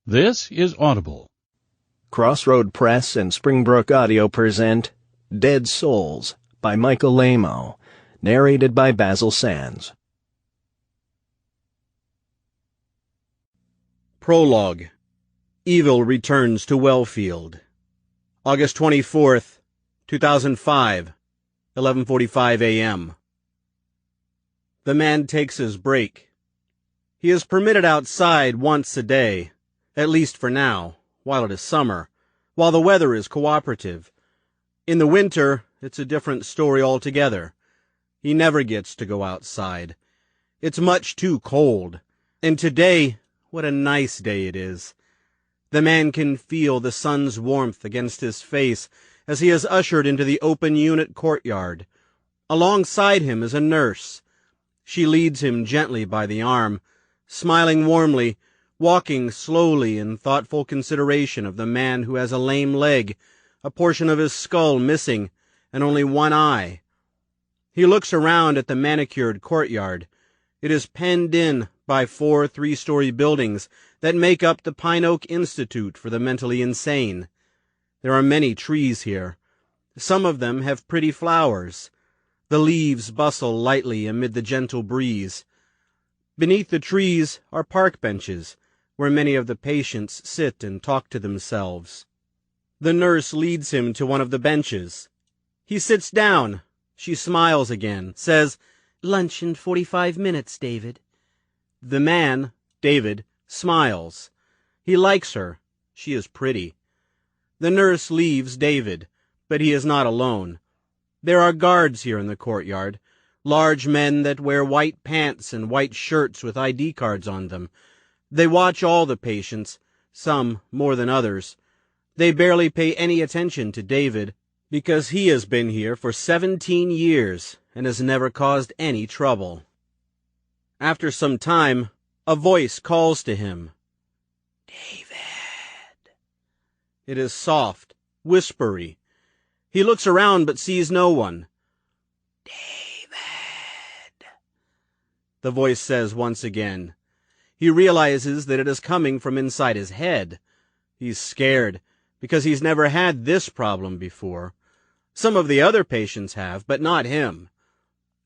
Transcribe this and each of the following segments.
This is Audible. Crossroad Press and Springbrook Audio present Dead Souls by Michael Laimo, narrated by Basil Sands. Prologue. Evil returns to Wellfield. August 24th, 2005, 11:45 a.m. The man takes his break. He is permitted outside once a day, at least for now, while it is summer, while the weather is cooperative. In the winter, it's a different story altogether. He never gets to go outside. It's much too cold. And today, what a nice day it is. The man can feel the sun's warmth against his face as he is ushered into the open unit courtyard. Alongside him is a nurse. She leads him gently by the arm, smiling warmly, walking slowly in thoughtful consideration of the man who has a lame leg, a portion of his skull missing, and only one eye. He looks around at the manicured courtyard. It is penned in by 4 three-story buildings that make up the Pine Oak Institute for the Mentally Insane. There are many trees here. Some of them have pretty flowers. The leaves bustle lightly amid the gentle breeze. Beneath the trees are park benches, where many of the patients sit and talk to themselves. The nurse leads him to one of the benches. He sits down. She smiles again, says, "Lunch in 45 minutes, David." The man, David, smiles. He likes her. She is pretty. The nurse leaves David, but he is not alone. There are guards here in the courtyard, large men that wear white pants and white shirts with ID cards on them. They watch all the patients, some more than others. They barely pay any attention to David, because he has been here for 17 years and has never caused any trouble. After some time, a voice calls to him. "David." It is soft, whispery. He looks around but sees no one. "David," the voice says once again. He realizes that it is coming from inside his head. He's scared, because he's never had this problem before. Some of the other patients have, but not him.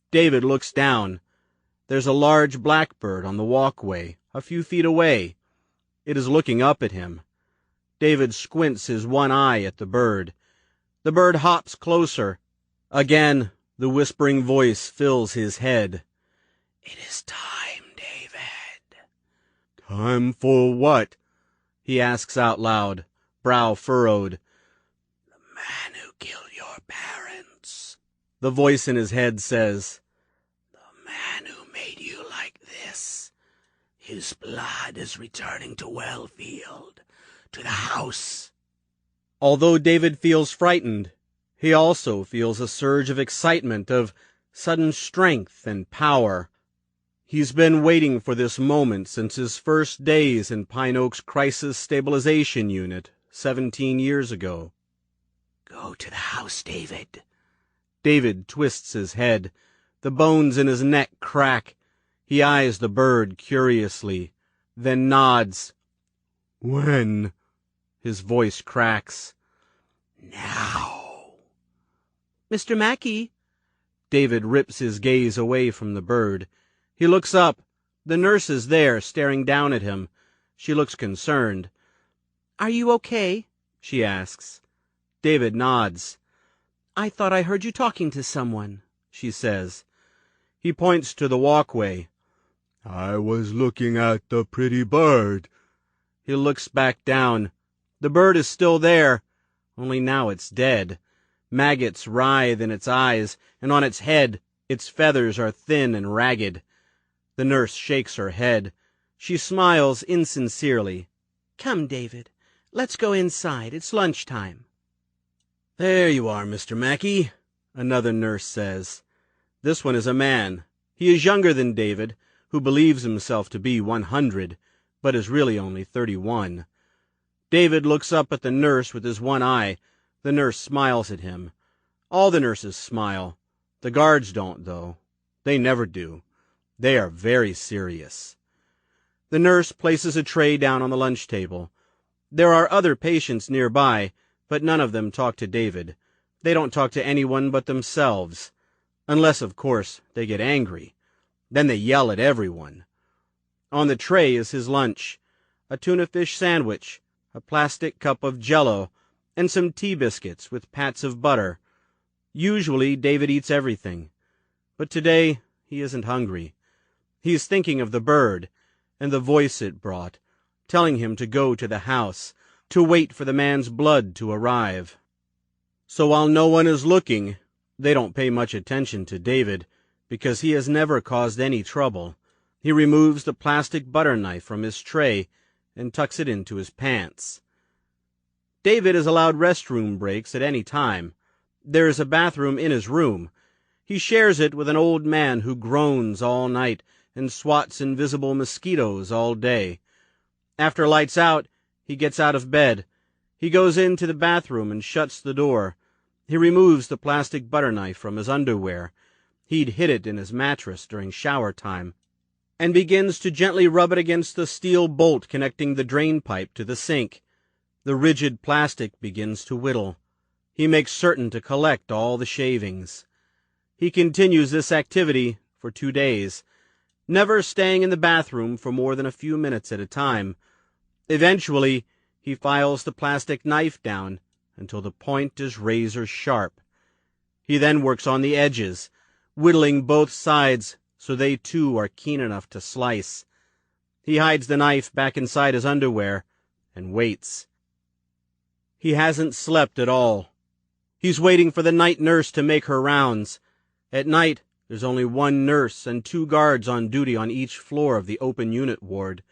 David looks down. There's a large blackbird on the walkway, a few feet away. It is looking up at him. David squints his one eye at the bird. The bird hops closer. Again, the whispering voice fills his head. "It is time, David." "Time for what?" he asks out loud, brow furrowed. "The man who killed your parents," the voice in his head says. "The man who made you like this. His blood is returning to Wellfield, to the house." Although David feels frightened, he also feels a surge of excitement, of sudden strength and power. He's been waiting for this moment since his first days in Pine Oak's Crisis Stabilization Unit 17 years ago. "Go to the house, David." David twists his head. The bones in his neck crack. He eyes the bird curiously, then nods. "When?" His voice cracks. "Now." "Mr. Mackey." David rips his gaze away from the bird. He looks up. The nurse is there, staring down at him. She looks concerned. "Are you okay?" she asks. David nods. "I thought I heard you talking to someone," she says. He points to the walkway. "I was looking at the pretty bird." He looks back down. The bird is still there, only now it's dead. Maggots writhe in its eyes, and on its head its feathers are thin and ragged. The nurse shakes her head. She smiles insincerely. "Come, David. Let's go inside. It's lunchtime." "There you are, Mr. Mackey," another nurse says. This one is a man. He is younger than David, who believes himself to be 100, but is really only 31. David looks up at the nurse with his one eye. The nurse smiles at him. All the nurses smile. The guards don't, though. They never do. They are very serious. The nurse places a tray down on the lunch table. There are other patients nearby, but none of them talk to David. They don't talk to anyone but themselves. Unless, of course, they get angry. Then they yell at everyone. On the tray is his lunch: a tuna fish sandwich, a plastic cup of Jell-O, and some tea biscuits with pats of butter. Usually David eats everything, but today he isn't hungry. He is thinking of the bird and the voice it brought, telling him to go to the house, to wait for the man's blood to arrive. So while no one is looking, they don't pay much attention to David, because he has never caused any trouble. He removes the plastic butter knife from his tray and tucks it into his pants. David is allowed restroom breaks at any time. There is a bathroom in his room. He shares it with an old man who groans all night and swats invisible mosquitoes all day. After lights out, he gets out of bed. He goes into the bathroom and shuts the door. He removes the plastic butter knife from his underwear. He'd hid it in his mattress during shower time, and begins to gently rub it against the steel bolt connecting the drain pipe to the sink. The rigid plastic begins to whittle. He makes certain to collect all the shavings. He continues this activity for 2 days, never staying in the bathroom for more than a few minutes at a time. Eventually, he files the plastic knife down until the point is razor sharp. He then works on the edges, whittling both sides so they too are keen enough to slice. He hides the knife back inside his underwear and waits. He hasn't slept at all. He's waiting for the night nurse to make her rounds. At night, there's only one nurse and 2 guards on duty on each floor of the open unit ward.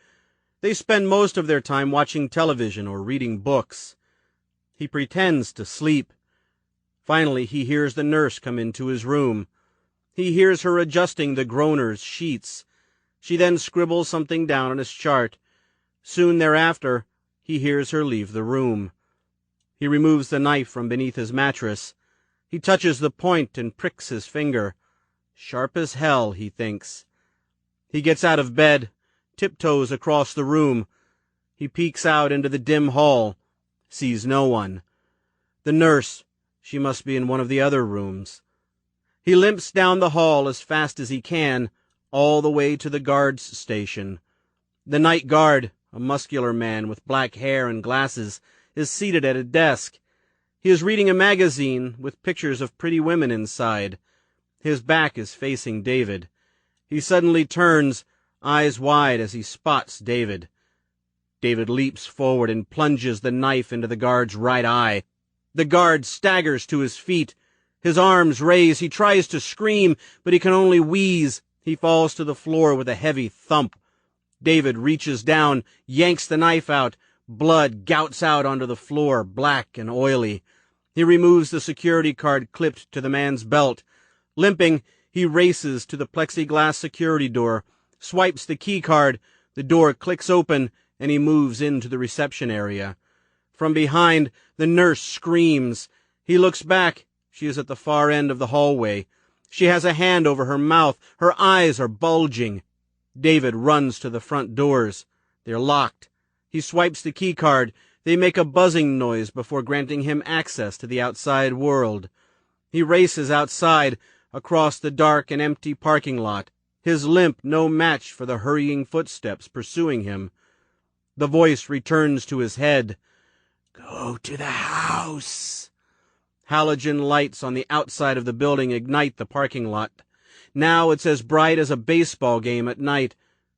They spend most of their time watching television or reading books. He pretends to sleep. Finally, he hears the nurse come into his room. He hears her adjusting the groaner's sheets. She then scribbles something down on his chart. Soon thereafter, he hears her leave the room. He removes the knife from beneath his mattress. He touches the point and pricks his finger. Sharp as hell, he thinks. He gets out of bed, tiptoes across the room. He peeks out into the dim hall, sees no one. The nurse, she must be in one of the other rooms. He limps down the hall as fast as he can, all the way to the guard's station. The night guard, a muscular man with black hair and glasses, is seated at a desk. He is reading a magazine with pictures of pretty women inside. His back is facing David. He suddenly turns, eyes wide as he spots David. David leaps forward and plunges the knife into the guard's right eye. The guard staggers to his feet. His arms raise. He tries to scream, but he can only wheeze. He falls to the floor with a heavy thump. David reaches down, yanks the knife out. Blood gouts out onto the floor, black and oily. He removes the security card clipped to the man's belt. Limping, he races to the plexiglass security door, swipes the key card. The door clicks open, and he moves into the reception area. From behind, the nurse screams. He looks back. She is at the far end of the hallway. She has a hand over her mouth. Her eyes are bulging. David runs to the front doors. They're locked. He swipes the key card. They make a buzzing noise before granting him access to the outside world. He races outside, across the dark and empty parking lot, his limp no match for the hurrying footsteps pursuing him. The voice returns to his head. "Go to the house." Halogen lights on the outside of the building ignite the parking lot. Now it's as bright as a baseball game at night.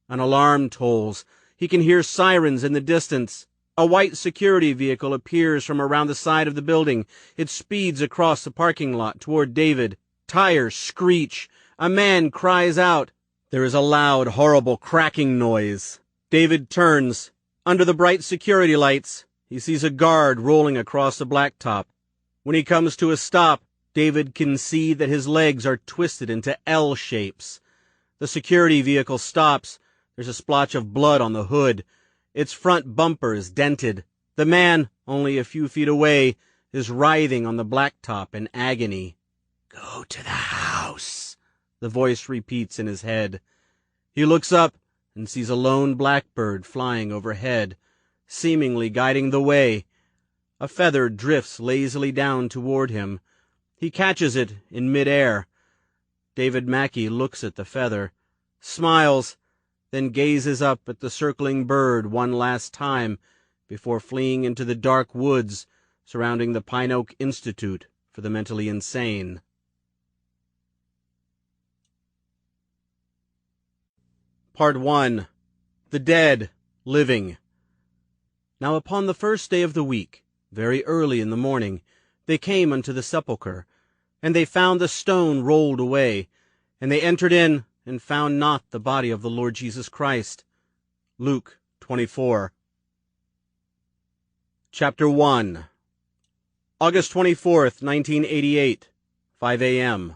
An alarm tolls. He can hear sirens in the distance. A white security vehicle appears from around the side of the building. It speeds across the parking lot toward David. Tires screech. A man cries out. There is a loud, horrible cracking noise. David turns. Under the bright security lights, he sees a guard rolling across the blacktop. When he comes to a stop, David can see that his legs are twisted into L shapes. The security vehicle stops. There's a splotch of blood on the hood. Its front bumper is dented. The man, only a few feet away, is writhing on the blacktop in agony. "Go to the house," the voice repeats in his head. He looks up and sees a lone blackbird flying overhead, seemingly guiding the way. A feather drifts lazily down toward him. He catches it in mid-air. David Mackey looks at the feather, smiles, then gazes up at the circling bird one last time before fleeing into the dark woods surrounding the Pine Oak Institute for the Mentally Insane. Part 1. The Dead, Living. Now upon the first day of the week, very early in the morning, they came unto the sepulchre, and they found the stone rolled away, and they entered in, and found not the body of the Lord Jesus Christ. Luke 24. Chapter 1. August 24th, 1988, 5 a.m.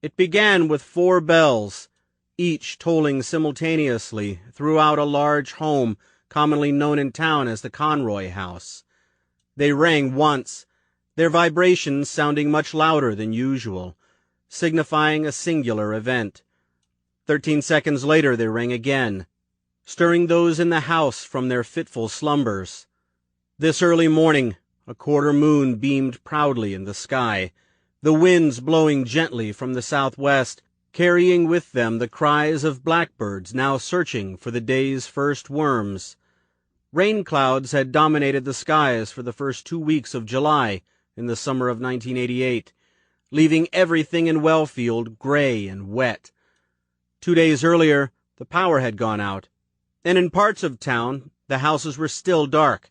It began with 4 bells, each tolling simultaneously throughout a large home commonly known in town as the Conroy House. They rang once, their vibrations sounding much louder than usual, signifying a singular event. 13 seconds later they rang again, stirring those in the house from their fitful slumbers. This early morning, a quarter moon beamed proudly in the sky, the winds blowing gently from the southwest, carrying with them the cries of blackbirds now searching for the day's first worms. Rain clouds had dominated the skies for the first 2 weeks of July in the summer of 1988, leaving everything in Wellfield gray and wet. 2 days earlier, the power had gone out, and in parts of town the houses were still dark.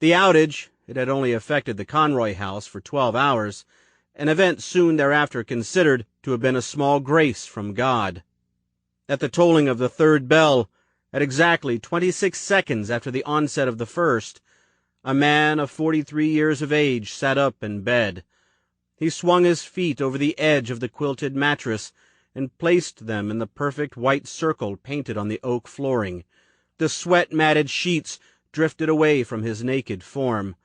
The outage, it had only affected the Conroy house for 12 hours, an event soon thereafter considered to have been a small grace from God. At the tolling of the 3rd bell, at exactly 26 seconds after the onset of the first, a man of 43 years of age sat up in bed. He swung his feet over the edge of the quilted mattress and placed them in the perfect white circle painted on the oak flooring. The sweat-matted sheets drifted away from his naked form.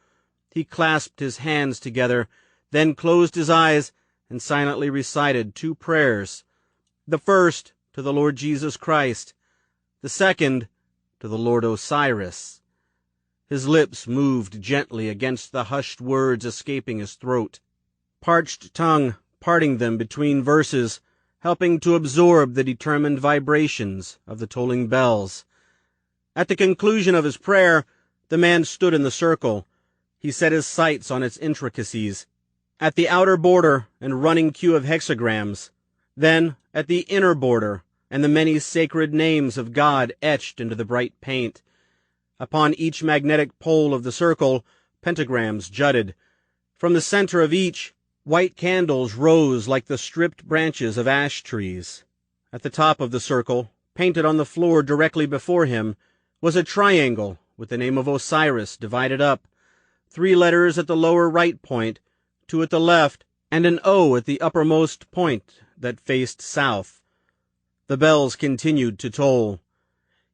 He clasped his hands together, then closed his eyes and silently recited 2 prayers. The first to the Lord Jesus Christ, the second to the Lord Osiris. His lips moved gently against the hushed words escaping his throat, parched tongue parting them between verses, helping to absorb the determined vibrations of the tolling bells. At the conclusion of his prayer, the man stood in the circle. He set his sights on its intricacies, at the outer border and running queue of hexagrams, then at the inner border and the many sacred names of God etched into the bright paint. Upon each magnetic pole of the circle, pentagrams jutted. From the center of each, white candles rose like the stripped branches of ash trees. At the top of the circle, painted on the floor directly before him, was a triangle with the name of Osiris divided up, 3 letters at the lower right point, 2 at the left, and an O at the uppermost point that faced south. The bells continued to toll.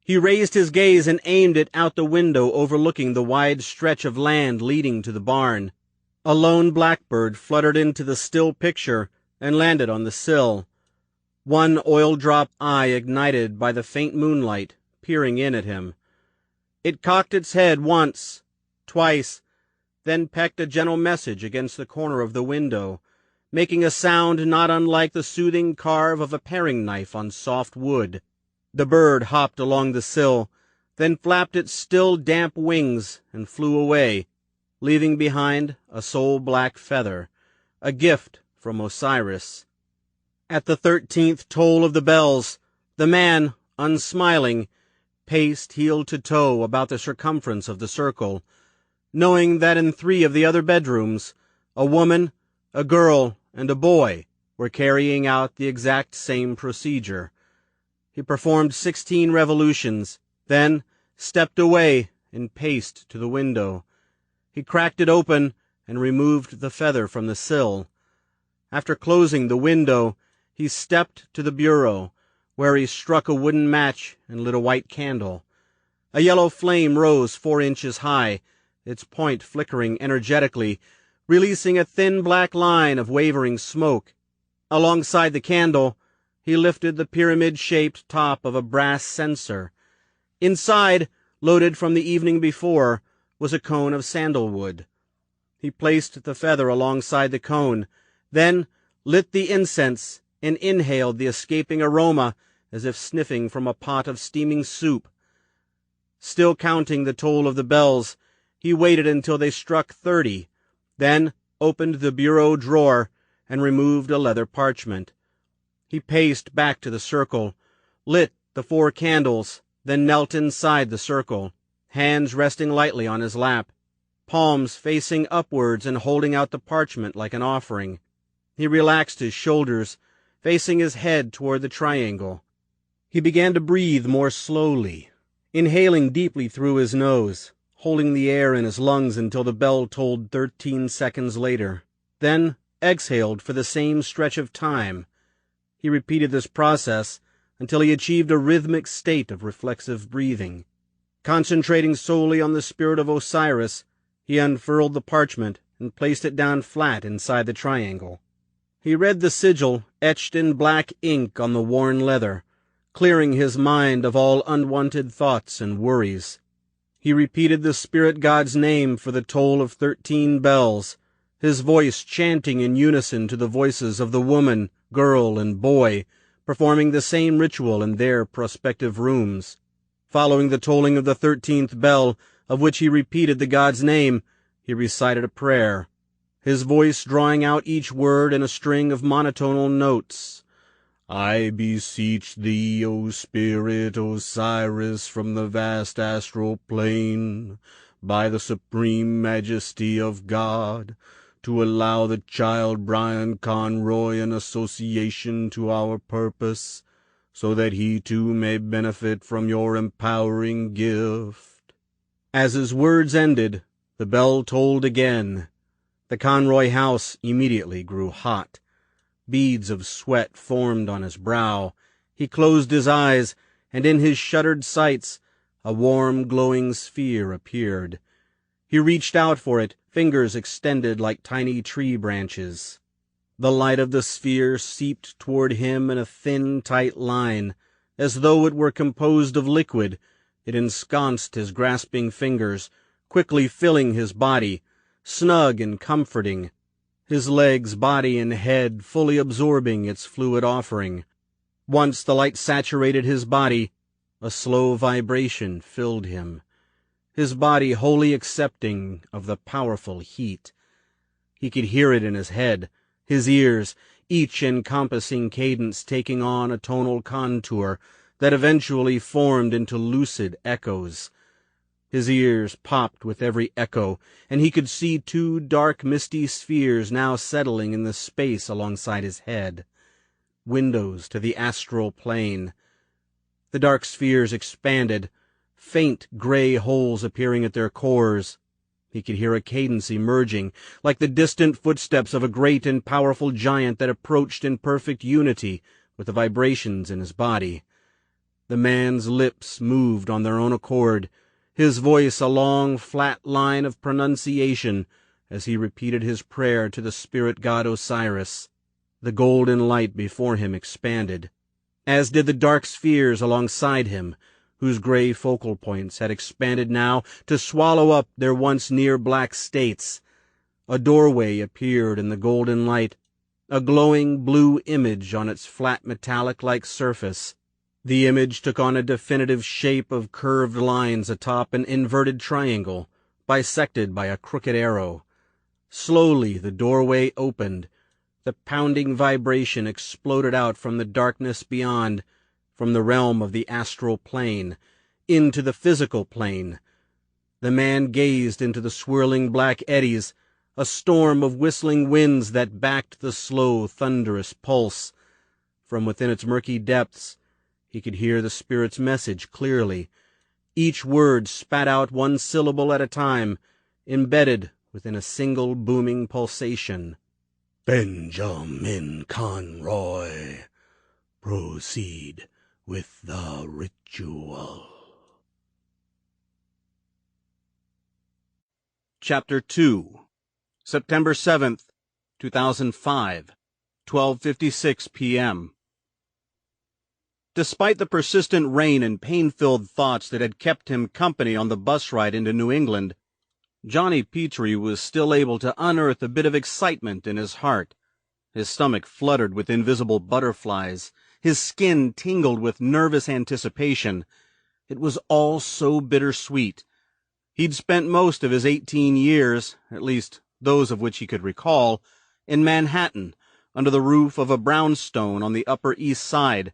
He raised his gaze and aimed it out the window overlooking the wide stretch of land leading to the barn. A lone blackbird fluttered into the still picture and landed on the sill, one oil-drop eye ignited by the faint moonlight peering in at him. It cocked its head once, twice, then pecked a gentle message against the corner of the window, making a sound not unlike the soothing carve of a paring knife on soft wood. The bird hopped along the sill, then flapped its still damp wings and flew away, leaving behind a sole black feather, a gift from Osiris. At the 13th toll of the bells, the man, unsmiling, paced heel to toe about the circumference of the circle, knowing that in 3 of the other bedrooms, a woman, a girl, and a boy were carrying out the exact same procedure. He performed 16 revolutions, then stepped away and paced to the window. He cracked it open and removed the feather from the sill. After closing the window, he stepped to the bureau, where he struck a wooden match and lit a white candle. A yellow flame rose 4 inches high, its point flickering energetically, releasing a thin black line of wavering smoke. Alongside the candle, he lifted the pyramid-shaped top of a brass censer. Inside, loaded from the evening before, was a cone of sandalwood. He placed the feather alongside the cone, then lit the incense and inhaled the escaping aroma as if sniffing from a pot of steaming soup. Still counting the toll of the bells, he waited until they struck 30, then opened the bureau drawer and removed a leather parchment. He paced back to the circle, lit the 4 candles, then knelt inside the circle, hands resting lightly on his lap, palms facing upwards and holding out the parchment like an offering. He relaxed his shoulders, facing his head toward the triangle. He began to breathe more slowly, inhaling deeply through his nose, holding the air in his lungs until the bell tolled 13 seconds later, then exhaled for the same stretch of time. He repeated this process until he achieved a rhythmic state of reflexive breathing. Concentrating solely on the spirit of Osiris, he unfurled the parchment and placed it down flat inside the triangle. He read the sigil etched in black ink on the worn leather, clearing his mind of all unwanted thoughts and worries. He repeated the spirit god's name for the toll of 13 bells, his voice chanting in unison to the voices of the woman, girl, and boy, performing the same ritual in their prospective rooms. Following the tolling of the 13th bell, of which he repeated the god's name, he recited a prayer, his voice drawing out each word in a string of monotonal notes. I beseech thee, O Spirit Osiris, from the vast astral plane, by the supreme majesty of God, to allow the child Brian Conroy an association to our purpose, so that he too may benefit from your empowering gift. As his words ended, the bell tolled again. The Conroy house immediately grew hot. Beads of sweat formed on his brow. He closed his eyes, and in his shuttered sights a warm, glowing sphere appeared. He reached out for it, fingers extended like tiny tree branches. The light of the sphere seeped toward him in a thin, tight line. As though it were composed of liquid, it ensconced his grasping fingers, quickly filling his body, snug and comforting, his legs, body, and head fully absorbing its fluid offering. Once the light saturated his body, a slow vibration filled him, his body wholly accepting of the powerful heat. He could hear it in his head, his ears, each encompassing cadence taking on a tonal contour that eventually formed into lucid echoes. His ears popped with every echo, and he could see 2 dark, misty spheres now settling in the space alongside his head. Windows to the astral plane. The dark spheres expanded, faint gray holes appearing at their cores. He could hear a cadence emerging, like the distant footsteps of a great and powerful giant that approached in perfect unity with the vibrations in his body. The man's lips moved on their own accord, his voice a long, flat line of pronunciation as he repeated his prayer to the spirit god Osiris. The golden light before him expanded, as did the dark spheres alongside him, whose gray focal points had expanded now to swallow up their once near-black states. A doorway appeared in the golden light, a glowing blue image on its flat metallic-like surface. The image took on a definitive shape of curved lines atop an inverted triangle, bisected by a crooked arrow. Slowly the doorway opened. The pounding vibration exploded out from the darkness beyond, from the realm of the astral plane, into the physical plane. The man gazed into the swirling black eddies, a storm of whistling winds that backed the slow, thunderous pulse. From within its murky depths, he could hear the spirit's message clearly, each word spat out 1 syllable at a time, embedded within a single booming pulsation. Benjamin Conroy, proceed with the ritual. Chapter 2, September 7th, 2005, 12:56 p.m. Despite the persistent rain and pain-filled thoughts that had kept him company on the bus ride into New England, Johnny Petrie was still able to unearth a bit of excitement in his heart. His stomach fluttered with invisible butterflies. His skin tingled with nervous anticipation. It was all so bittersweet. He'd spent most of his 18 years, at least those of which he could recall, in Manhattan, under the roof of a brownstone on the Upper East Side,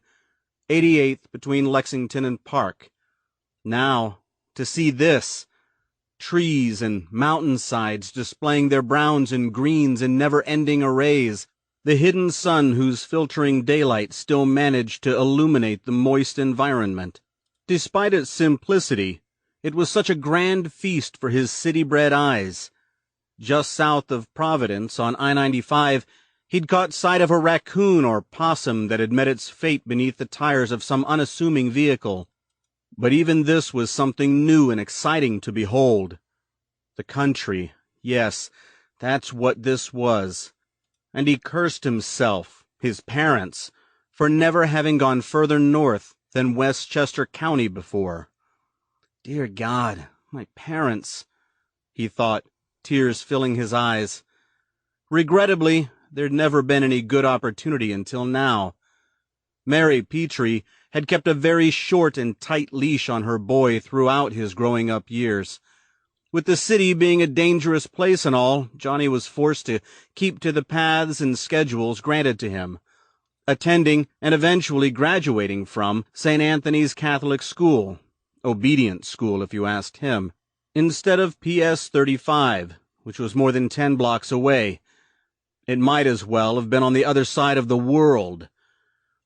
88th between Lexington and Park. Now, to see this, trees and mountainsides displaying their browns and greens in never-ending arrays, the hidden sun whose filtering daylight still managed to illuminate the moist environment. Despite its simplicity, it was such a grand feast for his city-bred eyes. Just south of Providence, on I-95, he'd caught sight of a raccoon or possum that had met its fate beneath the tires of some unassuming vehicle. But even this was something new and exciting to behold. The country, yes, that's what this was. And he cursed himself, his parents, for never having gone further north than Westchester County before. Dear God, my parents, he thought, tears filling his eyes. Regrettably, there'd never been any good opportunity until now. Mary Petrie had kept a very short and tight leash on her boy throughout his growing-up years. With the city being a dangerous place and all, Johnny was forced to keep to the paths and schedules granted to him, attending and eventually graduating from St. Anthony's Catholic School, obedient school if you asked him, instead of PS 35, which was more than 10 blocks away. It might as well have been on the other side of the world.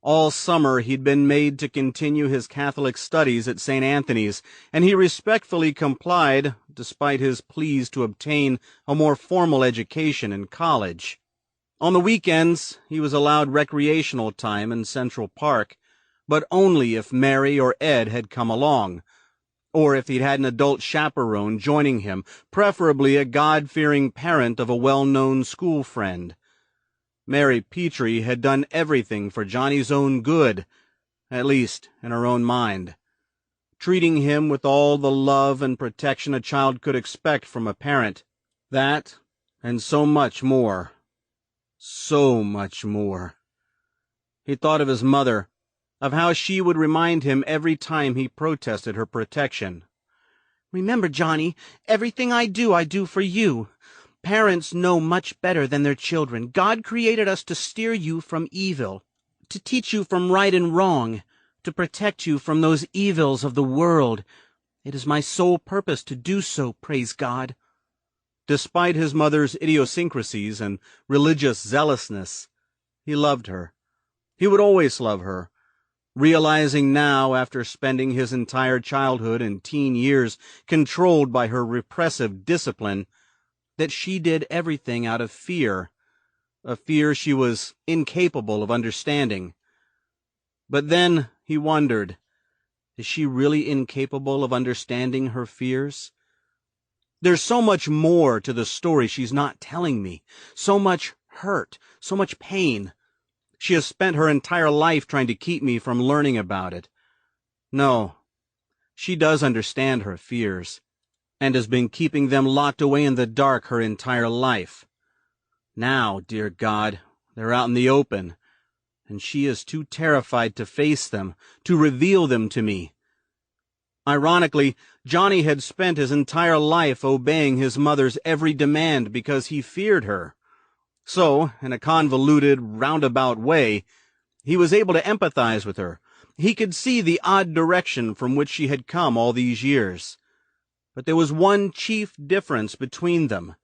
All summer he'd been made to continue his Catholic studies at St. Anthony's, and he respectfully complied, despite his pleas to obtain a more formal education in college. On the weekends, he was allowed recreational time in Central Park, but only if Mary or Ed had come along, or if he'd had an adult chaperone joining him, preferably a God-fearing parent of a well-known school friend. Mary Petrie had done everything for Johnny's own good, at least in her own mind, treating him with all the love and protection a child could expect from a parent. That, and so much more. So much more. He thought of his mother, of how she would remind him every time he protested her protection. "Remember, Johnny, everything I do for you. Parents know much better than their children. God created us to steer you from evil, to teach you from right and wrong, to protect you from those evils of the world. It is my sole purpose to do so, praise God." Despite his mother's idiosyncrasies and religious zealousness, he loved her. He would always love her, realizing now, after spending his entire childhood and teen years controlled by her repressive discipline, that she did everything out of fear, a fear she was incapable of understanding. But then he wondered, is she really incapable of understanding her fears? There's so much more to the story she's not telling me, so much hurt, so much pain. She has spent her entire life trying to keep me from learning about it. No, she does understand her fears, and has been keeping them locked away in the dark her entire life. Now, dear God, they're out in the open, and she is too terrified to face them, to reveal them to me. Ironically, Johnny had spent his entire life obeying his mother's every demand because he feared her. So, in a convoluted, roundabout way, he was able to empathize with her. He could see the odd direction from which she had come all these years. But there was one chief difference between them.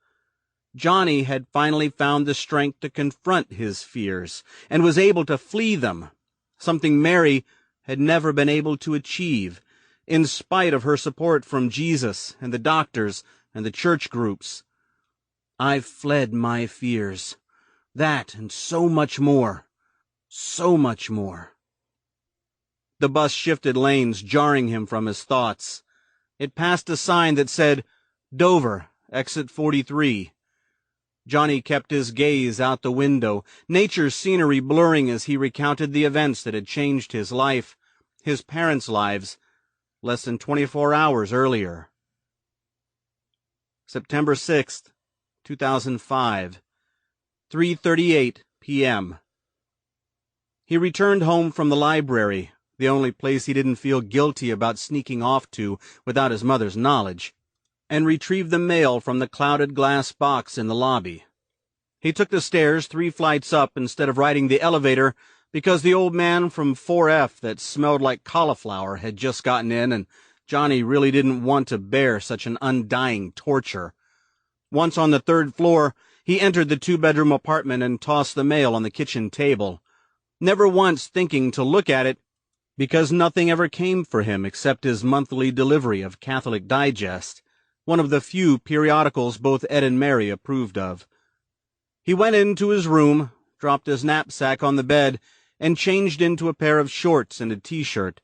Johnny had finally found the strength to confront his fears, and was able to flee them, something Mary had never been able to achieve, in spite of her support from Jesus and the doctors and the church groups. I've fled my fears. That and so much more. So much more. The bus shifted lanes, jarring him from his thoughts. It passed a sign that said, "Dover, exit 43. Johnny kept his gaze out the window, nature's scenery blurring as he recounted the events that had changed his life. his parents' lives less than 24 hours earlier. September 6th, 2005, 3:38 p.m. He returned home from the library, the only place he didn't feel guilty about sneaking off to without his mother's knowledge, and retrieved the mail from the clouded glass box in the lobby. He took the stairs 3 flights up instead of riding the elevator because the old man from 4F that smelled like cauliflower had just gotten in, and Johnny really didn't want to bear such an undying torture. Once on the 3rd floor, he entered the 2-bedroom apartment and tossed the mail on the kitchen table, never once thinking to look at it, because nothing ever came for him except his monthly delivery of Catholic Digest, one of the few periodicals both Ed and Mary approved of. He went into his room, dropped his knapsack on the bed, and changed into a pair of shorts and a t-shirt,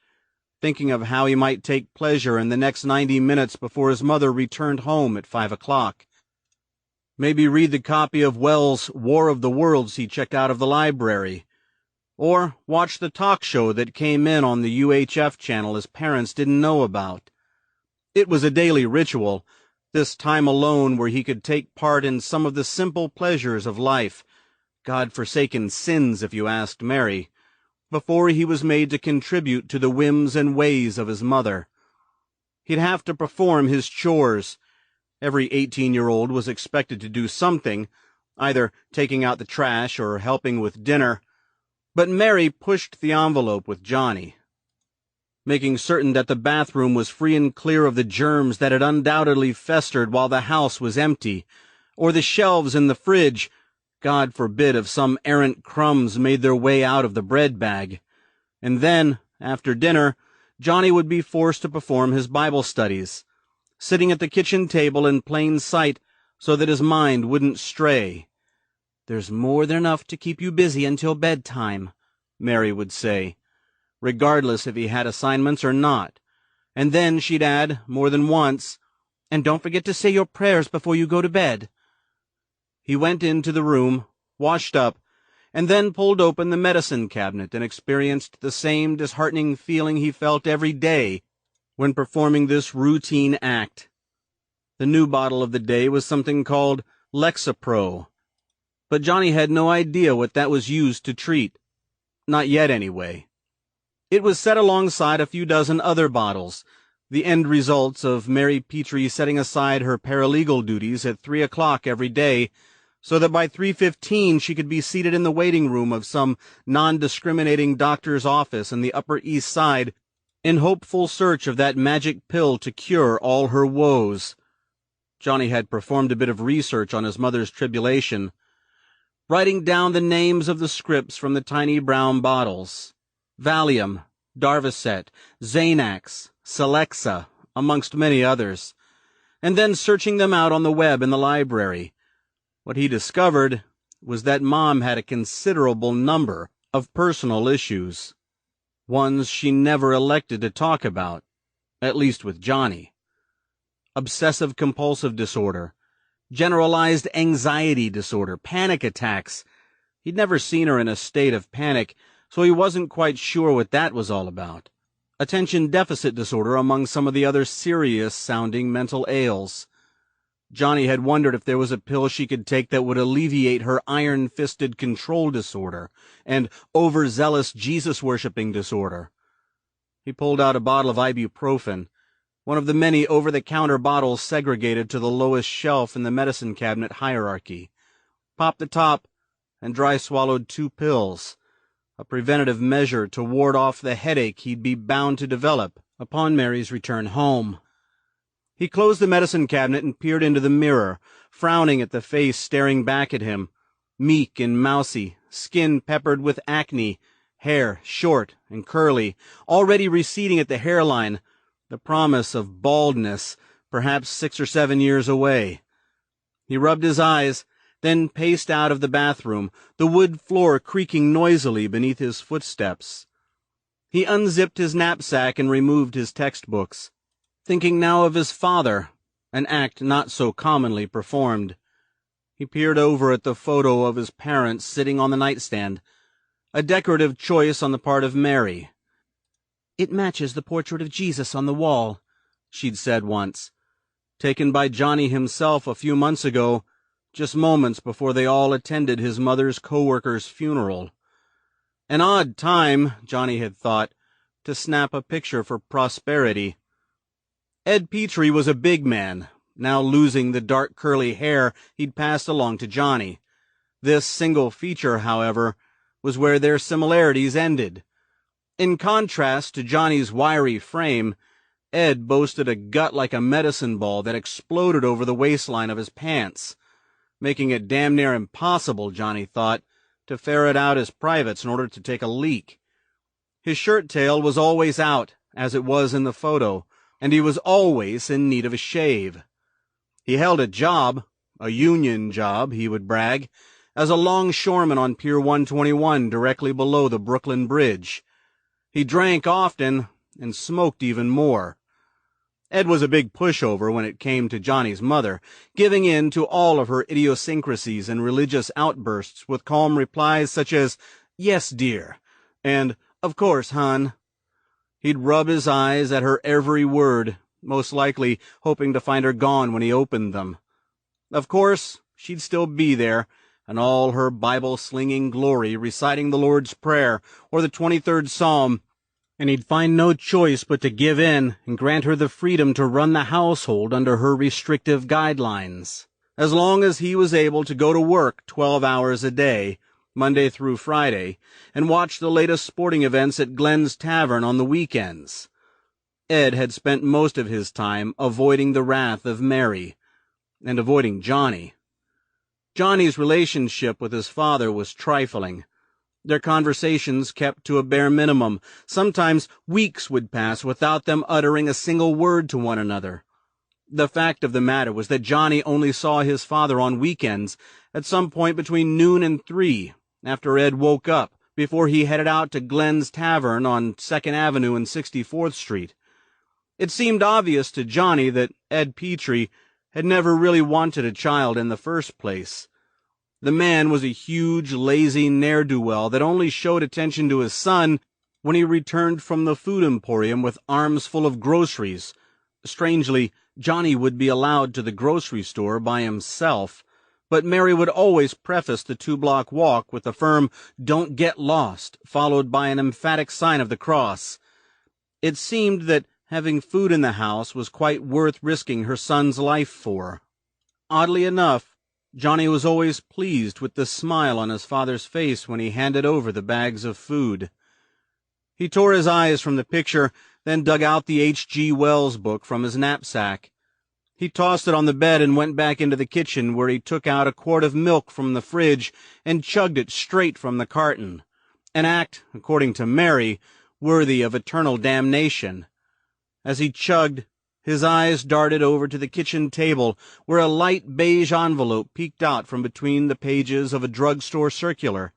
thinking of how he might take pleasure in the next 90 minutes before his mother returned home at 5 o'clock. Maybe read the copy of Wells' War of the Worlds he checked out of the library, or watch the talk show that came in on the UHF channel his parents didn't know about. It was a daily ritual, this time alone where he could take part in some of the simple pleasures of life, God-forsaken sins if you asked Mary, before he was made to contribute to the whims and ways of his mother. He'd have to perform his chores. Every 18-year-old was expected to do something, either taking out the trash or helping with dinner, but Mary pushed the envelope with Johnny, making certain that the bathroom was free and clear of the germs that had undoubtedly festered while the house was empty, or the shelves in the fridge, God forbid if some errant crumbs made their way out of the bread bag. And then, after dinner, Johnny would be forced to perform his Bible studies, sitting at the kitchen table in plain sight so that his mind wouldn't stray. "There's more than enough to keep you busy until bedtime," Mary would say, regardless if he had assignments or not. And then she'd add, more than once, "And don't forget to say your prayers before you go to bed." He went into the room, washed up, and then pulled open the medicine cabinet and experienced the same disheartening feeling he felt every day when performing this routine act. The new bottle of the day was something called Lexapro, but Johnny had no idea what that was used to treat. Not yet, anyway. It was set alongside a few dozen other bottles, the end results of Mary Petrie setting aside her paralegal duties at 3 o'clock every day, so that by 3:15 she could be seated in the waiting room of some non-discriminating doctor's office in the Upper East Side in hopeful search of that magic pill to cure all her woes. Johnny had performed a bit of research on his mother's tribulation, writing down the names of the scripts from the tiny brown bottles: Valium, Darvocet, Xanax, Celexa, amongst many others, and then searching them out on the web in the library. What he discovered was that Mom had a considerable number of personal issues, ones she never elected to talk about, at least with Johnny. Obsessive-compulsive disorder, generalized anxiety disorder, panic attacks. He'd never seen her in a state of panic, so he wasn't quite sure what that was all about. Attention deficit disorder among some of the other serious-sounding mental ails. Johnny had wondered if there was a pill she could take that would alleviate her iron-fisted control disorder and overzealous Jesus-worshipping disorder. He pulled out a bottle of ibuprofen, one of the many over-the-counter bottles segregated to the lowest shelf in the medicine cabinet hierarchy, popped the top, and dry-swallowed 2 pills, a preventative measure to ward off the headache he'd be bound to develop upon Mary's return home. He closed the medicine cabinet and peered into the mirror, frowning at the face staring back at him, meek and mousy, skin peppered with acne, hair short and curly, already receding at the hairline, the promise of baldness, perhaps 6 or 7 years away. He rubbed his eyes, then paced out of the bathroom, the wood floor creaking noisily beneath his footsteps. He unzipped his knapsack and removed his textbooks, thinking now of his father, an act not so commonly performed. He peered over at the photo of his parents sitting on the nightstand, a decorative choice on the part of Mary. "It matches the portrait of Jesus on the wall," she'd said once, taken by Johnny himself a few months ago, just moments before they all attended his mother's co-worker's funeral. An odd time, Johnny had thought, to snap a picture for prosperity. Ed Petrie was a big man, now losing the dark curly hair he'd passed along to Johnny. This single feature, however, was where their similarities ended. In contrast to Johnny's wiry frame, Ed boasted a gut like a medicine ball that exploded over the waistline of his pants, making it damn near impossible, Johnny thought, to ferret out his privates in order to take a leak. His shirt tail was always out, as it was in the photo, and he was always in need of a shave. He held a job, a union job, he would brag, as a longshoreman on Pier 121 directly below the Brooklyn Bridge. He drank often and smoked even more. Ed was a big pushover when it came to Johnny's mother, giving in to all of her idiosyncrasies and religious outbursts with calm replies such as, "Yes, dear," and "Of course, hon." He'd rub his eyes at her every word, most likely hoping to find her gone when he opened them. Of course, she'd still be there, in all her Bible-slinging glory, reciting the Lord's Prayer or the 23rd Psalm, and he'd find no choice but to give in and grant her the freedom to run the household under her restrictive guidelines. As long as he was able to go to work 12 hours a day, Monday through Friday, and watch the latest sporting events at Glenn's Tavern on the weekends. Ed had spent most of his time avoiding the wrath of Mary, and avoiding Johnny. Johnny's relationship with his father was trifling. Their conversations kept to a bare minimum. Sometimes weeks would pass without them uttering a single word to one another. The fact of the matter was that Johnny only saw his father on weekends at some point between noon and 3, after Ed woke up, before he headed out to Glenn's Tavern on 2nd Avenue and 64th Street. It seemed obvious to Johnny that Ed Petrie had never really wanted a child in the first place. The man was a huge, lazy ne'er-do-well that only showed attention to his son when he returned from the food emporium with arms full of groceries. Strangely, Johnny would be allowed to the grocery store by himself, but Mary would always preface the 2-block walk with the firm "Don't get lost," followed by an emphatic sign of the cross. It seemed that having food in the house was quite worth risking her son's life for. Oddly enough, Johnny was always pleased with the smile on his father's face when he handed over the bags of food. He tore his eyes from the picture, then dug out the H.G. Wells book from his knapsack. He tossed it on the bed and went back into the kitchen, where he took out a quart of milk from the fridge and chugged it straight from the carton, an act, according to Mary, worthy of eternal damnation. As he chugged, his eyes darted over to the kitchen table, where a light beige envelope peeked out from between the pages of a drugstore circular.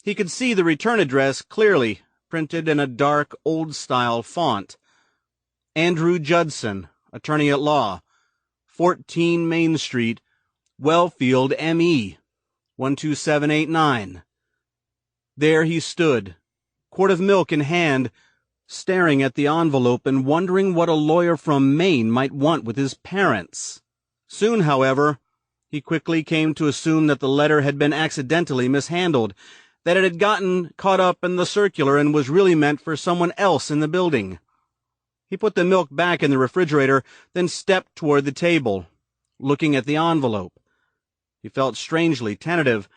He could see the return address clearly, printed in a dark, old-style font. Andrew Judson, attorney at law, 14 Main Street, Wellfield, M.E., 12789. There he stood, quart of milk in hand, staring at the envelope and wondering what a lawyer from Maine might want with his parents. Soon, however, he quickly came to assume that the letter had been accidentally mishandled, that it had gotten caught up in the circular and was really meant for someone else in the building. He put the milk back in the refrigerator, then stepped toward the table, looking at the envelope. He felt strangely tentative,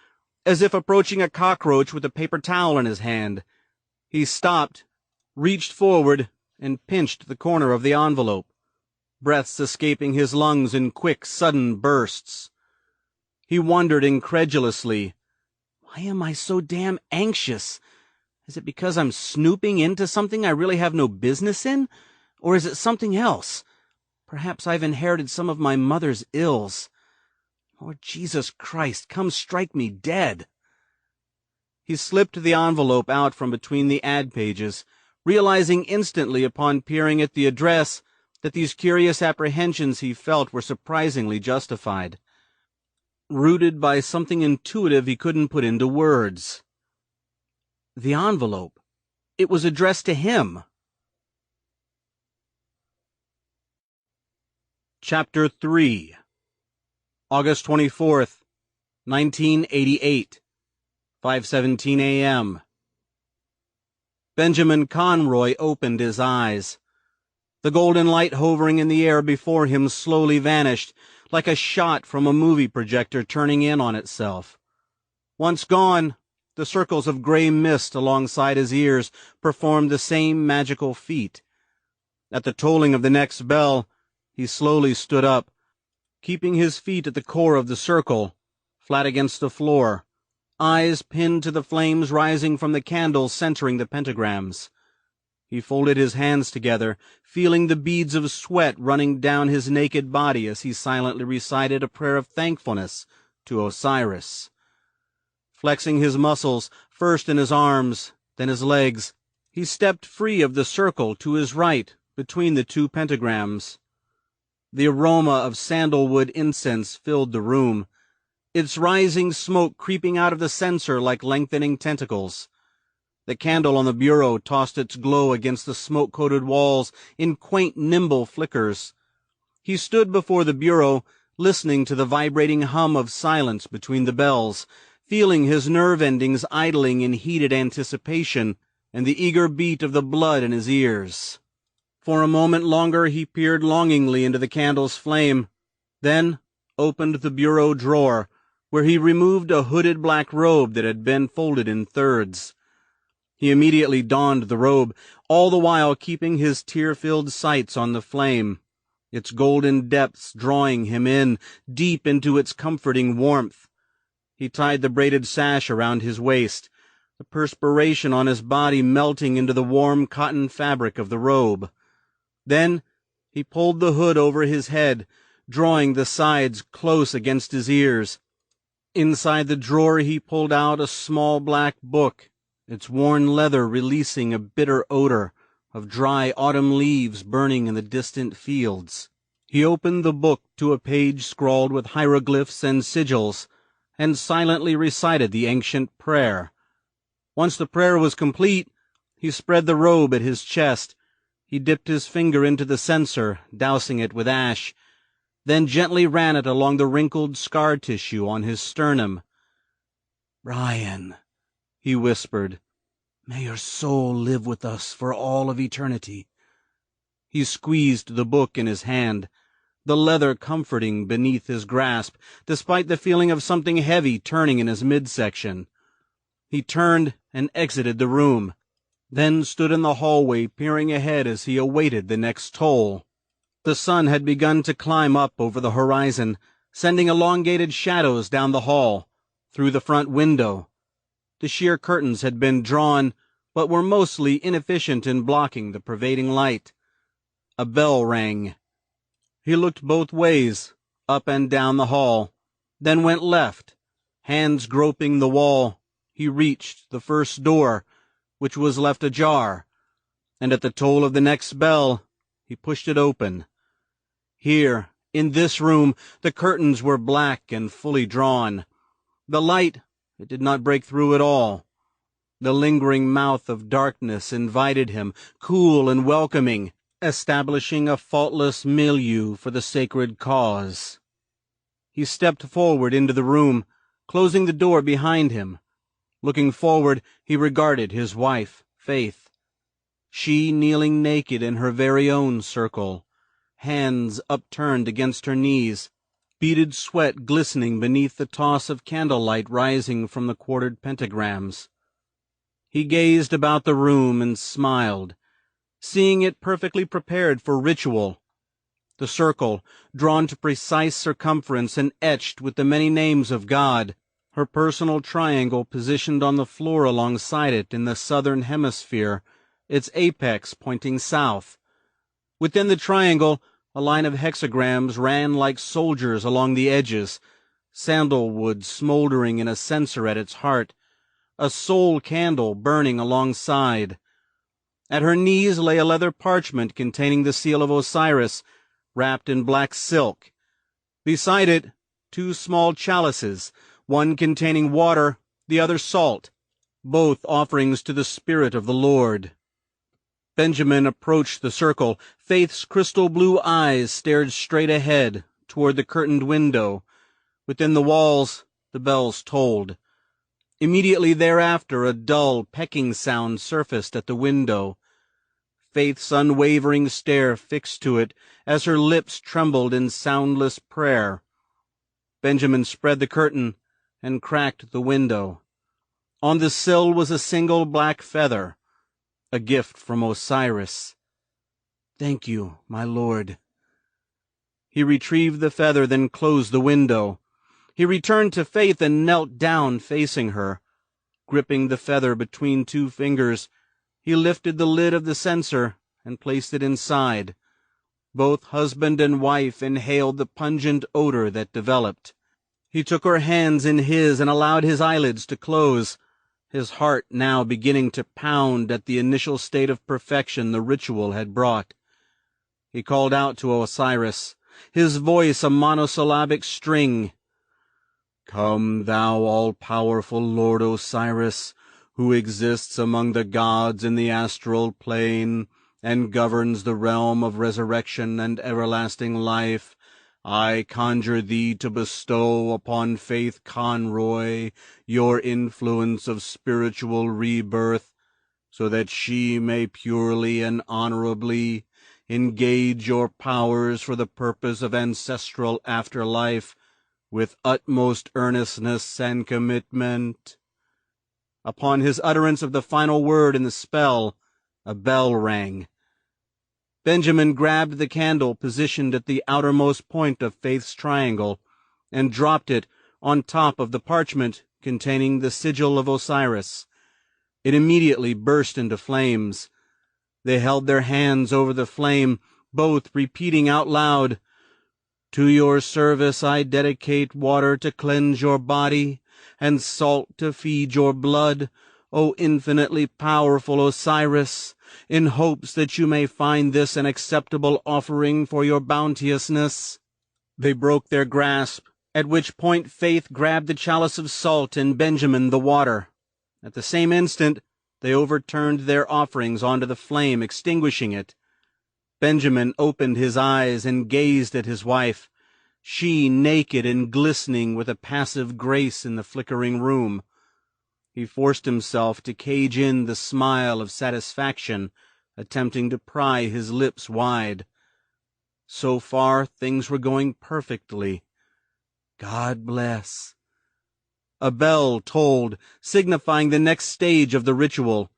as if approaching a cockroach with a paper towel in his hand. He stopped, reached forward, and pinched the corner of the envelope, breaths escaping his lungs in quick, sudden bursts. He wondered incredulously, why am I so damn anxious? Is it because I'm snooping into something I really have no business in? Or is it something else? Perhaps I've inherited some of my mother's ills. Lord Jesus Christ, come strike me dead. He slipped the envelope out from between the ad pages, realizing instantly upon peering at the address that these curious apprehensions he felt were surprisingly justified. Rooted by something intuitive he couldn't put into words. The envelope. It was addressed to him. Chapter 3 August 24th, 1988, 5:17 a.m. Benjamin Conroy opened his eyes. The golden light hovering in the air before him slowly vanished, like a shot from a movie projector turning in on itself. Once gone, the circles of gray mist alongside his ears performed the same magical feat. At the tolling of the next bell, he slowly stood up, keeping his feet at the core of the circle, flat against the floor, eyes pinned to the flames rising from the candles centering the pentagrams. He folded his hands together, feeling the beads of sweat running down his naked body as he silently recited a prayer of thankfulness to Osiris. Flexing his muscles, first in his arms, then his legs, he stepped free of the circle to his right, between the two pentagrams. The aroma of sandalwood incense filled the room, its rising smoke creeping out of the censer like lengthening tentacles. The candle on the bureau tossed its glow against the smoke-coated walls in quaint, nimble flickers. He stood before the bureau, listening to the vibrating hum of silence between the bells, feeling his nerve endings idling in heated anticipation and the eager beat of the blood in his ears. For a moment longer he peered longingly into the candle's flame, then opened the bureau drawer, where he removed a hooded black robe that had been folded in thirds. He immediately donned the robe, all the while keeping his tear-filled sights on the flame, its golden depths drawing him in, deep into its comforting warmth. He tied the braided sash around his waist, the perspiration on his body melting into the warm cotton fabric of the robe. Then he pulled the hood over his head, drawing the sides close against his ears. Inside the drawer he pulled out a small black book, its worn leather releasing a bitter odor of dry autumn leaves burning in the distant fields. He opened the book to a page scrawled with hieroglyphs and sigils, and silently recited the ancient prayer. Once the prayer was complete, he spread the robe at his chest. He dipped his finger into the censer, dousing it with ash, then gently ran it along the wrinkled scar tissue on his sternum. "Brian," he whispered, "may your soul live with us for all of eternity." He squeezed the book in his hand, the leather comforting beneath his grasp, despite the feeling of something heavy turning in his midsection. He turned and exited the room, then stood in the hallway peering ahead as he awaited the next toll. The sun had begun to climb up over the horizon, sending elongated shadows down the hall, through the front window. The sheer curtains had been drawn, but were mostly inefficient in blocking the pervading light. A bell rang. He looked both ways, up and down the hall, then went left. Hands groping the wall, he reached the first door, which was left ajar, and at the toll of the next bell, he pushed it open. Here, in this room, the curtains were black and fully drawn. The light, it did not break through at all. The lingering mouth of darkness invited him, cool and welcoming, establishing a faultless milieu for the sacred cause. He stepped forward into the room, closing the door behind him. Looking forward, he regarded his wife, Faith. She kneeling naked in her very own circle, hands upturned against her knees, beaded sweat glistening beneath the toss of candlelight rising from the quartered pentagrams. He gazed about the room and smiled, seeing it perfectly prepared for ritual. The circle, drawn to precise circumference and etched with the many names of God, her personal triangle positioned on the floor alongside it in the southern hemisphere, its apex pointing south. Within the triangle, a line of hexagrams ran like soldiers along the edges, sandalwood smoldering in a censer at its heart, a soul candle burning alongside. At her knees lay a leather parchment containing the seal of Osiris, wrapped in black silk. Beside it, 2 small chalices, one containing water, the other salt, both offerings to the spirit of the Lord. Benjamin approached the circle. Faith's crystal blue eyes stared straight ahead, toward the curtained window. Within the walls, the bells tolled. Immediately thereafter, a dull, pecking sound surfaced at the window. Faith's unwavering stare fixed to it as her lips trembled in soundless prayer. Benjamin spread the curtain and cracked the window. On the sill was a single black feather, a gift from Osiris. "Thank you, my lord." He retrieved the feather, then closed the window. He returned to Faith and knelt down facing her. Gripping the feather between two fingers, he lifted the lid of the censer and placed it inside. Both husband and wife inhaled the pungent odor that developed. He took her hands in his and allowed his eyelids to close, his heart now beginning to pound at the initial state of perfection the ritual had brought. He called out to Osiris, his voice a monosyllabic string. "Come, thou all-powerful Lord Osiris, who exists among the gods in the astral plane, and governs the realm of resurrection and everlasting life. I conjure thee to bestow upon Faith Conroy your influence of spiritual rebirth, so that she may purely and honorably engage your powers for the purpose of ancestral afterlife with utmost earnestness and commitment." Upon his utterance of the final word in the spell, a bell rang. Benjamin grabbed the candle positioned at the outermost point of Faith's triangle and dropped it on top of the parchment containing the sigil of Osiris. It immediately burst into flames. They held their hands over the flame, both repeating out loud, "To your service I dedicate water to cleanse your body, and salt to feed your blood, O infinitely powerful Osiris, in hopes that you may find this an acceptable offering for your bounteousness." They broke their grasp, at which point Faith grabbed the chalice of salt and Benjamin the water. At the same instant, they overturned their offerings onto the flame, extinguishing it. Benjamin opened his eyes and gazed at his wife, she naked and glistening with a passive grace in the flickering room. He forced himself to cage in the smile of satisfaction, attempting to pry his lips wide. So far, things were going perfectly. God bless. A bell tolled, signifying the next stage of the ritual.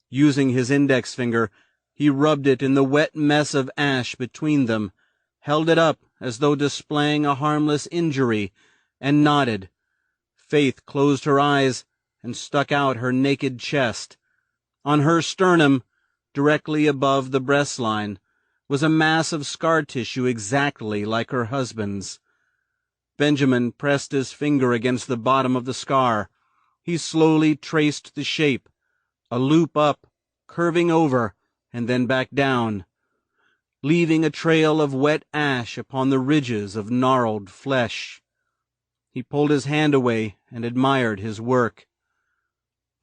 Using his index finger, he rubbed it in the wet mess of ash between them, held it up as though displaying a harmless injury, and nodded. Faith closed her eyes and stuck out her naked chest. On her sternum, directly above the breastline, was a mass of scar tissue exactly like her husband's. Benjamin pressed his finger against the bottom of the scar. He slowly traced the shape, a loop up, curving over, and then back down, leaving a trail of wet ash upon the ridges of gnarled flesh. He pulled his hand away and admired his work.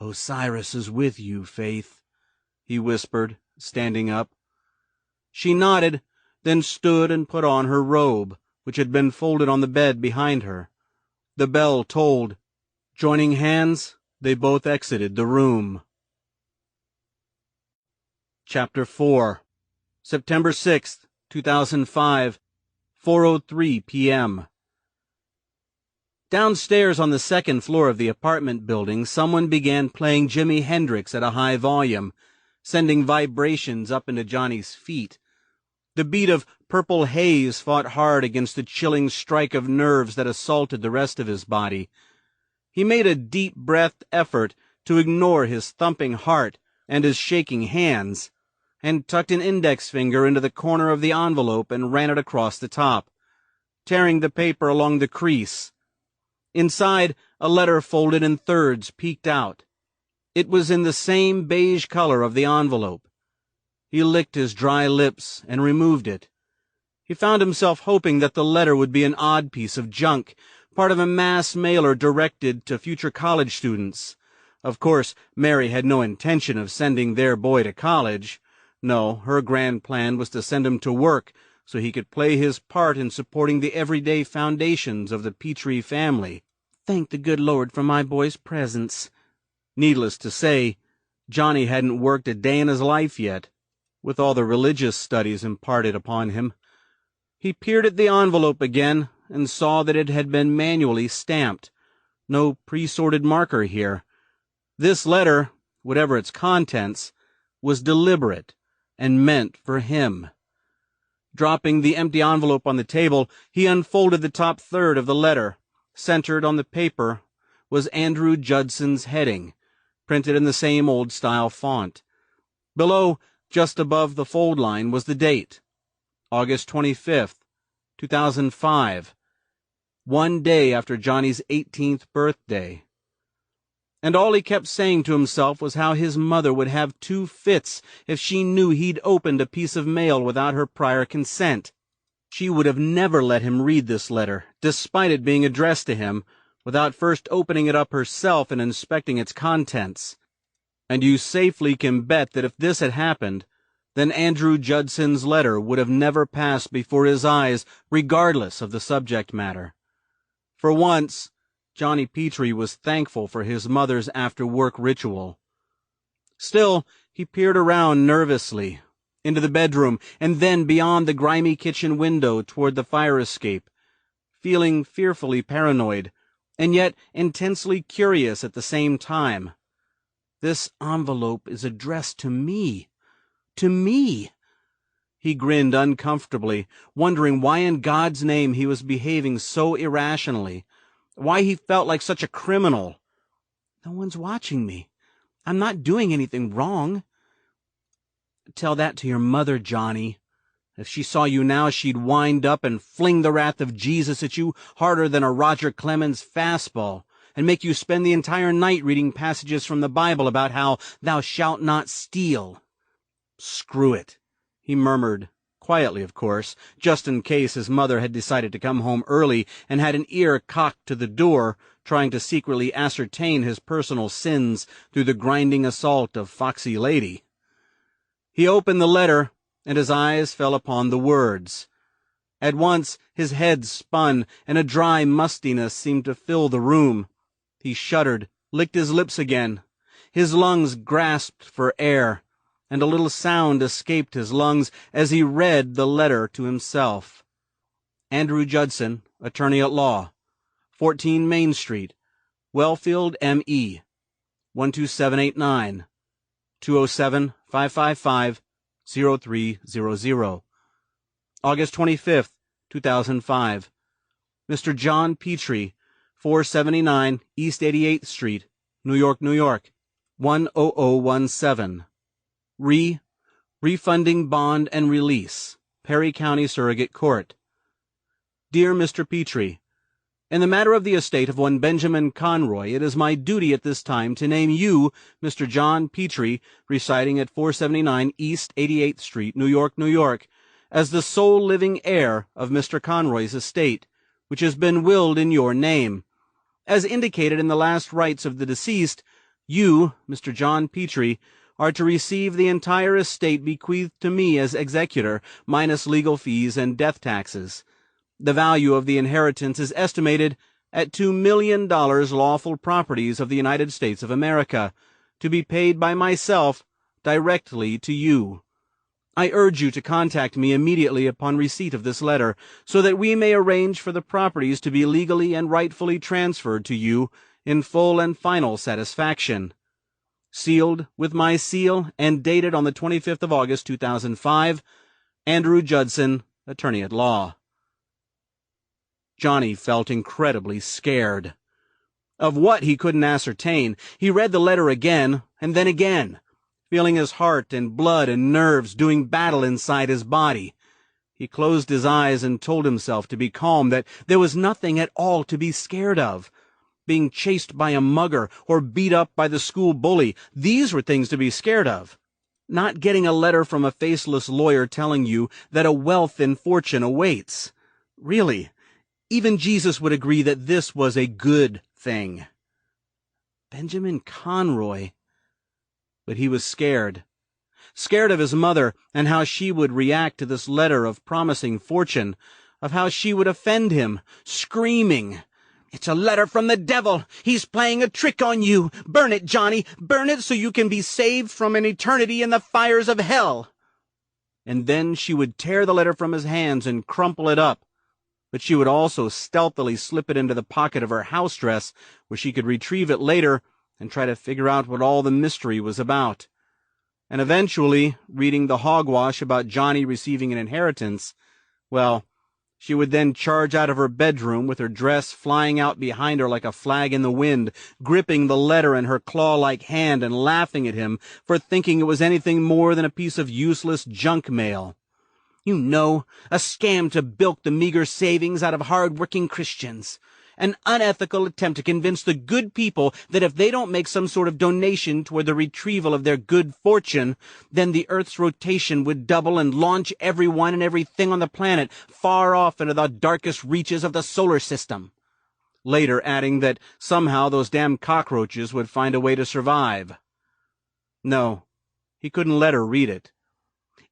"Osiris is with you, Faith," he whispered, standing up. She nodded, then stood and put on her robe, which had been folded on the bed behind her. The bell tolled. Joining hands, they both exited the room. Chapter 4. September 6th, 2005, 4:03 p.m. Downstairs on the second floor of the apartment building, someone began playing Jimi Hendrix at a high volume, sending vibrations up into Johnny's feet. The beat of Purple Haze fought hard against the chilling strike of nerves that assaulted the rest of his body. He made a deep-breathed effort to ignore his thumping heart and his shaking hands, and tucked an index finger into the corner of the envelope and ran it across the top, tearing the paper along the crease. Inside, a letter folded in thirds peeked out. It was in the same beige color of the envelope. He licked his dry lips and removed it. He found himself hoping that the letter would be an odd piece of junk, part of a mass mailer directed to future college students. Of course, Mary had no intention of sending their boy to college. No, her grand plan was to send him to work so he could play his part in supporting the everyday foundations of the Petrie family. Thank the good Lord for my boy's presence. Needless to say, Johnny hadn't worked a day in his life yet, with all the religious studies imparted upon him. He peered at the envelope again and saw that it had been manually stamped. No pre-sorted marker here. This letter, whatever its contents, was deliberate and meant for him. Dropping the empty envelope on the table, he unfolded the top third of the letter. Centered on the paper was Andrew Judson's heading, printed in the same old-style font. Below, just above the fold line, was the date, August 25th, 2005, one day after Johnny's 18th birthday. And all he kept saying to himself was how his mother would have two fits if she knew he'd opened a piece of mail without her prior consent. She would have never let him read this letter, despite it being addressed to him, without first opening it up herself and inspecting its contents. And you safely can bet that if this had happened, then Andrew Judson's letter would have never passed before his eyes, regardless of the subject matter. For once, Johnny Petrie was thankful for his mother's after-work ritual. Still, he peered around nervously, into the bedroom, and then beyond the grimy kitchen window toward the fire escape, feeling fearfully paranoid, and yet intensely curious at the same time. This envelope is addressed to me. To me! He grinned uncomfortably, wondering why in God's name he was behaving so irrationally, why he felt like such a criminal. No one's watching me. I'm not doing anything wrong. Tell that to your mother, Johnny. If she saw you now, she'd wind up and fling the wrath of Jesus at you harder than a Roger Clemens fastball, and make you spend the entire night reading passages from the Bible about how thou shalt not steal. Screw it, he murmured, quietly of course, just in case his mother had decided to come home early and had an ear cocked to the door, trying to secretly ascertain his personal sins through the grinding assault of Foxy Lady. He opened the letter, and his eyes fell upon the words. At once his head spun, and a dry mustiness seemed to fill the room. He shuddered, licked his lips again. His lungs grasped for air, and a little sound escaped his lungs as he read the letter to himself. Andrew Judson, Attorney at Law, 14 Main Street, Wellfield, M.E., 12789, 207-555-0300. August 25th, 2005. Mr. John Petrie, 479 East 88th Street, New York, New York, 10017. Refunding bond and release, Perry County Surrogate Court. Dear Mr. Petrie, in the matter of the estate of one Benjamin Conroy, it is my duty at this time to name you, Mr. John Petrie, residing at 479 East 88th Street, New York, New York, as the sole living heir of Mr. Conroy's estate, which has been willed in your name. As indicated in the last rites of the deceased, you, Mr. John Petrie, are to receive the entire estate bequeathed to me as executor, minus legal fees and death taxes. The value of the inheritance is estimated at $2 million lawful properties of the United States of America, to be paid by myself directly to you. I urge you to contact me immediately upon receipt of this letter, so that we may arrange for the properties to be legally and rightfully transferred to you in full and final satisfaction. Sealed with my seal and dated on the 25th of August, 2005, Andrew Judson, Attorney at Law. Johnny felt incredibly scared. Of what he couldn't ascertain. He read the letter again, and then again, feeling his heart and blood and nerves doing battle inside his body. He closed his eyes and told himself to be calm, that there was nothing at all to be scared of. Being chased by a mugger or beat up by the school bully, these were things to be scared of. Not getting a letter from a faceless lawyer telling you that a wealth and fortune awaits. Really, even Jesus would agree that this was a good thing. Benjamin Conroy. But he was scared. scared of his mother and how she would react to this letter of promising fortune, of how she would offend him, screaming, "It's a letter from the devil! He's playing a trick on you! Burn it, Johnny! Burn it so you can be saved from an eternity in the fires of hell!" And then she would tear the letter from his hands and crumple it up, but she would also stealthily slip it into the pocket of her house dress, where she could retrieve it later and try to figure out what all the mystery was about. And eventually, reading the hogwash about Johnny receiving an inheritance, well, she would then charge out of her bedroom with her dress flying out behind her like a flag in the wind, gripping the letter in her claw-like hand and laughing at him for thinking it was anything more than a piece of useless junk mail. "You know, a scam to bilk the meager savings out of hard-working Christians. An unethical attempt to convince the good people that if they don't make some sort of donation toward the retrieval of their good fortune, then the Earth's rotation would double and launch everyone and everything on the planet far off into the darkest reaches of the solar system." Later adding that somehow those damn cockroaches would find a way to survive. No, he couldn't let her read it.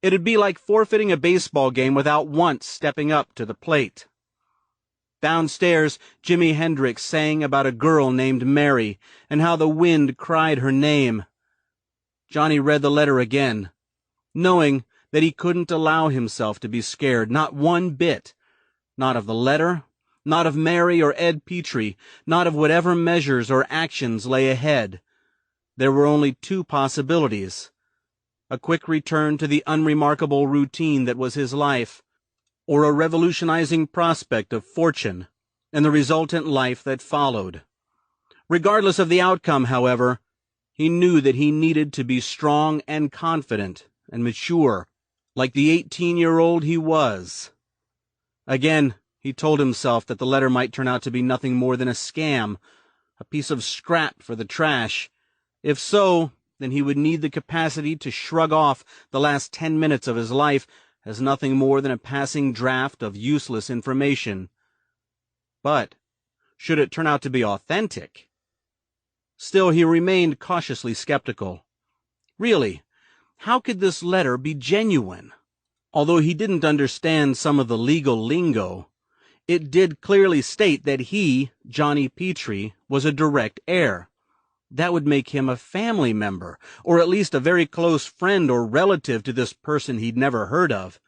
It'd be like forfeiting a baseball game without once stepping up to the plate. Downstairs, Jimi Hendrix sang about a girl named Mary and how the wind cried her name. Johnny read the letter again, knowing that he couldn't allow himself to be scared, not one bit. Not of the letter, not of Mary or Ed Petrie, not of whatever measures or actions lay ahead. There were only two possibilities: a quick return to the unremarkable routine that was his life, or a revolutionizing prospect of fortune and the resultant life that followed. Regardless of the outcome, however, he knew that he needed to be strong and confident and mature, like the 18-year-old he was. Again, he told himself that the letter might turn out to be nothing more than a scam, a piece of scrap for the trash. If so, then he would need the capacity to shrug off the last 10 minutes of his life as nothing more than a passing draft of useless information. But should it turn out to be authentic? Still, he remained cautiously skeptical. Really, how could this letter be genuine? Although he didn't understand some of the legal lingo, it did clearly state that he, Johnny Petrie, was a direct heir. That would make him a family member, or at least a very close friend or relative to this person he'd never heard of.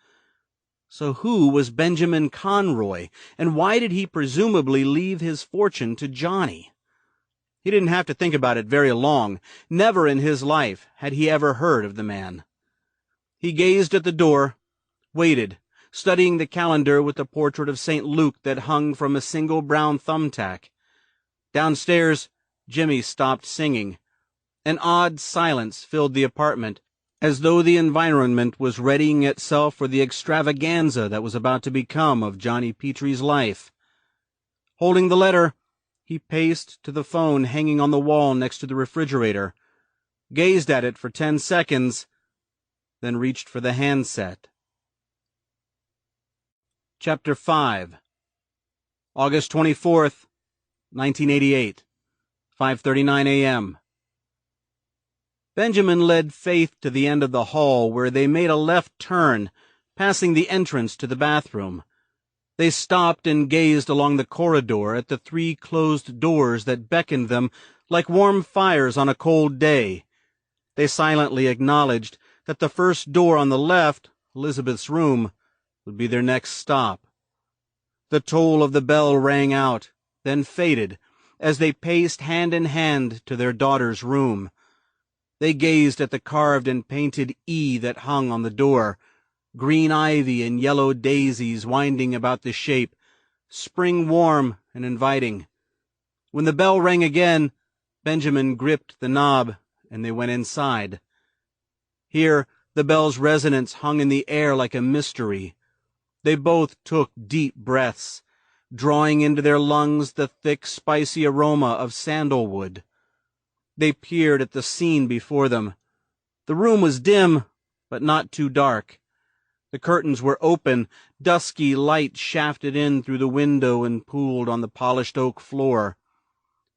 So who was Benjamin Conroy, and why did he presumably leave his fortune to Johnny? He didn't have to think about it very long. Never in his life had he ever heard of the man. He gazed at the door, waited, studying the calendar with the portrait of St. Luke that hung from a single brown thumbtack. Downstairs, Jimmy stopped singing. An odd silence filled the apartment, as though the environment was readying itself for the extravaganza that was about to become of Johnny Petrie's life. Holding the letter, he paced to the phone hanging on the wall next to the refrigerator, gazed at it for 10 seconds, then reached for the handset. Chapter 5 August 24th, 1988, 5:39 a.m. Benjamin led Faith to the end of the hall, where they made a left turn, passing the entrance to the bathroom. They stopped and gazed along the corridor at the 3 closed doors that beckoned them like warm fires on a cold day. They silently acknowledged that the first door on the left, Elizabeth's room, would be their next stop. The toll of the bell rang out, then faded, as they paced hand in hand to their daughter's room. They gazed at the carved and painted E that hung on the door, green ivy and yellow daisies winding about the shape, spring warm and inviting. When the bell rang again, Benjamin gripped the knob, and they went inside. Here, the bell's resonance hung in the air like a mystery. They both took deep breaths, drawing into their lungs the thick, spicy aroma of sandalwood. They peered at the scene before them. The room was dim, but not too dark. The curtains were open, dusky light shafted in through the window and pooled on the polished oak floor.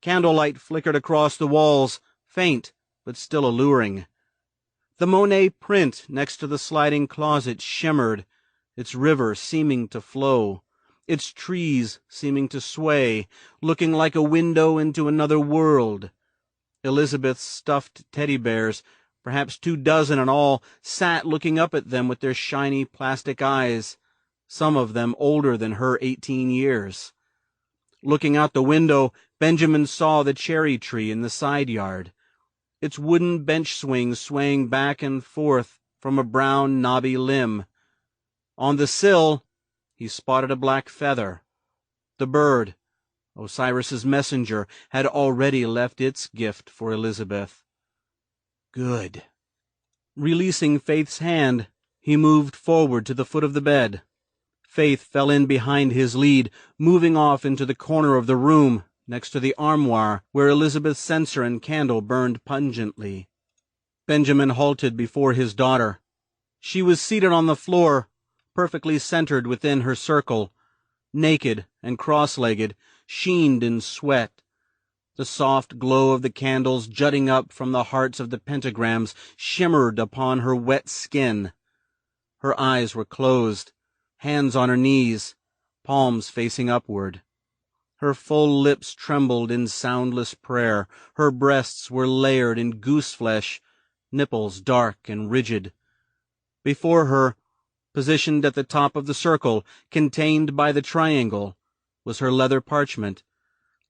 Candlelight flickered across the walls, faint, but still alluring. The Monet print next to the sliding closet shimmered, its river seeming to flow, its trees seeming to sway, looking like a window into another world. Elizabeth's stuffed teddy bears, perhaps 24 in all, sat looking up at them with their shiny plastic eyes, some of them older than her 18 years. Looking out the window, Benjamin saw the cherry tree in the side yard, its wooden bench swings swaying back and forth from a brown knobby limb. On the sill, he spotted a black feather. The bird, Osiris's messenger, had already left its gift for Elizabeth. Good. Releasing Faith's hand, he moved forward to the foot of the bed. Faith fell in behind his lead, moving off into the corner of the room, next to the armoire, where Elizabeth's censer and candle burned pungently. Benjamin halted before his daughter. She was seated on the floor, perfectly centered within her circle, naked and cross-legged, sheened in sweat. The soft glow of the candles jutting up from the hearts of the pentagrams shimmered upon her wet skin. Her eyes were closed, hands on her knees, palms facing upward. Her full lips trembled in soundless prayer. Her breasts were layered in goose flesh, nipples dark and rigid. Before her, positioned at the top of the circle, contained by the triangle, was her leather parchment,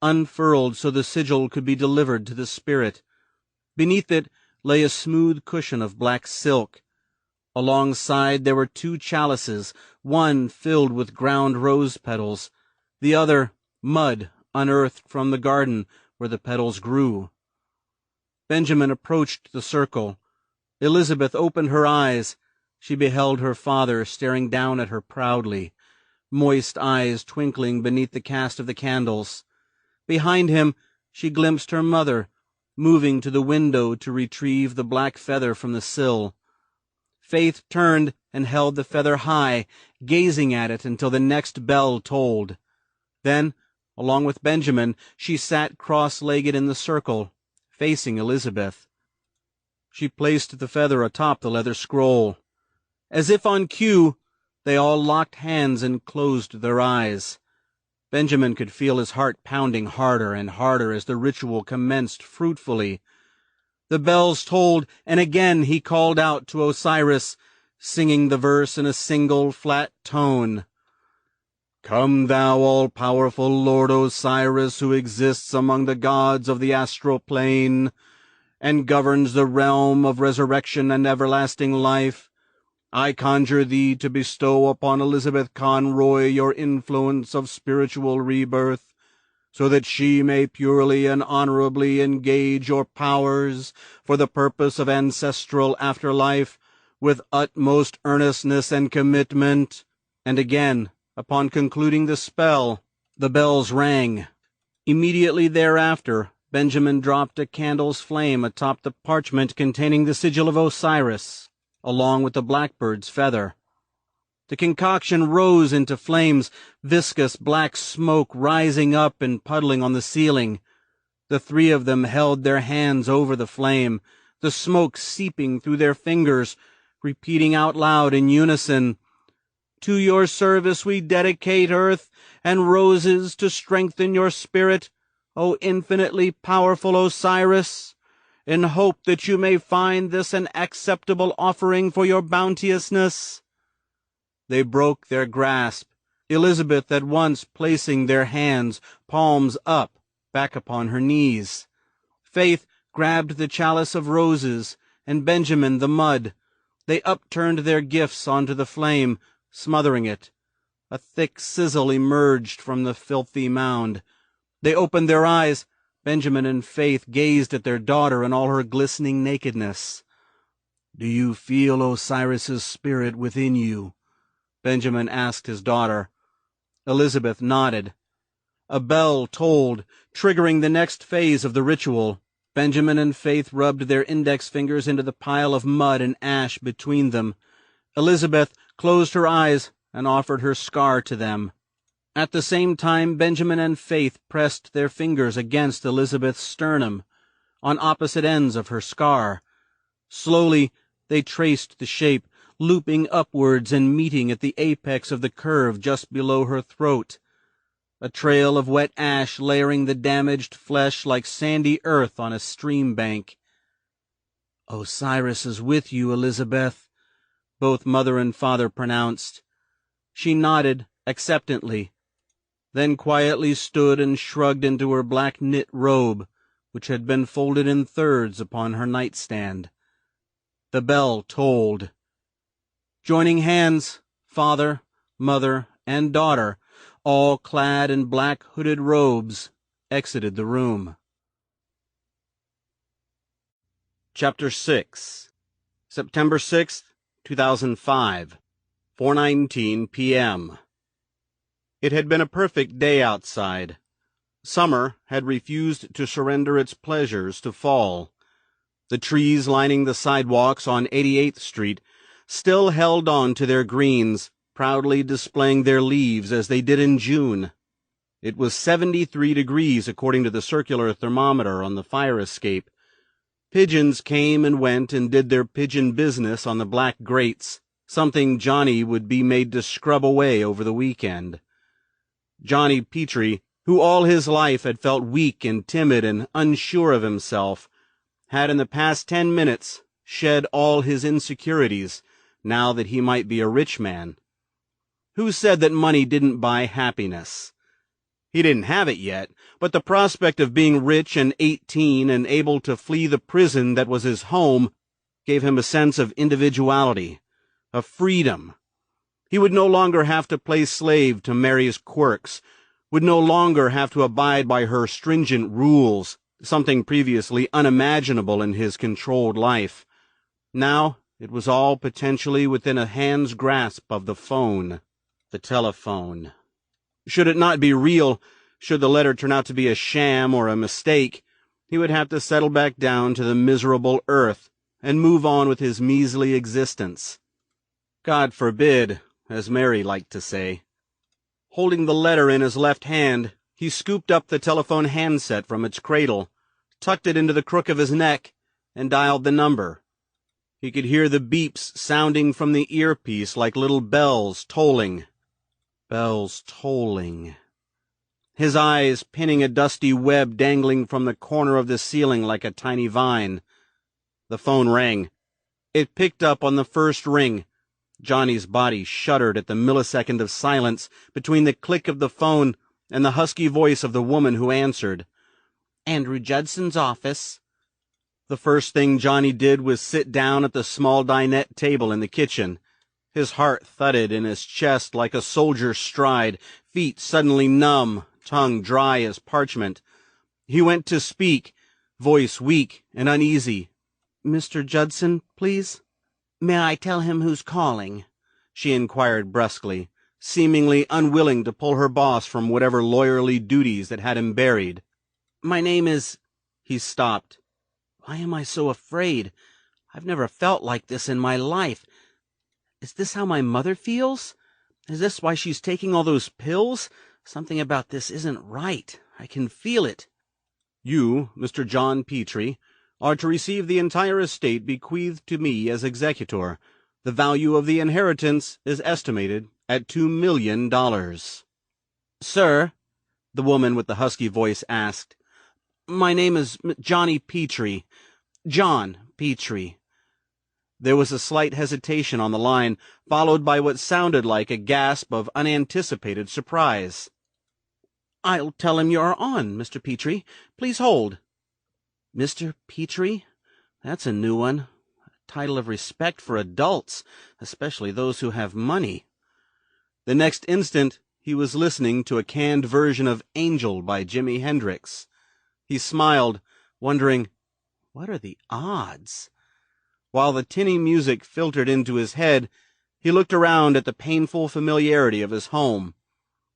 unfurled so the sigil could be delivered to the spirit. Beneath it lay a smooth cushion of black silk. Alongside there were 2 chalices, one filled with ground rose petals, the other mud unearthed from the garden where the petals grew. Benjamin approached the circle. Elizabeth opened her eyes. She beheld her father staring down at her proudly, moist eyes twinkling beneath the cast of the candles. Behind him she glimpsed her mother, moving to the window to retrieve the black feather from the sill. Faith turned and held the feather high, gazing at it until the next bell tolled. Then, along with Benjamin, she sat cross-legged in the circle, facing Elizabeth. She placed the feather atop the leather scroll. As if on cue, they all locked hands and closed their eyes. Benjamin could feel his heart pounding harder and harder as the ritual commenced fruitfully. The bells tolled, and again he called out to Osiris, singing the verse in a single flat tone. Come thou all-powerful Lord Osiris, who exists among the gods of the astral plane, and governs the realm of resurrection and everlasting life. I conjure thee to bestow upon Elizabeth Conroy your influence of spiritual rebirth, so that she may purely and honorably engage your powers for the purpose of ancestral afterlife with utmost earnestness and commitment. And again, upon concluding the spell, the bells rang. Immediately thereafter, Benjamin dropped a candle's flame atop the parchment containing the sigil of Osiris, along with the blackbird's feather. The concoction rose into flames, viscous black smoke rising up and puddling on the ceiling. The 3 of them held their hands over the flame, the smoke seeping through their fingers, repeating out loud in unison, To your service we dedicate earth and roses to strengthen your spirit, O infinitely powerful Osiris, in hope that you may find this an acceptable offering for your bounteousness. They broke their grasp, Elizabeth at once placing their hands, palms up, back upon her knees. Faith grabbed the chalice of roses, and Benjamin the mud. They upturned their gifts onto the flame, smothering it. A thick sizzle emerged from the filthy mound. They opened their eyes. Benjamin and Faith gazed at their daughter in all her glistening nakedness. Do you feel Osiris's spirit within you? Benjamin asked his daughter. Elizabeth nodded. A bell tolled, triggering the next phase of the ritual. Benjamin and Faith rubbed their index fingers into the pile of mud and ash between them. Elizabeth closed her eyes and offered her scar to them. At the same time, Benjamin and Faith pressed their fingers against Elizabeth's sternum, on opposite ends of her scar. Slowly, They traced the shape, looping upwards and meeting at the apex of the curve just below her throat. A trail of wet ash layering the damaged flesh like sandy earth on a stream bank. "Osiris is with you, Elizabeth," both mother and father pronounced. She nodded acceptantly, then quietly stood and shrugged into her black knit robe, which had been folded in thirds upon her nightstand. The bell tolled. Joining hands, father, mother, and daughter, all clad in black hooded robes, exited the room. Chapter 6. September 6th, 2005, 4:19 p.m. It had been a perfect day outside. Summer had refused to surrender its pleasures to fall. The trees lining the sidewalks on 88th Street still held on to their greens, proudly displaying their leaves as they did in June. It was 73 degrees according to the circular thermometer on the fire escape. Pigeons came and went and did their pigeon business on the black grates, something Johnny would be made to scrub away over the weekend. Johnny Petrie, who all his life had felt weak and timid and unsure of himself, had in the past 10 minutes shed all his insecurities, now that he might be a rich man. Who said that money didn't buy happiness? He didn't have it yet, but the prospect of being rich and 18 and able to flee the prison that was his home gave him a sense of individuality, of freedom. He would no longer have to play slave to Mary's quirks, would no longer have to abide by her stringent rules, something previously unimaginable in his controlled life. Now it was all potentially within a hand's grasp of the phone, the telephone. Should it not be real, should the letter turn out to be a sham or a mistake, he would have to settle back down to the miserable earth and move on with his measly existence. God forbid, as Mary liked to say. Holding the letter in his left hand, he scooped up the telephone handset from its cradle, tucked it into the crook of his neck, and dialed the number. He could hear the beeps sounding from the earpiece like little bells tolling. Bells tolling. His eyes pinning a dusty web dangling from the corner of the ceiling like a tiny vine. The phone rang. It picked up on the first ring. Johnny's body shuddered at the millisecond of silence between the click of the phone and the husky voice of the woman who answered. "Andrew Judson's office." The first thing Johnny did was sit down at the small dinette table in the kitchen. His heart thudded in his chest like a soldier's stride, feet suddenly numb, tongue dry as parchment. He went to speak, voice weak and uneasy. "Mr. Judson, please?" "May I tell him who's calling?" she inquired brusquely, seemingly unwilling to pull her boss from whatever lawyerly duties that had him buried. "My name is—" He stopped. "Why am I so afraid? I've never felt like this in my life. Is this how my mother feels? Is this why she's taking all those pills? Something about this isn't right. I can feel it." "You, Mr. John Petrie, are to receive the entire estate bequeathed to me as executor. The value of the inheritance is estimated at $2 million. "Sir," the woman with the husky voice asked, "my name is Johnny Petrie. John Petrie." There was a slight hesitation on the line, followed by what sounded like a gasp of unanticipated surprise. "I'll tell him you're on, Mr. Petrie. Please hold." Mr. Petrie? That's a new one. A title of respect for adults, especially those who have money. The next instant, he was listening to a canned version of Angel by Jimi Hendrix. He smiled, wondering, what are the odds? While the tinny music filtered into his head, he looked around at the painful familiarity of his home.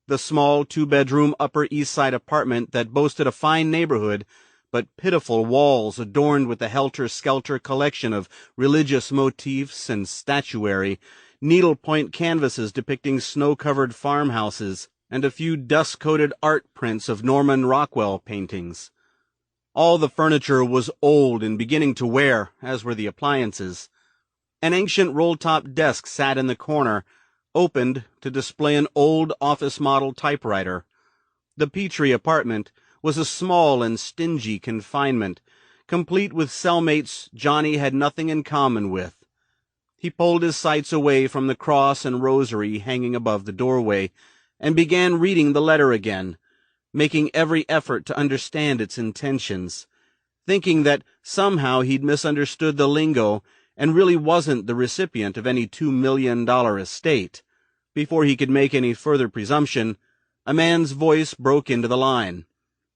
The small two-bedroom Upper East Side apartment that boasted a fine neighborhood, but pitiful walls adorned with a helter-skelter collection of religious motifs and statuary, needlepoint canvases depicting snow-covered farmhouses, and a few dust-coated art prints of Norman Rockwell paintings. All the furniture was old and beginning to wear, as were the appliances. An ancient roll-top desk sat in the corner, opened to display an old office-model typewriter. The Petrie apartment was a small and stingy confinement, complete with cellmates Johnny had nothing in common with. He pulled his sights away from the cross and rosary hanging above the doorway, and began reading the letter again, making every effort to understand its intentions, thinking that somehow he'd misunderstood the lingo and really wasn't the recipient of any $2 million estate. Before he could make any further presumption, a man's voice broke into the line.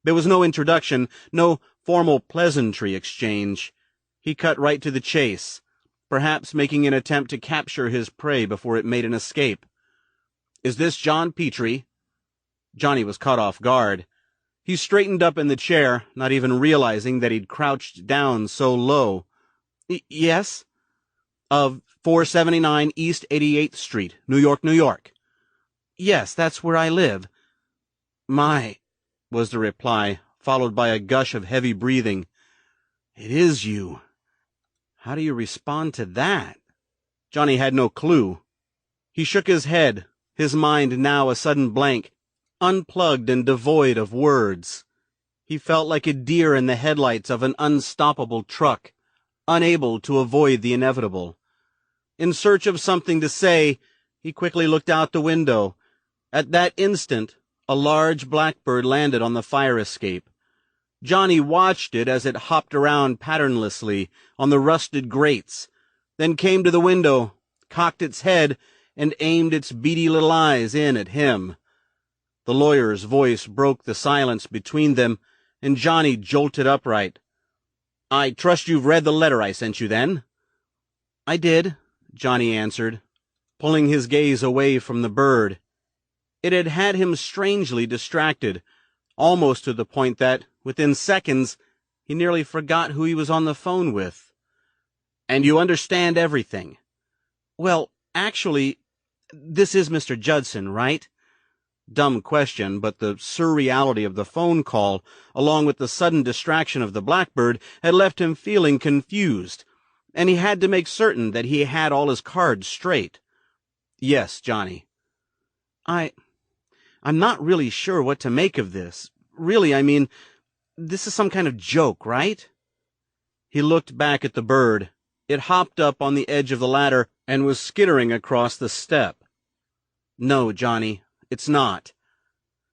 There was no introduction, no formal pleasantry exchange. He cut right to the chase, perhaps making an attempt to capture his prey before it made an escape. "Is this John Petrie?" Johnny was caught off guard. He straightened up in the chair, not even realizing that he'd crouched down so low. Yes? Of 479 East 88th Street, New York, New York. Yes, that's where I live. My, was the reply, followed by a gush of heavy breathing. It is you. How do you respond to that? Johnny had no clue. He shook his head, his mind now a sudden blank, unplugged and devoid of words. He felt like a deer in the headlights of an unstoppable truck, unable to avoid the inevitable. In search of something to say, he quickly looked out the window. At that instant, a large blackbird landed on the fire escape. Johnny watched it as it hopped around patternlessly on the rusted grates, then came to the window, cocked its head, and aimed its beady little eyes in at him. The lawyer's voice broke the silence between them, and Johnny jolted upright. "I trust you've read the letter I sent you, then?" "I did," Johnny answered, pulling his gaze away from the bird. It had had him strangely distracted, almost to the point that, within seconds, he nearly forgot who he was on the phone with. "And you understand everything?" "Well, actually, this is Mr. Judson, right?" Dumb question, but the surreality of the phone call, along with the sudden distraction of the blackbird, had left him feeling confused, and he had to make certain that he had all his cards straight. "Yes, Johnny." I'm not really sure what to make of this. Really, I mean, this is some kind of joke, right?" He looked back at the bird. It hopped up on the edge of the ladder and was skittering across the step. "No, Johnny, it's not."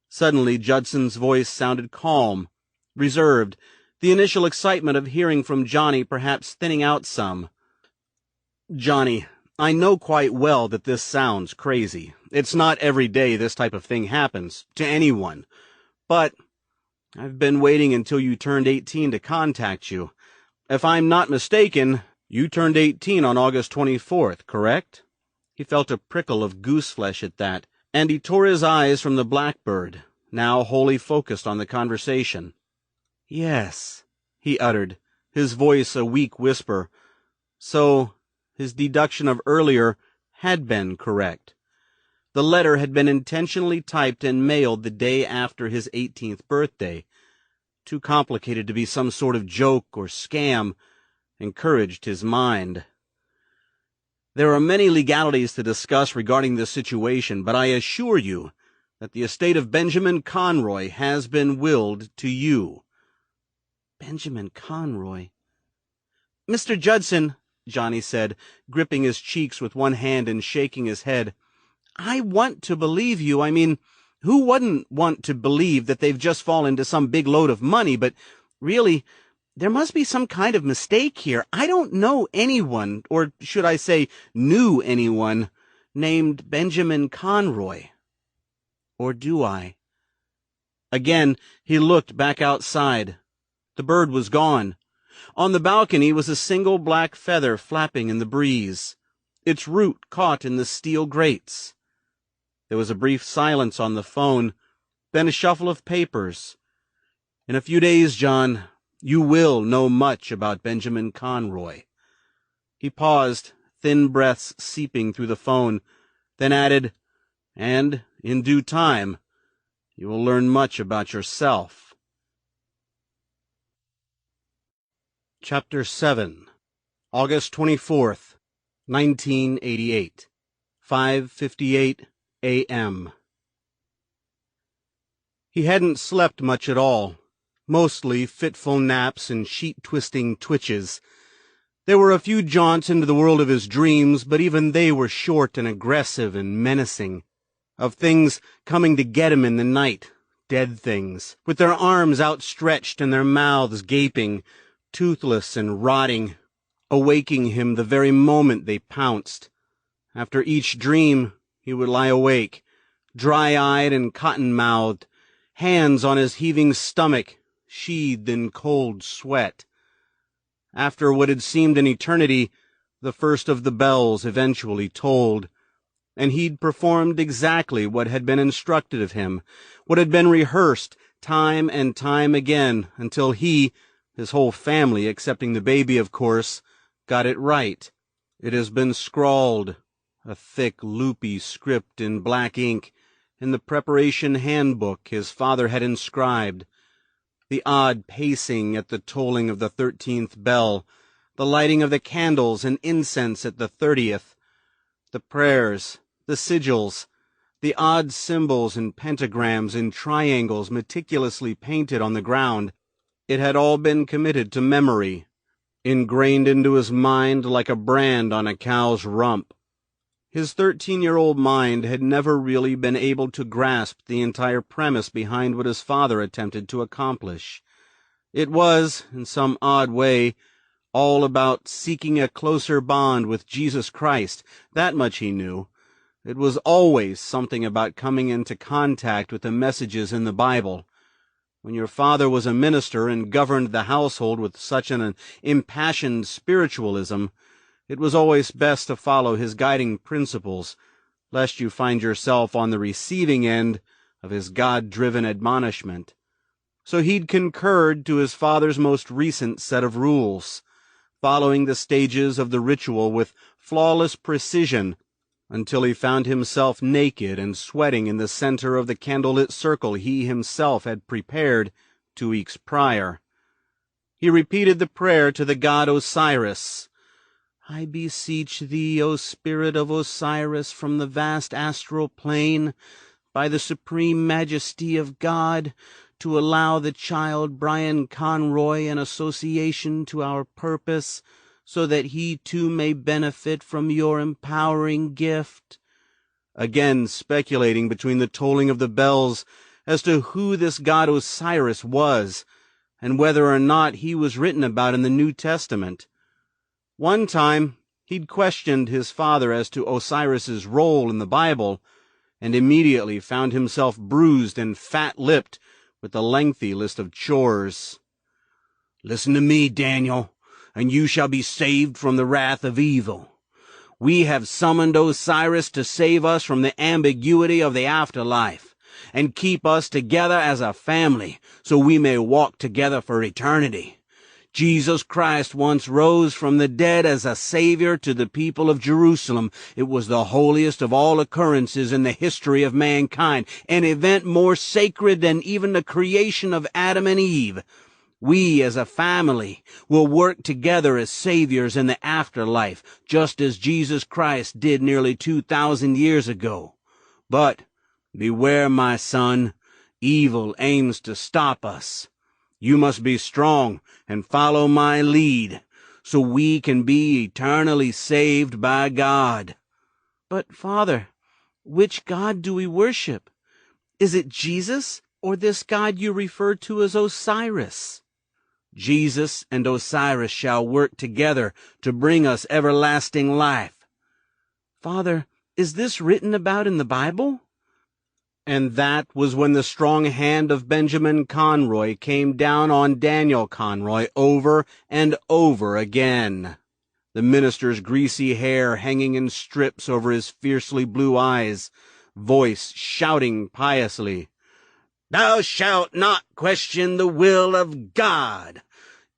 Suddenly, Judson's voice sounded calm, reserved, the initial excitement of hearing from Johnny perhaps thinning out some. "Johnny, I know quite well that this sounds crazy. It's not every day this type of thing happens, to anyone. But I've been waiting until you turned 18 to contact you. If I'm not mistaken, you turned 18 on August 24th, correct?" He felt a prickle of gooseflesh at that, and he tore his eyes from the blackbird, now wholly focused on the conversation. "Yes," he uttered, his voice a weak whisper. So his deduction of earlier had been correct. The letter had been intentionally typed and mailed the day after his 18th birthday. Too complicated to be some sort of joke or scam, encouraged his mind. "There are many legalities to discuss regarding this situation, but I assure you that the estate of Benjamin Conroy has been willed to you." Benjamin Conroy. "Mr. Judson," Johnny said, gripping his cheeks with one hand and shaking his head, "I want to believe you. I mean, who wouldn't want to believe that they've just fallen into some big load of money, but really, there must be some kind of mistake here. I don't know anyone, or should I say knew anyone, named Benjamin Conroy. Or do I?" Again, he looked back outside. The bird was gone. On the balcony was a single black feather flapping in the breeze, its root caught in the steel grates. There was a brief silence on the phone, then a shuffle of papers. "In a few days, John, you will know much about Benjamin Conroy." He paused, thin breaths seeping through the phone, then added, "And, in due time, you will learn much about yourself." Chapter 7. August 24th, 1988, 5:58 a.m. He hadn't slept much at all, mostly fitful naps and sheet-twisting twitches. There were a few jaunts into the world of his dreams, but even they were short and aggressive and menacing, of things coming to get him in the night, dead things, with their arms outstretched and their mouths gaping, toothless and rotting, awaking him the very moment they pounced. After each dream, he would lie awake, dry-eyed and cotton-mouthed, hands on his heaving stomach, sheathed in cold sweat. After what had seemed an eternity, the first of the bells eventually tolled, and he'd performed exactly what had been instructed of him, what had been rehearsed time and time again, until he, his whole family, excepting the baby, of course, got it right. It has been scrawled, a thick, loopy script in black ink, in the preparation handbook his father had inscribed. The odd pacing at the tolling of the 13th bell, the lighting of the candles and incense at the 30th, the prayers, the sigils, the odd symbols and pentagrams and triangles meticulously painted on the ground, it had all been committed to memory, ingrained into his mind like a brand on a cow's rump. His 13-year-old mind had never really been able to grasp the entire premise behind what his father attempted to accomplish. It was, in some odd way, all about seeking a closer bond with Jesus Christ. That much he knew. It was always something about coming into contact with the messages in the Bible. When your father was a minister and governed the household with such an impassioned spiritualism, it was always best to follow his guiding principles, lest you find yourself on the receiving end of his God-driven admonishment. So he'd concurred to his father's most recent set of rules, following the stages of the ritual with flawless precision until he found himself naked and sweating in the center of the candlelit circle he himself had prepared 2 weeks prior. He repeated the prayer to the god Osiris. I beseech thee, O spirit of Osiris, from the vast astral plane, by the supreme majesty of God, to allow the child Brian Conroy an association to our purpose, so that he too may benefit from your empowering gift. Again speculating between the tolling of the bells as to who this god Osiris was, and whether or not he was written about in the New Testament. One time, he'd questioned his father as to Osiris's role in the Bible, and immediately found himself bruised and fat-lipped with the lengthy list of chores. Listen to me, Daniel, and you shall be saved from the wrath of evil. We have summoned Osiris to save us from the ambiguity of the afterlife, and keep us together as a family, so we may walk together for eternity. Jesus Christ once rose from the dead as a Savior to the people of Jerusalem. It was the holiest of all occurrences in the history of mankind, an event more sacred than even the creation of Adam and Eve. We, as a family, will work together as saviors in the afterlife, just as Jesus Christ did nearly 2,000 years ago. But beware, my son, evil aims to stop us. You must be strong and follow my lead, so we can be eternally saved by God. But, Father, which God do we worship? Is it Jesus or this God you refer to as Osiris? Jesus and Osiris shall work together to bring us everlasting life. Father, is this written about in the Bible? And that was when the strong hand of Benjamin Conroy came down on Daniel Conroy over and over again, the minister's greasy hair hanging in strips over his fiercely blue eyes, voice shouting piously, Thou shalt not question the will of God.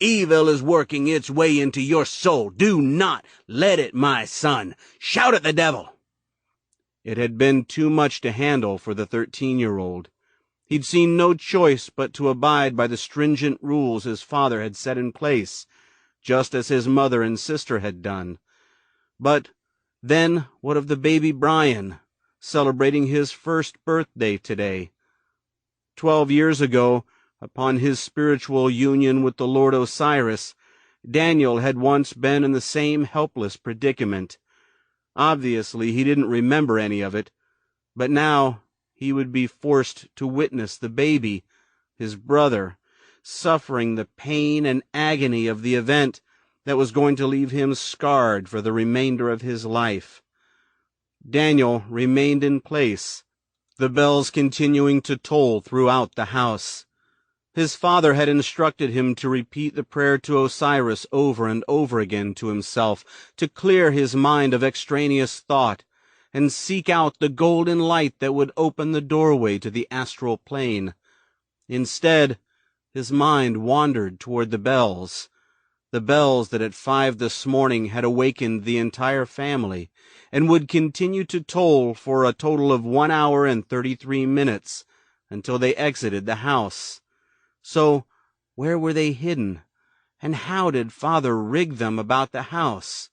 Evil is working its way into your soul. Do not let it, my son. Shout at the devil. It had been too much to handle for the 13-year-old. He'd seen no choice but to abide by the stringent rules his father had set in place, just as his mother and sister had done. But Then what of the baby Brian, celebrating his first birthday today? 12 years ago, upon his spiritual union with the Lord Osiris, Daniel had once been in the same helpless predicament. Obviously, he didn't remember any of it, but now he would be forced to witness the baby, his brother, suffering the pain and agony of the event that was going to leave him scarred for the remainder of his life. Daniel remained in place, the bells continuing to toll throughout the house. His father had instructed him to repeat the prayer to Osiris over and over again to himself, to clear his mind of extraneous thought, and seek out the golden light that would open the doorway to the astral plane. Instead, his mind wandered toward the bells that at 5 this morning had awakened the entire family, and would continue to toll for a total of 1 hour and 33 minutes, until they exited the house. So, where were they hidden, and how did Father rig them about the house?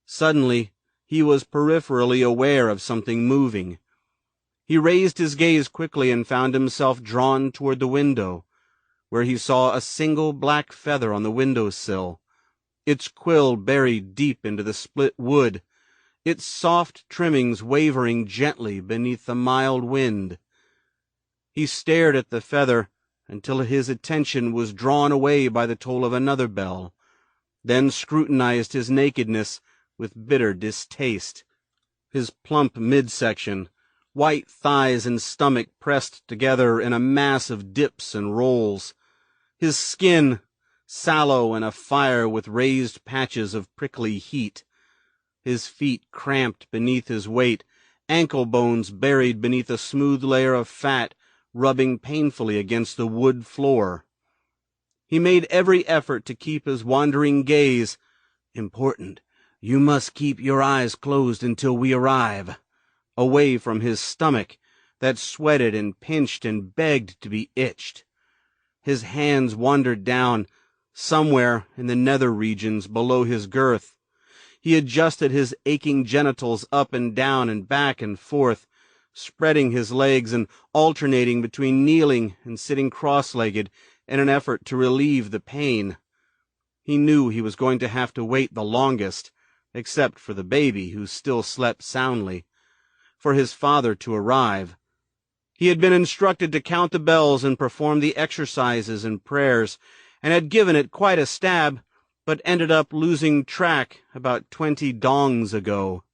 Suddenly, he was peripherally aware of something moving. He raised his gaze quickly and found himself drawn toward the window, where he saw a single black feather on the window-sill, its quill buried deep into the split wood, its soft trimmings wavering gently beneath the mild wind. He stared at the feather until his attention was drawn away by the toll of another bell, then scrutinized his nakedness with bitter distaste. His plump midsection, white thighs and stomach pressed together in a mass of dips and rolls. His skin, sallow and afire with raised patches of prickly heat. His feet cramped beneath his weight, ankle bones buried beneath a smooth layer of fat, rubbing painfully against the wood floor. He made every effort to keep his wandering gaze. "Important. You must keep your eyes closed until we arrive," away from his stomach, that sweated and pinched and begged to be itched. His hands wandered down, somewhere in the nether regions below his girth. He adjusted his aching genitals up and down and back and forth, spreading his legs and alternating between kneeling and sitting cross-legged in an effort to relieve the pain. He knew he was going to have to wait the longest, except for the baby, who still slept soundly, for his father to arrive. He had been instructed to count the bells and perform the exercises and prayers, and had given it quite a stab, but ended up losing track about 20 dongs ago.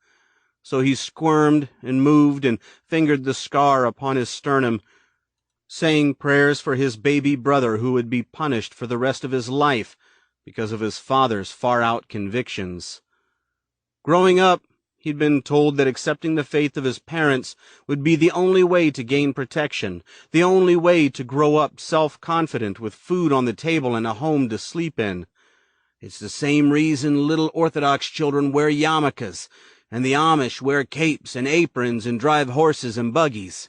So he squirmed and moved and fingered the scar upon his sternum, saying prayers for his baby brother who would be punished for the rest of his life because of his father's far-out convictions. Growing up, he'd been told that accepting the faith of his parents would be the only way to gain protection, the only way to grow up self-confident with food on the table and a home to sleep in. It's the same reason little Orthodox children wear yarmulkes, and the Amish wear capes and aprons and drive horses and buggies.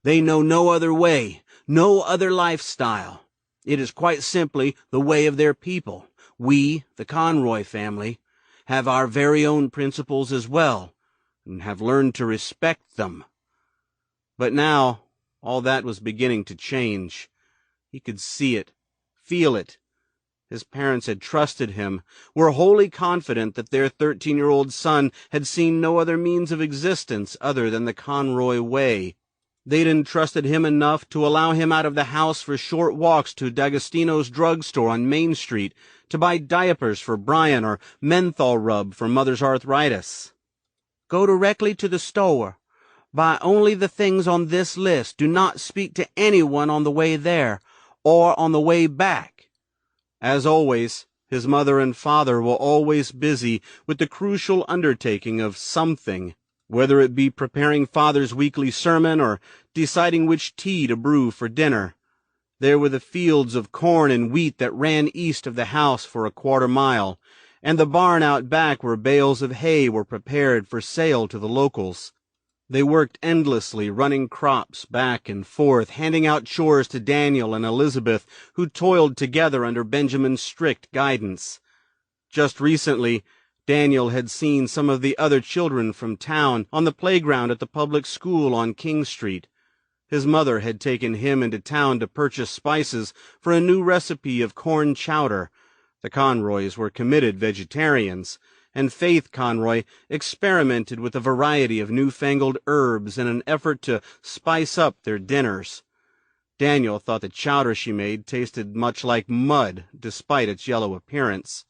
They know no other way, no other lifestyle. It is quite simply the way of their people. We, the Conroy family, have our very own principles as well, and have learned to respect them. But now, all that was beginning to change. He could see it, feel it. His parents had trusted him, were wholly confident that their 13-year-old son had seen no other means of existence other than the Conroy way. They'd entrusted him enough to allow him out of the house for short walks to D'Agostino's drugstore on Main Street to buy diapers for Brian or menthol rub for Mother's arthritis. "Go directly to the store. Buy only the things on this list. Do not speak to anyone on the way there or on the way back." As always, his mother and father were always busy with the crucial undertaking of something, whether it be preparing Father's weekly sermon or deciding which tea to brew for dinner. There were the fields of corn and wheat that ran east of the house for a quarter mile, and the barn out back where bales of hay were prepared for sale to the locals. They worked endlessly, running crops back and forth, handing out chores to Daniel and Elizabeth, who toiled together under Benjamin's strict guidance. Just recently, Daniel had seen some of the other children from town on the playground at the public school on King Street. His mother had taken him into town to purchase spices for a new recipe of corn chowder. The Conroys were committed vegetarians, and Faith Conroy experimented with a variety of newfangled herbs in an effort to spice up their dinners. Daniel thought the chowder she made tasted much like mud, despite its yellow appearance.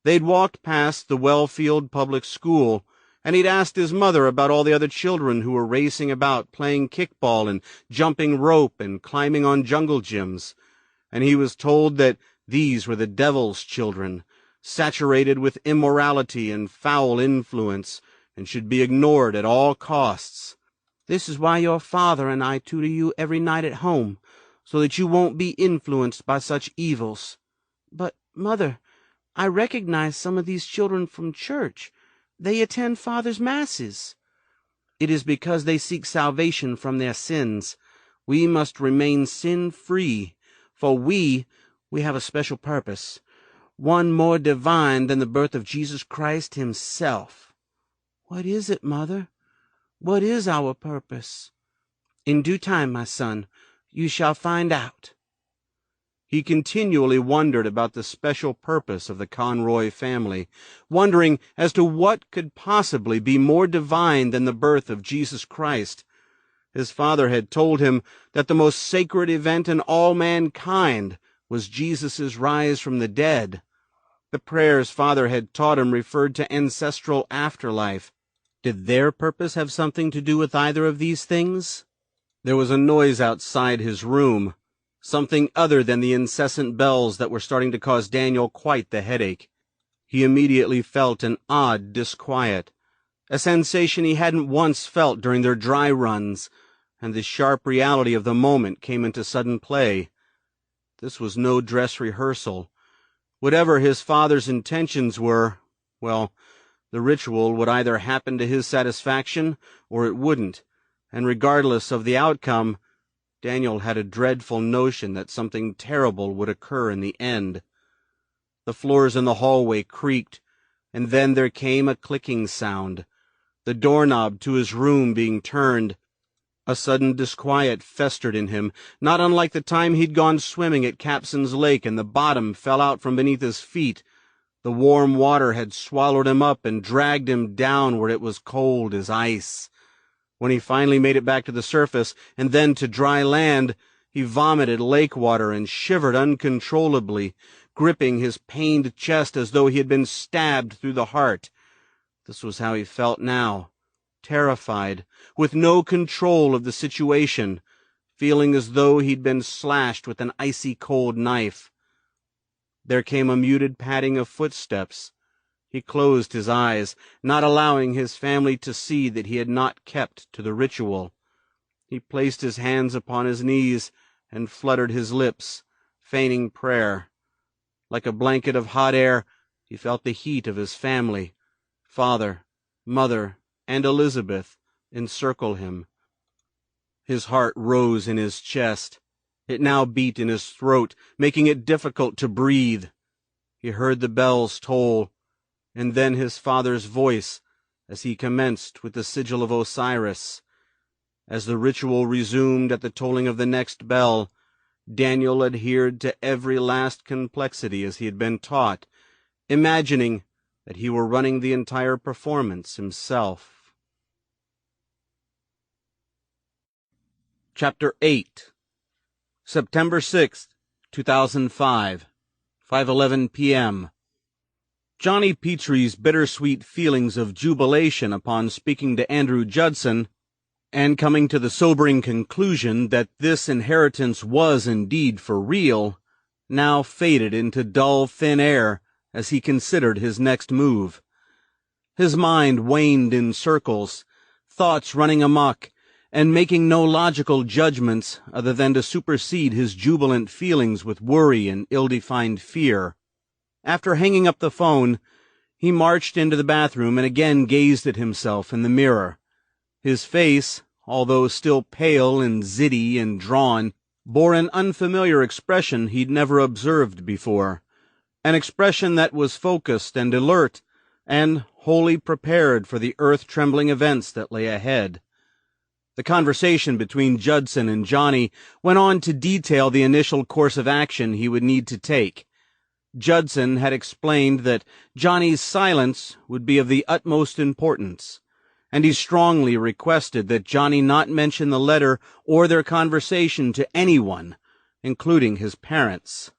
They'd walked past the Wellfield Public School, and he'd asked his mother about all the other children who were racing about, playing kickball and jumping rope and climbing on jungle gyms, and he was told that these were the devil's children, saturated with immorality and foul influence, and should be ignored at all costs. "This is why your father and I tutor you every night at home, so that you won't be influenced by such evils." "But, Mother, I recognize some of these children from church. They attend Father's Masses." "It is because they seek salvation from their sins. We must remain sin-free, for we have a special purpose, one more divine than the birth of Jesus Christ himself." "What is it, Mother? What is our purpose?" "In due time, my son, you shall find out." He continually wondered about the special purpose of the Conroy family, wondering as to what could possibly be more divine than the birth of Jesus Christ. His father had told him that the most sacred event in all mankind was Jesus' rise from the dead. The prayers father had taught him referred to ancestral afterlife. Did their purpose have something to do with either of these things? There was a noise outside his room, something other than the incessant bells that were starting to cause Daniel quite the headache. He immediately felt an odd disquiet, a sensation he hadn't once felt during their dry runs, and the sharp reality of the moment came into sudden play. This was no dress rehearsal. Whatever his father's intentions were, well, the ritual would either happen to his satisfaction or it wouldn't, and regardless of the outcome, Daniel had a dreadful notion that something terrible would occur in the end. The floors in the hallway creaked, and then there came a clicking sound, the doorknob to his room being turned. A sudden disquiet festered in him, not unlike the time he'd gone swimming at Capson's Lake and the bottom fell out from beneath his feet. The warm water had swallowed him up and dragged him down where it was cold as ice. When he finally made it back to the surface and then to dry land, he vomited lake water and shivered uncontrollably, gripping his pained chest as though he had been stabbed through the heart. This was how he felt now, terrified, with no control of the situation, feeling as though he'd been slashed with an icy-cold knife. There came a muted padding of footsteps. He closed his eyes, not allowing his family to see that he had not kept to the ritual. He placed his hands upon his knees and fluttered his lips, feigning prayer. Like a blanket of hot air, he felt the heat of his family, father, mother, and Elizabeth, encircle him. His heart rose in his chest. It now beat in his throat, making it difficult to breathe. He heard the bells toll, and then his father's voice as he commenced with the sigil of Osiris. As the ritual resumed at the tolling of the next bell, Daniel adhered to every last complexity as he had been taught, imagining that he were running the entire performance himself. Chapter 8. September 6th, 2005, 5:11 p.m. Johnny Petrie's bittersweet feelings of jubilation upon speaking to Andrew Judson and coming to the sobering conclusion that this inheritance was indeed for real now faded into dull thin air as he considered his next move. His mind waned in circles, thoughts running amok, and making no logical judgments other than to supersede his jubilant feelings with worry and ill-defined fear. After hanging up the phone, he marched into the bathroom and again gazed at himself in the mirror. His face, although still pale and zitty and drawn, bore an unfamiliar expression he'd never observed before, an expression that was focused and alert, and wholly prepared for the earth-trembling events that lay ahead. The conversation between Judson and Johnny went on to detail the initial course of action he would need to take. Judson had explained that Johnny's silence would be of the utmost importance, and he strongly requested that Johnny not mention the letter or their conversation to anyone, including his parents.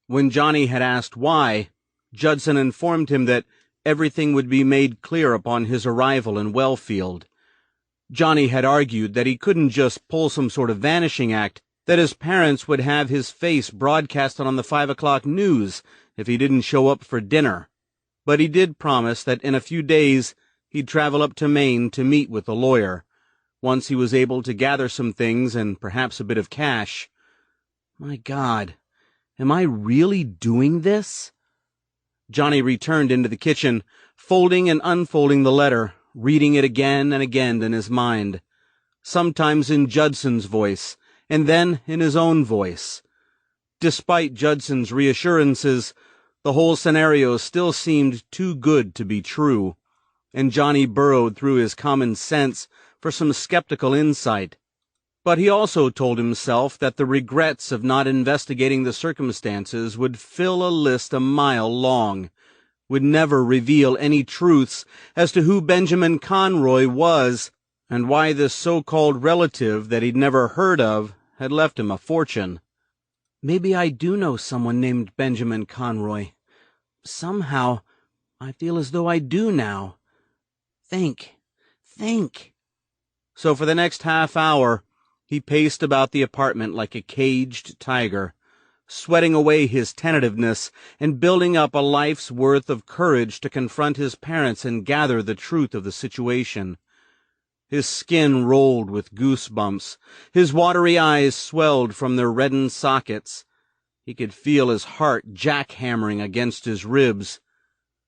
When Johnny had asked why, Judson informed him that everything would be made clear upon his arrival in Wellfield. Johnny had argued that he couldn't just pull some sort of vanishing act, that his parents would have his face broadcasted on the 5 o'clock news if he didn't show up for dinner. But he did promise that in a few days he'd travel up to Maine to meet with the lawyer, once he was able to gather some things and perhaps a bit of cash. My God, am I really doing this? Johnny returned into the kitchen, folding and unfolding the letter, reading it again and again in his mind, sometimes in Judson's voice, and then in his own voice. Despite Judson's reassurances, the whole scenario still seemed too good to be true, and Johnny burrowed through his common sense for some skeptical insight. But he also told himself that the regrets of not investigating the circumstances would fill a list a mile long, would never reveal any truths as to who Benjamin Conroy was, and why this so-called relative that he'd never heard of had left him a fortune. Maybe I do know someone named Benjamin Conroy. Somehow, I feel as though I do now. Think. So for the next half hour, he paced about the apartment like a caged tiger, sweating away his tentativeness and building up a life's worth of courage to confront his parents and gather the truth of the situation. His skin rolled with goosebumps. His watery eyes swelled from their reddened sockets. He could feel his heart jackhammering against his ribs.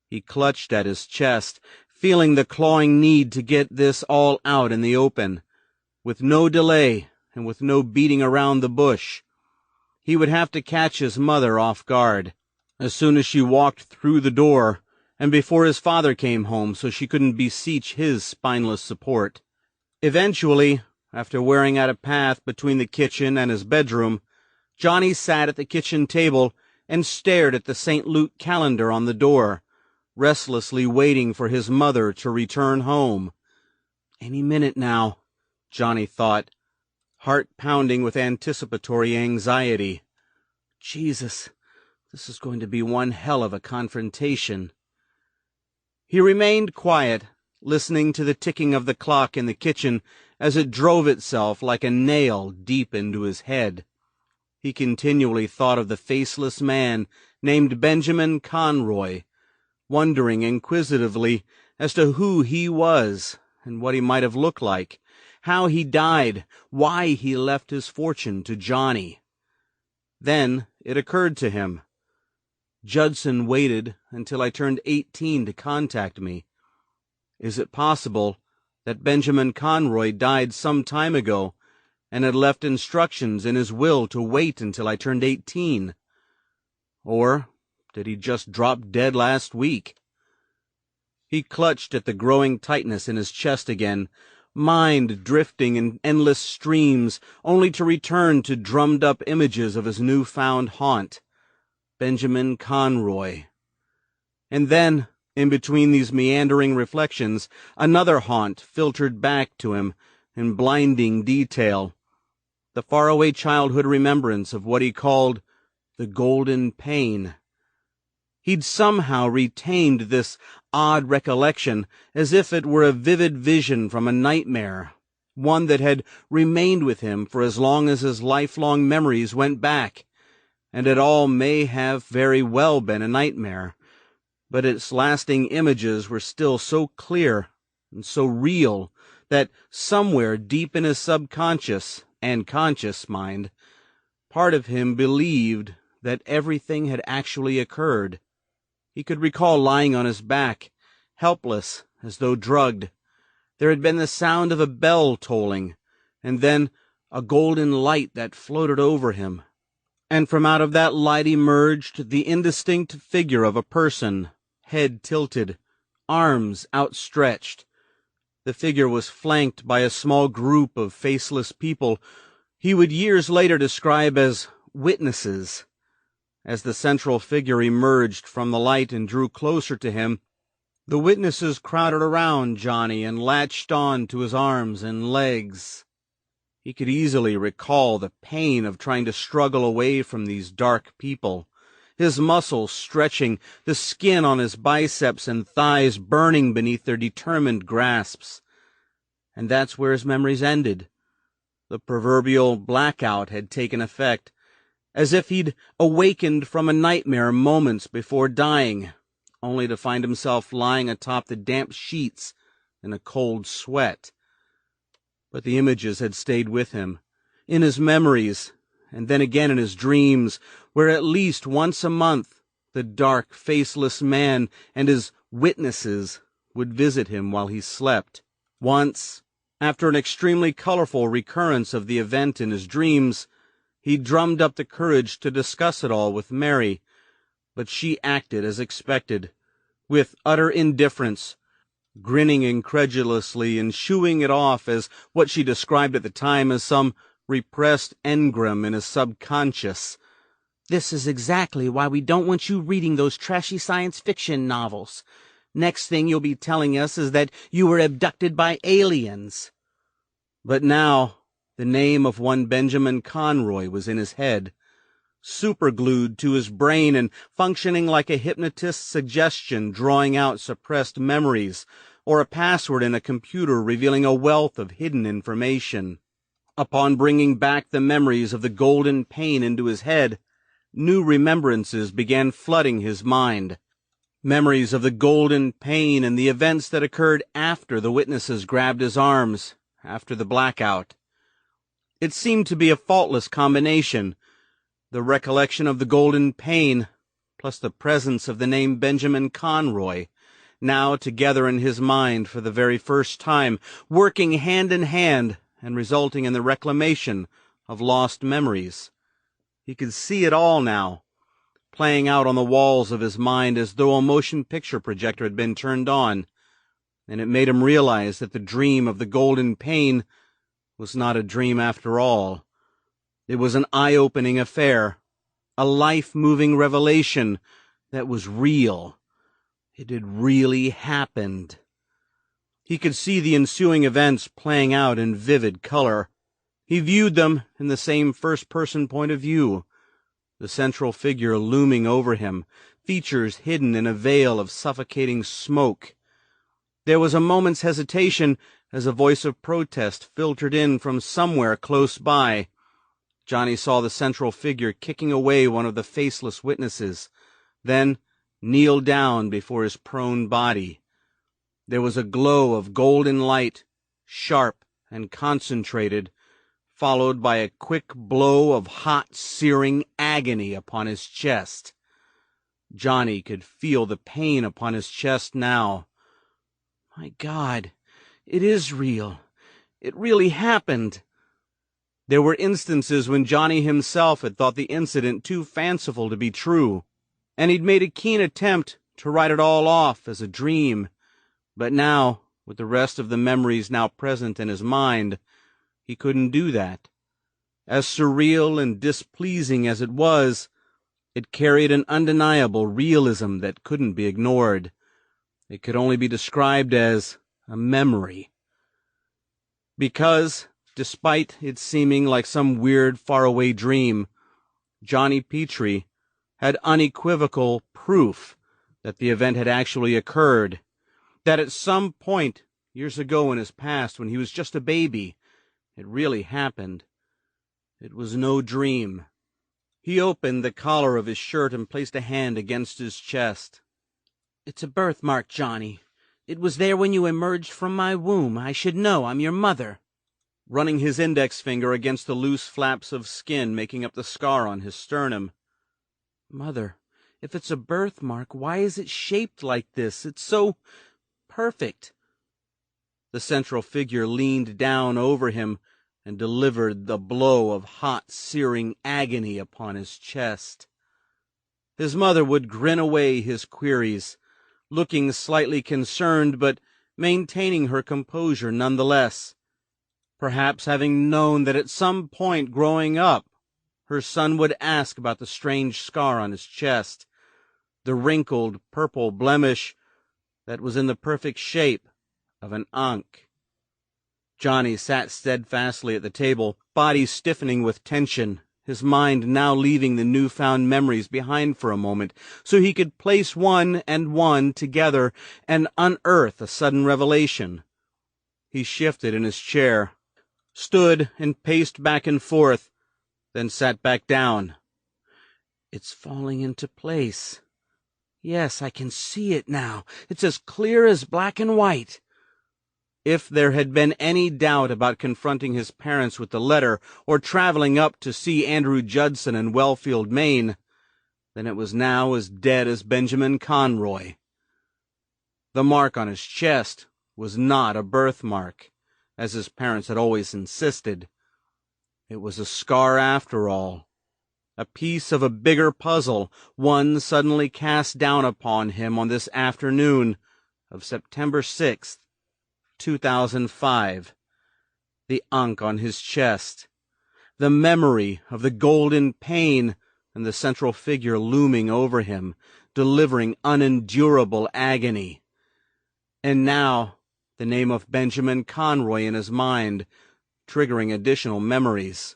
He clutched at his chest, feeling the clawing need to get this all out in the open, with no delay and with no beating around the bush. He would have to catch his mother off guard as soon as she walked through the door, and before his father came home so she couldn't beseech his spineless support. Eventually, after wearing out a path between the kitchen and his bedroom, Johnny sat at the kitchen table and stared at the St. Luke calendar on the door, restlessly waiting for his mother to return home. Any minute now, Johnny thought, heart pounding with anticipatory anxiety. Jesus, this is going to be one hell of a confrontation. He remained quiet, listening to the ticking of the clock in the kitchen as it drove itself like a nail deep into his head. He continually thought of the faceless man named Benjamin Conroy, wondering inquisitively as to who he was and what he might have looked like, how he died, why he left his fortune to Johnny. Then it occurred to him. Judson waited until I turned 18 to contact me. Is it possible that Benjamin Conroy died some time ago and had left instructions in his will to wait until I turned 18? Or did he just drop dead last week? He clutched at the growing tightness in his chest again, mind drifting in endless streams, only to return to drummed-up images of his new-found haunt, Benjamin Conroy. And then, in between these meandering reflections, another haunt filtered back to him in blinding detail, the faraway childhood remembrance of what he called the golden pain. He'd somehow retained this odd recollection, as if it were a vivid vision from a nightmare, one that had remained with him for as long as his lifelong memories went back, and it all may have very well been a nightmare, but its lasting images were still so clear and so real that somewhere deep in his subconscious and conscious mind, part of him believed that everything had actually occurred. He could recall lying on his back, helpless, as though drugged. There had been the sound of a bell tolling, and then a golden light that floated over him. And from out of that light emerged the indistinct figure of a person, head tilted, arms outstretched. The figure was flanked by a small group of faceless people he would years later describe as witnesses. As the central figure emerged from the light and drew closer to him, the witnesses crowded around Johnny and latched on to his arms and legs. He could easily recall the pain of trying to struggle away from these dark people, his muscles stretching, the skin on his biceps and thighs burning beneath their determined grasps. And that's where his memories ended. The proverbial blackout had taken effect, as if he'd awakened from a nightmare moments before dying, only to find himself lying atop the damp sheets in a cold sweat. But the images had stayed with him, in his memories, and then again in his dreams, where at least once a month the dark, faceless man and his witnesses would visit him while he slept. Once, after an extremely colorful recurrence of the event in his dreams, he drummed up the courage to discuss it all with Mary, but she acted as expected, with utter indifference, grinning incredulously and shooing it off as what she described at the time as some repressed engram in his subconscious. "This is exactly why we don't want you reading those trashy science fiction novels. Next thing you'll be telling us is that you were abducted by aliens." But now the name of one Benjamin Conroy was in his head, superglued to his brain and functioning like a hypnotist's suggestion drawing out suppressed memories, or a password in a computer revealing a wealth of hidden information. Upon bringing back the memories of the golden pain into his head, new remembrances began flooding his mind. Memories of the golden pain and the events that occurred after the witnesses grabbed his arms, after the blackout. It seemed to be a faultless combination. The recollection of the golden pain, plus the presence of the name Benjamin Conroy, now together in his mind for the very first time, working hand in hand and resulting in the reclamation of lost memories. He could see it all now, playing out on the walls of his mind as though a motion picture projector had been turned on, and it made him realize that the dream of the golden pain was not a dream after all. It was an eye-opening affair, a life-moving revelation that was real. It had really happened. He could see the ensuing events playing out in vivid color. He viewed them in the same first-person point of view, the central figure looming over him, features hidden in a veil of suffocating smoke. There was a moment's hesitation as a voice of protest filtered in from somewhere close by. Johnny saw the central figure kicking away one of the faceless witnesses, then kneel down before his prone body. There was a glow of golden light, sharp and concentrated, followed by a quick blow of hot, searing agony upon his chest. Johnny could feel the pain upon his chest now. My God, it is real. It really happened. There were instances when Johnny himself had thought the incident too fanciful to be true, and he'd made a keen attempt to write it all off as a dream. But now, with the rest of the memories now present in his mind, he couldn't do that. As surreal and displeasing as it was, it carried an undeniable realism that couldn't be ignored. It could only be described as a memory. Because, despite it seeming like some weird, faraway dream, Johnny Petrie had unequivocal proof that the event had actually occurred, that at some point years ago in his past, when he was just a baby, it really happened. It was no dream. He opened the collar of his shirt and placed a hand against his chest. "It's a birthmark, Johnny. It was there when you emerged from my womb. I should know. I'm your mother." Running his index finger against the loose flaps of skin making up the scar on his sternum. "Mother, if it's a birthmark, why is it shaped like this? It's so perfect." The central figure leaned down over him and delivered the blow of hot, searing agony upon his chest. His mother would grin away his queries, looking slightly concerned but maintaining her composure nonetheless, perhaps having known that at some point growing up her son would ask about the strange scar on his chest, the wrinkled purple blemish that was in the perfect shape of an ankh. Johnny sat steadfastly at the table, body stiffening with tension, his mind now leaving the newfound memories behind for a moment, so he could place one and one together and unearth a sudden revelation. He shifted in his chair, stood and paced back and forth, then sat back down. It's falling into place. Yes, I can see it now. It's as clear as black and white. If there had been any doubt about confronting his parents with the letter or traveling up to see Andrew Judson in Wellfield, Maine, then it was now as dead as Benjamin Conroy. The mark on his chest was not a birthmark, as his parents had always insisted. It was a scar after all, a piece of a bigger puzzle, one suddenly cast down upon him on this afternoon of September 6th, 2005. The ankh on his chest, the memory of the golden pain and the central figure looming over him, delivering unendurable agony. And now the name of Benjamin Conroy in his mind, triggering additional memories.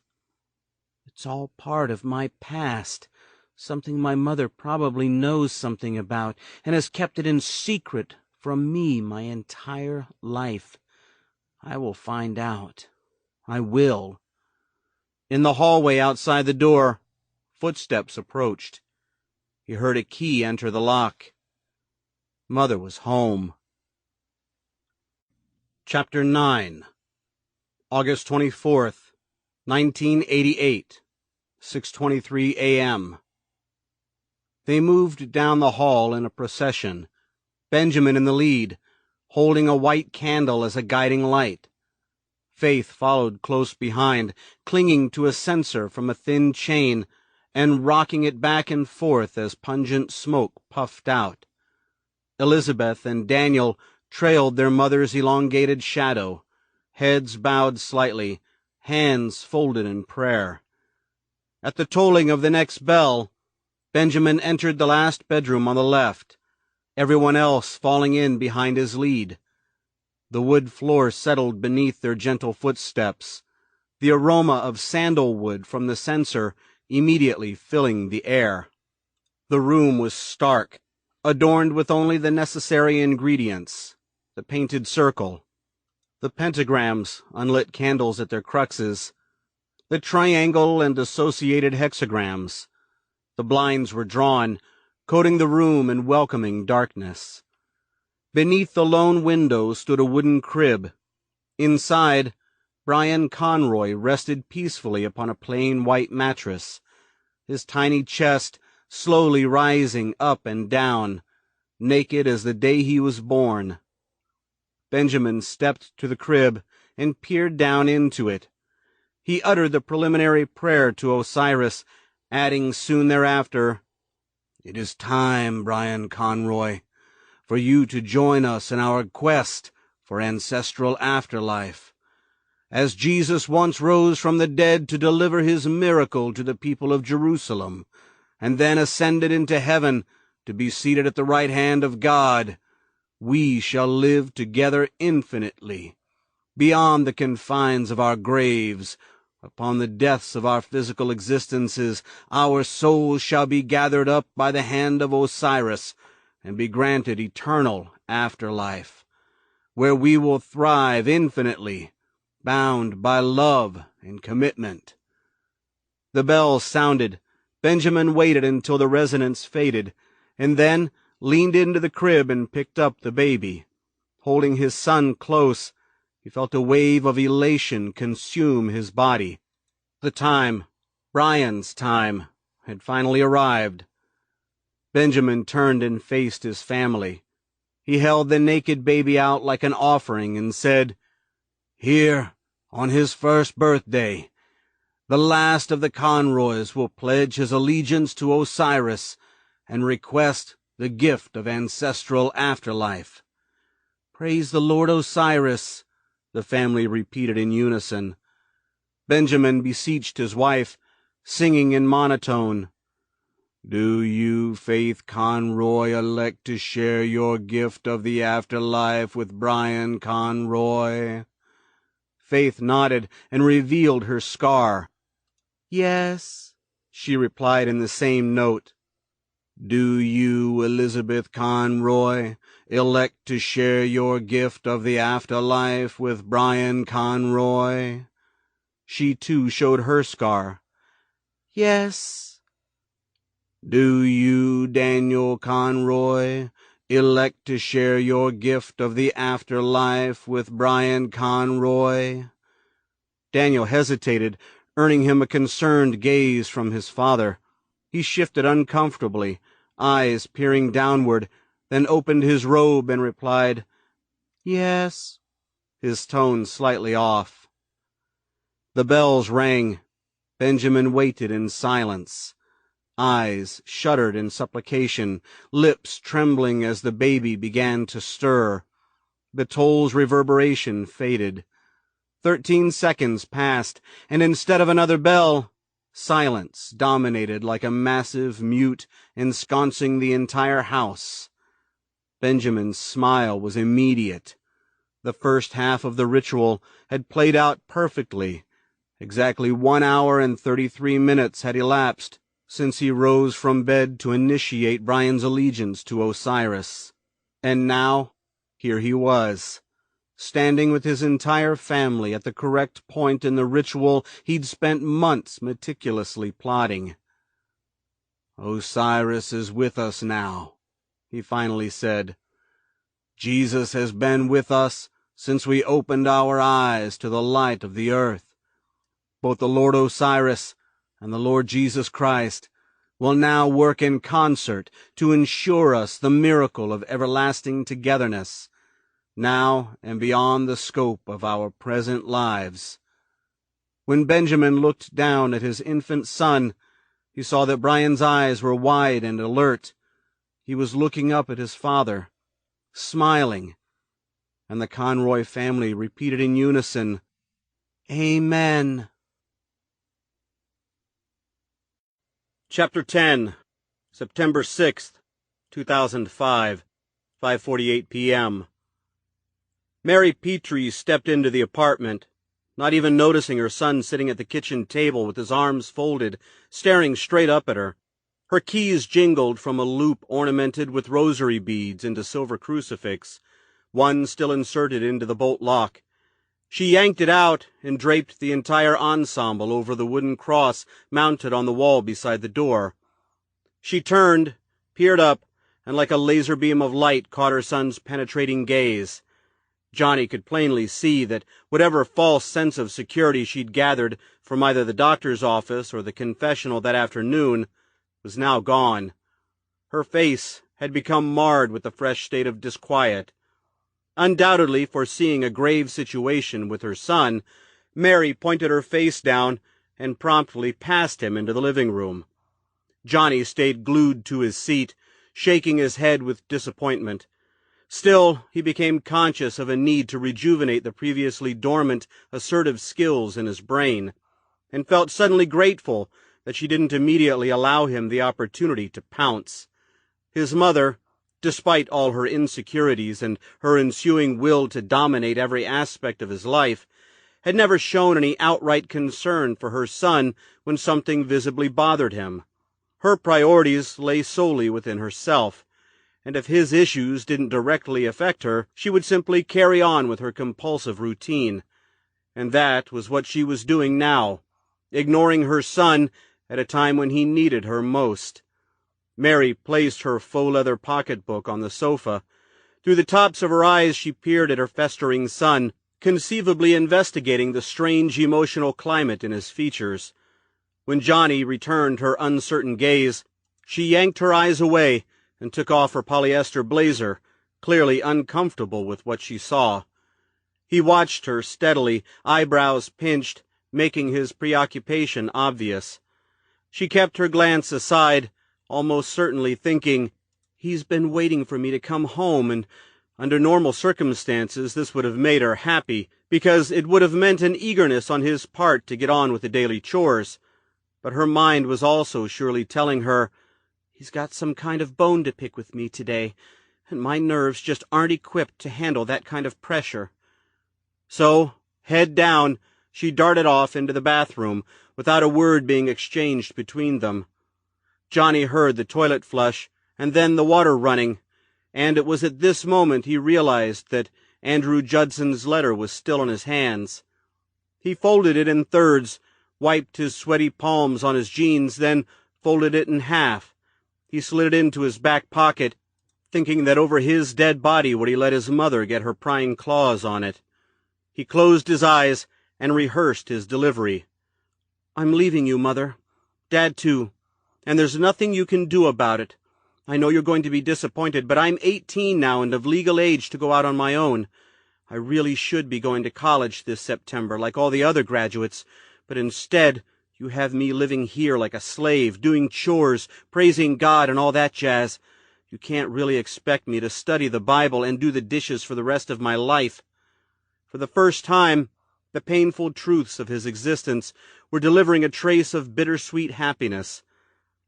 It's all part of my past, something my mother probably knows something about and has kept it in secret from me my entire life. I will find out. I will. In the hallway outside the door, footsteps approached. He heard a key enter the lock. Mother was home. Chapter 9. August 24th, 1988, 6:23 a.m. They moved down the hall in a procession, Benjamin in the lead, holding a white candle as a guiding light. Faith followed close behind, clinging to a censer from a thin chain and rocking it back and forth as pungent smoke puffed out. Elizabeth and Daniel trailed their mother's elongated shadow, heads bowed slightly, hands folded in prayer. At the tolling of the next bell, Benjamin entered the last bedroom on the left, everyone else falling in behind his lead. The wood floor settled beneath their gentle footsteps, the aroma of sandalwood from the censer immediately filling the air. The room was stark, adorned with only the necessary ingredients: the painted circle, the pentagrams, unlit candles at their cruxes, the triangle and associated hexagrams. The blinds were drawn, coating the room in welcoming darkness. Beneath the lone window stood a wooden crib. Inside, Brian Conroy rested peacefully upon a plain white mattress, his tiny chest slowly rising up and down, naked as the day he was born. Benjamin stepped to the crib and peered down into it. He uttered the preliminary prayer to Osiris, adding soon thereafter, "It is time, Brian Conroy, for you to join us in our quest for ancestral afterlife. As Jesus once rose from the dead to deliver his miracle to the people of Jerusalem, and then ascended into heaven to be seated at the right hand of God, we shall live together infinitely, beyond the confines of our graves. Upon the deaths of our physical existences, our souls shall be gathered up by the hand of Osiris and be granted eternal afterlife, where we will thrive infinitely, bound by love and commitment." The bells sounded. Benjamin waited until the resonance faded, and then leaned into the crib and picked up the baby. Holding his son close, he felt a wave of elation consume his body. The time, Brian's time, had finally arrived. Benjamin turned and faced his family. He held the naked baby out like an offering and said, "Here, on his first birthday, the last of the Conroys will pledge his allegiance to Osiris and request the gift of ancestral afterlife. Praise the Lord Osiris, the family repeated in unison. Benjamin beseeched his wife, singing in monotone, Do you, Faith Conroy, elect to share your gift of the afterlife with Brian Conroy? Faith nodded and revealed her scar. Yes, she replied in the same note. Do you, Elizabeth Conroy, elect to share your gift of the afterlife with Brian Conroy? She too showed her scar. Yes. Do you, Daniel Conroy, elect to share your gift of the afterlife with Brian Conroy? Daniel hesitated, earning him a concerned gaze from his father. He shifted uncomfortably, eyes peering downward, then opened his robe and replied, Yes, his tone slightly off. The bells rang. Benjamin waited in silence. Eyes shuddered in supplication, lips trembling as the baby began to stir. The toll's reverberation faded. 13 seconds passed, and instead of another bell, silence dominated like a massive mute ensconcing the entire house. Benjamin's smile was immediate. The first half of the ritual had played out perfectly. Exactly 1 hour and 33 minutes had elapsed since he rose from bed to initiate Brian's allegiance to Osiris. And now, here he was, standing with his entire family at the correct point in the ritual he'd spent months meticulously plotting. Osiris is with us now, he finally said. Jesus has been with us since we opened our eyes to the light of the earth. Both the Lord Osiris and the Lord Jesus Christ will now work in concert to ensure us the miracle of everlasting togetherness, now and beyond the scope of our present lives. When Benjamin looked down at his infant son, he saw that Brian's eyes were wide and alert. He was looking up at his father, smiling, and the Conroy family repeated in unison, Amen. Chapter 10, September 6th, 2005, 5:48 p.m. Mary Petrie stepped into the apartment, not even noticing her son sitting at the kitchen table with his arms folded, staring straight up at her. Her keys jingled from a loop ornamented with rosary beads into silver crucifix, one still inserted into the bolt lock. She yanked it out and draped the entire ensemble over the wooden cross mounted on the wall beside the door. She turned, peered up, and like a laser beam of light caught her son's penetrating gaze. Johnny could plainly see that whatever false sense of security she'd gathered from either the doctor's office or the confessional that afternoon was now gone. Her face had become marred with the fresh state of disquiet. Undoubtedly foreseeing a grave situation with her son, Mary pointed her face down and promptly passed him into the living room. Johnny stayed glued to his seat, shaking his head with disappointment. Still, he became conscious of a need to rejuvenate the previously dormant, assertive skills in his brain, and felt suddenly grateful that she didn't immediately allow him the opportunity to pounce. His mother, despite all her insecurities and her ensuing will to dominate every aspect of his life, had never shown any outright concern for her son when something visibly bothered him. Her priorities lay solely within herself, and if his issues didn't directly affect her, she would simply carry on with her compulsive routine. And that was what she was doing now, ignoring her son at a time when he needed her most. Mary placed her faux leather pocketbook on the sofa. Through the tops of her eyes she peered at her festering son, conceivably investigating the strange emotional climate in his features. When Johnny returned her uncertain gaze, she yanked her eyes away and took off her polyester blazer, clearly uncomfortable with what she saw. He watched her steadily, eyebrows pinched, making his preoccupation obvious. She kept her glance aside, almost certainly thinking, He's been waiting for me to come home, and under normal circumstances this would have made her happy, because it would have meant an eagerness on his part to get on with the daily chores. But her mind was also surely telling her, he's got some kind of bone to pick with me today, and my nerves just aren't equipped to handle that kind of pressure. So, head down, she darted off into the bathroom, without a word being exchanged between them. Johnny heard the toilet flush, and then the water running, and it was at this moment he realized that Andrew Judson's letter was still in his hands. He folded it in thirds, wiped his sweaty palms on his jeans, then folded it in half. He slid it into his back pocket, thinking that over his dead body would he let his mother get her prying claws on it. He closed his eyes and rehearsed his delivery. "I'm leaving you, Mother. Dad, too. And there's nothing you can do about it. I know you're going to be disappointed, but I'm 18 now and of legal age to go out on my own. I really should be going to college this September, like all the other graduates, but instead you have me living here like a slave, doing chores, praising God and all that jazz. You can't really expect me to study the Bible and do the dishes for the rest of my life." For the first time, the painful truths of his existence were delivering a trace of bittersweet happiness.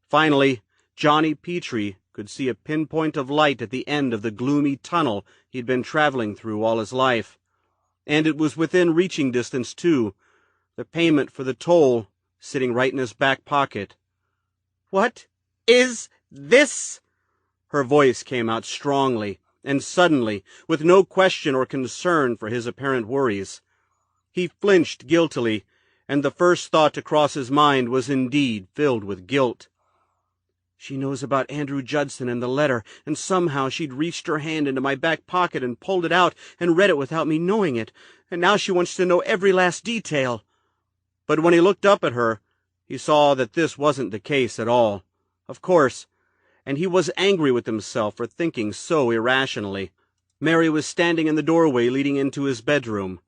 Finally, Johnny Petrie could see a pinpoint of light at the end of the gloomy tunnel he'd been traveling through all his life. And it was within reaching distance, too, the payment for the toll sitting right in his back pocket. "What is this?" Her voice came out strongly and suddenly, with no question or concern for his apparent worries. He flinched guiltily, and the first thought to cross his mind was indeed filled with guilt. She knows about Andrew Judson and the letter, and somehow she'd reached her hand into my back pocket and pulled it out and read it without me knowing it, and now she wants to know every last detail. But when he looked up at her, he saw that this wasn't the case at all. Of course, and he was angry with himself for thinking so irrationally. Mary was standing in the doorway leading into his bedroom.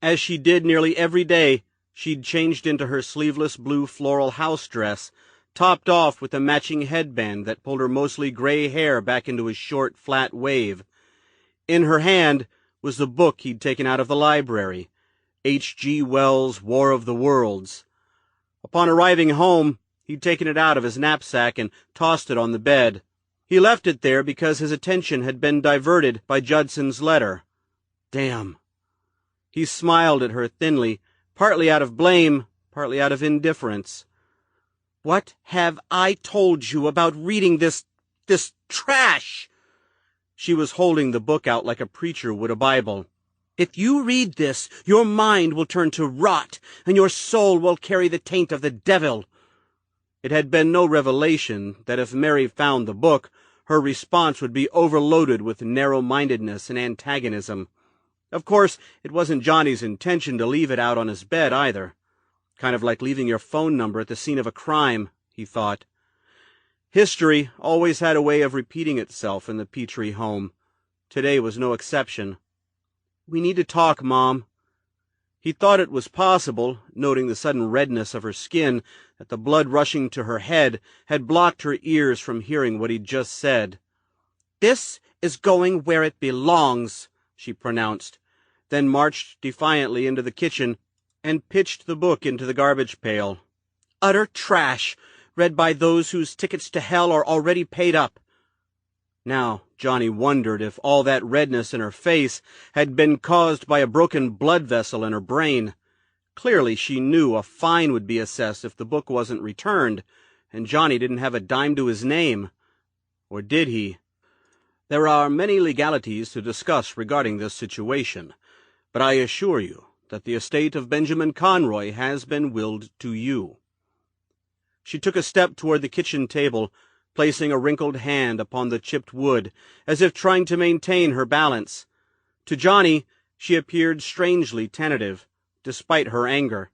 As she did nearly every day, she'd changed into her sleeveless blue floral house dress, topped off with a matching headband that pulled her mostly gray hair back into a short, flat wave. In her hand was the book he'd taken out of the library, H.G. Wells' War of the Worlds. Upon arriving home, he'd taken it out of his knapsack and tossed it on the bed. He left it there because his attention had been diverted by Judson's letter. Damn. He smiled at her thinly, partly out of blame, partly out of indifference. "What have I told you about reading this trash?" She was holding the book out like a preacher would a Bible. "If you read this, your mind will turn to rot, and your soul will carry the taint of the devil." It had been no revelation that if Mary found the book, her response would be overloaded with narrow-mindedness and antagonism. Of course, it wasn't Johnny's intention to leave it out on his bed, either. Kind of like leaving your phone number at the scene of a crime, he thought. History always had a way of repeating itself in the Petrie home. Today was no exception. "We need to talk, Mom." He thought it was possible, noting the sudden redness of her skin, that the blood rushing to her head had blocked her ears from hearing what he'd just said. "This is going where it belongs," she pronounced, then marched defiantly into the kitchen and pitched the book into the garbage pail. "Utter trash, read by those whose tickets to hell are already paid up." Now Johnny wondered if all that redness in her face had been caused by a broken blood vessel in her brain. Clearly she knew a fine would be assessed if the book wasn't returned, and Johnny didn't have a dime to his name. Or did he? There are many legalities to discuss regarding this situation, but I assure you that the estate of Benjamin Conroy has been willed to you. She took a step toward the kitchen table, placing a wrinkled hand upon the chipped wood, as if trying to maintain her balance. To Johnny, she appeared strangely tentative, despite her anger.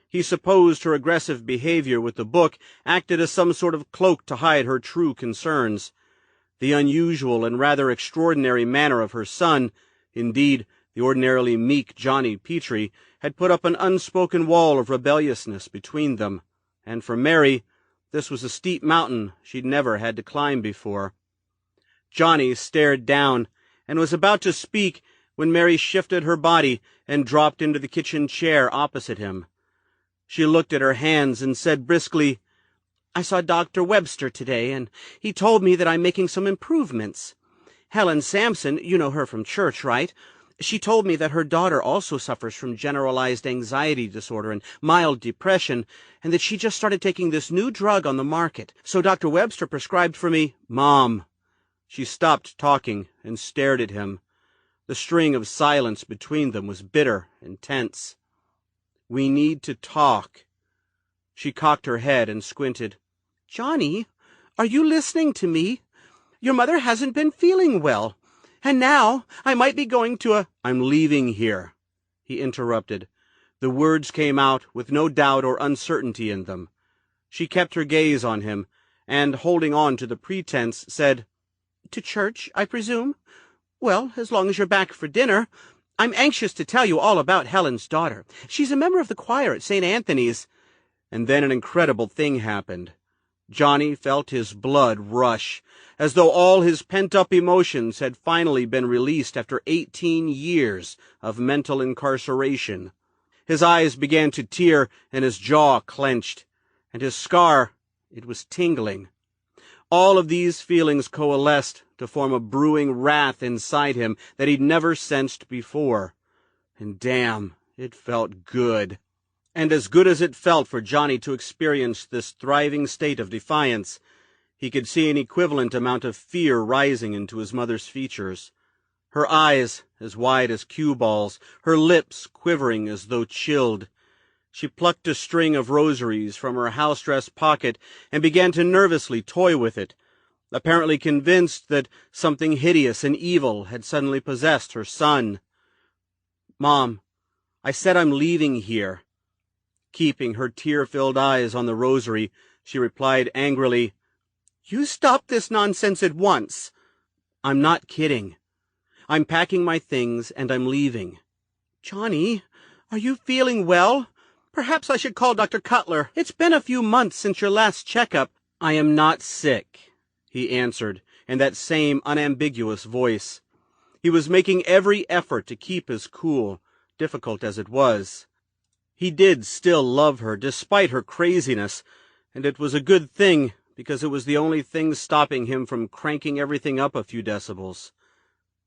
He supposed her aggressive behavior with the book acted as some sort of cloak to hide her true concerns. The unusual and rather extraordinary manner of her son, indeed, the ordinarily meek Johnny Petrie, had put up an unspoken wall of rebelliousness between them, and for Mary, this was a steep mountain she'd never had to climb before. Johnny stared down and was about to speak when Mary shifted her body and dropped into the kitchen chair opposite him. She looked at her hands and said briskly, "I saw Dr. Webster today, and he told me that I'm making some improvements. Helen Sampson, you know her from church, right? She told me that her daughter also suffers from generalized anxiety disorder and mild depression, and that she just started taking this new drug on the market. So Dr. Webster prescribed for me—" "Mom." She stopped talking and stared at him. The string of silence between them was bitter and tense. "We need to talk." She cocked her head and squinted. "Johnny, are you listening to me? Your mother hasn't been feeling well, and now I might be going to a—" "I'm leaving here," he interrupted. The words came out with no doubt or uncertainty in them. She kept her gaze on him, and, holding on to the pretense, said, "To church, I presume? Well, as long as you're back for dinner. I'm anxious to tell you all about Helen's daughter. She's a member of the choir at St. Anthony's." And then an incredible thing happened. Johnny felt his blood rush, as though all his pent-up emotions had finally been released after 18 years of mental incarceration. His eyes began to tear and his jaw clenched, and his scar, it was tingling. All of these feelings coalesced to form a brewing wrath inside him that he'd never sensed before. And damn, it felt good. And as good as it felt for Johnny to experience this thriving state of defiance, he could see an equivalent amount of fear rising into his mother's features. Her eyes as wide as cue balls, her lips quivering as though chilled. She plucked a string of rosaries from her house-dress pocket and began to nervously toy with it, apparently convinced that something hideous and evil had suddenly possessed her son. "Mom, I said I'm leaving here." Keeping her tear-filled eyes on the rosary, she replied angrily, "You stop this nonsense at once." "I'm not kidding. I'm packing my things and I'm leaving." "Johnny, are you feeling well? Perhaps I should call Dr. Cutler. It's been a few months since your last checkup." "I am not sick," he answered, in that same unambiguous voice. He was making every effort to keep his cool, difficult as it was. He did still love her, despite her craziness, and it was a good thing, because it was the only thing stopping him from cranking everything up a few decibels.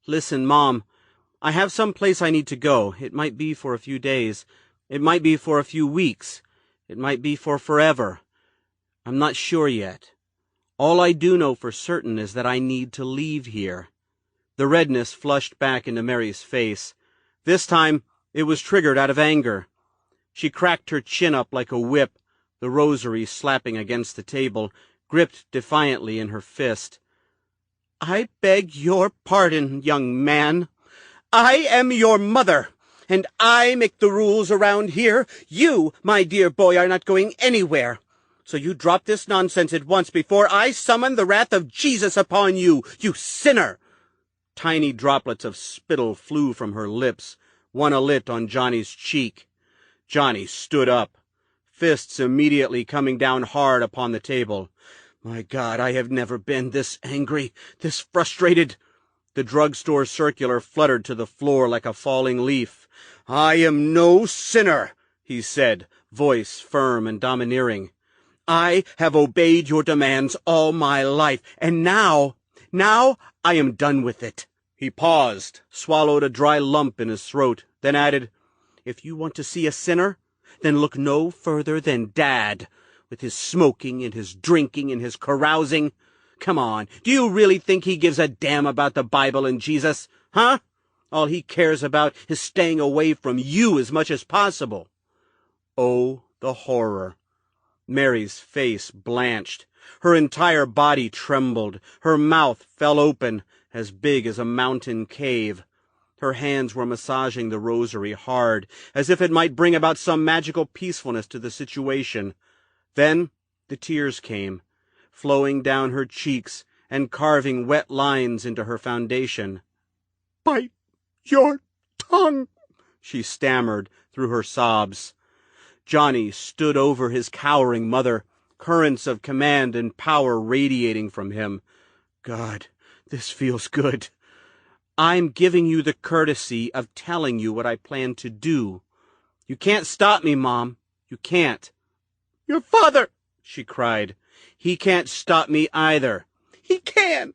"Listen, Mom, I have some place I need to go. It might be for a few days. It might be for a few weeks. It might be for forever. I'm not sure yet. All I do know for certain is that I need to leave here." The redness flushed back into Mary's face. This time, it was triggered out of anger. She cracked her chin up like a whip, the rosary slapping against the table, gripped defiantly in her fist. "I beg your pardon, young man. I am your mother, and I make the rules around here. You, my dear boy, are not going anywhere. So you drop this nonsense at once before I summon the wrath of Jesus upon you, you sinner." Tiny droplets of spittle flew from her lips, one alit on Johnny's cheek. Johnny stood up, fists immediately coming down hard upon the table. "My God, I have never been this angry, this frustrated." The drugstore circular fluttered to the floor like a falling leaf. "I am no sinner," he said, voice firm and domineering. "I have obeyed your demands all my life, and now I am done with it." He paused, swallowed a dry lump in his throat, then added, "If you want to see a sinner, then look no further than Dad, with his smoking and his drinking and his carousing. Come on, do you really think he gives a damn about the Bible and Jesus, huh? All he cares about is staying away from you as much as possible." Oh, the horror. Mary's face blanched. Her entire body trembled. Her mouth fell open, as big as a mountain cave. Her hands were massaging the rosary hard, as if it might bring about some magical peacefulness to the situation. Then the tears came, flowing down her cheeks and carving wet lines into her foundation. "Bite your tongue," she stammered through her sobs. Johnny stood over his cowering mother, currents of command and power radiating from him. God, This feels good. I'm giving you the courtesy of telling you what I plan to do. You can't stop me, Mom. You can't." "Your father!" she cried. "He can't stop me either." "He can!"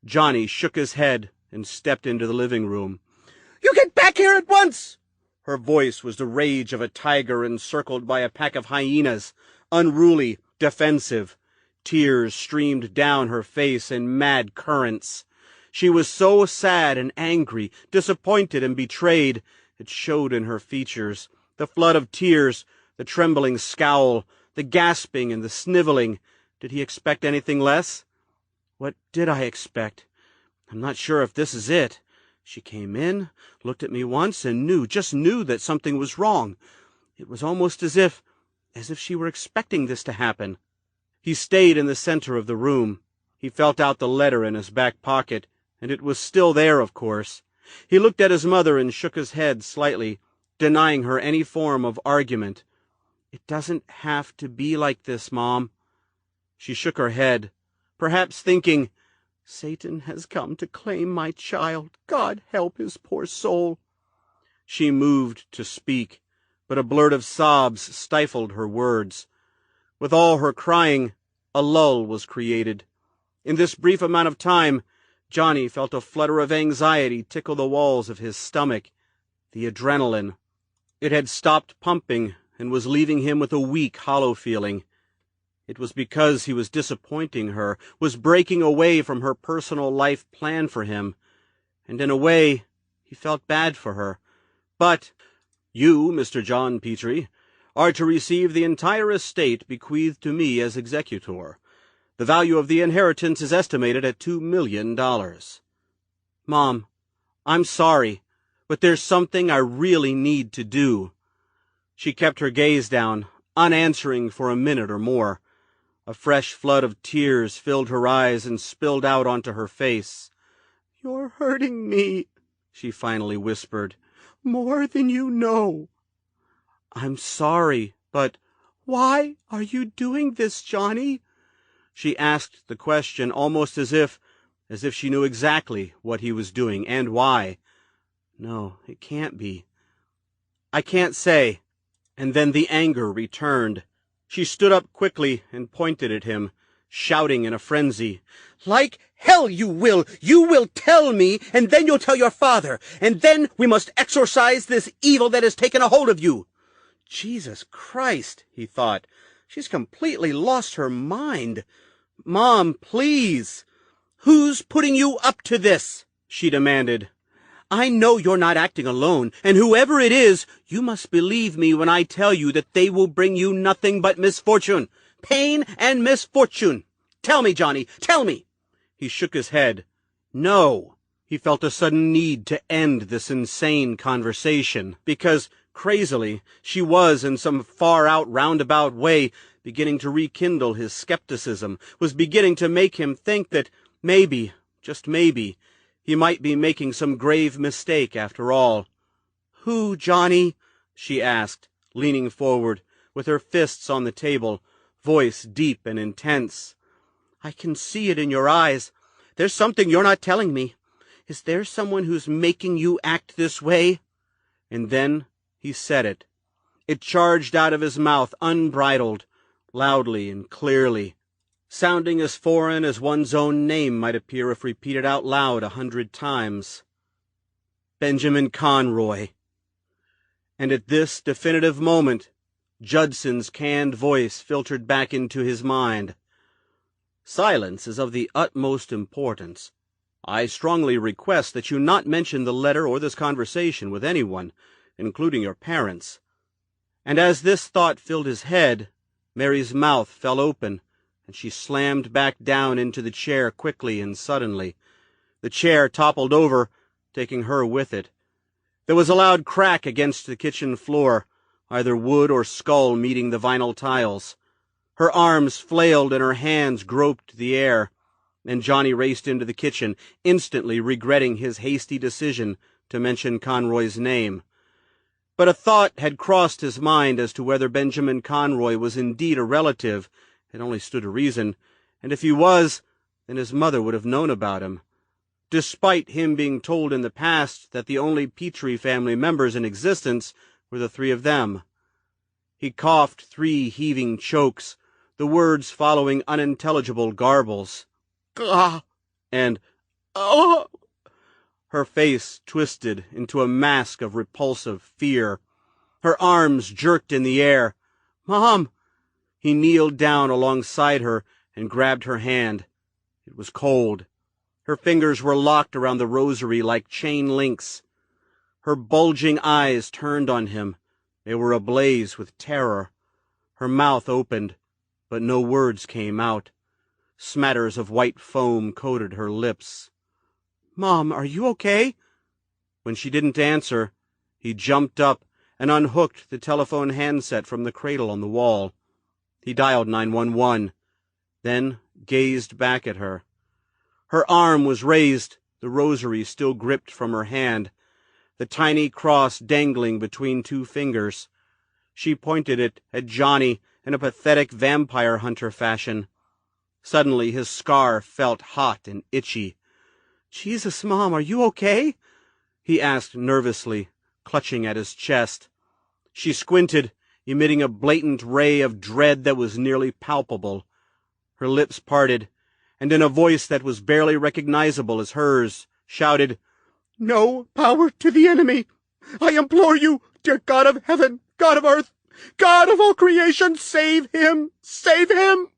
Johnny shook his head and stepped into the living room. "You get back here at once!" Her voice was the rage of a tiger encircled by a pack of hyenas, unruly, defensive. Tears streamed down her face in mad currents. She was so sad and angry, disappointed and betrayed. It showed in her features. The flood of tears, the trembling scowl, the gasping and the sniveling. Did he expect anything less? What did I expect? I'm not sure if this is it. She came in, looked at me once, and just knew that something was wrong. It was almost as if she were expecting this to happen. He stayed in the center of the room. He felt out the letter in his back pocket, and it was still there, of course. He looked at his mother and shook his head slightly, denying her any form of argument. "It doesn't have to be like this, Mom." She shook her head, perhaps thinking, "Satan has come to claim my child. God help his poor soul." She moved to speak, but a blurt of sobs stifled her words. With all her crying, a lull was created. In this brief amount of time, Johnny felt a flutter of anxiety tickle the walls of his stomach. The adrenaline. It had stopped pumping and was leaving him with a weak, hollow feeling. It was because he was disappointing her, was breaking away from her personal life plan for him. And in a way, he felt bad for her. "But you, Mr. John Petrie, are to receive the entire estate bequeathed to me as executor. The value of the inheritance is estimated at $2 million. "Mom, I'm sorry, but there's something I really need to do." She kept her gaze down, unanswering for a minute or more. A fresh flood of tears filled her eyes and spilled out onto her face. "You're hurting me," she finally whispered, "more than you know." "I'm sorry, but—" "Why are you doing this, Johnny?" She asked the question almost as if she knew exactly what he was doing and why. "No, it can't be. I can't say." And then the anger returned. She stood up quickly and pointed at him, shouting in a frenzy. "Like hell you will! You will tell me, and then you'll tell your father, and then we must exorcise this evil that has taken a hold of you." Jesus Christ, he thought. She's completely lost her mind. "Mom, please." "Who's putting you up to this?" she demanded. "I know you're not acting alone, and whoever it is, you must believe me when I tell you that they will bring you nothing but misfortune, pain and misfortune. Tell me, Johnny, tell me." He shook his head. No. He felt a sudden need to end this insane conversation, because, crazily, she was, in some far-out roundabout way, beginning to rekindle his skepticism, was beginning to make him think that maybe, just maybe, he might be making some grave mistake after all. "Who, Johnny?" she asked, leaning forward, with her fists on the table, voice deep and intense. "I can see it in your eyes. There's something you're not telling me. Is there someone who's making you act this way?" And then he said it. It charged out of his mouth unbridled, loudly and clearly, sounding as foreign as one's own name might appear if repeated out loud 100 times. Benjamin Conroy. And at this definitive moment, Judson's canned voice filtered back into his mind. "Silence is of the utmost importance. I strongly request that you not mention the letter or this conversation with anyone, including your parents." And as this thought filled his head, Mary's mouth fell open, and she slammed back down into the chair quickly and suddenly. The chair toppled over, taking her with it. There was a loud crack against the kitchen floor, either wood or skull meeting the vinyl tiles. Her arms flailed and her hands groped the air, and Johnny raced into the kitchen, instantly regretting his hasty decision to mention Conroy's name. But a thought had crossed his mind as to whether Benjamin Conroy was indeed a relative. It only stood to reason, and if he was, then his mother would have known about him, despite him being told in the past that the only Petrie family members in existence were the three of them. He coughed 3 heaving chokes, the words following unintelligible garbles. "Gah!" and "Oh!" Her face twisted into a mask of repulsive fear. Her arms jerked in the air. "Mom!" He kneeled down alongside her and grabbed her hand. It was cold. Her fingers were locked around the rosary like chain links. Her bulging eyes turned on him. They were ablaze with terror. Her mouth opened, but no words came out. Smatters of white foam coated her lips. "Mom, are you okay?" When she didn't answer, he jumped up and unhooked the telephone handset from the cradle on the wall. He dialed 911, then gazed back at her. Her arm was raised, the rosary still gripped from her hand, the tiny cross dangling between 2 fingers. She pointed it at Johnny in a pathetic vampire hunter fashion. Suddenly his scar felt hot and itchy. "Jesus, Mom, are you okay?" he asked nervously, clutching at his chest. She squinted, emitting a blatant ray of dread that was nearly palpable. Her lips parted, and in a voice that was barely recognizable as hers, shouted, "No power to the enemy! I implore you, dear God of heaven, God of earth, God of all creation, save him! Save him!"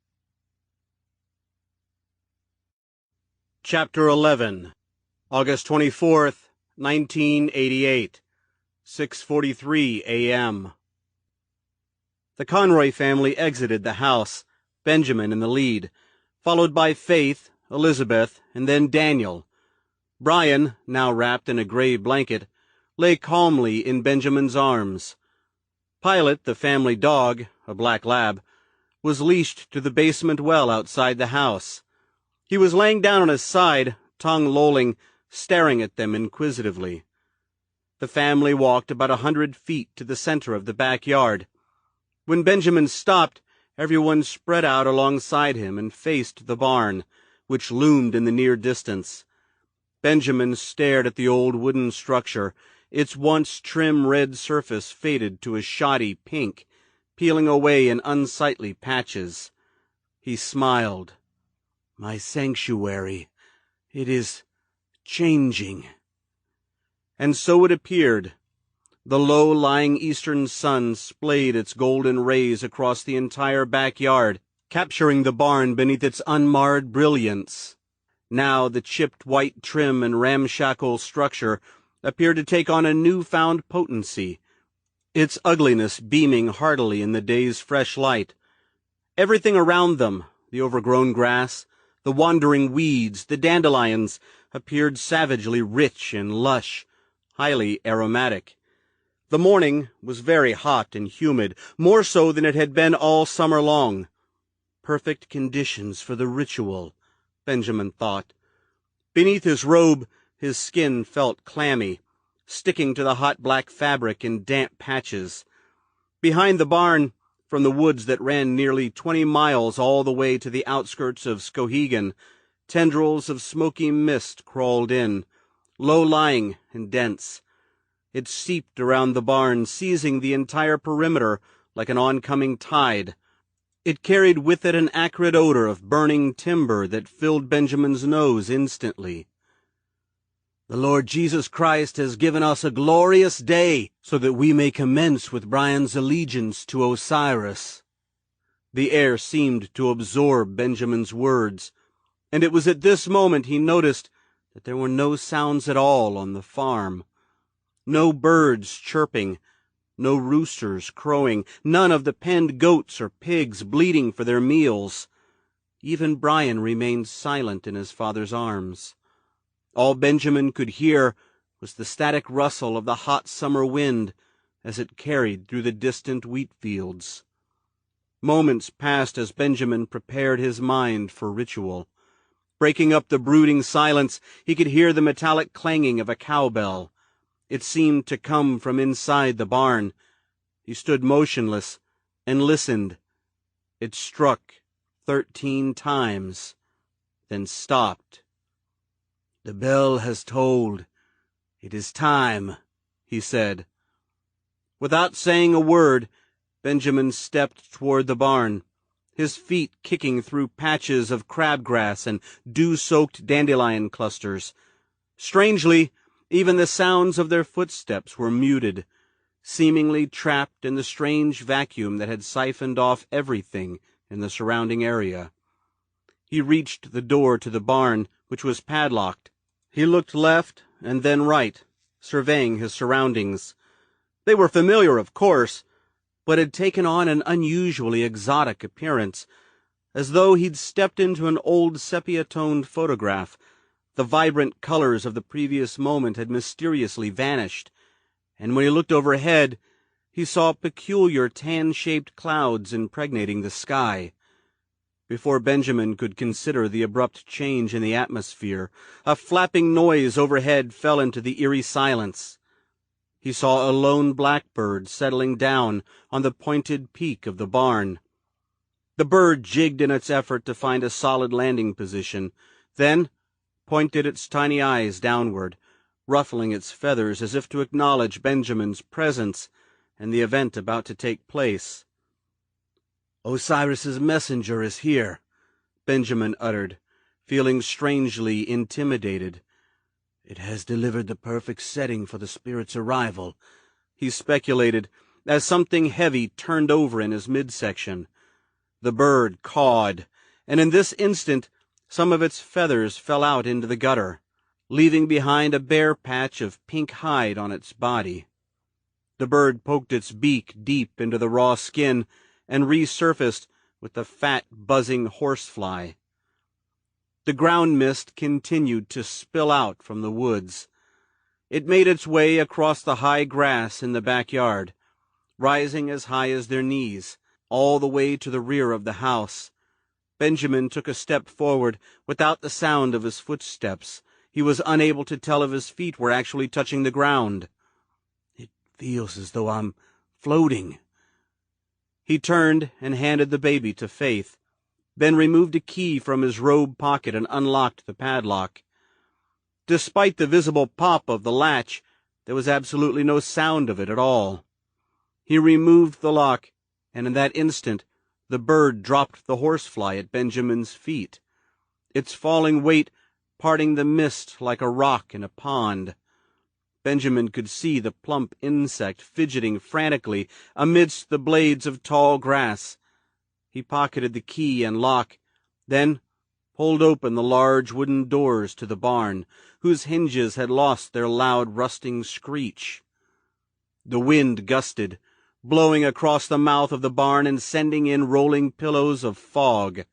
Chapter 11, August 24th, 1988, 6:43 a.m. The Conroy family exited the house, Benjamin in the lead, followed by Faith, Elizabeth, and then Daniel. Brian, now wrapped in a gray blanket, lay calmly in Benjamin's arms. Pilot, the family dog, a black lab, was leashed to the basement well outside the house. He was laying down on his side, tongue lolling, staring at them inquisitively. The family walked about 100 feet to the center of the backyard. When Benjamin stopped, everyone spread out alongside him and faced the barn, which loomed in the near distance. Benjamin stared at the old wooden structure, its once trim red surface faded to a shoddy pink, peeling away in unsightly patches. He smiled. "My sanctuary, it is changing." And so it appeared. The low-lying eastern sun splayed its golden rays across the entire backyard, capturing the barn beneath its unmarred brilliance. Now the chipped white trim and ramshackle structure appeared to take on a newfound potency, its ugliness beaming heartily in the day's fresh light. Everything around them, the overgrown grass, the wandering weeds, the dandelions, appeared savagely rich and lush, highly aromatic. The morning was very hot and humid, more so than it had been all summer long. Perfect conditions for the ritual, Benjamin thought. Beneath his robe, his skin felt clammy, sticking to the hot black fabric in damp patches. Behind the barn, from the woods that ran nearly 20 miles all the way to the outskirts of Skowhegan, tendrils of smoky mist crawled in, low-lying and dense. It seeped around the barn, seizing the entire perimeter like an oncoming tide. It carried with it an acrid odor of burning timber that filled Benjamin's nose instantly. "The Lord Jesus Christ has given us a glorious day, so that we may commence with Brian's allegiance to Osiris." The air seemed to absorb Benjamin's words, and it was at this moment he noticed that there were no sounds at all on the farm. No birds chirping, no roosters crowing, none of the penned goats or pigs bleating for their meals. Even Brian remained silent in his father's arms. All Benjamin could hear was the static rustle of the hot summer wind as it carried through the distant wheat fields. Moments passed as Benjamin prepared his mind for ritual. Breaking up the brooding silence, he could hear the metallic clanging of a cowbell. It seemed to come from inside the barn. He stood motionless and listened. It struck 13 times. then stopped. "The bell has tolled. It is time," he said. Without saying a word, Benjamin stepped toward the barn, his feet kicking through patches of crabgrass and dew-soaked dandelion clusters. Strangely, even the sounds of their footsteps were muted, seemingly trapped in the strange vacuum that had siphoned off everything in the surrounding area. He reached the door to the barn, which was padlocked. He looked left and then right, surveying his surroundings. They were familiar, of course, but had taken on an unusually exotic appearance, as though he'd stepped into an old sepia-toned photograph. The vibrant colors of the previous moment had mysteriously vanished, and when he looked overhead, he saw peculiar tan-shaped clouds impregnating the sky. Before Benjamin could consider the abrupt change in the atmosphere, a flapping noise overhead fell into the eerie silence. He saw a lone blackbird settling down on the pointed peak of the barn. The bird jigged in its effort to find a solid landing position, then pointed its tiny eyes downward, ruffling its feathers as if to acknowledge Benjamin's presence and the event about to take place. "Osiris's messenger is here," Benjamin uttered, feeling strangely intimidated. "It has delivered the perfect setting for the spirit's arrival," he speculated, as something heavy turned over in his midsection. The bird cawed, and in this instant some of its feathers fell out into the gutter, leaving behind a bare patch of pink hide on its body. The bird poked its beak deep into the raw skin and resurfaced with the fat, buzzing horsefly. The ground mist continued to spill out from the woods. It made its way across the high grass in the backyard, rising as high as their knees, all the way to the rear of the house. Benjamin took a step forward without the sound of his footsteps. He was unable to tell if his feet were actually touching the ground. "It feels as though I'm floating." He turned and handed the baby to Faith, then removed a key from his robe pocket and unlocked the padlock. Despite the visible pop of the latch, there was absolutely no sound of it at all. He removed the lock, and in that instant the bird dropped the horsefly at Benjamin's feet, its falling weight parting the mist like a rock in a pond. Benjamin could see the plump insect fidgeting frantically amidst the blades of tall grass. He pocketed the key and lock, then pulled open the large wooden doors to the barn, whose hinges had lost their loud rusting screech. The wind gusted, blowing across the mouth of the barn and sending in rolling pillows of fog.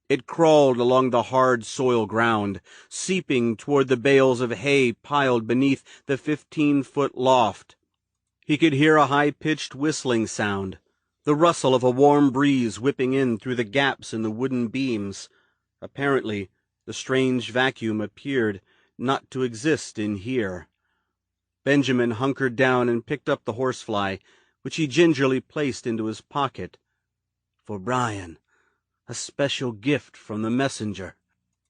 It crawled along the hard soil ground, seeping toward the bales of hay piled beneath the 15-foot loft. He could hear a high-pitched whistling sound, the rustle of a warm breeze whipping in through the gaps in the wooden beams. Apparently, the strange vacuum appeared not to exist in here. Benjamin hunkered down and picked up the horsefly, which he gingerly placed into his pocket. "For Brian. A special gift from the messenger."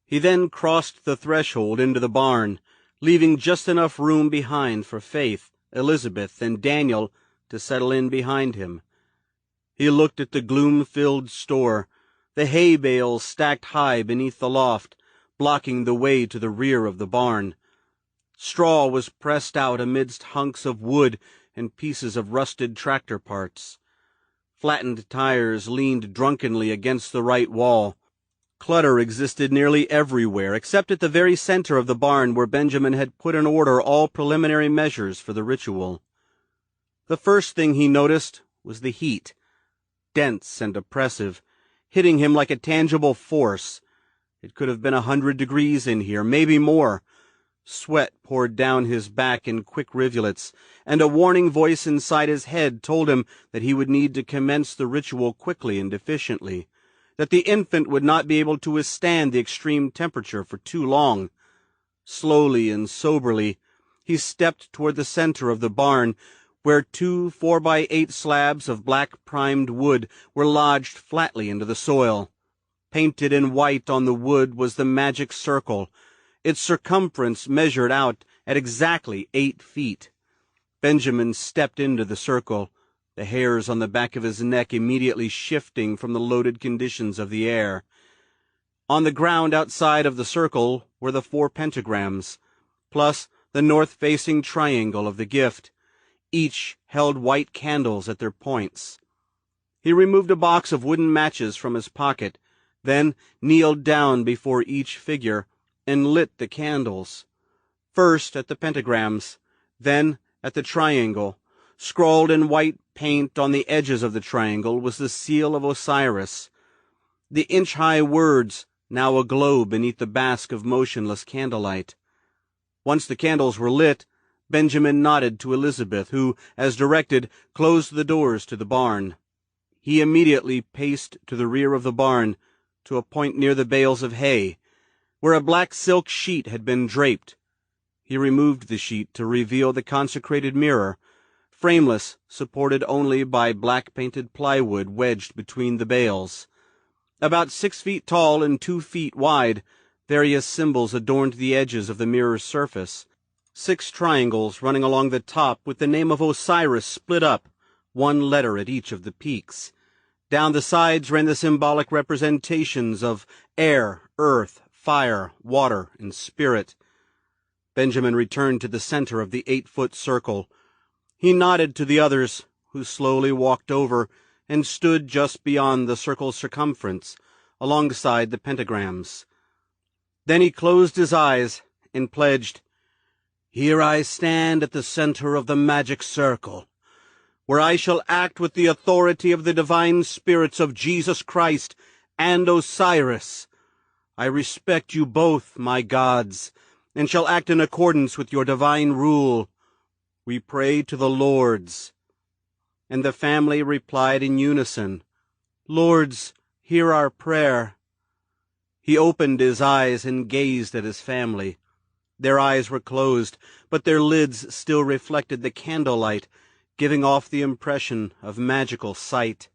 He then crossed the threshold into the barn, leaving just enough room behind for Faith, Elizabeth, and Daniel to settle in behind him. He looked at the gloom-filled store, the hay bales stacked high beneath the loft, blocking the way to the rear of the barn. Straw was pressed out amidst hunks of wood and pieces of rusted tractor parts. Flattened tires leaned drunkenly against the right wall. Clutter existed nearly everywhere, except at the very center of the barn where Benjamin had put in order all preliminary measures for the ritual. The first thing he noticed was the heat, dense and oppressive, hitting him like a tangible force. It could have been 100 degrees in here, maybe more. Sweat poured down his back in quick rivulets, and a warning voice inside his head told him that he would need to commence the ritual quickly and efficiently, that the infant would not be able to withstand the extreme temperature for too long. Slowly and soberly, he stepped toward the center of the barn, where 2 4x8 slabs of black primed wood were lodged flatly into the soil. Painted in white on the wood was the magic circle. Its circumference measured out at exactly 8 feet. Benjamin stepped into the circle, the hairs on the back of his neck immediately shifting from the loaded conditions of the air. On the ground outside of the circle were the 4 pentagrams, plus the north-facing triangle of the gift. Each held white candles at their points. He removed a box of wooden matches from his pocket, then kneeled down before each figure and lit the candles. First at the pentagrams, then at the triangle. Scrawled in white paint on the edges of the triangle was the seal of Osiris. The inch-high words now aglow beneath the bask of motionless candlelight. Once the candles were lit, Benjamin nodded to Elizabeth, who, as directed, closed the doors to the barn. He immediately paced to the rear of the barn, to a point near the bales of hay, where a black silk sheet had been draped. He removed the sheet to reveal the consecrated mirror, frameless, supported only by black-painted plywood wedged between the bales. About 6 feet tall and 2 feet wide, various symbols adorned the edges of the mirror's surface. 6 triangles running along the top with the name of Osiris split up, 1 letter at each of the peaks. Down the sides ran the symbolic representations of air, earth, fire, water, and spirit. Benjamin returned to the center of the 8-foot circle. He nodded to the others, who slowly walked over and stood just beyond the circle's circumference, alongside the pentagrams. Then he closed his eyes and pledged, "Here I stand at the center of the magic circle, where I shall act with the authority of the divine spirits of Jesus Christ and Osiris. I respect you both, my gods, and shall act in accordance with your divine rule. We pray to the Lords." And the family replied in unison, "Lords, hear our prayer." He opened his eyes and gazed at his family. Their eyes were closed, but their lids still reflected the candlelight, giving off the impression of magical sight.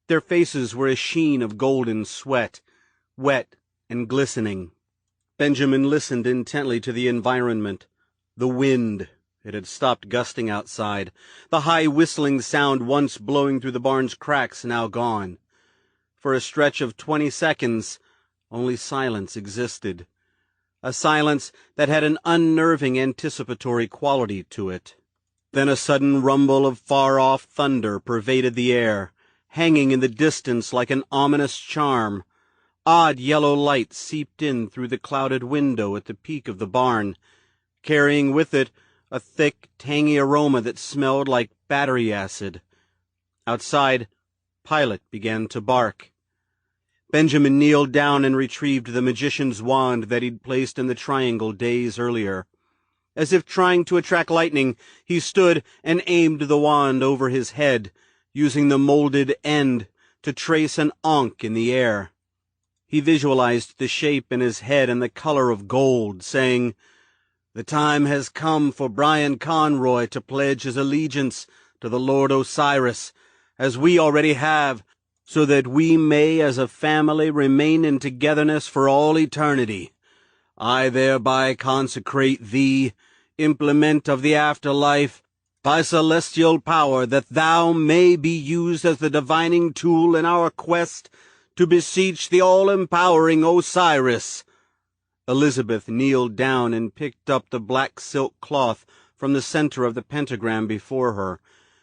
Their faces were a sheen of golden sweat, wet and glistening. Benjamin listened intently to the environment. The wind. It had stopped gusting outside, the high whistling sound once blowing through the barn's cracks now gone. For a stretch of 20 seconds, only silence existed, a silence that had an unnerving anticipatory quality to it. Then a sudden rumble of far-off thunder pervaded the air, hanging in the distance like an ominous charm. Odd yellow light seeped in through the clouded window at the peak of the barn, carrying with it a thick, tangy aroma that smelled like battery acid. Outside, Pilate began to bark. Benjamin kneeled down and retrieved the magician's wand that he'd placed in the triangle days earlier. As if trying to attract lightning, he stood and aimed the wand over his head, using the molded end to trace an ankh in the air. He visualized the shape in his head and the color of gold, saying, "The time has come for Brian Conroy to pledge his allegiance to the Lord Osiris, as we already have, so that we may as a family remain in togetherness for all eternity. I thereby consecrate thee, implement of the afterlife, by celestial power, that thou may be used as the divining tool in our quest to beseech the all-empowering Osiris." Elizabeth kneeled down and picked up the black silk cloth from the center of the pentagram before her,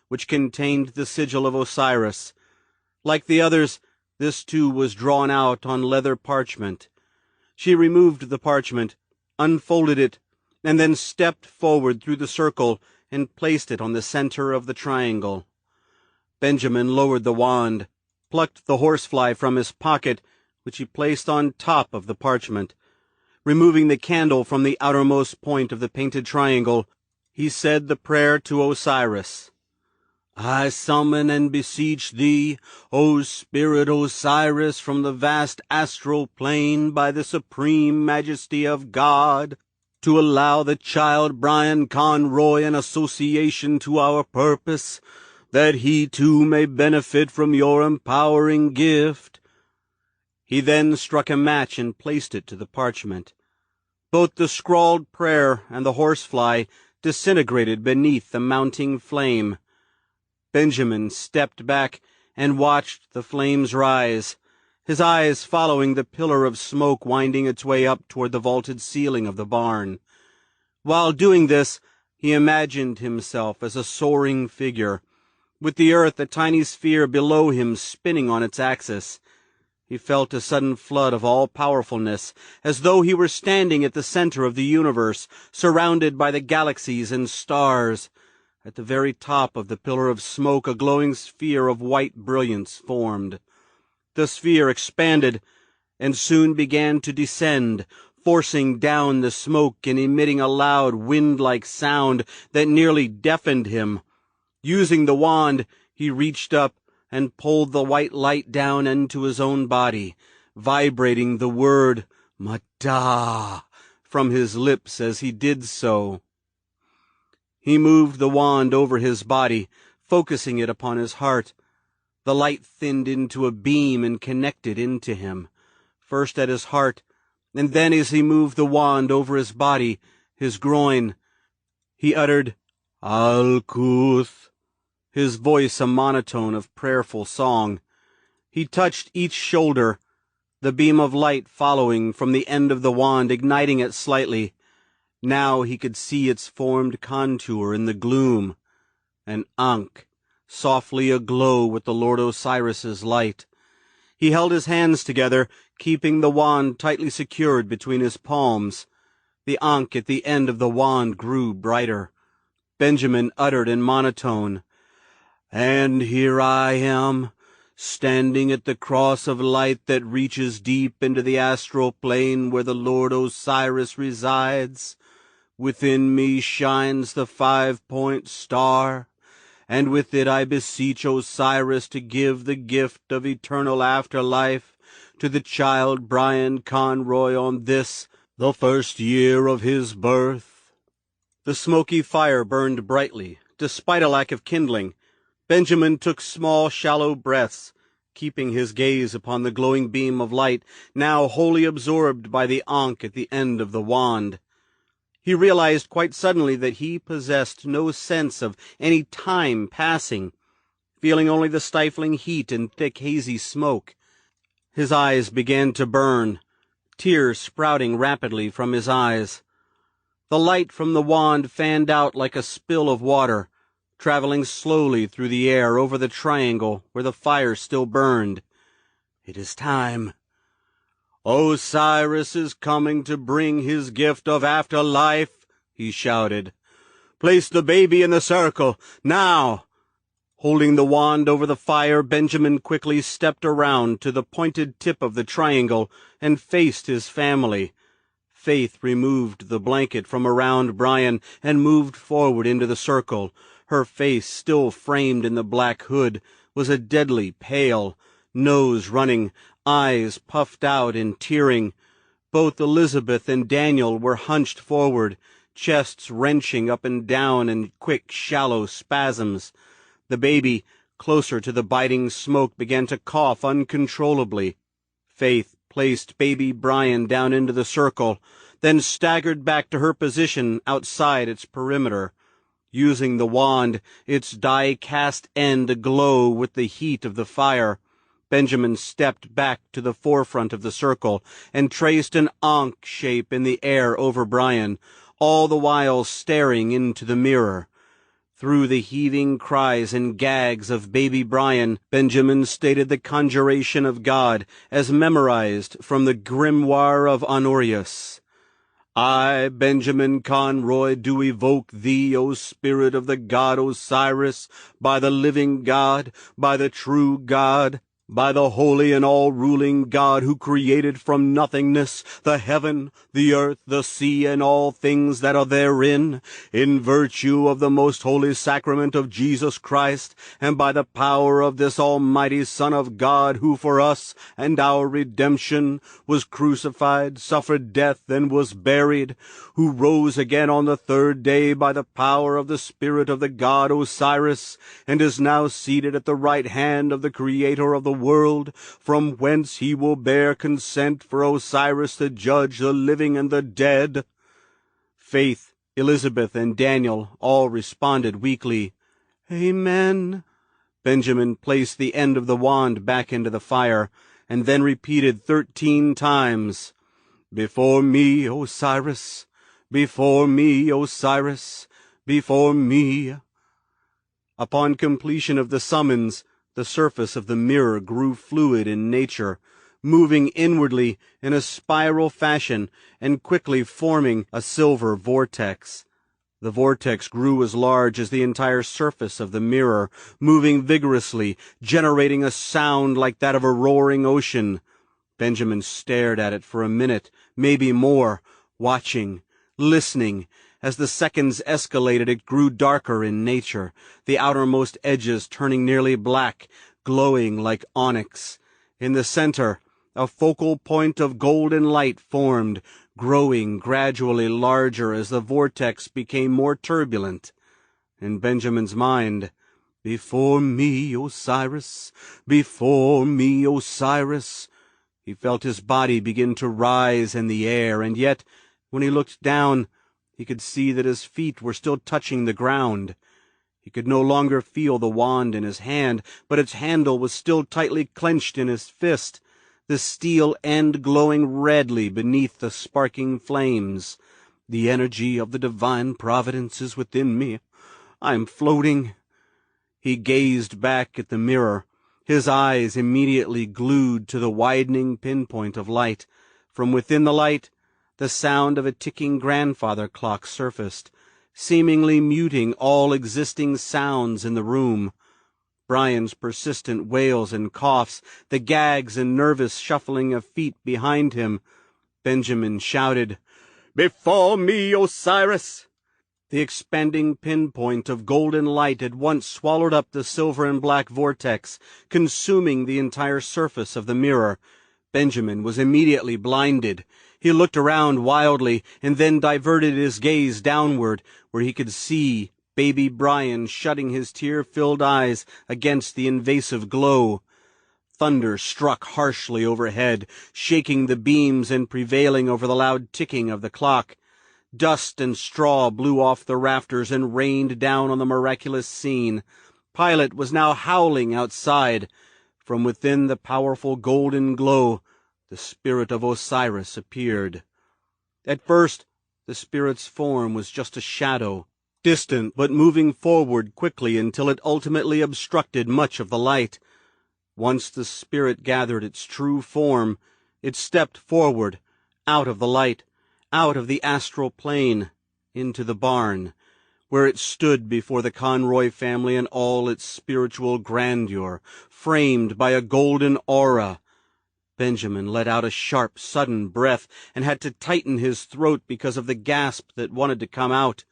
which contained the sigil of Osiris. Like the others, this too was drawn out on leather parchment. She removed the parchment, unfolded it, and then stepped forward through the circle and placed it on the center of the triangle. Benjamin lowered the wand, plucked the horsefly from his pocket, which he placed on top of the parchment. Removing the candle from the outermost point of the painted triangle, he said the prayer to Osiris. "I summon and beseech thee, O Spirit Osiris, from the vast astral plane by the supreme majesty of God, to allow the child Brian Conroy an association to our purpose, that he too may benefit from your empowering gift." He then struck a match and placed it to the parchment. Both the scrawled prayer and the horsefly disintegrated beneath the mounting flame. Benjamin stepped back and watched the flames rise, his eyes following the pillar of smoke winding its way up toward the vaulted ceiling of the barn. While doing this, he imagined himself as a soaring figure, with the earth a tiny sphere below him spinning on its axis. He felt a sudden flood of all-powerfulness, as though he were standing at the center of the universe, surrounded by the galaxies and stars. At the very top of the pillar of smoke, a glowing sphere of white brilliance formed. The sphere expanded and soon began to descend, forcing down the smoke and emitting a loud, wind-like sound that nearly deafened him. Using the wand, he reached up and pulled the white light down into his own body, vibrating the word Mada from his lips as he did so. He moved the wand over his body, focusing it upon his heart. The light thinned into a beam and connected into him, first at his heart, and then as he moved the wand over his body, his groin. He uttered, Al-Kuth, his voice a monotone of prayerful song. He touched each shoulder, the beam of light following from the end of the wand, igniting it slightly. Now he could see its formed contour in the gloom, an Ankh, softly aglow with the Lord Osiris's light. He held his hands together, keeping the wand tightly secured between his palms. The Ankh at the end of the wand grew brighter. Benjamin uttered in monotone, And here I am, standing at the cross of light that reaches deep into the astral plane where the Lord Osiris resides. Within me shines the 5-point star, and with it I beseech Osiris to give the gift of eternal afterlife to the child Brian Conroy on this, the first year of his birth. The smoky fire burned brightly, despite a lack of kindling. Benjamin took small, shallow breaths, keeping his gaze upon the glowing beam of light, now wholly absorbed by the Ankh at the end of the wand. He realized quite suddenly that he possessed no sense of any time passing, feeling only the stifling heat and thick, hazy smoke. His eyes began to burn, tears sprouting rapidly from his eyes. The light from the wand fanned out like a spill of water, traveling slowly through the air over the triangle where the fire still burned. It is time. Osiris is coming to bring his gift of afterlife, he shouted. Place the baby in the circle, now! Holding the wand over the fire, Benjamin quickly stepped around to the pointed tip of the triangle and faced his family. Faith removed the blanket from around Brian and moved forward into the circle. Her face, still framed in the black hood, was a deadly pale, nose running, eyes puffed out and tearing. Both Elizabeth and Daniel were hunched forward, chests wrenching up and down in quick, shallow spasms. The baby, closer to the biting smoke, began to cough uncontrollably. Faith placed baby Brian down into the circle, then staggered back to her position outside its perimeter. Using the wand, its die-cast end aglow with the heat of the fire, Benjamin stepped back to the forefront of the circle and traced an Ankh shape in the air over Brian, all the while staring into the mirror. Through the heaving cries and gags of baby Brian, Benjamin stated the conjuration of God as memorized from the grimoire of Honorius. I, Benjamin Conroy, do evoke thee, O spirit of the god Osiris, by the living God, by the true God, by the holy and all-ruling God who created from nothingness the heaven, the earth, the sea, and all things that are therein, in virtue of the most holy sacrament of Jesus Christ, and by the power of this almighty Son of God, who for us and our redemption was crucified, suffered death, and was buried, who rose again on the third day by the power of the spirit of the god Osiris, and is now seated at the right hand of the Creator of the world, from whence he will bear consent for Osiris to judge the living and the dead." Faith, Elizabeth, and Daniel all responded weakly, "Amen." Benjamin placed the end of the wand back into the fire, and then repeated 13 times, "Before me, Osiris, before me, Osiris, before me." Upon completion of the summons, the surface of the mirror grew fluid in nature, moving inwardly in a spiral fashion and quickly forming a silver vortex. The vortex grew as large as the entire surface of the mirror, moving vigorously, generating a sound like that of a roaring ocean. Benjamin stared at it for a minute, maybe more, watching, listening. As the seconds escalated, it grew darker in nature, the outermost edges turning nearly black, glowing like onyx. In the center, a focal point of golden light formed, growing gradually larger as the vortex became more turbulent. In Benjamin's mind, "Before me, Osiris, before me, Osiris." He felt his body begin to rise in the air, and yet, when he looked down, he could see that his feet were still touching the ground. He could no longer feel the wand in his hand, but its handle was still tightly clenched in his fist, the steel end glowing redly beneath the sparking flames. "The energy of the divine providence is within me. I am floating." He gazed back at the mirror, his eyes immediately glued to the widening pinpoint of light. From within the light, the sound of a ticking grandfather clock surfaced, seemingly muting all existing sounds in the room. Brian's persistent wails and coughs, the gags and nervous shuffling of feet behind him. Benjamin shouted, "Before me, Osiris!" The expanding pinpoint of golden light at once swallowed up the silver and black vortex, consuming the entire surface of the mirror. Benjamin was immediately blinded. He looked around wildly, and then diverted his gaze downward, where he could see baby Brian shutting his tear-filled eyes against the invasive glow. Thunder struck harshly overhead, shaking the beams and prevailing over the loud ticking of the clock. Dust and straw blew off the rafters and rained down on the miraculous scene. Pilate was now howling outside. From within the powerful golden glow, the spirit of Osiris appeared. At first, the spirit's form was just a shadow, distant but moving forward quickly until it ultimately obstructed much of the light. Once the spirit gathered its true form, it stepped forward, out of the light, out of the astral plane, into the barn, where it stood before the Conroy family in all its spiritual grandeur, framed by a golden aura. Benjamin let out a sharp, sudden breath and had to tighten his throat because of the gasp that wanted to come out.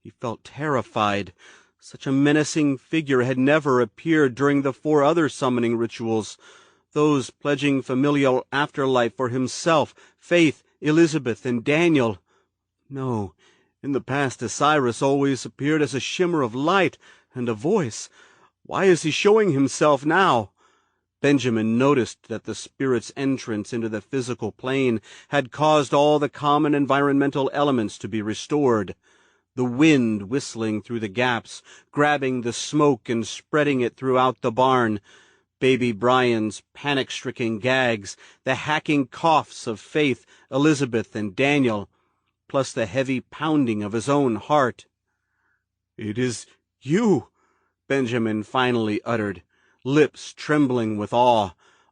He felt terrified. Such a menacing figure had never appeared during the 4 other summoning rituals, those pledging familial afterlife for himself, Faith, Elizabeth, and Daniel. No, in the past Osiris always appeared as a shimmer of light and a voice. Why is he showing himself now? Benjamin noticed that the spirit's entrance into the physical plane had caused all the common environmental elements to be restored. The wind whistling through the gaps, grabbing the smoke and spreading it throughout the barn, baby Brian's panic-stricken gags, the hacking coughs of Faith, Elizabeth, and Daniel, plus the heavy pounding of his own heart. "It is you," Benjamin finally uttered, lips trembling with awe,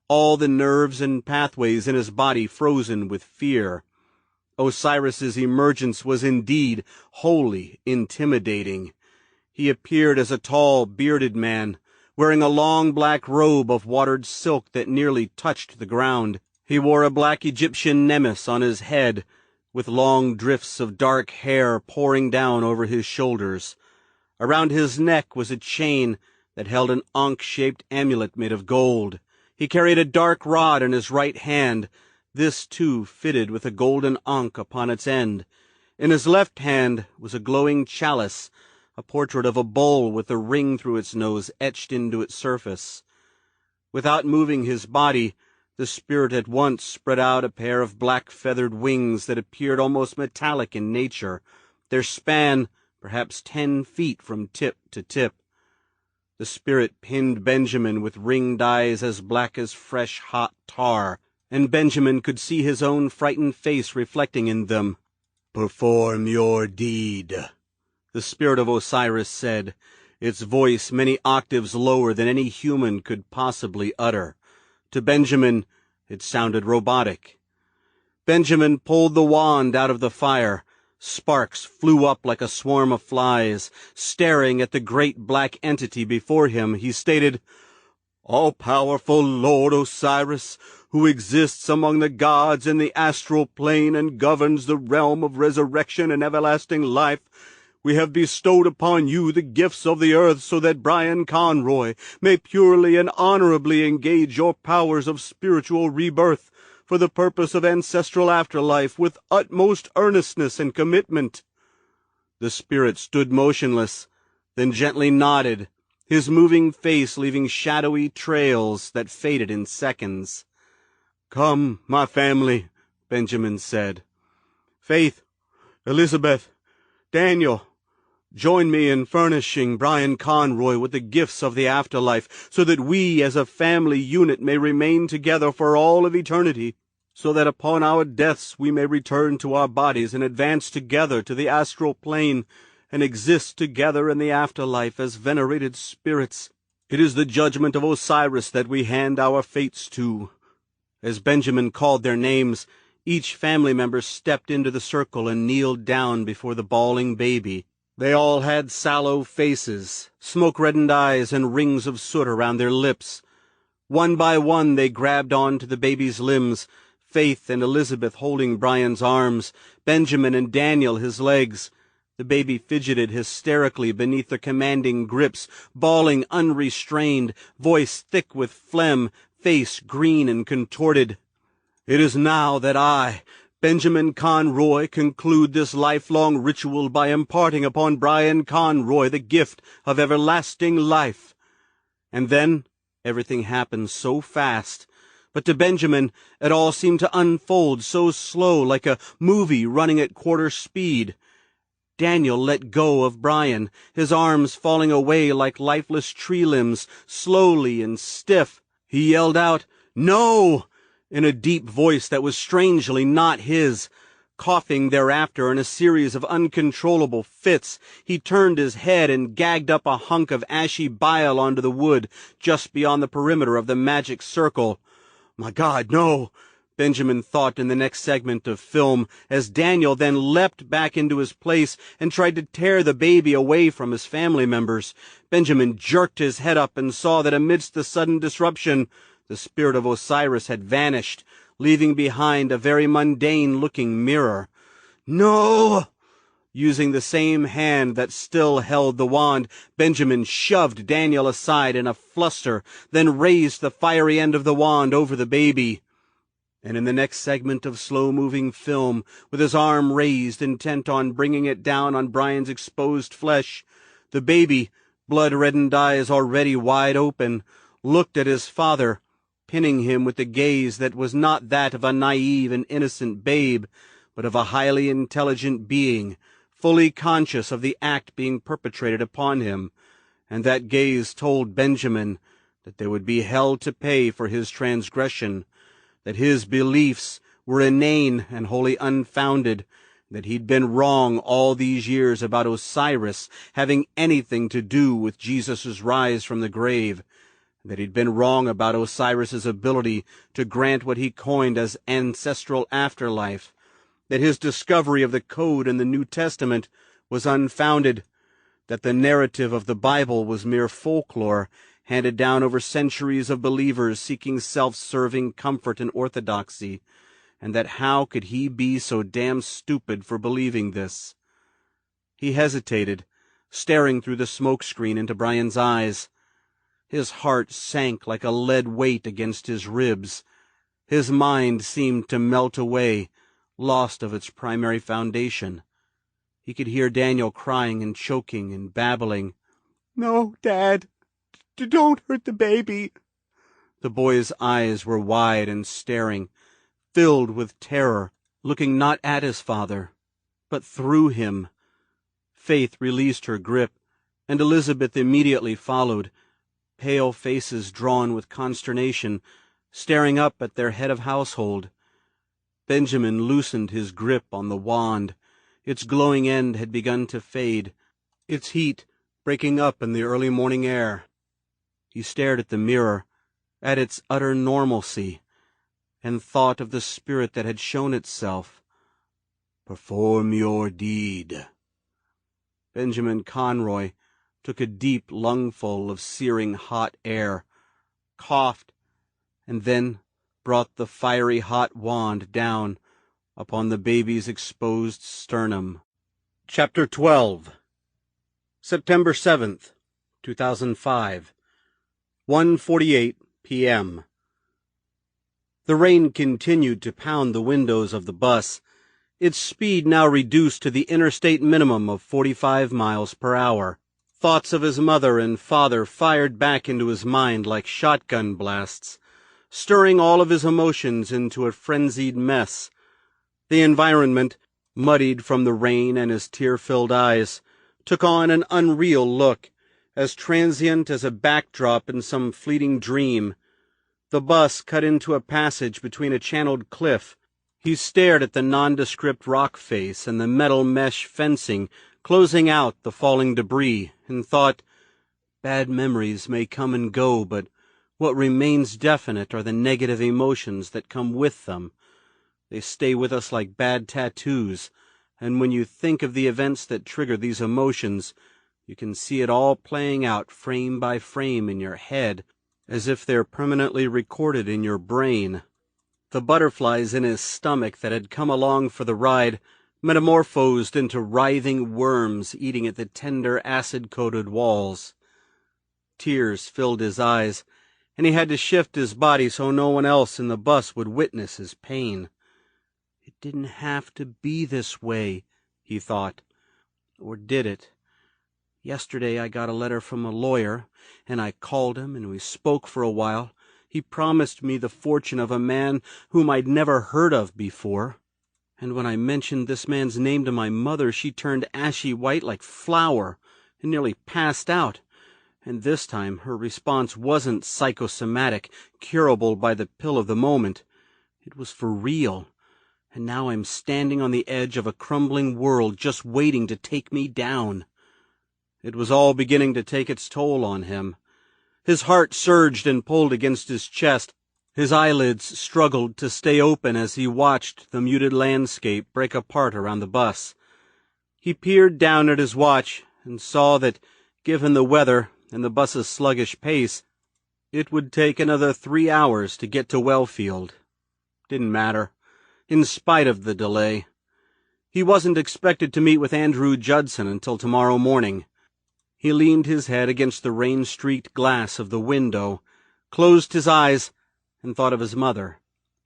all the nerves and pathways in his body frozen with fear. Osiris's emergence was indeed wholly intimidating. He appeared as a tall, bearded man, wearing a long black robe of watered silk that nearly touched the ground. He wore a black Egyptian nemes on his head, with long drifts of dark hair pouring down over his shoulders. Around his neck was a chain that held an ankh-shaped amulet made of gold. He carried a dark rod in his right hand, this too fitted with a golden ankh upon its end. In his left hand was a glowing chalice, a portrait of a bull with a ring through its nose etched into its surface. Without moving his body, the spirit at once spread out a pair of black-feathered wings that appeared almost metallic in nature, their span perhaps 10 feet from tip to tip. The spirit pinned Benjamin with ringed eyes as black as fresh hot tar, and Benjamin could see his own frightened face reflecting in them. "Perform your deed," the spirit of Osiris said, its voice many octaves lower than any human could possibly utter. To Benjamin, it sounded robotic. Benjamin pulled the wand out of the fire. Sparks flew up like a swarm of flies. Staring at the great black entity before him, he stated, "All-powerful Lord Osiris, who exists among the gods in the astral plane and governs the realm of resurrection and everlasting life, we have bestowed upon you the gifts of the earth so that Brian Conroy may purely and honorably engage your powers of spiritual rebirth for the purpose of ancestral afterlife with utmost earnestness and commitment." The spirit stood motionless, then gently nodded, his moving face leaving shadowy trails that faded in seconds. "Come, my family," Benjamin said. "Faith, Elizabeth, Daniel, join me in furnishing Brian Conroy with the gifts of the afterlife, so that we as a family unit may remain together for all of eternity, so that upon our deaths we may return to our bodies and advance together to the astral plane and exist together in the afterlife as venerated spirits. It is the judgment of Osiris that we hand our fates to." As Benjamin called their names, each family member stepped into the circle and kneeled down before the bawling baby. They all had sallow faces, smoke-reddened eyes, and rings of soot around their lips. One by one they grabbed on to the baby's limbs, Faith and Elizabeth holding Brian's arms, Benjamin and Daniel his legs. The baby fidgeted hysterically beneath their commanding grips, bawling unrestrained, voice thick with phlegm, face green and contorted. "It is now that I, Benjamin Conroy, conclude this lifelong ritual by imparting upon Brian Conroy the gift of everlasting life." And then everything happened so fast, but to Benjamin it all seemed to unfold so slow, like a movie running at quarter speed. Daniel let go of Brian, his arms falling away like lifeless tree limbs, slowly and stiff. He yelled out, "No!" in a deep voice that was strangely not his. Coughing thereafter in a series of uncontrollable fits, he turned his head and gagged up a hunk of ashy bile onto the wood just beyond the perimeter of the magic circle. "My God, no!" Benjamin thought in the next segment of film, as Daniel then leapt back into his place and tried to tear the baby away from his family members. Benjamin jerked his head up and saw that amidst the sudden disruption, the spirit of Osiris had vanished, leaving behind a very mundane-looking mirror. "No!" Using the same hand that still held the wand, Benjamin shoved Daniel aside in a fluster, then raised the fiery end of the wand over the baby. And in the next segment of slow-moving film, with his arm raised, intent on bringing it down on Brian's exposed flesh, the baby, blood-reddened eyes already wide open, looked at his father, pinning him with the gaze that was not that of a naive and innocent babe, but of a highly intelligent being, fully conscious of the act being perpetrated upon him, and that gaze told Benjamin that there would be hell to pay for his transgression, that his beliefs were inane and wholly unfounded, that he'd been wrong all these years about Osiris having anything to do with Jesus' rise from the grave, that he'd been wrong about Osiris's ability to grant what he coined as ancestral afterlife, that his discovery of the code in the New Testament was unfounded, that the narrative of the Bible was mere folklore, handed down over centuries of believers seeking self-serving comfort and orthodoxy, and that how could he be so damn stupid for believing this? He hesitated, staring through the smoke-screen into Brian's eyes. His heart sank like a lead weight against his ribs. His mind seemed to melt away, lost of its primary foundation. He could hear Daniel crying and choking and babbling. "No, Dad! Don't hurt the baby." The boy's eyes were wide and staring, filled with terror, looking not at his father, but through him. Faith released her grip, and Elizabeth immediately followed, pale faces drawn with consternation, staring up at their head of household. Benjamin loosened his grip on the wand. Its glowing end had begun to fade, its heat breaking up in the early morning air. He stared at the mirror, at its utter normalcy, and thought of the spirit that had shown itself. "Perform your deed." Benjamin Conroy took a deep lungful of searing hot air, coughed, and then brought the fiery hot wand down upon the baby's exposed sternum. Chapter 12. September 7th, 2005, 1:48 p.m. The rain continued to pound the windows of the bus, its speed now reduced to the interstate minimum of 45 miles per hour. Thoughts of his mother and father fired back into his mind like shotgun blasts, stirring all of his emotions into a frenzied mess. The environment, muddied from the rain and his tear-filled eyes, took on an unreal look, as transient as a backdrop in some fleeting dream. The bus cut into a passage between a channeled cliff. He stared at the nondescript rock face and the metal mesh fencing closing out the falling debris, and thought, bad memories may come and go, but what remains definite are the negative emotions that come with them. They stay with us like bad tattoos, and when you think of the events that trigger these emotions, you can see it all playing out frame by frame in your head, as if they're permanently recorded in your brain. The butterflies in his stomach that had come along for the ride metamorphosed into writhing worms eating at the tender acid-coated walls. Tears filled his eyes, and he had to shift his body so no one else in the bus would witness his pain. It didn't have to be this way, he thought. Or did it? Yesterday I got a letter from a lawyer, and I called him, and we spoke for a while. He promised me the fortune of a man whom I'd never heard of before. And when I mentioned this man's name to my mother, she turned ashy white like flour and nearly passed out. And this time her response wasn't psychosomatic, curable by the pill of the moment. It was for real. And now I'm standing on the edge of a crumbling world just waiting to take me down. It was all beginning to take its toll on him. His heart surged and pulled against his chest. His eyelids struggled to stay open as he watched the muted landscape break apart around the bus. He peered down at his watch and saw that, given the weather and the bus's sluggish pace, it would take another 3 hours to get to Wellfield. Didn't matter, in spite of the delay. He wasn't expected to meet with Andrew Judson until tomorrow morning. He leaned his head against the rain-streaked glass of the window, closed his eyes, and thought of his mother,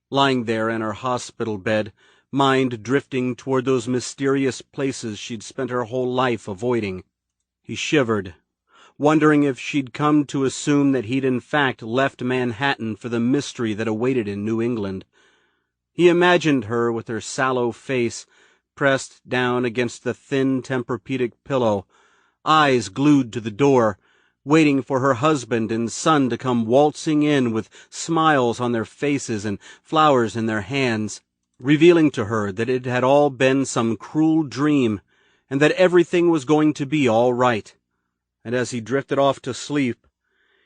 lying there in her hospital bed, mind drifting toward those mysterious places she'd spent her whole life avoiding. He shivered, wondering if she'd come to assume that he'd in fact left Manhattan for the mystery that awaited in New England. He imagined her with her sallow face pressed down against the thin Tempur-Pedic pillow, eyes glued to the door, waiting for her husband and son to come waltzing in with smiles on their faces and flowers in their hands, revealing to her that it had all been some cruel dream and that everything was going to be all right. And as he drifted off to sleep,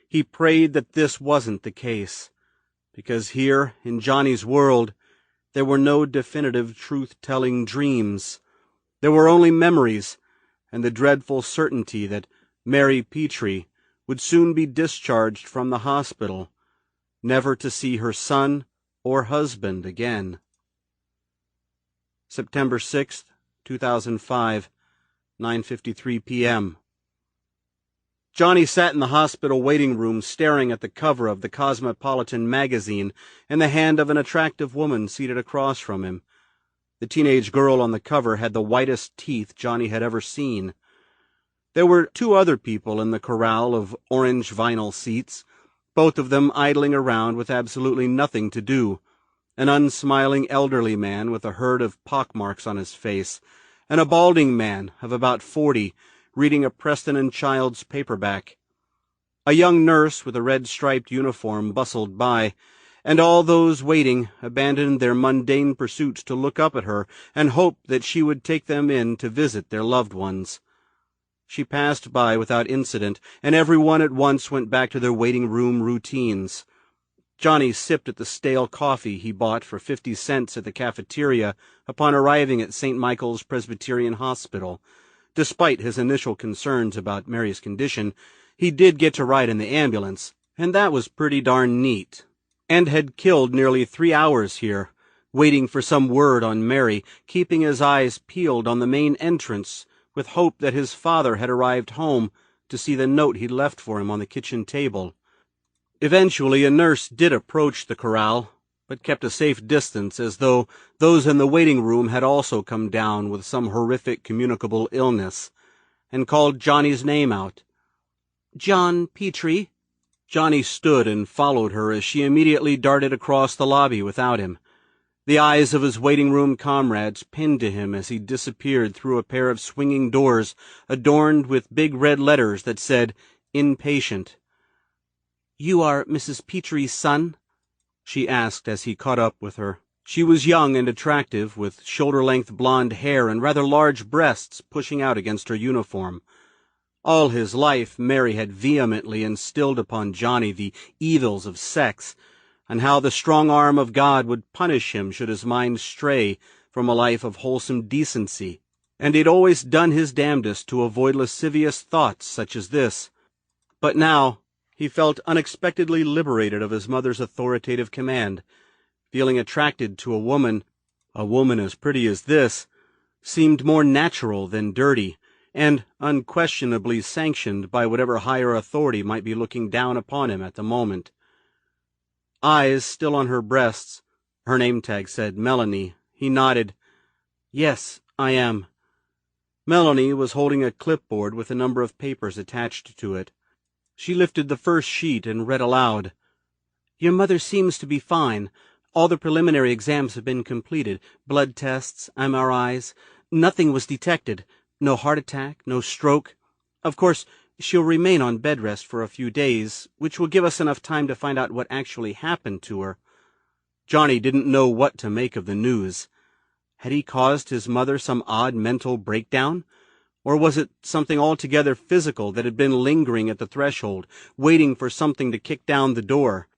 he prayed that this wasn't the case, because here, in Johnny's world, there were no definitive truth-telling dreams. There were only memories, and the dreadful certainty that Mary Petrie would soon be discharged from the hospital, never to see her son or husband again. September 6th, 2005, 9:53 p.m. Johnny sat in the hospital waiting room staring at the cover of the Cosmopolitan magazine in the hand of an attractive woman seated across from him. The teenage girl on the cover had the whitest teeth Johnny had ever seen. There were 2 other people in the corral of orange vinyl seats, both of them idling around with absolutely nothing to do, an unsmiling elderly man with a herd of pockmarks on his face, and a balding man of about 40 reading a Preston and Childs paperback. A young nurse with a red-striped uniform bustled by, and all those waiting abandoned their mundane pursuits to look up at her and hope that she would take them in to visit their loved ones. She passed by without incident, and everyone at once went back to their waiting-room routines. Johnny sipped at the stale coffee he bought for 50 cents at the cafeteria upon arriving at St. Michael's Presbyterian Hospital. Despite his initial concerns about Mary's condition, he did get to ride in the ambulance, and that was pretty darn neat, and had killed nearly 3 hours here, waiting for some word on Mary, keeping his eyes peeled on the main entrance, with hope that his father had arrived home to see the note he'd left for him on the kitchen table. Eventually a nurse did approach the corral, but kept a safe distance, as though those in the waiting room had also come down with some horrific communicable illness, and called Johnny's name out. "John Petrie." Johnny stood and followed her as she immediately darted across the lobby without him. The eyes of his waiting-room comrades pinned to him as he disappeared through a pair of swinging doors adorned with big red letters that said, "Inpatient." "You are Mrs. Petrie's son?" she asked as he caught up with her. She was young and attractive, with shoulder-length blonde hair and rather large breasts pushing out against her uniform. All his life, Mary had vehemently instilled upon Johnny the evils of sex, and how the strong arm of God would punish him should his mind stray from a life of wholesome decency, and he'd always done his damnedest to avoid lascivious thoughts such as this. But now he felt unexpectedly liberated of his mother's authoritative command. Feeling attracted to a woman as pretty as this, seemed more natural than dirty, and unquestionably sanctioned by whatever higher authority might be looking down upon him at the moment. Eyes still on her breasts, her name tag said Melanie. He nodded. "Yes, I am." Melanie was holding a clipboard with a number of papers attached to it. She lifted the first sheet and read aloud. "Your mother seems to be fine. All the preliminary exams have been completed. Blood tests, MRIs. Nothing was detected. No heart attack, no stroke. Of course, she'll remain on bed rest for a few days, which will give us enough time to find out what actually happened to her." Johnny didn't know what to make of the news. Had he caused his mother some odd mental breakdown? Or was it something altogether physical that had been lingering at the threshold, waiting for something to kick down the door?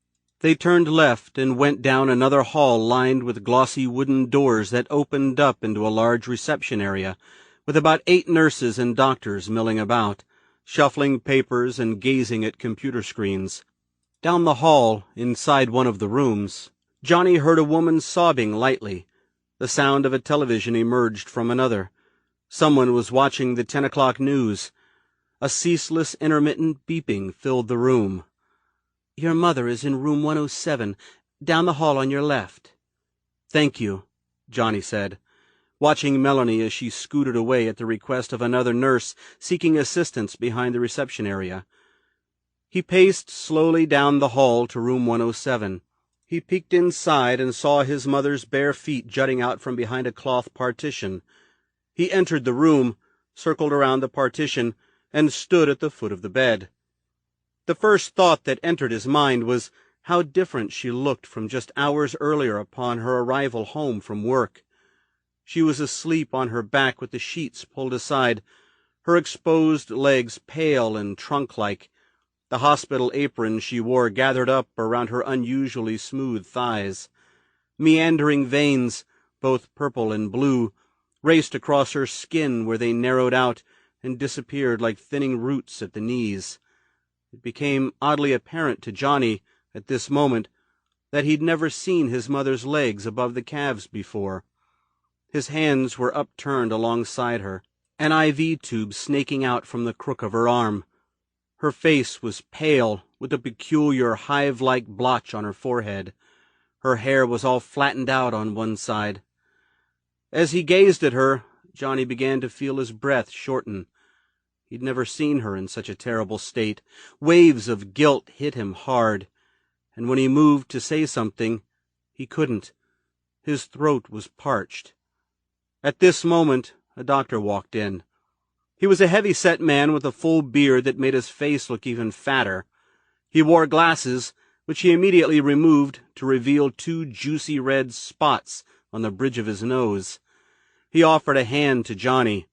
They turned left and went down another hall lined with glossy wooden doors that opened up into a large reception area, with about 8 nurses and doctors milling about, shuffling papers and gazing at computer screens. Down the hall, inside one of the rooms, Johnny heard a woman sobbing lightly. The sound of a television emerged from another. Someone was watching the 10 o'clock news. A ceaseless, intermittent beeping filled the room. "Your mother is in room 107, down the hall on your left." "Thank you," Johnny said, watching Melanie as she scooted away at the request of another nurse seeking assistance behind the reception area. He paced slowly down the hall to room 107. He peeked inside and saw his mother's bare feet jutting out from behind a cloth partition. He entered the room, circled around the partition, and stood at the foot of the bed. The first thought that entered his mind was how different she looked from just hours earlier upon her arrival home from work. She was asleep on her back with the sheets pulled aside, her exposed legs pale and trunk-like, the hospital apron she wore gathered up around her unusually smooth thighs. Meandering veins, both purple and blue, raced across her skin where they narrowed out and disappeared like thinning roots at the knees. It became oddly apparent to Johnny at this moment that he'd never seen his mother's legs above the calves before. His hands were upturned alongside her, an IV tube snaking out from the crook of her arm. Her face was pale, with a peculiar hive-like blotch on her forehead. Her hair was all flattened out on one side. As he gazed at her, Johnny began to feel his breath shorten. He'd never seen her in such a terrible state. Waves of guilt hit him hard, and when he moved to say something, he couldn't. His throat was parched. At this moment, a doctor walked in. He was a heavy-set man with a full beard that made his face look even fatter. He wore glasses, which he immediately removed to reveal 2 juicy red spots on the bridge of his nose. He offered a hand to Johnny.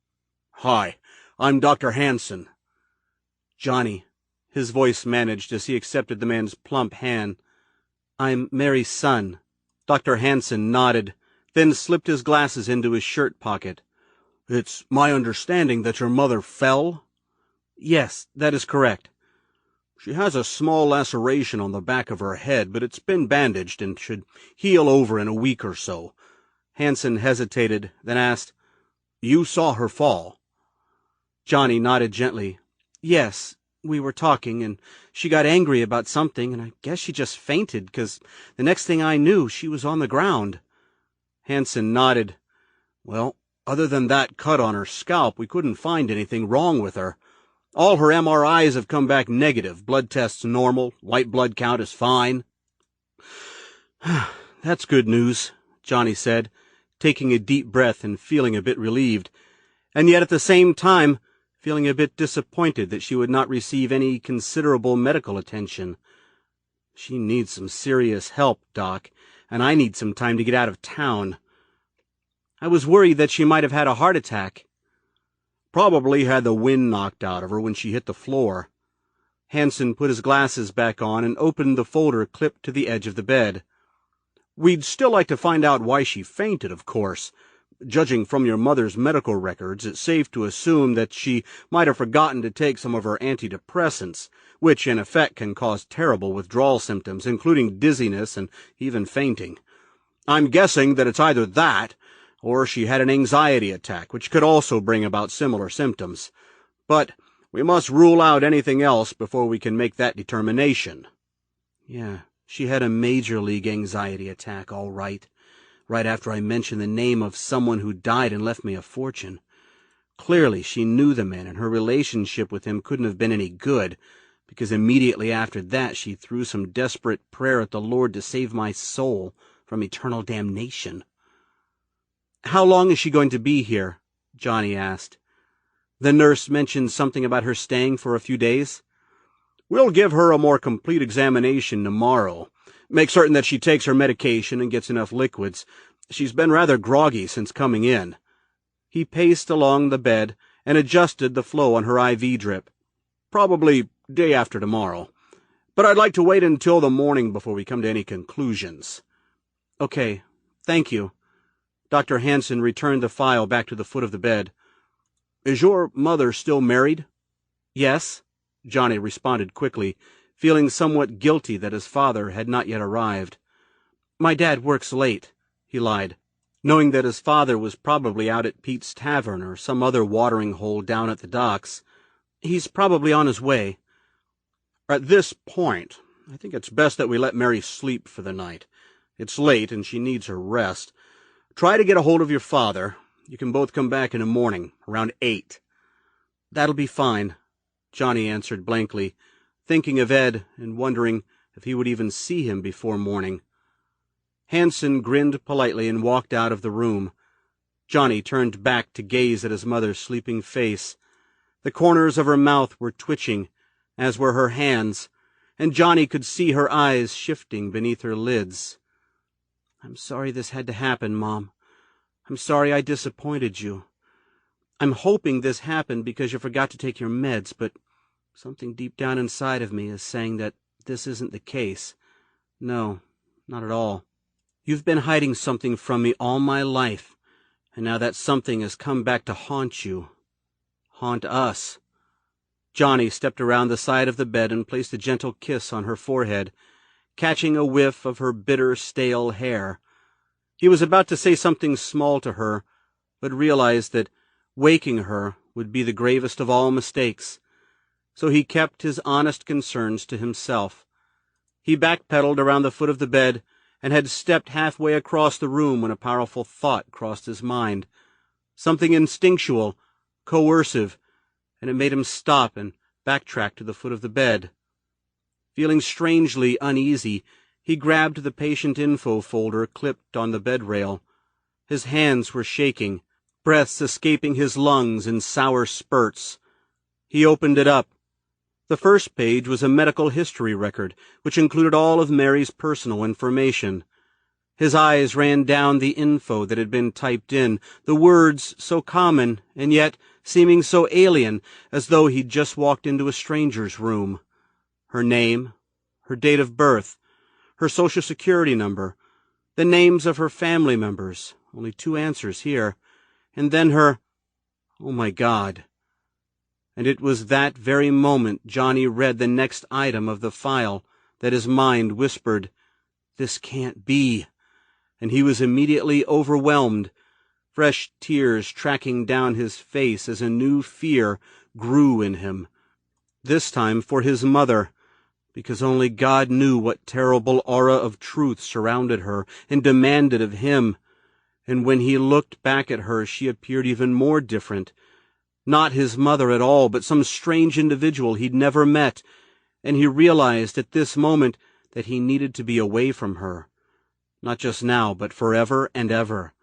"Hi, I'm Dr. Hansen." "Johnny," his voice managed as he accepted the man's plump hand. "I'm Mary's son." Dr. Hansen nodded, then slipped his glasses into his shirt pocket. "It's my understanding that your mother fell?" "Yes, that is correct." "She has a small laceration on the back of her head, but it's been bandaged and should heal over in a week or so." Hansen hesitated, then asked, "You saw her fall?" Johnny nodded gently. "Yes, we were talking, and she got angry about something, and I guess she just fainted, because the next thing I knew, she was on the ground." Hansen nodded. "Well, other than that cut on her scalp, we couldn't find anything wrong with her. All her MRIs have come back negative. Blood tests normal. White blood count is fine." "That's good news," Johnny said, taking a deep breath and feeling a bit relieved, and yet at the same time feeling a bit disappointed that she would not receive any considerable medical attention. "She needs some serious help, Doc, and I need some time to get out of town. I was worried that she might have had a heart attack." "Probably had the wind knocked out of her when she hit the floor." Hansen put his glasses back on and opened the folder clipped to the edge of the bed. "We'd still like to find out why she fainted, of course. Judging from your mother's medical records, it's safe to assume that she might have forgotten to take some of her antidepressants, which in effect can cause terrible withdrawal symptoms, including dizziness and even fainting. I'm guessing that it's either that, or she had an anxiety attack, which could also bring about similar symptoms. But we must rule out anything else before we can make that determination." "Yeah, she had a major league anxiety attack, all right. Right after I mentioned the name of someone who died and left me a fortune. Clearly she knew the man, and her relationship with him couldn't have been any good, because immediately after that she threw some desperate prayer at the Lord to save my soul from eternal damnation." "How long is she going to be here?" Johnny asked. "The nurse mentioned something about her staying for a few days." "We'll give her a more complete examination tomorrow. Make certain that she takes her medication and gets enough liquids. She's been rather groggy since coming in." He paced along the bed and adjusted the flow on her IV drip. "Probably day after tomorrow. But I'd like to wait until the morning before we come to any conclusions." "Okay, thank you." Dr. Hansen returned the file back to the foot of the bed. "Is your mother still married?" "Yes," Johnny responded quickly, feeling somewhat guilty that his father had not yet arrived. "My dad works late," he lied, knowing that his father was probably out at Pete's Tavern or some other watering hole down at the docks. "He's probably on his way." "At this point, I think it's best that we let Mary sleep for the night. It's late and she needs her rest. Try to get a hold of your father. You can both come back in the morning, around 8. "That'll be fine," Johnny answered blankly, thinking of Ed and wondering if he would even see him before morning. Hansen grinned politely and walked out of the room. Johnny turned back to gaze at his mother's sleeping face. The corners of her mouth were twitching, as were her hands, and Johnny could see her eyes shifting beneath her lids. "I'm sorry this had to happen, Mom. I'm sorry I disappointed you. I'm hoping this happened because you forgot to take your meds, but something deep down inside of me is saying that this isn't the case. No, not at all. You've been hiding something from me all my life, and now that something has come back to haunt you. Haunt us." Johnny stepped around the side of the bed and placed a gentle kiss on her forehead, catching a whiff of her bitter, stale hair. He was about to say something small to her, but realized that waking her would be the gravest of all mistakes, so he kept his honest concerns to himself. He backpedaled around the foot of the bed and had stepped halfway across the room when a powerful thought crossed his mind. Something instinctual, coercive, and it made him stop and backtrack to the foot of the bed. Feeling strangely uneasy, he grabbed the patient info folder clipped on the bed rail. His hands were shaking, breaths escaping his lungs in sour spurts. He opened it up. The first page was a medical history record, which included all of Mary's personal information. His eyes ran down the info that had been typed in, the words so common and yet seeming so alien, as though he'd just walked into a stranger's room. Her name, her date of birth, her Social Security number, the names of her family members, only 2 answers here, and then her, oh my God. And it was that very moment Johnny read the next item of the file that his mind whispered, "This can't be," and he was immediately overwhelmed, fresh tears tracking down his face as a new fear grew in him. This time for his mother, because only God knew what terrible aura of truth surrounded her and demanded of him. And when he looked back at her, she appeared even more different. Not his mother at all, but some strange individual he'd never met, and he realized at this moment that he needed to be away from her. Not just now, but forever and ever,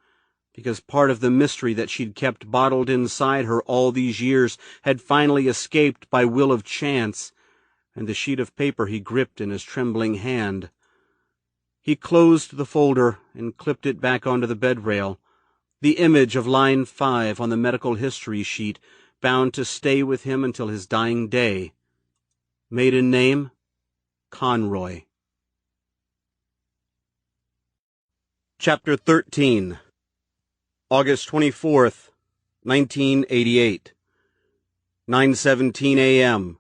because part of the mystery that she'd kept bottled inside her all these years had finally escaped by will of chance, and the sheet of paper he gripped in his trembling hand. He closed the folder and clipped it back onto the bed rail. The image of line 5 on the medical history sheet, bound to stay with him until his dying day. Maiden name, Conroy. Chapter 13. August 24th, 1988. 9:17 a.m.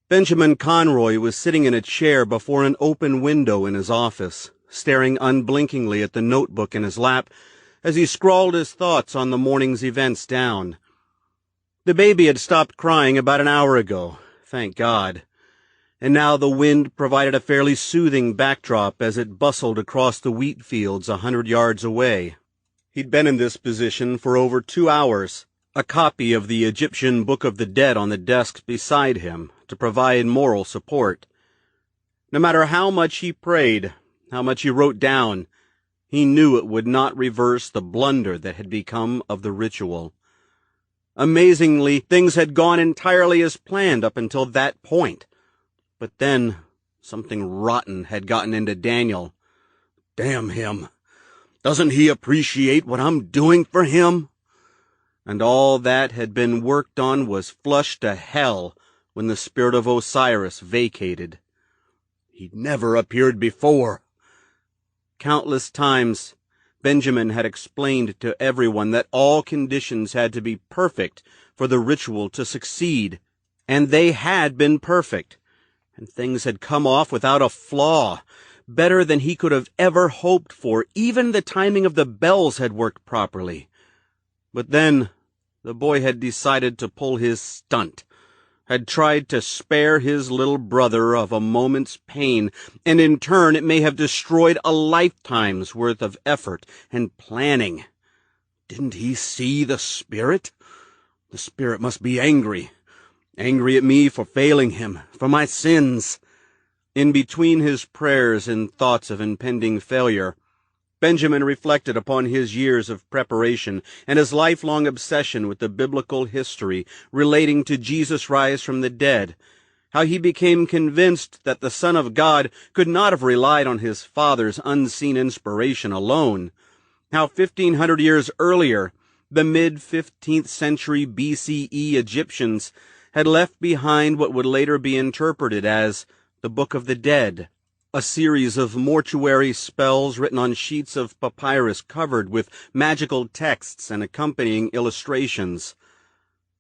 Benjamin Conroy was sitting in a chair before an open window in his office, staring unblinkingly at the notebook in his lap as he scrawled his thoughts on the morning's events down. The baby had stopped crying about an hour ago, thank God, and now the wind provided a fairly soothing backdrop as it bustled across the wheat fields 100 yards away. He'd been in this position for over 2 hours, a copy of the Egyptian Book of the Dead on the desk beside him to provide moral support. No matter how much he prayed, how much he wrote down, he knew it would not reverse the blunder that had become of the ritual. Amazingly, things had gone entirely as planned up until that point. But then, something rotten had gotten into Daniel. Damn him. Doesn't he appreciate what I'm doing for him? And all that had been worked on was flushed to hell when the spirit of Osiris vacated. He'd never appeared before. Countless times, Benjamin had explained to everyone that all conditions had to be perfect for the ritual to succeed, and they had been perfect, and things had come off without a flaw, better than he could have ever hoped for. Even the timing of the bells had worked properly. But then, the boy had decided to pull his stunt, had tried to spare his little brother of a moment's pain, and in turn it may have destroyed a lifetime's worth of effort and planning. Didn't he see the spirit? The spirit must be angry. Angry at me for failing him, for my sins. In between his prayers and thoughts of impending failure, Benjamin reflected upon his years of preparation and his lifelong obsession with the biblical history relating to Jesus' rise from the dead, how he became convinced that the Son of God could not have relied on his Father's unseen inspiration alone, how 1,500 years earlier, the mid-15th century BCE Egyptians had left behind what would later be interpreted as the Book of the Dead, a series of mortuary spells written on sheets of papyrus covered with magical texts and accompanying illustrations.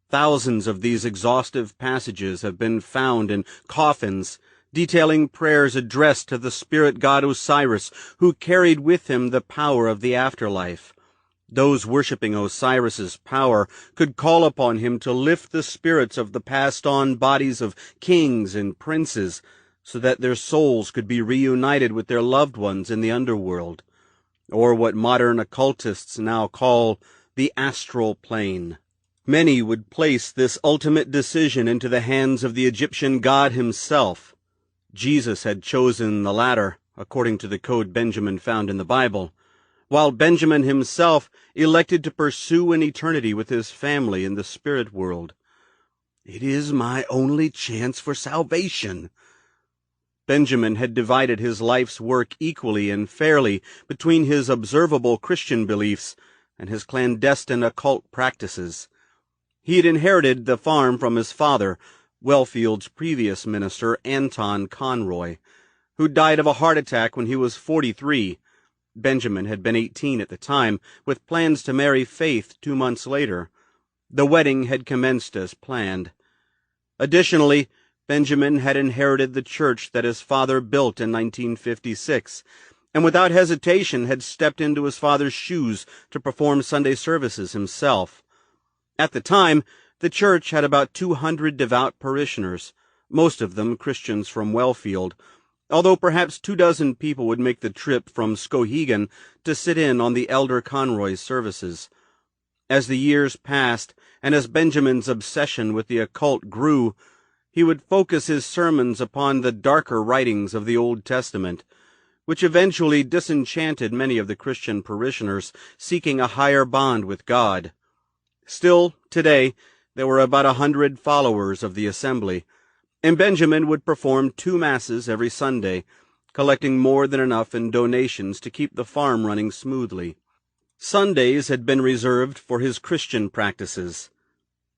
Thousands of these exhaustive passages have been found in coffins, detailing prayers addressed to the spirit god Osiris, who carried with him the power of the afterlife. Those worshipping Osiris's power could call upon him to lift the spirits of the passed-on bodies of kings and princes, so that their souls could be reunited with their loved ones in the underworld, or what modern occultists now call the astral plane. Many would place this ultimate decision into the hands of the Egyptian god himself. Jesus had chosen the latter, according to the code Benjamin found in the Bible, while Benjamin himself elected to pursue an eternity with his family in the spirit world. "It is my only chance for salvation." Benjamin had divided his life's work equally and fairly between his observable Christian beliefs and his clandestine occult practices. He had inherited the farm from his father, Wellfield's previous minister, Anton Conroy, who died of a heart attack when he was 43. Benjamin had been 18 at the time, with plans to marry Faith 2 months later. The wedding had commenced as planned. Additionally, Benjamin had inherited the church that his father built in 1956, and without hesitation had stepped into his father's shoes to perform Sunday services himself. At the time, the church had about 200 devout parishioners, most of them Christians from Wellfield, although perhaps 24 people would make the trip from Skowhegan to sit in on the elder Conroy's services. As the years passed, and as Benjamin's obsession with the occult grew, he would focus his sermons upon the darker writings of the Old Testament, which eventually disenchanted many of the Christian parishioners seeking a higher bond with God. Still, today, there were about 100 followers of the assembly, and Benjamin would perform 2 masses every Sunday, collecting more than enough in donations to keep the farm running smoothly. Sundays had been reserved for his Christian practices.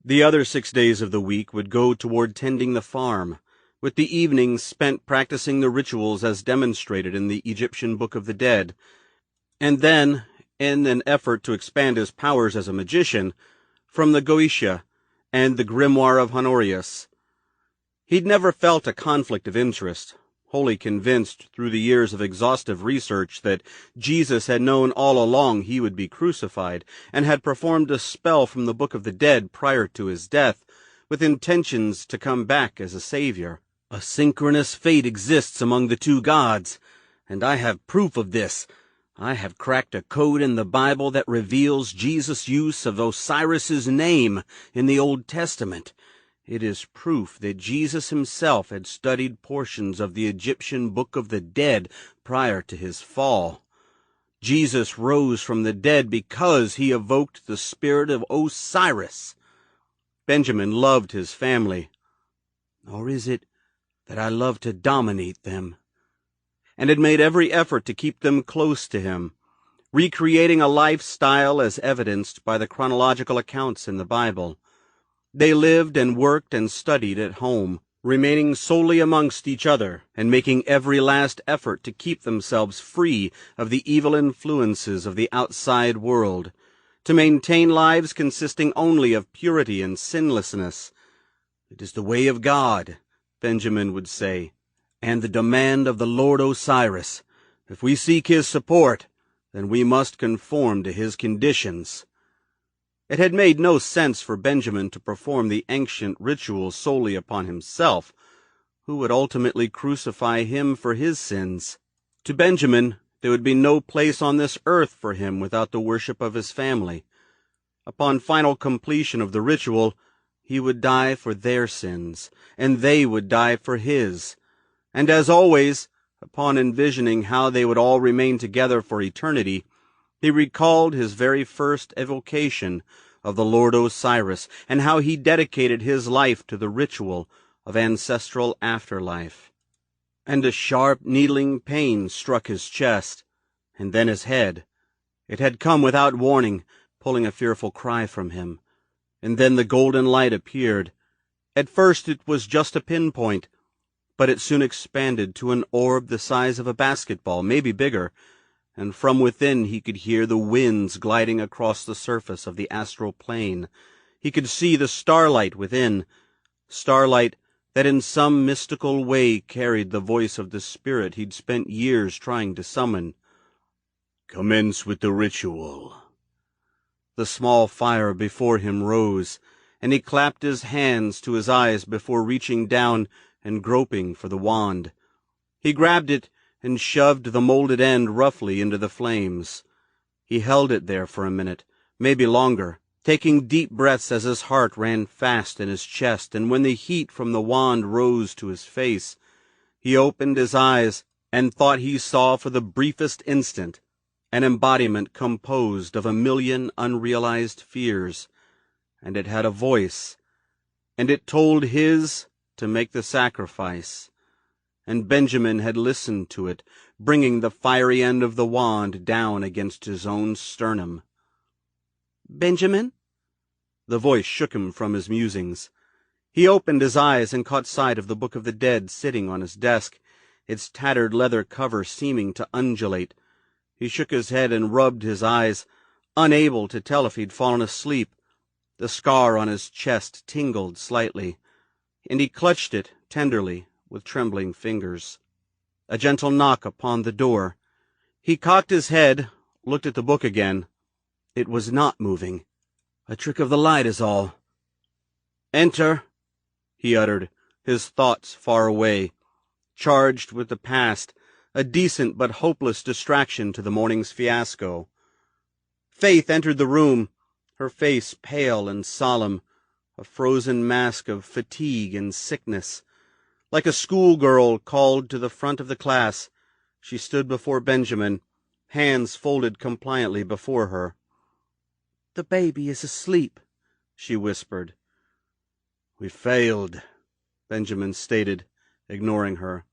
The other 6 days of the week would go toward tending the farm, with the evenings spent practicing the rituals as demonstrated in the Egyptian Book of the Dead. And then, in an effort to expand his powers as a magician, from the Goetia and the Grimoire of Honorius. He'd never felt a conflict of interest, wholly convinced through the years of exhaustive research that Jesus had known all along he would be crucified, and had performed a spell from the Book of the Dead prior to his death, with intentions to come back as a savior. "A synchronous fate exists among the 2 gods, and I have proof of this. I have cracked a code in the Bible that reveals Jesus' use of Osiris's name in the Old Testament. It is proof that Jesus himself had studied portions of the Egyptian Book of the Dead prior to his fall. Jesus rose from the dead because he evoked the spirit of Osiris." Benjamin loved his family. "Or is it that I love to dominate them?" and had made every effort to keep them close to him, recreating a lifestyle as evidenced by the chronological accounts in the Bible. They lived and worked and studied at home, remaining solely amongst each other, and making every last effort to keep themselves free of the evil influences of the outside world, to maintain lives consisting only of purity and sinlessness. "It is the way of God," Benjamin would say, "and the demand of the Lord Osiris. If we seek his support, then we must conform to his conditions." It had made no sense for Benjamin to perform the ancient rituals solely upon himself, who would ultimately crucify him for his sins. To Benjamin, there would be no place on this earth for him without the worship of his family. Upon final completion of the ritual, he would die for their sins, and they would die for his. And as always, upon envisioning how they would all remain together for eternity, he recalled his very first evocation of the Lord Osiris, and how he dedicated his life to the ritual of ancestral afterlife. And a sharp, needling pain struck his chest, and then his head. It had come without warning, pulling a fearful cry from him. And then the golden light appeared. At first it was just a pinpoint, but it soon expanded to an orb the size of a basketball, maybe bigger, and from within he could hear the winds gliding across the surface of the astral plane. He could see the starlight within, starlight that in some mystical way carried the voice of the spirit he'd spent years trying to summon. "Commence with the ritual." The small fire before him rose, and he clapped his hands to his eyes before reaching down and groping for the wand. He grabbed it and shoved the molded end roughly into the flames. He held it there for a minute, maybe longer, taking deep breaths as his heart ran fast in his chest, and when the heat from the wand rose to his face, he opened his eyes and thought he saw for the briefest instant an embodiment composed of 1,000,000 unrealized fears, and it had a voice, and it told his to make the sacrifice, and Benjamin had listened to it, bringing the fiery end of the wand down against his own sternum. "Benjamin?" The voice shook him from his musings. He opened his eyes and caught sight of the Book of the Dead sitting on his desk, its tattered leather cover seeming to undulate. He shook his head and rubbed his eyes, unable to tell if he'd fallen asleep. The scar on his chest tingled slightly, and he clutched it tenderly with trembling fingers. A gentle knock upon the door. He cocked his head, looked at the book again. It was not moving. "A trick of the light is all." "Enter," he uttered, his thoughts far away, charged with the past, a decent but hopeless distraction to the morning's fiasco. Faith entered the room, her face pale and solemn, a frozen mask of fatigue and sickness. Like a schoolgirl called to the front of the class, she stood before Benjamin, hands folded compliantly before her. "The baby is asleep," she whispered. "We failed," Benjamin stated, ignoring her.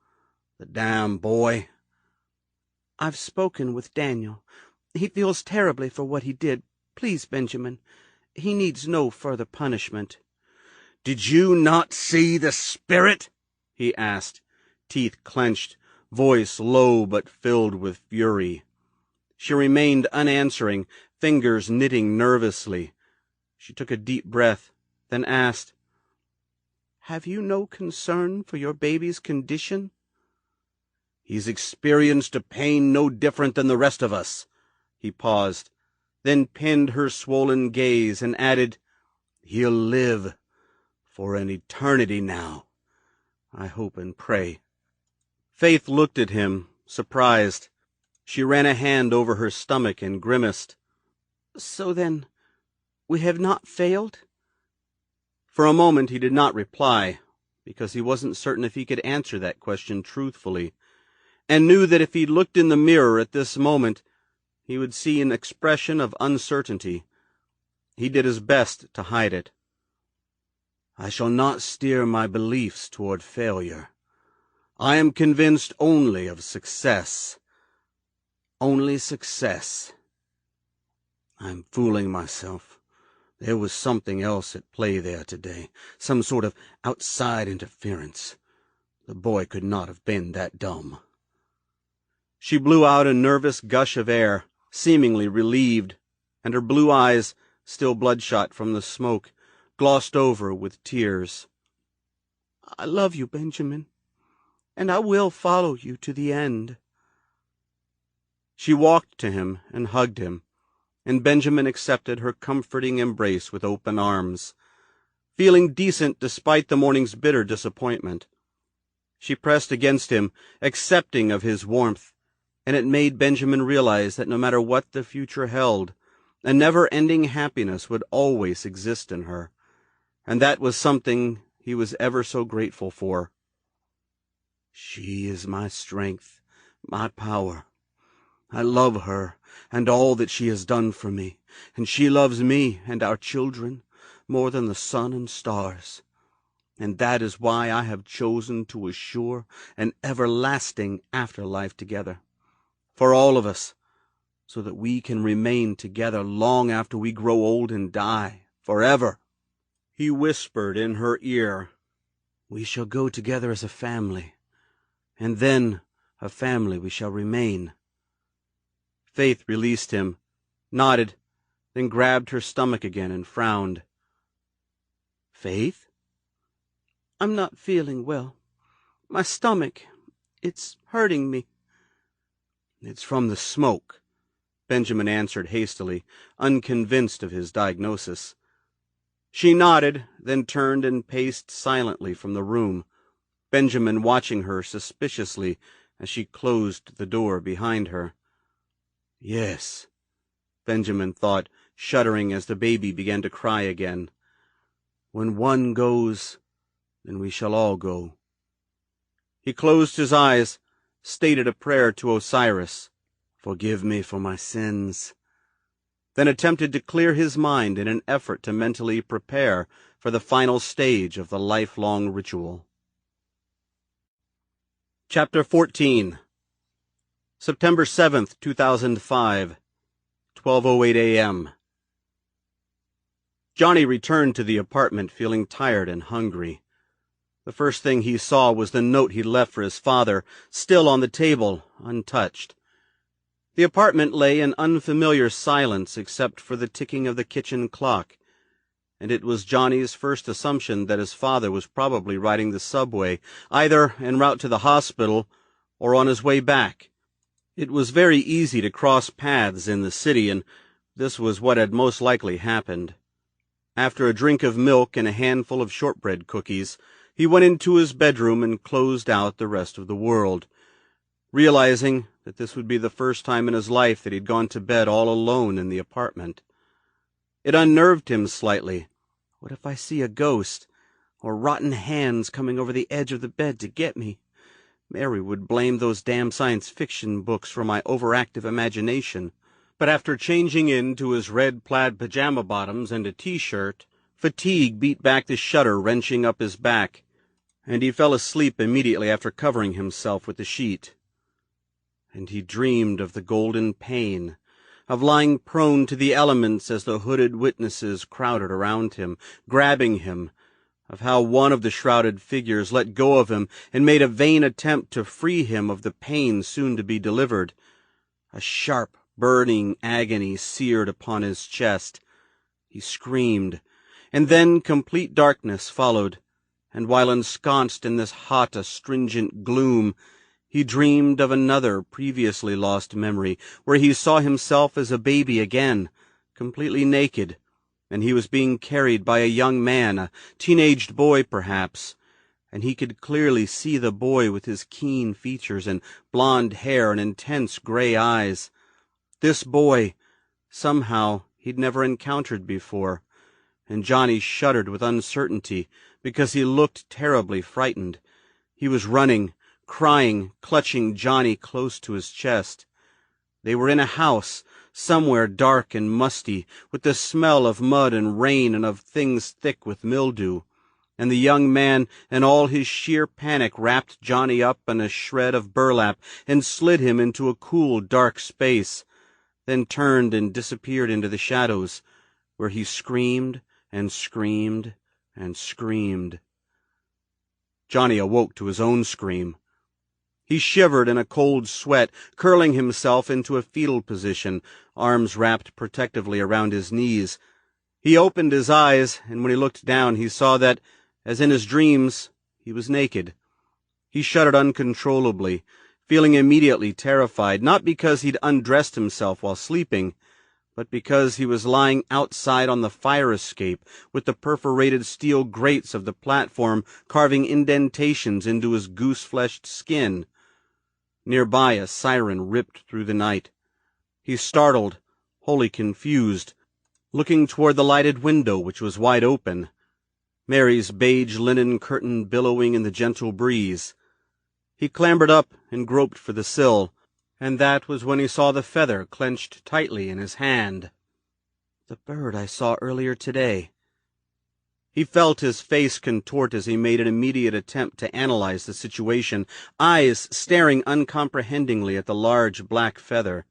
"The damn boy." "I've spoken with Daniel. He feels terribly for what he did. Please, Benjamin, he needs no further punishment." "Did you not see the spirit?" he asked, teeth clenched, voice low but filled with fury. She remained unanswering, fingers knitting nervously. She took a deep breath, then asked, "Have you no concern for your baby's condition?" "He's experienced a pain no different than the rest of us." He paused, then pinned her swollen gaze and added, "He'll live for an eternity now, I hope and pray." Faith looked at him, surprised. She ran a hand over her stomach and grimaced. "So then, we have not failed?" For a moment he did not reply, because he wasn't certain if he could answer that question truthfully, and knew that if he looked in the mirror at this moment, he would see an expression of uncertainty. He did his best to hide it. "I shall not steer my beliefs toward failure. I am convinced only of success. Only success. I'm fooling myself. There was something else at play there today, some sort of outside interference. The boy could not have been that dumb." She blew out a nervous gush of air, seemingly relieved, and her blue eyes, still bloodshot from the smoke, glossed over with tears. "I love you, Benjamin, and I will follow you to the end." She walked to him and hugged him, and Benjamin accepted her comforting embrace with open arms, feeling decent despite the morning's bitter disappointment. She pressed against him, accepting of his warmth, and it made Benjamin realize that no matter what the future held, a never-ending happiness would always exist in her, and that was something he was ever so grateful for. "She is my strength, my power. I love her and all that she has done for me, and she loves me and our children more than the sun and stars. And that is why I have chosen to assure an everlasting afterlife together, for all of us, so that we can remain together long after we grow old and die, forever." He whispered in her ear, "We shall go together as a family, and then a family we shall remain." Faith released him, nodded, then grabbed her stomach again and frowned. "Faith?" "I'm not feeling well. My stomach, it's hurting me." "It's from the smoke," Benjamin answered hastily, unconvinced of his diagnosis. She nodded, then turned and paced silently from the room, Benjamin watching her suspiciously as she closed the door behind her. Yes, Benjamin thought, shuddering as the baby began to cry again. "When one goes, then we shall all go." He closed his eyes, stated a prayer to Osiris, "Forgive me for my sins," then attempted to clear his mind in an effort to mentally prepare for the final stage of the lifelong ritual. Chapter 14. September 7th, 2005, 12:08 a.m. Johnny returned to the apartment feeling tired and hungry. The first thing he saw was the note he'd left for his father, still on the table, untouched. The apartment lay in unfamiliar silence except for the ticking of the kitchen clock, and it was Johnny's first assumption that his father was probably riding the subway, either en route to the hospital or on his way back. It was very easy to cross paths in the city, and this was what had most likely happened. After a drink of milk and a handful of shortbread cookies, he went into his bedroom and closed out the rest of the world, realizing that this would be the first time in his life that he'd gone to bed all alone in the apartment. It unnerved him slightly. What if I see a ghost, or rotten hands coming over the edge of the bed to get me? Mary would blame those damn science fiction books for my overactive imagination. But after changing into his red plaid pajama bottoms and a t-shirt, fatigue beat back the shudder wrenching up his back, and he fell asleep immediately after covering himself with the sheet. And he dreamed of the golden pain, of lying prone to the elements as the hooded witnesses crowded around him, grabbing him, of how one of the shrouded figures let go of him and made a vain attempt to free him of the pain soon to be delivered. A sharp, burning agony seared upon his chest. He screamed, and then complete darkness followed, and while ensconced in this hot, astringent gloom, he dreamed of another previously lost memory, where he saw himself as a baby again, completely naked, and he was being carried by a young man, a teenaged boy perhaps, and he could clearly see the boy with his keen features and blonde hair and intense gray eyes. This boy, somehow, he'd never encountered before, and Johnny shuddered with uncertainty because he looked terribly frightened. He was running, crying, clutching Johnny close to his chest. They were in a house, somewhere dark and musty, with the smell of mud and rain and of things thick with mildew, and the young man in all his sheer panic wrapped Johnny up in a shred of burlap and slid him into a cool, dark space, then turned and disappeared into the shadows, where he screamed and screamed and screamed. Johnny awoke to his own scream. He shivered in a cold sweat, curling himself into a fetal position, arms wrapped protectively around his knees. He opened his eyes, and when he looked down, he saw that, as in his dreams, he was naked. He shuddered uncontrollably, feeling immediately terrified, not because he'd undressed himself while sleeping, but because he was lying outside on the fire escape, with the perforated steel grates of the platform carving indentations into his goose-fleshed skin. Nearby, a siren ripped through the night. He startled, wholly confused, looking toward the lighted window, which was wide open, Mary's beige linen curtain billowing in the gentle breeze. He clambered up and groped for the sill, and that was when he saw the feather clenched tightly in his hand. The bird I saw earlier today. He felt his face contort as he made an immediate attempt to analyze the situation, eyes staring uncomprehendingly at the large black feather.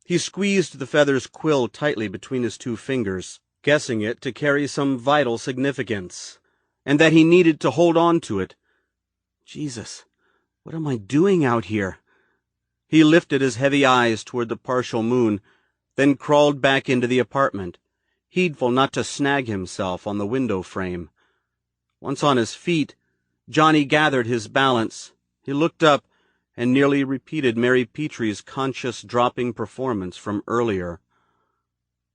He squeezed the feather's quill tightly between his two fingers, guessing it to carry some vital significance, and that he needed to hold on to it. Jesus, what am I doing out here? He lifted his heavy eyes toward the partial moon, then crawled back into the apartment, heedful not to snag himself on the window frame. Once on his feet, Johnny gathered his balance. He looked up and nearly repeated Mary Petrie's conscious dropping performance from earlier.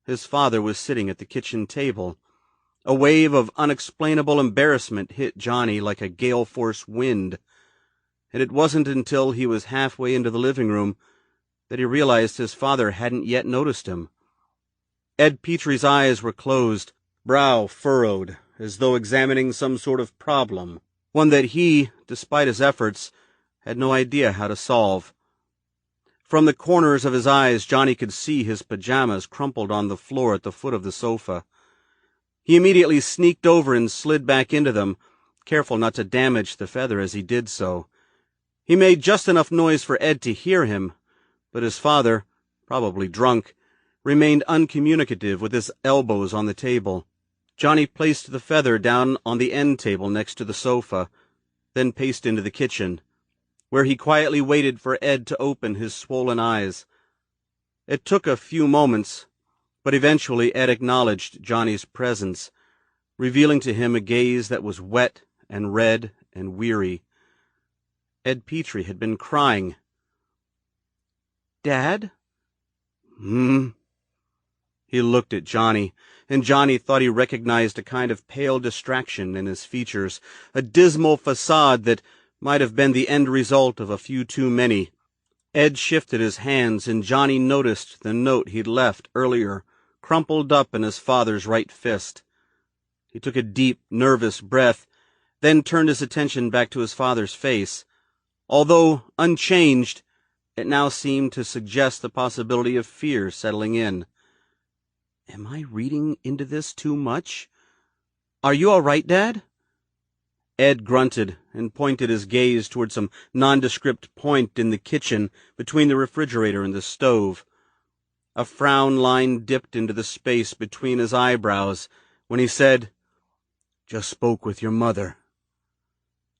His father was sitting at the kitchen table. A wave of unexplainable embarrassment hit Johnny like a gale-force wind, and it wasn't until he was halfway into the living room that he realized his father hadn't yet noticed him. Ed Petrie's eyes were closed, brow furrowed, as though examining some sort of problem, one that he, despite his efforts, had no idea how to solve. From the corners of his eyes, Johnny could see his pajamas crumpled on the floor at the foot of the sofa. He immediately sneaked over and slid back into them, careful not to damage the feather as he did so. He made just enough noise for Ed to hear him, but his father, probably drunk, remained uncommunicative with his elbows on the table. Johnny placed the feather down on the end table next to the sofa, then paced into the kitchen, where he quietly waited for Ed to open his swollen eyes. It took a few moments, but eventually Ed acknowledged Johnny's presence, revealing to him a gaze that was wet and red and weary. Ed Petrie had been crying. "Dad?" He looked at Johnny, and Johnny thought he recognized a kind of pale distraction in his features, a dismal facade that might have been the end result of a few too many. Ed shifted his hands, and Johnny noticed the note he'd left earlier, crumpled up in his father's right fist. He took a deep, nervous breath, then turned his attention back to his father's face. Although unchanged, it now seemed to suggest the possibility of fear settling in. "Am I reading into this too much? Are you all right, Dad?" Ed grunted and pointed his gaze toward some nondescript point in the kitchen between the refrigerator and the stove. A frown line dipped into the space between his eyebrows when he said, "Just spoke with your mother."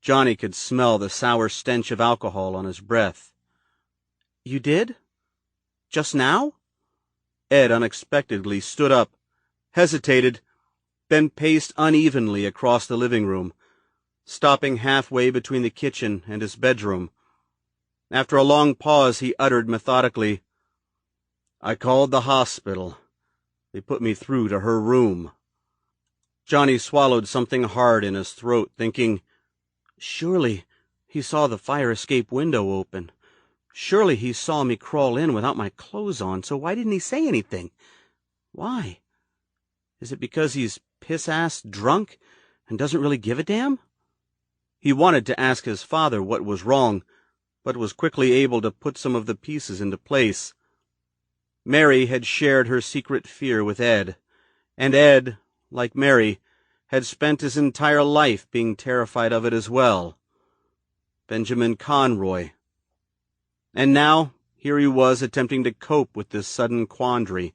Johnny could smell the sour stench of alcohol on his breath. "You did? Just now?" Ed unexpectedly stood up, hesitated, then paced unevenly across the living room, stopping halfway between the kitchen and his bedroom. After a long pause, he uttered methodically, "I called the hospital. They put me through to her room." Johnny swallowed something hard in his throat, thinking, surely he saw the fire escape window open. Surely he saw me crawl in without my clothes on, so why didn't he say anything? Why? Is it because he's piss-ass drunk and doesn't really give a damn? He wanted to ask his father what was wrong, but was quickly able to put some of the pieces into place. Mary had shared her secret fear with Ed, and Ed, like Mary, had spent his entire life being terrified of it as well. Benjamin Conroy. And now, here he was attempting to cope with this sudden quandary,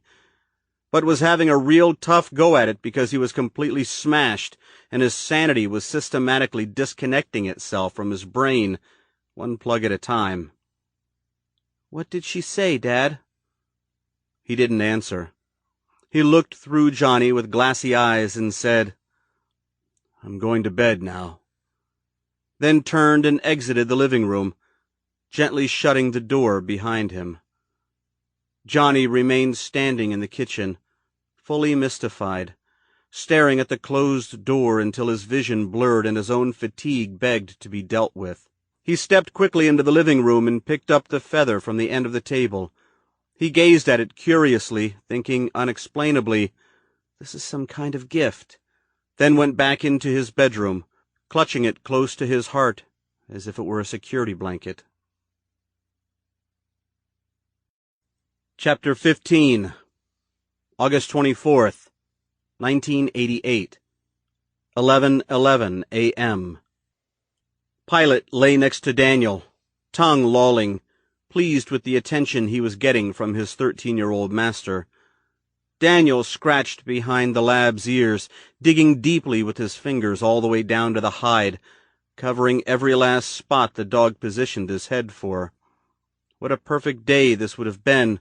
but was having a real tough go at it because he was completely smashed, and his sanity was systematically disconnecting itself from his brain, one plug at a time. "What did she say, Dad?" He didn't answer. He looked through Johnny with glassy eyes and said, "I'm going to bed now," then turned and exited the living room, gently shutting the door behind him. Johnny remained standing in the kitchen, fully mystified, staring at the closed door until his vision blurred and his own fatigue begged to be dealt with. He stepped quickly into the living room and picked up the feather from the end of the table. He gazed at it curiously, thinking unexplainably, this is some kind of gift, then went back into his bedroom, clutching it close to his heart, as if it were a security blanket. Chapter 15. August 24th, 1988. 11:11 a.m. Pilot lay next to Daniel, tongue lolling, pleased with the attention he was getting from his 13-year-old master. Daniel scratched behind the lab's ears, digging deeply with his fingers all the way down to the hide, covering every last spot the dog positioned his head for. What a perfect day this would have been,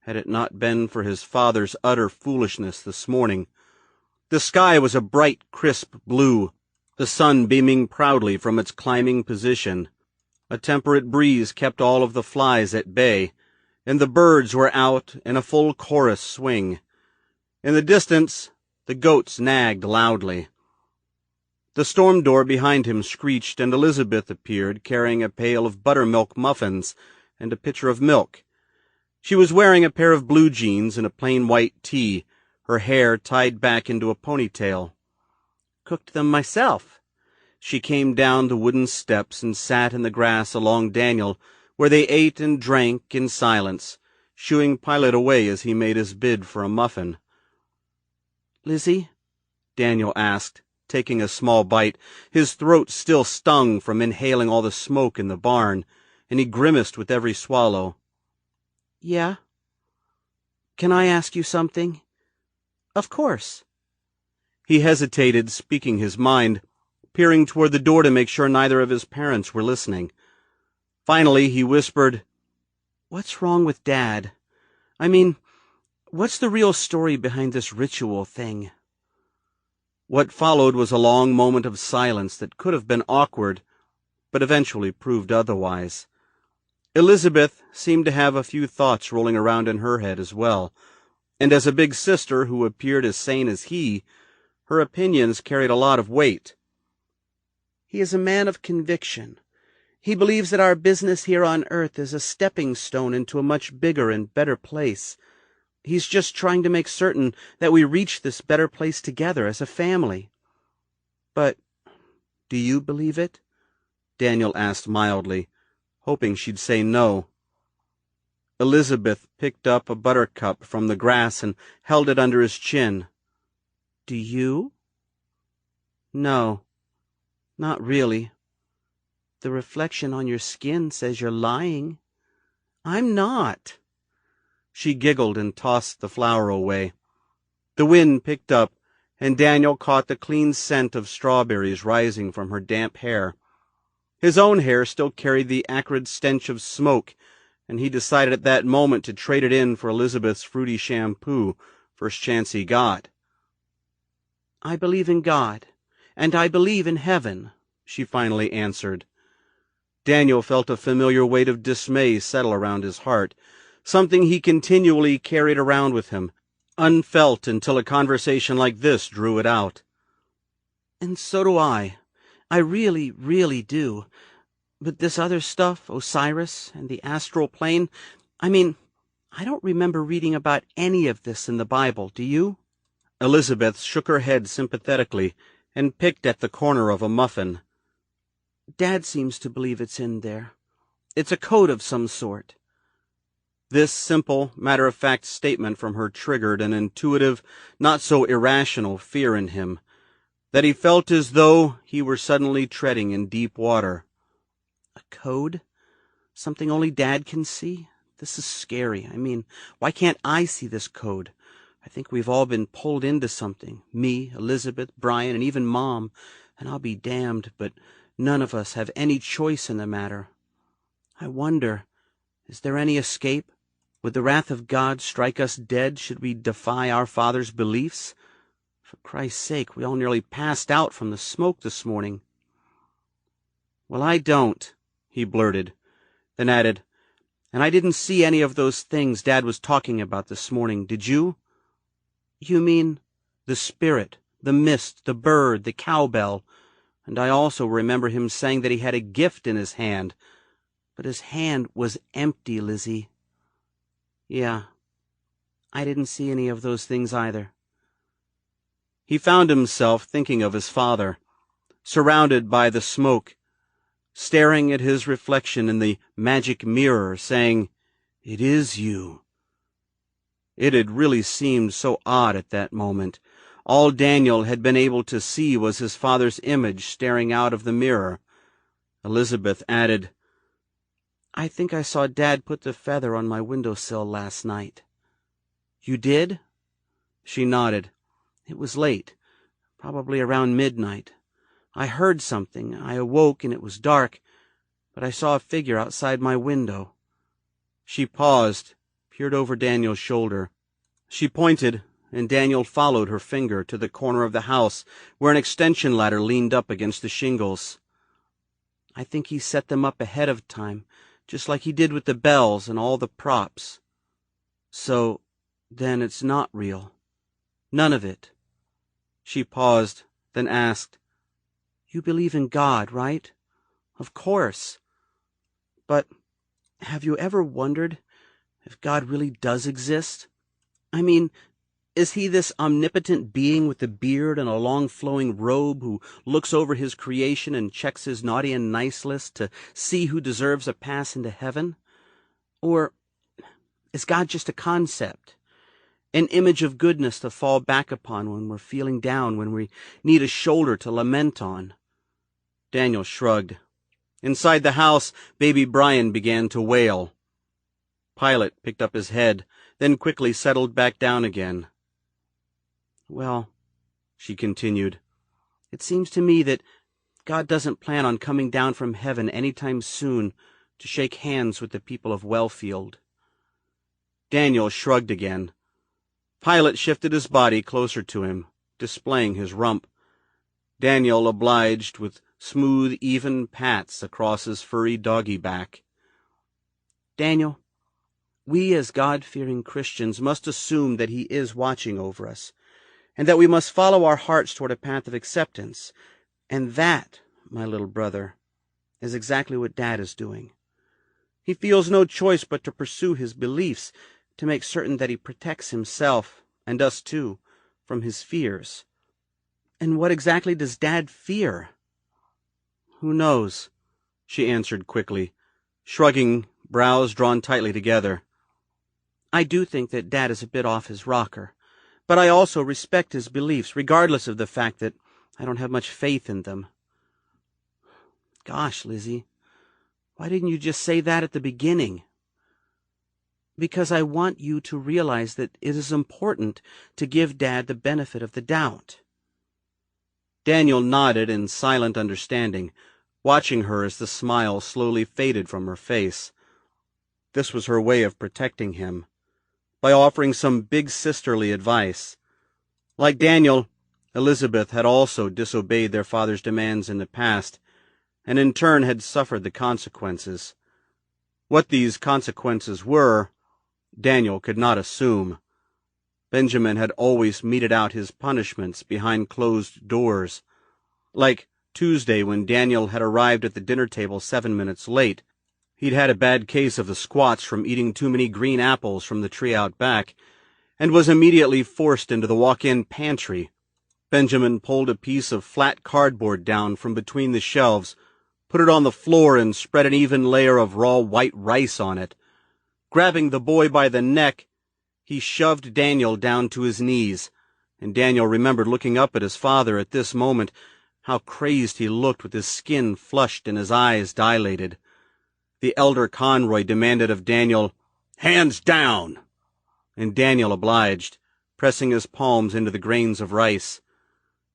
had it not been for his father's utter foolishness this morning. The sky was a bright, crisp blue, the sun beaming proudly from its climbing position. A temperate breeze kept all of the flies at bay, and the birds were out in a full chorus swing. In the distance, the goats nagged loudly. The storm door behind him screeched, and Elizabeth appeared, carrying a pail of buttermilk muffins and a pitcher of milk. She was wearing a pair of blue jeans and a plain white tee, her hair tied back into a ponytail. "Cooked them myself." She came down the wooden steps and sat in the grass along Daniel, where they ate and drank in silence, shooing Pilate away as he made his bid for a muffin. "Lizzie?" Daniel asked, taking a small bite. His throat still stung from inhaling all the smoke in the barn, and he grimaced with every swallow. "Yeah? Can I ask you something?" "Of course." He hesitated, speaking his mind, peering toward the door to make sure neither of his parents were listening. Finally, he whispered, "What's wrong with Dad? I mean, what's the real story behind this ritual thing?" What followed was a long moment of silence that could have been awkward, but eventually proved otherwise. Elizabeth seemed to have a few thoughts rolling around in her head as well, and as a big sister who appeared as sane as he, her opinions carried a lot of weight. "He is a man of conviction. He believes that our business here on earth is a stepping stone into a much bigger and better place. He's just trying to make certain that we reach this better place together as a family." "But do you believe it?" Daniel asked mildly, hoping she'd say no. Elizabeth picked up a buttercup from the grass and held it under his chin. "Do you?" "No, not really." "The reflection on your skin says you're lying." "I'm not." She giggled and tossed the flower away. The wind picked up, and Daniel caught the clean scent of strawberries rising from her damp hair. His own hair still carried the acrid stench of smoke, and he decided at that moment to trade it in for Elizabeth's fruity shampoo, first chance he got. "I believe in God, and I believe in heaven," she finally answered. Daniel felt a familiar weight of dismay settle around his heart, something he continually carried around with him, unfelt until a conversation like this drew it out. "And so do I. I really, really do. But this other stuff, Osiris and the astral plane, I mean, I don't remember reading about any of this in the Bible, do you?" Elizabeth shook her head sympathetically and picked at the corner of a muffin. "Dad seems to believe it's in there. It's a code of some sort." This simple, matter-of-fact statement from her triggered an intuitive, not-so-irrational fear in him, that he felt as though he were suddenly treading in deep water. "A code? Something only Dad can see? This is scary. I mean, why can't I see this code? I think we've all been pulled into something. Me, Elizabeth, Brian, and even Mom. And I'll be damned, but none of us have any choice in the matter. I wonder, is there any escape? Would the wrath of God strike us dead should we defy our Father's beliefs? For Christ's sake, we all nearly passed out from the smoke this morning." "Well, I don't," he blurted, then added, "and I didn't see any of those things Dad was talking about this morning, did you?" "You mean?" "The spirit, the mist, the bird, the cowbell, and I also remember him saying that he had a gift in his hand, but his hand was empty, Lizzie." "Yeah, I didn't see any of those things either." He found himself thinking of his father, surrounded by the smoke, staring at his reflection in the magic mirror, saying, "It is you." It had really seemed so odd at that moment. All Daniel had been able to see was his father's image staring out of the mirror. Elizabeth added, "I think I saw Dad put the feather on my windowsill last night." "You did?" She nodded. "It was late, probably around midnight. I heard something. I awoke and it was dark, but I saw a figure outside my window." She paused, peered over Daniel's shoulder. She pointed, and Daniel followed her finger to the corner of the house where an extension ladder leaned up against the shingles. "I think he set them up ahead of time, just like he did with the bells and all the props." "So, then it's not real? None of it?" She paused, then asked, "You believe in God, right?" "Of course. But have you ever wondered if God really does exist? I mean, Is he this omnipotent being with a beard and a long flowing robe who looks over his creation and checks his naughty and nice list to see who deserves a pass into heaven? Or is God just a concept, an image of goodness to fall back upon when we're feeling down, when we need a shoulder to lament on? Daniel shrugged. Inside the house, baby Brian began to wail. Pilate picked up his head, then quickly settled back down again. Well, she continued, it seems to me that God doesn't plan on coming down from heaven any time soon to shake hands with the people of Wellfield. Daniel shrugged again. Pilate shifted his body closer to him, displaying his rump. Daniel obliged with smooth, even pats across his furry doggy back. Daniel, we as God-fearing Christians must assume that he is watching over us, and that we must follow our hearts toward a path of acceptance. And that, my little brother, is exactly what Dad is doing. He feels no choice but to pursue his beliefs, to make certain that he protects himself, and us too, from his fears. And what exactly does Dad fear? Who knows? She answered quickly, shrugging, brows drawn tightly together. I do think that Dad is a bit off his rocker, but I also respect his beliefs, regardless of the fact that I don't have much faith in them. Gosh, Lizzie, why didn't you just say that at the beginning? Because I want you to realize that it is important to give Dad the benefit of the doubt. Daniel nodded in silent understanding, watching her as the smile slowly faded from her face. This was her way of protecting him, by offering some big sisterly advice. Like Daniel, Elizabeth had also disobeyed their father's demands in the past, and in turn had suffered the consequences. What these consequences were, Daniel could not assume. Benjamin had always meted out his punishments behind closed doors. Like Tuesday, when Daniel had arrived at the dinner table 7 minutes late. He'd had a bad case of the squats from eating too many green apples from the tree out back, and was immediately forced into the walk-in pantry. Benjamin pulled a piece of flat cardboard down from between the shelves, put it on the floor, and spread an even layer of raw white rice on it. Grabbing the boy by the neck, he shoved Daniel down to his knees, and Daniel remembered looking up at his father at this moment, how crazed he looked with his skin flushed and his eyes dilated. The elder Conroy demanded of Daniel, "Hands down!" And Daniel obliged, pressing his palms into the grains of rice.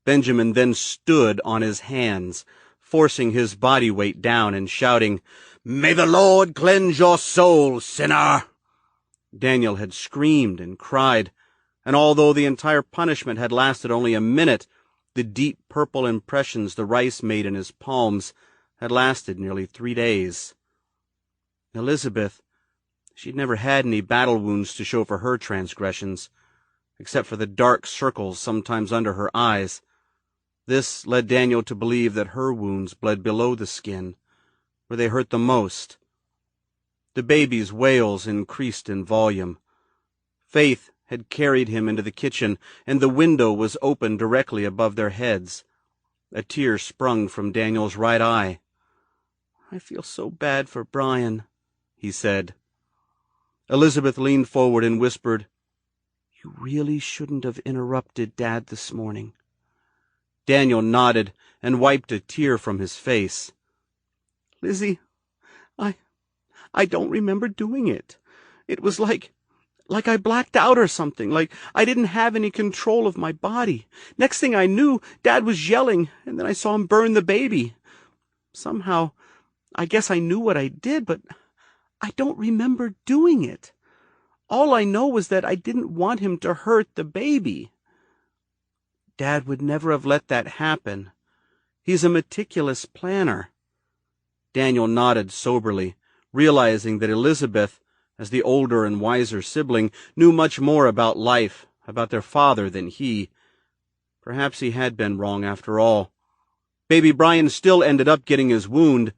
Benjamin then stood on his hands, forcing his body weight down and shouting, "May the Lord cleanse your soul, sinner!" Daniel had screamed and cried, and although the entire punishment had lasted only a minute, the deep purple impressions the rice made in his palms had lasted nearly 3 days. Elizabeth, she'd never had any battle wounds to show for her transgressions, except for the dark circles sometimes under her eyes. This led Daniel to believe that her wounds bled below the skin, where they hurt the most. The baby's wails increased in volume. Faith had carried him into the kitchen, and the window was open directly above their heads. A tear sprung from Daniel's right eye. "I feel so bad for Brian," he said. Elizabeth leaned forward and whispered, "You really shouldn't have interrupted Dad this morning." Daniel nodded and wiped a tear from his face. "Lizzie, I don't remember doing it. It was like I blacked out or something, like I didn't have any control of my body. Next thing I knew, Dad was yelling, and then I saw him burn the baby. Somehow, I guess I knew what I did, but I don't remember doing it. All I know was that I didn't want him to hurt the baby. Dad would never have let that happen. He's a meticulous planner." Daniel nodded soberly, realizing that Elizabeth, as the older and wiser sibling, knew much more about life, about their father, than he. Perhaps he had been wrong after all. Baby Brian still ended up getting his wound,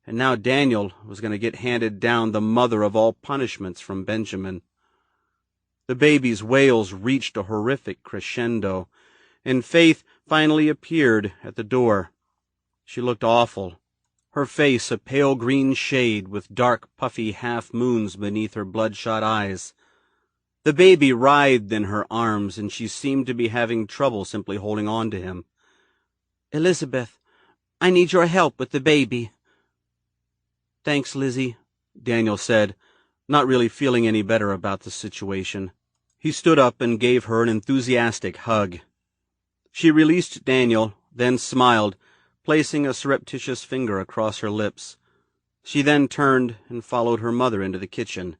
and now Daniel was going to get handed down the mother of all punishments from Benjamin. The baby's wails reached a horrific crescendo, and Faith finally appeared at the door. She looked awful, her face a pale green shade with dark, puffy half-moons beneath her bloodshot eyes. The baby writhed in her arms, and she seemed to be having trouble simply holding on to him. "Elizabeth, I need your help with the baby." "Thanks, Lizzie," Daniel said, not really feeling any better about the situation. He stood up and gave her an enthusiastic hug. She released Daniel, then smiled, placing a surreptitious finger across her lips. She then turned and followed her mother into the kitchen.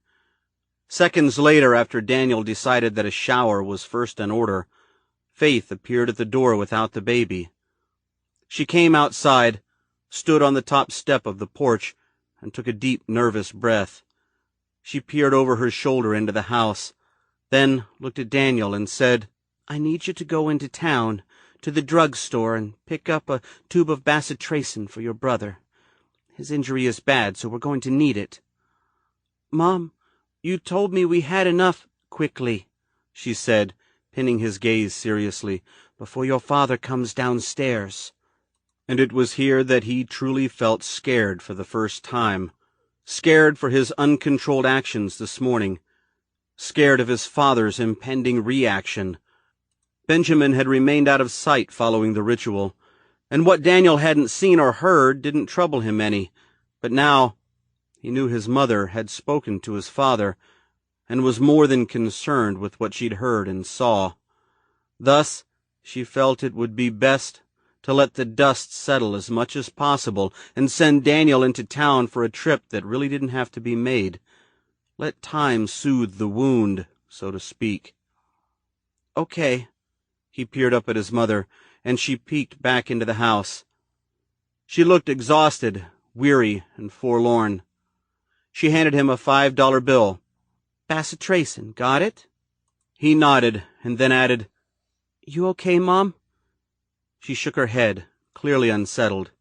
Seconds later, after Daniel decided that a shower was first in order, Faith appeared at the door without the baby. She came outside, stood on the top step of the porch, and took a deep, nervous breath. She peered over her shoulder into the house, then looked at Daniel and said, "I need you to go into town, to the drugstore, and pick up a tube of bacitracin for your brother. His injury is bad, so we're going to need it." "Mom, you told me we had enough." "Quickly," she said, pinning his gaze seriously, "before your father comes downstairs." And it was here that he truly felt scared for the first time. Scared for his uncontrolled actions this morning. Scared of his father's impending reaction. Benjamin had remained out of sight following the ritual, and what Daniel hadn't seen or heard didn't trouble him any. But now he knew his mother had spoken to his father, and was more than concerned with what she'd heard and saw. Thus, she felt it would be best to let the dust settle as much as possible and send Daniel into town for a trip that really didn't have to be made. Let time soothe the wound, so to speak. "Okay." He peered up at his mother, and she peeked back into the house. She looked exhausted, weary, and forlorn. She handed him a $5 bill. "Bacitracin, got it?" He nodded, and then added, "You okay, Mom?" She shook her head, clearly unsettled.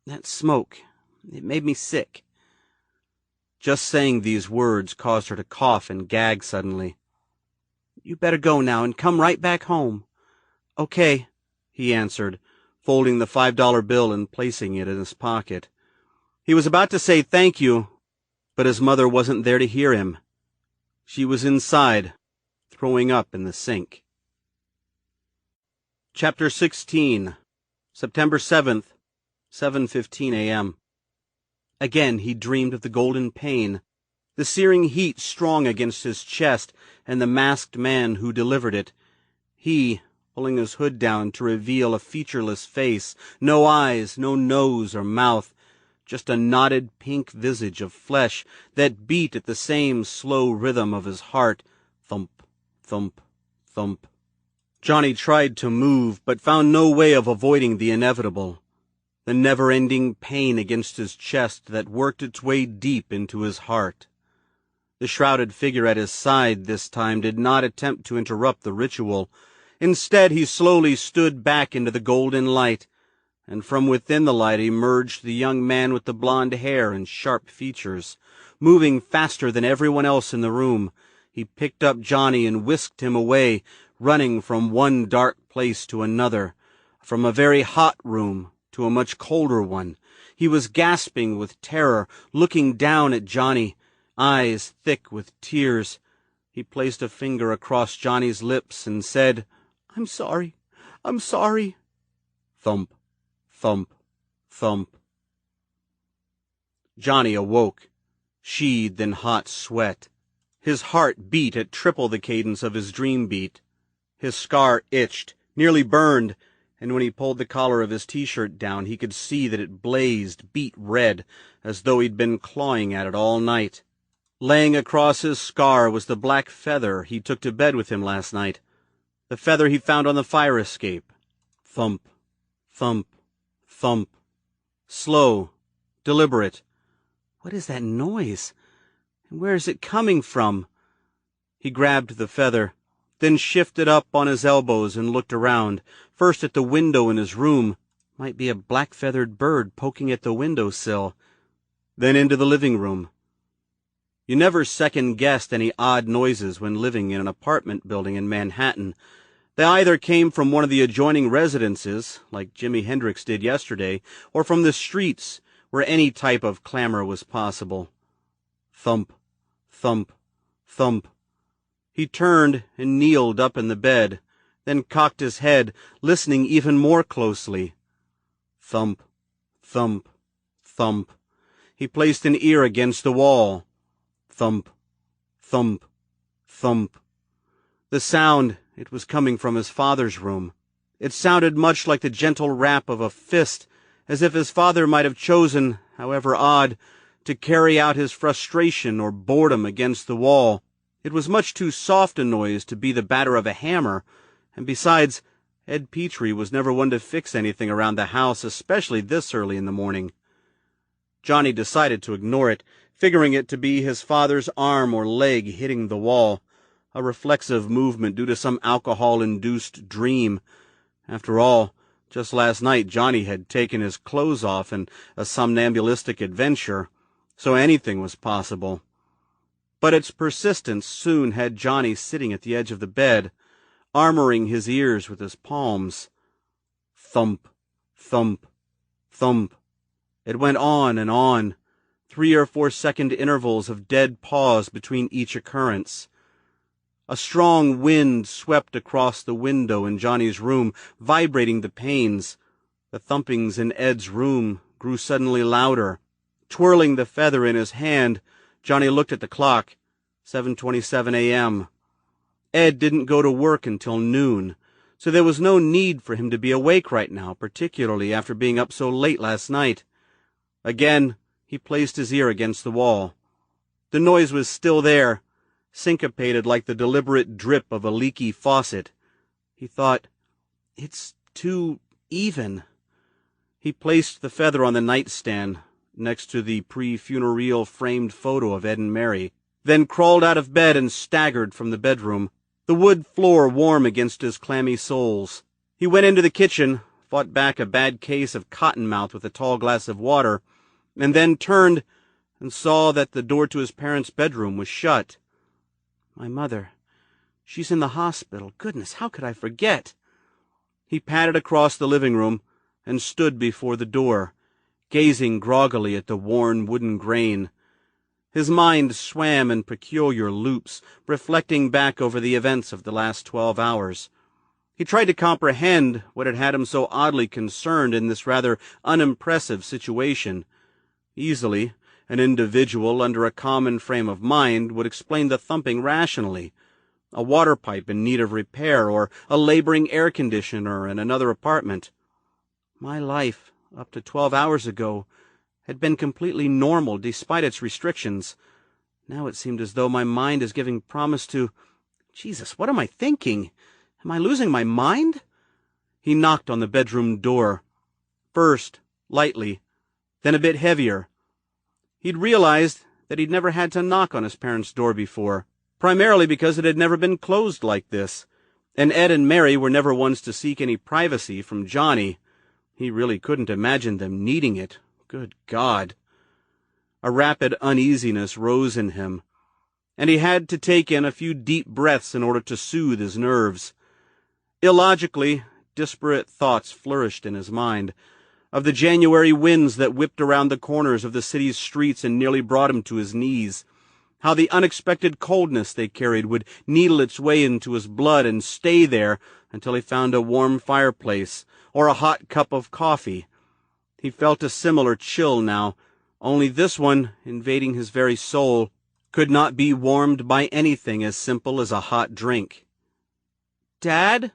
"That smoke, it made me sick." Just saying these words caused her to cough and gag suddenly. "You better go now and come right back home." "Okay," he answered, folding the $5 bill and placing it in his pocket. He was about to say thank you, but his mother wasn't there to hear him. She was inside, throwing up in the sink. Chapter 16, September 7th, 7:15 a.m. Again he dreamed of the golden pain, the searing heat strong against his chest, and the masked man who delivered it. He, pulling his hood down to reveal a featureless face, no eyes, no nose or mouth, just a knotted pink visage of flesh that beat at the same slow rhythm of his heart, thump, thump, thump. Johnny tried to move, but found no way of avoiding the inevitable, the never-ending pain against his chest that worked its way deep into his heart. The shrouded figure at his side this time did not attempt to interrupt the ritual. Instead, he slowly stood back into the golden light, and from within the light emerged the young man with the blonde hair and sharp features. Moving faster than everyone else in the room, he picked up Johnny and whisked him away, running from one dark place to another, from a very hot room to a much colder one. He was gasping with terror, looking down at Johnny, eyes thick with tears. He placed a finger across Johnny's lips and said, I'm sorry. Thump, thump, thump. Johnny awoke, sheathed in hot sweat. His heart beat at triple the cadence of his dream beat. His scar itched, nearly burned, and when he pulled the collar of his t-shirt down, he could see that it blazed beet red, as though he'd been clawing at it all night. Laying across his scar was the black feather he took to bed with him last night, the feather he found on the fire escape. Thump, thump, thump. Slow, deliberate. What is that noise? And where is it coming from? He grabbed the feather, then shifted up on his elbows and looked around, first at the window in his room. Might be a black-feathered bird poking at the windowsill. Then into the living room. You never second-guessed any odd noises when living in an apartment building in Manhattan. They either came from one of the adjoining residences, like Jimi Hendrix did yesterday, or from the streets, where any type of clamor was possible. Thump, thump, thump. He turned and kneeled up in the bed, then cocked his head, listening even more closely. Thump, thump, thump. He placed an ear against the wall. Thump, thump, thump. The sound, it was coming from his father's room. It sounded much like the gentle rap of a fist, as if his father might have chosen, however odd, to carry out his frustration or boredom against the wall. It was much too soft a noise to be the batter of a hammer, and besides, Ed Petrie was never one to fix anything around the house, especially this early in the morning. Johnny decided to ignore it, figuring it to be his father's arm or leg hitting the wall, a reflexive movement due to some alcohol-induced dream. After all, just last night Johnny had taken his clothes off in a somnambulistic adventure, so anything was possible. But its persistence soon had Johnny sitting at the edge of the bed, armoring his ears with his palms. Thump, thump, thump. It went on and on, 3 or 4 second intervals of dead pause between each occurrence. A strong wind swept across the window in Johnny's room, vibrating the panes. The thumpings in Ed's room grew suddenly louder. Twirling the feather in his hand, Johnny looked at the clock. 7:27 a.m. Ed didn't go to work until noon, so there was no need for him to be awake right now, particularly after being up so late last night. Again, he placed his ear against the wall. The noise was still there, syncopated like the deliberate drip of a leaky faucet. He thought, "It's too even." He placed the feather on the nightstand, next to the pre-funereal framed photo of Ed and Mary, then crawled out of bed and staggered from the bedroom, the wood floor warm against his clammy soles. He went into the kitchen, fought back a bad case of cottonmouth with a tall glass of water, and then turned and saw that the door to his parents' bedroom was shut. My mother. She's in the hospital. Goodness, how could I forget? He padded across the living room and stood before the door, gazing groggily at the worn wooden grain. His mind swam in peculiar loops, reflecting back over the events of the last 12 hours. He tried to comprehend what had him so oddly concerned in this rather unimpressive situation. Easily, an individual under a common frame of mind would explain the thumping rationally. A water pipe in need of repair, or a laboring air conditioner in another apartment. My life, up to 12 hours ago, had been completely normal despite its restrictions. Now it seemed as though my mind is giving promise to... Jesus, what am I thinking? Am I losing my mind? He knocked on the bedroom door. First, lightly, then a bit heavier. He'd realized that he'd never had to knock on his parents' door before, primarily because it had never been closed like this, and Ed and Mary were never ones to seek any privacy from Johnny. He really couldn't imagine them needing it. Good God. A rapid uneasiness rose in him, and he had to take in a few deep breaths in order to soothe his nerves. Illogically, disparate thoughts flourished in his mind, of the January winds that whipped around the corners of the city's streets and nearly brought him to his knees, how the unexpected coldness they carried would needle its way into his blood and stay there until he found a warm fireplace or a hot cup of coffee. He felt a similar chill now, only this one, invading his very soul, could not be warmed by anything as simple as a hot drink. "Dad?"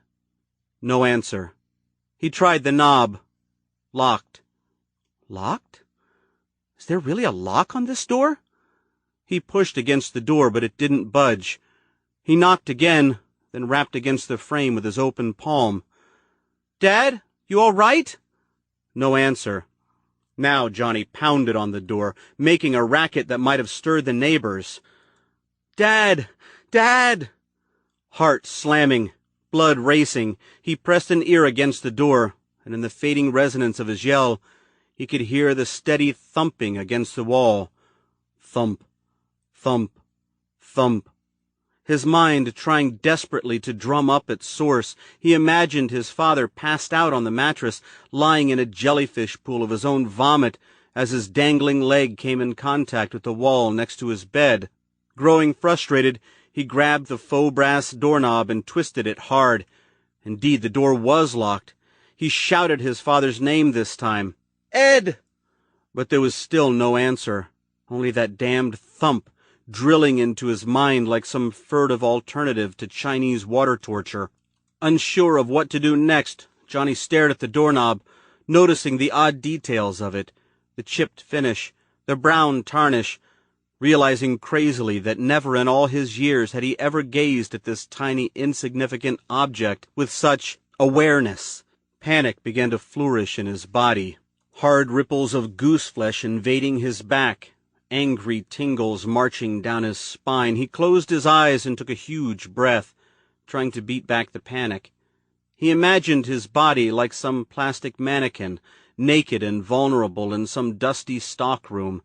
No answer. He tried the knob. Locked. Locked? Is there really a lock on this door? He pushed against the door, but it didn't budge. He knocked again, then rapped against the frame with his open palm. "Dad, you all right?" No answer. Now Johnny pounded on the door, making a racket that might have stirred the neighbors. "Dad! Dad!" Heart slamming, blood racing, he pressed an ear against the door, and in the fading resonance of his yell, he could hear the steady thumping against the wall. Thump, Thump, thump. His mind trying desperately to drum up its source, he imagined his father passed out on the mattress, lying in a jellyfish pool of his own vomit as his dangling leg came in contact with the wall next to his bed. Growing frustrated, he grabbed the faux brass doorknob and twisted it hard. Indeed, the door was locked. He shouted his father's name this time. "Ed!" But there was still no answer, only that damned thump drilling into his mind like some furtive alternative to Chinese water torture. Unsure of what to do next, Johnny stared at the doorknob, noticing the odd details of it, the chipped finish, the brown tarnish, realizing crazily that never in all his years had he ever gazed at this tiny, insignificant object with such awareness. Panic began to flourish in his body, hard ripples of goose flesh invading his back, angry tingles marching down his spine. He closed his eyes and took a huge breath, trying to beat back the panic. He imagined his body like some plastic mannequin, naked and vulnerable in some dusty stockroom,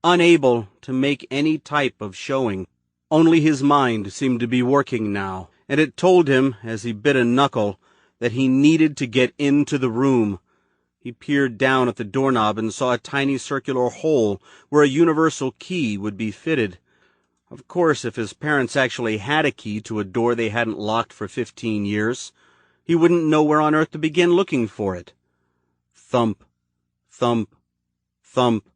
unable to make any type of showing. Only his mind seemed to be working now, and it told him, as he bit a knuckle, that he needed to get into the room. He peered down at the doorknob and saw a tiny circular hole where a universal key would be fitted. Of course, if his parents actually had a key to a door they hadn't locked for 15 years, he wouldn't know where on earth to begin looking for it. Thump, thump, thump.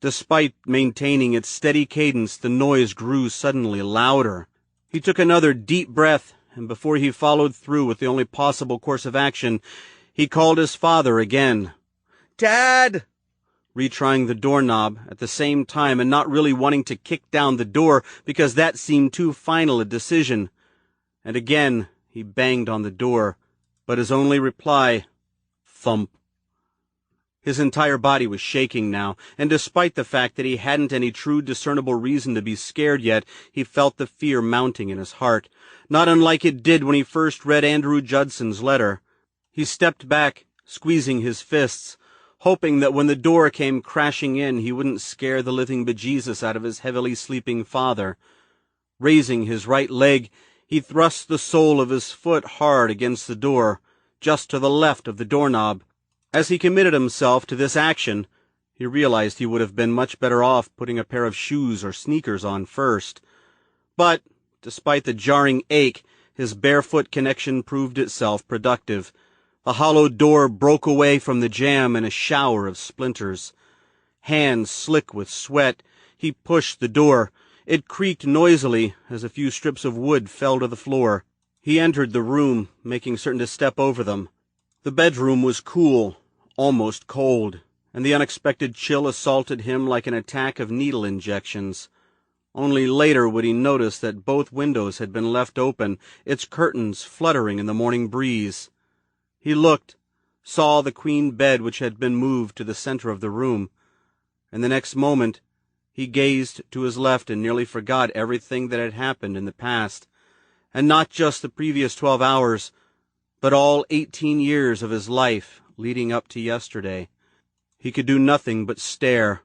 Despite maintaining its steady cadence, the noise grew suddenly louder. He took another deep breath, and before he followed through with the only possible course of action, he called his father again. "Dad!" Retrying the doorknob at the same time and not really wanting to kick down the door because that seemed too final a decision. And again he banged on the door, but his only reply, thump. His entire body was shaking now, and despite the fact that he hadn't any true discernible reason to be scared yet, he felt the fear mounting in his heart, not unlike it did when he first read Andrew Judson's letter. He stepped back, squeezing his fists, hoping that when the door came crashing in he wouldn't scare the living bejesus out of his heavily sleeping father. Raising his right leg, he thrust the sole of his foot hard against the door, just to the left of the doorknob. As he committed himself to this action, he realized he would have been much better off putting a pair of shoes or sneakers on first. But, despite the jarring ache, his barefoot connection proved itself productive. The hollow door broke away from the jamb in a shower of splinters. Hands slick with sweat, he pushed the door. It creaked noisily as a few strips of wood fell to the floor. He entered the room, making certain to step over them. The bedroom was cool, almost cold, and the unexpected chill assaulted him like an attack of needle injections. Only later would he notice that both windows had been left open, its curtains fluttering in the morning breeze. He looked, saw the queen bed which had been moved to the center of the room, and the next moment he gazed to his left and nearly forgot everything that had happened in the past, and not just the previous 12 hours, but all 18 years of his life leading up to yesterday. He could do nothing but stare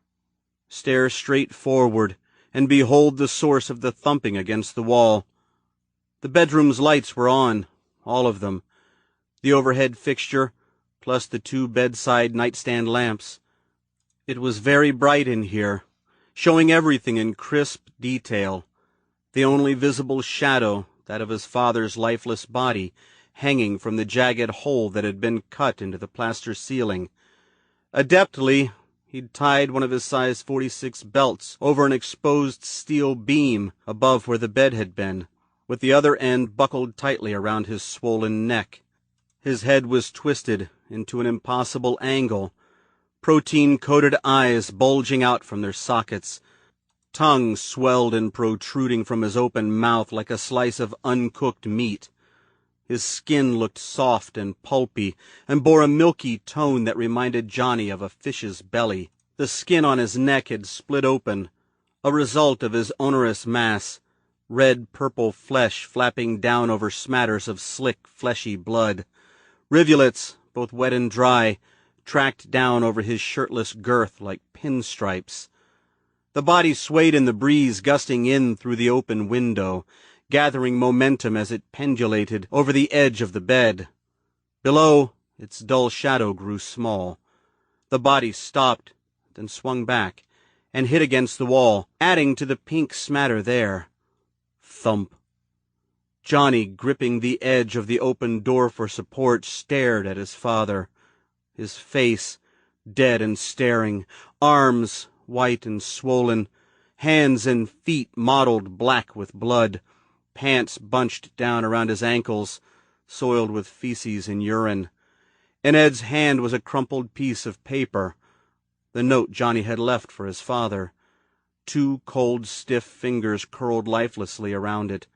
straight forward, and behold the source of the thumping against the wall. The bedroom's lights were on, all of them. The overhead fixture, plus the 2 bedside nightstand lamps. It was very bright in here, showing everything in crisp detail. The only visible shadow, that of his father's lifeless body, hanging from the jagged hole that had been cut into the plaster ceiling. Adeptly, he'd tied one of his size 46 belts over an exposed steel beam above where the bed had been, with the other end buckled tightly around his swollen neck. His head was twisted into an impossible angle, protein-coated eyes bulging out from their sockets, tongue swelled and protruding from his open mouth like a slice of uncooked meat. His skin looked soft and pulpy, and bore a milky tone that reminded Johnny of a fish's belly. The skin on his neck had split open, a result of his onerous mass, red-purple flesh flapping down over smatters of slick, fleshy blood. Rivulets, both wet and dry, tracked down over his shirtless girth like pinstripes. The body swayed in the breeze gusting in through the open window, gathering momentum as it pendulated over the edge of the bed. Below, its dull shadow grew small. The body stopped, then swung back, and hit against the wall, adding to the pink smatter there. Thump. Johnny, gripping the edge of the open door for support, stared at his father. His face, dead and staring, arms white and swollen, hands and feet mottled black with blood, pants bunched down around his ankles, soiled with feces and urine. In Ed's hand was a crumpled piece of paper, the note Johnny had left for his father. 2 cold, stiff fingers curled lifelessly around it.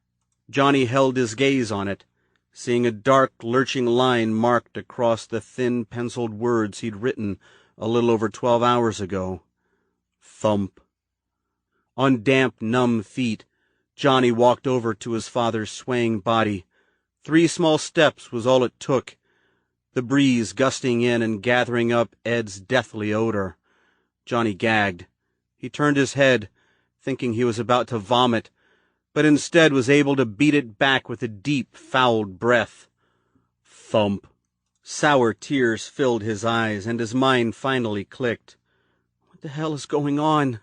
Johnny held his gaze on it, seeing a dark, lurching line marked across the thin, penciled words he'd written a little over 12 hours ago. Thump. On damp, numb feet, Johnny walked over to his father's swaying body. 3 small steps was all it took, the breeze gusting in and gathering up Ed's deathly odor. Johnny gagged. He turned his head, thinking he was about to vomit, but instead was able to beat it back with a deep, fouled breath. Thump. Sour tears filled his eyes, and his mind finally clicked. What the hell is going on?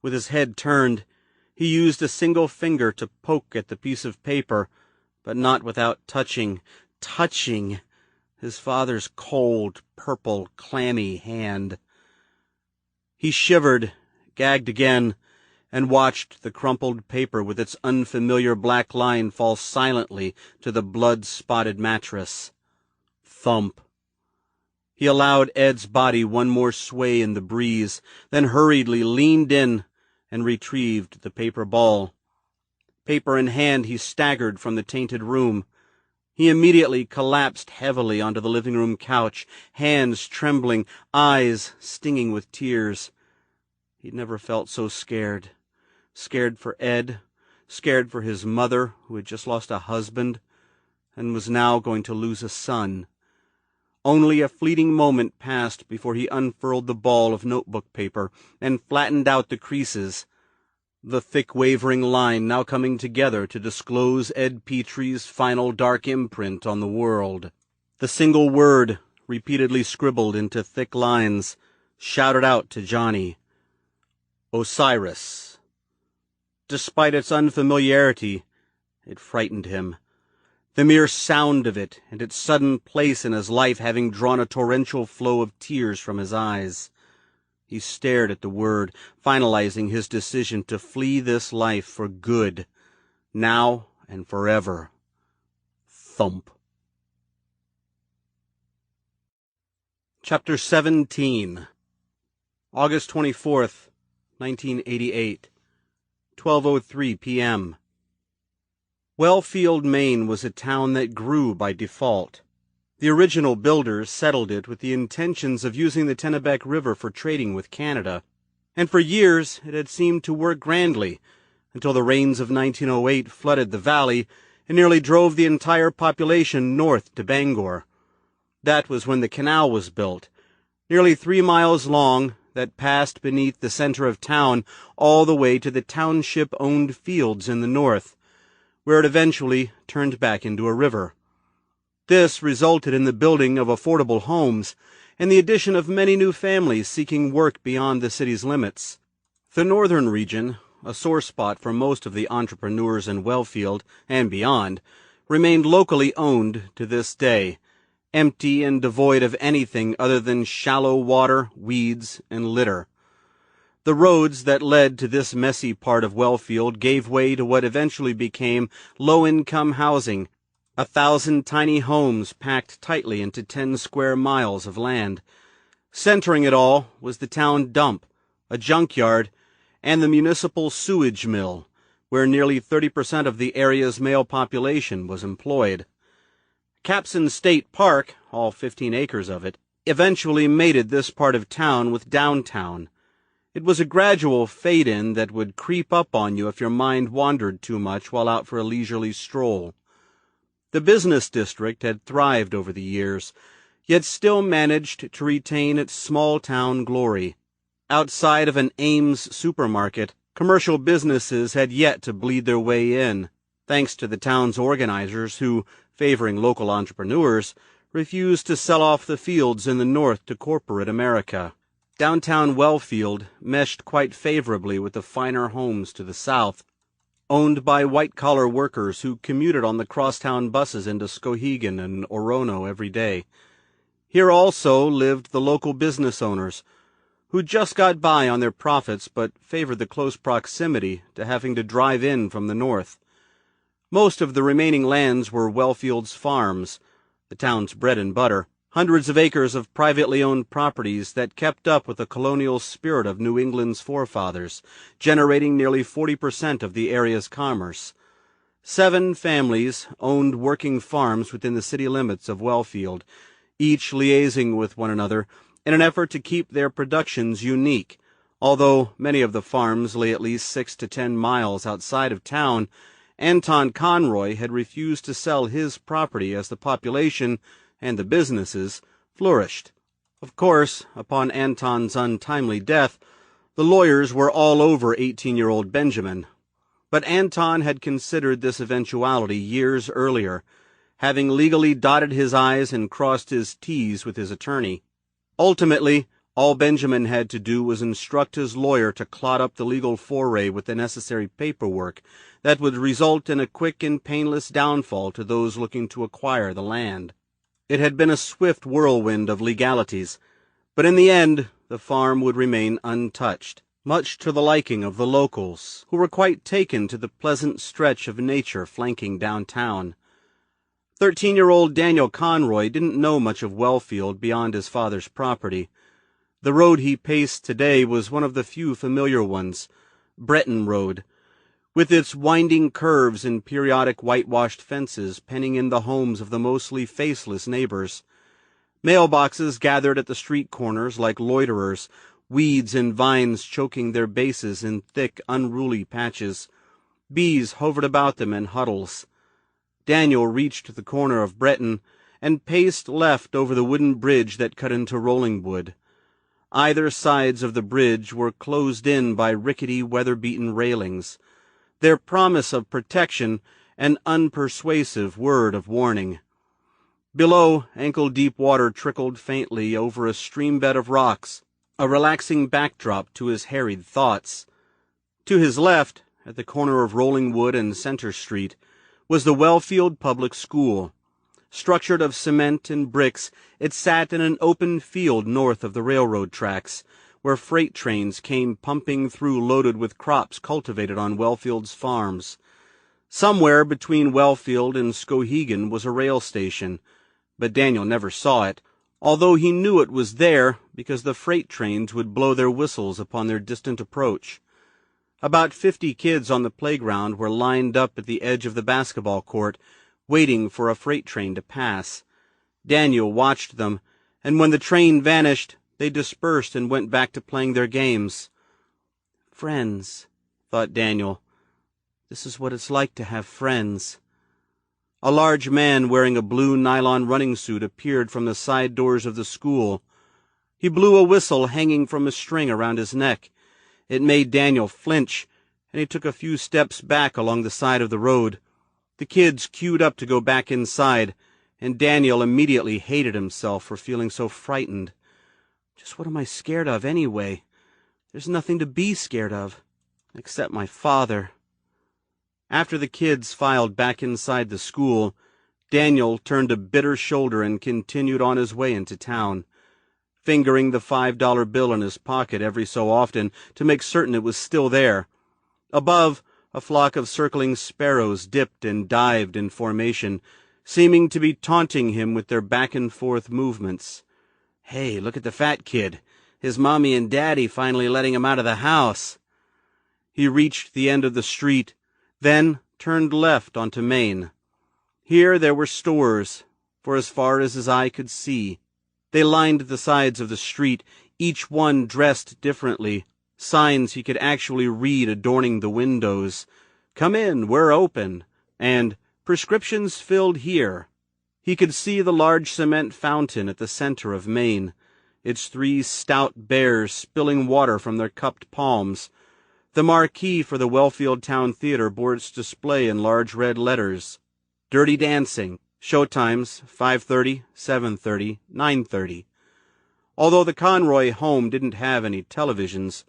With his head turned, he used a single finger to poke at the piece of paper, but not without touching his father's cold, purple, clammy hand. He shivered, gagged again, and watched the crumpled paper with its unfamiliar black line fall silently to the blood-spotted mattress. Thump. He allowed Ed's body one more sway in the breeze, then hurriedly leaned in and retrieved the paper ball. Paper in hand, he staggered from the tainted room. He immediately collapsed heavily onto the living room couch, hands trembling, eyes stinging with tears. He'd never felt so scared. Scared for Ed, scared for his mother, who had just lost a husband, and was now going to lose a son. Only a fleeting moment passed before he unfurled the ball of notebook paper and flattened out the creases, the thick wavering line now coming together to disclose Ed Petrie's final dark imprint on the world. The single word, repeatedly scribbled into thick lines, shouted out to Johnny. Osiris. Despite its unfamiliarity, it frightened him. The mere sound of it, and its sudden place in his life having drawn a torrential flow of tears from his eyes. He stared at the word, finalizing his decision to flee this life for good, now and forever. Thump. Chapter 17. August 24th, 1988. 12:03 p.m. Wellfield, Maine was a town that grew by default. The original builders settled it with the intentions of using the Kennebec River for trading with Canada, and for years it had seemed to work grandly, until the rains of 1908 flooded the valley and nearly drove the entire population north to Bangor. That was when the canal was built, nearly 3 miles long, that passed beneath the center of town all the way to the township-owned fields in the north, where it eventually turned back into a river. This resulted in the building of affordable homes and the addition of many new families seeking work beyond the city's limits. The northern region, a sore spot for most of the entrepreneurs in Wellfield and beyond, remained locally owned to this day, empty and devoid of anything other than shallow water, weeds, and litter. The roads that led to this messy part of Wellfield gave way to what eventually became low-income housing, 1,000 tiny homes packed tightly into 10 square miles of land. Centering it all was the town dump, a junkyard, and the municipal sewage mill, where nearly 30% of the area's male population was employed. Capson State Park, all 15 acres of it, eventually mated this part of town with downtown. It was a gradual fade-in that would creep up on you if your mind wandered too much while out for a leisurely stroll. The business district had thrived over the years, yet still managed to retain its small-town glory. Outside of an Ames supermarket, commercial businesses had yet to bleed their way in, thanks to the town's organizers who, favoring local entrepreneurs, refused to sell off the fields in the north to corporate America. Downtown Wellfield meshed quite favorably with the finer homes to the south, owned by white-collar workers who commuted on the crosstown buses into Skowhegan and Orono every day. Here also lived the local business owners, who just got by on their profits but favored the close proximity to having to drive in from the north. Most of the remaining lands were Wellfield's farms, the town's bread and butter, hundreds of acres of privately owned properties that kept up with the colonial spirit of New England's forefathers, generating nearly 40% of the area's commerce. 7 families owned working farms within the city limits of Wellfield, each liaising with one another in an effort to keep their productions unique, although many of the farms lay at least 6 to 10 miles outside of town. Anton Conroy had refused to sell his property as the population and the businesses flourished. Of course, upon Anton's untimely death, the lawyers were all over 18-year-old Benjamin. But Anton had considered this eventuality years earlier, having legally dotted his I's and crossed his T's with his attorney. Ultimately, all Benjamin had to do was instruct his lawyer to clot up the legal foray with the necessary paperwork that would result in a quick and painless downfall to those looking to acquire the land. It had been a swift whirlwind of legalities, but in the end the farm would remain untouched, much to the liking of the locals, who were quite taken to the pleasant stretch of nature flanking downtown. 13-year-old Daniel Conroy didn't know much of Wellfield beyond his father's property. The road he paced today was one of the few familiar ones, Breton Road, with its winding curves and periodic whitewashed fences penning in the homes of the mostly faceless neighbors. Mailboxes gathered at the street corners like loiterers, weeds and vines choking their bases in thick, unruly patches. Bees hovered about them in huddles. Daniel reached the corner of Breton and paced left over the wooden bridge that cut into Rollingwood. Either sides of the bridge were closed in by rickety, weather-beaten railings, their promise of protection an unpersuasive word of warning. Below, ankle-deep water trickled faintly over a streambed of rocks, a relaxing backdrop to his harried thoughts. To his left, at the corner of Rollingwood and Center Street, was the Wellfield Public School. Structured of cement and bricks, it sat in an open field north of the railroad tracks, where freight trains came pumping through loaded with crops cultivated on Wellfield's farms. Somewhere between Wellfield and Skowhegan was a rail station, but Daniel never saw it, although he knew it was there because the freight trains would blow their whistles upon their distant approach. About 50 kids on the playground were lined up at the edge of the basketball court, waiting for a freight train to pass. Daniel watched them, and when the train vanished, they dispersed and went back to playing their games. Friends, thought Daniel. This is what it's like to have friends. A large man wearing a blue nylon running suit appeared from the side doors of the school. He blew a whistle hanging from a string around his neck. It made Daniel flinch, and he took a few steps back along the side of the road. The kids queued up to go back inside, and Daniel immediately hated himself for feeling so frightened. Just what am I scared of anyway? There's nothing to be scared of, except my father. After the kids filed back inside the school, Daniel turned a bitter shoulder and continued on his way into town, fingering the $5 bill in his pocket every so often to make certain it was still there. Above, a flock of circling sparrows dipped and dived in formation, seeming to be taunting him with their back-and-forth movements. Hey, look at the fat kid. His mommy and daddy finally letting him out of the house. He reached the end of the street, then turned left onto Main. Here there were stores, for as far as his eye could see. They lined the sides of the street, each one dressed differently, signs he could actually read adorning the windows. "Come in, we're open," and "Prescriptions filled here." He could see the large cement fountain at the center of Main, its 3 stout bears spilling water from their cupped palms. The marquee for the Wellfield Town Theater bore its display in large red letters. Dirty Dancing, showtimes 5:30, 7:30, 9:30. Although the Conroy home didn't have any televisions,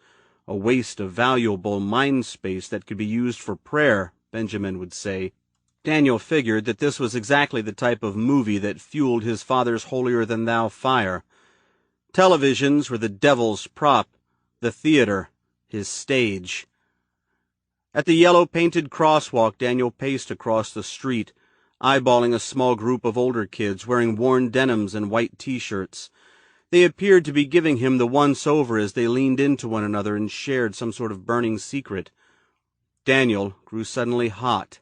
a waste of valuable mind space that could be used for prayer, Benjamin would say, Daniel figured that this was exactly the type of movie that fueled his father's holier-than-thou fire. Televisions were the devil's prop, the theater, his stage. At the yellow-painted crosswalk, Daniel paced across the street, eyeballing a small group of older kids wearing worn denims and white T-shirts. They appeared to be giving him the once-over as they leaned into one another and shared some sort of burning secret. Daniel grew suddenly hot.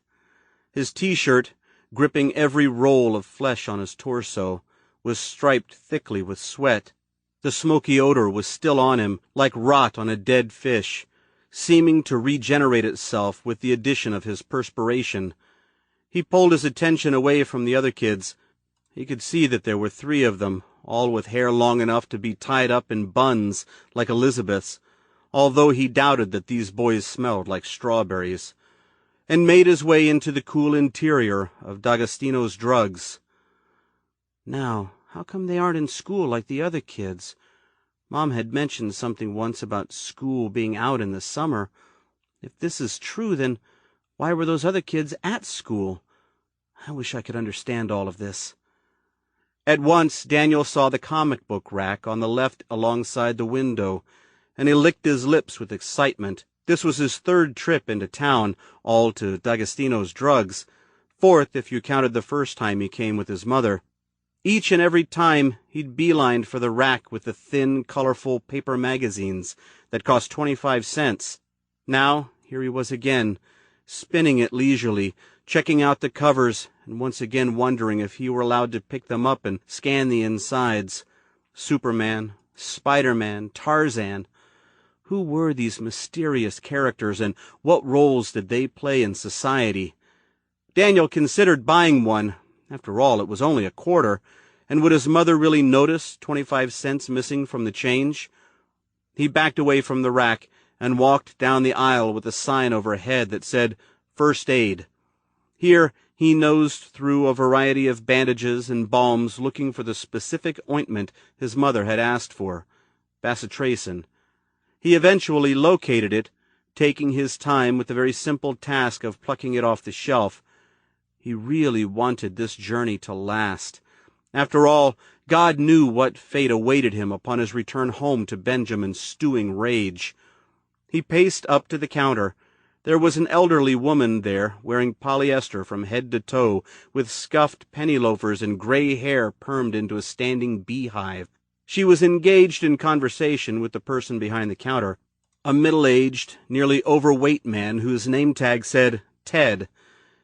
His T-shirt, gripping every roll of flesh on his torso, was striped thickly with sweat. The smoky odor was still on him, like rot on a dead fish, seeming to regenerate itself with the addition of his perspiration. He pulled his attention away from the other kids. He could see that there were 3 of them, all with hair long enough to be tied up in buns like Elizabeth's, although he doubted that these boys smelled like strawberries, and made his way into the cool interior of D'Agostino's Drugs. Now, how come they aren't in school like the other kids? Mom had mentioned something once about school being out in the summer. If this is true, then why were those other kids at school? I wish I could understand all of this. At once, Daniel saw the comic book rack on the left alongside the window, and he licked his lips with excitement. This was his 3rd trip into town, all to D'Agostino's Drugs, 4th if you counted the first time he came with his mother. Each and every time he'd beelined for the rack with the thin, colorful paper magazines that cost 25 cents. Now, here he was again, spinning it leisurely, checking out the covers, and once again wondering if he were allowed to pick them up and scan the insides. Superman, Spider-Man, Tarzan. Who were these mysterious characters, and what roles did they play in society? Daniel considered buying one. After all, it was only a quarter, and would his mother really notice 25 cents missing from the change? He backed away from the rack and walked down the aisle with a sign overhead that said, First Aid. Here he nosed through a variety of bandages and balms looking for the specific ointment his mother had asked for, bacitracin. He eventually located it, taking his time with the very simple task of plucking it off the shelf. He really wanted this journey to last. After all, God knew what fate awaited him upon his return home to Benjamin's stewing rage. He paced up to the counter. There was an elderly woman there, wearing polyester from head to toe, with scuffed penny loafers and gray hair permed into a standing beehive. She was engaged in conversation with the person behind the counter, a middle-aged, nearly overweight man whose name tag said Ted.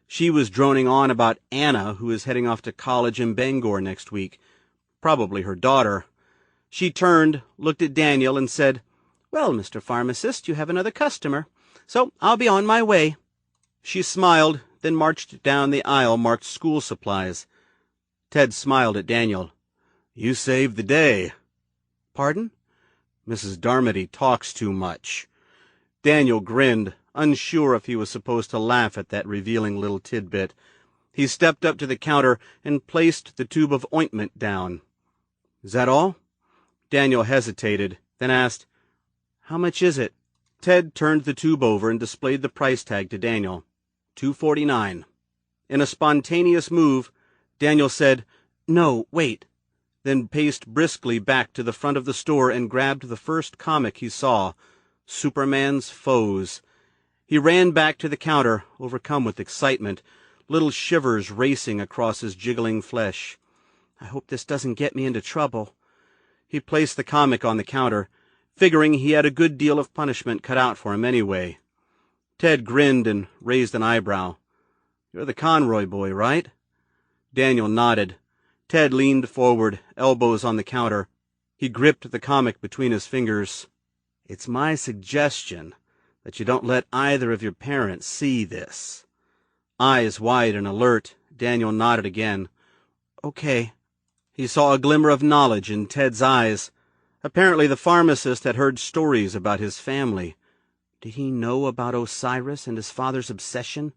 She was droning on about Anna, who is heading off to college in Bangor next week. Probably her daughter. She turned, looked at Daniel, and said, Well, Mr. Pharmacist, you have another customer, so I'll be on my way. She smiled, then marched down the aisle marked school supplies. Ted smiled at Daniel. You saved the day. Pardon? Mrs. Darmody talks too much. Daniel grinned, unsure if he was supposed to laugh at that revealing little tidbit. He stepped up to the counter and placed the tube of ointment down. Is that all? Daniel hesitated, then asked, How much is it? Ted turned the tube over and displayed the price tag to Daniel. $2.49. In a spontaneous move, Daniel said, No, wait, then paced briskly back to the front of the store and grabbed the first comic he saw, Superman's Foes. He ran back to the counter, overcome with excitement, little shivers racing across his jiggling flesh. I hope this doesn't get me into trouble. He placed the comic on the counter, figuring he had a good deal of punishment cut out for him anyway. Ted grinned and raised an eyebrow. You're the Conroy boy, right? Daniel nodded. Ted leaned forward, elbows on the counter. He gripped the comic between his fingers. It's my suggestion that you don't let either of your parents see this. Eyes wide and alert, Daniel nodded again. Okay. He saw a glimmer of knowledge in Ted's eyes. Apparently the pharmacist had heard stories about his family. Did he know about Osiris and his father's obsession?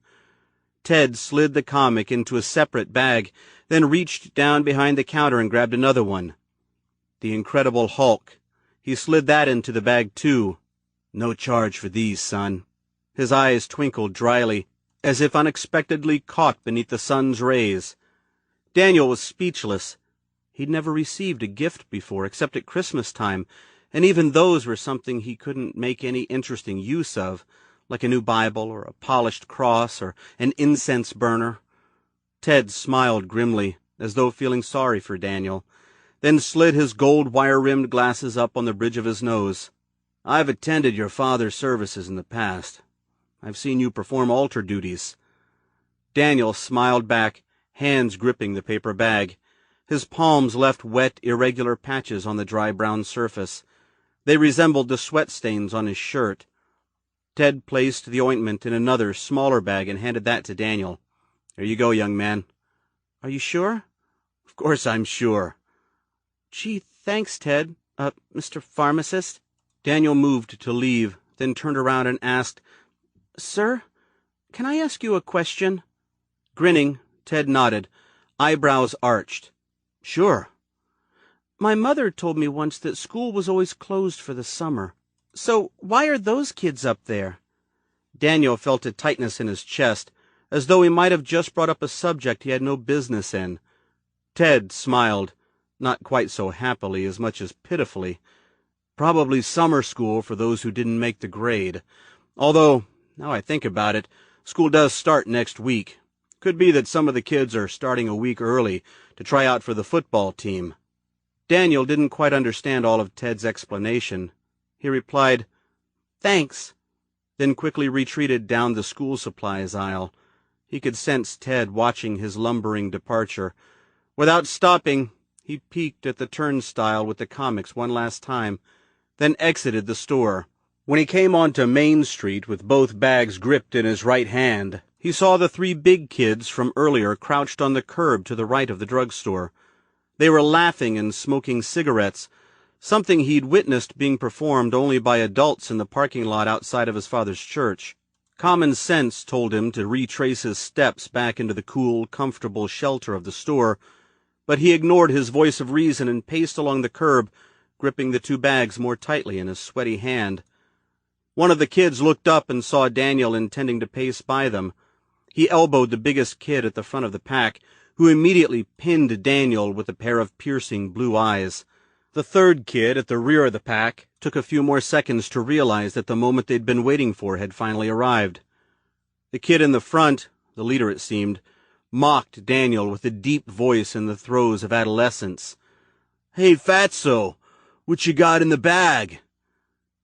Ted slid the comic into a separate bag, then reached down behind the counter and grabbed another one. The Incredible Hulk. He slid that into the bag, too. No charge for these, son. His eyes twinkled dryly, as if unexpectedly caught beneath the sun's rays. Daniel was speechless. He'd never received a gift before, except at Christmas time, and even those were something he couldn't make any interesting use of, like a new Bible or a polished cross or an incense burner. Ted smiled grimly, as though feeling sorry for Daniel, then slid his gold wire-rimmed glasses up on the bridge of his nose. I've attended your father's services in the past. I've seen you perform altar duties. Daniel smiled back, hands gripping the paper bag. His palms left wet, irregular patches on the dry brown surface. They resembled the sweat stains on his shirt. Ted placed the ointment in another, smaller bag and handed that to Daniel. Here you go, young man. Are you sure? Of course I'm sure. Gee, thanks, Ted. Mr. Pharmacist. Daniel moved to leave, then turned around and asked, Sir, can I ask you a question? Grinning, Ted nodded, eyebrows arched. Sure. My mother told me once that school was always closed for the summer. So why are those kids up there? Daniel felt a tightness in his chest, as though he might have just brought up a subject he had no business in. Ted smiled, not quite so happily as much as pitifully. Probably summer school for those who didn't make the grade. Although, now I think about it, school does start next week. Could be that some of the kids are starting a week early to try out for the football team. Daniel didn't quite understand all of Ted's explanation. He replied, Thanks, then quickly retreated down the school supplies aisle. He could sense Ted watching his lumbering departure. Without stopping, he peeked at the turnstile with the comics one last time, then exited the store. When he came onto Main Street with both bags gripped in his right hand, he saw the three big kids from earlier crouched on the curb to the right of the drugstore. They were laughing and smoking cigarettes, something he'd witnessed being performed only by adults in the parking lot outside of his father's church. Common sense told him to retrace his steps back into the cool, comfortable shelter of the store, but he ignored his voice of reason and paced along the curb, gripping the two bags more tightly in his sweaty hand. One of the kids looked up and saw Daniel intending to pace by them. He elbowed the biggest kid at the front of the pack, who immediately pinned Daniel with a pair of piercing blue eyes. The third kid at the rear of the pack took a few more seconds to realize that the moment they'd been waiting for had finally arrived. The kid in the front, the leader it seemed, mocked Daniel with a deep voice in the throes of adolescence. Hey, Fatso, what you got in the bag?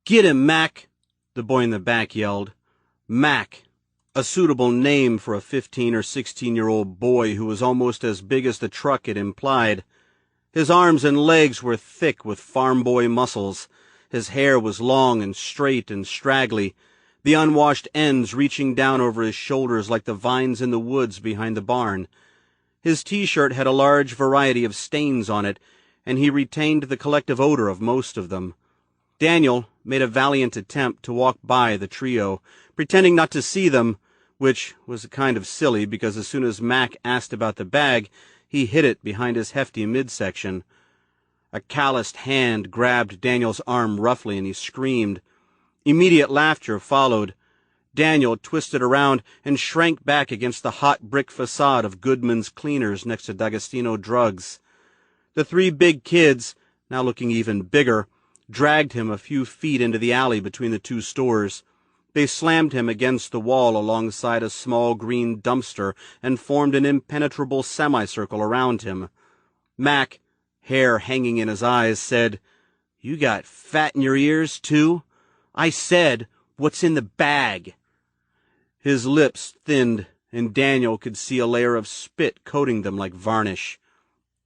Get him, Mac, the boy in the back yelled. Mac, a suitable name for a 15 or 16-year-old boy who was almost as big as the truck it implied. His arms and legs were thick with farm boy muscles. His hair was long and straight and straggly, the unwashed ends reaching down over his shoulders like the vines in the woods behind the barn. His T-shirt had a large variety of stains on it, and he retained the collective odor of most of them. Daniel made a valiant attempt to walk by the trio, pretending not to see them, which was kind of silly because as soon as Mac asked about the bag, he hid it behind his hefty midsection. A calloused hand grabbed Daniel's arm roughly and he screamed. Immediate laughter followed. Daniel twisted around and shrank back against the hot brick facade of Goodman's Cleaners next to D'Agostino Drugs. The three big kids, now looking even bigger, dragged him a few feet into the alley between the two stores. They slammed him against the wall alongside a small green dumpster and formed an impenetrable semicircle around him. Mac, hair hanging in his eyes, said, You got fat in your ears, too? I said, what's in the bag? His lips thinned, and Daniel could see a layer of spit coating them like varnish.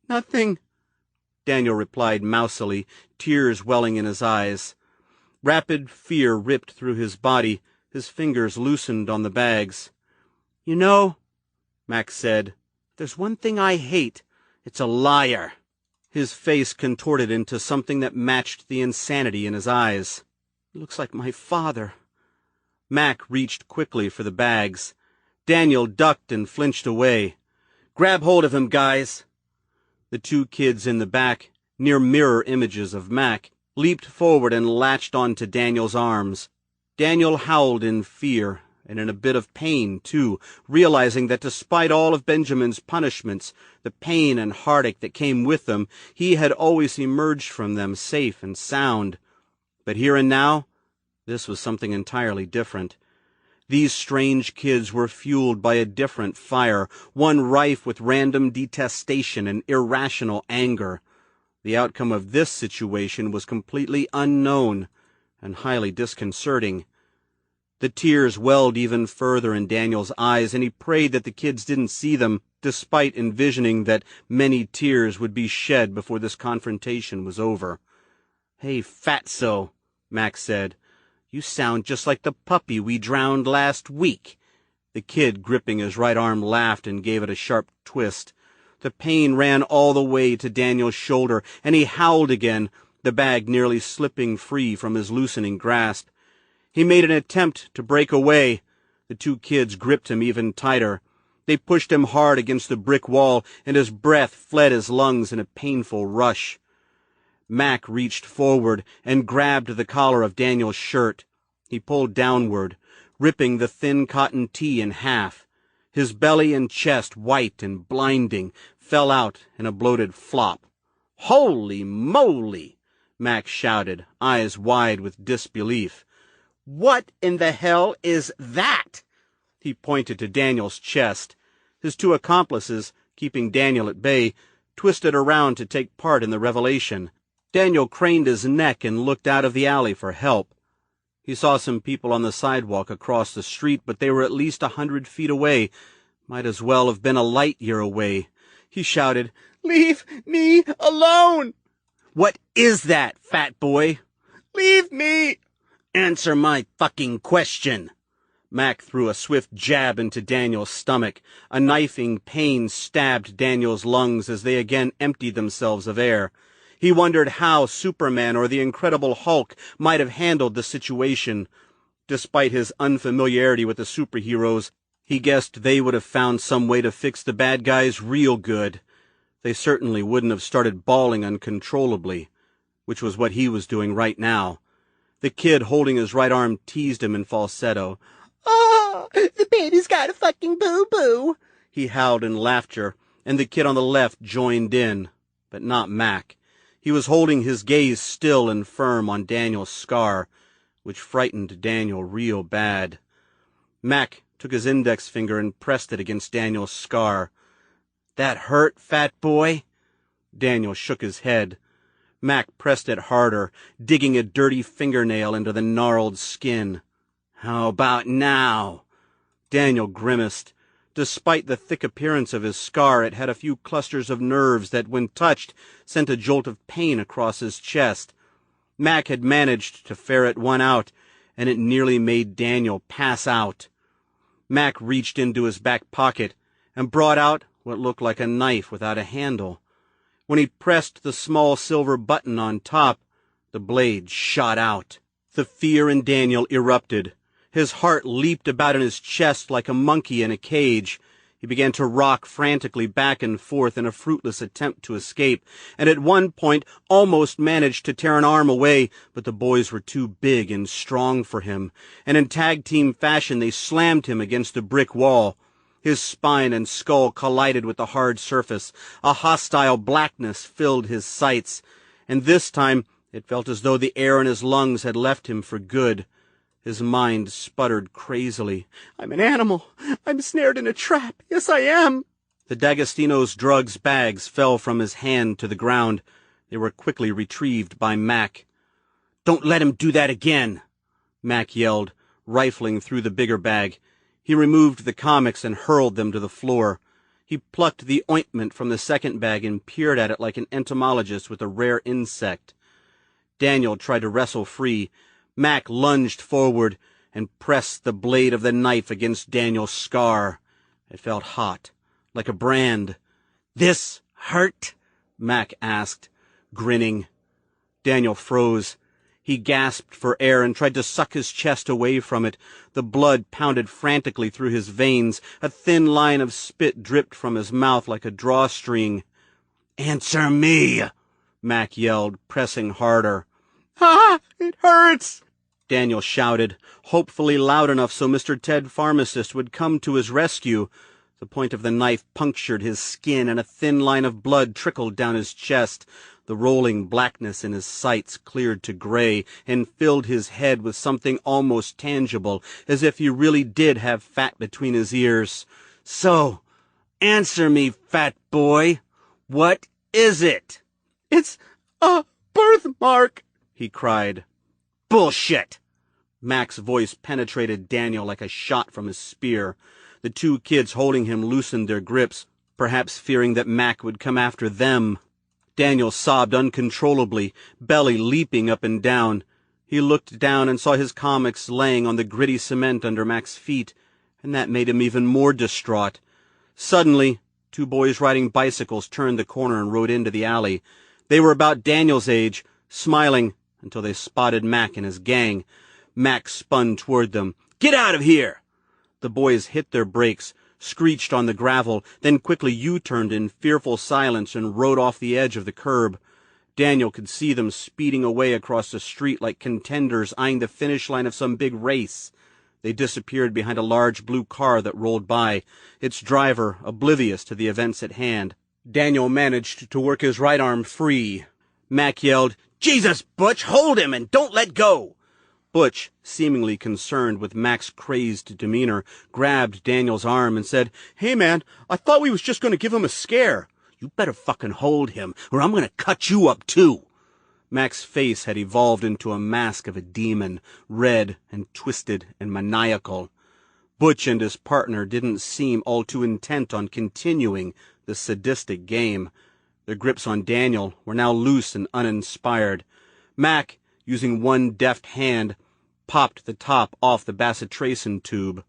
Nothing, Daniel replied mousily, tears welling in his eyes. Rapid fear ripped through his body. His fingers loosened on the bags. You know, Max said, there's one thing I hate. It's a liar. His face contorted into something that matched the insanity in his eyes. "He looks like my father." Mac reached quickly for the bags. Daniel ducked and flinched away. "Grab hold of him, guys." The two kids in the back, near mirror images of Mac, leaped forward and latched onto Daniel's arms. Daniel howled in fear, and in a bit of pain, too, realizing that despite all of Benjamin's punishments, the pain and heartache that came with them, he had always emerged from them safe and sound. But here and now, this was something entirely different. These strange kids were fueled by a different fire, one rife with random detestation and irrational anger. The outcome of this situation was completely unknown and highly disconcerting. The tears welled even further in Daniel's eyes, and he prayed that the kids didn't see them, despite envisioning that many tears would be shed before this confrontation was over. "Hey, Fatso," Max said. "You sound just like the puppy we drowned last week." The kid, gripping his right arm, laughed and gave it a sharp twist. The pain ran all the way to Daniel's shoulder, and he howled again, the bag nearly slipping free from his loosening grasp. He made an attempt to break away. The two kids gripped him even tighter. They pushed him hard against the brick wall, and his breath fled his lungs in a painful rush. Mac reached forward and grabbed the collar of Daniel's shirt. He pulled downward, ripping the thin cotton tee in half. His belly and chest, white and blinding, fell out in a bloated flop. "Holy moly!" Mac shouted, eyes wide with disbelief. "What in the hell is that?" He pointed to Daniel's chest. His two accomplices, keeping Daniel at bay, twisted around to take part in the revelation. Daniel craned his neck and looked out of the alley for help. He saw some people on the sidewalk across the street, but they were at least 100 feet away. Might as well have been a light year away. He shouted, "Leave me alone!" "What is that, fat boy?" "Leave me!" "Answer my fucking question." Mac threw a swift jab into Daniel's stomach. A knifing pain stabbed Daniel's lungs as they again emptied themselves of air. He wondered how Superman or the Incredible Hulk might have handled the situation. Despite his unfamiliarity with the superheroes, he guessed they would have found some way to fix the bad guys real good. They certainly wouldn't have started bawling uncontrollably, which was what he was doing right now. The kid holding his right arm teased him in falsetto. "Oh, the baby's got a fucking boo-boo," he howled in laughter, and the kid on the left joined in, but not Mac. He was holding his gaze still and firm on Daniel's scar, which frightened Daniel real bad. Mac took his index finger and pressed it against Daniel's scar. "That hurt, fat boy?" Daniel shook his head. Mac pressed it harder, digging a dirty fingernail into the gnarled skin. "How about now?" Daniel grimaced. Despite the thick appearance of his scar, it had a few clusters of nerves that, when touched, sent a jolt of pain across his chest. Mac had managed to ferret one out, and it nearly made Daniel pass out. Mac reached into his back pocket and brought out what looked like a knife without a handle. When he pressed the small silver button on top, the blade shot out. The fear in Daniel erupted. His heart leaped about in his chest like a monkey in a cage. He began to rock frantically back and forth in a fruitless attempt to escape, and at one point almost managed to tear an arm away, but the boys were too big and strong for him, and in tag-team fashion they slammed him against a brick wall. His spine and skull collided with the hard surface. A hostile blackness filled his sights, and this time it felt as though the air in his lungs had left him for good. His mind sputtered crazily. "I'm an animal. I'm snared in a trap. Yes, I am." The D'Agostino's drugs bags fell from his hand to the ground. They were quickly retrieved by Mac. "Don't let him do that again," Mac yelled, rifling through the bigger bag. He removed the comics and hurled them to the floor. He plucked the ointment from the second bag and peered at it like an entomologist with a rare insect. Daniel tried to wrestle free. Mac lunged forward and pressed the blade of the knife against Daniel's scar. It felt hot, like a brand. "This hurt?" Mac asked, grinning. Daniel froze. He gasped for air and tried to suck his chest away from it. The blood pounded frantically through his veins. A thin line of spit dripped from his mouth like a drawstring. "Answer me!" Mac yelled, pressing harder. "Ah, it hurts!" Daniel shouted, hopefully loud enough so Mr. Ted Pharmacist would come to his rescue. The point of the knife punctured his skin, and a thin line of blood trickled down his chest. The rolling blackness in his sights cleared to gray and filled his head with something almost tangible, as if he really did have fat between his ears. "So, answer me, fat boy. What is it?" "It's a birthmark," he cried. "Bullshit!" Mac's voice penetrated Daniel like a shot from his spear. The two kids holding him loosened their grips, perhaps fearing that Mac would come after them. Daniel sobbed uncontrollably, belly leaping up and down. He looked down and saw his comics laying on the gritty cement under Mac's feet, and that made him even more distraught. Suddenly, two boys riding bicycles turned the corner and rode into the alley. They were about Daniel's age, smiling until they spotted Mac and his gang. Mac spun toward them. "Get out of here!" The boys hit their brakes, screeched on the gravel, then quickly U-turned in fearful silence and rode off the edge of the curb. Daniel could see them speeding away across the street like contenders eyeing the finish line of some big race. They disappeared behind a large blue car that rolled by, its driver oblivious to the events at hand. Daniel managed to work his right arm free. Mac yelled, "Jesus, Butch, hold him and don't let go!" Butch, seemingly concerned with Mac's crazed demeanor, grabbed Daniel's arm and said, "Hey, man, I thought we was just going to give him a scare." "You better fucking hold him, or I'm going to cut you up, too." Mac's face had evolved into a mask of a demon, red and twisted and maniacal. Butch and his partner didn't seem all too intent on continuing the sadistic game. Their grips on Daniel were now loose and uninspired. Mac, using one deft hand, popped the top off the bacitracin tube.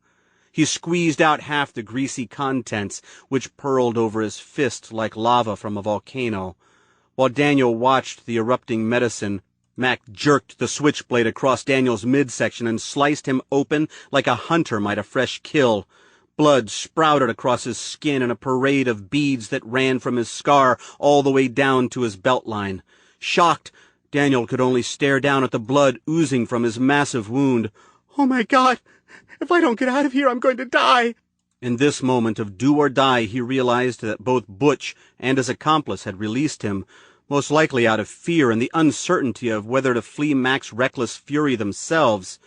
He squeezed out half the greasy contents, which purled over his fist like lava from a volcano. While Daniel watched the erupting medicine, Mac jerked the switchblade across Daniel's midsection and sliced him open like a hunter might a fresh kill. Blood sprouted across his skin in a parade of beads that ran from his scar all the way down to his belt line. Shocked, Daniel could only stare down at the blood oozing from his massive wound. "Oh, my God! If I don't get out of here, I'm going to die!" In this moment of do or die, he realized that both Butch and his accomplice had released him, most likely out of fear and the uncertainty of whether to flee Mac's reckless fury themselves.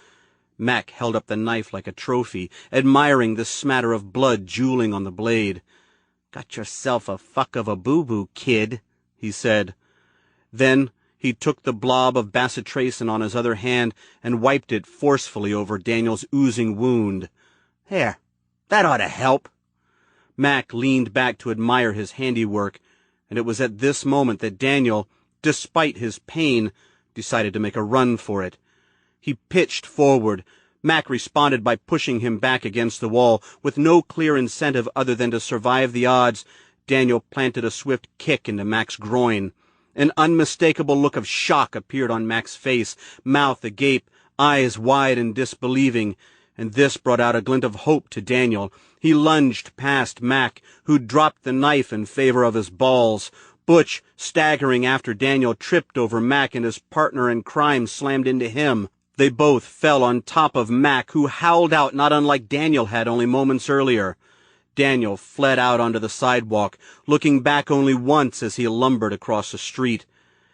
Mac held up the knife like a trophy, admiring the smatter of blood jeweling on the blade. "Got yourself a fuck of a boo-boo, kid," he said. Then he took the blob of bacitracin on his other hand and wiped it forcefully over Daniel's oozing wound. "There, that ought to help." Mac leaned back to admire his handiwork, and it was at this moment that Daniel, despite his pain, decided to make a run for it. He pitched forward. Mac responded by pushing him back against the wall. With no clear incentive other than to survive the odds, Daniel planted a swift kick into Mac's groin. An unmistakable look of shock appeared on Mac's face, mouth agape, eyes wide and disbelieving, and this brought out a glint of hope to Daniel. He lunged past Mac, who dropped the knife in favor of his balls. Butch, staggering after Daniel, tripped over Mac, and his partner in crime slammed into him. They both fell on top of Mac, who howled out not unlike Daniel had only moments earlier. Daniel fled out onto the sidewalk, looking back only once as he lumbered across the street.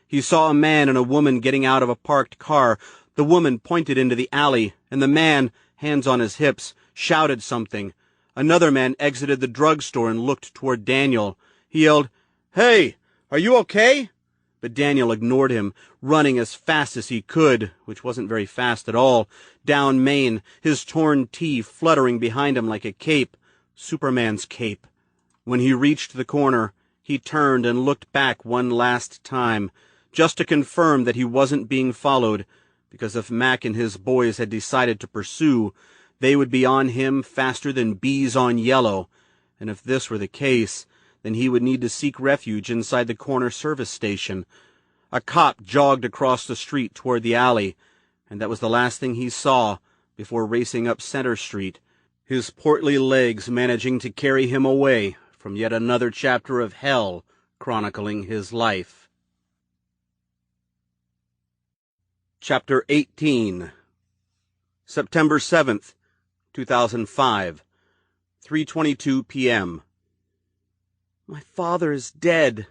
He saw a man and a woman getting out of a parked car. The woman pointed into the alley, and the man, hands on his hips, shouted something. Another man exited the drugstore and looked toward Daniel. He yelled, "Hey, are you okay?" But Daniel ignored him, running as fast as he could, which wasn't very fast at all, down Main, his torn tee fluttering behind him like a cape. Superman's cape. When he reached the corner, he turned and looked back one last time, just to confirm that he wasn't being followed, because if Mac and his boys had decided to pursue, they would be on him faster than bees on yellow, and if this were the case, then he would need to seek refuge inside the corner service station. A cop jogged across the street toward the alley, and that was the last thing he saw before racing up Center Street, his portly legs managing to carry him away from yet another chapter of hell chronicling his life. Chapter 18. September 7th, 2005, 3:22 p.m. My father is dead.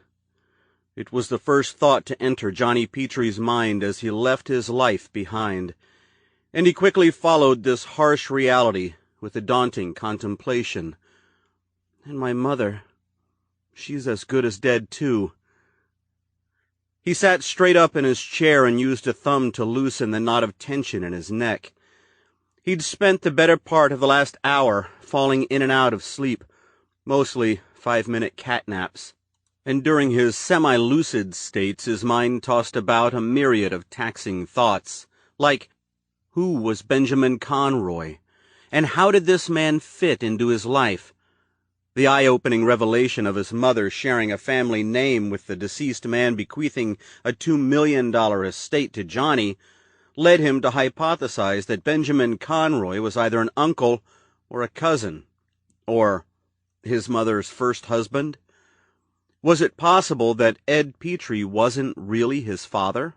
It was the first thought to enter Johnny Petrie's mind as he left his life behind, and he quickly followed this harsh reality with a daunting contemplation. And my mother, she's as good as dead, too. He sat straight up in his chair and used a thumb to loosen the knot of tension in his neck. He'd spent the better part of the last hour falling in and out of sleep, mostly 5-minute cat naps. And during his semi-lucid states his mind tossed about a myriad of taxing thoughts, like, who was Benjamin Conroy? And how did this man fit into his life? The eye-opening revelation of his mother sharing a family name with the deceased man bequeathing a $2 million estate to Johnny led him to hypothesize that Benjamin Conroy was either an uncle or a cousin, or his mother's first husband. Was it possible that Ed Petrie wasn't really his father?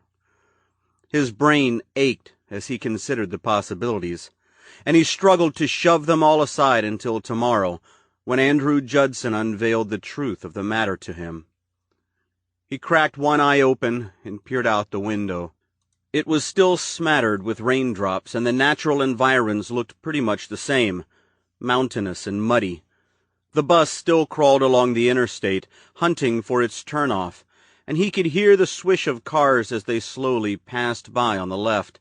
His brain ached as he considered the possibilities, and he struggled to shove them all aside until tomorrow, when Andrew Judson unveiled the truth of the matter to him. He cracked one eye open and peered out the window. It was still smattered with raindrops, and the natural environs looked pretty much the same, mountainous and muddy. The bus still crawled along the interstate, hunting for its turnoff, and he could hear the swish of cars as they slowly passed by on the left.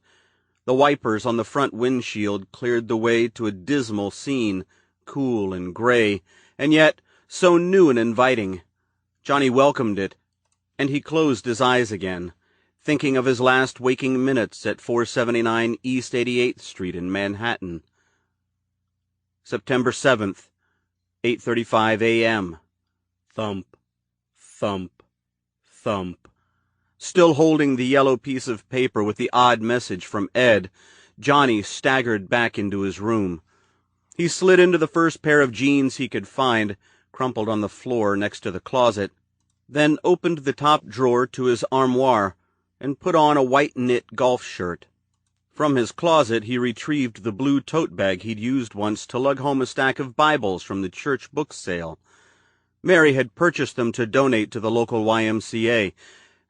The wipers on the front windshield cleared the way to a dismal scene, cool and gray, and yet so new and inviting. Johnny welcomed it, and he closed his eyes again, thinking of his last waking minutes at 479 East 88th Street in Manhattan. September 7th, 8:35 a.m. Thump, thump, thump. Still holding the yellow piece of paper with the odd message from Ed, Johnny staggered back into his room. He slid into the first pair of jeans he could find, crumpled on the floor next to the closet, then opened the top drawer to his armoire and put on a white knit golf shirt. From his closet he retrieved the blue tote bag he'd used once to lug home a stack of Bibles from the church book sale. Mary had purchased them to donate to the local YMCA,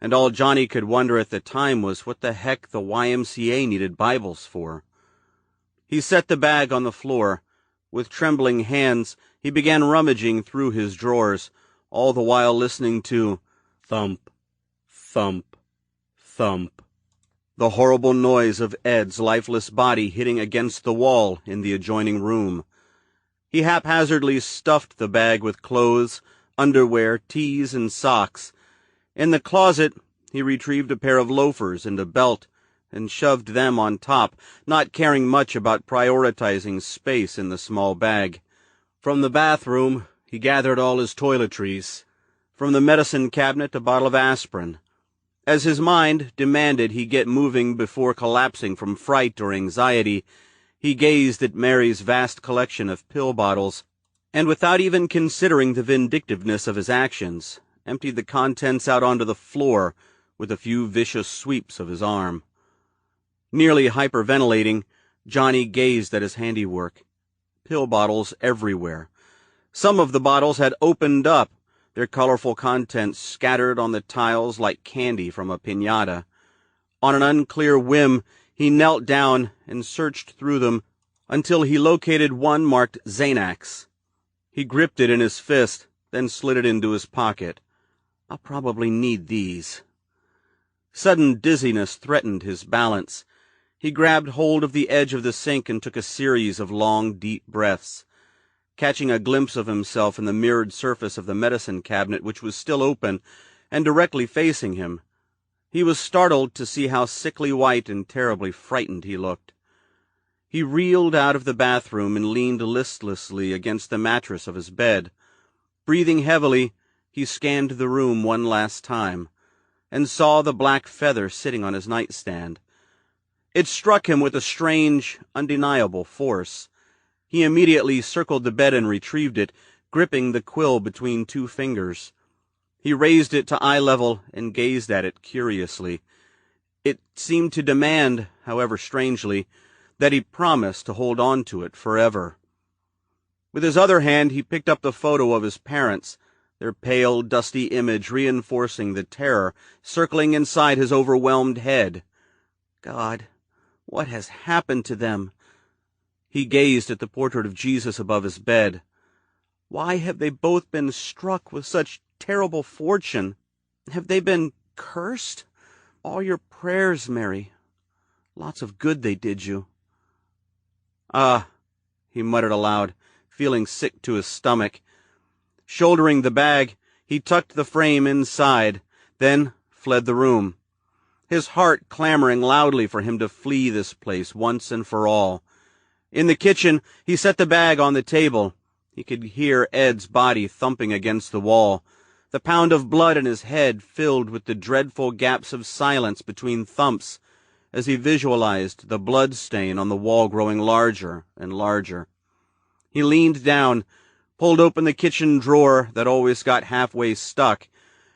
and all Johnny could wonder at the time was what the heck the YMCA needed Bibles for. He set the bag on the floor. With trembling hands, he began rummaging through his drawers, all the while listening to thump, thump, thump. The horrible noise of Ed's lifeless body hitting against the wall in the adjoining room. He haphazardly stuffed the bag with clothes, underwear, tees, and socks. In the closet, he retrieved a pair of loafers and a belt, and shoved them on top, not caring much about prioritizing space in the small bag. From the bathroom, he gathered all his toiletries. From the medicine cabinet, a bottle of aspirin. As his mind demanded he get moving before collapsing from fright or anxiety, he gazed at Mary's vast collection of pill bottles, and without even considering the vindictiveness of his actions, emptied the contents out onto the floor with a few vicious sweeps of his arm. Nearly hyperventilating, Johnny gazed at his handiwork. Pill bottles everywhere. Some of the bottles had opened up, their colorful contents scattered on the tiles like candy from a piñata. On an unclear whim, he knelt down and searched through them until he located one marked Xanax. He gripped it in his fist, then slid it into his pocket. I'll probably need these. Sudden dizziness threatened his balance. He grabbed hold of the edge of the sink and took a series of long, deep breaths. Catching a glimpse of himself in the mirrored surface of the medicine cabinet, which was still open and directly facing him, he was startled to see how sickly white and terribly frightened he looked. He reeled out of the bathroom and leaned listlessly against the mattress of his bed. Breathing heavily, he scanned the room one last time, and saw the black feather sitting on his nightstand. It struck him with a strange, undeniable force. He immediately circled the bed and retrieved it, gripping the quill between two fingers. He raised it to eye level and gazed at it curiously. It seemed to demand, however strangely, that he promise to hold on to it forever. With his other hand, he picked up the photo of his parents, their pale, dusty image reinforcing the terror circling inside his overwhelmed head. God, what has happened to them? He gazed at the portrait of Jesus above his bed. Why have they both been struck with such terrible fortune? Have they been cursed? All your prayers, Mary. Lots of good they did you. Ah, he muttered aloud, feeling sick to his stomach. Shouldering the bag, he tucked the frame inside, then fled the room, his heart clamoring loudly for him to flee this place once and for all. In the kitchen, he set the bag on the table. He could hear Ed's body thumping against the wall, the pound of blood in his head filled with the dreadful gaps of silence between thumps, as he visualized the blood stain on the wall growing larger and larger. He leaned down, pulled open the kitchen drawer that always got halfway stuck,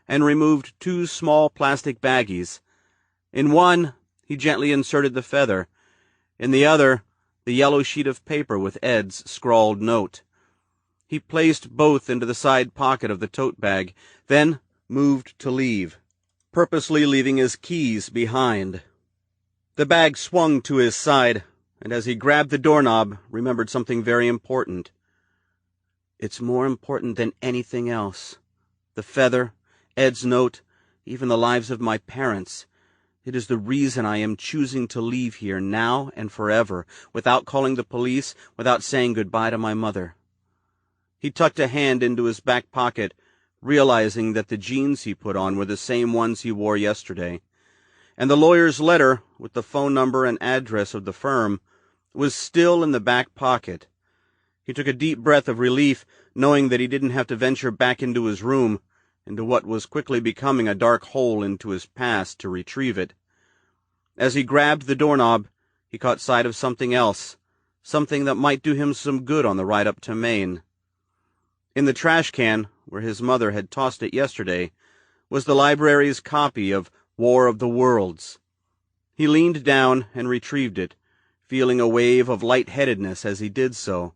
and removed two small plastic baggies. In one, he gently inserted the feather. In the other, the yellow sheet of paper with Ed's scrawled note. He placed both into the side pocket of the tote bag, then moved to leave, purposely leaving his keys behind. The bag swung to his side, and as he grabbed the doorknob, remembered something very important. It's more important than anything else. The feather, Ed's note, even the lives of my parents. It is the reason I am choosing to leave here now and forever, without calling the police, without saying goodbye to my mother. He tucked a hand into his back pocket, realizing that the jeans he put on were the same ones he wore yesterday, and the lawyer's letter, with the phone number and address of the firm, was still in the back pocket. He took a deep breath of relief, knowing that he didn't have to venture back into his room, into what was quickly becoming a dark hole into his past, to retrieve it. As he grabbed the doorknob, he caught sight of something else, something that might do him some good on the ride up to Maine. In the trash can, where his mother had tossed it yesterday, was the library's copy of War of the Worlds. He leaned down and retrieved it, feeling a wave of lightheadedness as he did so,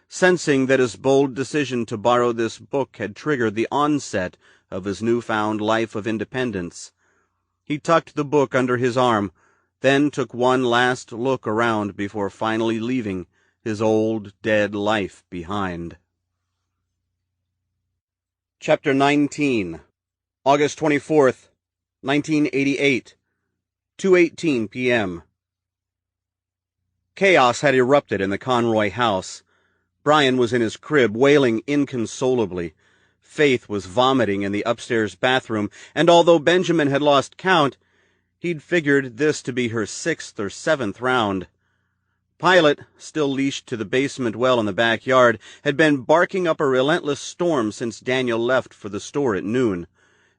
sensing that his bold decision to borrow this book had triggered the onset of his newfound life of independence. He tucked the book under his arm, then took one last look around before finally leaving his old, dead life behind. Chapter 19, August 24th, 1988, 2:18 p.m. Chaos had erupted in the Conroy house. Brian was in his crib, wailing inconsolably. Faith was vomiting in the upstairs bathroom, and although Benjamin had lost count, he'd figured this to be her 6th or 7th round. Pilot, still leashed to the basement well in the backyard, had been barking up a relentless storm since Daniel left for the store at noon,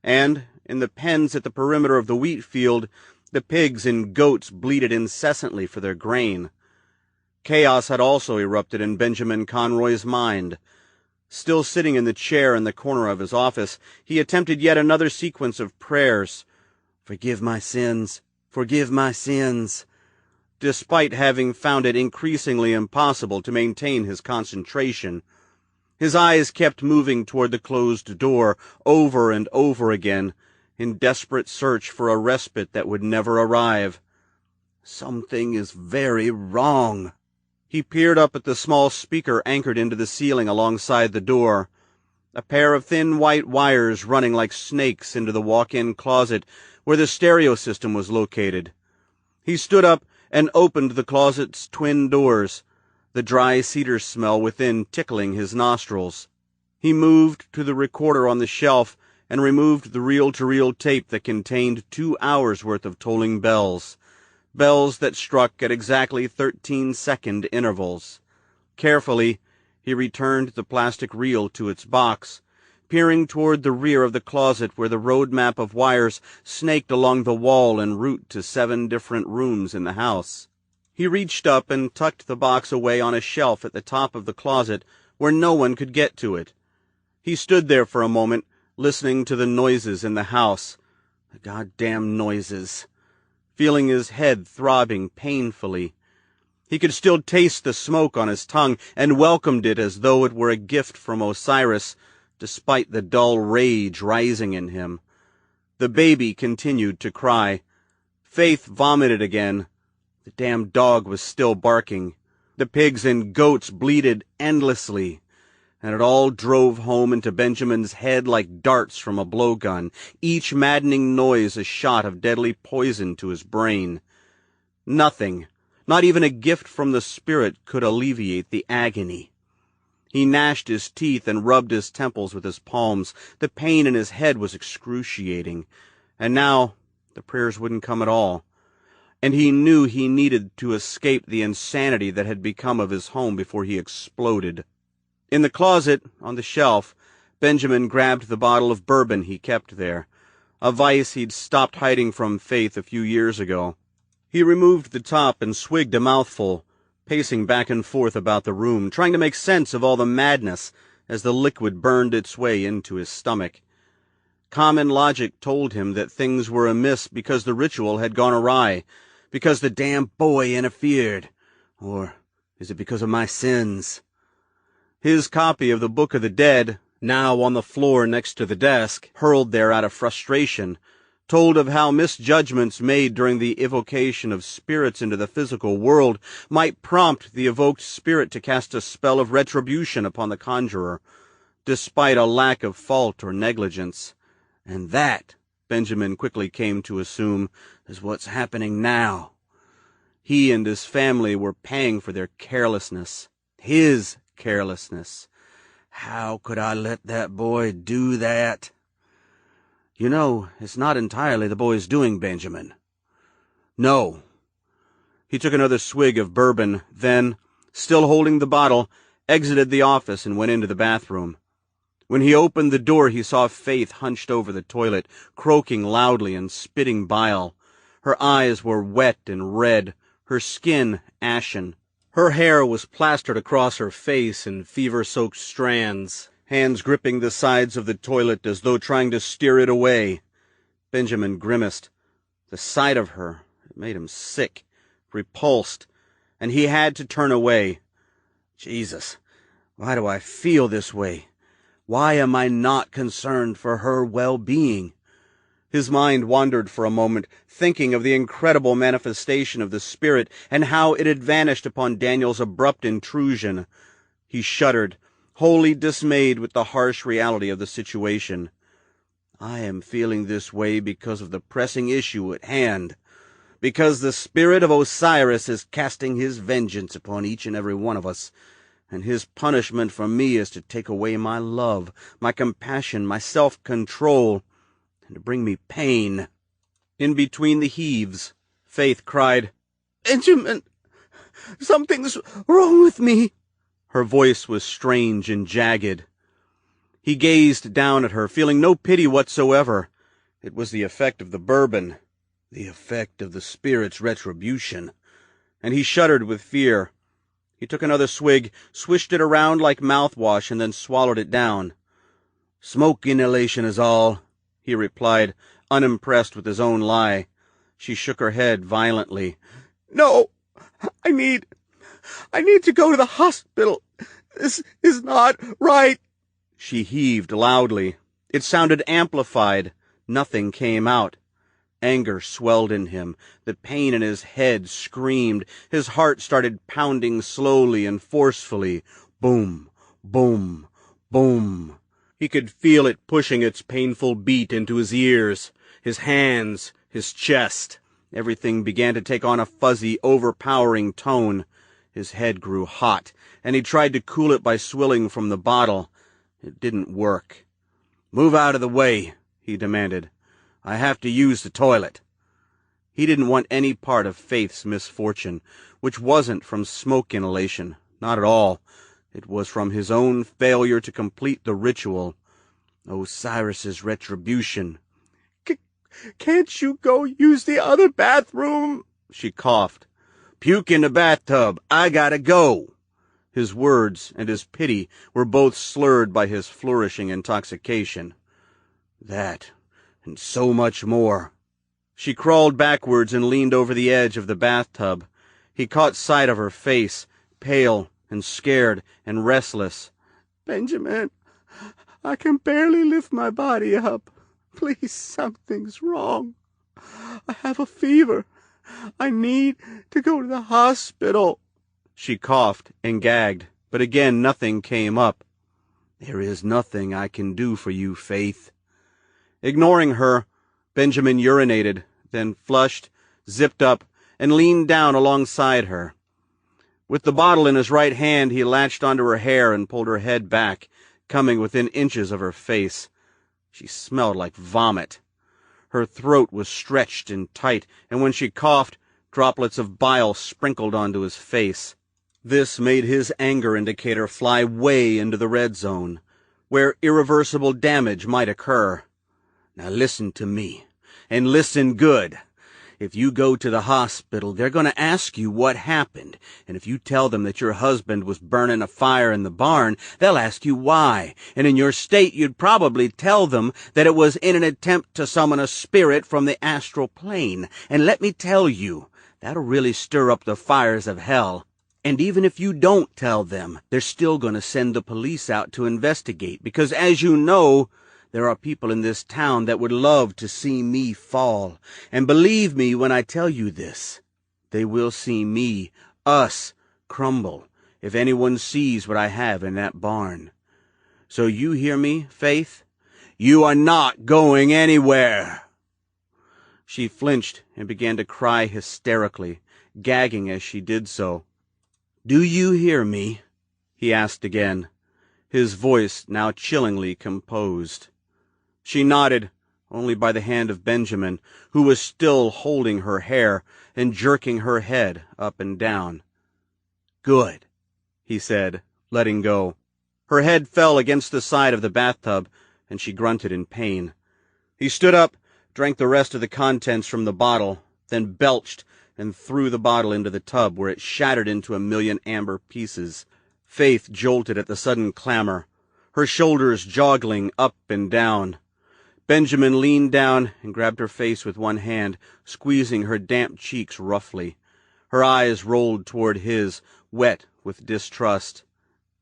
and in the pens at the perimeter of the wheat field, the pigs and goats bleated incessantly for their grain. Chaos had also erupted in Benjamin Conroy's mind. Still sitting in the chair in the corner of his office, he attempted yet another sequence of prayers. "Forgive my sins, forgive my sins," despite having found it increasingly impossible to maintain his concentration. His eyes kept moving toward the closed door over and over again, in desperate search for a respite that would never arrive. Something is very wrong. He peered up at the small speaker anchored into the ceiling alongside the door, a pair of thin white wires running like snakes into the walk-in closet where the stereo system was located. He stood up and opened the closet's twin doors, the dry cedar smell within tickling his nostrils. He moved to the recorder on the shelf and removed the reel-to-reel tape that contained 2 hours' worth of tolling bells, bells that struck at exactly 13-second intervals. Carefully, he returned the plastic reel to its box peering toward the rear of the closet where the road map of wires snaked along the wall en route to 7 different rooms in the house. He reached up and tucked the box away on a shelf at the top of the closet where no one could get to it. He stood there for a moment, listening to the noises in the house. The goddamn noises. Feeling his head throbbing painfully. He could still taste the smoke on his tongue and welcomed it as though it were a gift from Osiris, despite the dull rage rising in him. The baby continued to cry. Faith vomited again. The damn dog was still barking. The pigs and goats bleated endlessly, and it all drove home into Benjamin's head like darts from a blowgun, each maddening noise a shot of deadly poison to his brain. Nothing, not even a gift from the spirit, could alleviate the agony. He gnashed his teeth and rubbed his temples with his palms. The pain in his head was excruciating, and now the prayers wouldn't come at all. And he knew he needed to escape the insanity that had become of his home before he exploded. In the closet, on the shelf, Benjamin grabbed the bottle of bourbon he kept there, a vice he'd stopped hiding from Faith a few years ago. He removed the top and swigged a mouthful, pacing back and forth about the room, trying to make sense of all the madness as the liquid burned its way into his stomach. Common logic told him that things were amiss because the ritual had gone awry, because the damn boy interfered. Or is it because of my sins? His copy of the Book of the Dead, now on the floor next to the desk, hurled there out of frustration, told of how misjudgments made during the evocation of spirits into the physical world might prompt the evoked spirit to cast a spell of retribution upon the conjurer, despite a lack of fault or negligence. And that, Benjamin quickly came to assume, is what's happening now. He and his family were paying for their carelessness. His carelessness. How could I let that boy do that? You know, it's not entirely the boy's doing, Benjamin. No. He took another swig of bourbon, then, still holding the bottle, exited the office and went into the bathroom. When he opened the door, he saw Faith hunched over the toilet, croaking loudly and spitting bile. Her eyes were wet and red, her skin ashen. Her hair was plastered across her face in fever-soaked strands, hands gripping the sides of the toilet as though trying to steer it away. Benjamin grimaced. The sight of her made him sick, repulsed, and he had to turn away. Jesus, why do I feel this way? Why am I not concerned for her well-being? His mind wandered for a moment, thinking of the incredible manifestation of the spirit and how it had vanished upon Daniel's abrupt intrusion. He shuddered, wholly dismayed with the harsh reality of the situation. I am feeling this way because of the pressing issue at hand, because the spirit of Osiris is casting his vengeance upon each and every one of us, and his punishment for me is to take away my love, my compassion, my self-control, and to bring me pain. In between the heaves, Faith cried, "Benjamin, something's wrong with me." Her voice was strange and jagged. He gazed down at her, feeling no pity whatsoever. It was the effect of the bourbon, the effect of the spirit's retribution, and he shuddered with fear. He took another swig, swished it around like mouthwash, and then swallowed it down. "Smoke inhalation is all," he replied, unimpressed with his own lie. She shook her head violently. "No, I need to go to the hospital. This is not right." She heaved loudly. It sounded amplified. Nothing came out. Anger swelled in him. The pain in his head screamed. His heart started pounding slowly and forcefully. Boom, boom, boom. He could feel it pushing its painful beat into his ears, his hands, his chest. Everything began to take on a fuzzy, overpowering tone. His head grew hot, and he tried to cool it by swilling from the bottle. It didn't work. "Move out of the way," he demanded. "I have to use the toilet." He didn't want any part of Faith's misfortune, which wasn't from smoke inhalation, not at all. It was from his own failure to complete the ritual. Osiris's retribution. Can't you go use the other bathroom? She coughed. Puke in the bathtub. I gotta go. His words and his pity were both slurred by his flourishing intoxication. That, and so much more. She crawled backwards and leaned over the edge of the bathtub. He caught sight of her face, pale and scared and restless. Benjamin, I can barely lift my body up. Please, something's wrong. I have a fever. I need to go to the hospital. She coughed and gagged, but again nothing came up. There is nothing I can do for you, Faith. Ignoring her, Benjamin urinated, then flushed, zipped up, and leaned down alongside her. With the bottle in his right hand, he latched onto her hair and pulled her head back, coming within inches of her face. She smelled like vomit. Her throat was stretched and tight, and when she coughed, droplets of bile sprinkled onto his face. This made his anger indicator fly way into the red zone, where irreversible damage might occur. Now listen to me, and listen good. If you go to the hospital, they're going to ask you what happened, and if you tell them that your husband was burning a fire in the barn, they'll ask you why, and in your state you'd probably tell them that it was in an attempt to summon a spirit from the astral plane, and let me tell you, that'll really stir up the fires of hell. And even if you don't tell them, they're still going to send the police out to investigate, because as you know, there are people in this town that would love to see me fall. And believe me when I tell you this, they will see me, us, crumble if anyone sees what I have in that barn. So you hear me, Faith? You are not going anywhere. She flinched and began to cry hysterically, gagging as she did so. Do you hear me? He asked again, his voice now chillingly composed. She nodded, only by the hand of Benjamin, who was still holding her hair and jerking her head up and down. Good, he said, letting go. Her head fell against the side of the bathtub, and she grunted in pain. He stood up, drank the rest of the contents from the bottle, then belched and threw the bottle into the tub, where it shattered into a million amber pieces. Faith jolted at the sudden clamor, her shoulders joggling up and down. Benjamin leaned down and grabbed her face with one hand, squeezing her damp cheeks roughly. Her eyes rolled toward his, wet with distrust.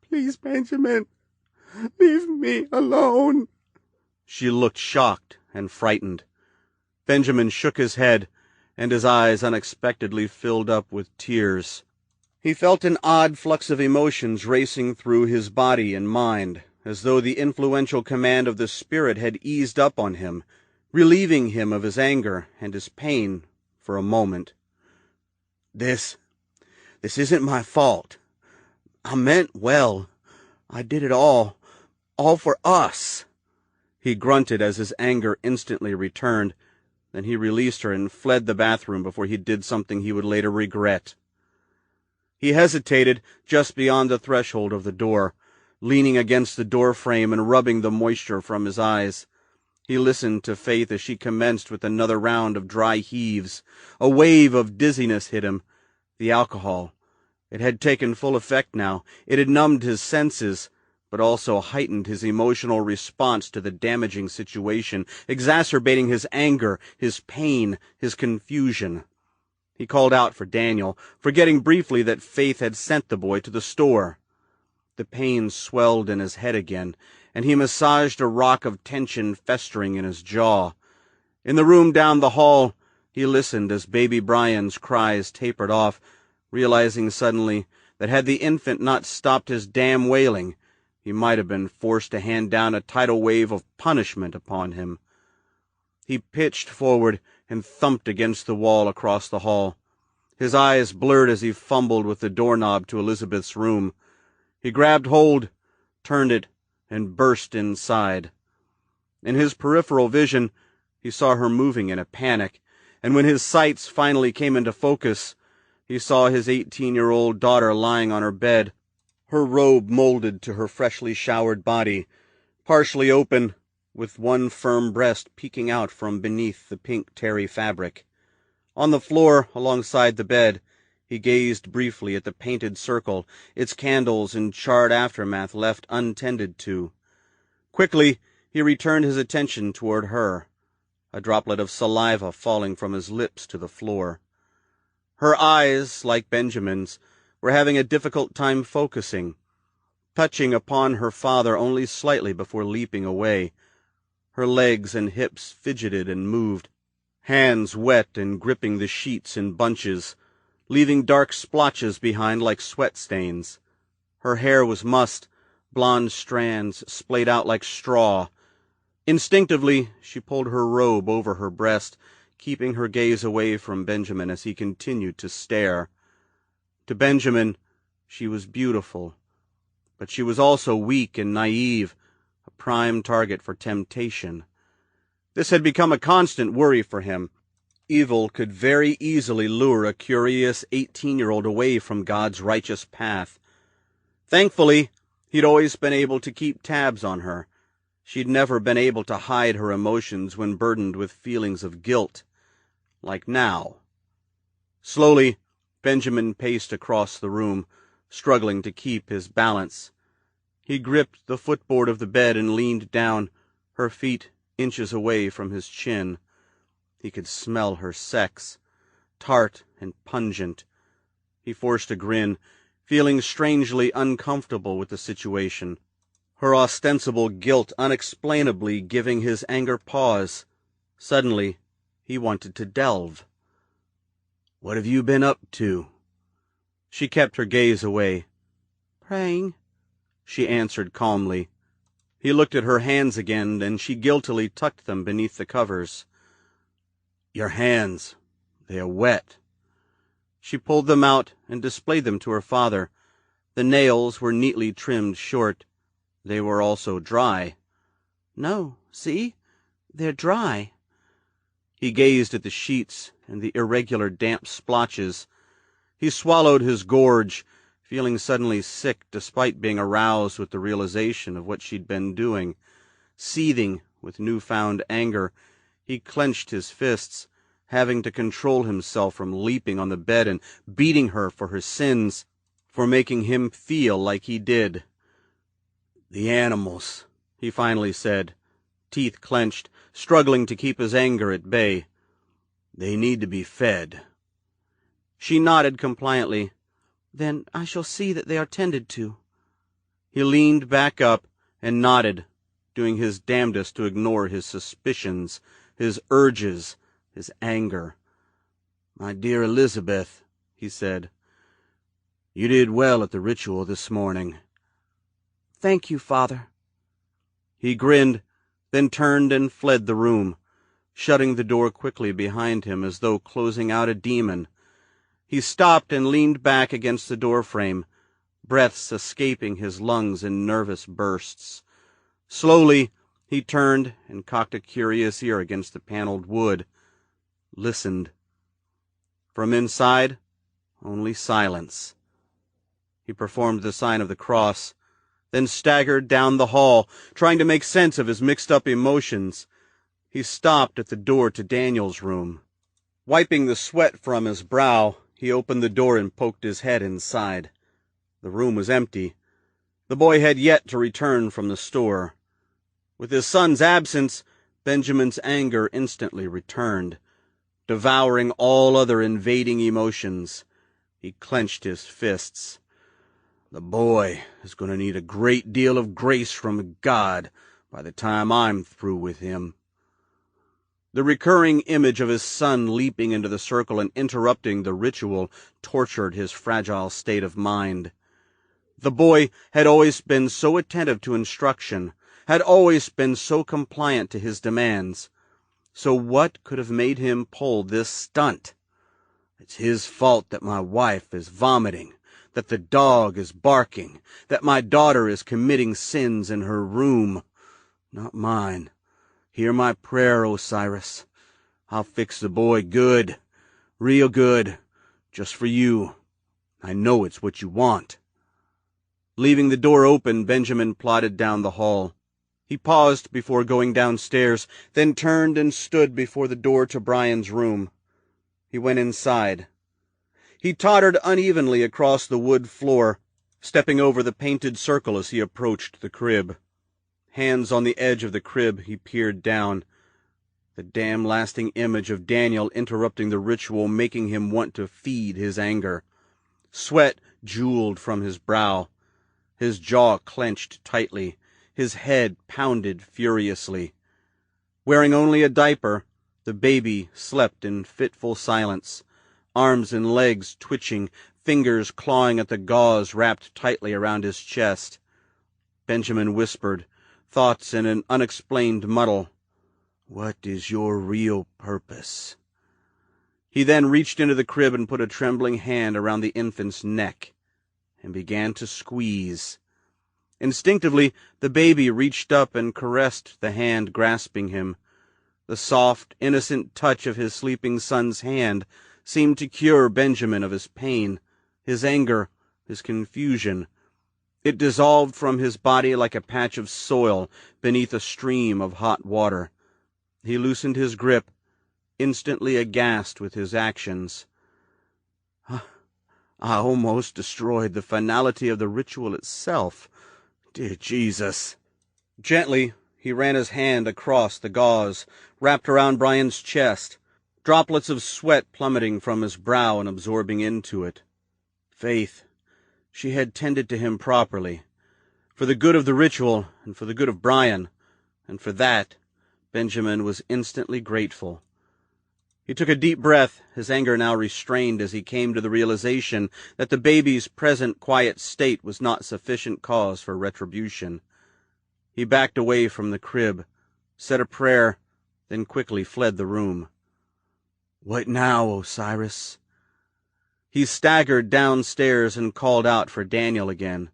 Please, Benjamin, leave me alone. She looked shocked and frightened. Benjamin shook his head, and his eyes unexpectedly filled up with tears. He felt an odd flux of emotions racing through his body and mind, as though the influential command of the Spirit had eased up on him, relieving him of his anger and his pain for a moment. This isn't my fault. I meant well. I did it all for us. He grunted as his anger instantly returned. Then he released her and fled the bathroom before he did something he would later regret. He hesitated just beyond the threshold of the door, leaning against the door frame and rubbing the moisture from his eyes. He listened to Faith as she commenced with another round of dry heaves. A wave of dizziness hit him. The alcohol. It had taken full effect now. It had numbed his senses, but also heightened his emotional response to the damaging situation, exacerbating his anger, his pain, his confusion. He called out for Daniel, forgetting briefly that Faith had sent the boy to the store. The pain swelled in his head again, and he massaged a rock of tension festering in his jaw. In the room down the hall, he listened as baby Brian's cries tapered off, realizing suddenly that had the infant not stopped his damn wailing, he might have been forced to hand down a tidal wave of punishment upon him. He pitched forward and thumped against the wall across the hall. His eyes blurred as he fumbled with the doorknob to Elizabeth's room. He grabbed hold, turned it, and burst inside. In his peripheral vision, he saw her moving in a panic, and when his sights finally came into focus, he saw his 18-year-old daughter lying on her bed, her robe molded to her freshly showered body, partially open, with one firm breast peeking out from beneath the pink terry fabric. On the floor, alongside the bed, he gazed briefly at the painted circle, its candles and charred aftermath left untended to. Quickly, he returned his attention toward her, a droplet of saliva falling from his lips to the floor. Her eyes, like Benjamin's, were having a difficult time focusing, touching upon her father only slightly before leaping away. Her legs and hips fidgeted and moved, hands wet and gripping the sheets in bunches, leaving dark splotches behind like sweat stains. Her hair was mussed, blonde strands splayed out like straw. Instinctively, she pulled her robe over her breast, keeping her gaze away from Benjamin as he continued to stare. To Benjamin, she was beautiful, but she was also weak and naive, a prime target for temptation. This had become a constant worry for him. Evil could very easily lure a curious 18-year-old away from God's righteous path. Thankfully, he'd always been able to keep tabs on her. She'd never been able to hide her emotions when burdened with feelings of guilt, like now. Slowly, Benjamin paced across the room, struggling to keep his balance. He gripped the footboard of the bed and leaned down, her feet inches away from his chin. He could smell her sex, tart and pungent. He forced a grin, feeling strangely uncomfortable with the situation, her ostensible guilt unexplainably giving his anger pause. Suddenly, he wanted to delve. "What have you been up to?" She kept her gaze away. "Praying," she answered calmly. He looked at her hands again, and she guiltily tucked them beneath the covers. "Your hands, they are wet." She pulled them out and displayed them to her father. The nails were neatly trimmed short. They were also dry. "No, see? They're dry." He gazed at the sheets and the irregular damp splotches. He swallowed his gorge, feeling suddenly sick despite being aroused with the realization of what she'd been doing. Seething with newfound anger, he clenched his fists, having to control himself from leaping on the bed and beating her for her sins, for making him feel like he did. "The animals," he finally said, teeth clenched, struggling to keep his anger at bay. "They need to be fed." She nodded compliantly. "Then I shall see that they are tended to." He leaned back up and nodded, doing his damnedest to ignore his suspicions, his urges, his anger. "My dear Elizabeth," he said, "you did well at the ritual this morning." "Thank you, Father." He grinned, then turned and fled the room, shutting the door quickly behind him as though closing out a demon. He stopped and leaned back against the doorframe, breaths escaping his lungs in nervous bursts. Slowly, he turned and cocked a curious ear against the paneled wood, listened. From inside, only silence. He performed the sign of the cross, then staggered down the hall, trying to make sense of his mixed-up emotions. He stopped at the door to Daniel's room. Wiping the sweat from his brow, he opened the door and poked his head inside. The room was empty. The boy had yet to return from the store. With his son's absence, Benjamin's anger instantly returned, devouring all other invading emotions. He clenched his fists. "The boy is going to need a great deal of grace from God by the time I'm through with him." The recurring image of his son leaping into the circle and interrupting the ritual tortured his fragile state of mind. The boy had always been so attentive to instruction, had always been so compliant to his demands. So what could have made him pull this stunt? "It's his fault that my wife is vomiting, that the dog is barking, that my daughter is committing sins in her room. Not mine. Hear my prayer, Osiris. I'll fix the boy good, real good, just for you. I know it's what you want." Leaving the door open, Benjamin plodded down the hall. He paused before going downstairs, then turned and stood before the door to Brian's room. He went inside. He tottered unevenly across the wood floor, stepping over the painted circle as he approached the crib. Hands on the edge of the crib, he peered down. The damn-lasting image of Daniel interrupting the ritual, making him want to feed his anger. Sweat jeweled from his brow. His jaw clenched tightly. His head pounded furiously. Wearing only a diaper, the baby slept in fitful silence, arms and legs twitching, fingers clawing at the gauze wrapped tightly around his chest. Benjamin whispered, thoughts in an unexplained muddle. "What is your real purpose?" He then reached into the crib and put a trembling hand around the infant's neck and began to squeeze. Instinctively, the baby reached up and caressed the hand grasping him. The soft, innocent touch of his sleeping son's hand seemed to cure Benjamin of his pain, his anger, his confusion. It dissolved from his body like a patch of soil beneath a stream of hot water. He loosened his grip, instantly aghast with his actions. I almost destroyed the finality of the ritual itself. Dear Jesus. Gently, he ran his hand across the gauze, wrapped around Brian's chest, droplets of sweat plummeting from his brow and absorbing into it. Faith, she had tended to him properly, for the good of the ritual and for the good of Brian, and for that Benjamin was instantly grateful. He took a deep breath, his anger now restrained as he came to the realization that the baby's present quiet state was not sufficient cause for retribution. He backed away from the crib, said a prayer, then quickly fled the room. "What now, Osiris?" He staggered downstairs and called out for Daniel again.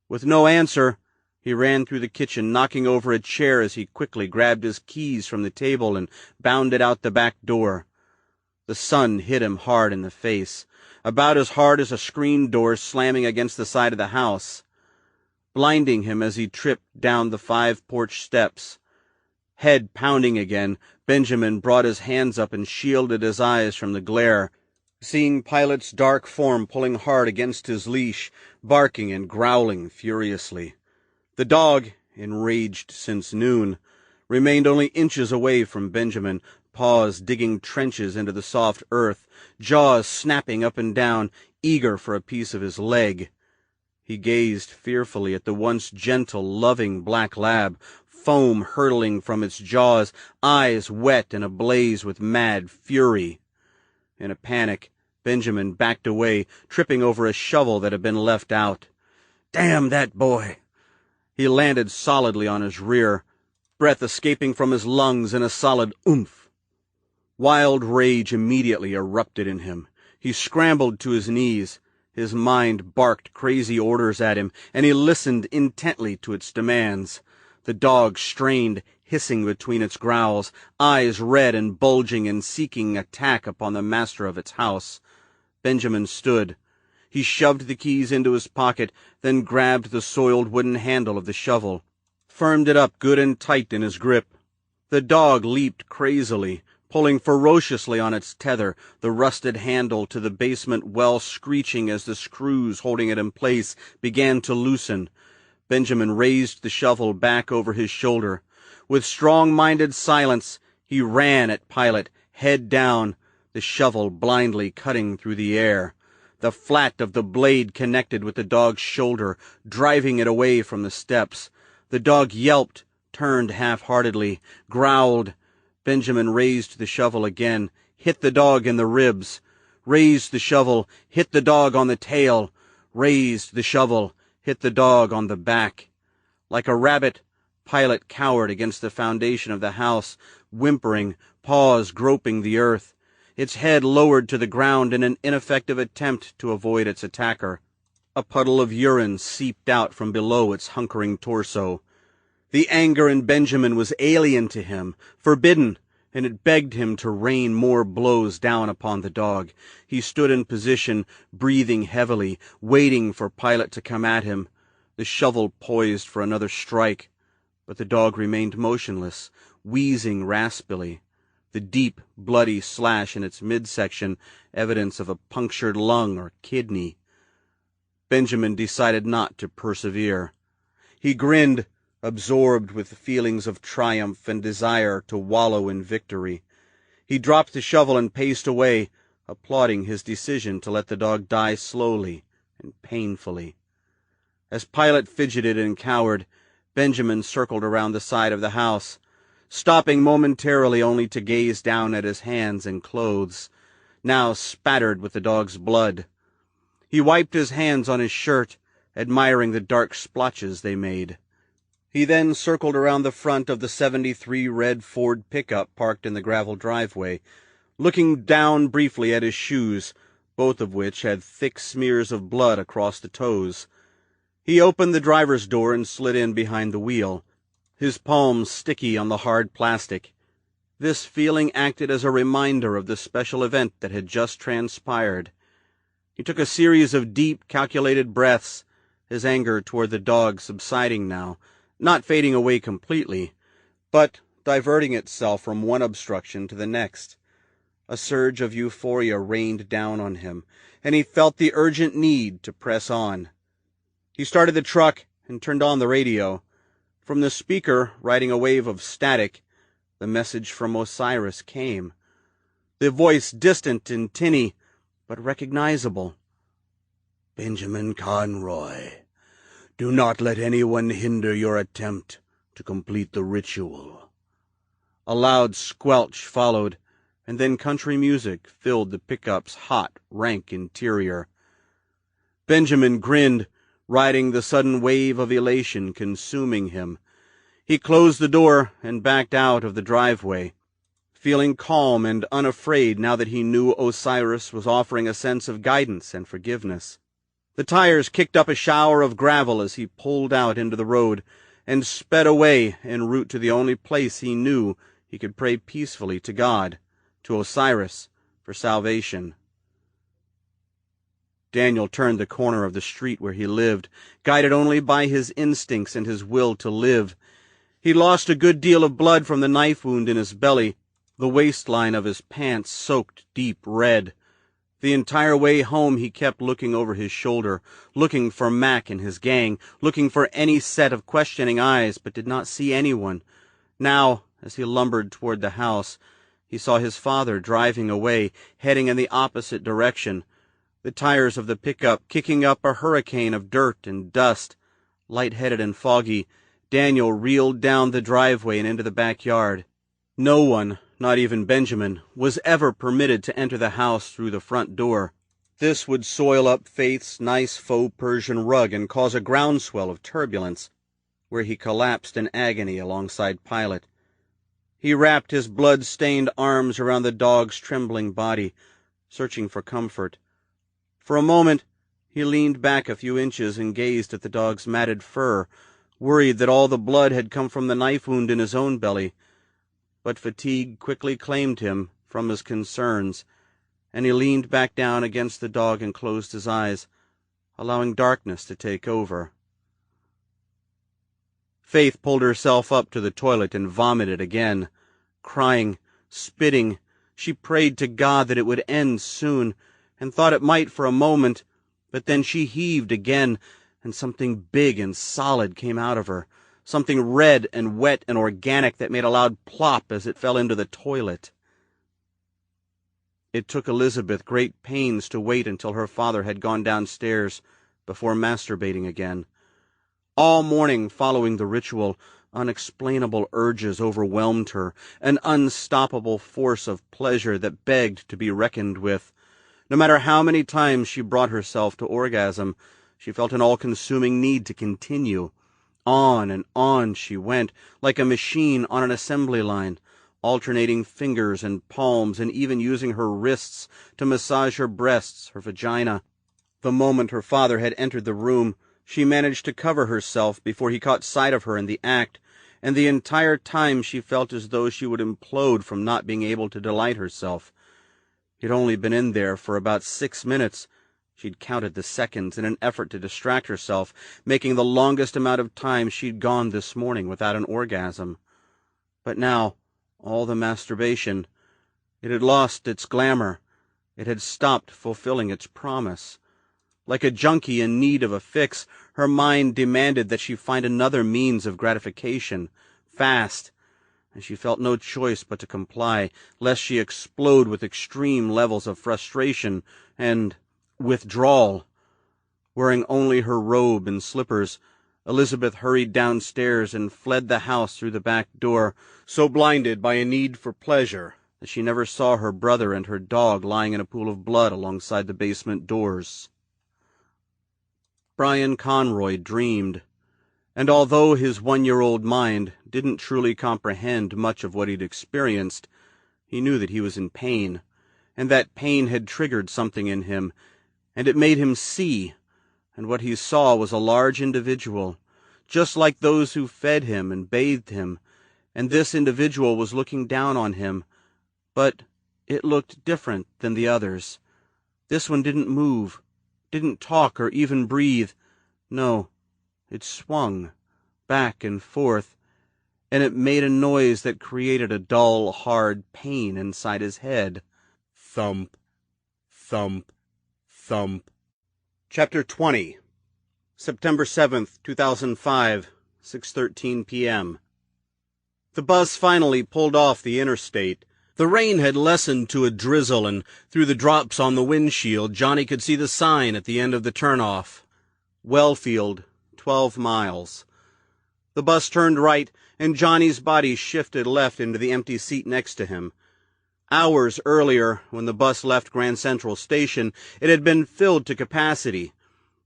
With no answer, he ran through the kitchen, knocking over a chair as he quickly grabbed his keys from the table and bounded out the back door. The sun hit him hard in the face, about as hard as a screen door slamming against the side of the house, blinding him as he tripped down the 5 porch steps. Head pounding again, Benjamin brought his hands up and shielded his eyes from the glare, seeing Pilot's dark form pulling hard against his leash, barking and growling furiously. The dog, enraged since noon, remained only inches away from Benjamin, paws digging trenches into the soft earth, jaws snapping up and down, eager for a piece of his leg. He gazed fearfully at the once gentle, loving black lab, foam hurtling from its jaws, eyes wet and ablaze with mad fury. In a panic, Benjamin backed away, tripping over a shovel that had been left out. "Damn that boy!" He landed solidly on his rear, breath escaping from his lungs in a solid oomph. Wild rage immediately erupted in him. He scrambled to his knees. His mind barked crazy orders at him, and he listened intently to its demands. The dog strained, hissing between its growls, eyes red and bulging and seeking attack upon the master of its house. Benjamin stood. He shoved the keys into his pocket, then grabbed the soiled wooden handle of the shovel, firmed it up good and tight in his grip. The dog leaped crazily, pulling ferociously on its tether, the rusted handle to the basement well screeching as the screws holding it in place began to loosen. Benjamin raised the shovel back over his shoulder. With strong-minded silence, he ran at Pilot, head down, the shovel blindly cutting through the air. The flat of the blade connected with the dog's shoulder, driving it away from the steps. The dog yelped, turned half-heartedly, growled. Benjamin raised the shovel again, hit the dog in the ribs. Raised the shovel, hit the dog on the tail. Raised the shovel, hit the dog on the back. Like a rabbit, Pilot cowered against the foundation of the house, whimpering, paws groping the earth, its head lowered to the ground in an ineffective attempt to avoid its attacker. A puddle of urine seeped out from below its hunkering torso. The anger in Benjamin was alien to him, forbidden, and it begged him to rain more blows down upon the dog. He stood in position, breathing heavily, waiting for Pilot to come at him, the shovel poised for another strike. but the dog remained motionless, wheezing raspily, the deep, bloody slash in its midsection evidence of a punctured lung or kidney. Benjamin decided not to persevere. He grinned, absorbed with feelings of triumph and desire to wallow in victory. He dropped the shovel and paced away, applauding his decision to let the dog die slowly and painfully. As Pilot fidgeted and cowered, Benjamin circled around the side of the house, stopping momentarily only to gaze down at his hands and clothes, now spattered with the dog's blood. He wiped his hands on his shirt, admiring the dark splotches they made. He then circled around the front of the '73 red Ford pickup parked in the gravel driveway, looking down briefly at his shoes, both of which had thick smears of blood across the toes. He opened the driver's door and slid in behind the wheel, his palms sticky on the hard plastic. This feeling acted as a reminder of the special event that had just transpired. He took a series of deep, calculated breaths, his anger toward the dog subsiding now, not fading away completely, but diverting itself from one obstruction to the next. A surge of euphoria rained down on him, and he felt the urgent need to press on. He started the truck and turned on the radio. From the speaker, riding a wave of static, the message from Osiris came. The voice distant and tinny, but recognizable. "Benjamin Conroy, do not let anyone hinder your attempt to complete the ritual." A loud squelch followed, and then country music filled the pickup's hot, rank interior. Benjamin grinned, riding the sudden wave of elation consuming him. He closed the door and backed out of the driveway, feeling calm and unafraid now that he knew Osiris was offering a sense of guidance and forgiveness. The tires kicked up a shower of gravel as he pulled out into the road and sped away en route to the only place he knew he could pray peacefully to God, to Osiris, for salvation. Daniel turned the corner of the street where he lived, guided only by his instincts and his will to live. He lost a good deal of blood from the knife wound in his belly, the waistline of his pants soaked deep red. The entire way home he kept looking over his shoulder, looking for Mac and his gang, looking for any set of questioning eyes, but did not see anyone. Now, as he lumbered toward the house, he saw his father driving away, heading in the opposite direction. The tires of the pickup kicking up a hurricane of dirt and dust. Light-headed and foggy, Daniel reeled down the driveway and into the backyard. No one, not even Benjamin, was ever permitted to enter the house through the front door. This would soil up Faith's nice faux Persian rug and cause a groundswell of turbulence, where he collapsed in agony alongside Pilot. He wrapped his blood-stained arms around the dog's trembling body, searching for comfort. For a moment, he leaned back a few inches and gazed at the dog's matted fur, worried that all the blood had come from the knife wound in his own belly. But fatigue quickly claimed him from his concerns, and he leaned back down against the dog and closed his eyes, allowing darkness to take over. Faith pulled herself up to the toilet and vomited again. Crying, spitting, she prayed to God that it would end soon, and thought it might for a moment, but then she heaved again, and something big and solid came out of her, something red and wet and organic that made a loud plop as it fell into the toilet. It took Elizabeth great pains to wait until her father had gone downstairs before masturbating again. All morning following the ritual, unexplainable urges overwhelmed her, an unstoppable force of pleasure that begged to be reckoned with. No matter how many times she brought herself to orgasm, she felt an all-consuming need to continue. On and on she went, like a machine on an assembly line, alternating fingers and palms and even using her wrists to massage her breasts, her vagina. The moment her father had entered the room, she managed to cover herself before he caught sight of her in the act, and the entire time she felt as though she would implode from not being able to delight herself. He'd only been in there for about 6 minutes, She'd counted the seconds in an effort to distract herself, making the longest amount of time she'd gone this morning without an orgasm. But now, all the masturbation, it had lost its glamour. It had stopped fulfilling its promise. Like a junkie in need of a fix, her mind demanded that she find another means of gratification, fast, and she felt no choice but to comply, lest she explode with extreme levels of frustration and withdrawal. Wearing only her robe and slippers, Elizabeth hurried downstairs and fled the house through the back door, so blinded by a need for pleasure that she never saw her brother and her dog lying in a pool of blood alongside the basement doors. Brian Conroy dreamed, and although his 1-year-old mind didn't truly comprehend much of what he'd experienced, he knew that he was in pain, and that pain had triggered something in him, and it made him see, and what he saw was a large individual, just like those who fed him and bathed him, and this individual was looking down on him, but it looked different than the others. This one didn't move, didn't talk or even breathe. No, it swung back and forth, and it made a noise that created a dull, hard pain inside his head. Thump, thump, thump. Chapter 20. September 7th, 2005, 6:13 p.m. The bus finally pulled off the interstate. The rain had lessened to a drizzle, and through the drops on the windshield, Johnny could see the sign at the end of the turnoff. Wellfield, 12 miles. The bus turned right, and Johnny's body shifted left into the empty seat next to him. Hours earlier, when the bus left Grand Central Station, it had been filled to capacity.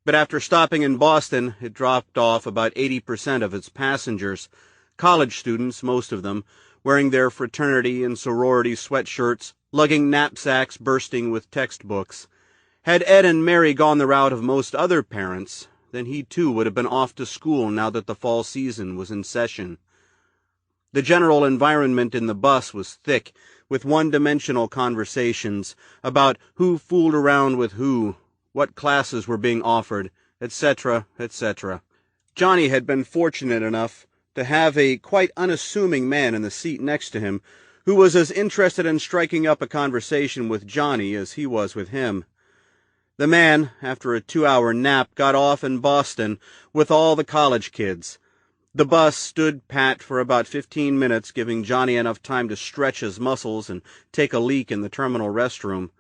But after stopping in Boston, it dropped off about 80% of its passengers, college students, most of them, wearing their fraternity and sorority sweatshirts, lugging knapsacks bursting with textbooks. Had Ed and Mary gone the route of most other parents, then he too would have been off to school now that the fall season was in session. The general environment in the bus was thick, with one-dimensional conversations about who fooled around with who, what classes were being offered, etc., etc. Johnny had been fortunate enough to have a quite unassuming man in the seat next to him who was as interested in striking up a conversation with Johnny as he was with him. The man, after a 2-hour nap, got off in Boston with all the college kids. The bus stood pat for about 15 minutes, giving Johnny enough time to stretch his muscles and take a leak in the terminal restroom.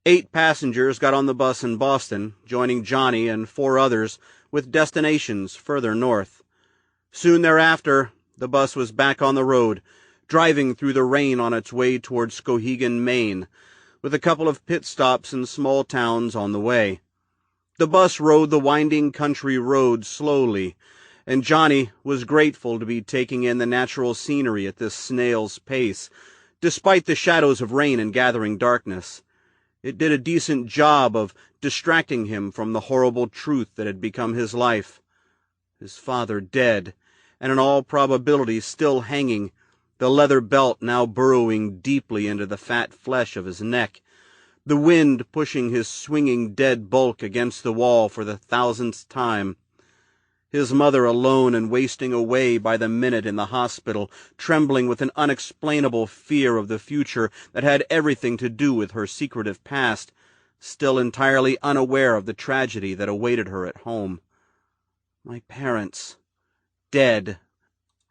8 passengers got on the bus in Boston, joining Johnny and 4 others with destinations further north. Soon thereafter, the bus was back on the road, driving through the rain on its way toward Skowhegan, Maine, with a couple of pit stops in small towns on the way. The bus rode the winding country road slowly, and Johnny was grateful to be taking in the natural scenery at this snail's pace, despite the shadows of rain and gathering darkness. It did a decent job of distracting him from the horrible truth that had become his life. His father dead, and in all probability still hanging, the leather belt now burrowing deeply into the fat flesh of his neck, the wind pushing his swinging dead bulk against the wall for the 1000th time. His mother alone and wasting away by the minute in the hospital, trembling with an unexplainable fear of the future that had everything to do with her secretive past, still entirely unaware of the tragedy that awaited her at home. My parents, dead.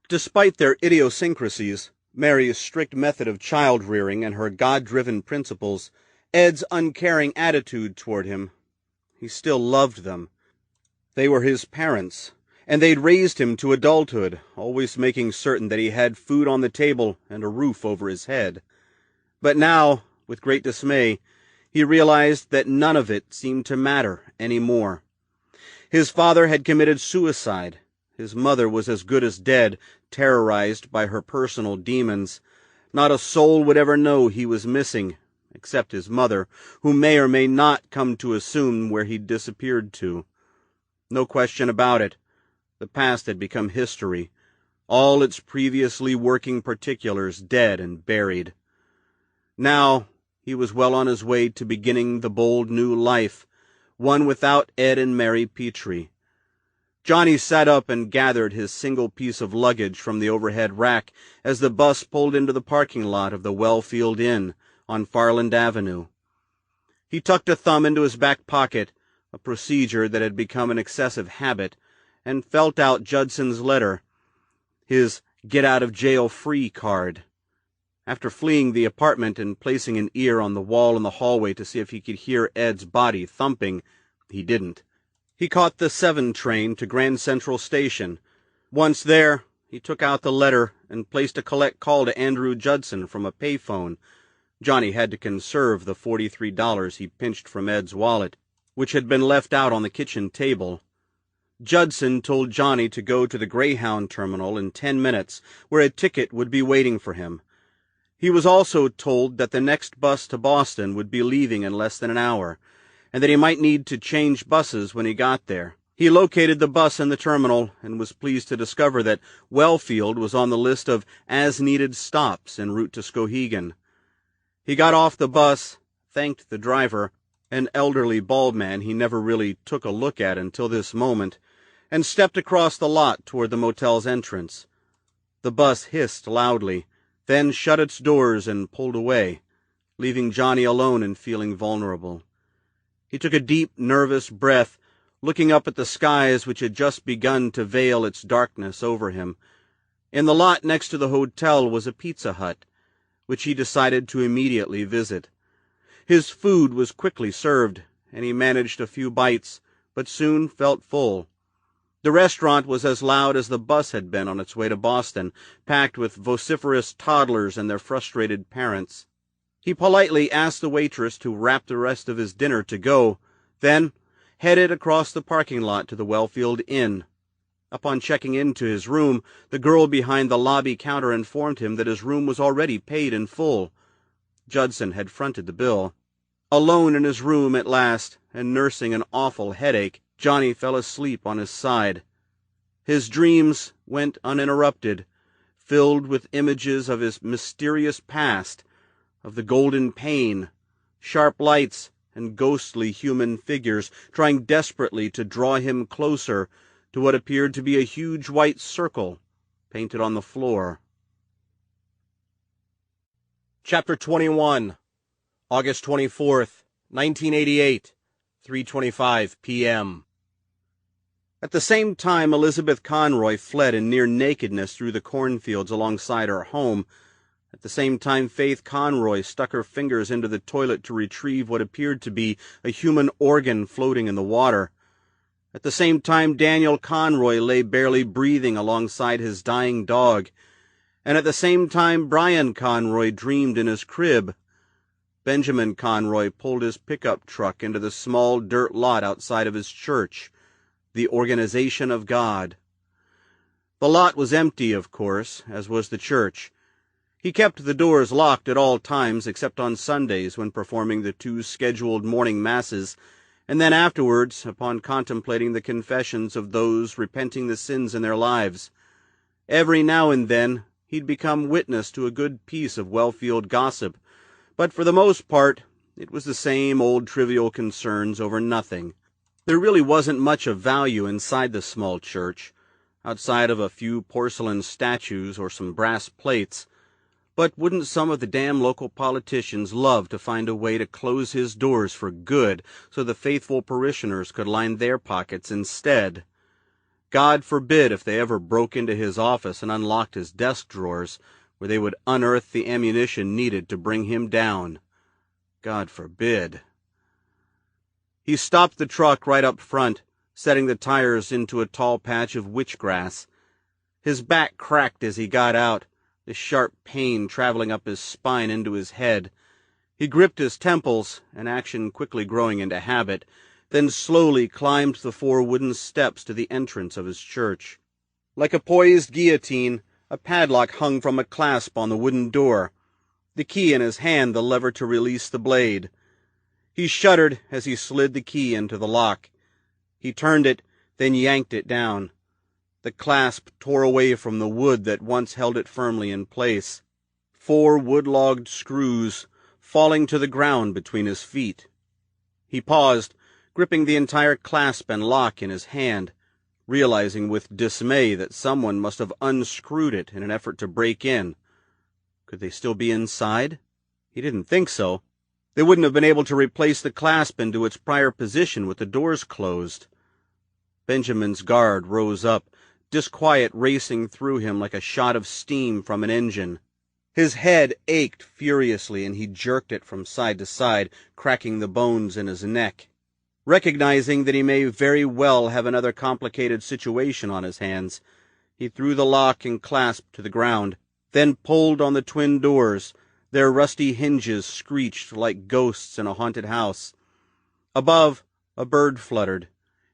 Despite their idiosyncrasies, Mary's strict method of child-rearing and her God-driven principles, Ed's uncaring attitude toward him, he still loved them. They were his parents, and they'd raised him to adulthood, always making certain that he had food on the table and a roof over his head. But now, with great dismay, he realized that none of it seemed to matter any more. His father had committed suicide. His mother was as good as dead, terrorized by her personal demons. Not a soul would ever know he was missing, except his mother, who may or may not come to assume where he'd disappeared to. No question about it. The past had become history, all its previously working particulars dead and buried. Now he was well on his way to beginning the bold new life, one without Ed and Mary Petrie. Johnny sat up and gathered his single piece of luggage from the overhead rack as the bus pulled into the parking lot of the Wellfield Inn on Farland Avenue. He tucked a thumb into his back pocket, a procedure that had become an excessive habit, and felt out Judson's letter, his get-out-of-jail-free card. After fleeing the apartment and placing an ear on the wall in the hallway to see if he could hear Ed's body thumping, he didn't. He caught the 7 train to Grand Central Station. Once there, he took out the letter and placed a collect call to Andrew Judson from a payphone. Johnny had to conserve the $43 he pinched from Ed's wallet, which had been left out on the kitchen table. Judson told Johnny to go to the Greyhound terminal in 10 minutes, where a ticket would be waiting for him. He was also told that the next bus to Boston would be leaving in less than an hour, and that he might need to change buses when he got there. He located the bus in the terminal and was pleased to discover that Wellfield was on the list of as-needed stops en route to Skowhegan. He got off the bus, thanked the driver, an elderly bald man he never really took a look at until this moment, and stepped across the lot toward the motel's entrance. The bus hissed loudly, then shut its doors and pulled away, leaving Johnny alone and feeling vulnerable. He took a deep, nervous breath, looking up at the skies which had just begun to veil its darkness over him. In the lot next to the hotel was a Pizza Hut, which he decided to immediately visit. His food was quickly served, and he managed a few bites, but soon felt full. The restaurant was as loud as the bus had been on its way to Boston, packed with vociferous toddlers and their frustrated parents. He politely asked the waitress to wrap the rest of his dinner to go, then headed across the parking lot to the Wellfield Inn. Upon checking into his room, the girl behind the lobby counter informed him that his room was already paid in full. Judson had fronted the bill. Alone in his room at last, and nursing an awful headache, Johnny fell asleep on his side. His dreams went uninterrupted, filled with images of his mysterious past, of the golden pain, sharp lights, and ghostly human figures trying desperately to draw him closer to what appeared to be a huge white circle painted on the floor. Chapter 21, August 24th, 1988, 3:25 p.m. At the same time Elizabeth Conroy fled in near nakedness through the cornfields alongside her home, at the same time Faith Conroy stuck her fingers into the toilet to retrieve what appeared to be a human organ floating in the water. At the same time Daniel Conroy lay barely breathing alongside his dying dog, and at the same time Brian Conroy dreamed in his crib. Benjamin Conroy pulled his pickup truck into the small dirt lot outside of his church, the Organization of God. The lot was empty, of course, as was the church. He kept the doors locked at all times except on Sundays when performing the 2 scheduled morning masses, and then afterwards upon contemplating the confessions of those repenting the sins in their lives. Every now and then he'd become witness to a good piece of Wellfield gossip, but for the most part it was the same old trivial concerns over nothing. There really wasn't much of value inside the small church, outside of a few porcelain statues or some brass plates. But wouldn't some of the damn local politicians love to find a way to close his doors for good so the faithful parishioners could line their pockets instead? God forbid if they ever broke into his office and unlocked his desk drawers, where they would unearth the ammunition needed to bring him down. God forbid. He stopped the truck right up front, setting the tires into a tall patch of witchgrass. His back cracked as he got out, the sharp pain traveling up his spine into his head. He gripped his temples, an action quickly growing into habit, then slowly climbed the 4 wooden steps to the entrance of his church. Like a poised guillotine, a padlock hung from a clasp on the wooden door, the key in his hand the lever to release the blade. He shuddered as he slid the key into the lock. He turned it, then yanked it down. The clasp tore away from the wood that once held it firmly in place. 4 wood-logged screws falling to the ground between his feet. He paused, gripping the entire clasp and lock in his hand, realizing with dismay that someone must have unscrewed it in an effort to break in. Could they still be inside? He didn't think so. They wouldn't have been able to replace the clasp into its prior position with the doors closed. Benjamin's guard rose up, disquiet racing through him like a shot of steam from an engine. His head ached furiously, and he jerked it from side to side, cracking the bones in his neck. Recognizing that he may very well have another complicated situation on his hands, he threw the lock and clasp to the ground, then pulled on the twin doors. Their rusty hinges screeched like ghosts in a haunted house. Above, a bird fluttered,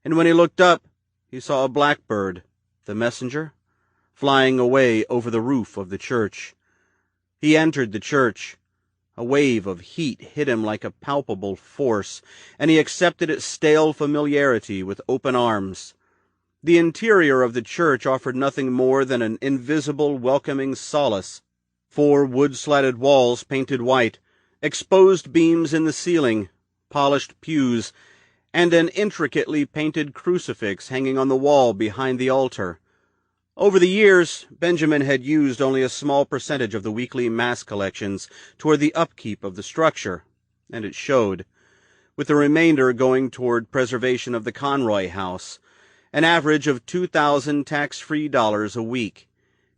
and when he looked up, he saw a blackbird, the messenger, flying away over the roof of the church. He entered the church. A wave of heat hit him like a palpable force, and he accepted its stale familiarity with open arms. The interior of the church offered nothing more than an invisible, welcoming solace. 4 wood-slatted walls painted white, exposed beams in the ceiling, polished pews, and an intricately painted crucifix hanging on the wall behind the altar. Over the years, Benjamin had used only a small percentage of the weekly mass collections toward the upkeep of the structure, and it showed, with the remainder going toward preservation of the Conroy house, an average of $2,000 tax-free a week.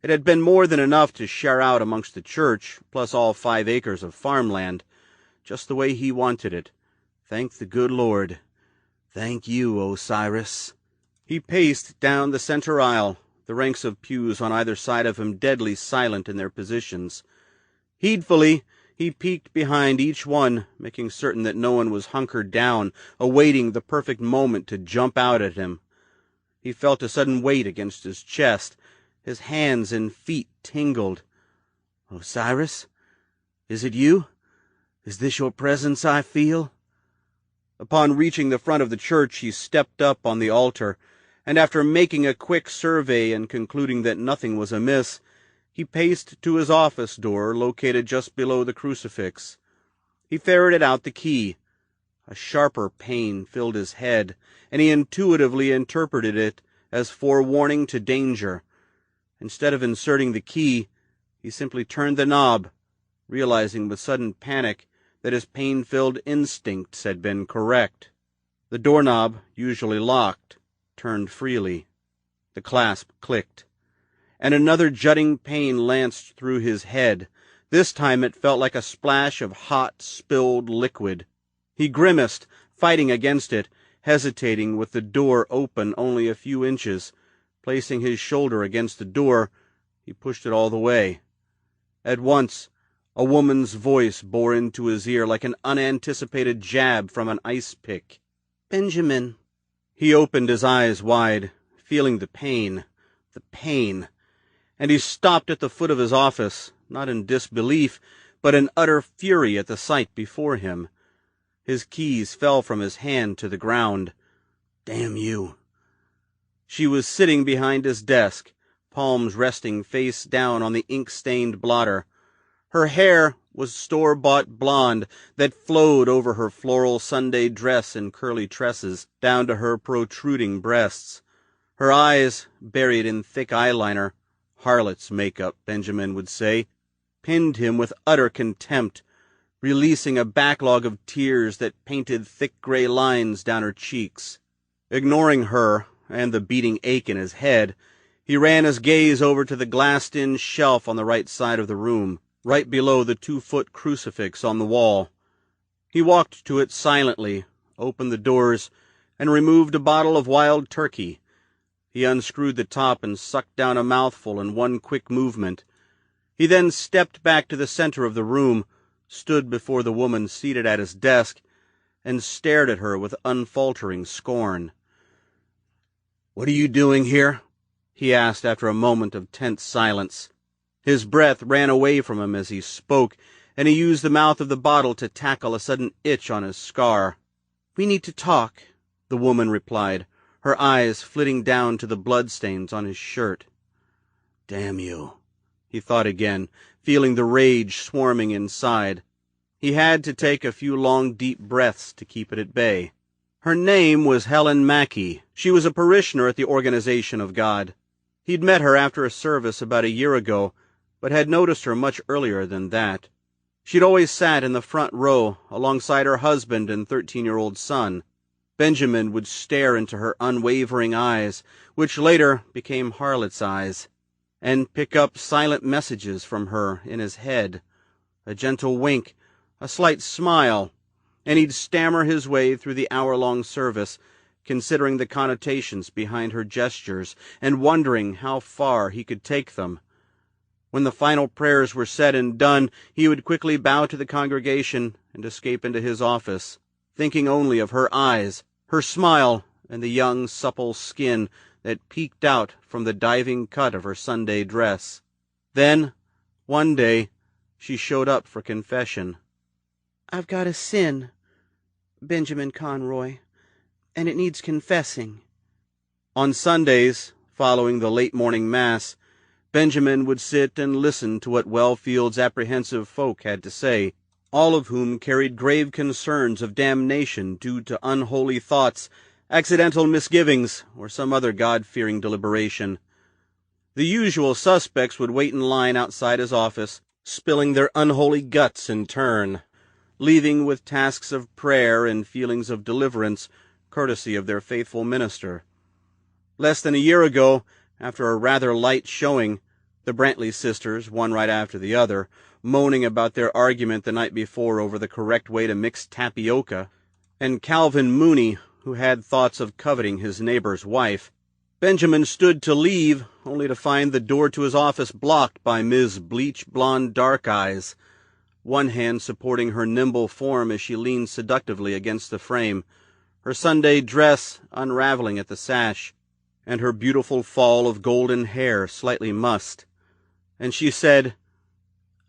It had been more than enough to share out amongst the church, plus all 5 acres of farmland, just the way he wanted it. Thank the good Lord. Thank you, Osiris. He paced down the center aisle, the ranks of pews on either side of him deadly silent in their positions. Heedfully, he peeked behind each one, making certain that no one was hunkered down, awaiting the perfect moment to jump out at him. He felt a sudden weight against his chest. His hands and feet tingled. Osiris? Is it you? Is this your presence I feel? Upon reaching the front of the church, he stepped up on the altar, and after making a quick survey and concluding that nothing was amiss, he paced to his office door, located just below the crucifix. He ferreted out the key. A sharper pain filled his head, and he intuitively interpreted it as forewarning to danger. Instead of inserting the key, he simply turned the knob, realizing with sudden panic that his pain-filled instincts had been correct. The doorknob, usually locked, turned freely. The clasp clicked, and another jutting pain lanced through his head. This time it felt like a splash of hot, spilled liquid. He grimaced, fighting against it, hesitating with the door open only a few inches. Placing his shoulder against the door, he pushed it all the way. At once, a woman's voice bore into his ear like an unanticipated jab from an ice pick. "Benjamin." He opened his eyes wide, feeling the pain, and he stopped at the foot of his office, not in disbelief, but in utter fury at the sight before him. His keys fell from his hand to the ground. "Damn you." She was sitting behind his desk, palms resting face down on the ink-stained blotter. Her hair was store-bought blonde that flowed over her floral Sunday dress in curly tresses down to her protruding breasts. Her eyes, buried in thick eyeliner, harlot's makeup, Benjamin would say, pinned him with utter contempt, releasing a backlog of tears that painted thick gray lines down her cheeks. Ignoring her, and the beating ache in his head, he ran his gaze over to the glassed-in shelf on the right side of the room, right below the 2-foot crucifix on the wall. He walked to it silently, opened the doors, and removed a bottle of wild turkey. He unscrewed the top and sucked down a mouthful in one quick movement. He then stepped back to the center of the room, stood before the woman seated at his desk, and stared at her with unfaltering scorn. "What are you doing here?" he asked after a moment of tense silence. His breath ran away from him as he spoke, and he used the mouth of the bottle to tackle a sudden itch on his scar. "We need to talk," the woman replied, her eyes flitting down to the bloodstains on his shirt. "Damn you," he thought again, feeling the rage swarming inside. He had to take a few long, deep breaths to keep it at bay. Her name was Helen Mackey. She was a parishioner at the Organization of God. He'd met her after a service about a year ago, but had noticed her much earlier than that. She'd always sat in the front row alongside her husband and 13-year-old son. Benjamin would stare into her unwavering eyes, which later became harlot's eyes, and pick up silent messages from her in his head. A gentle wink, a slight smile, and he'd stammer his way through the hour-long service, considering the connotations behind her gestures and wondering how far he could take them. When the final prayers were said and done, he would quickly bow to the congregation and escape into his office, thinking only of her eyes, her smile, and the young, supple skin that peeked out from the diving cut of her Sunday dress. Then, one day, she showed up for confession. "I've got a sin, Benjamin Conroy, and it needs confessing." On Sundays, following the late morning mass, Benjamin would sit and listen to what Wellfield's apprehensive folk had to say, all of whom carried grave concerns of damnation due to unholy thoughts, accidental misgivings, or some other God-fearing deliberation. The usual suspects would wait in line outside his office, spilling their unholy guts in turn, leaving with tasks of prayer and feelings of deliverance, courtesy of their faithful minister. Less than a year ago, after a rather light showing, the Brantley sisters, one right after the other, moaning about their argument the night before over the correct way to mix tapioca, and Calvin Mooney, who had thoughts of coveting his neighbor's wife, Benjamin stood to leave, only to find the door to his office blocked by Ms. Bleach-Blonde Dark-Eyes, one hand supporting her nimble form as she leaned seductively against the frame, her Sunday dress unraveling at the sash, and her beautiful fall of golden hair slightly mussed. And she said,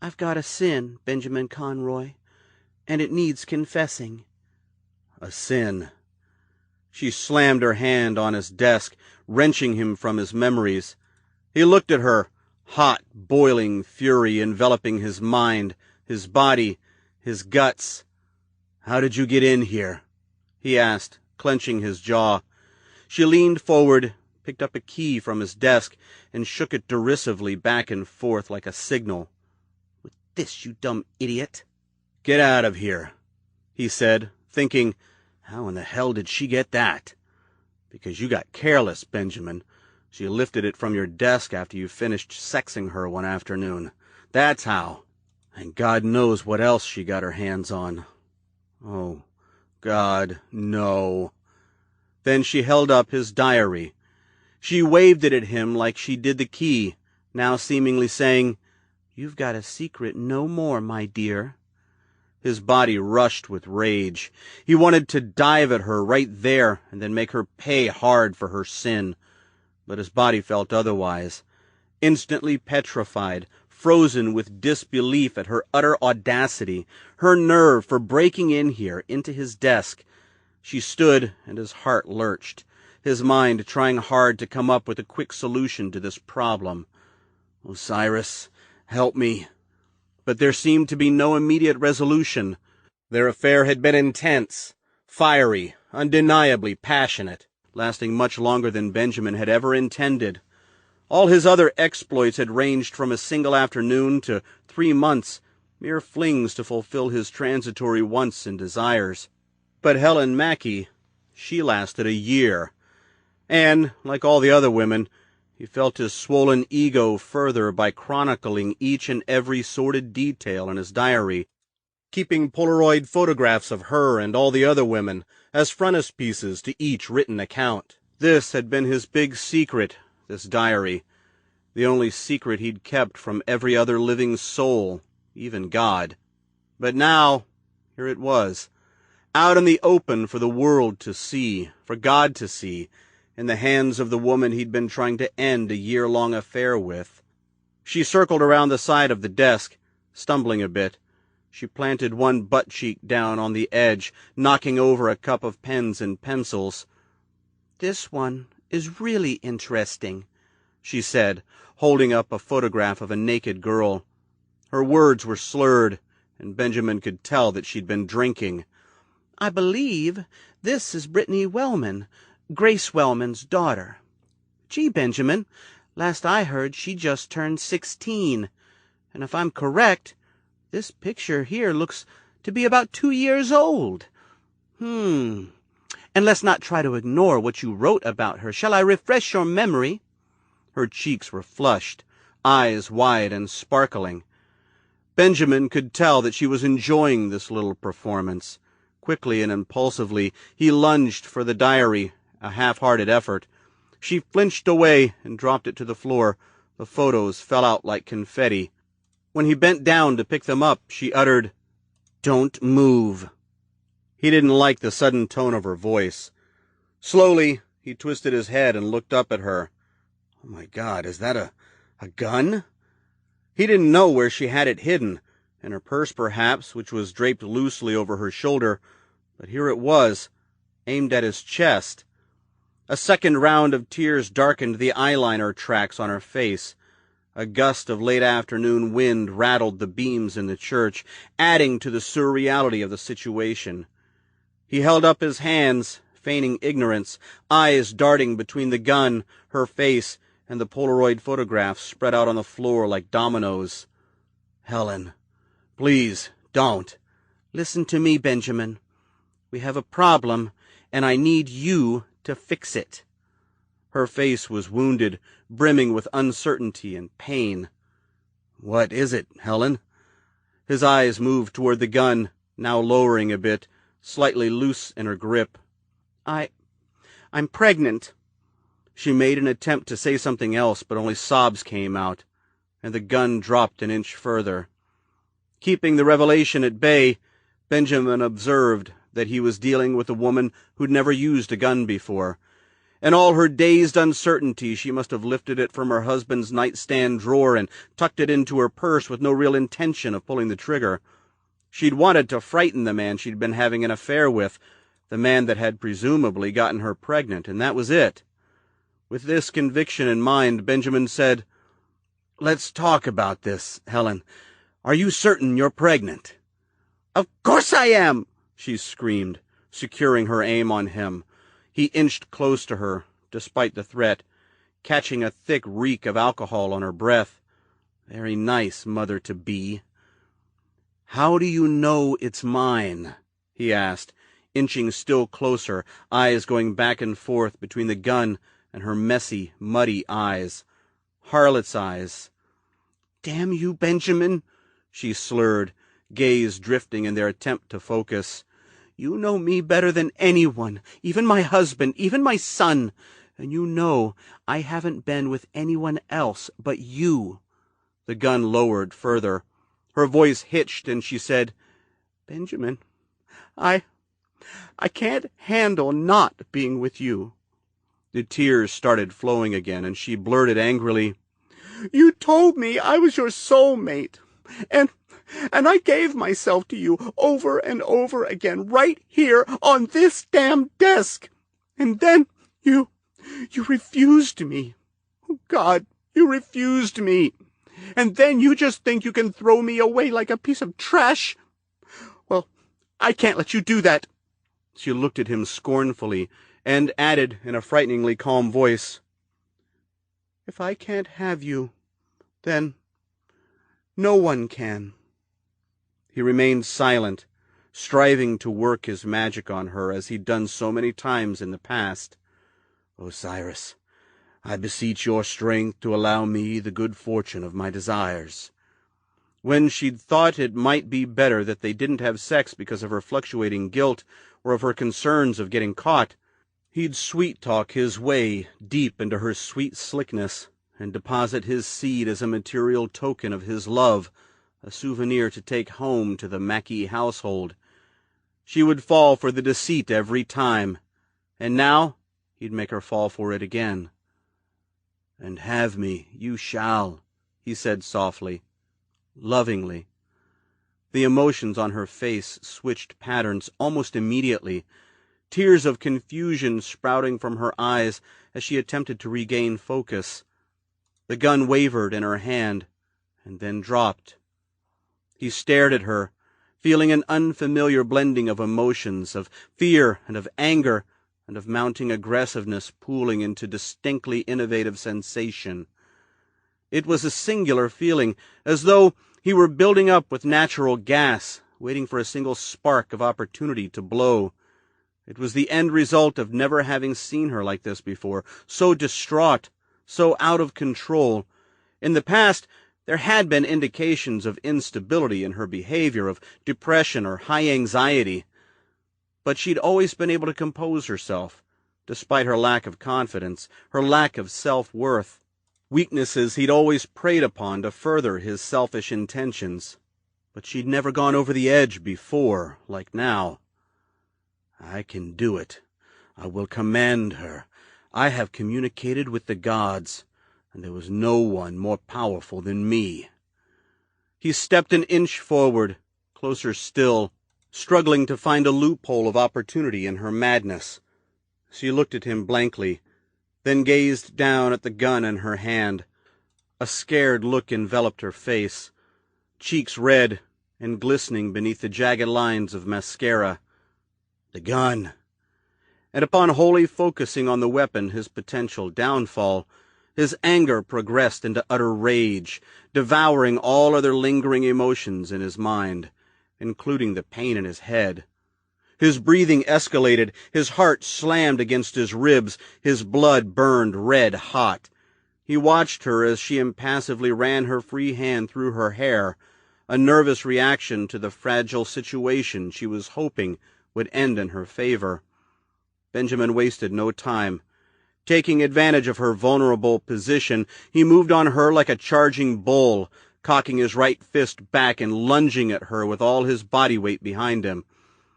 "I've got a sin, Benjamin Conroy, and it needs confessing." A sin. She slammed her hand on his desk, wrenching him from his memories. He looked at her, hot, boiling fury enveloping his mind, his body, his guts. "How did you get in here?" he asked, clenching his jaw. She leaned forward, picked up a key from his desk, and shook it derisively back and forth like a signal. "With this, you dumb idiot." "Get out of here," he said, thinking, how in the hell did she get that? "Because you got careless, Benjamin. She lifted it from your desk after you finished sexing her one afternoon. That's how. And God knows what else she got her hands on. Oh, God, no." Then she held up his diary. She waved it at him like she did the key, now seemingly saying, "You've got a secret no more, my dear." His body rushed with rage. He wanted to dive at her right there and then make her pay hard for her sin. But his body felt otherwise. Instantly petrified, frozen with disbelief at her utter audacity, her nerve for breaking in here into his desk. She stood, and his heart lurched, his mind trying hard to come up with a quick solution to this problem. "Osiris, help me." But there seemed to be no immediate resolution. Their affair had been intense, fiery, undeniably passionate, lasting much longer than Benjamin had ever intended. All his other exploits had ranged from a single afternoon to 3 months, mere flings to fulfill his transitory wants and desires. But Helen Mackey, she lasted a year. And, like all the other women, he felt his swollen ego further by chronicling each and every sordid detail in his diary, keeping Polaroid photographs of her and all the other women as frontispieces to each written account. This had been his big secret, this diary, the only secret he'd kept from every other living soul, even God. But now, here it was, out in the open for the world to see, for God to see, in the hands of the woman he'd been trying to end a year-long affair with. She circled around the side of the desk, stumbling a bit. She planted one butt cheek down on the edge, knocking over a cup of pens and pencils. "This one is really interesting," she said, holding up a photograph of a naked girl. Her words were slurred, and Benjamin could tell that she'd been drinking. I believe this is Brittany Wellman, Grace Wellman's daughter. Gee, Benjamin, last I heard she just turned 16. And if I'm correct, this picture here looks to be about 2 years old. And let's not try to ignore what you wrote about her. Shall I refresh your memory? Her cheeks were flushed, eyes wide and sparkling. Benjamin could tell that she was enjoying this little performance. Quickly and impulsively, he lunged for the diary, a half-hearted effort. She flinched away and dropped it to the floor. The photos fell out like confetti. When he bent down to pick them up, she uttered, "Don't move." He didn't like the sudden tone of her voice. Slowly, he twisted his head and looked up at her. Oh my God, is that a gun? He didn't know where she had it hidden, in her purse perhaps, which was draped loosely over her shoulder, but here it was, aimed at his chest. A second round of tears darkened the eyeliner tracks on her face. A gust of late-afternoon wind rattled the beams in the church, adding to the surreality of the situation. He held up his hands, feigning ignorance, eyes darting between the gun, her face, and the Polaroid photographs spread out on the floor like dominoes. "Helen, please, don't." "Listen to me, Benjamin. We have a problem, and I need you to fix it." Her face was wounded, brimming with uncertainty and pain. "What is it, Helen?" His eyes moved toward the gun, now lowering a bit, slightly loose in her grip. I'm pregnant." She made an attempt to say something else, but only sobs came out, and the gun dropped an inch further. Keeping the revelation at bay, Benjamin observed that he was dealing with a woman who'd never used a gun before. In all her dazed uncertainty, she must have lifted it from her husband's nightstand drawer and tucked it into her purse with no real intention of pulling the trigger. She'd wanted to frighten the man she'd been having an affair with, the man that had presumably gotten her pregnant, and that was it. With this conviction in mind, Benjamin said, "Let's talk about this, Helen. Are you certain you're pregnant?" "Of course I am!" she screamed, securing her aim on him. He inched close to her, despite the threat, catching a thick reek of alcohol on her breath. Very nice, mother-to-be. "How do you know it's mine?" he asked, inching still closer, eyes going back and forth between the gun and her messy, muddy eyes. Harlot's eyes. "Damn you, Benjamin," she slurred, gaze drifting in their attempt to focus. "You know me better than anyone, even my husband, even my son, and you know I haven't been with anyone else but you." The gun lowered further. Her voice hitched, and she said, "Benjamin, I can't handle not being with you." The tears started flowing again, and she blurted angrily, "You told me I was your soulmate, and I gave myself to you over and over again, right here on this damn desk. And then you refused me. Oh, God, you refused me. And then you just think you can throw me away like a piece of trash? Well, I can't let you do that." She looked at him scornfully and added in a frighteningly calm voice, "If I can't have you, then no one can." He remained silent, striving to work his magic on her as he'd done so many times in the past. "Osiris, I beseech your strength to allow me the good fortune of my desires." When she'd thought it might be better that they didn't have sex because of her fluctuating guilt or of her concerns of getting caught, he'd sweet-talk his way deep into her sweet slickness and deposit his seed as a material token of his love, a souvenir to take home to the Mackey household. She would fall for the deceit every time, and now he'd make her fall for it again. "And have me you shall," he said softly, lovingly. The emotions on her face switched patterns almost immediately, tears of confusion sprouting from her eyes as she attempted to regain focus. The gun wavered in her hand, and then dropped. He stared at her, feeling an unfamiliar blending of emotions, of fear and of anger, and of mounting aggressiveness pooling into distinctly innovative sensation. It was a singular feeling, as though he were building up with natural gas, waiting for a single spark of opportunity to blow. It was the end result of never having seen her like this before, so distraught, so out of control. In the past, there had been indications of instability in her behavior, of depression or high anxiety. But she'd always been able to compose herself, despite her lack of confidence, her lack of self-worth, weaknesses he'd always preyed upon to further his selfish intentions. But she'd never gone over the edge before, like now. "I can do it. I will command her. I have communicated with the gods, and there was no one more powerful than me." He stepped an inch forward, closer still, struggling to find a loophole of opportunity in her madness. She looked at him blankly, then gazed down at the gun in her hand. A scared look enveloped her face, cheeks red and glistening beneath the jagged lines of mascara. The gun. And upon wholly focusing on the weapon, his potential downfall, his anger progressed into utter rage, devouring all other lingering emotions in his mind, including the pain in his head. His breathing escalated, his heart slammed against his ribs, his blood burned red hot. He watched her as she impassively ran her free hand through her hair, a nervous reaction to the fragile situation she was hoping would end in her favor. Benjamin wasted no time. Taking advantage of her vulnerable position, he moved on her like a charging bull, cocking his right fist back and lunging at her with all his body weight behind him.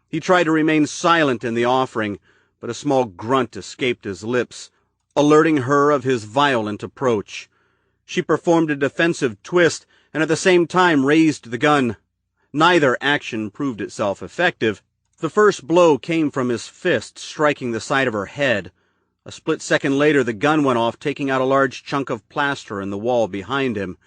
He tried to remain silent in the offering, but a small grunt escaped his lips, alerting her of his violent approach. She performed a defensive twist and at the same time raised the gun. Neither action proved itself effective. The first blow came from his fist, striking the side of her head. A split second later, the gun went off, taking out a large chunk of plaster in the wall behind him.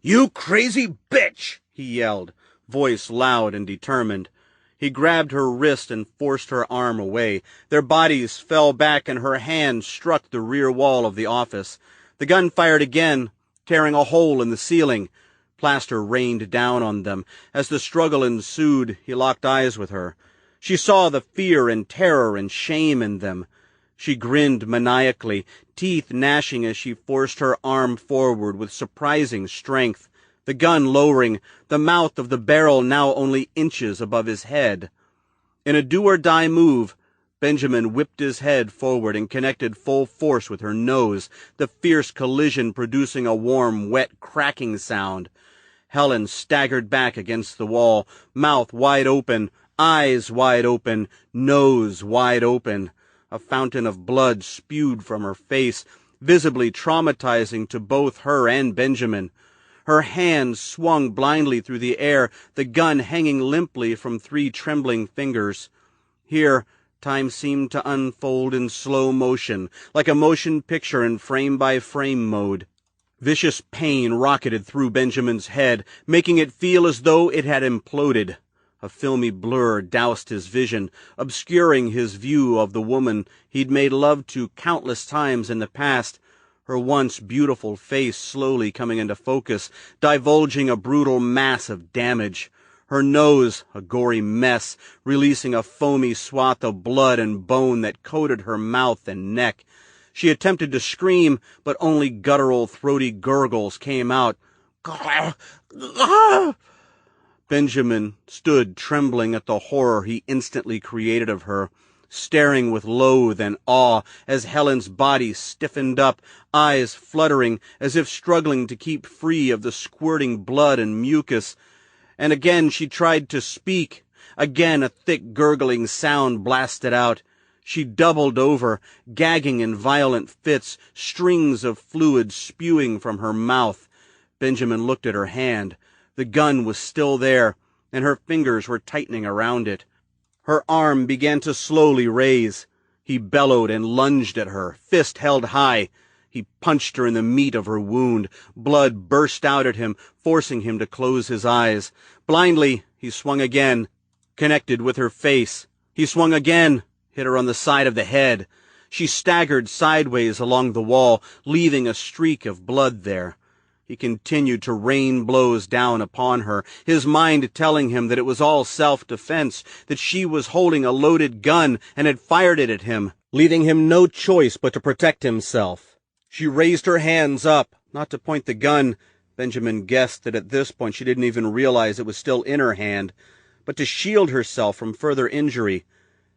"You crazy bitch!" he yelled, voice loud and determined. He grabbed her wrist and forced her arm away. Their bodies fell back and her hand struck the rear wall of the office. The gun fired again, tearing a hole in the ceiling. Plaster rained down on them. As the struggle ensued, he locked eyes with her. She saw the fear and terror and shame in them. She grinned maniacally, teeth gnashing as she forced her arm forward with surprising strength, the gun lowering, the mouth of the barrel now only inches above his head. In a do-or-die move, Benjamin whipped his head forward and connected full force with her nose, the fierce collision producing a warm, wet, cracking sound. Helen staggered back against the wall, mouth wide open, eyes wide open, nose wide open. A fountain of blood spewed from her face, visibly traumatizing to both her and Benjamin. Her hand swung blindly through the air, the gun hanging limply from 3 trembling fingers. Here, time seemed to unfold in slow motion, like a motion picture in frame-by-frame mode. Vicious pain rocketed through Benjamin's head, making it feel as though it had imploded. A filmy blur doused his vision, obscuring his view of the woman he'd made love to countless times in the past, her once beautiful face slowly coming into focus, divulging a brutal mass of damage. Her nose, a gory mess, releasing a foamy swath of blood and bone that coated her mouth and neck. She attempted to scream, but only guttural, throaty gurgles came out. Benjamin stood trembling at the horror he instantly created of her, staring with loathe and awe as Helen's body stiffened up, eyes fluttering as if struggling to keep free of the squirting blood and mucus. And again she tried to speak. Again a thick gurgling sound blasted out. She doubled over, gagging in violent fits, strings of fluid spewing from her mouth. Benjamin looked at her hand. The gun was still there, and her fingers were tightening around it. Her arm began to slowly raise. He bellowed and lunged at her, fist held high. He punched her in the meat of her wound. Blood burst out at him, forcing him to close his eyes. Blindly, He swung again, connected with her face. He swung again, hit her on the side of the head. She staggered sideways along the wall, leaving a streak of blood there. He continued to rain blows down upon her, his mind telling him that it was all self-defense, that she was holding a loaded gun and had fired it at him, leaving him no choice but to protect himself. She raised her hands up, not to point the gun. Benjamin guessed that at this point she didn't even realize it was still in her hand, but to shield herself from further injury.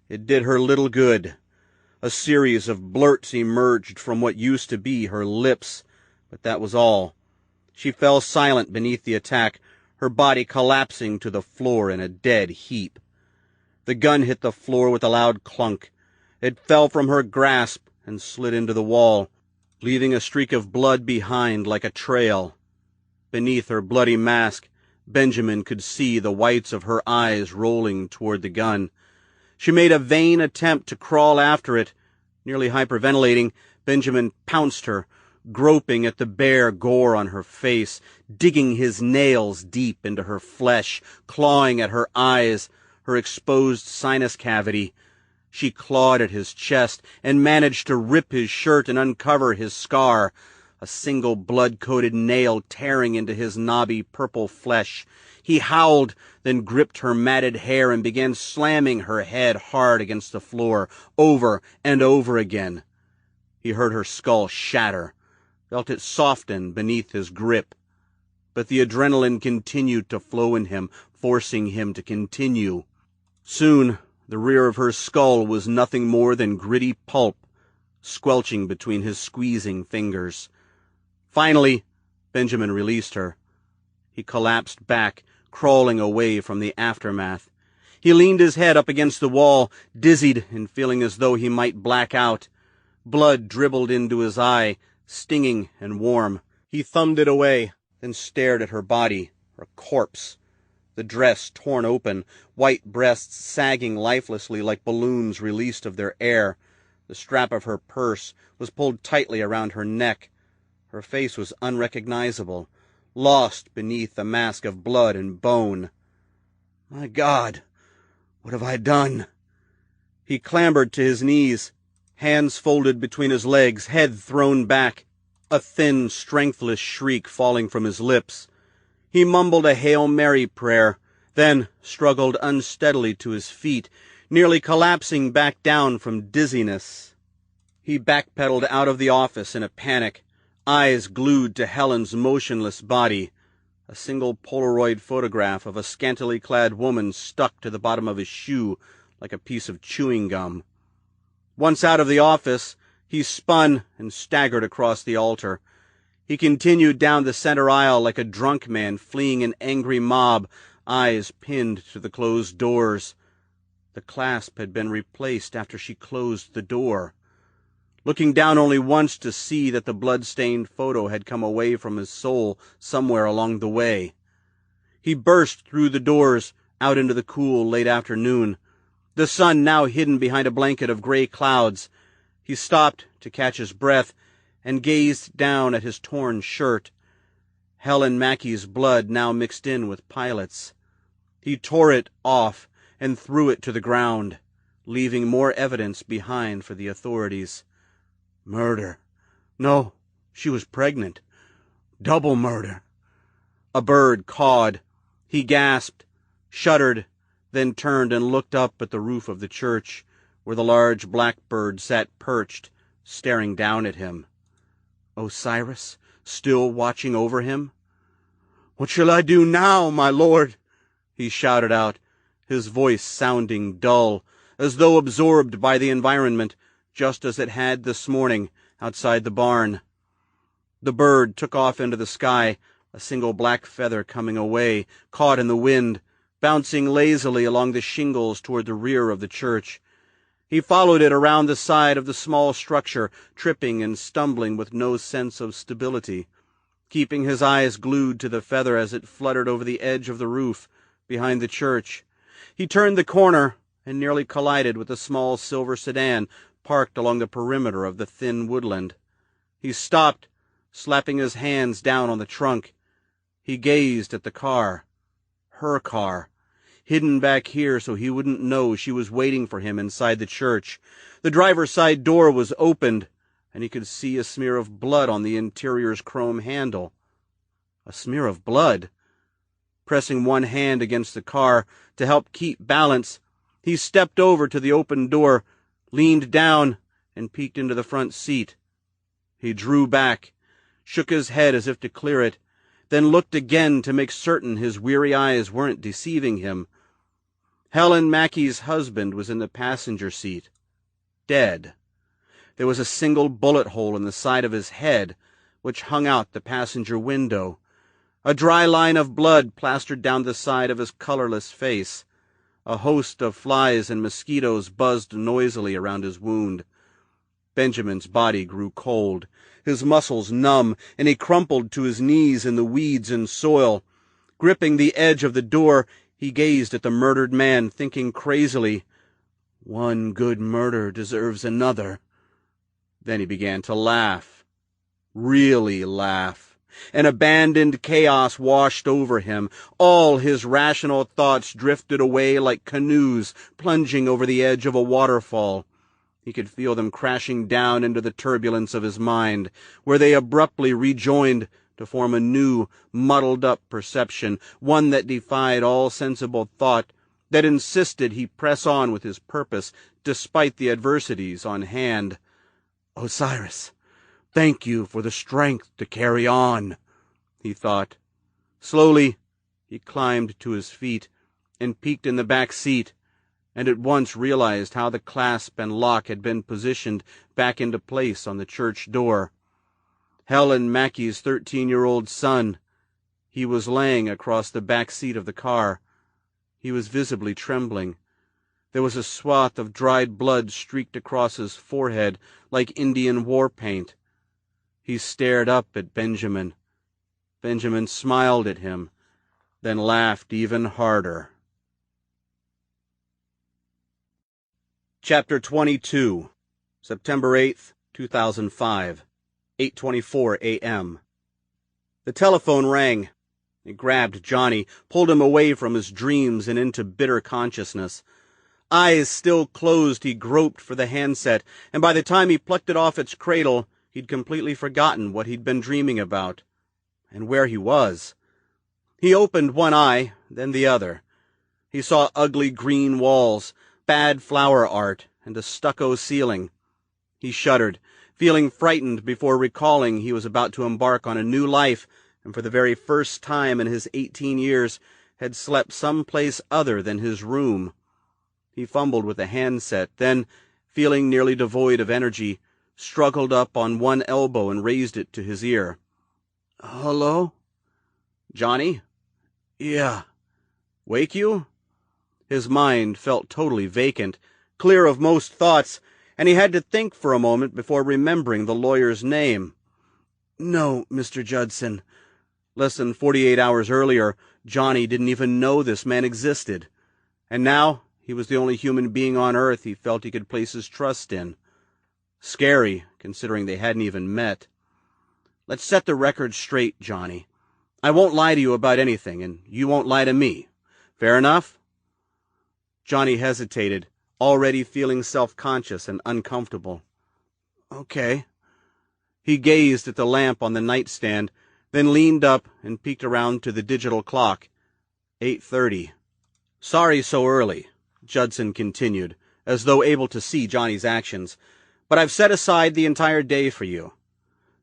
It did her little good. A series of blurts emerged from what used to be her lips, but that was all. She fell silent beneath the attack, her body collapsing to the floor in a dead heap. The gun hit the floor with a loud clunk. It fell from her grasp and slid into the wall, leaving a streak of blood behind like a trail. Beneath her bloody mask, Benjamin could see the whites of her eyes rolling toward the gun. She made a vain attempt to crawl after it. Nearly hyperventilating, Benjamin pounced her, groping at the bare gore on her face, digging his nails deep into her flesh, clawing at her eyes, her exposed sinus cavity. She clawed at his chest and managed to rip his shirt and uncover his scar, a single blood-coated nail tearing into his knobby purple flesh. He howled, then gripped her matted hair and began slamming her head hard against the floor, over and over again. He heard her skull shatter, felt it soften beneath his grip. But the adrenaline continued to flow in him, forcing him to continue. Soon, the rear of her skull was nothing more than gritty pulp, squelching between his squeezing fingers. Finally, Benjamin released her. He collapsed back, crawling away from the aftermath. He leaned his head up against the wall, dizzied and feeling as though he might black out. Blood dribbled into his eye, stinging and warm. He thumbed it away, then stared at her body, her corpse. The dress torn open, white breasts sagging lifelessly like balloons released of their air. The strap of her purse was pulled tightly around her neck. Her face was unrecognizable, lost beneath a mask of blood and bone. My God, what have I done? He clambered to his knees, hands folded between his legs, head thrown back, a thin, strengthless shriek falling from his lips. He mumbled a Hail Mary prayer, then struggled unsteadily to his feet, nearly collapsing back down from dizziness. He backpedaled out of the office in a panic, eyes glued to Helen's motionless body. A single Polaroid photograph of a scantily clad woman stuck to the bottom of his shoe like a piece of chewing gum. Once out of the office, he spun and staggered across the altar. He continued down the center aisle like a drunk man fleeing an angry mob, eyes pinned to the closed doors. The clasp had been replaced after she closed the door. Looking down only once to see that the blood-stained photo had come away from his soul somewhere along the way. He burst through the doors, out into the cool late afternoon, the sun now hidden behind a blanket of gray clouds. He stopped to catch his breath and gazed down at his torn shirt. Helen Mackey's blood now mixed in with Pilot's. He tore it off and threw it to the ground, leaving more evidence behind for the authorities. Murder. No, she was pregnant. Double murder. A bird cawed. He gasped, shuddered, then turned and looked up at the roof of the church, where the large blackbird sat perched, staring down at him. Osiris, still watching over him? "What shall I do now, my lord?" he shouted out, his voice sounding dull, as though absorbed by the environment, just as it had this morning outside the barn. The bird took off into the sky, a single black feather coming away, caught in the wind, bouncing lazily along the shingles toward the rear of the church. He followed it around the side of the small structure, tripping and stumbling with no sense of stability, keeping his eyes glued to the feather as it fluttered over the edge of the roof behind the church. He turned the corner and nearly collided with a small silver sedan parked along the perimeter of the thin woodland. He stopped, slapping his hands down on the trunk. He gazed at the car. Her car. hidden back here so he wouldn't know she was waiting for him inside the church. The driver's side door was opened, and he could see a smear of blood on the interior's chrome handle. A smear of blood. Pressing one hand against the car to help keep balance, he stepped over to the open door, leaned down, and peeked into the front seat. He drew back, shook his head as if to clear it, then looked again to make certain his weary eyes weren't deceiving him. Helen Mackey's husband was in the passenger seat, dead. There was a single bullet hole in the side of his head, which hung out the passenger window. A dry line of blood plastered down the side of his colorless face. A host of flies and mosquitoes buzzed noisily around his wound. Benjamin's body grew cold, his muscles numb, and he crumpled to his knees in the weeds and soil. Gripping the edge of the door, he gazed at the murdered man, thinking crazily, "One good murder deserves another." Then he began to laugh. Really laugh. An abandoned chaos washed over him. All his rational thoughts drifted away like canoes plunging over the edge of a waterfall. He could feel them crashing down into the turbulence of his mind, where they abruptly rejoined to form a new, muddled-up perception, one that defied all sensible thought, that insisted he press on with his purpose despite the adversities on hand. "Osiris, thank you for the strength to carry on," he thought. Slowly, he climbed to his feet and peeked in the back seat, and at once realized how the clasp and lock had been positioned back into place on the church door. Helen Mackey's 13-year-old son. He was laying across the back seat of the car. He was visibly trembling. There was a swath of dried blood streaked across his forehead like Indian war paint. He stared up at Benjamin. Benjamin smiled at him, then laughed even harder. Chapter 22, September 8th, 2005, 8:24 a.m. The telephone rang. It grabbed Johnny, pulled him away from his dreams and into bitter consciousness. Eyes still closed, he groped for the handset, and by the time he plucked it off its cradle, he'd completely forgotten what he'd been dreaming about, and where he was. He opened one eye, then the other. He saw ugly green walls, bad flower art, and a stucco ceiling. He shuddered, feeling frightened before recalling he was about to embark on a new life, and for the very first time in his 18 years had slept some place other than his room. He fumbled with the handset, then, feeling nearly devoid of energy, struggled up on one elbow and raised it to his ear. "Hello? Johnny?" "Yeah." "Wake you?" His mind felt totally vacant, clear of most thoughts, and he had to think for a moment before remembering the lawyer's name. "No, Mr. Judson." Less than 48 hours earlier, Johnny didn't even know this man existed. And now, he was the only human being on Earth he felt he could place his trust in. Scary, considering they hadn't even met. "Let's set the record straight, Johnny. I won't lie to you about anything, and you won't lie to me. Fair enough?" Johnny hesitated, already feeling self-conscious and uncomfortable. "Okay." He gazed at the lamp on the nightstand, then leaned up and peeked around to the digital clock. 8:30. "Sorry so early," Judson continued, as though able to see Johnny's actions, "but I've set aside the entire day for you."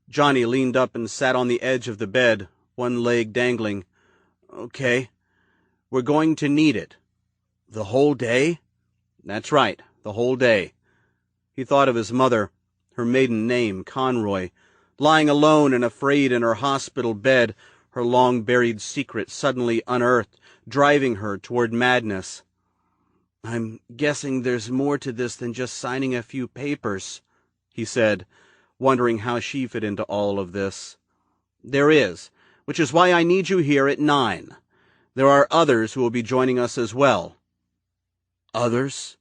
Johnny leaned up and sat on the edge of the bed, one leg dangling. "Okay. We're going to need it." "The whole day?" "That's right, the whole day." He thought of his mother, her maiden name, Conroy, lying alone and afraid in her hospital bed, her long-buried secret suddenly unearthed, driving her toward madness. "I'm guessing there's more to this than just signing a few papers," he said, wondering how she fit into all of this. "There is, which is why I need you here at 9. There are others who will be joining us as well." "Others?"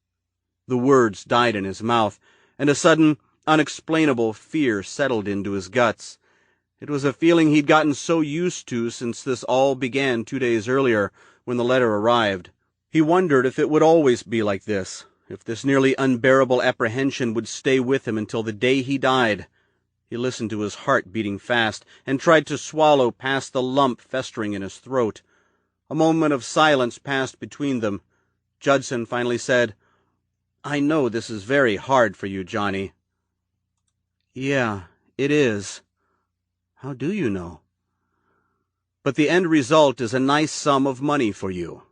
The words died in his mouth, and a sudden, unexplainable fear settled into his guts. It was a feeling he'd gotten so used to since this all began 2 days earlier, when the letter arrived. He wondered if it would always be like this, if this nearly unbearable apprehension would stay with him until the day he died. He listened to his heart beating fast and tried to swallow past the lump festering in his throat. A moment of silence passed between them. Judson finally said, "I know this is very hard for you, Johnny." "Yeah, it is." "How do you know?" "But the end result is a nice sum of money for you."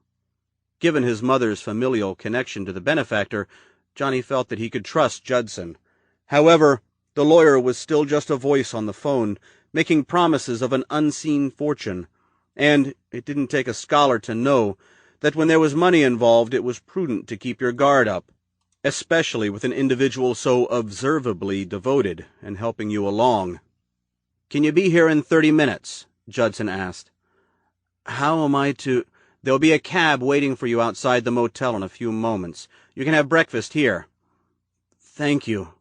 Given his mother's familial connection to the benefactor, Johnny felt that he could trust Judson. However, the lawyer was still just a voice on the phone, making promises of an unseen fortune, and it didn't take a scholar to know that when there was money involved it was prudent to keep your guard up, especially with an individual so observably devoted and helping you along. "Can you be here in 30 minutes?" Judson asked. "How am I to—" "There'll be a cab waiting for you outside the motel in a few moments. You can have breakfast here." "Thank you,"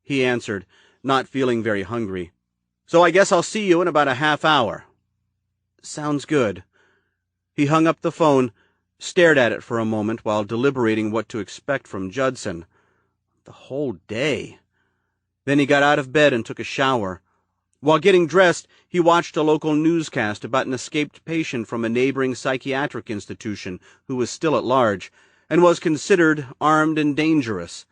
he answered, not feeling very hungry. "So I guess I'll see you in about a half hour." "Sounds good." He hung up the phone, stared at it for a moment while deliberating what to expect from Judson. The whole day. Then he got out of bed and took a shower. While getting dressed, he watched a local newscast about an escaped patient from a neighboring psychiatric institution who was still at large, and was considered armed and dangerous.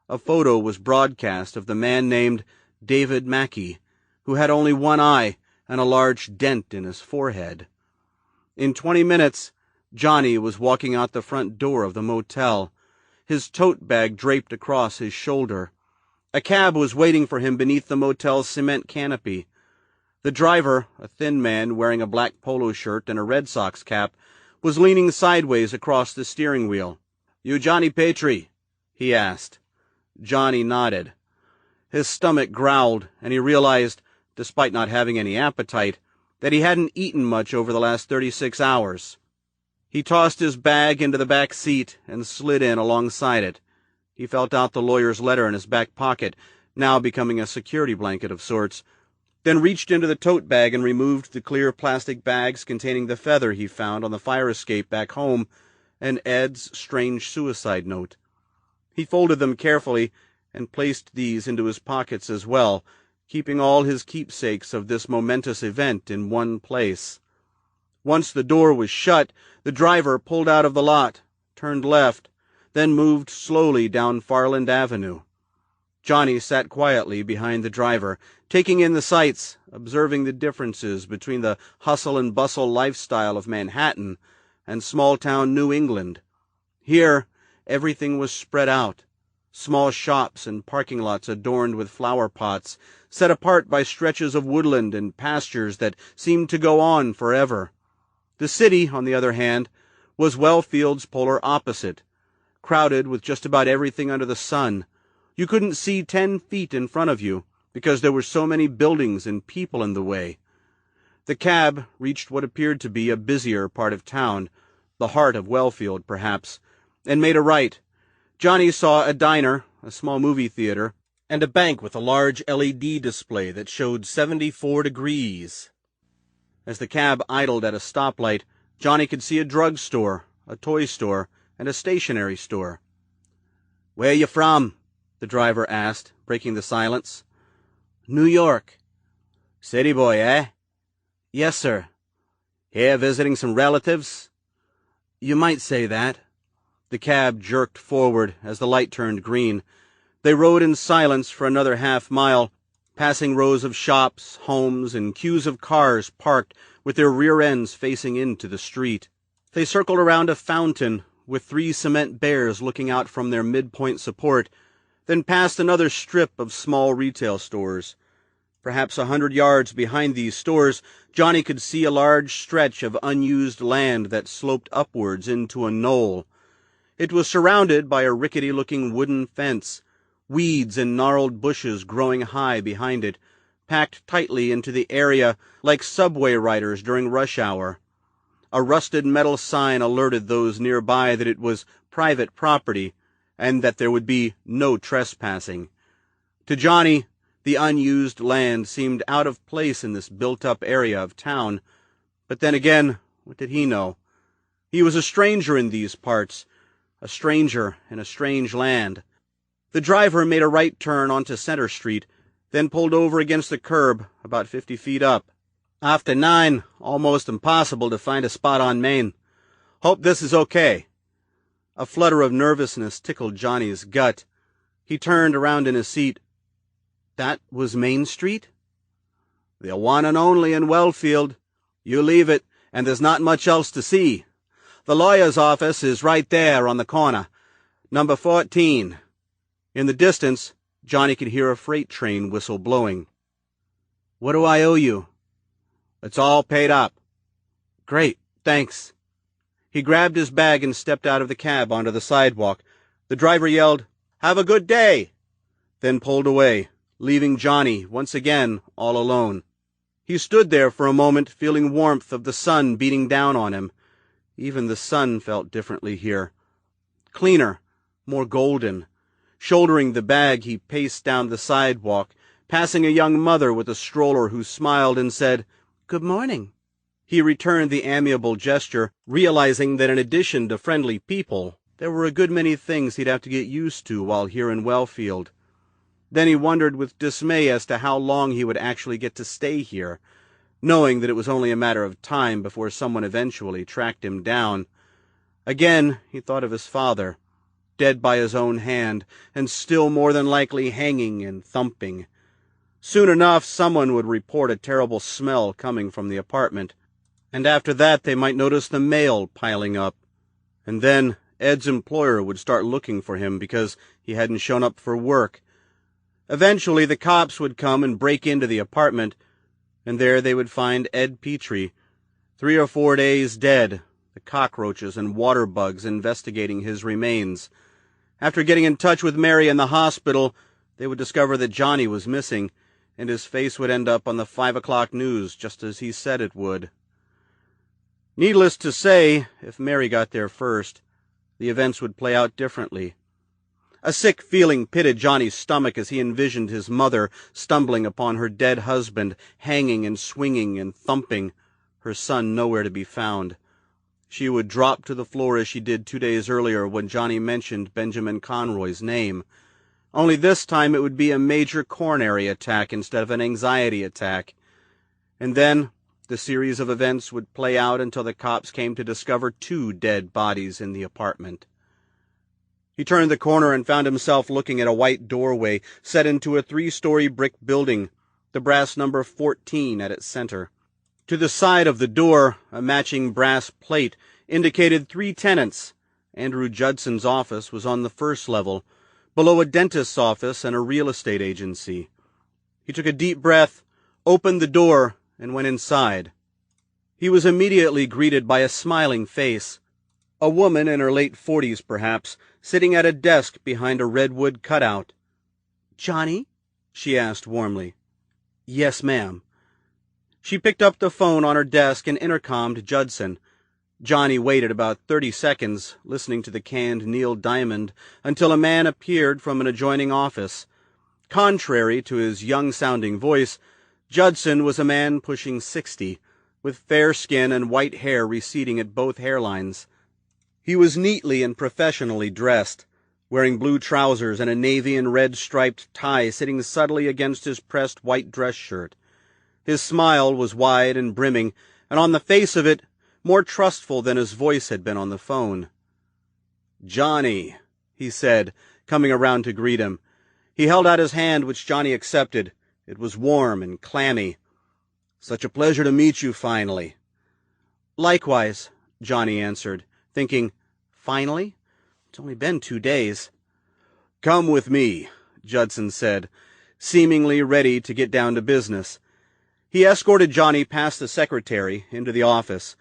A photo was broadcast of the man named David Mackey, who had only one eye and a large dent in his forehead. In 20 minutes, Johnny was walking out the front door of the motel, his tote bag draped across his shoulder. A cab was waiting for him beneath the motel's cement canopy. The driver, a thin man wearing a black polo shirt and a Red Sox cap, was leaning sideways across the steering wheel. "You Johnny Petrie?" he asked. Johnny nodded. His stomach growled, and he realized, despite not having any appetite, that he hadn't eaten much over the last 36 hours. He tossed his bag into the back seat and slid in alongside it. He felt out the lawyer's letter in his back pocket, now becoming a security blanket of sorts, then reached into the tote bag and removed the clear plastic bags containing the feather he found on the fire escape back home and Ed's strange suicide note. He folded them carefully and placed these into his pockets as well, keeping all his keepsakes of this momentous event in one place. Once the door was shut, the driver pulled out of the lot, turned left, then moved slowly down Farland Avenue. Johnny sat quietly behind the driver, taking in the sights, observing the differences between the hustle and bustle lifestyle of Manhattan and small-town New England. Here, everything was spread out. Small shops and parking lots adorned with flower pots, set apart by stretches of woodland and pastures that seemed to go on forever. The city, on the other hand, was Wellfield's polar opposite, crowded with just about everything under the sun. You couldn't see 10 feet in front of you, because there were so many buildings and people in the way. The cab reached what appeared to be a busier part of town, the heart of Wellfield, perhaps, and made a right. Johnny saw a diner, a small movie theater, and a bank with a large LED display that showed 74 degrees. As the cab idled at a stoplight, Johnny could see a drugstore, a toy store, and a stationery store. "Where you from?" the driver asked, breaking the silence. "New York." "City boy, eh?" "Yes, sir." "Here visiting some relatives?" "You might say that." The cab jerked forward as the light turned green. They rode in silence for another half-mile, passing rows of shops, homes, and queues of cars parked with their rear ends facing into the street. They circled around a fountain with 3 cement bears looking out from their midpoint support, then passed another strip of small retail stores. Perhaps 100 yards behind these stores, Johnny could see a large stretch of unused land that sloped upwards into a knoll. It was surrounded by a rickety-looking wooden fence, weeds and gnarled bushes growing high behind it, packed tightly into the area like subway riders during rush hour. A rusted metal sign alerted those nearby that it was private property and that there would be no trespassing. To Johnny, the unused land seemed out of place in this built-up area of town. But then again, what did he know? He was a stranger in these parts, a stranger in a strange land. The driver made a right turn onto Center Street, then pulled over against the curb about 50 feet up. "After 9, almost impossible to find a spot on Main. Hope this is okay." A flutter of nervousness tickled Johnny's gut. He turned around in his seat. That was Main Street? "The one and only in Wellfield. You leave it, and there's not much else to see. The lawyer's office is right there on the corner, number 14. In the distance, Johnny could hear a freight train whistle blowing. "What do I owe you?" "It's all paid up." "Great, thanks." He grabbed his bag and stepped out of the cab onto the sidewalk. The driver yelled, "Have a good day," then pulled away, leaving Johnny, once again, all alone. He stood there for a moment, feeling warmth of the sun beating down on him. Even the sun felt differently here. Cleaner, more golden. Shouldering the bag, he paced down the sidewalk, passing a young mother with a stroller who smiled and said, "Good morning." He returned the amiable gesture, realizing that in addition to friendly people, there were a good many things he'd have to get used to while here in Wellfield. Then he wondered with dismay as to how long he would actually get to stay here, knowing that it was only a matter of time before someone eventually tracked him down. Again, he thought of his father, dead by his own hand, and still more than likely hanging and thumping. Soon enough, someone would report a terrible smell coming from the apartment, and after that they might notice the mail piling up. And then Ed's employer would start looking for him because he hadn't shown up for work. Eventually the cops would come and break into the apartment, and there they would find Ed Petrie, 3 or 4 days dead, the cockroaches and water bugs investigating his remains. After getting in touch with Mary in the hospital, they would discover that Johnny was missing, and his face would end up on the 5 o'clock news just as he said it would. Needless to say, if Mary got there first, the events would play out differently. A sick feeling pitted Johnny's stomach as he envisioned his mother stumbling upon her dead husband, hanging and swinging and thumping, her son nowhere to be found. She would drop to the floor as she did 2 days earlier when Johnny mentioned Benjamin Conroy's name. Only this time it would be a major coronary attack instead of an anxiety attack. And then the series of events would play out until the cops came to discover 2 dead bodies in the apartment. He turned the corner and found himself looking at a white doorway set into a 3-story brick building, the brass number 14 at its center. To the side of the door, a matching brass plate indicated 3 tenants. Andrew Judson's office was on the first level, below a dentist's office and a real estate agency. He took a deep breath, opened the door, and went inside. He was immediately greeted by a smiling face. A woman in her late 40s, perhaps, sitting at a desk behind a redwood cutout. "Johnny?" she asked warmly. "Yes, ma'am." She picked up the phone on her desk and intercommed Judson. Johnny waited about 30 seconds, listening to the canned Neil Diamond, until a man appeared from an adjoining office. Contrary to his young-sounding voice, Judson was a man pushing 60, with fair skin and white hair receding at both hairlines. He was neatly and professionally dressed, wearing blue trousers and a navy and red striped tie sitting subtly against his pressed white dress shirt. His smile was wide and brimming, and on the face of it, more trustful than his voice had been on the phone. "Johnny," he said, coming around to greet him. He held out his hand, which Johnny accepted. It was warm and clammy. "Such a pleasure to meet you finally." "Likewise," Johnny answered, thinking, "Finally? It's only been 2 days." "Come with me," Judson said, seemingly ready to get down to business. He escorted Johnny past the secretary into the office.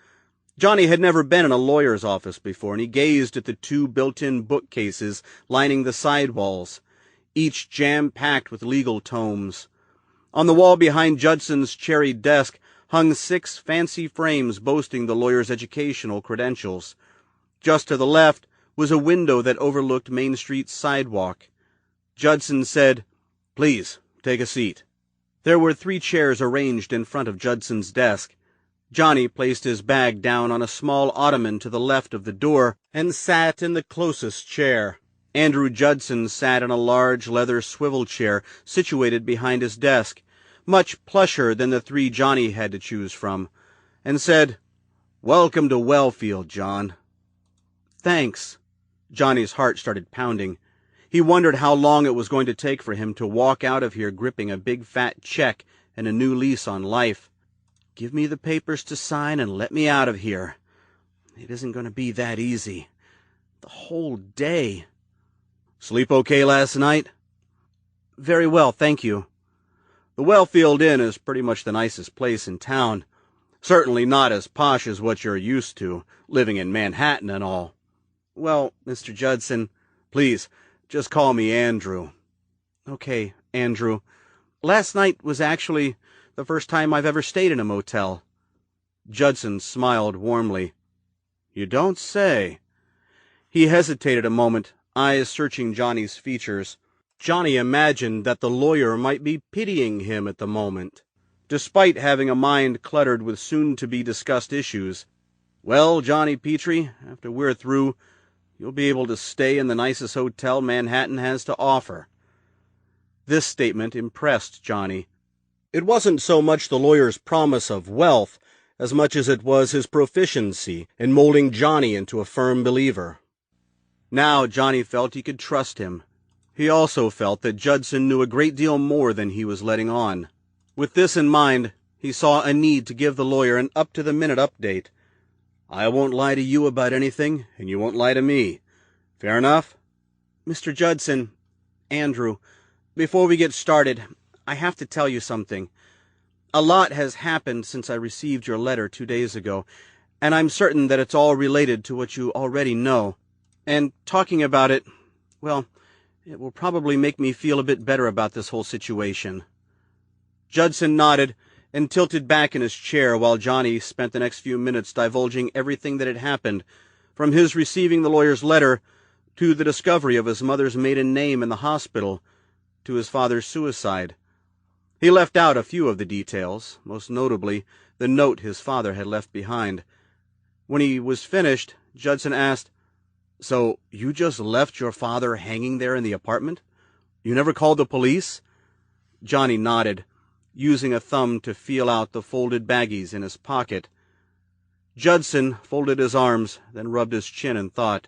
Johnny had never been in a lawyer's office before, and he gazed at the 2 built-in bookcases lining the side walls, each jam-packed with legal tomes. On the wall behind Judson's cherry desk hung 6 fancy frames boasting the lawyer's educational credentials. Just to the left was a window that overlooked Main Street's sidewalk. Judson said, "Please, take a seat." There were 3 chairs arranged in front of Judson's desk. Johnny placed his bag down on a small ottoman to the left of the door and sat in the closest chair. Andrew Judson sat in a large leather swivel chair situated behind his desk, much plusher than the three Johnny had to choose from, and said, "Welcome to Wellfield, John." "Thanks." Johnny's heart started pounding. He wondered how long it was going to take for him to walk out of here gripping a big fat check and a new lease on life. "Give me the papers to sign and let me out of here. It isn't going to be that easy. The whole day." "Sleep okay last night?" "Very well, thank you." "The Wellfield Inn is pretty much the nicest place in town. Certainly not as posh as what you're used to, living in Manhattan and all." "Well, Mr. Judson..." "Please, just call me Andrew." "Okay, Andrew. Last night was actually the first time I've ever stayed in a motel." Judson smiled warmly. "You don't say." He hesitated a moment, eyes searching Johnny's features. Johnny imagined that the lawyer might be pitying him at the moment, despite having a mind cluttered with soon-to-be-discussed issues. "Well, Johnny Petrie, after we're through, you'll be able to stay in the nicest hotel Manhattan has to offer." This statement impressed Johnny. It wasn't so much the lawyer's promise of wealth as much as it was his proficiency in molding Johnny into a firm believer. Now Johnny felt he could trust him. He also felt that Judson knew a great deal more than he was letting on. With this in mind, he saw a need to give the lawyer an up-to-the-minute update. "I won't lie to you about anything, and you won't lie to me. Fair enough?" "Mr. Judson, Andrew, before we get started, I have to tell you something. A lot has happened since I received your letter 2 days ago, and I'm certain that it's all related to what you already know. And talking about it, well, it will probably make me feel a bit better about this whole situation." Judson nodded and tilted back in his chair while Johnny spent the next few minutes divulging everything that had happened, from his receiving the lawyer's letter, to the discovery of his mother's maiden name in the hospital, to his father's suicide. He left out a few of the details, most notably the note his father had left behind. When he was finished, Judson asked, "So you just left your father hanging there in the apartment? You never called the police?" Johnny nodded, using a thumb to feel out the folded baggies in his pocket. Judson folded his arms, then rubbed his chin in thought.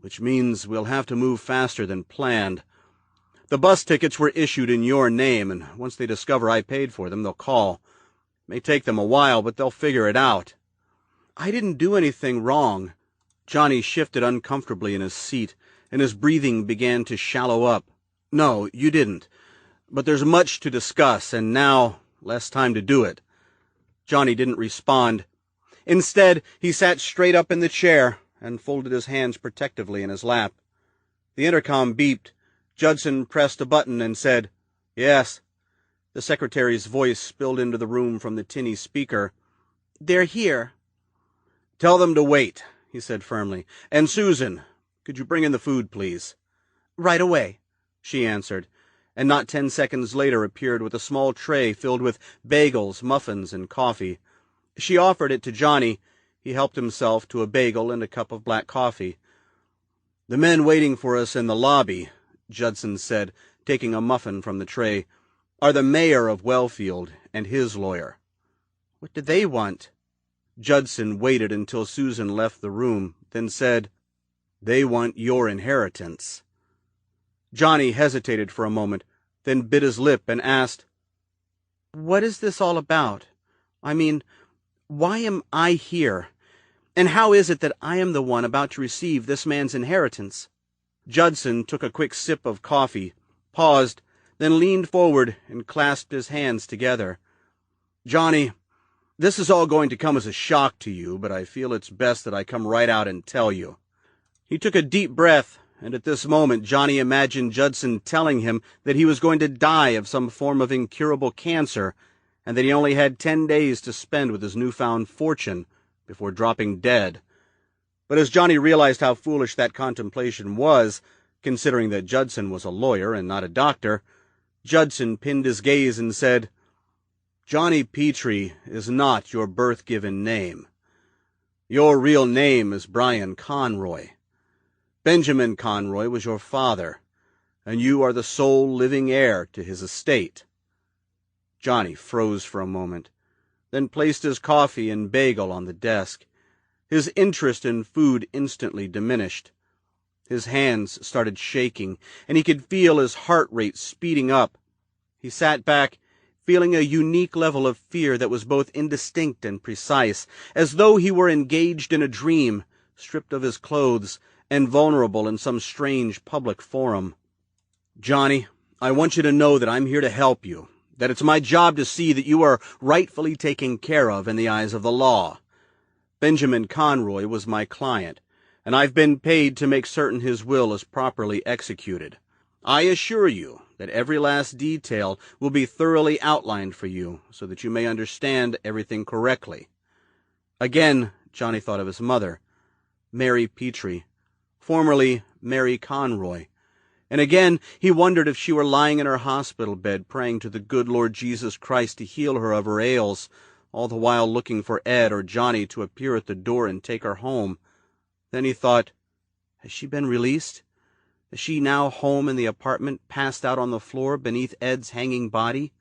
"Which means we'll have to move faster than planned. The bus tickets were issued in your name, and once they discover I paid for them, they'll call. It may take them a while, but they'll figure it out." "I didn't do anything wrong." Johnny shifted uncomfortably in his seat, and his breathing began to shallow up. "No, you didn't. But there's much to discuss, and now less time to do it." Johnny didn't respond. Instead, he sat straight up in the chair and folded his hands protectively in his lap. The intercom beeped. Judson pressed a button and said, "Yes." The secretary's voice spilled into the room from the tinny speaker. "They're here." "Tell them to wait," he said firmly. "And Susan, could you bring in the food, please?" "Right away," she answered, and not 10 seconds later appeared with a small tray filled with bagels, muffins, and coffee. She offered it to Johnny. He helped himself to a bagel and a cup of black coffee. "The men waiting for us in the lobby," Judson said, taking a muffin from the tray, "are the mayor of Wellfield and his lawyer." "What do they want?" Judson waited until Susan left the room, then said, "They want your inheritance." Johnny hesitated for a moment, then bit his lip and asked, "What is this all about? I mean, why am I here? And how is it that I am the one about to receive this man's inheritance?" Judson took a quick sip of coffee, paused, then leaned forward and clasped his hands together. "Johnny, this is all going to come as a shock to you, but I feel it's best that I come right out and tell you." He took a deep breath, and at this moment Johnny imagined Judson telling him that he was going to die of some form of incurable cancer, and that he only had 10 days to spend with his newfound fortune before dropping dead. But as Johnny realized how foolish that contemplation was, considering that Judson was a lawyer and not a doctor, Judson pinned his gaze and said, Johnny Petrie is not your birth-given name. Your real name is Brian Conroy. Benjamin Conroy was your father, and you are the sole living heir to his estate." Johnny froze for a moment, then placed his coffee and bagel on the desk. His interest in food instantly diminished. His hands started shaking, and he could feel his heart rate speeding up. He sat back, feeling a unique level of fear that was both indistinct and precise, as though he were engaged in a dream, stripped of his clothes, and vulnerable in some strange public forum. "Johnny, I want you to know that I'm here to help you, that it's my job to see that you are rightfully taken care of in the eyes of the law. Benjamin Conroy was my client, and I've been paid to make certain his will is properly executed. I assure you that every last detail will be thoroughly outlined for you so that you may understand everything correctly." Again, Johnny thought of his mother, Mary Petrie, formerly Mary Conroy, and again he wondered if she were lying in her hospital bed praying to the good Lord Jesus Christ to heal her of her ails, all the while looking for Ed or Johnny to appear at the door and take her home. Then he thought, has she been released? Is she now home in the apartment, passed out on the floor beneath Ed's hanging body?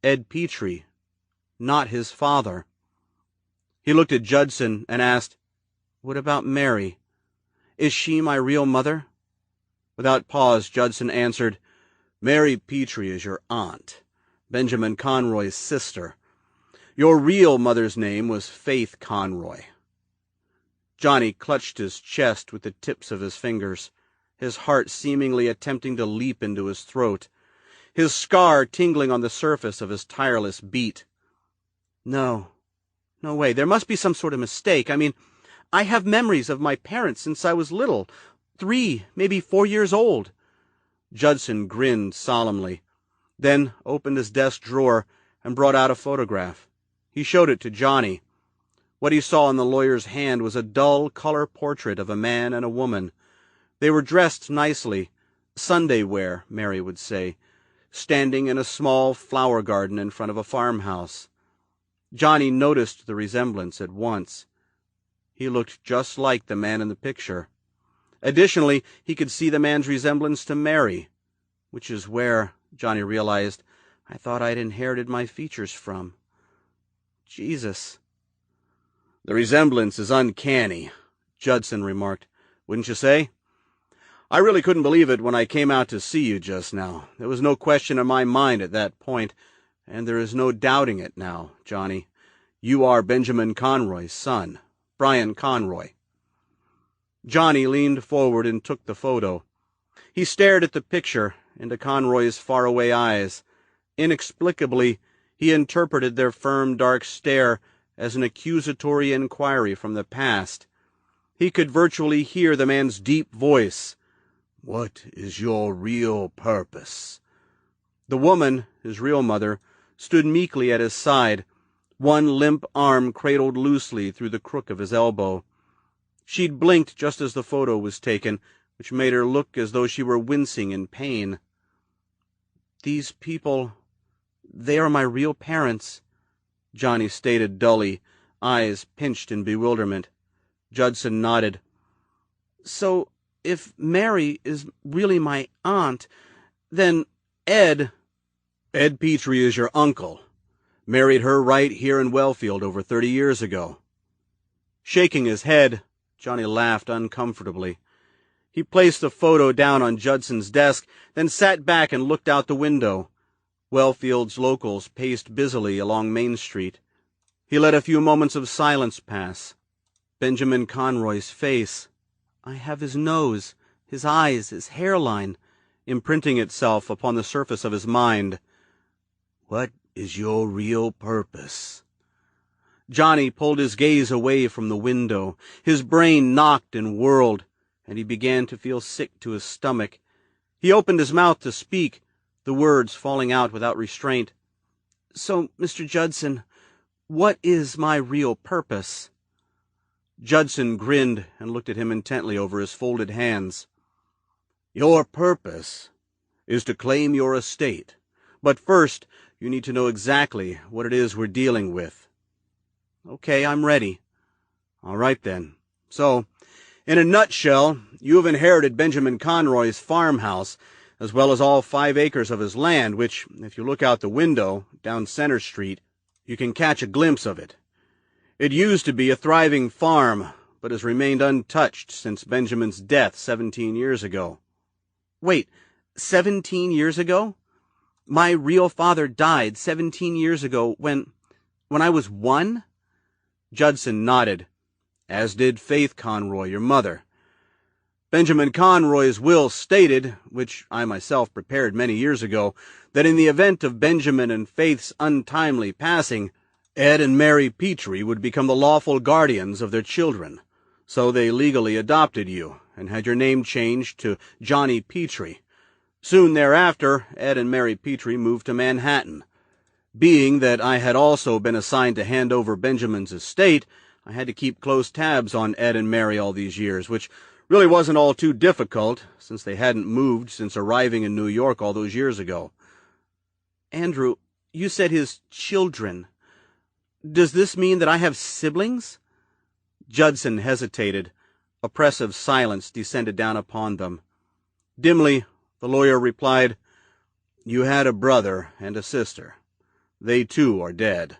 Ed Petrie, not his father. He looked at Judson and asked, "What about Mary? Is she my real mother?" Without pause, Judson answered, "Mary Petrie is your aunt, Benjamin Conroy's sister. Your real mother's name was Faith Conroy." Johnny clutched his chest with the tips of his fingers, his heart seemingly attempting to leap into his throat, his scar tingling on the surface of his tireless beat. No way. There must be some sort of mistake. I mean, I have memories of my parents since I was little, 3, maybe 4 years old. Judson grinned solemnly, then opened his desk drawer and brought out a photograph. He showed it to Johnny. What he saw in the lawyer's hand was a dull color portrait of a man and a woman. They were dressed nicely, Sunday wear, Mary would say, standing in a small flower garden in front of a farmhouse. Johnny noticed the resemblance at once. He looked just like the man in the picture. Additionally, he could see the man's resemblance to Mary, which is where, Johnny realized, I thought I'd inherited my features from. Jesus. "The resemblance is uncanny," Judson remarked. "Wouldn't you say? I really couldn't believe it when I came out to see you just now. There was no question in my mind at that point, and there is no doubting it now, Johnny. You are Benjamin Conroy's son, Brian Conroy." Johnny leaned forward and took the photo. He stared at the picture, into Conroy's faraway eyes. Inexplicably, he interpreted their firm, dark stare as an accusatory inquiry from the past. He could virtually hear the man's deep voice. "What is your real purpose?" The woman, his real mother, stood meekly at his side, one limp arm cradled loosely through the crook of his elbow. She'd blinked just as the photo was taken, which made her look as though she were wincing in pain. "These people, they are my real parents," Johnny stated dully, eyes pinched in bewilderment. Judson nodded. "So, if Mary is really my aunt, then Ed Petrie is your uncle. Married her right here in Wellfield over 30 years ago." Shaking his head, Johnny laughed uncomfortably. He placed the photo down on Judson's desk, then sat back and looked out the window. Wellfield's locals paced busily along Main Street. He let a few moments of silence pass. Benjamin Conroy's face. I have his nose, his eyes, his hairline, imprinting itself upon the surface of his mind. "What is your real purpose?" Johnny pulled his gaze away from the window. His brain knocked and whirled, and he began to feel sick to his stomach. He opened his mouth to speak, the words falling out without restraint. "So, Mr. Judson, what is my real purpose?" Judson grinned and looked at him intently over his folded hands. "Your purpose is to claim your estate. But first, You need to know exactly what it is we're dealing with." "Okay, I'm ready." "All right, then. So, in a nutshell, you have inherited Benjamin Conroy's farmhouse, as well as all 5 acres of his land, which, if you look out the window, down Center Street, you can catch a glimpse of it. It used to be a thriving farm, but has remained untouched since Benjamin's death 17 years ago. Wait, 17 years ago? My real father died 17 years ago when I was 1? Judson nodded, as did Faith Conroy, your mother. Benjamin Conroy's will stated, which I myself prepared many years ago, that in the event of Benjamin and Faith's untimely passing, Ed and Mary Petrie would become the lawful guardians of their children. So they legally adopted you, and had your name changed to Johnny Petrie. Soon thereafter, Ed and Mary Petrie moved to Manhattan. Being that I had also been assigned to hand over Benjamin's estate, I had to keep close tabs on Ed and Mary all these years, which really wasn't all too difficult, since they hadn't moved since arriving in New York all those years ago. Andrew, you said his children. Does this mean that I have siblings? Judson hesitated. Oppressive silence descended down upon them. Dimly, the lawyer replied, "You had a brother and a sister. They, too, are dead."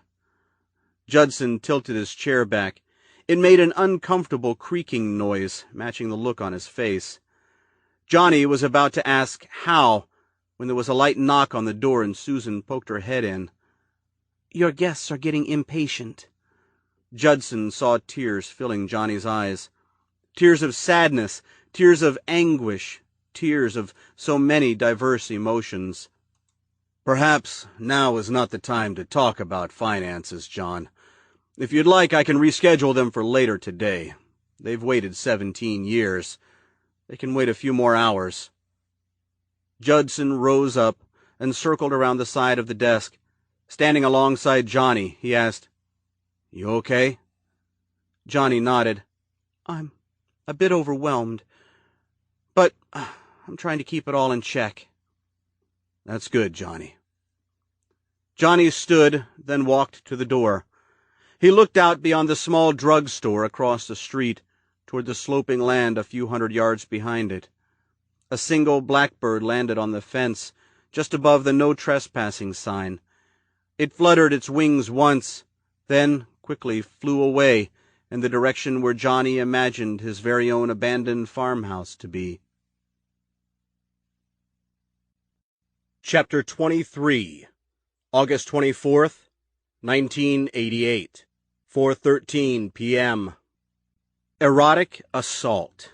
Judson tilted his chair back. It made an uncomfortable creaking noise, matching the look on his face. Johnny was about to ask how, when there was a light knock on the door and Susan poked her head in. "Your guests are getting impatient." Judson saw tears filling Johnny's eyes. Tears of sadness, tears of anguish, tears of so many diverse emotions. "Perhaps now is not the time to talk about finances, John. If you'd like, I can reschedule them for later today. They've waited 17 years. They can wait a few more hours." Judson rose up and circled around the side of the desk. Standing alongside Johnny, he asked, "You okay?" Johnny nodded. "I'm a bit overwhelmed, but I'm trying to keep it all in check." "That's good, Johnny." Johnny stood, then walked to the door. He looked out beyond the small drugstore across the street, toward the sloping land a few hundred yards behind it. A single blackbird landed on the fence, just above the no trespassing sign. It fluttered its wings once, then quickly flew away in the direction where Johnny imagined his very own abandoned farmhouse to be. Chapter 23, August 24th, 1988, 4:13 p.m. Erotic assault.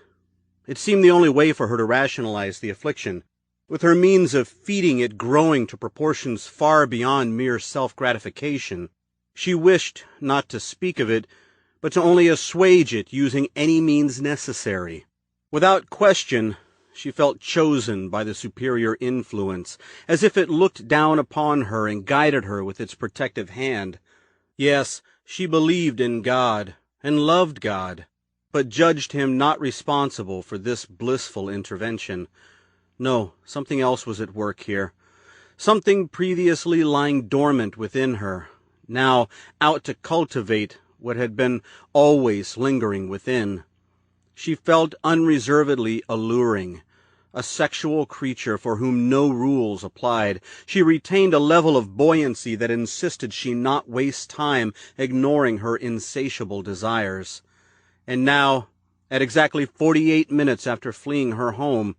It seemed the only way for her to rationalize the affliction, with her means of feeding it growing to proportions far beyond mere self-gratification. She wished not to speak of it, but to only assuage it using any means necessary. Without question, she felt chosen by the superior influence, as if it looked down upon her and guided her with its protective hand. Yes, she believed in God and loved God, but judged him not responsible for this blissful intervention. No, something else was at work here. Something previously lying dormant within her, now out to cultivate what had been always lingering within. She felt unreservedly alluring, a sexual creature for whom no rules applied. She retained a level of buoyancy that insisted she not waste time ignoring her insatiable desires. And now, at exactly 48 minutes after fleeing her home,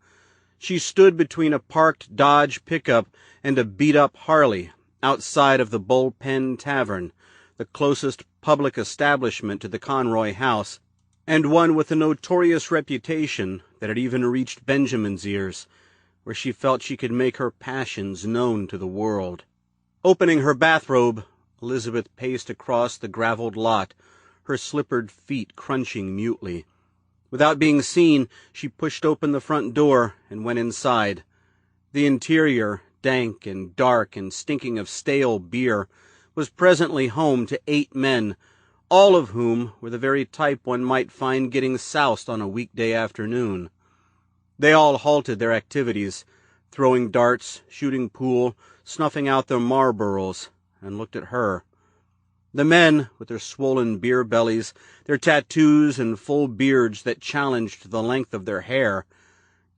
she stood between a parked Dodge pickup and a beat-up Harley outside of the Bullpen Tavern, the closest public establishment to the Conroy house, and one with a notorious reputation that had even reached Benjamin's ears, where she felt she could make her passions known to the world. Opening her bathrobe, Elizabeth paced across the graveled lot, her slippered feet crunching mutely. Without being seen, she pushed open the front door and went inside. The interior, dank and dark and stinking of stale beer, was presently home to 8 men, all of whom were the very type one might find getting soused on a weekday afternoon. They all halted their activities, throwing darts, shooting pool, snuffing out their Marlboros, and looked at her. The men, with their swollen beer bellies, their tattoos and full beards that challenged the length of their hair,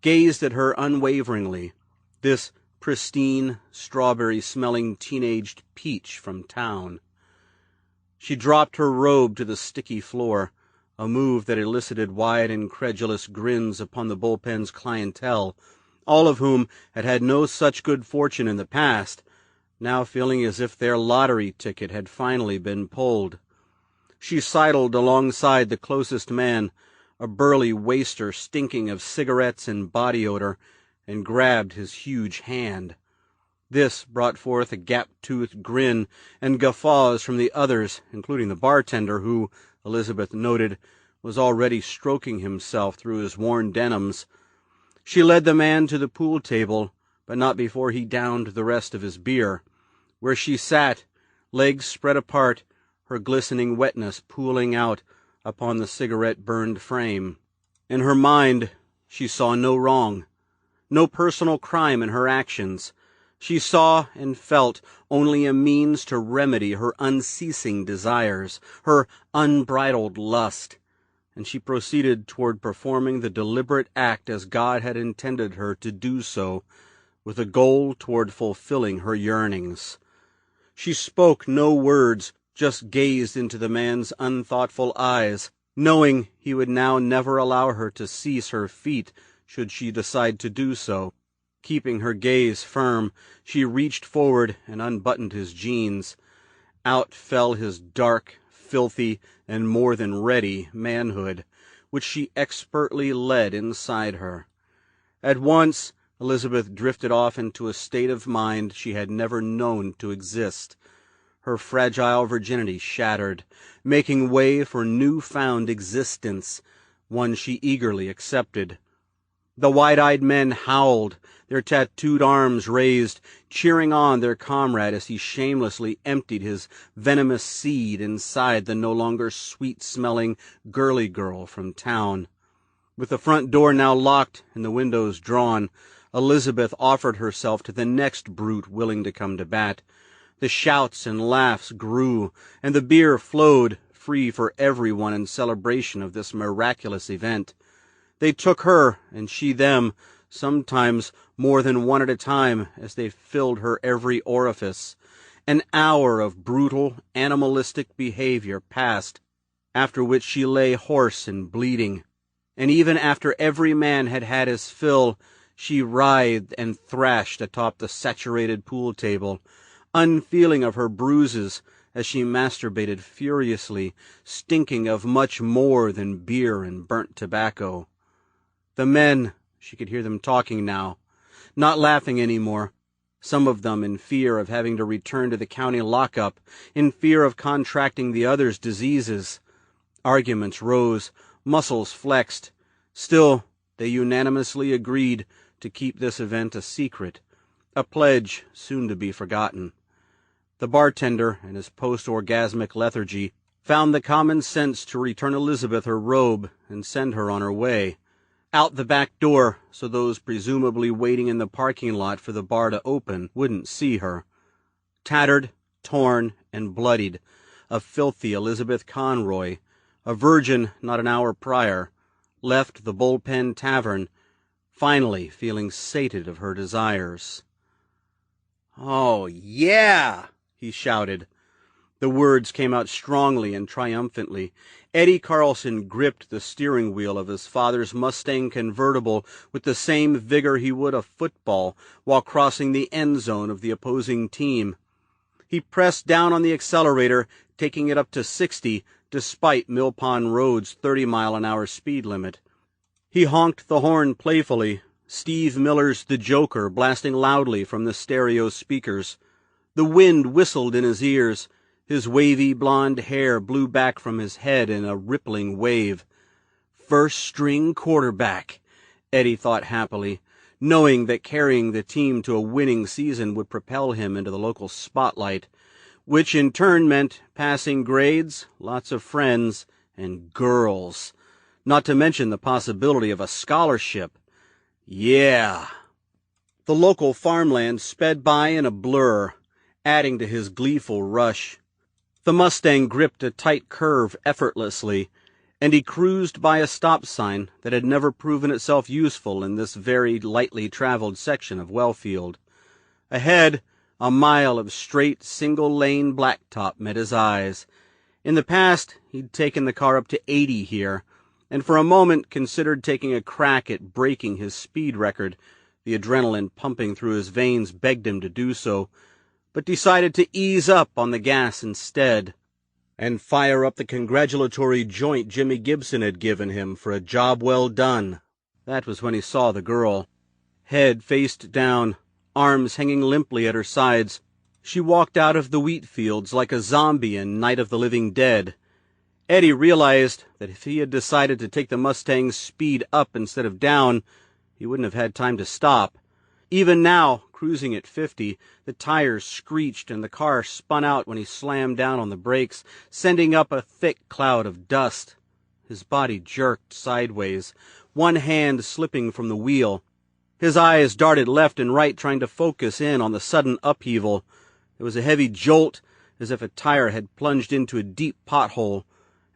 gazed at her unwaveringly, this pristine, strawberry-smelling teenaged peach from town. She dropped her robe to the sticky floor, a move that elicited wide, incredulous grins upon the bullpen's clientele, all of whom had had no such good fortune in the past, now feeling as if their lottery ticket had finally been pulled. She sidled alongside the closest man, a burly waster stinking of cigarettes and body odor, and grabbed his huge hand. This brought forth a gap-toothed grin and guffaws from the others, including the bartender, who, Elizabeth noted, was already stroking himself through his worn denims. She led the man to the pool table, but not before he downed the rest of his beer, where she sat, legs spread apart, her glistening wetness pooling out upon the cigarette-burned frame. In her mind, she saw no wrong, no personal crime in her actions. She saw and felt only a means to remedy her unceasing desires, her unbridled lust, and she proceeded toward performing the deliberate act as God had intended her to do so, with a goal toward fulfilling her yearnings. She spoke no words, just gazed into the man's unthoughtful eyes, knowing he would now never allow her to cease her feet should she decide to do so. Keeping her gaze firm, she reached forward and unbuttoned his jeans. Out fell his dark, filthy, and more than ready manhood, which she expertly led inside her. At once, Elizabeth drifted off into a state of mind she had never known to exist. Her fragile virginity shattered, making way for new-found existence, one she eagerly accepted. The wide-eyed men howled, their tattooed arms raised, cheering on their comrade as he shamelessly emptied his venomous seed inside the no longer sweet-smelling girly girl from town. With the front door now locked and the windows drawn, Elizabeth offered herself to the next brute willing to come to bat. The shouts and laughs grew, and the beer flowed, free for everyone in celebration of this miraculous event. They took her, and she them, sometimes more than one at a time, as they filled her every orifice. An hour of brutal, animalistic behavior passed, after which she lay hoarse and bleeding. And even after every man had had his fill, she writhed and thrashed atop the saturated pool table, unfeeling of her bruises as she masturbated furiously, stinking of much more than beer and burnt tobacco. The men, she could hear them talking now, not laughing any more, some of them in fear of having to return to the county lockup, in fear of contracting the others' diseases. Arguments rose, muscles flexed. Still, they unanimously agreed to keep this event a secret, a pledge soon to be forgotten. The bartender, in his post-orgasmic lethargy, found the common sense to return Elizabeth her robe and send her on her way. Out the back door, so those presumably waiting in the parking lot for the bar to open wouldn't see her. Tattered, torn, and bloodied, a filthy Elizabeth Conroy, a virgin not an hour prior, left the Bullpen Tavern, finally feeling sated of her desires. "Oh, yeah!" he shouted. The words came out strongly and triumphantly. Eddie Carlson gripped the steering wheel of his father's Mustang convertible with the same vigor he would a football while crossing the end zone of the opposing team. He pressed down on the accelerator, taking it up to 60, despite Mill Pond Road's 30-mile-an-hour speed limit. He honked the horn playfully, Steve Miller's The Joker blasting loudly from the stereo speakers. The wind whistled in his ears. His wavy blonde hair blew back from his head in a rippling wave. First-string quarterback, Eddie thought happily, knowing that carrying the team to a winning season would propel him into the local spotlight, which in turn meant passing grades, lots of friends, and girls, not to mention the possibility of a scholarship. Yeah. The local farmland sped by in a blur, adding to his gleeful rush. The Mustang gripped a tight curve effortlessly, and he cruised by a stop sign that had never proven itself useful in this very lightly traveled section of Wellfield. Ahead, a mile of straight, single-lane blacktop met his eyes. In the past, he'd taken the car up to 80 here, and for a moment considered taking a crack at breaking his speed record. The adrenaline pumping through his veins begged him to do so, but decided to ease up on the gas instead, and fire up the congratulatory joint Jimmy Gibson had given him for a job well done. That was when he saw the girl. Head faced down, arms hanging limply at her sides, she walked out of the wheat fields like a zombie in Night of the Living Dead. Eddie realized that if he had decided to take the Mustang's speed up instead of down, he wouldn't have had time to stop. Even now, cruising at 50, the tires screeched and the car spun out when he slammed down on the brakes, sending up a thick cloud of dust. His body jerked sideways, one hand slipping from the wheel. His eyes darted left and right, trying to focus in on the sudden upheaval. There was a heavy jolt, as if a tire had plunged into a deep pothole.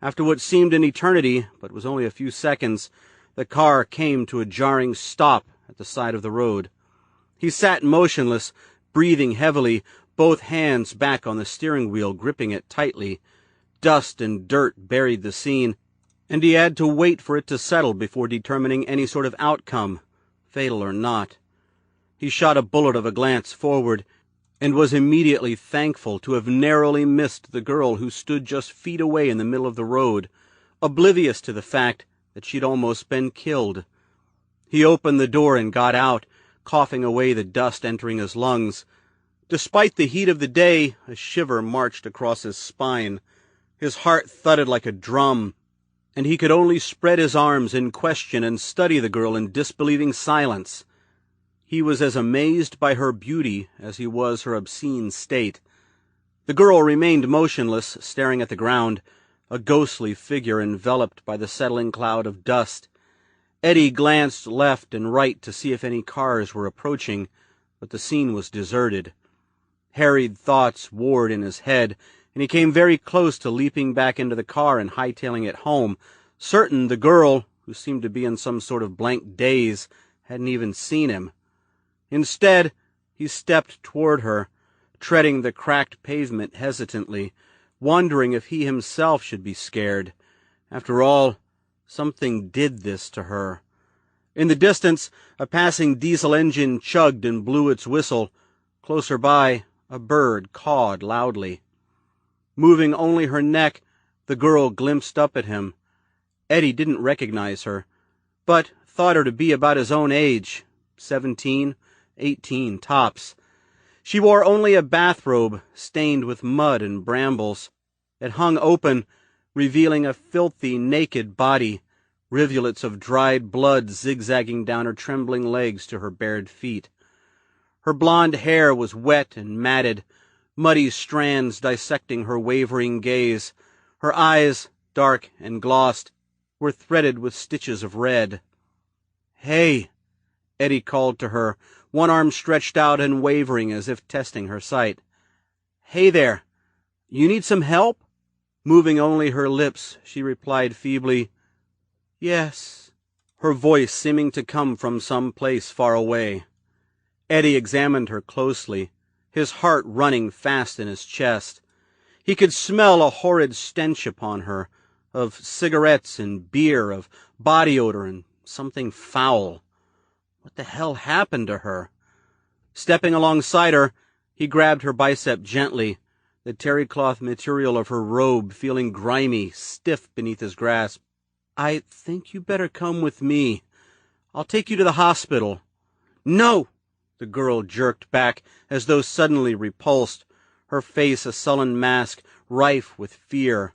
After what seemed an eternity, but was only a few seconds, the car came to a jarring stop at the side of the road. He sat motionless, breathing heavily, both hands back on the steering wheel, gripping it tightly. Dust and dirt buried the scene, and he had to wait for it to settle before determining any sort of outcome, fatal or not. He shot a bullet of a glance forward, and was immediately thankful to have narrowly missed the girl who stood just feet away in the middle of the road, oblivious to the fact that she'd almost been killed. He opened the door and got out, coughing away the dust entering his lungs. Despite the heat of the day, a shiver marched across his spine. His heart thudded like a drum, and he could only spread his arms in question and study the girl in disbelieving silence. He was as amazed by her beauty as he was her obscene state. The girl remained motionless, staring at the ground, a ghostly figure enveloped by the settling cloud of dust. Eddie glanced left and right to see if any cars were approaching, but the scene was deserted. Harried thoughts warred in his head, and he came very close to leaping back into the car and hightailing it home, certain the girl, who seemed to be in some sort of blank daze, hadn't even seen him. Instead, he stepped toward her, treading the cracked pavement hesitantly, wondering if he himself should be scared. After all, something did this to her. In the distance, a passing diesel engine chugged and blew its whistle. Closer by, a bird cawed loudly. Moving only her neck, the girl glimpsed up at him. Eddie didn't recognize her, but thought her to be about his own age, 17, 18 tops. She wore only a bathrobe stained with mud and brambles. It hung open, revealing a filthy, naked body, rivulets of dried blood zigzagging down her trembling legs to her bared feet. Her blonde hair was wet and matted, muddy strands dissecting her wavering gaze. Her eyes, dark and glossed, were threaded with stitches of red. "Hey," Eddie called to her, one arm stretched out and wavering as if testing her sight. "Hey there, you need some help?" Moving only her lips, she replied feebly, "Yes," her voice seeming to come from some place far away. Eddie examined her closely, his heart running fast in his chest. He could smell a horrid stench upon her, of cigarettes and beer, of body odor and something foul. What the hell happened to her? Stepping alongside her, he grabbed her bicep gently, the terry-cloth material of her robe feeling grimy, stiff beneath his grasp. "I think you better come with me. I'll take you to the hospital." "No!" the girl jerked back, as though suddenly repulsed, her face a sullen mask, rife with fear.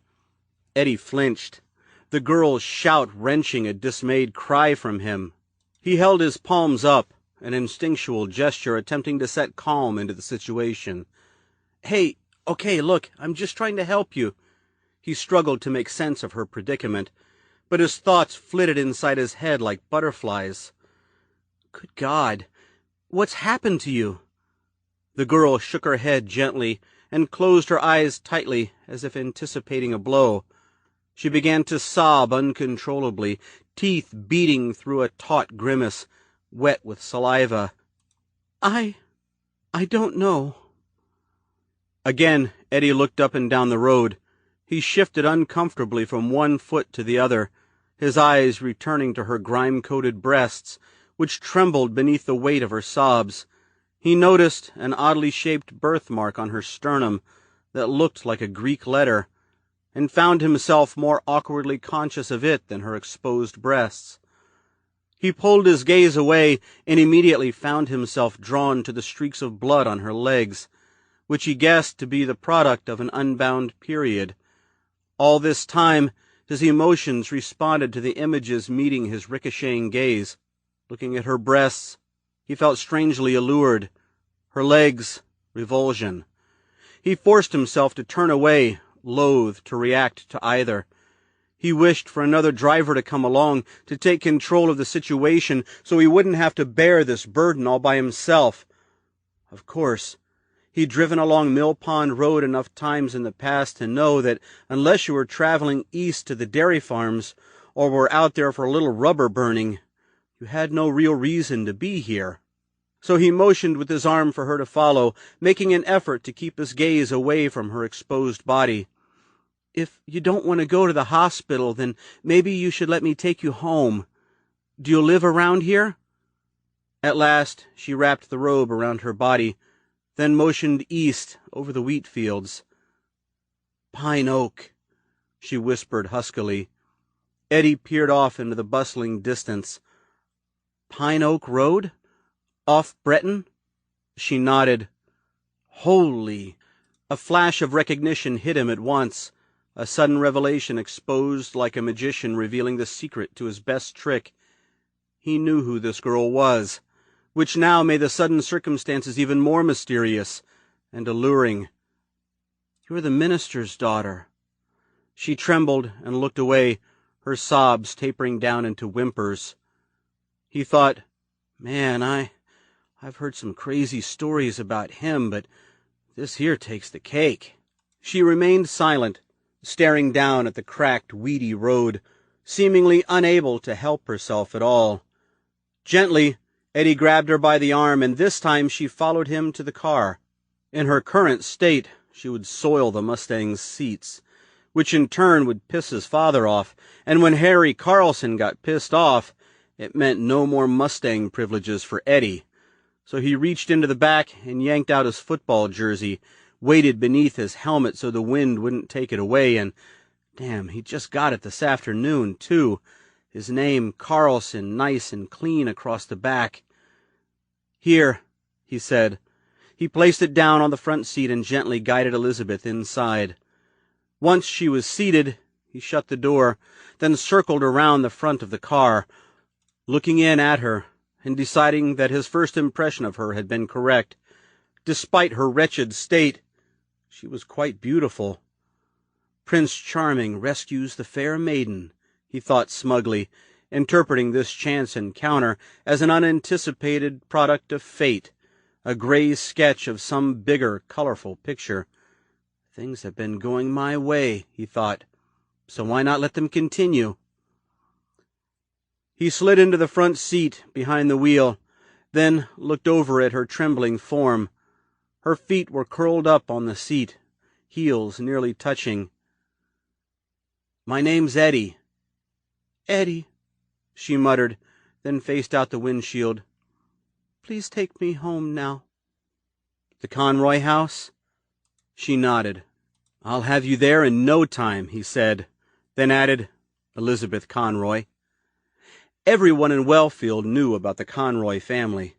Eddie flinched, the girl's shout wrenching a dismayed cry from him. He held his palms up, an instinctual gesture attempting to set calm into the situation. "Hey, okay, look, I'm just trying to help you." He struggled to make sense of her predicament, but his thoughts flitted inside his head like butterflies. Good God, What's happened to you?" The girl shook her head gently and closed her eyes tightly as if anticipating a blow. She began to sob uncontrollably, teeth beating through a taut grimace, wet with saliva. I don't know." Again, Eddie looked up and down the road. He shifted uncomfortably from one foot to the other, his eyes returning to her grime-coated breasts, which trembled beneath the weight of her sobs. He noticed an oddly shaped birthmark on her sternum that looked like a Greek letter, and found himself more awkwardly conscious of it than her exposed breasts. He pulled his gaze away and immediately found himself drawn to the streaks of blood on her legs, which he guessed to be the product of an unbound period. All this time, his emotions responded to the images meeting his ricocheting gaze. Looking at her breasts, he felt strangely allured. Her legs, revulsion. He forced himself to turn away, loath to react to either. He wished for another driver to come along to take control of the situation so he wouldn't have to bear this burden all by himself. Of course, he'd driven along Mill Pond Road enough times in the past to know that unless you were traveling east to the dairy farms or were out there for a little rubber burning, you had no real reason to be here. So he motioned with his arm for her to follow, making an effort to keep his gaze away from her exposed body. "If you don't want to go to the hospital, then maybe you should let me take you home. Do you live around here?" At last, she wrapped the robe around her body, then motioned east over the wheat fields. "Pine Oak," she whispered huskily. Eddie peered off into the bustling distance. "Pine Oak Road? Off Breton?" She nodded. Holy! A flash of recognition hit him at once. A sudden revelation exposed like a magician revealing the secret to his best trick. He knew who this girl was, which now made the sudden circumstances even more mysterious and alluring. "You're the minister's daughter." She trembled and looked away, her sobs tapering down into whimpers. He thought, "Man, I've heard some crazy stories about him, but this here takes the cake." She remained silent, staring down at the cracked, weedy road, seemingly unable to help herself at all. Gently, Eddie grabbed her by the arm, and this time she followed him to the car. In her current state, she would soil the Mustang's seats, which in turn would piss his father off, and when Harry Carlson got pissed off, it meant no more Mustang privileges for Eddie. So he reached into the back and yanked out his football jersey, waited beneath his helmet so the wind wouldn't take it away, and, damn, he just got it this afternoon, too. His name, Carlson, nice and clean across the back. "Here," he said. He placed it down on the front seat and gently guided Elizabeth inside. Once she was seated, he shut the door, then circled around the front of the car, looking in at her and deciding that his first impression of her had been correct. Despite her wretched state, she was quite beautiful. Prince Charming rescues the fair maiden, he thought smugly, interpreting this chance encounter as an unanticipated product of fate, a gray sketch of some bigger, colorful picture. Things have been going my way, he thought, so why not let them continue? He slid into the front seat behind the wheel, then looked over at her trembling form. Her feet were curled up on the seat, heels nearly touching. "My name's Eddie." "Eddie," she muttered, then faced out the windshield. "Please take me home now." "The Conroy house?" She nodded. "I'll have you there in no time," he said, then added, "Elizabeth Conroy." Everyone in Wellfield knew about the Conroy family.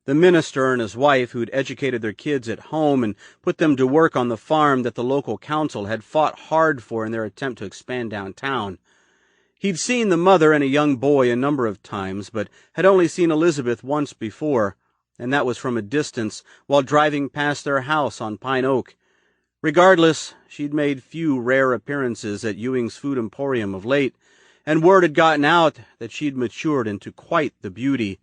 The minister and his wife, who'd educated their kids at home and put them to work on the farm that the local council had fought hard for in their attempt to expand downtown. He'd seen the mother and a young boy a number of times, but had only seen Elizabeth once before, and that was from a distance, while driving past their house on Pine Oak. Regardless, she'd made few rare appearances at Ewing's Food Emporium of late, and word had gotten out that she'd matured into quite the beauty,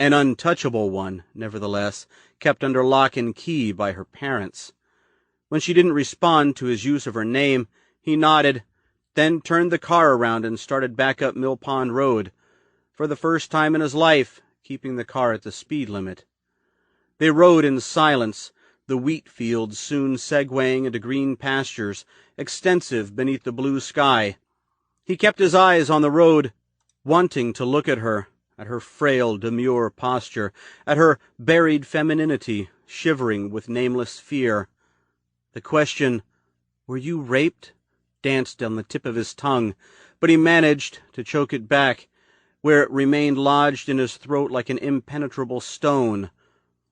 An untouchable one, nevertheless, kept under lock and key by her parents. When she didn't respond to his use of her name, he nodded, then turned the car around and started back up Mill Pond Road, for the first time in his life keeping the car at the speed limit. They rode in silence, the wheat fields soon segueing into green pastures, extensive beneath the blue sky. He kept his eyes on the road, wanting to look at her frail, demure posture, at her buried femininity, shivering with nameless fear. The question, "Were you raped?" danced on the tip of his tongue, but he managed to choke it back, where it remained lodged in his throat like an impenetrable stone.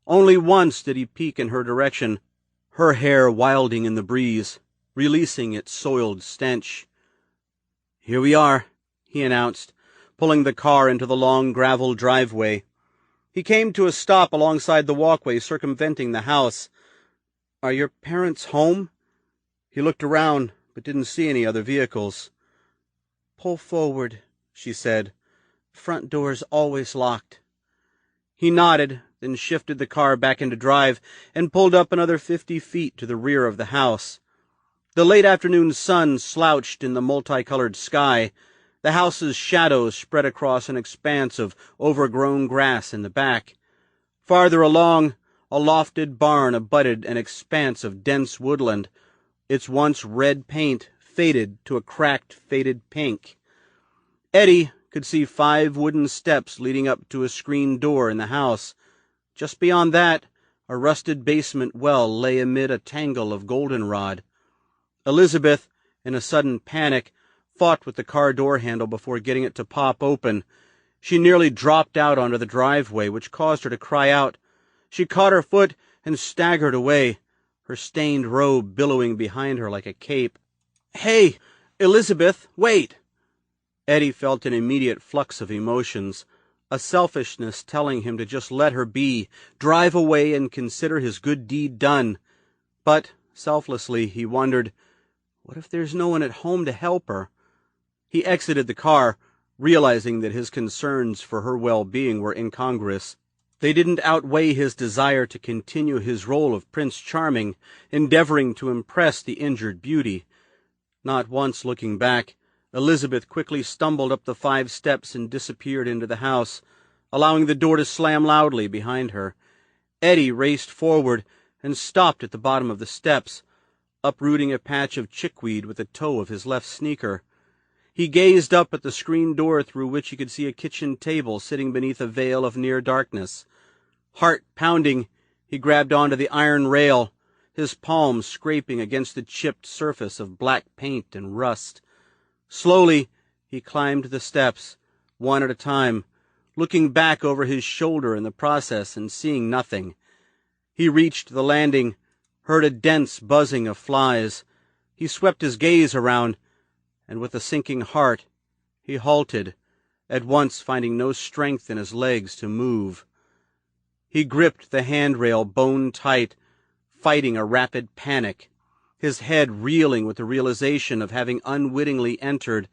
Only once did he peek in her direction, her hair wilding in the breeze, releasing its soiled stench. "Here we are," he announced, pulling the car into the long gravel driveway. He came to a stop alongside the walkway circumventing the house. "Are your parents home?" He looked around, but didn't see any other vehicles. "Pull forward," she said. "Front door's always locked." He nodded, then shifted the car back into drive and pulled up another 50 feet to the rear of the house. The late afternoon sun slouched in the multicolored sky. The house's shadows spread across an expanse of overgrown grass in the back. Farther along, a lofted barn abutted an expanse of dense woodland, its once red paint faded to a cracked, faded pink. Eddie could see 5 wooden steps leading up to a screen door in the house. Just beyond that, a rusted basement well lay amid a tangle of goldenrod. Elizabeth, in a sudden panic, fought with the car door handle before getting it to pop open. She nearly dropped out onto the driveway, which caused her to cry out. She caught her foot and staggered away, her stained robe billowing behind her like a cape. "Hey, Elizabeth, wait!" Eddie felt an immediate flux of emotions, a selfishness telling him to just let her be, drive away and consider his good deed done. But, selflessly, he wondered, what if there's no one at home to help her? He exited the car, realizing that his concerns for her well-being were incongruous. They didn't outweigh his desire to continue his role of Prince Charming, endeavoring to impress the injured beauty. Not once looking back, Elizabeth quickly stumbled up the 5 steps and disappeared into the house, allowing the door to slam loudly behind her. Eddie raced forward and stopped at the bottom of the steps, uprooting a patch of chickweed with the toe of his left sneaker. He gazed up at the screen door through which he could see a kitchen table sitting beneath a veil of near darkness. Heart pounding, he grabbed onto the iron rail, his palms scraping against the chipped surface of black paint and rust. Slowly, he climbed the steps, one at a time, looking back over his shoulder in the process and seeing nothing. He reached the landing, heard a dense buzzing of flies. He swept his gaze around, and with a sinking heart, he halted, at once finding no strength in his legs to move. He gripped the handrail bone tight, fighting a rapid panic, his head reeling with the realization of having unwittingly entered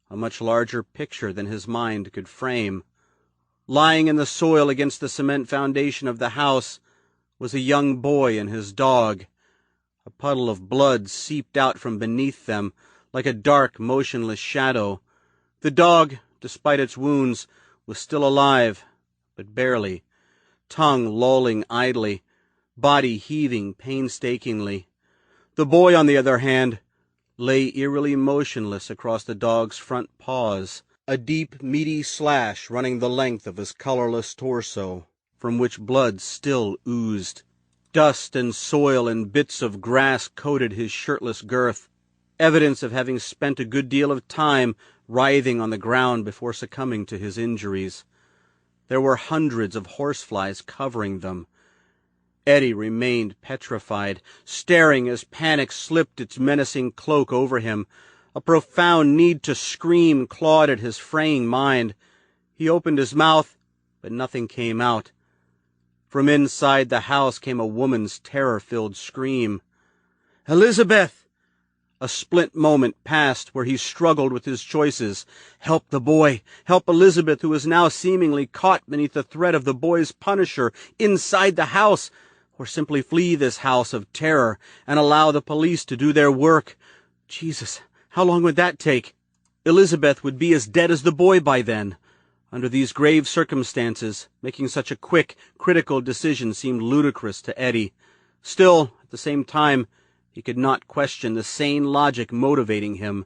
a much larger picture than his mind could frame. Lying in the soil against the cement foundation of the house was a young boy and his dog. A puddle of blood seeped out from beneath them like a dark, motionless shadow. The dog, despite its wounds, was still alive, but barely, tongue lolling idly, body heaving painstakingly. The boy, on the other hand, lay eerily motionless across the dog's front paws, a deep, meaty slash running the length of his colorless torso, from which blood still oozed. Dust and soil and bits of grass coated his shirtless girth, evidence of having spent a good deal of time writhing on the ground before succumbing to his injuries. There were hundreds of horseflies covering them. Eddie remained petrified, staring as panic slipped its menacing cloak over him. A profound need to scream clawed at his fraying mind. He opened his mouth, but nothing came out. From inside the house came a woman's terror-filled scream. "Elizabeth! A split moment passed where he struggled with his choices. Help the boy, help Elizabeth, who is now seemingly caught beneath the threat of the boy's punisher inside the house, or simply flee this house of terror and allow the police to do their work. Jesus, how long would that take? Elizabeth would be as dead as the boy by then. Under these grave circumstances, making such a quick, critical decision seemed ludicrous to Eddie. Still, at the same time, he could not question the sane logic motivating him.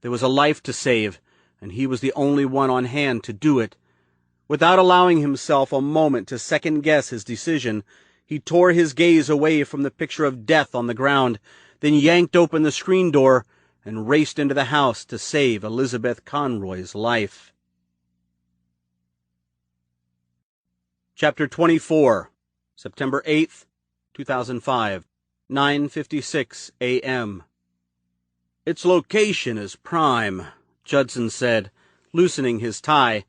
There was a life to save, and he was the only one on hand to do it. Without allowing himself a moment to second-guess his decision, he tore his gaze away from the picture of death on the ground, then yanked open the screen door and raced into the house to save Elizabeth Conroy's life. Chapter 24, September 8th, 2005. 9:56 a.m. Its location is prime, Judson said, loosening his tie.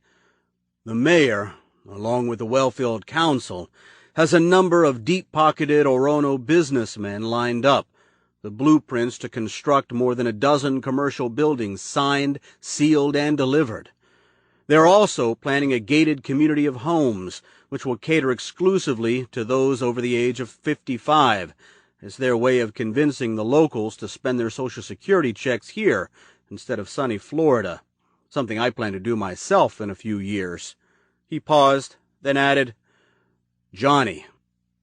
The mayor, along with the Wellfield Council, has a number of deep-pocketed Orono businessmen lined up, the blueprints to construct more than a dozen commercial buildings signed, sealed, and delivered. They're also planning a gated community of homes, which will cater exclusively to those over the age of 55, as their way of convincing the locals to spend their Social Security checks here instead of sunny Florida, something I plan to do myself in a few years. He paused, then added, Johnny,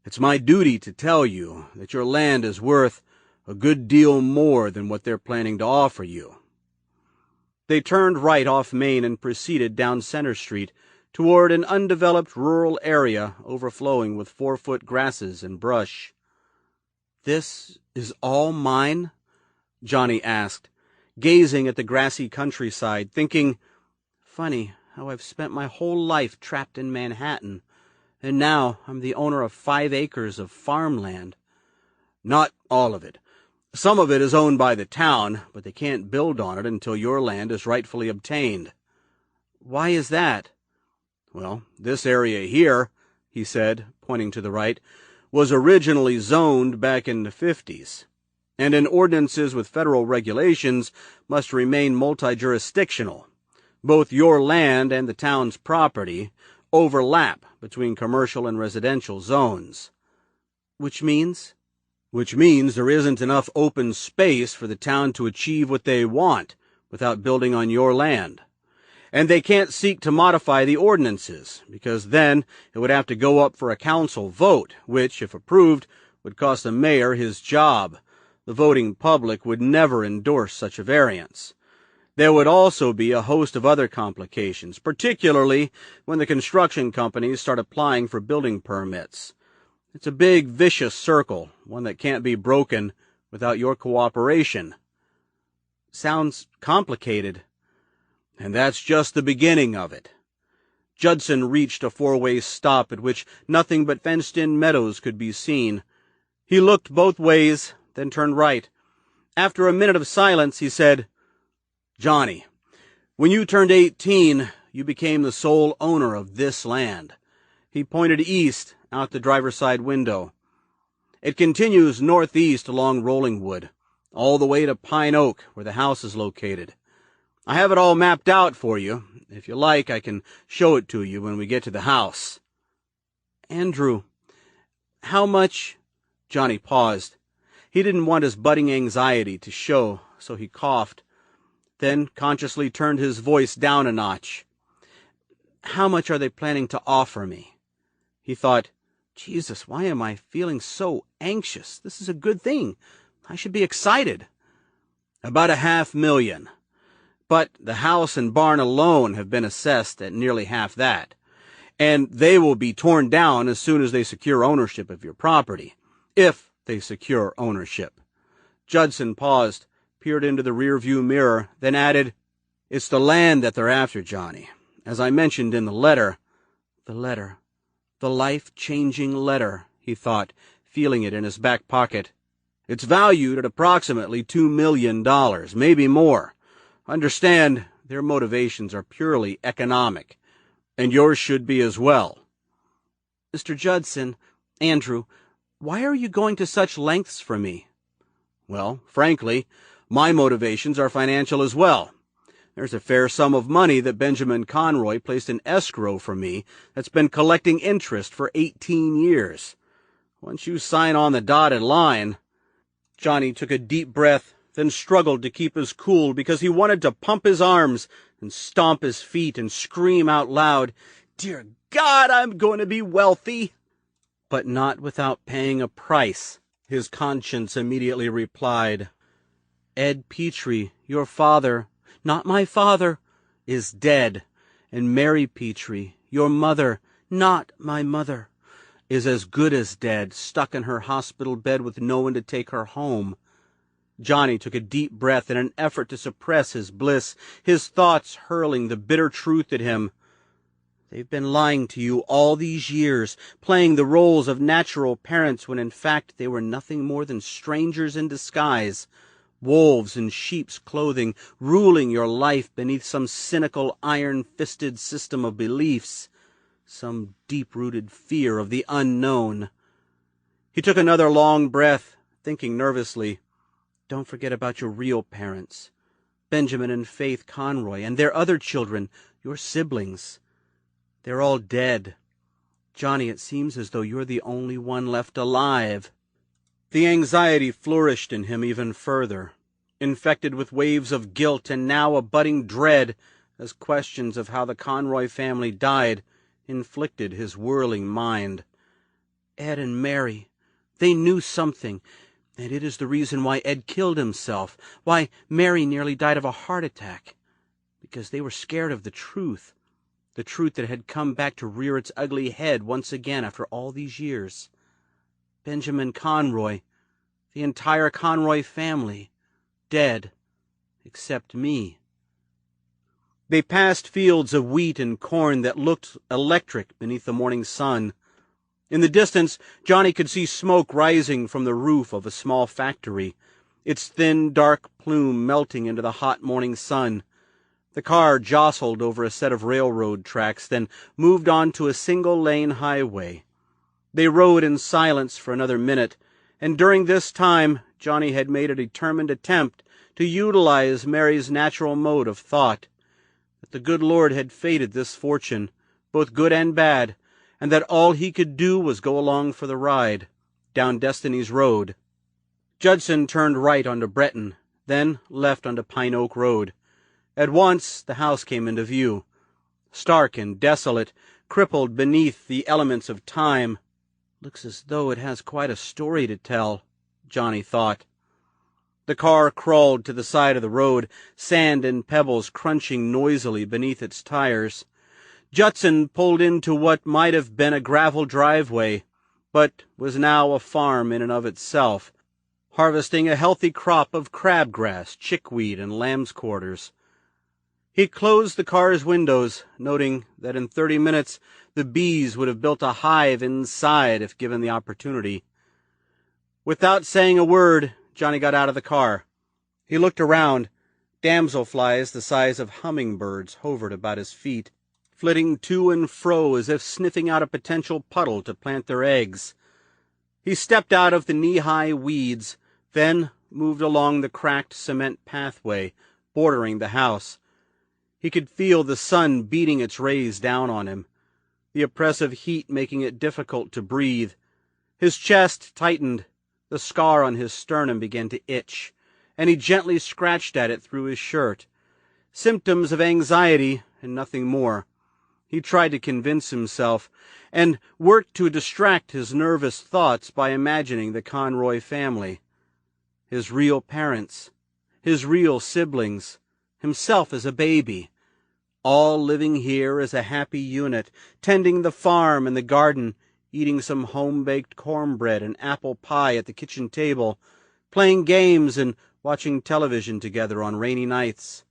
it's my duty to tell you that your land is worth a good deal more than what they're planning to offer you. They turned right off Main and proceeded down Center Street toward an undeveloped rural area overflowing with 4-foot grasses and brush. This is all mine? Johnny asked, gazing at the grassy countryside, thinking, funny how I've spent my whole life trapped in Manhattan, and now I'm the owner of 5 acres of farmland. Not all of it. Some of it is owned by the town, but they can't build on it until your land is rightfully obtained. Why is that? Well, this area here, he said, pointing to the right, was originally zoned back in the 50s, and in ordinances with federal regulations must remain multi-jurisdictional. Both your land and the town's property overlap between commercial and residential zones. Which means there isn't enough open space for the town to achieve what they want without building on your land. And they can't seek to modify the ordinances, because then it would have to go up for a council vote, which, if approved, would cost the mayor his job. The voting public would never endorse such a variance. There would also be a host of other complications, particularly when the construction companies start applying for building permits. It's a big, vicious circle, one that can't be broken without your cooperation. Sounds complicated. And that's just the beginning of it. Judson reached a 4-way stop at which nothing but fenced-in meadows could be seen. He looked both ways, then turned right. After a minute of silence, he said, Johnny, when you turned 18, you became the sole owner of this land. He pointed east, out the driver's side window. It continues northeast along Rollingwood, all the way to Pine Oak, where the house is located. I have it all mapped out for you. If you like, I can show it to you when we get to the house. Andrew, how much... Johnny paused. He didn't want his budding anxiety to show, so he coughed, then consciously turned his voice down a notch. How much are they planning to offer me? He thought, Jesus, why am I feeling so anxious? This is a good thing. I should be excited. About $500,000. But the house and barn alone have been assessed at nearly half that, and they will be torn down as soon as they secure ownership of your property, if they secure ownership. Judson paused, peered into the rearview mirror, then added, It's the land that they're after, Johnny. As I mentioned in the letter. The letter. The life-changing letter, he thought, feeling it in his back pocket. It's valued at approximately $2 million, maybe more. Understand, their motivations are purely economic, and yours should be as well. Mr. Judson, Andrew, why are you going to such lengths for me? Well, frankly, My motivations are financial as well. There's a fair sum of money that Benjamin Conroy placed in escrow for me that's been collecting interest for 18 years. Once you sign on the dotted line..." Johnny took a deep breath, then struggled to keep his cool because he wanted to pump his arms and stomp his feet and scream out loud, "Dear God, I'm going to be wealthy!" "But not without paying a price," his conscience immediately replied. "Ed Petrie, your father, not my father, is dead, and Mary Petrie, your mother, not my mother, is as good as dead, stuck in her hospital bed with no one to take her home." Johnny took a deep breath in an effort to suppress his bliss, his thoughts hurling the bitter truth at him. "They've been lying to you all these years, playing the roles of natural parents when in fact they were nothing more than strangers in disguise, wolves in sheep's clothing, ruling your life beneath some cynical, iron-fisted system of beliefs, some deep-rooted fear of the unknown." He took another long breath, thinking nervously, "Don't forget about your real parents, Benjamin and Faith Conroy, and their other children, your siblings. They're all dead. Johnny, it seems as though you're the only one left alive." The anxiety flourished in him even further, infected with waves of guilt and now a budding dread as questions of how the Conroy family died inflicted his whirling mind. Ed and Mary, they knew something, and it is the reason why Ed killed himself, why Mary nearly died of a heart attack, because they were scared of the truth that had come back to rear its ugly head once again after all these years. Benjamin Conroy, the entire Conroy family, dead, except me. They passed fields of wheat and corn that looked electric beneath the morning sun. In the distance, Johnny could see smoke rising from the roof of a small factory, its thin, dark plume melting into the hot morning sun. The car jostled over a set of railroad tracks, then moved on to a single-lane highway. They rode in silence for another minute, and during this time Johnny had made a determined attempt to utilize Mary's natural mode of thought, that the good Lord had fated this fortune, both good and bad, and that all he could do was go along for the ride, down Destiny's Road. Judson turned right onto Breton, then left onto Pine Oak Road. At once the house came into view, stark and desolate, crippled beneath the elements of time. "Looks as though it has quite a story to tell," Johnny thought. The car crawled to the side of the road, sand and pebbles crunching noisily beneath its tires. Judson pulled into what might have been a gravel driveway, but was now a farm in and of itself, harvesting a healthy crop of crabgrass, chickweed, and lamb's quarters. He closed the car's windows, noting that in 30 minutes the bees would have built a hive inside if given the opportunity. Without saying a word, Johnny got out of the car. He looked around. Damselflies the size of hummingbirds hovered about his feet, flitting to and fro as if sniffing out a potential puddle to plant their eggs. He stepped out of the knee-high weeds, then moved along the cracked cement pathway bordering the house. He could feel the sun beating its rays down on him, the oppressive heat making it difficult to breathe. His chest tightened, the scar on his sternum began to itch, and he gently scratched at it through his shirt. Symptoms of anxiety and nothing more. He tried to convince himself, and worked to distract his nervous thoughts by imagining the Conroy family. His real parents, his real siblings, himself as a baby, all living here as a happy unit, tending the farm and the garden, eating some home-baked cornbread and apple pie at the kitchen table, playing games and watching television together on rainy nights.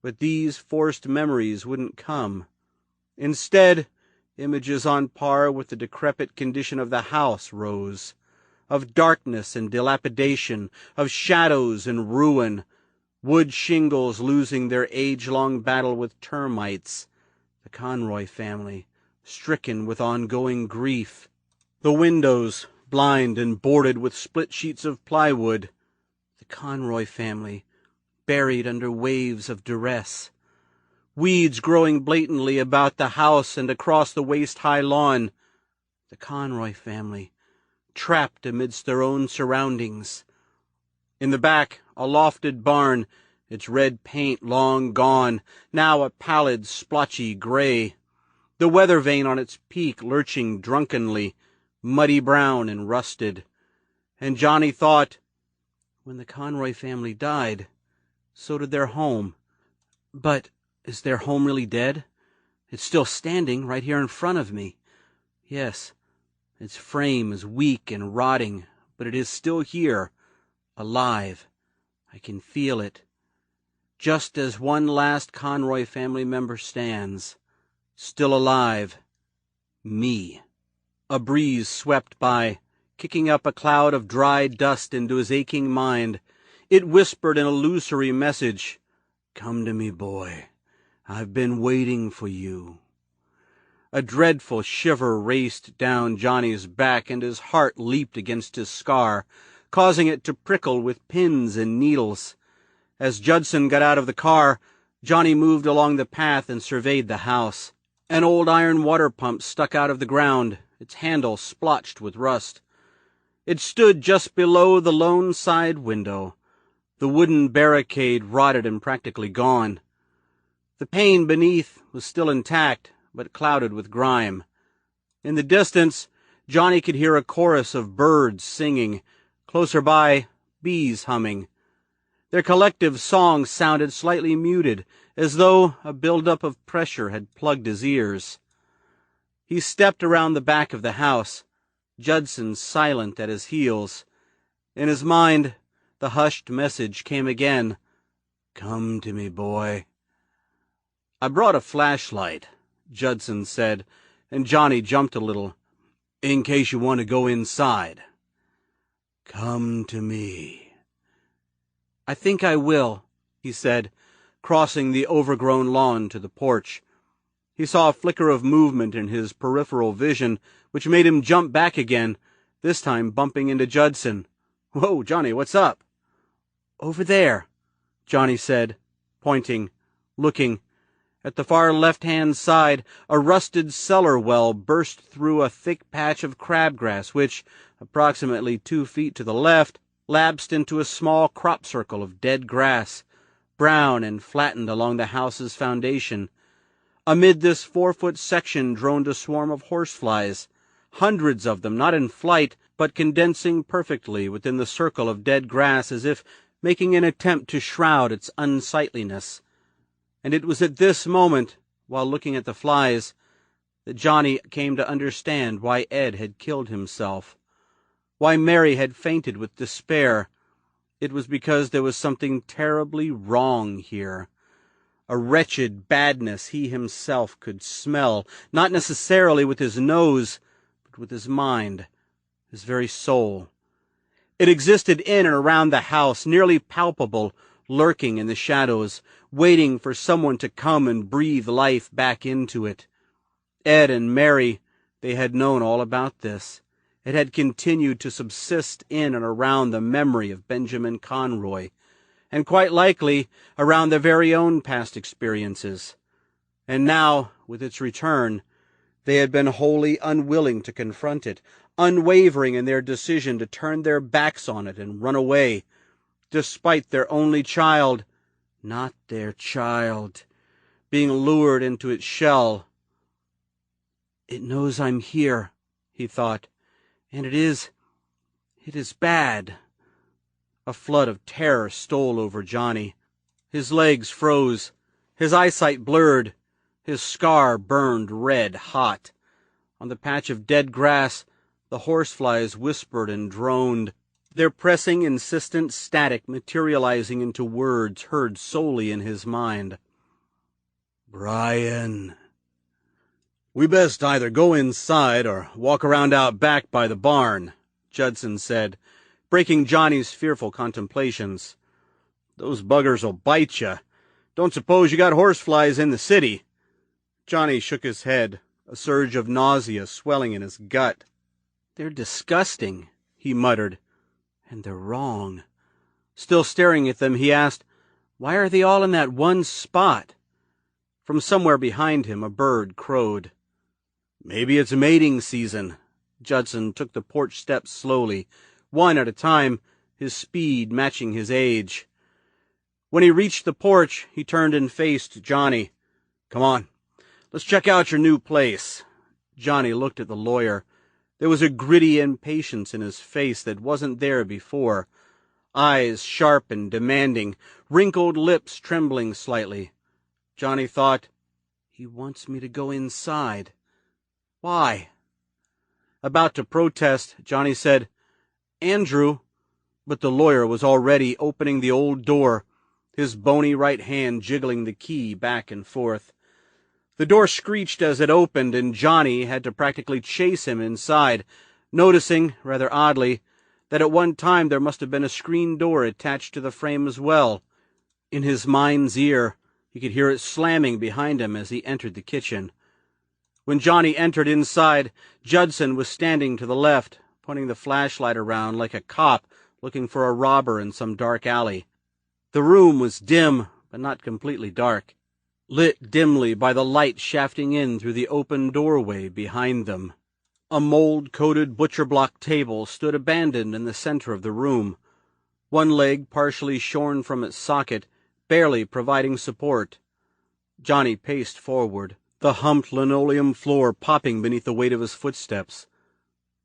But these forced memories wouldn't come. Instead, images on par with the decrepit condition of the house rose, of darkness and dilapidation, of shadows and ruin, wood shingles losing their age-long battle with termites, the Conroy family stricken with ongoing grief, the windows blind and boarded with split sheets of plywood, the Conroy family, buried under waves of duress. Weeds growing blatantly about the house and across the waist-high lawn. The Conroy family, trapped amidst their own surroundings. In the back, a lofted barn, its red paint long gone, now a pallid, splotchy gray. The weather vane on its peak lurching drunkenly, muddy brown and rusted. And Johnny thought, when the Conroy family died, so did their home. But is their home really dead? It's still standing right here in front of me. Yes, its frame is weak and rotting, but it is still here, alive. I can feel it. Just as one last Conroy family member stands, still alive. Me. A breeze swept by, kicking up a cloud of dry dust into his aching mind. It whispered an illusory message. Come to me, boy. I've been waiting for you. A dreadful shiver raced down Johnny's back, and his heart leaped against his scar, causing it to prickle with pins and needles. As Judson got out of the car, Johnny moved along the path and surveyed the house. An old iron water pump stuck out of the ground, its handle splotched with rust. It stood just below the lone side window, the wooden barricade rotted and practically gone. The pane beneath was still intact, but clouded with grime. In the distance, Johnny could hear a chorus of birds singing, closer by, bees humming. Their collective song sounded slightly muted, as though a buildup of pressure had plugged his ears. He stepped around the back of the house, Judson silent at his heels. In his mind, the hushed message came again. Come to me, boy. I brought a flashlight, Judson said, and Johnny jumped a little. In case you want to go inside. Come to me. I think I will, he said, crossing the overgrown lawn to the porch. He saw a flicker of movement in his peripheral vision, which made him jump back again, this time bumping into Judson. Whoa, Johnny, what's up? Over there, Johnny said, pointing, looking. At the far left-hand side, a rusted cellar well burst through a thick patch of crabgrass, which, approximately 2 feet to the left, lapsed into a small crop circle of dead grass, brown and flattened along the house's foundation. Amid this 4-foot section droned a swarm of horseflies, hundreds of them, not in flight, but condensing perfectly within the circle of dead grass as if making an attempt to shroud its unsightliness. And it was at this moment, while looking at the flies, that Johnny came to understand why Ed had killed himself, why Mary had fainted with despair. It was because there was something terribly wrong here, a wretched badness he himself could smell, not necessarily with his nose, but with his mind, his very soul. It existed in and around the house, nearly palpable, lurking in the shadows, waiting for someone to come and breathe life back into it. Ed and Mary, they had known all about this. It had continued to subsist in and around the memory of Benjamin Conroy, and quite likely around their very own past experiences. And now, with its return, they had been wholly unwilling to confront it, unwavering in their decision to turn their backs on it and run away, despite their only child, not their child, being lured into its shell. It knows I'm here, he thought, and it is bad. A flood of terror stole over Johnny. His legs froze, his eyesight blurred, his scar burned red hot. On the patch of dead grass, the horseflies whispered and droned, their pressing, insistent static materializing into words heard solely in his mind. Brian. We best either go inside or walk around out back by the barn, Judson said, breaking Johnny's fearful contemplations. Those buggers'll bite you. Don't suppose you got horseflies in the city? Johnny shook his head, a surge of nausea swelling in his gut. They're disgusting, he muttered. And they're wrong. Still staring at them, he asked, "Why are they all in that one spot?" From somewhere behind him, a bird crowed. "Maybe it's mating season." Judson took the porch steps slowly, one at a time, his speed matching his age. When he reached the porch, he turned and faced Johnny. "Come on, let's check out your new place." Johnny looked at the lawyer. There was a gritty impatience in his face that wasn't there before. Eyes sharp and demanding, wrinkled lips trembling slightly. Johnny thought, "He wants me to go inside. Why?" About to protest, Johnny said, "Andrew," but the lawyer was already opening the old door, his bony right hand jiggling the key back and forth. The door screeched as it opened, and Johnny had to practically chase him inside, noticing, rather oddly, that at one time there must have been a screen door attached to the frame as well. In his mind's ear, he could hear it slamming behind him as he entered the kitchen. When Johnny entered inside, Judson was standing to the left, pointing the flashlight around like a cop looking for a robber in some dark alley. The room was dim, but not completely dark, lit dimly by the light shafting in through the open doorway behind them. A mold-coated butcher-block table stood abandoned in the center of the room, one leg partially shorn from its socket, barely providing support. Johnny paced forward, the humped linoleum floor popping beneath the weight of his footsteps.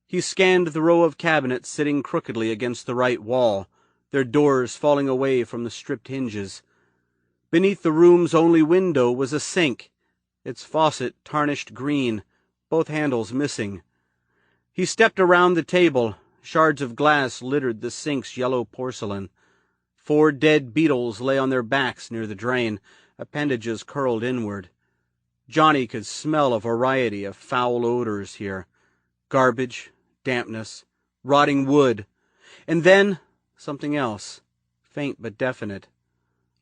He scanned the row of cabinets sitting crookedly against the right wall, their doors falling away from the stripped hinges. Beneath the room's only window was a sink, its faucet tarnished green, both handles missing. He stepped around the table. Shards of glass littered the sink's yellow porcelain. 4 dead beetles lay on their backs near the drain, appendages curled inward. Johnny could smell a variety of foul odors here. Garbage, dampness, rotting wood, and then something else, faint but definite.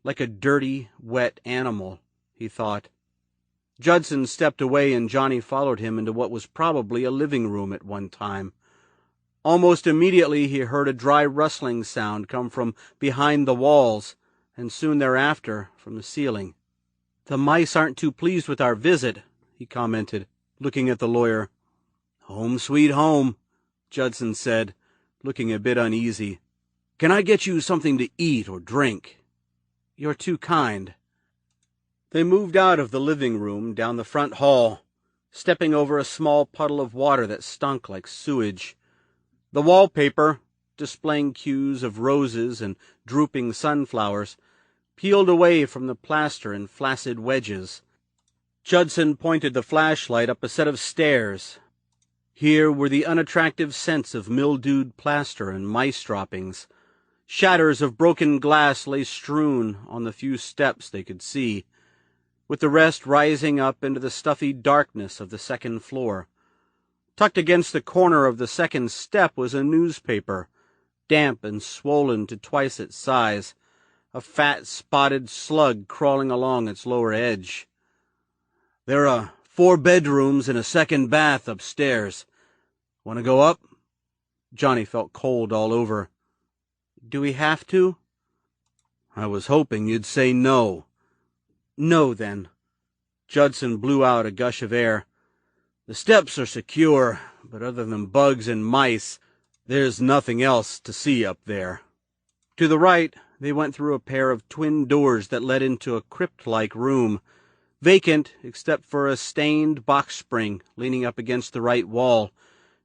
Like a dirty, wet animal, he thought. Judson stepped away and Johnny followed him into what was probably a living room at one time. Almost immediately he heard a dry rustling sound come from behind the walls, and soon thereafter from the ceiling. "The mice aren't too pleased with our visit," he commented, looking at the lawyer. "Home sweet home," Judson said, looking a bit uneasy. "Can I get you something to eat or drink?" "You're too kind." They moved out of the living room down the front hall, stepping over a small puddle of water that stunk like sewage. The wallpaper, displaying cues of roses and drooping sunflowers, peeled away from the plaster in flaccid wedges. Judson pointed the flashlight up a set of stairs. Here were the unattractive scents of mildewed plaster and mice droppings. Shatters of broken glass lay strewn on the few steps they could see, with the rest rising up into the stuffy darkness of the second floor. Tucked against the corner of the second step was a newspaper, damp and swollen to twice its size, a fat spotted slug crawling along its lower edge. "There are 4 bedrooms and a second bath upstairs. Want to go up?" Johnny felt cold all over. "Do we have to?" "I was hoping you'd say no." "No, then." Judson blew out a gush of air. "The steps are secure, but other than bugs and mice, there's nothing else to see up there." To the right, they went through a pair of twin doors that led into a crypt-like room, vacant except for a stained box spring leaning up against the right wall,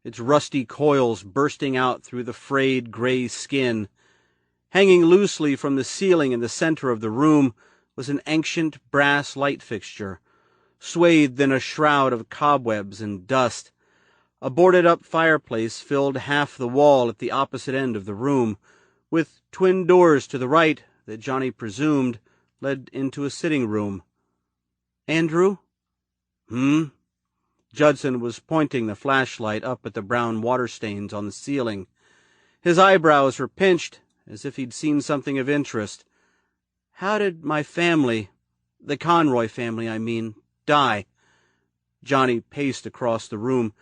its rusty coils bursting out through the frayed gray skin. Hanging loosely from the ceiling in the center of the room was an ancient brass light fixture, swathed in a shroud of cobwebs and dust. A boarded-up fireplace filled half the wall at the opposite end of the room, with twin doors to the right that Johnny presumed led into a sitting room. "Andrew?" Judson was pointing the flashlight up at the brown water stains on the ceiling. His eyebrows were pinched, as if he'd seen something of interest. "How did my family, the Conroy family, I mean, die?" Johnny paced across the room,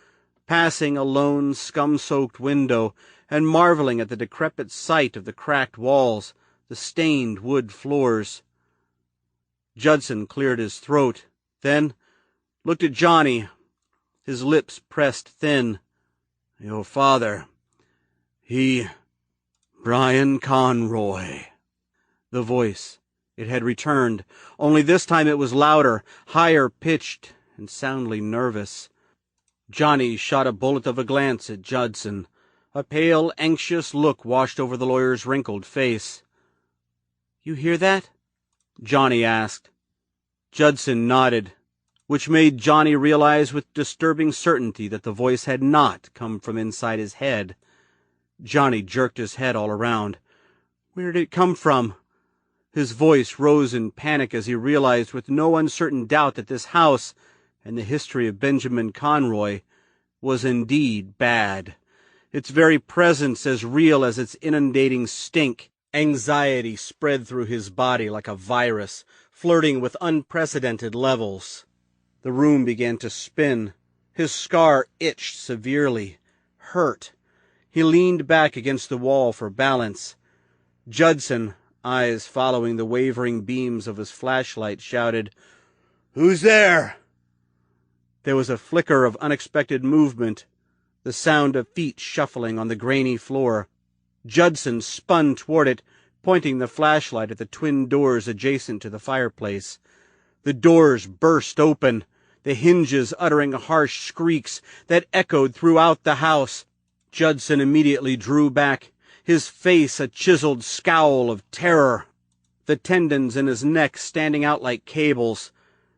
passing a lone, scum-soaked window and marveling at the decrepit sight of the cracked walls, the stained wood floors. Judson cleared his throat, then looked at Johnny, his lips pressed thin. "Your father, Brian Conroy." The voice, it had returned, only this time it was louder, higher pitched, and soundly nervous. Johnny shot a bullet of a glance at Judson. A pale, anxious look washed over the lawyer's wrinkled face. "You hear that?" Johnny asked. Judson nodded, which made Johnny realize with disturbing certainty that the voice had not come from inside his head. Johnny jerked his head all around. Where did it come from? His voice rose in panic as he realized with no uncertain doubt that this house, and the history of Benjamin Conroy, was indeed bad. Its very presence as real as its inundating stink. Anxiety spread through his body like a virus, flirting with unprecedented levels. The room began to spin. His scar itched severely, hurt. He leaned back against the wall for balance. Judson, eyes following the wavering beams of his flashlight, shouted, "Who's there?" There was a flicker of unexpected movement, the sound of feet shuffling on the grainy floor. Judson spun toward it, pointing the flashlight at the twin doors adjacent to the fireplace. The doors burst open, the hinges uttering harsh squeaks that echoed throughout the house. Judson immediately drew back, his face a chiseled scowl of terror, the tendons in his neck standing out like cables.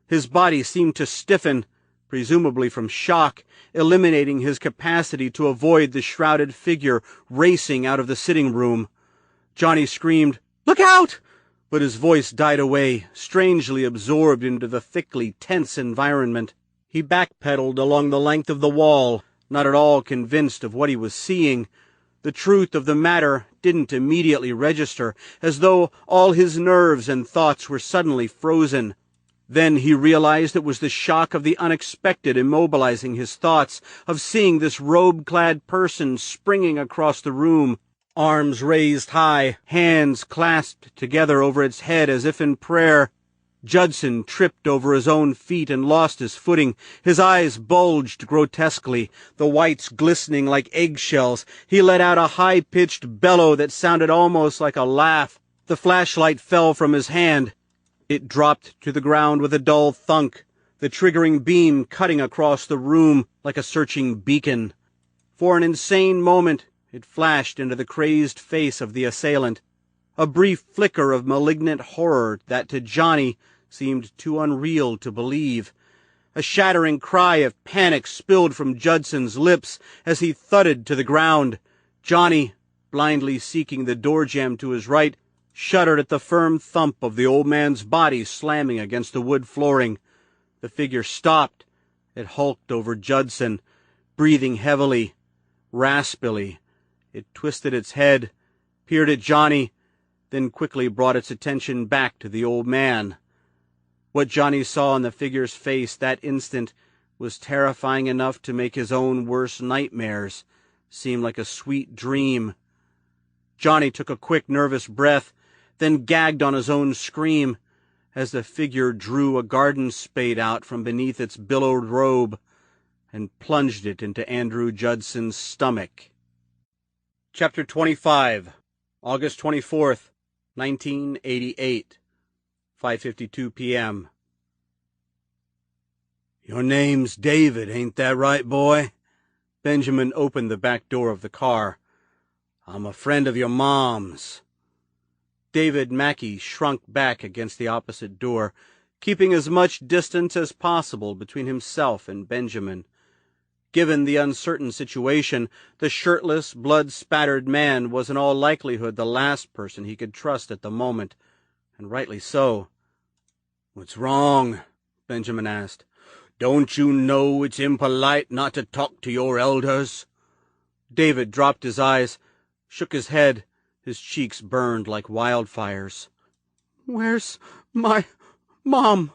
His body seemed to stiffen, presumably from shock, eliminating his capacity to avoid the shrouded figure racing out of the sitting room. Johnny screamed, "Look out!" but his voice died away, strangely absorbed into the thickly tense environment. He backpedaled along the length of the wall, not at all convinced of what he was seeing. The truth of the matter didn't immediately register, as though all his nerves and thoughts were suddenly frozen. Then he realized it was the shock of the unexpected immobilizing his thoughts, of seeing this robe-clad person springing across the room, arms raised high, hands clasped together over its head as if in prayer. Judson tripped over his own feet and lost his footing. His eyes bulged grotesquely, the whites glistening like eggshells. He let out a high-pitched bellow that sounded almost like a laugh. The flashlight fell from his hand. It dropped to the ground with a dull thunk, the triggering beam cutting across the room like a searching beacon. For an insane moment, it flashed into the crazed face of the assailant, a brief flicker of malignant horror that to Johnny seemed too unreal to believe. A shattering cry of panic spilled from Judson's lips as he thudded to the ground. Johnny, blindly seeking the door jamb to his right, shuddered at the firm thump of the old man's body slamming against the wood flooring. The figure stopped. It hulked over Judson, breathing heavily, raspily. It twisted its head, peered at Johnny, then quickly brought its attention back to the old man. What Johnny saw in the figure's face that instant was terrifying enough to make his own worst nightmares seem like a sweet dream. Johnny took a quick, nervous breath, then gagged on his own scream as the figure drew a garden spade out from beneath its billowed robe and plunged it into Andrew Judson's stomach. Chapter 25, August 24th, 1988, 5:52 p.m. "Your name's David, ain't that right, boy?" Benjamin opened the back door of the car. "I'm a friend of your mom's." David Mackey shrunk back against the opposite door, keeping as much distance as possible between himself and Benjamin. Given the uncertain situation, the shirtless, blood-spattered man was in all likelihood the last person he could trust at the moment, and rightly so. "What's wrong?" Benjamin asked. "Don't you know it's impolite not to talk to your elders?" David dropped his eyes, shook his head. His cheeks burned like wildfires. "Where's my mom?"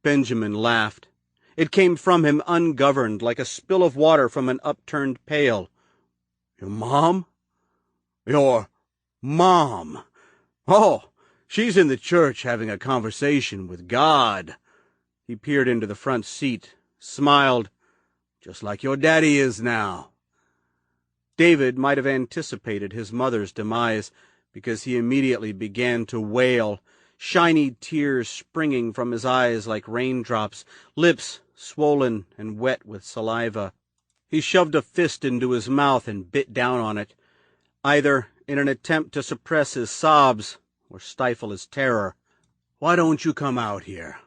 Benjamin laughed. It came from him ungoverned, like a spill of water from an upturned pail. "Your mom? Your mom?" Oh, she's in the church having a conversation with God. He peered into the front seat, smiled, just like your daddy is now. David might have anticipated his mother's demise, because he immediately began to wail, shiny tears springing from his eyes like raindrops, lips swollen and wet with saliva. He shoved a fist into his mouth and bit down on it, either in an attempt to suppress his sobs or stifle his terror. "Why don't you come out here?"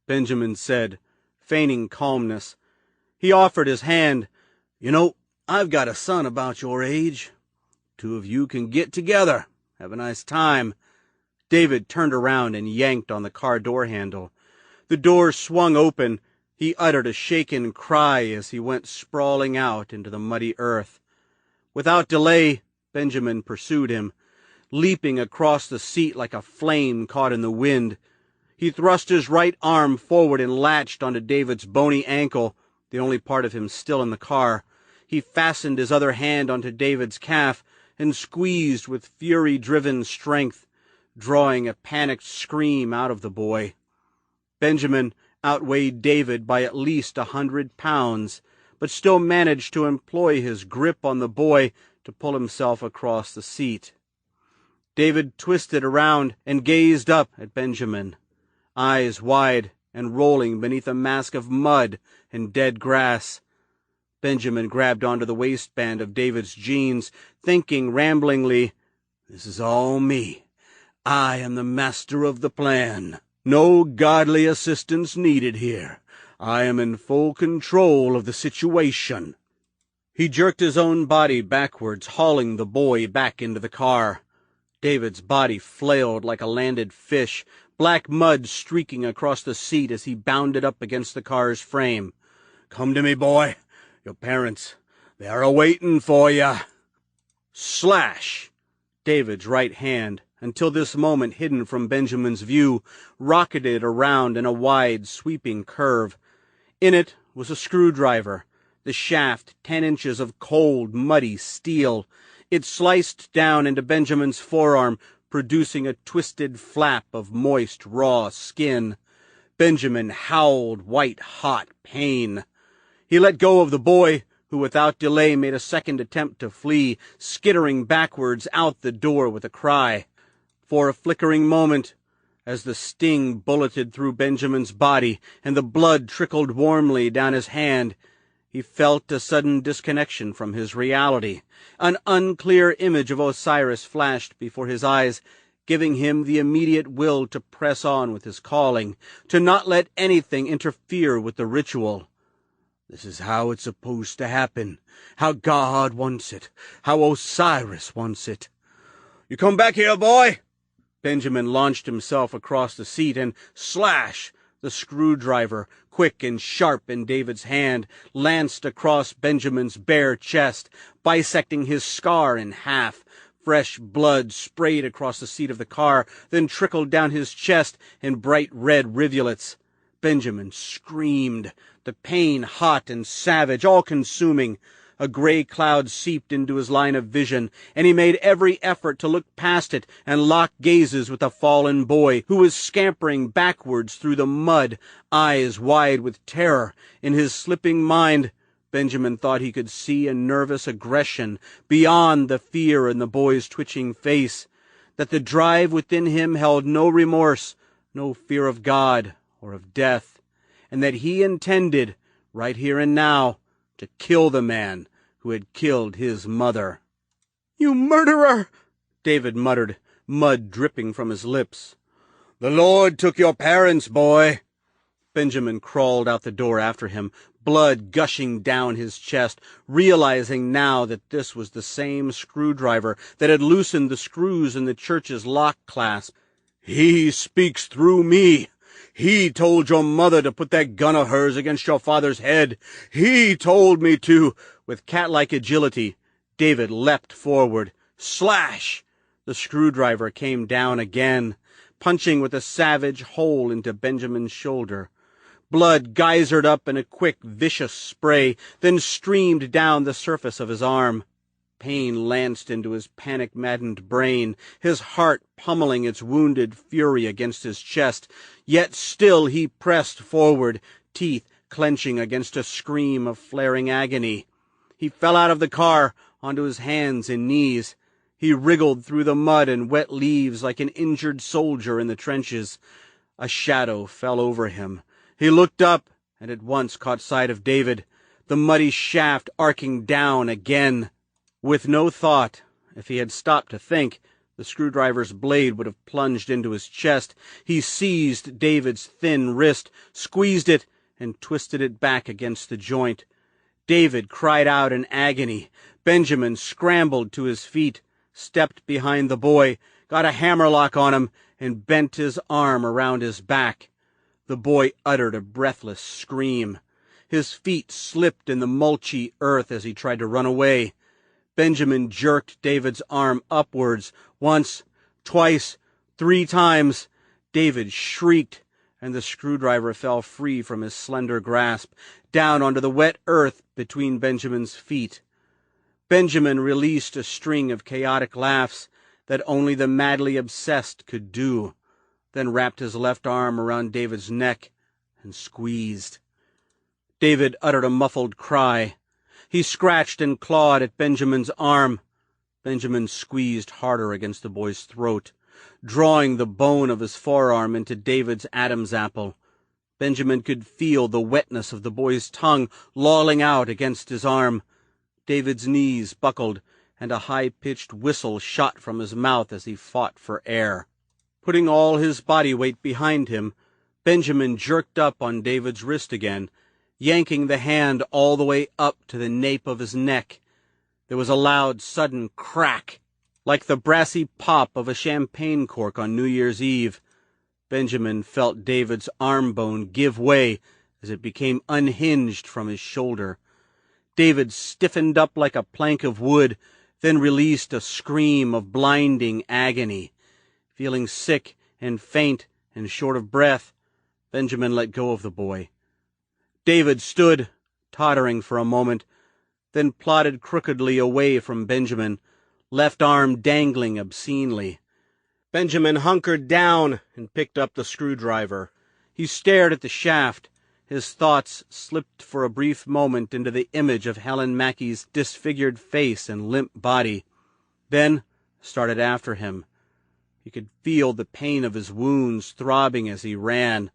Benjamin said, feigning calmness. He offered his hand. "You know, I've got a son about your age. 2 of you can get together, have a nice time." David turned around and yanked on the car door handle. The door swung open. He uttered a shaken cry as he went sprawling out into the muddy earth. Without delay, Benjamin pursued him, leaping across the seat like a flame caught in the wind. He thrust his right arm forward and latched onto David's bony ankle, the only part of him still in the car. He fastened his other hand onto David's calf and squeezed with fury-driven strength, drawing a panicked scream out of the boy. Benjamin outweighed David by at least 100 pounds, but still managed to employ his grip on the boy to pull himself across the seat. David twisted around and gazed up at Benjamin, eyes wide and rolling beneath a mask of mud and dead grass. Benjamin grabbed onto the waistband of David's jeans, thinking ramblingly, "This is all me. I am the master of the plan. No godly assistance needed here. I am in full control of the situation." He jerked his own body backwards, hauling the boy back into the car. David's body flailed like a landed fish, black mud streaking across the seat as he bounded up against the car's frame. "Come to me, boy. Your parents, they are a-waiting for ya." Slash! David's right hand, until this moment hidden from Benjamin's view, rocketed around in a wide, sweeping curve. In it was a screwdriver, the shaft 10 inches of cold, muddy steel. It sliced down into Benjamin's forearm, producing a twisted flap of moist, raw skin. Benjamin howled white-hot pain. He let go of the boy, who without delay made a second attempt to flee, skittering backwards out the door with a cry. For a flickering moment, as the sting bulleted through Benjamin's body and the blood trickled warmly down his hand, he felt a sudden disconnection from his reality. An unclear image of Osiris flashed before his eyes, giving him the immediate will to press on with his calling, to not let anything interfere with the ritual. This is how it's supposed to happen, how God wants it, how Osiris wants it. "You come back here, boy!" Benjamin launched himself across the seat, and slash! The screwdriver, quick and sharp in David's hand, lanced across Benjamin's bare chest, bisecting his scar in half. Fresh blood sprayed across the seat of the car, then trickled down his chest in bright red rivulets. Benjamin screamed, the pain hot and savage, all-consuming. A gray cloud seeped into his line of vision, and he made every effort to look past it and lock gazes with the fallen boy, who was scampering backwards through the mud, eyes wide with terror. In his slipping mind, Benjamin thought he could see a nervous aggression beyond the fear in the boy's twitching face, that the drive within him held no remorse, no fear of God or of death, and that he intended, right here and now, to kill the man who had killed his mother. "You murderer!" David muttered, mud dripping from his lips. "The Lord took your parents, boy." Benjamin crawled out the door after him, blood gushing down his chest, realizing now that this was the same screwdriver that had loosened the screws in the church's lock clasp. "He speaks through me. He told your mother to put that gun of hers against your father's head. He told me to." With cat-like agility, David leapt forward. Slash! The screwdriver came down again, punching with a savage hole into Benjamin's shoulder. Blood geysered up in a quick, vicious spray, then streamed down the surface of his arm. pain lanced into his panic-maddened brain, his heart pummeling its wounded fury against his chest. Yet still he pressed forward, teeth clenching against a scream of flaring agony. He fell out of the car onto his hands and knees. He wriggled through the mud and wet leaves like an injured soldier in the trenches. A shadow fell over him. He looked up and at once caught sight of David, the muddy shaft arcing down again. With no thought, if he had stopped to think, the screwdriver's blade would have plunged into his chest. He seized David's thin wrist, squeezed it, and twisted it back against the joint. David cried out in agony. Benjamin scrambled to his feet, stepped behind the boy, got a hammerlock on him, and bent his arm around his back. The boy uttered a breathless scream. His feet slipped in the mulchy earth as he tried to run away. Benjamin jerked David's arm upwards, once, twice, 3 times. David shrieked, and the screwdriver fell free from his slender grasp, down onto the wet earth between Benjamin's feet. Benjamin released a string of chaotic laughs that only the madly obsessed could do, then wrapped his left arm around David's neck and squeezed. David uttered a muffled cry. He scratched and clawed at Benjamin's arm. Benjamin squeezed harder against the boy's throat, drawing the bone of his forearm into David's Adam's apple. Benjamin could feel the wetness of the boy's tongue lolling out against his arm. David's knees buckled, and a high-pitched whistle shot from his mouth as he fought for air. Putting all his body weight behind him, Benjamin jerked up on David's wrist again, yanking the hand all the way up to the nape of his neck. There was a loud, sudden crack, like the brassy pop of a champagne cork on New Year's Eve. Benjamin felt David's arm bone give way as it became unhinged from his shoulder. David stiffened up like a plank of wood, then released a scream of blinding agony. Feeling sick and faint and short of breath, Benjamin let go of the boy. David stood, tottering for a moment, then plodded crookedly away from Benjamin, left arm dangling obscenely. Benjamin hunkered down and picked up the screwdriver. He stared at the shaft. His thoughts slipped for a brief moment into the image of Helen Mackey's disfigured face and limp body, then started after him. He could feel the pain of his wounds throbbing as he ran,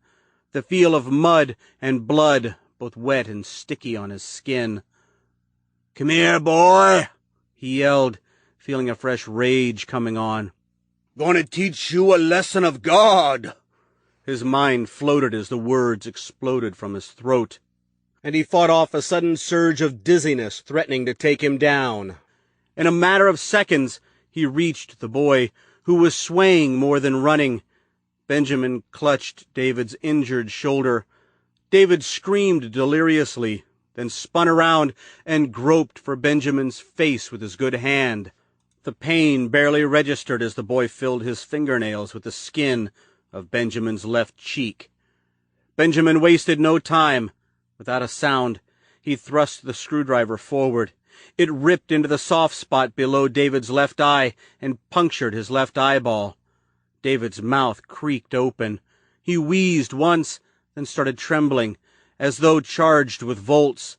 the feel of mud and blood, both wet and sticky on his skin. "Come here, boy," he yelled, feeling a fresh rage coming on. "Gonna teach you a lesson of God." His mind floated as the words exploded from his throat, and he fought off a sudden surge of dizziness threatening to take him down. In a matter of seconds, he reached the boy, who was swaying more than running. Benjamin clutched David's injured shoulder. David screamed deliriously, then spun around and groped for Benjamin's face with his good hand. The pain barely registered as the boy filled his fingernails with the skin of Benjamin's left cheek. Benjamin wasted no time. Without a sound, he thrust the screwdriver forward. It ripped into the soft spot below David's left eye and punctured his left eyeball. David's mouth creaked open. He wheezed once, then started trembling, as though charged with volts.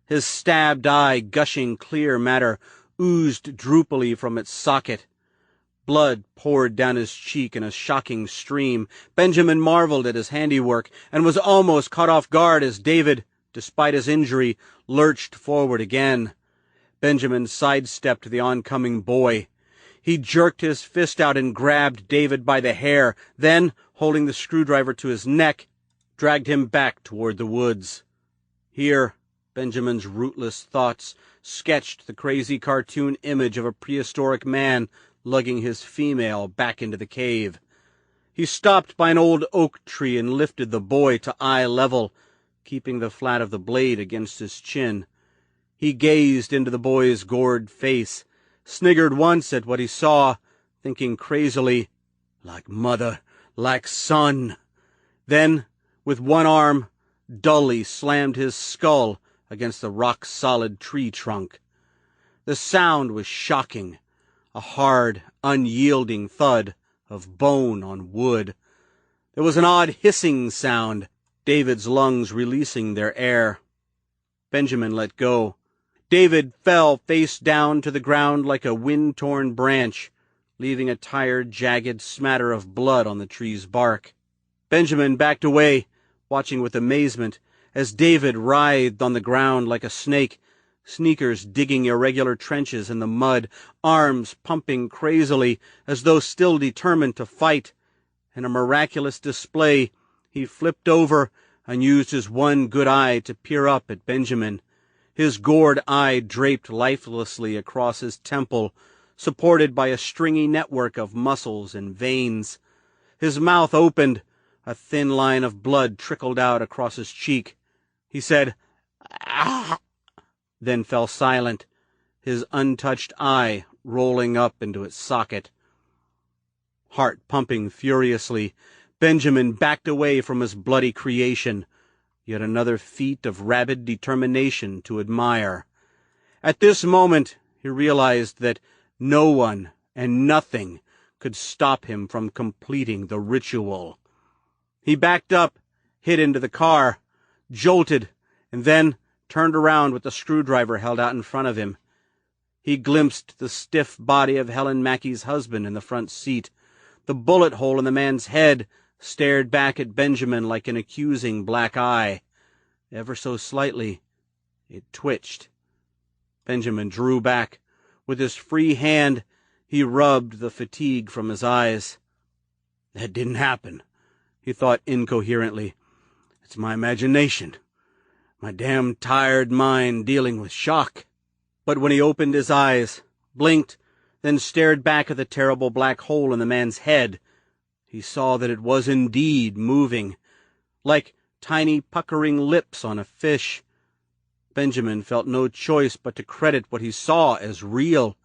His stabbed eye, gushing clear matter, oozed droopily from its socket. Blood poured down his cheek in a shocking stream. Benjamin marveled at his handiwork and was almost caught off guard as David, despite his injury, lurched forward again. Benjamin sidestepped the oncoming boy. He jerked his fist out and grabbed David by the hair, then, holding the screwdriver to his neck, dragged him back toward the woods. Here, Benjamin's rootless thoughts sketched the crazy cartoon image of a prehistoric man lugging his female back into the cave. He stopped by an old oak tree and lifted the boy to eye level, keeping the flat of the blade against his chin. He gazed into the boy's gored face, sniggered once at what he saw, thinking crazily, "Like mother, like son." Then, with one arm, dully slammed his skull against the rock-solid tree trunk. The sound was shocking, a hard, unyielding thud of bone on wood. There was an odd hissing sound, David's lungs releasing their air. Benjamin let go. David fell face down to the ground like a wind-torn branch, leaving a tired, jagged smatter of blood on the tree's bark. Benjamin backed away, watching with amazement as David writhed on the ground like a snake, sneakers digging irregular trenches in the mud, arms pumping crazily as though still determined to fight. In a miraculous display, he flipped over and used his one good eye to peer up at Benjamin. His gored eye draped lifelessly across his temple, supported by a stringy network of muscles and veins. His mouth opened. A thin line of blood trickled out across his cheek. He said, "Ah!" then fell silent, his untouched eye rolling up into its socket. Heart pumping furiously, Benjamin backed away from his bloody creation, yet another feat of rabid determination to admire. At this moment he realized that no one and nothing could stop him from completing the ritual. He backed up, hit into the car, jolted, and then turned around with the screwdriver held out in front of him. He glimpsed the stiff body of Helen Mackey's husband in the front seat. The bullet hole in the man's head stared back at Benjamin like an accusing black eye. Ever so slightly, it twitched. Benjamin drew back. With his free hand, he rubbed the fatigue from his eyes. "That didn't happen," he thought incoherently. "It's my imagination. My damn tired mind dealing with shock." But when he opened his eyes, blinked, then stared back at the terrible black hole in the man's head, he saw that it was indeed moving, like tiny puckering lips on a fish. Benjamin felt no choice but to credit what he saw as real,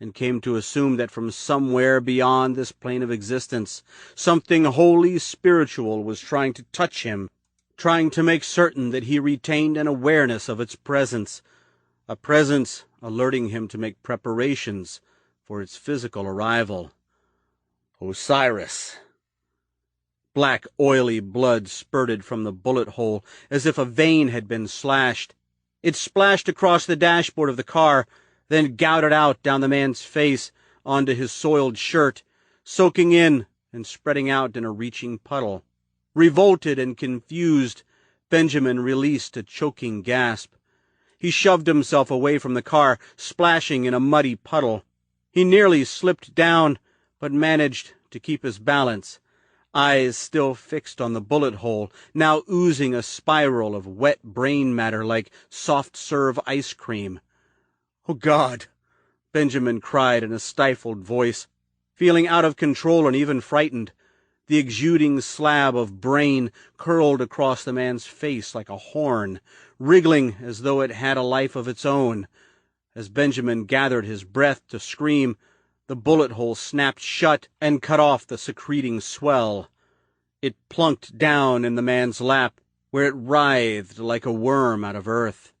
and came to assume that from somewhere beyond this plane of existence, something wholly spiritual was trying to touch him, trying to make certain that he retained an awareness of its presence, a presence alerting him to make preparations for its physical arrival. Osiris. Black, oily blood spurted from the bullet hole as if a vein had been slashed. It splashed across the dashboard of the car, then gouted out down the man's face onto his soiled shirt, soaking in and spreading out in a reaching puddle. Revolted and confused, Benjamin released a choking gasp. He shoved himself away from the car, splashing in a muddy puddle. He nearly slipped down, but managed to keep his balance, eyes still fixed on the bullet hole, now oozing a spiral of wet brain matter like soft-serve ice cream. "Oh, God!" Benjamin cried in a stifled voice, feeling out of control and even frightened. The exuding slab of brain curled across the man's face like a horn, wriggling as though it had a life of its own. As Benjamin gathered his breath to scream, the bullet hole snapped shut and cut off the secreting swell. It plunked down in the man's lap, where it writhed like a worm out of earth.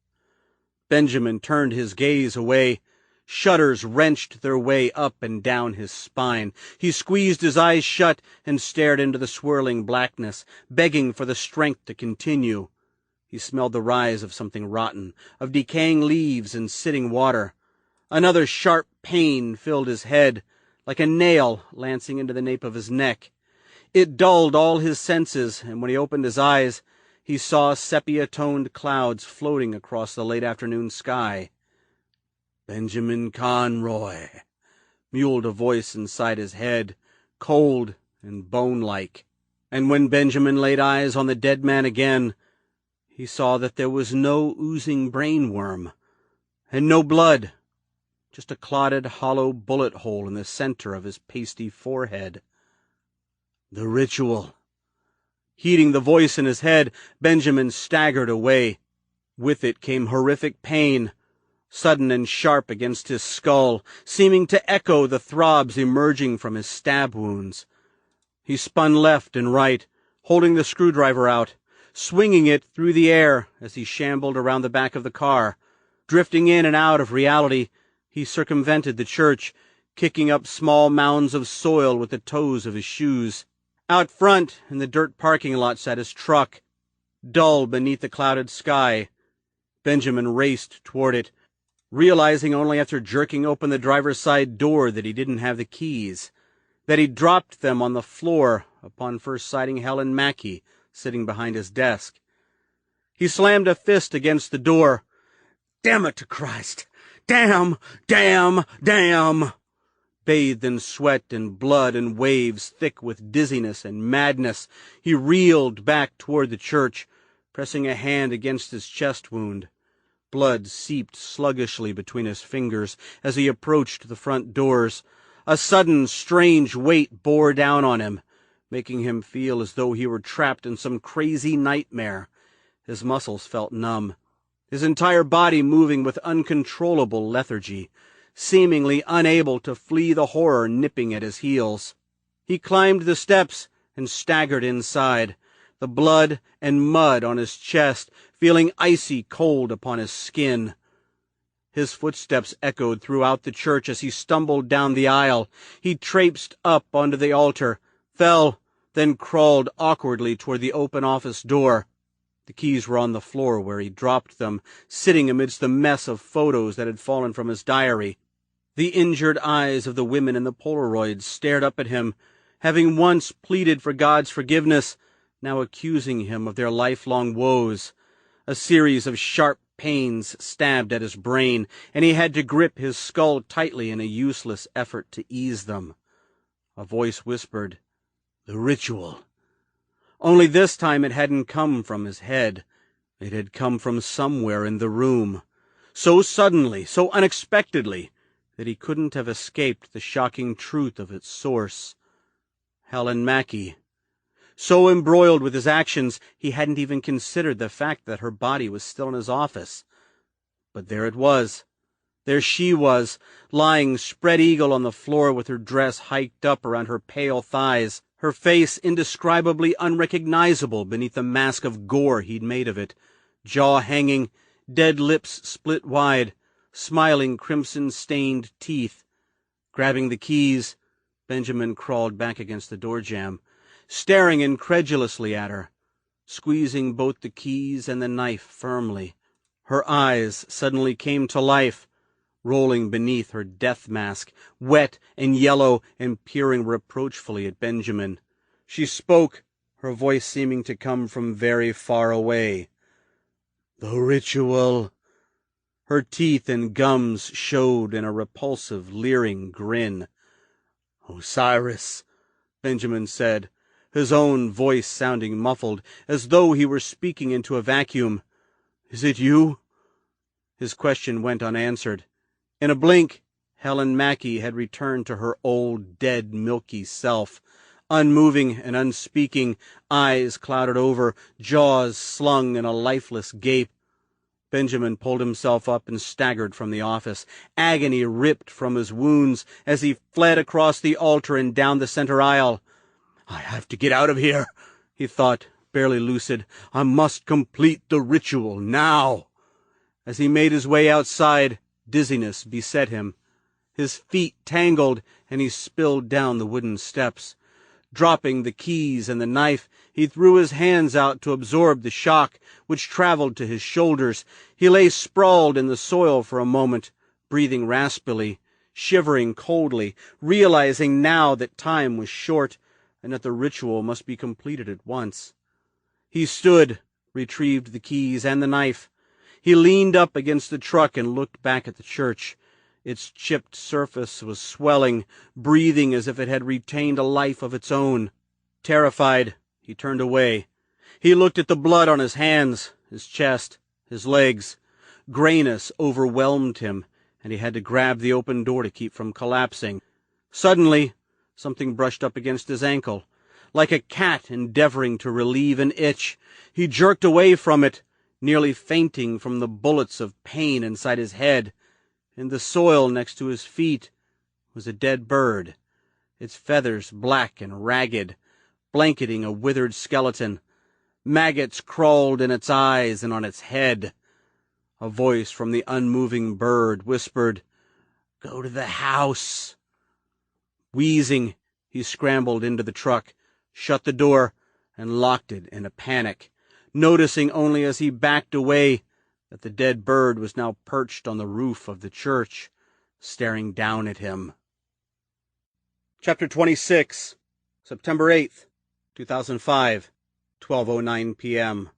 Benjamin turned his gaze away. Shudders wrenched their way up and down his spine. He squeezed his eyes shut and stared into the swirling blackness, begging for the strength to continue. He smelled the rise of something rotten, of decaying leaves and sitting water. Another sharp pain filled his head, like a nail lancing into the nape of his neck. It dulled all his senses, and when he opened his eyes, he saw sepia-toned clouds floating across the late afternoon sky. "Benjamin Conroy," mewled a voice inside his head, cold and bone-like. And when Benjamin laid eyes on the dead man again, he saw that there was no oozing brainworm, and no blood, just a clotted, hollow bullet hole in the center of his pasty forehead. The ritual. Heeding the voice in his head, Benjamin staggered away. With it came horrific pain, sudden and sharp against his skull, seeming to echo the throbs emerging from his stab wounds. He spun left and right, holding the screwdriver out, swinging it through the air as he shambled around the back of the car, drifting in and out of reality He circumvented the church, kicking up small mounds of soil with the toes of his shoes. Out front, in the dirt parking lot, sat his truck, dull beneath the clouded sky. Benjamin raced toward it, realizing only after jerking open the driver's side door that he didn't have the keys, that he'd dropped them on the floor upon first sighting Helen Mackey sitting behind his desk. He slammed a fist against the door. "Damn it to Christ! Damn! Damn! Damn!" Bathed in sweat and blood and waves thick with dizziness and madness, he reeled back toward the church, pressing a hand against his chest wound. Blood seeped sluggishly between his fingers as he approached the front doors. A sudden, strange weight bore down on him, making him feel as though he were trapped in some crazy nightmare. His muscles felt numb, his entire body moving with uncontrollable lethargy, seemingly unable to flee the horror nipping at his heels. He climbed the steps and staggered inside, the blood and mud on his chest feeling icy cold upon his skin. His footsteps echoed throughout the church as he stumbled down the aisle. He traipsed up onto the altar, fell, then crawled awkwardly toward the open office door. The keys were on the floor where he dropped them, sitting amidst the mess of photos that had fallen from his diary. The injured eyes of the women in the Polaroids stared up at him, having once pleaded for God's forgiveness, now accusing him of their lifelong woes. A series of sharp pains stabbed at his brain, and he had to grip his skull tightly in a useless effort to ease them. A voice whispered, "The ritual." Only this time it hadn't come from his head. It had come from somewhere in the room, so suddenly, so unexpectedly, that he couldn't have escaped the shocking truth of its source. Helen Mackey. So embroiled with his actions, he hadn't even considered the fact that her body was still in his office. But there it was. There she was, lying spread-eagle on the floor with her dress hiked up around her pale thighs, her face indescribably unrecognizable beneath the mask of gore he'd made of it, jaw hanging, dead lips split wide, smiling crimson-stained teeth. Grabbing the keys, Benjamin crawled back against the door jamb, staring incredulously at her, squeezing both the keys and the knife firmly. Her eyes suddenly came to life, rolling beneath her death mask, wet and yellow and peering reproachfully at Benjamin. She spoke, her voice seeming to come from very far away. "The ritual." Her teeth and gums showed in a repulsive, leering grin. "Osiris," Benjamin said, his own voice sounding muffled, as though he were speaking into a vacuum. "Is it you?" His question went unanswered. In a blink, Helen Mackey had returned to her old, dead, milky self, unmoving and unspeaking, eyes clouded over, jaws slung in a lifeless gape. Benjamin pulled himself up and staggered from the office, agony ripped from his wounds as he fled across the altar and down the center aisle. "I have to get out of here," he thought, barely lucid. "I must complete the ritual now." As he made his way outside, dizziness beset him. His feet tangled, and he spilled down the wooden steps. Dropping the keys and the knife, he threw his hands out to absorb the shock, which traveled to his shoulders. He lay sprawled in the soil for a moment, breathing raspily, shivering coldly, realizing now that time was short, and that the ritual must be completed at once. He stood, retrieved the keys and the knife. He leaned up against the truck and looked back at the church. Its chipped surface was swelling, breathing as if it had retained a life of its own. Terrified, he turned away. He looked at the blood on his hands, his chest, his legs. Grayness overwhelmed him, and he had to grab the open door to keep from collapsing. Suddenly, something brushed up against his ankle. Like a cat endeavoring to relieve an itch, he jerked away from it, nearly fainting from the bullets of pain inside his head. In the soil next to his feet was a dead bird, its feathers black and ragged, blanketing a withered skeleton. Maggots crawled in its eyes and on its head. A voice from the unmoving bird whispered, Go to the house. Wheezing, he scrambled into the truck, shut the door, and locked it in a panic, noticing only as he backed away that the dead bird was now perched on the roof of the church, staring down at him. Chapter 26, September 8th, 2005, 12:09 p.m.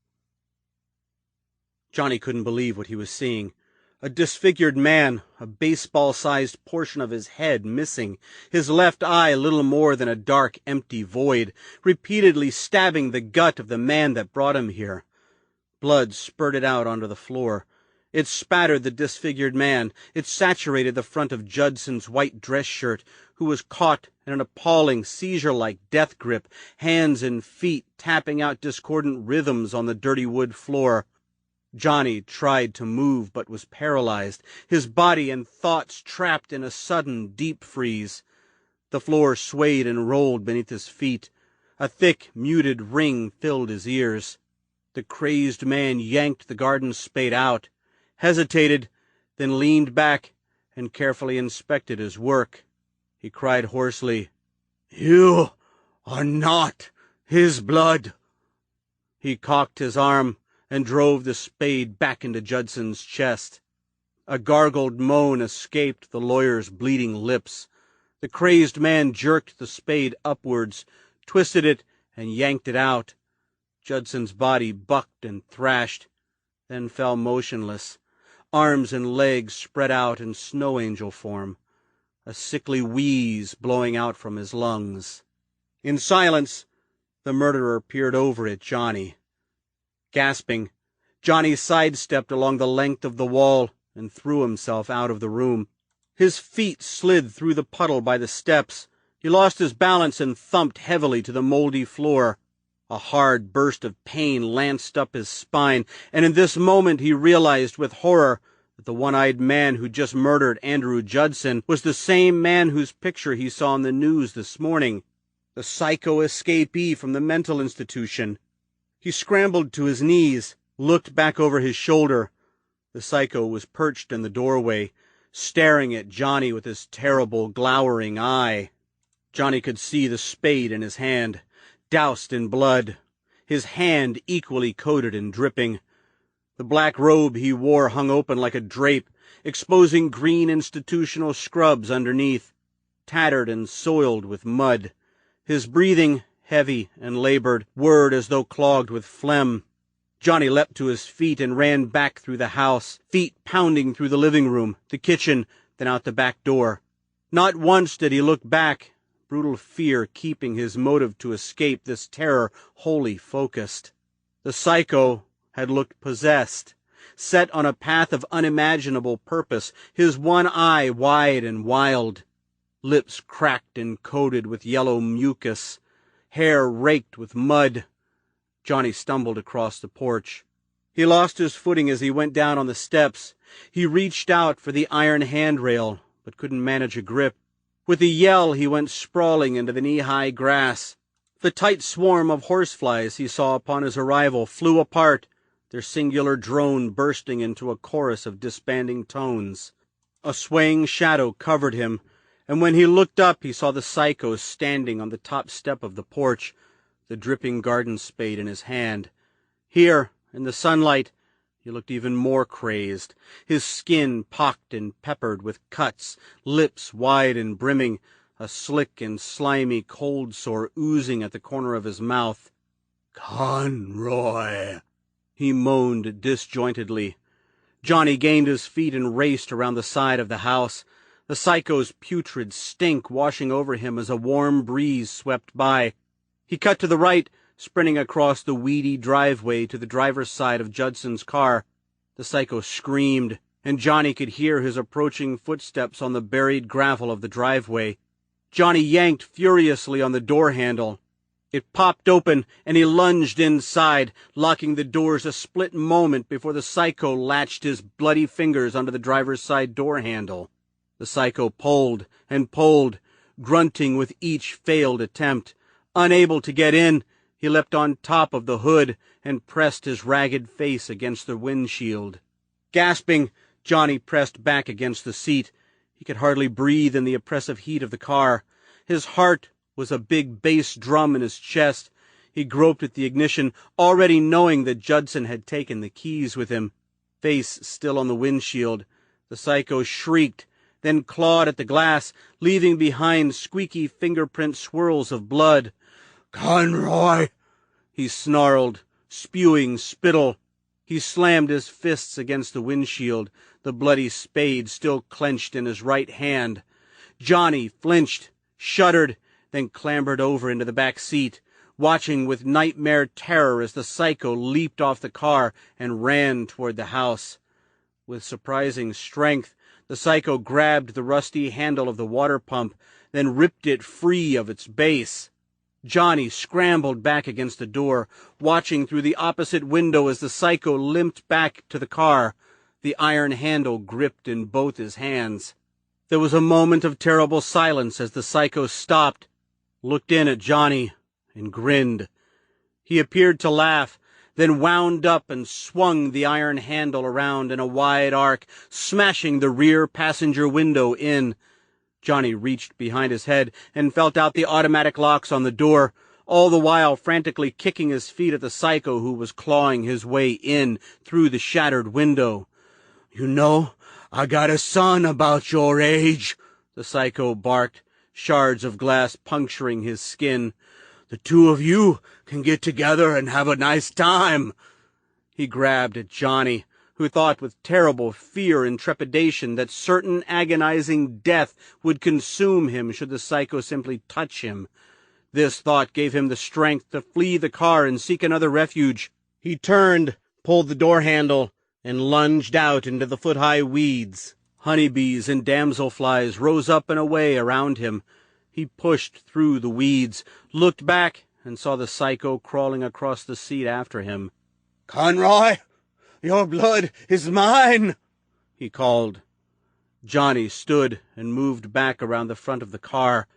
Johnny couldn't believe what he was seeing. A disfigured man, a baseball-sized portion of his head missing, his left eye little more than a dark, empty void, repeatedly stabbing the gut of the man that brought him here. Blood spurted out onto the floor. It spattered the disfigured man. It saturated the front of Judson's white dress shirt, who was caught in an appalling, seizure-like death grip, hands and feet tapping out discordant rhythms on the dirty wood floor. Johnny tried to move but was paralyzed, his body and thoughts trapped in a sudden deep freeze. The floor swayed and rolled beneath his feet. A thick, muted ring filled his ears. The crazed man yanked the garden spade out, hesitated, then leaned back and carefully inspected his work. He cried hoarsely, "You are not his blood." He cocked his arm and drove the spade back into Judson's chest. A gargled moan escaped the lawyer's bleeding lips. The crazed man jerked the spade upwards, twisted it, and yanked it out. Judson's body bucked and thrashed, then fell motionless, arms and legs spread out in snow angel form, a sickly wheeze blowing out from his lungs. In silence, the murderer peered over at Johnny. Gasping, Johnny sidestepped along the length of the wall and threw himself out of the room. His feet slid through the puddle by the steps. He lost his balance and thumped heavily to the moldy floor. A hard burst of pain lanced up his spine, and in this moment he realized with horror that the one-eyed man who just murdered Andrew Judson was the same man whose picture he saw on the news this morning, the psycho escapee from the mental institution. He scrambled to his knees, looked back over his shoulder. The psycho was perched in the doorway, staring at Johnny with his terrible, glowering eye. Johnny could see the spade in his hand, doused in blood, his hand equally coated and dripping. The black robe he wore hung open like a drape, exposing green institutional scrubs underneath, tattered and soiled with mud. His breathing, heavy and labored, whirred as though clogged with phlegm. Johnny leapt to his feet and ran back through the house, feet pounding through the living room, the kitchen, then out the back door. Not once did he look back, brutal fear keeping his motive to escape this terror wholly focused. The psycho had looked possessed, set on a path of unimaginable purpose, his one eye wide and wild, lips cracked and coated with yellow mucus, hair raked with mud. Johnny stumbled across the porch. He lost his footing as he went down on the steps. He reached out for the iron handrail, but couldn't manage a grip. With a yell, he went sprawling into the knee-high grass. The tight swarm of horseflies he saw upon his arrival flew apart, their singular drone bursting into a chorus of disbanding tones. A swaying shadow covered him, and when he looked up he saw the psycho standing on the top step of the porch, the dripping garden spade in his hand. Here, in the sunlight, he looked even more crazed, his skin pocked and peppered with cuts, lips wide and brimming, a slick and slimy cold sore oozing at the corner of his mouth. "Conroy," he moaned disjointedly. Johnny gained his feet and raced around the side of the house, the psycho's putrid stink washing over him as a warm breeze swept by. He cut to the right, sprinting across the weedy driveway to the driver's side of Judson's car. The psycho screamed, and Johnny could hear his approaching footsteps on the buried gravel of the driveway. Johnny yanked furiously on the door handle. It popped open, and he lunged inside, locking the doors a split moment before the psycho latched his bloody fingers onto the driver's side door handle. The psycho pulled and pulled, grunting with each failed attempt. Unable to get in, he leapt on top of the hood and pressed his ragged face against the windshield. Gasping, Johnny pressed back against the seat. He could hardly breathe in the oppressive heat of the car. His heart was a big bass drum in his chest. He groped at the ignition, already knowing that Judson had taken the keys with him. Face still on the windshield, the psycho shrieked, then clawed at the glass, leaving behind squeaky fingerprint swirls of blood. "Conroy!" he snarled, spewing spittle. He slammed his fists against the windshield, the bloody spade still clenched in his right hand. Johnny flinched, shuddered, then clambered over into the back seat, watching with nightmare terror as the psycho leaped off the car and ran toward the house. With surprising strength, the psycho grabbed the rusty handle of the water pump, then ripped it free of its base. Johnny scrambled back against the door, watching through the opposite window as the psycho limped back to the car, the iron handle gripped in both his hands. There was a moment of terrible silence as the psycho stopped, looked in at Johnny, and grinned. He appeared to laugh, then wound up and swung the iron handle around in a wide arc, smashing the rear passenger window in. Johnny reached behind his head and felt out the automatic locks on the door, all the while frantically kicking his feet at the psycho who was clawing his way in through the shattered window. "You know, I got a son about your age," the psycho barked, shards of glass puncturing his skin. "The two of you can get together and have a nice time." He grabbed at Johnny, who thought with terrible fear and trepidation that certain agonizing death would consume him should the psycho simply touch him. This thought gave him the strength to flee the car and seek another refuge. He turned, pulled the door handle, and lunged out into the foot-high weeds. Honeybees and damselflies rose up and away around him. He pushed through the weeds, looked back, and saw the psycho crawling across the seat after him. "Conroy, your blood is mine," he called. Johnny stood and moved back around the front of the car,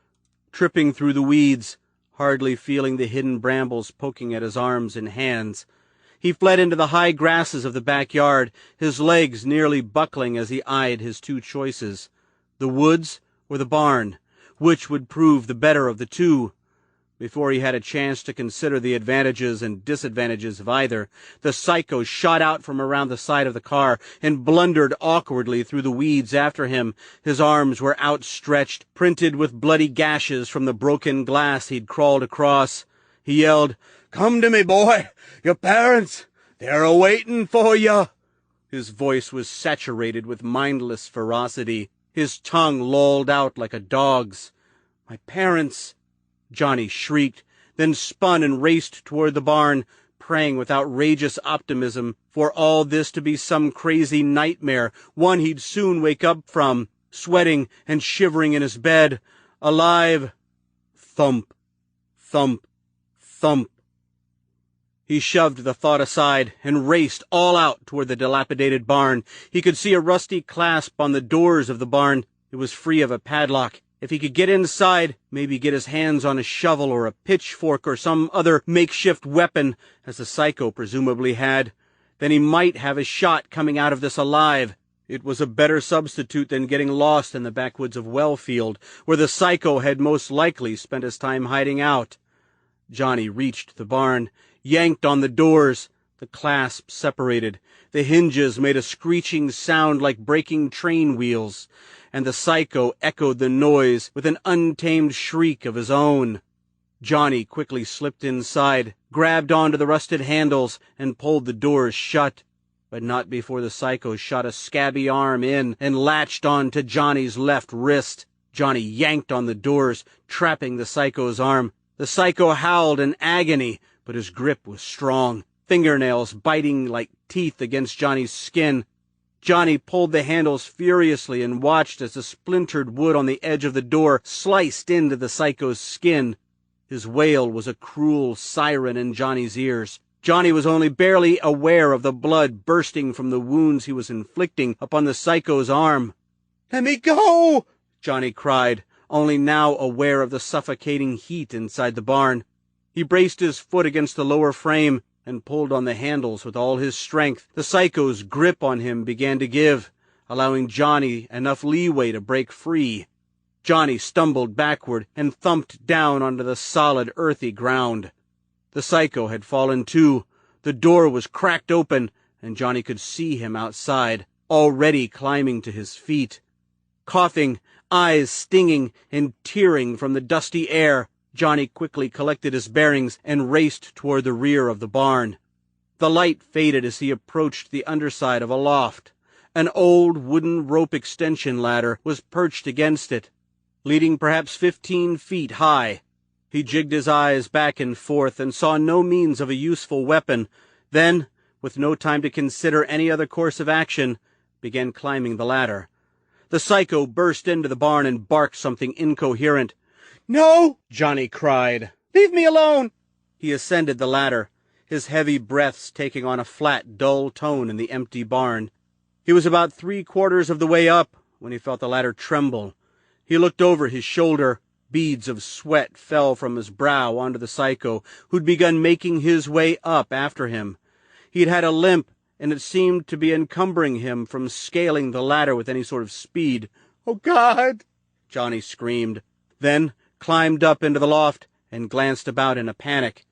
tripping through the weeds, hardly feeling the hidden brambles poking at his arms and hands. He fled into the high grasses of the backyard, his legs nearly buckling as he eyed his two choices. The woods or the barn? Which would prove the better of the two? Before he had a chance to consider the advantages and disadvantages of either, the psycho shot out from around the side of the car and blundered awkwardly through the weeds after him. His arms were outstretched, printed with bloody gashes from the broken glass he'd crawled across. He yelled, "Come to me, boy! Your parents, they're a-waitin' for you!" His voice was saturated with mindless ferocity. His tongue lolled out like a dog's. "My parents!" Johnny shrieked, then spun and raced toward the barn, praying with outrageous optimism for all this to be some crazy nightmare, one he'd soon wake up from, sweating and shivering in his bed, alive. Thump, thump, thump. He shoved the thought aside and raced all out toward the dilapidated barn. He could see a rusty clasp on the doors of the barn. It was free of a padlock. If he could get inside, maybe get his hands on a shovel or a pitchfork or some other makeshift weapon, as the psycho presumably had, then he might have a shot coming out of this alive. It was a better substitute than getting lost in the backwoods of Wellfield, where the psycho had most likely spent his time hiding out. Johnny reached the barn, yanked on the doors. The clasp separated. The hinges made a screeching sound like breaking train wheels, and the psycho echoed the noise with an untamed shriek of his own. Johnny quickly slipped inside, grabbed onto the rusted handles, and pulled the doors shut, but not before the psycho shot a scabby arm in and latched on to Johnny's left wrist. Johnny yanked on the doors, trapping the psycho's arm. The psycho howled in agony, but his grip was strong, fingernails biting like teeth against Johnny's skin. Johnny pulled the handles furiously and watched as the splintered wood on the edge of the door sliced into the psycho's skin. His wail was a cruel siren in Johnny's ears. Johnny was only barely aware of the blood bursting from the wounds he was inflicting upon the psycho's arm. "Let me go!" Johnny cried, only now aware of the suffocating heat inside the barn. He braced his foot against the lower frame and pulled on the handles with all his strength. The psycho's grip on him began to give. allowing Johnny enough leeway to break free. Johnny stumbled backward and thumped down onto the solid, earthy ground. The psycho had fallen too. The door was cracked open, and Johnny could see him outside, already climbing to his feet. Coughing, eyes stinging and tearing from the dusty air, Johnny quickly collected his bearings and raced toward the rear of the barn. The light faded as he approached the underside of a loft. An old wooden rope extension ladder was perched against it, leading perhaps 15 feet high. He jigged his eyes back and forth and saw no means of a useful weapon, then, with no time to consider any other course of action, began climbing the ladder. The psycho burst into the barn and barked something incoherent. "No!" Johnny cried. "Leave me alone!" He ascended the ladder, his heavy breaths taking on a flat, dull tone in the empty barn. He was about 3/4 of the way up when he felt the ladder tremble. He looked over his shoulder. Beads of sweat fell from his brow onto the psycho, who'd begun making his way up after him. He'd had a limp, and it seemed to be encumbering him from scaling the ladder with any sort of speed. "Oh, God!" Johnny screamed, then climbed up into the loft and glanced about in a panic.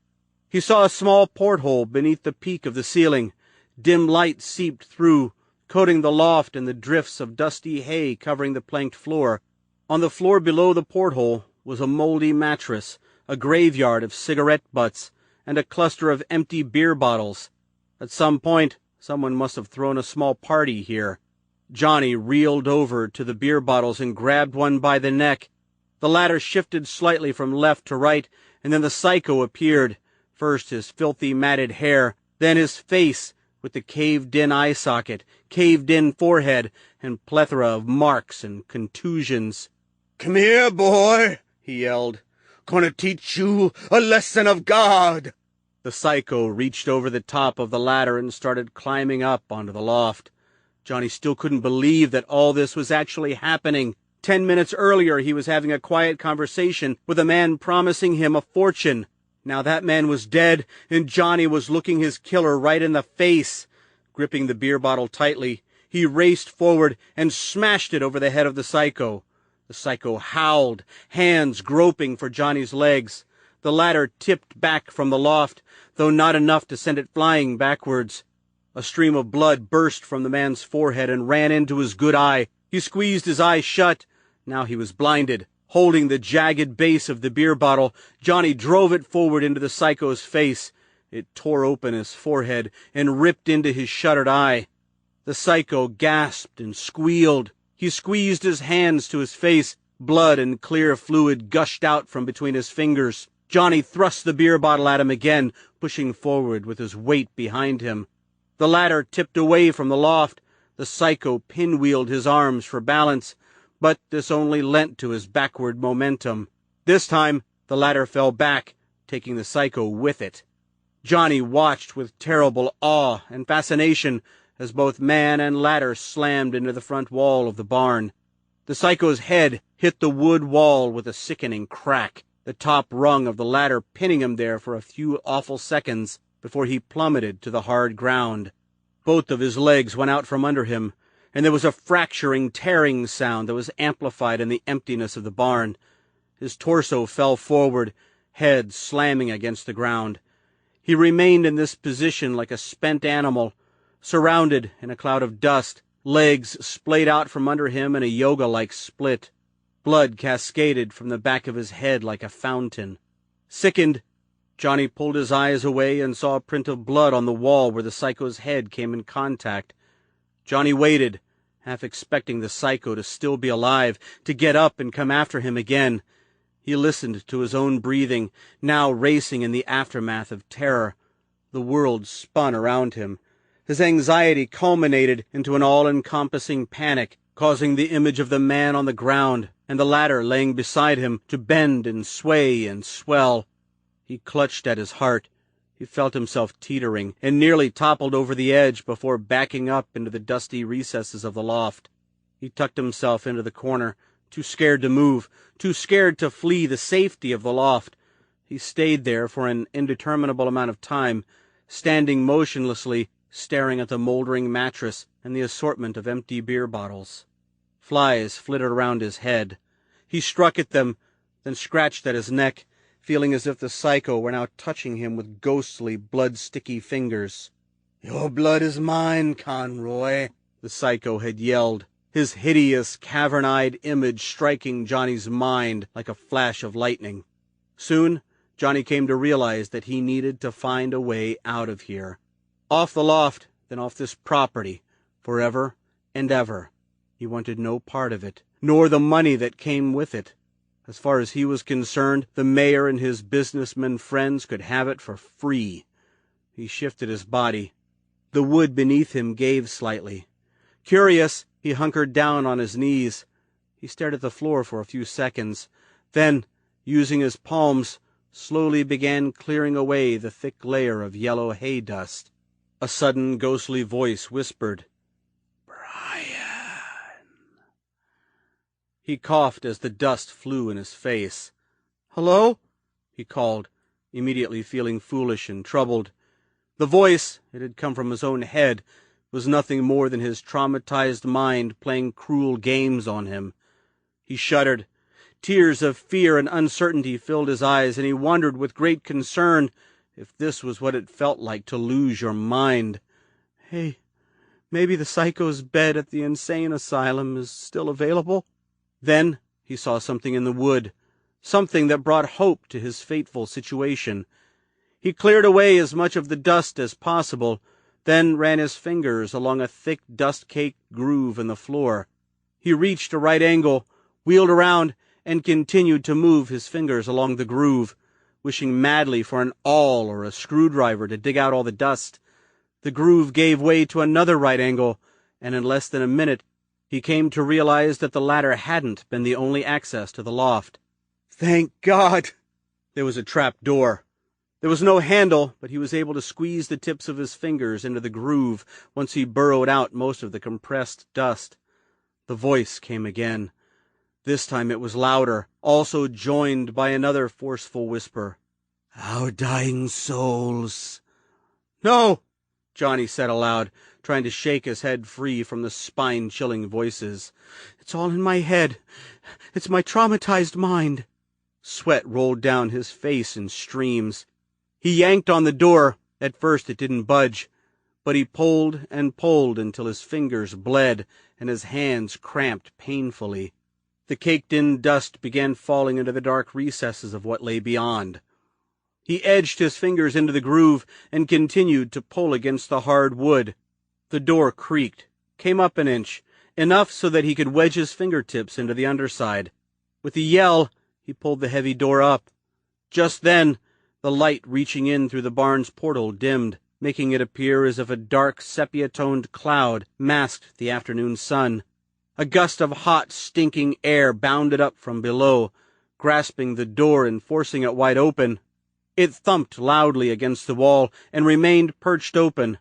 He saw a small porthole beneath the peak of the ceiling. Dim light seeped through, coating the loft and the drifts of dusty hay covering the planked floor. On the floor below the porthole was a moldy mattress, a graveyard of cigarette butts, and a cluster of empty beer bottles. At some point, someone must have thrown a small party here. Johnny reeled over to the beer bottles and grabbed one by the neck. The ladder shifted slightly from left to right, and then the psycho appeared. First his filthy matted hair, then his face with the caved-in eye socket, caved-in forehead, and plethora of marks and contusions. "Come here, boy," he yelled. "Gonna teach you a lesson of God." The psycho reached over the top of the ladder and started climbing up onto the loft. Johnny still couldn't believe that all this was actually happening. 10 minutes earlier he was having a quiet conversation with a man promising him a fortune. Now that man was dead, and Johnny was looking his killer right in the face. Gripping the beer bottle tightly, he raced forward and smashed it over the head of the psycho. The psycho howled, hands groping for Johnny's legs. The ladder tipped back from the loft, though not enough to send it flying backwards. A stream of blood burst from the man's forehead and ran into his good eye. He squeezed his eyes shut. Now he was blinded. Holding the jagged base of the beer bottle, Johnny drove it forward into the psycho's face. It tore open his forehead and ripped into his shuttered eye. The psycho gasped and squealed. He squeezed his hands to his face. Blood and clear fluid gushed out from between his fingers. Johnny thrust the beer bottle at him again, pushing forward with his weight behind him. The ladder tipped away from the loft. The psycho pinwheeled his arms for balance, but this only lent to his backward momentum. This time, the ladder fell back, taking the psycho with it. Johnny watched with terrible awe and fascination as both man and ladder slammed into the front wall of the barn. The psycho's head hit the wood wall with a sickening crack, the top rung of the ladder pinning him there for a few awful seconds before he plummeted to the hard ground. Both of his legs went out from under him, and there was a fracturing, tearing sound that was amplified in the emptiness of the barn. His torso fell forward, head slamming against the ground. He remained in this position like a spent animal, surrounded in a cloud of dust, legs splayed out from under him in a yoga-like split. Blood cascaded from the back of his head like a fountain. Sickened, Johnny pulled his eyes away and saw a print of blood on the wall where the psycho's head came in contact. Johnny waited, half expecting the psycho to still be alive, to get up and come after him again. He listened to his own breathing, now racing in the aftermath of terror. The world spun around him. His anxiety culminated into an all-encompassing panic, causing the image of the man on the ground and the ladder laying beside him to bend and sway and swell. He clutched at his heart. He felt himself teetering and nearly toppled over the edge before backing up into the dusty recesses of the loft. He tucked himself into the corner, too scared to move, too scared to flee the safety of the loft. He stayed there for an indeterminable amount of time, standing motionlessly, staring at the moldering mattress and the assortment of empty beer bottles. Flies flittered around his head. He struck at them, then scratched at his neck, feeling as if the psycho were now touching him with ghostly, blood-sticky fingers. "Your blood is mine, Conroy," the psycho had yelled, his hideous, cavern-eyed image striking Johnny's mind like a flash of lightning. Soon, Johnny came to realize that he needed to find a way out of here. Off the loft, then off this property, forever and ever. He wanted no part of it, nor the money that came with it. As far as he was concerned, the mayor and his businessmen friends could have it for free. He shifted his body. The wood beneath him gave slightly. Curious, he hunkered down on his knees. He stared at the floor for a few seconds, then, using his palms, slowly began clearing away the thick layer of yellow hay dust. A sudden ghostly voice whispered, "Brian." He coughed as the dust flew in his face. "Hello?" he called, immediately feeling foolish and troubled. The voice, it had come from his own head, was nothing more than his traumatized mind playing cruel games on him. He shuddered. Tears of fear and uncertainty filled his eyes, and he wondered with great concern if this was what it felt like to lose your mind. "Hey, maybe the psycho's bed at the insane asylum is still available?" Then he saw something in the wood, something that brought hope to his fateful situation. He cleared away as much of the dust as possible, then ran his fingers along a thick dust-caked groove in the floor. He reached a right angle, wheeled around, and continued to move his fingers along the groove, wishing madly for an awl or a screwdriver to dig out all the dust. The groove gave way to another right angle, and in less than a minute he came to realize that the ladder hadn't been the only access to the loft. "Thank God!" There was a trap door. There was no handle, but he was able to squeeze the tips of his fingers into the groove once he burrowed out most of the compressed dust. The voice came again. This time it was louder, also joined by another forceful whisper. "Our dying souls." "No!" Johnny said aloud, trying to shake his head free from the spine-chilling voices. "It's all in my head. It's my traumatized mind." Sweat rolled down his face in streams. He yanked on the door. At first it didn't budge, but he pulled and pulled until his fingers bled and his hands cramped painfully. The caked-in dust began falling into the dark recesses of what lay beyond. He edged his fingers into the groove and continued to pull against the hard wood. The door creaked, came up an inch, enough so that he could wedge his fingertips into the underside. With a yell, he pulled the heavy door up. Just then, the light reaching in through the barn's portal dimmed, making it appear as if a dark sepia-toned cloud masked the afternoon sun. A gust of hot, stinking air bounded up from below, grasping the door and forcing it wide open. It thumped loudly against the wall and remained perched open.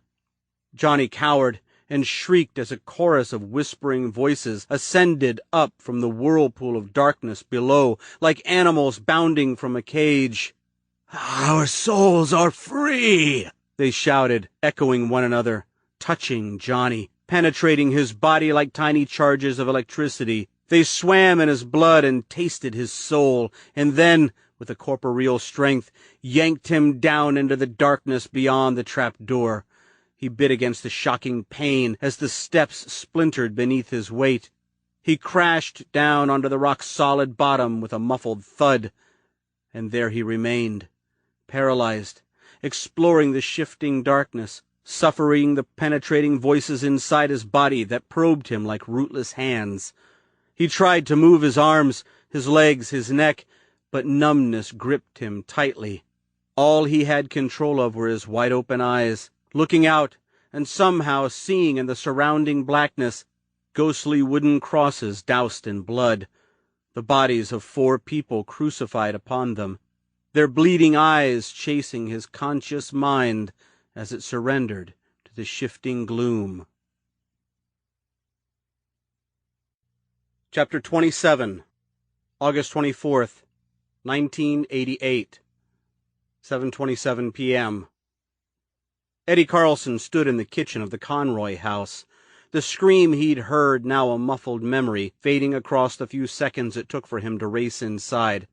Johnny cowered and shrieked as a chorus of whispering voices ascended up from the whirlpool of darkness below, like animals bounding from a cage. "Our souls are free!" they shouted, echoing one another, touching Johnny, penetrating his body like tiny charges of electricity. They swam in his blood and tasted his soul, and then, with a corporeal strength, yanked him down into the darkness beyond the trap door. He bit against the shocking pain as the steps splintered beneath his weight. He crashed down onto the rock-solid bottom with a muffled thud, and there he remained, paralyzed, exploring the shifting darkness, suffering the penetrating voices inside his body that probed him like rootless hands. He tried to move his arms, his legs, his neck, but numbness gripped him tightly. All he had control of were his wide-open eyes, looking out and somehow seeing in the surrounding blackness ghostly wooden crosses doused in blood, the bodies of 4 people crucified upon them, their bleeding eyes chasing his conscious mind as it surrendered to the shifting gloom. Chapter 27, August 24th, 1988, 7:27 p.m. Eddie Carlson stood in the kitchen of the Conroy house. The scream he'd heard, now a muffled memory, fading across the few seconds it took for him to race inside.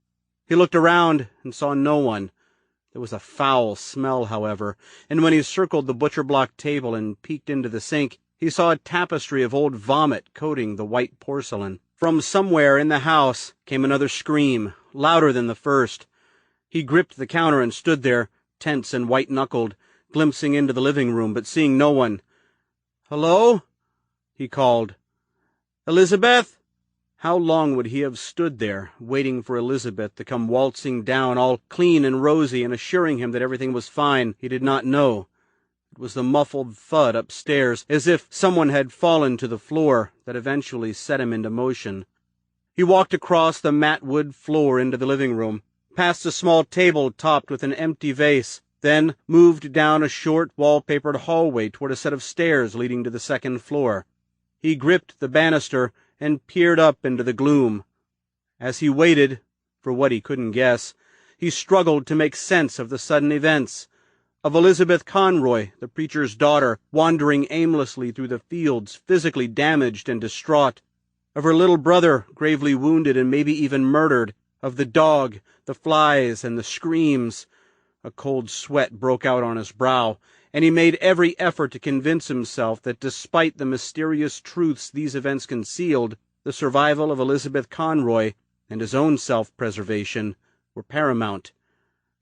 He looked around and saw no one. There was a foul smell, however, and when he circled the butcher-block table and peeked into the sink, he saw a tapestry of old vomit coating the white porcelain. From somewhere in the house came another scream, louder than the first. He gripped the counter and stood there, tense and white-knuckled, glimpsing into the living room, but seeing no one. "Hello?" he called. "Elizabeth?" How long would he have stood there, waiting for Elizabeth to come waltzing down, all clean and rosy, and assuring him that everything was fine? He did not know. It was the muffled thud upstairs, as if someone had fallen to the floor, that eventually set him into motion. He walked across the matte wood floor into the living room, past a small table topped with an empty vase, then moved down a short, wallpapered hallway toward a set of stairs leading to the second floor. He gripped the banister and peered up into the gloom. As he waited, for what he couldn't guess, he struggled to make sense of the sudden events. Of Elizabeth Conroy, the preacher's daughter, wandering aimlessly through the fields, physically damaged and distraught. Of her little brother, gravely wounded and maybe even murdered. Of the dog, the flies, and the screams. A cold sweat broke out on his brow, and he made every effort to convince himself that despite the mysterious truths these events concealed, the survival of Elizabeth Conroy and his own self-preservation were paramount.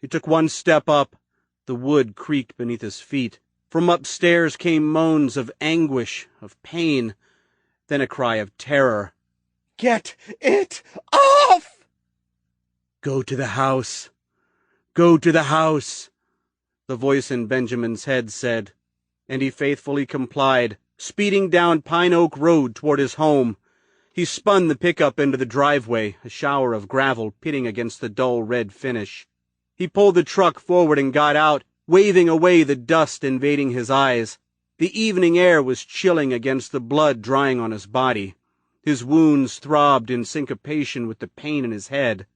He took one step up. The wood creaked beneath his feet. From upstairs came moans of anguish, of pain, then a cry of terror. "Get it off!" "Go to the house. Go to the house," the voice in Benjamin's head said, and he faithfully complied, speeding down Pine Oak Road toward his home. He spun the pickup into the driveway, a shower of gravel pitting against the dull red finish. He pulled the truck forward and got out, waving away the dust invading his eyes. The evening air was chilling against the blood drying on his body. His wounds throbbed in syncopation with the pain in his head.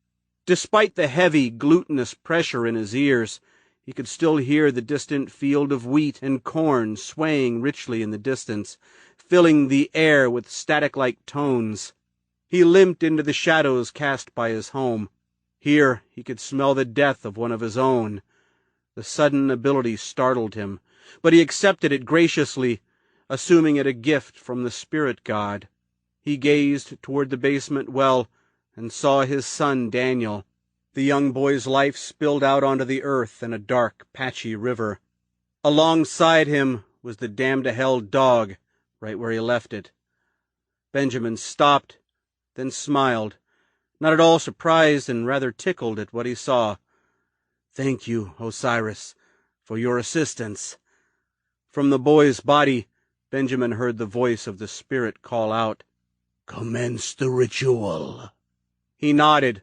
Despite the heavy, glutinous pressure in his ears, he could still hear the distant field of wheat and corn swaying richly in the distance, filling the air with static-like tones. He limped into the shadows cast by his home. Here he could smell the death of one of his own. The sudden ability startled him, but he accepted it graciously, assuming it a gift from the spirit god. He gazed toward the basement well and saw his son Daniel. The young boy's life spilled out onto the earth in a dark, patchy river. Alongside him was the damned-to-hell dog, right where he left it. Benjamin stopped, then smiled, not at all surprised and rather tickled at what he saw. "Thank you, Osiris, for your assistance." From the boy's body, Benjamin heard the voice of the spirit call out, "Commence the ritual." He nodded,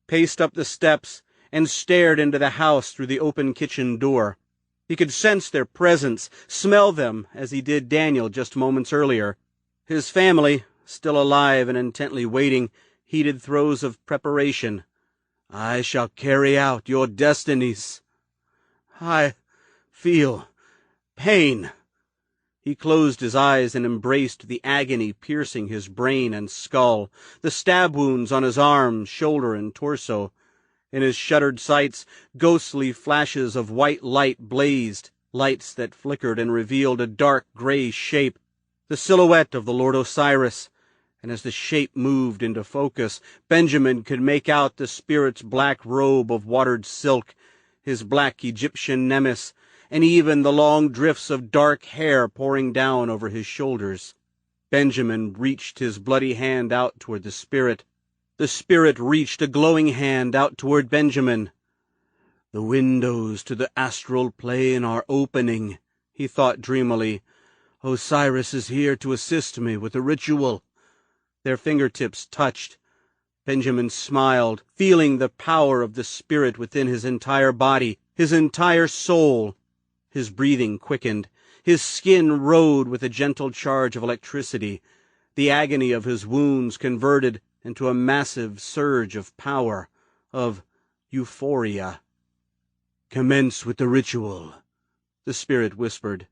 paced up the steps, and stared into the house through the open kitchen door. He could sense their presence, smell them, as he did Daniel just moments earlier. His family, still alive and intently waiting, heeded throes of preparation. "I shall carry out your destinies." "I feel pain." He closed his eyes and embraced the agony piercing his brain and skull, the stab wounds on his arm, shoulder, and torso. In his shuttered sights, ghostly flashes of white light blazed, lights that flickered and revealed a dark gray shape, the silhouette of the Lord Osiris, and as the shape moved into focus, Benjamin could make out the spirit's black robe of watered silk, his black Egyptian nemes, and even the long drifts of dark hair pouring down over his shoulders. Benjamin reached his bloody hand out toward the spirit. The spirit reached a glowing hand out toward Benjamin. "The windows to the astral plane are opening," he thought dreamily. "Osiris is here to assist me with the ritual." Their fingertips touched. Benjamin smiled, feeling the power of the spirit within his entire body, his entire soul. His breathing quickened. His skin rode with a gentle charge of electricity. The agony of his wounds converted into a massive surge of power, of euphoria. "Commence with the ritual," the spirit whispered,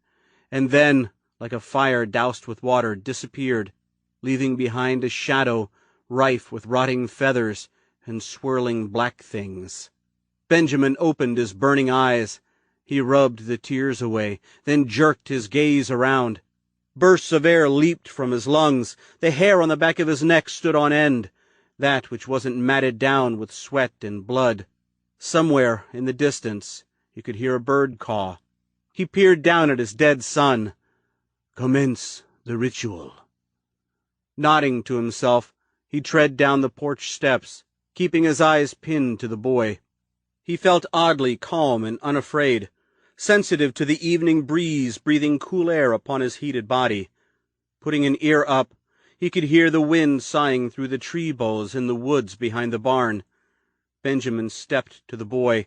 and then, like a fire doused with water, disappeared, leaving behind a shadow rife with rotting feathers and swirling black things. Benjamin opened his burning eyes. He rubbed the tears away, then jerked his gaze around. Bursts of air leaped from his lungs. The hair on the back of his neck stood on end, that which wasn't matted down with sweat and blood. Somewhere in the distance he could hear a bird caw. He peered down at his dead son. "Commence the ritual." Nodding to himself, he tread down the porch steps, keeping his eyes pinned to the boy. He felt oddly calm and unafraid, sensitive to the evening breeze breathing cool air upon his heated body. Putting an ear up, he could hear the wind sighing through the tree boughs in the woods behind the barn. Benjamin stepped to the boy.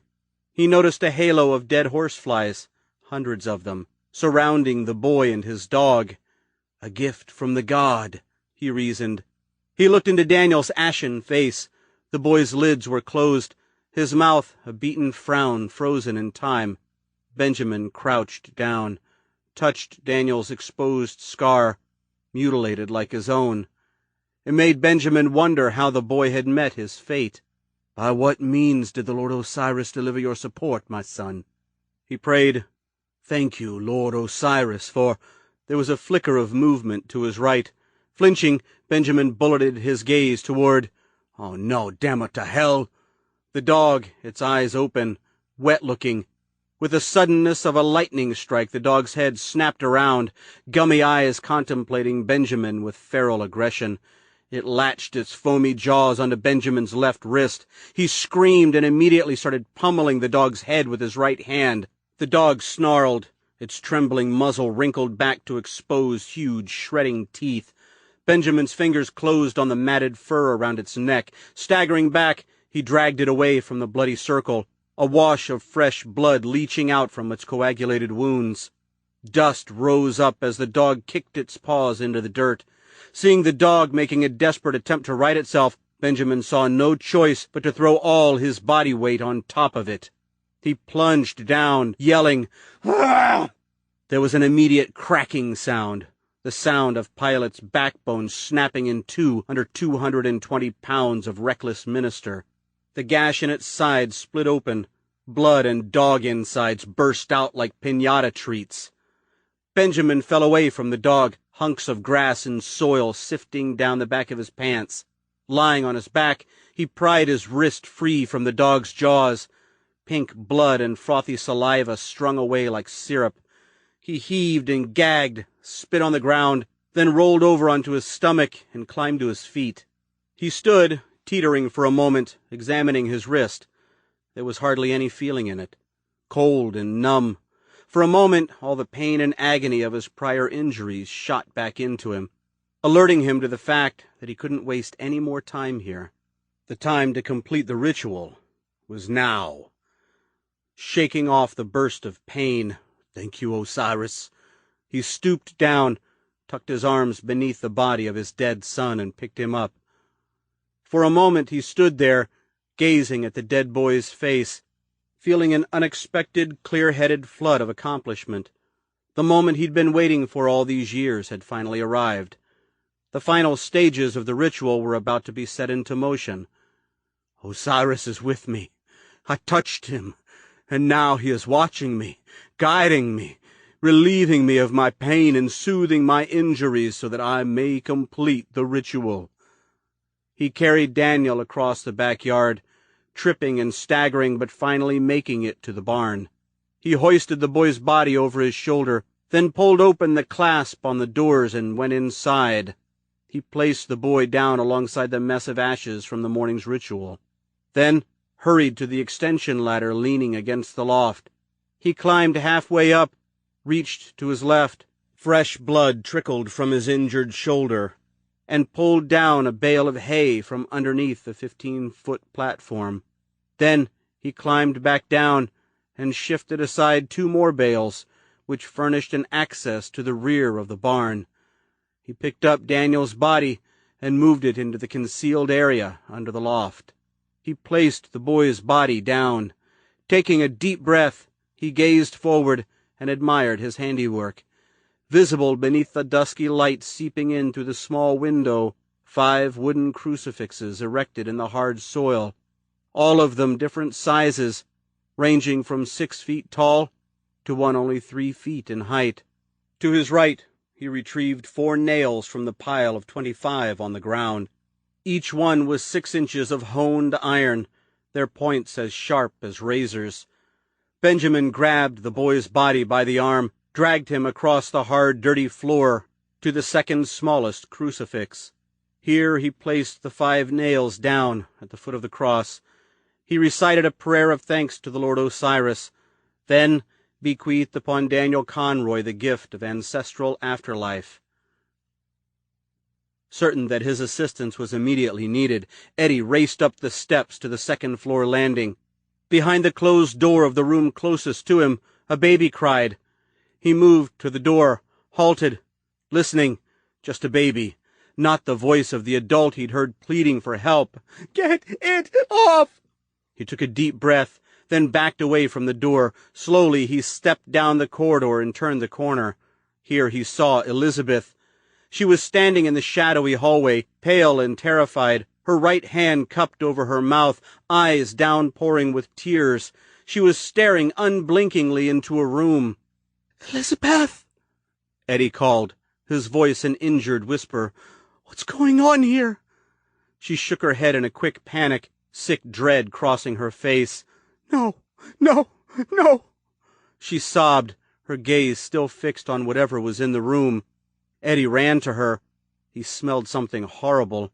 He noticed a halo of dead horseflies, hundreds of them, surrounding the boy and his dog. A gift from the god, he reasoned. He looked into Daniel's ashen face. The boy's lids were closed, his mouth a beaten frown frozen in time. Benjamin crouched down, touched Daniel's exposed scar, mutilated like his own. It made Benjamin wonder how the boy had met his fate. "By what means did the Lord Osiris deliver your support, my son?" He prayed. "Thank you, Lord Osiris," for there was a flicker of movement to his right. Flinching, Benjamin bulleted his gaze toward, "Oh no, damn it to hell!" The dog, its eyes open, wet-looking. With the suddenness of a lightning strike, the dog's head snapped around, gummy eyes contemplating Benjamin with feral aggression. It latched its foamy jaws onto Benjamin's left wrist. He screamed and immediately started pummeling the dog's head with his right hand. The dog snarled, its trembling muzzle wrinkled back to expose huge, shredding teeth. Benjamin's fingers closed on the matted fur around its neck. Staggering back, he dragged it away from the bloody circle, a wash of fresh blood leaching out from its coagulated wounds. Dust rose up as the dog kicked its paws into the dirt. Seeing the dog making a desperate attempt to right itself, Benjamin saw no choice but to throw all his body weight on top of it. He plunged down, yelling, "Ah!" There was an immediate cracking sound, the sound of Pilate's backbone snapping in two under 220 pounds of reckless minister. The gash in its side split open. Blood and dog insides burst out like piñata treats. Benjamin fell away from the dog, hunks of grass and soil sifting down the back of his pants. Lying on his back, he pried his wrist free from the dog's jaws. Pink blood and frothy saliva strung away like syrup. He heaved and gagged, spit on the ground, then rolled over onto his stomach and climbed to his feet. He stood, teetering for a moment, examining his wrist. There was hardly any feeling in it. Cold and numb. For a moment, all the pain and agony of his prior injuries shot back into him, alerting him to the fact that he couldn't waste any more time here. The time to complete the ritual was now. Shaking off the burst of pain, "Thank you, Osiris," he stooped down, tucked his arms beneath the body of his dead son, and picked him up. For a moment he stood there, gazing at the dead boy's face, feeling an unexpected, clear-headed flood of accomplishment. The moment he'd been waiting for all these years had finally arrived. The final stages of the ritual were about to be set into motion. "Osiris is with me. I touched him, and now he is watching me, guiding me, relieving me of my pain and soothing my injuries so that I may complete the ritual." He carried Daniel across the backyard, tripping and staggering but finally making it to the barn. He hoisted the boy's body over his shoulder, then pulled open the clasp on the doors and went inside. He placed the boy down alongside the mess of ashes from the morning's ritual, then hurried to the extension ladder leaning against the loft. He climbed halfway up, reached to his left. Fresh blood trickled from his injured shoulder, and pulled down a bale of hay from underneath the 15-foot platform. Then he climbed back down and shifted aside 2 more bales, which furnished an access to the rear of the barn. He picked up Daniel's body and moved it into the concealed area under the loft. He placed the boy's body down. Taking a deep breath, he gazed forward and admired his handiwork. Visible beneath the dusky light seeping in through the small window, 5 wooden crucifixes erected in the hard soil, all of them different sizes, ranging from 6 feet tall to one only 3 feet in height. To his right, he retrieved 4 nails from the pile of 25 on the ground. Each one was 6 inches of honed iron, their points as sharp as razors. Benjamin grabbed the boy's body by the arm, dragged him across the hard, dirty floor to the second smallest crucifix. Here he placed the 5 nails down at the foot of the cross. He recited a prayer of thanks to the Lord Osiris, then bequeathed upon Daniel Conroy the gift of ancestral afterlife. Certain that his assistance was immediately needed, Eddie raced up the steps to the second-floor landing. Behind the closed door of the room closest to him, a baby cried. He moved to the door, halted, listening. Just a baby, not the voice of the adult he'd heard pleading for help. "Get it off!" He took a deep breath, then backed away from the door. Slowly he stepped down the corridor and turned the corner. Here he saw Elizabeth. She was standing in the shadowy hallway, pale and terrified, her right hand cupped over her mouth, eyes downpouring with tears. She was staring unblinkingly into a room. "Elizabeth!" Eddie called, his voice an injured whisper. "What's going on here?" She shook her head in a quick panic, sick dread crossing her face. "No, no, no!" She sobbed, her gaze still fixed on whatever was in the room. Eddie ran to her. He smelled something horrible.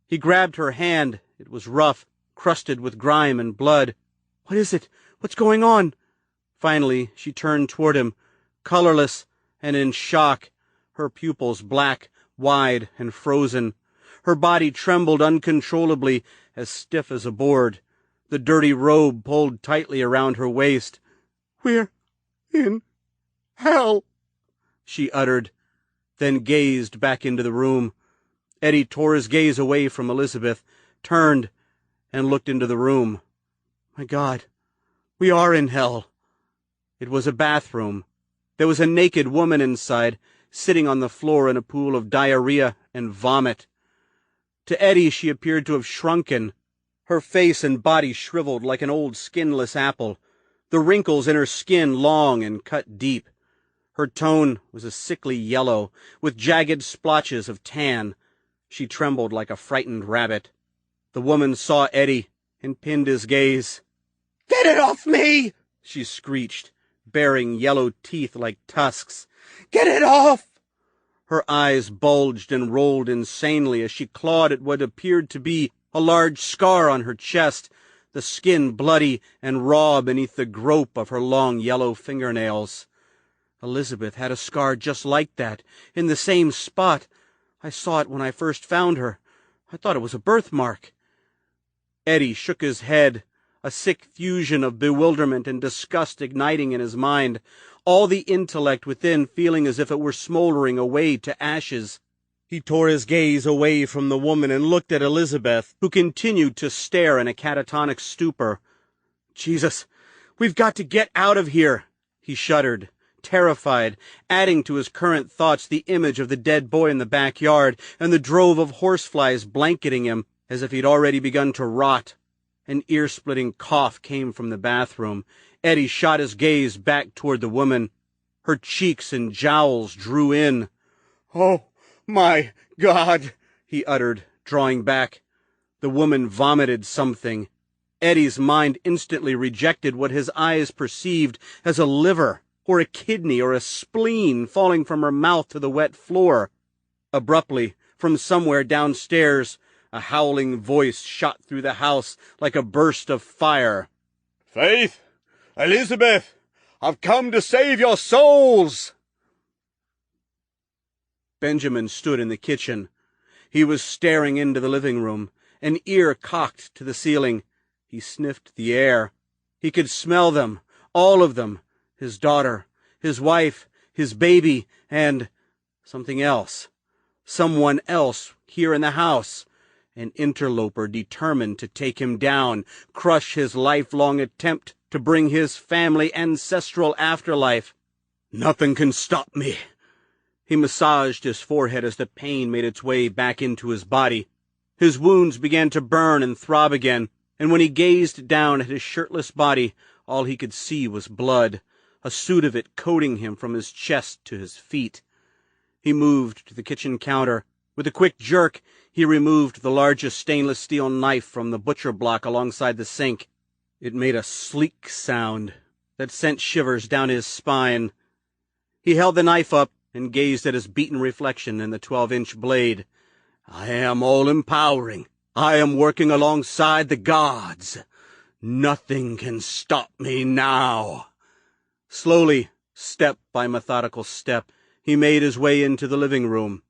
He grabbed her hand. It was rough, crusted with grime and blood. "What is it? What's going on?" Finally, she turned toward him, colorless and in shock, her pupils black, wide, and frozen. Her body trembled uncontrollably, as stiff as a board, the dirty robe pulled tightly around her waist. "We're in hell," she uttered, then gazed back into the room. Eddie tore his gaze away from Elizabeth, turned, and looked into the room. "My God, we are in hell." It was a bathroom. There was a naked woman inside, sitting on the floor in a pool of diarrhea and vomit. To Eddie she appeared to have shrunken, her face and body shriveled like an old skinless apple, the wrinkles in her skin long and cut deep. Her tone was a sickly yellow, with jagged splotches of tan. She trembled like a frightened rabbit. The woman saw Eddie and pinned his gaze. "Get it off me!" she screeched, baring yellow teeth like tusks. "Get it off!" Her eyes bulged and rolled insanely as she clawed at what appeared to be a large scar on her chest, the skin bloody and raw beneath the grope of her long yellow fingernails. Elizabeth had a scar just like that, in the same spot. I saw it when I first found her. I thought it was a birthmark. Eddie shook his head, a sick fusion of bewilderment and disgust igniting in his mind, all the intellect within feeling as if it were smoldering away to ashes. He tore his gaze away from the woman and looked at Elizabeth, who continued to stare in a catatonic stupor. "Jesus, we've got to get out of here!" He shuddered, terrified, adding to his current thoughts the image of the dead boy in the backyard and the drove of horseflies blanketing him as if he'd already begun to rot. An ear-splitting cough came from the bathroom. Eddie shot his gaze back toward the woman. Her cheeks and jowls drew in. "Oh, my God!" he uttered, drawing back. The woman vomited something. Eddie's mind instantly rejected what his eyes perceived as a liver, or a kidney, or a spleen falling from her mouth to the wet floor. Abruptly, from somewhere downstairs, a howling voice shot through the house like a burst of fire. "Faith! Elizabeth! I've come to save your souls!" Benjamin stood in the kitchen. He was staring into the living room, an ear cocked to the ceiling. He sniffed the air. He could smell them, all of them, his daughter, his wife, his baby, and something else. Someone else here in the house. An interloper determined to take him down, crush his lifelong attempt to bring his family ancestral afterlife. Nothing can stop me. He massaged his forehead as the pain made its way back into his body. His wounds began to burn and throb again, and when he gazed down at his shirtless body, all he could see was blood, a suit of it coating him from his chest to his feet. He moved to the kitchen counter. With a quick jerk, he removed the largest stainless steel knife from the butcher block alongside the sink. It made a sleek sound that sent shivers down his spine. He held the knife up and gazed at his beaten reflection in the 12-inch blade. I am all-empowering. I am working alongside the gods. Nothing can stop me now. Slowly, step by methodical step, he made his way into the living room.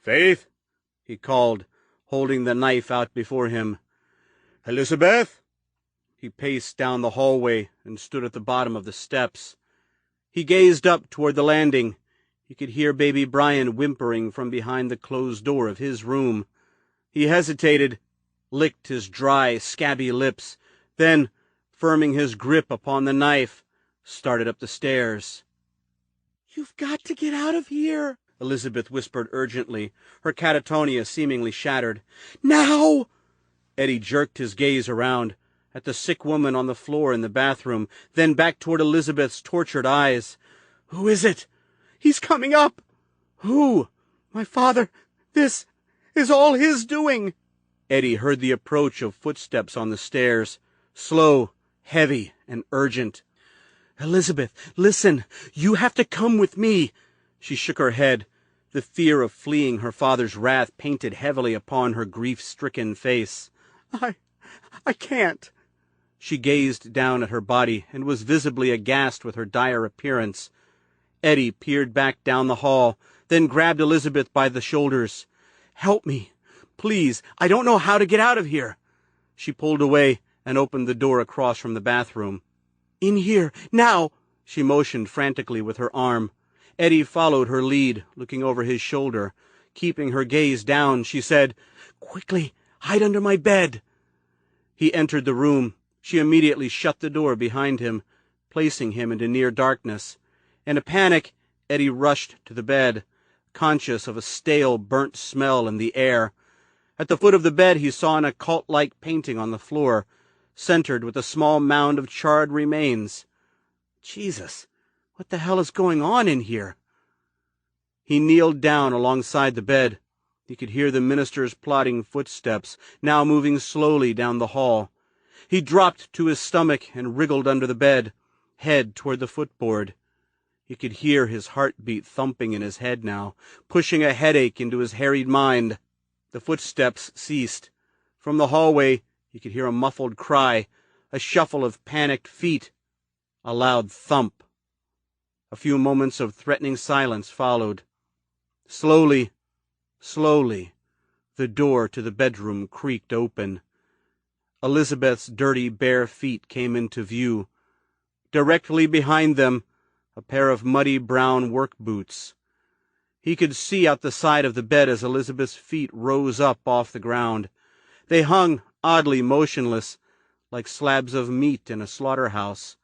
Faith, he called, holding the knife out before him. Elizabeth? He paced down the hallway and stood at the bottom of the steps. He gazed up toward the landing. He could hear baby Brian whimpering from behind the closed door of his room. He hesitated, licked his dry, scabby lips, then, firming his grip upon the knife, started up the stairs. "You've got to get out of here," Elizabeth whispered urgently, her catatonia seemingly shattered. "Now!" Eddie jerked his gaze around, at the sick woman on the floor in the bathroom, then back toward Elizabeth's tortured eyes. "Who is it?" "He's coming up." "Who?" "My father. This is all his doing." Eddie heard the approach of footsteps on the stairs, slow, heavy, and urgent. "Elizabeth, listen. You have to come with me." She shook her head, the fear of fleeing her father's wrath painted heavily upon her grief-stricken face. I can't." She gazed down at her body and was visibly aghast with her dire appearance. Eddie peered back down the hall, then grabbed Elizabeth by the shoulders. "Help me, please. I don't know how to get out of here." She pulled away and opened the door across from the bathroom. "In here, now!" She motioned frantically with her arm. Eddie followed her lead, looking over his shoulder. Keeping her gaze down, she said, "Quickly, hide under my bed." He entered the room. She immediately shut the door behind him, placing him into near darkness. In a panic, Eddie rushed to the bed, conscious of a stale, burnt smell in the air. At the foot of the bed he saw an occult-like painting on the floor, centered with a small mound of charred remains. Jesus, what the hell is going on in here? He kneeled down alongside the bed. He could hear the minister's plodding footsteps, now moving slowly down the hall. He dropped to his stomach and wriggled under the bed, head toward the footboard. He could hear his heartbeat thumping in his head now, pushing a headache into his harried mind. The footsteps ceased. From the hallway he could hear a muffled cry, a shuffle of panicked feet, a loud thump. A few moments of threatening silence followed. Slowly, the door to the bedroom creaked open. Elizabeth's dirty, bare feet came into view. Directly behind them, a pair of muddy brown work boots. He could see out the side of the bed as Elizabeth's feet rose up off the ground. They hung oddly motionless, like slabs of meat in a slaughterhouse.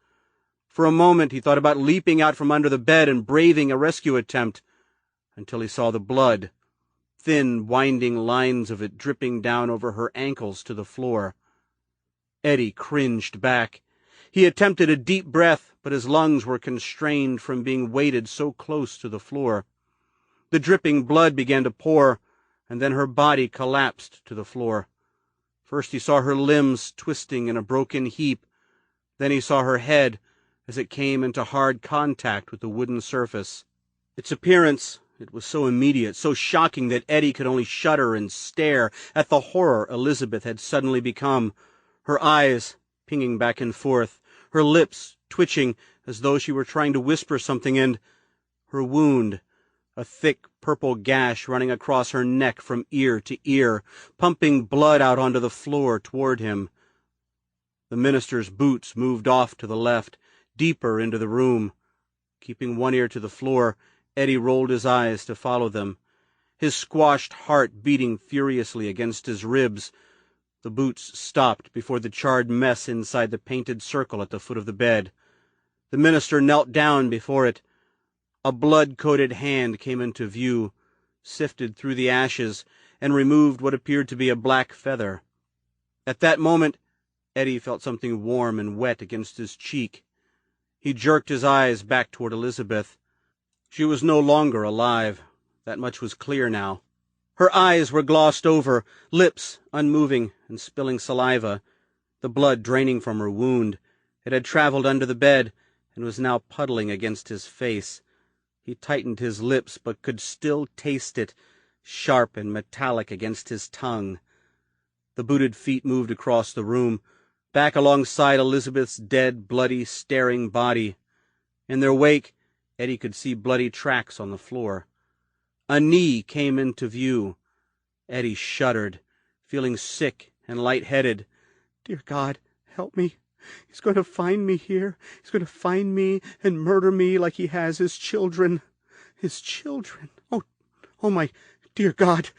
For a moment he thought about leaping out from under the bed and braving a rescue attempt, until he saw the blood, thin, winding lines of it dripping down over her ankles to the floor. Eddie cringed back. He attempted a deep breath, but his lungs were constrained from being weighted so close to the floor. The dripping blood began to pour, and then her body collapsed to the floor. First he saw her limbs twisting in a broken heap. Then he saw her head as it came into hard contact with the wooden surface. Its appearance, it was so immediate, so shocking that Eddie could only shudder and stare at the horror Elizabeth had suddenly become, her eyes pinging back and forth, her lips twitching as though she were trying to whisper something, and her wound, a thick purple gash running across her neck from ear to ear, pumping blood out onto the floor toward him. The minister's boots moved off to the left, deeper into the room. Keeping one ear to the floor, Eddie rolled his eyes to follow them, his squashed heart beating furiously against his ribs. The boots stopped before the charred mess inside the painted circle at the foot of the bed. The minister knelt down before it. A blood-coated hand came into view, sifted through the ashes, and removed what appeared to be a black feather. At that moment, Eddie felt something warm and wet against his cheek. He jerked his eyes back toward Elizabeth. She was no longer alive. That much was clear now. Her eyes were glossed over, lips unmoving and spilling saliva, the blood draining from her wound. It had traveled under the bed and was now puddling against his face. He tightened his lips, but could still taste it, sharp and metallic against his tongue. The booted feet moved across the room, back alongside Elizabeth's dead, bloody, staring body. In their wake, Eddie could see bloody tracks on the floor. A knee came into view. Eddie shuddered, feeling sick and lightheaded. Dear God, help me. He's going to find me here. He's going to find me and murder me like he has his children. His children. Oh, my dear God.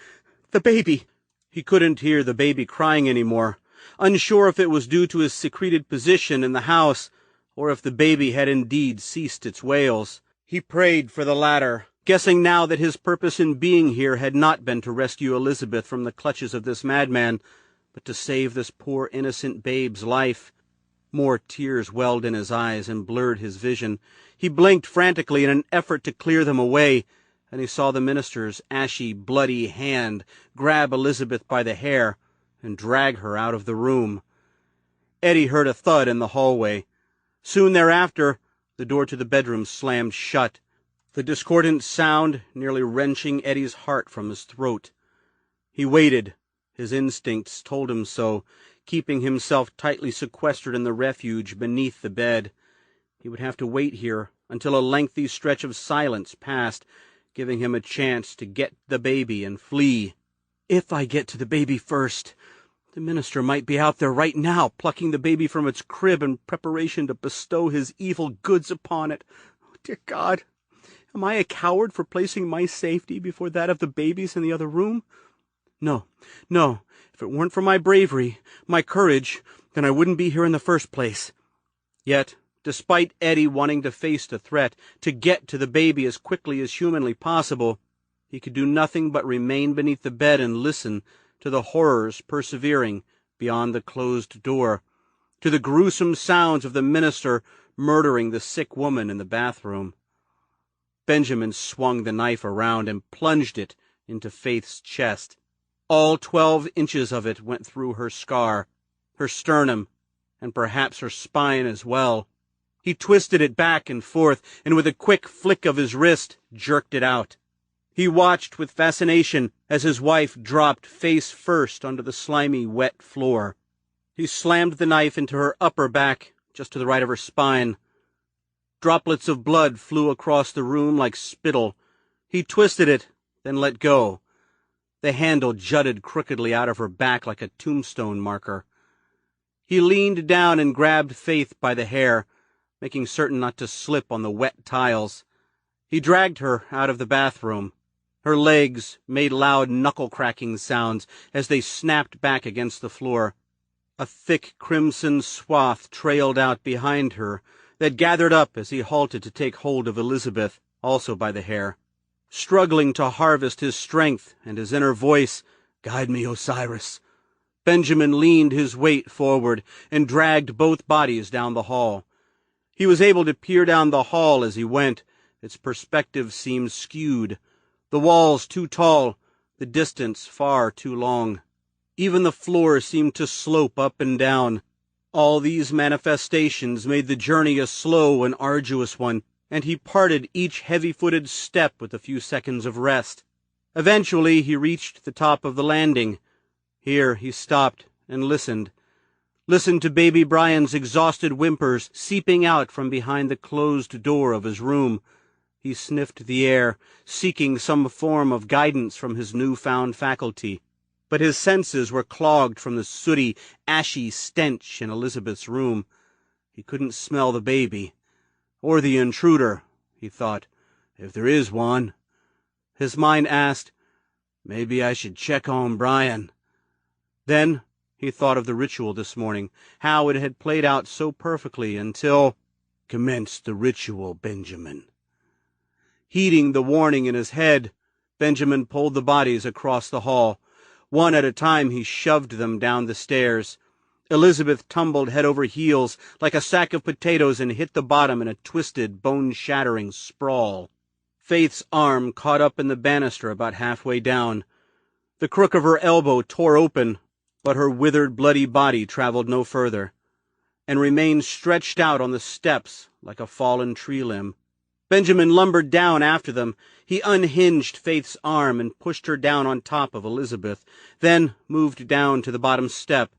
The baby. He couldn't hear the baby crying anymore, unsure if it was due to his secreted position in the house, or if the baby had indeed ceased its wails. He prayed for the latter, guessing now that his purpose in being here had not been to rescue Elizabeth from the clutches of this madman, but to save this poor innocent babe's life. More tears welled in his eyes and blurred his vision. He blinked frantically in an effort to clear them away, and he saw the minister's ashy, bloody hand grab Elizabeth by the hair and drag her out of the room. Eddie heard a thud in the hallway. Soon thereafter, the door to the bedroom slammed shut, the discordant sound nearly wrenching Eddie's heart from his throat. He waited. His instincts told him so, keeping himself tightly sequestered in the refuge beneath the bed. He would have to wait here until a lengthy stretch of silence passed, giving him a chance to get the baby and flee. If I get to the baby first, the minister might be out there right now, plucking the baby from its crib in preparation to bestow his evil goods upon it. Oh, dear God, am I a coward for placing my safety before that of the babies in the other room? No, if it weren't for my bravery, my courage, then I wouldn't be here in the first place. Yet, despite Eddie wanting to face the threat, to get to the baby as quickly as humanly possible, he could do nothing but remain beneath the bed and listen to the horrors persevering beyond the closed door, to the gruesome sounds of the minister murdering the sick woman in the bathroom. Benjamin swung the knife around and plunged it into Faith's chest. All 12 inches of it went through her scar, her sternum, and perhaps her spine as well. He twisted it back and forth, and with a quick flick of his wrist, jerked it out. He watched with fascination as his wife dropped face first onto the slimy, wet floor. He slammed the knife into her upper back, just to the right of her spine. Droplets of blood flew across the room like spittle. He twisted it, then let go. The handle jutted crookedly out of her back like a tombstone marker. He leaned down and grabbed Faith by the hair, making certain not to slip on the wet tiles. He dragged her out of the bathroom. Her legs made loud knuckle-cracking sounds as they snapped back against the floor. A thick crimson swath trailed out behind her that gathered up as he halted to take hold of Elizabeth, also by the hair. Struggling to harvest his strength and his inner voice, "Guide me, Osiris," Benjamin leaned his weight forward and dragged both bodies down the hall. He was able to peer down the hall as he went. Its perspective seemed skewed. The walls too tall, the distance far too long. Even the floor seemed to slope up and down. All these manifestations made the journey a slow and arduous one, and he parted each heavy-footed step with a few seconds of rest. Eventually he reached the top of the landing. Here he stopped and listened to baby Brian's exhausted whimpers seeping out from behind the closed door of his room. He sniffed the air, seeking some form of guidance from his newfound faculty. But his senses were clogged from the sooty, ashy stench in Elizabeth's room. He couldn't smell the baby. Or the intruder, he thought, if there is one. His mind asked, maybe I should check on Brian. Then he thought of the ritual this morning, how it had played out so perfectly until... Commence the ritual, Benjamin. Heeding the warning in his head, Benjamin pulled the bodies across the hall. One at a time he shoved them down the stairs. Elizabeth tumbled head over heels like a sack of potatoes and hit the bottom in a twisted, bone-shattering sprawl. Faith's arm caught up in the banister about halfway down. The crook of her elbow tore open, but her withered, bloody body traveled no further, and remained stretched out on the steps like a fallen tree limb. Benjamin lumbered down after them. He unhinged Faith's arm and pushed her down on top of Elizabeth, then moved down to the bottom step.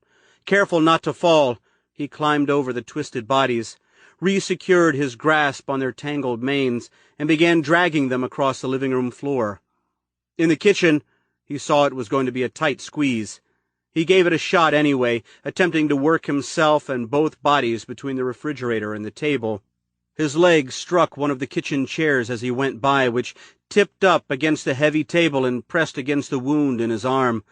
Careful not to fall, he climbed over the twisted bodies, re-secured his grasp on their tangled manes, and began dragging them across the living-room floor. In the kitchen, he saw it was going to be a tight squeeze. He gave it a shot anyway, attempting to work himself and both bodies between the refrigerator and the table. His leg struck one of the kitchen chairs as he went by, which tipped up against the heavy table and pressed against the wound in his arm.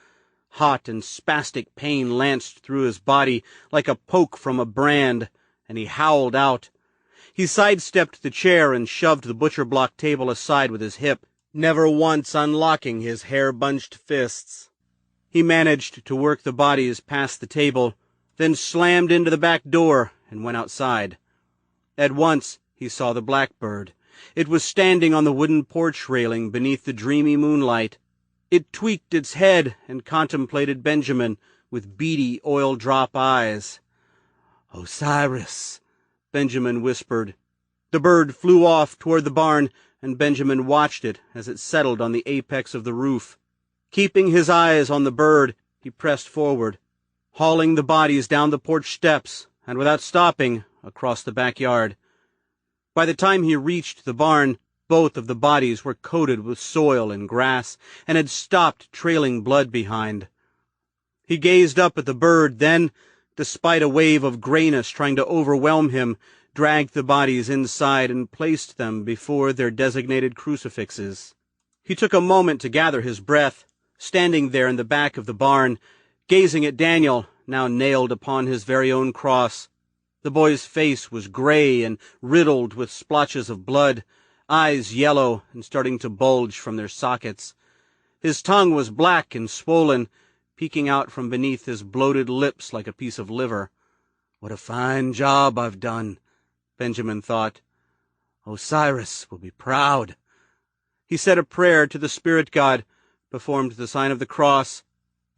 Hot and spastic pain lanced through his body like a poke from a brand, and he howled out. He sidestepped the chair and shoved the butcher-block table aside with his hip, never once unlocking his hair-bunched fists. He managed to work the bodies past the table, then slammed into the back door and went outside. At once he saw the blackbird. It was standing on the wooden porch railing beneath the dreamy moonlight. It tweaked its head and contemplated Benjamin with beady oil-drop eyes. "Osiris," Benjamin whispered. The bird flew off toward the barn, and Benjamin watched it as it settled on the apex of the roof. Keeping his eyes on the bird, he pressed forward, hauling the bodies down the porch steps, and without stopping, across the backyard. By the time he reached the barn, both of the bodies were coated with soil and grass, and had stopped trailing blood behind. He gazed up at the bird, then, despite a wave of grayness trying to overwhelm him, dragged the bodies inside and placed them before their designated crucifixes. He took a moment to gather his breath, standing there in the back of the barn, gazing at Daniel, now nailed upon his very own cross. The boy's face was gray and riddled with splotches of blood, eyes yellow and starting to bulge from their sockets. His tongue was black and swollen, peeking out from beneath his bloated lips like a piece of liver. "What a fine job I've done," Benjamin thought. "Osiris will be proud." He said a prayer to the spirit god, performed the sign of the cross,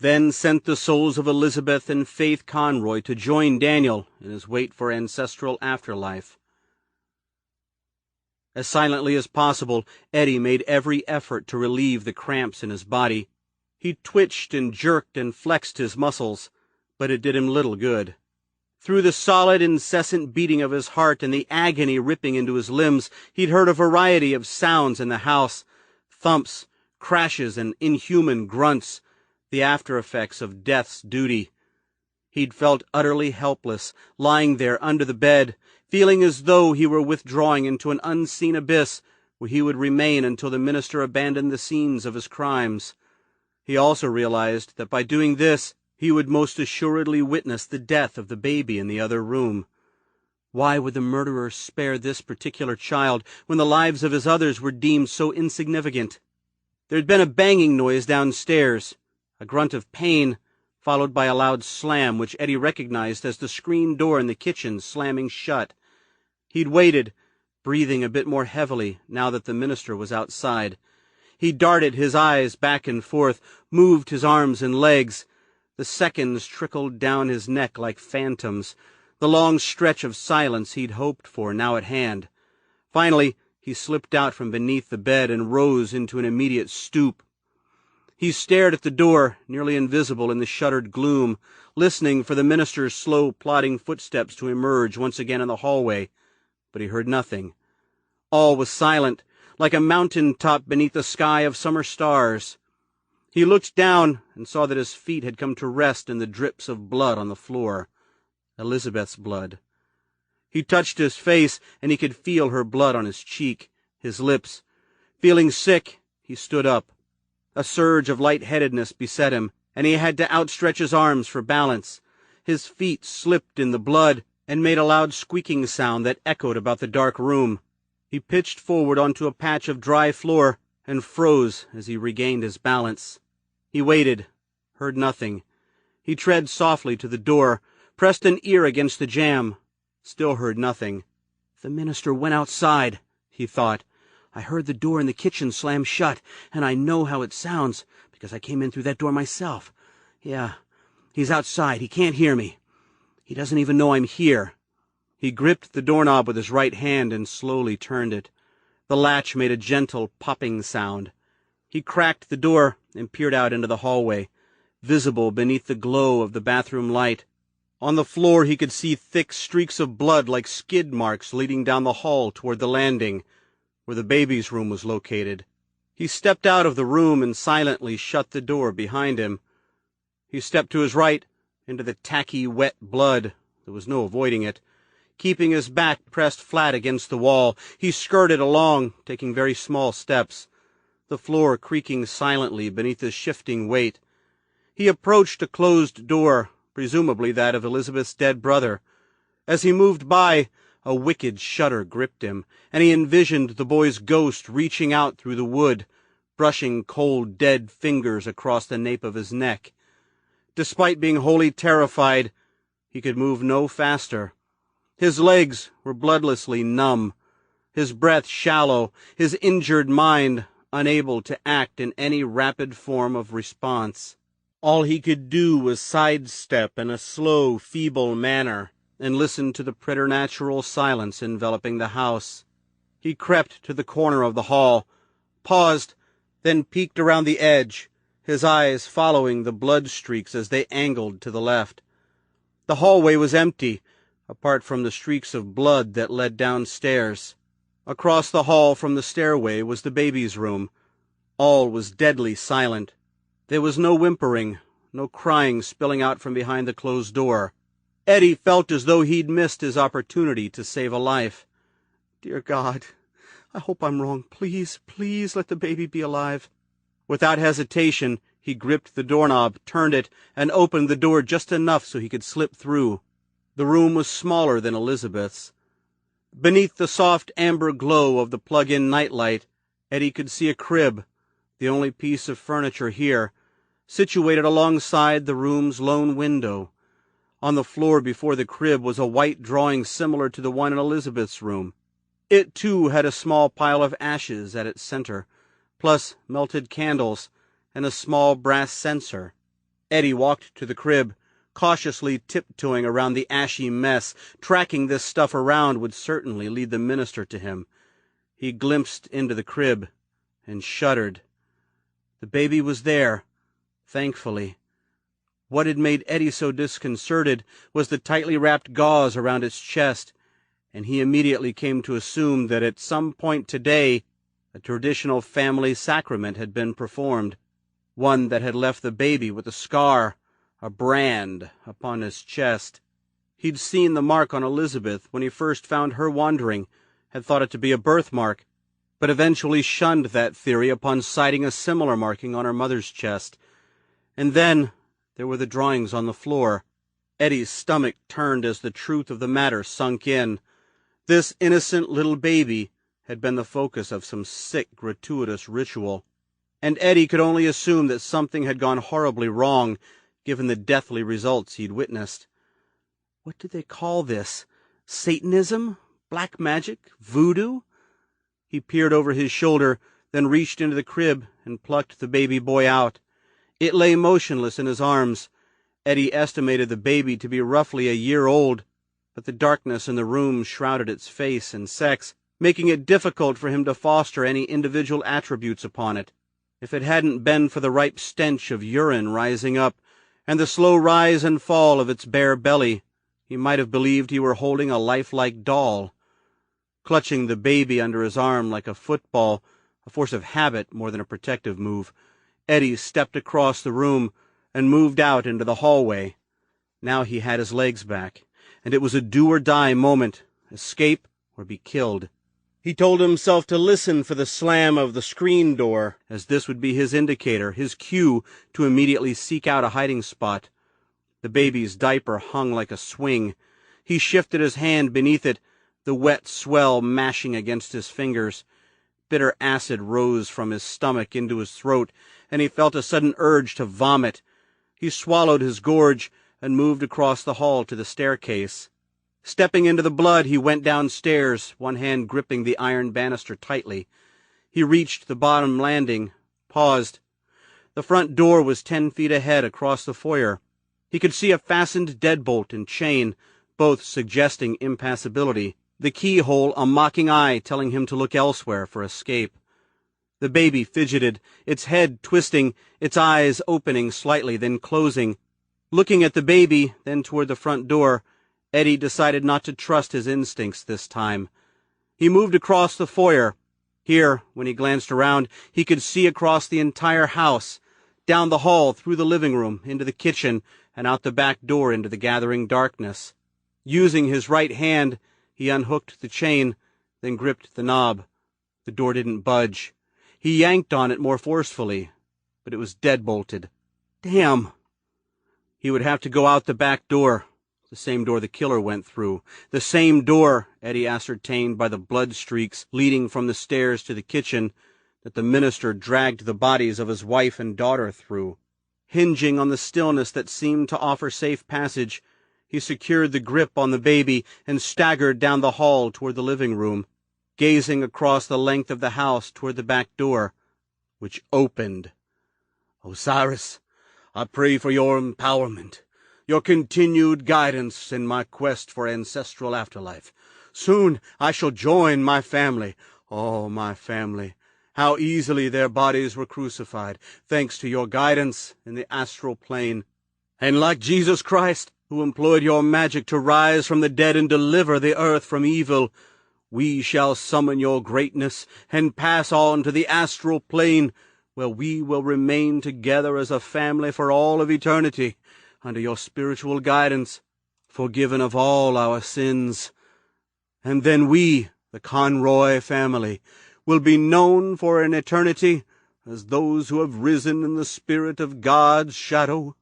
then sent the souls of Elizabeth and Faith Conroy to join Daniel in his wait for ancestral afterlife. As silently as possible, Eddie made every effort to relieve the cramps in his body. He twitched and jerked and flexed his muscles, but it did him little good. Through the solid, incessant beating of his heart and the agony ripping into his limbs, he'd heard a variety of sounds in the house, thumps, crashes, and inhuman grunts, the after-effects of death's duty. He'd felt utterly helpless, lying there under the bed, feeling as though he were withdrawing into an unseen abyss where he would remain until the minister abandoned the scenes of his crimes. He also realized that by doing this, he would most assuredly witness the death of the baby in the other room. Why would the murderer spare this particular child when the lives of his others were deemed so insignificant? There had been a banging noise downstairs, a grunt of pain, followed by a loud slam which Eddie recognized as the screen door in the kitchen slamming shut. He'd waited, breathing a bit more heavily now that the minister was outside. He darted his eyes back and forth, moved his arms and legs. The seconds trickled down his neck like phantoms, the long stretch of silence he'd hoped for now at hand. Finally, he slipped out from beneath the bed and rose into an immediate stoop. He stared at the door, nearly invisible in the shuttered gloom, listening for the minister's slow, plodding footsteps to emerge once again in the hallway, but he heard nothing. All was silent, like a mountain top beneath a sky of summer stars. He looked down and saw that his feet had come to rest in the drips of blood on the floor. Elizabeth's blood. He touched his face, and he could feel her blood on his cheek, his lips. Feeling sick, he stood up. A surge of lightheadedness beset him, and he had to outstretch his arms for balance. His feet slipped in the blood and made a loud squeaking sound that echoed about the dark room. He pitched forward onto a patch of dry floor and froze as he regained his balance. He waited, heard nothing. He tread softly to the door, pressed an ear against the jamb, still heard nothing. "The minister went outside," he thought. "I heard the door in the kitchen slam shut, and I know how it sounds, because I came in through that door myself. Yeah, he's outside. He can't hear me. He doesn't even know I'm here." He gripped the doorknob with his right hand and slowly turned it. The latch made a gentle popping sound. He cracked the door and peered out into the hallway, visible beneath the glow of the bathroom light. On the floor he could see thick streaks of blood like skid marks leading down the hall toward the landing, where the baby's room was located. He stepped out of the room and silently shut the door behind him. He stepped to his right into the tacky, wet blood. There was no avoiding it. Keeping his back pressed flat against the wall, he skirted along, taking very small steps, the floor creaking silently beneath his shifting weight. He approached a closed door, presumably that of Elizabeth's dead brother. As he moved by, a wicked shudder gripped him, and he envisioned the boy's ghost reaching out through the wood, brushing cold, dead fingers across the nape of his neck. Despite being wholly terrified, he could move no faster. His legs were bloodlessly numb, his breath shallow, his injured mind unable to act in any rapid form of response. All he could do was sidestep in a slow, feeble manner and listen to the preternatural silence enveloping the house. He crept to the corner of the hall, paused, then peeked around the edge, his eyes following the blood streaks as they angled to the left. The hallway was empty, apart from the streaks of blood that led downstairs. Across the hall from the stairway was the baby's room. All was deadly silent. There was no whimpering, no crying spilling out from behind the closed door. Eddie felt as though he'd missed his opportunity to save a life. "Dear God, I hope I'm wrong. Please, please let the baby be alive." Without hesitation, he gripped the doorknob, turned it, and opened the door just enough so he could slip through. The room was smaller than Elizabeth's. Beneath the soft amber glow of the plug-in nightlight, Eddie could see a crib, the only piece of furniture here, situated alongside the room's lone window. On the floor before the crib was a white drawing similar to the one in Elizabeth's room. It, too, had a small pile of ashes at its center, plus melted candles and a small brass censer. Eddie walked to the crib, cautiously tiptoeing around the ashy mess. Tracking this stuff around would certainly lead the minister to him. He glimpsed into the crib and shuddered. The baby was there, thankfully. What had made Eddie so disconcerted was the tightly wrapped gauze around its chest, and he immediately came to assume that at some point today a traditional family sacrament had been performed, one that had left the baby with a scar, a brand, upon his chest. He'd seen the mark on Elizabeth when he first found her wandering, had thought it to be a birthmark, but eventually shunned that theory upon sighting a similar marking on her mother's chest. And then there were the drawings on the floor. Eddie's stomach turned as the truth of the matter sunk in. This innocent little baby had been the focus of some sick, gratuitous ritual, and Eddie could only assume that something had gone horribly wrong, given the deathly results he'd witnessed. What did they call this? Satanism? Black magic? Voodoo? He peered over his shoulder, then reached into the crib and plucked the baby boy out. It lay motionless in his arms. Eddie estimated the baby to be roughly a year old, but the darkness in the room shrouded its face and sex, making it difficult for him to foster any individual attributes upon it. If it hadn't been for the ripe stench of urine rising up, and the slow rise and fall of its bare belly, he might have believed he were holding a lifelike doll. Clutching the baby under his arm like a football, a force of habit more than a protective move, Eddie stepped across the room and moved out into the hallway. Now he had his legs back, and it was a do-or-die moment, escape or be killed. He told himself to listen for the slam of the screen door, as this would be his indicator, his cue to immediately seek out a hiding spot. The baby's diaper hung like a swing. He shifted his hand beneath it, the wet swell mashing against his fingers. Bitter acid rose from his stomach into his throat, and he felt a sudden urge to vomit. He swallowed his gorge and moved across the hall to the staircase. Stepping into the blood, he went downstairs, one hand gripping the iron banister tightly. He reached the bottom landing, paused. The front door was 10 feet ahead across the foyer. He could see a fastened deadbolt and chain, both suggesting impassability, the keyhole a mocking eye telling him to look elsewhere for escape. The baby fidgeted, its head twisting, its eyes opening slightly, then closing. Looking at the baby, then toward the front door, Eddie decided not to trust his instincts this time. He moved across the foyer. Here, when he glanced around, he could see across the entire house, down the hall, through the living room, into the kitchen, and out the back door into the gathering darkness. Using his right hand, he unhooked the chain, then gripped the knob. The door didn't budge. He yanked on it more forcefully, but it was dead-bolted. Damn! He would have to go out the back door, the same door the killer went through, the same door, Eddie ascertained by the blood streaks leading from the stairs to the kitchen, that the minister dragged the bodies of his wife and daughter through. Hinging on the stillness that seemed to offer safe passage, he secured the grip on the baby and staggered down the hall toward the living room, gazing across the length of the house toward the back door, which opened. Osiris, I pray for your empowerment, your continued guidance in my quest for ancestral afterlife. Soon I shall join my family. Oh, my family, how easily their bodies were crucified, thanks to your guidance in the astral plane. And like Jesus Christ, who employed your magic to rise from the dead and deliver the earth from evil, we shall summon your greatness and pass on to the astral plane, where we will remain together as a family for all of eternity, under your spiritual guidance, forgiven of all our sins. And then we, the Conroy family, will be known for an eternity as those who have risen in the spirit of God's shadow.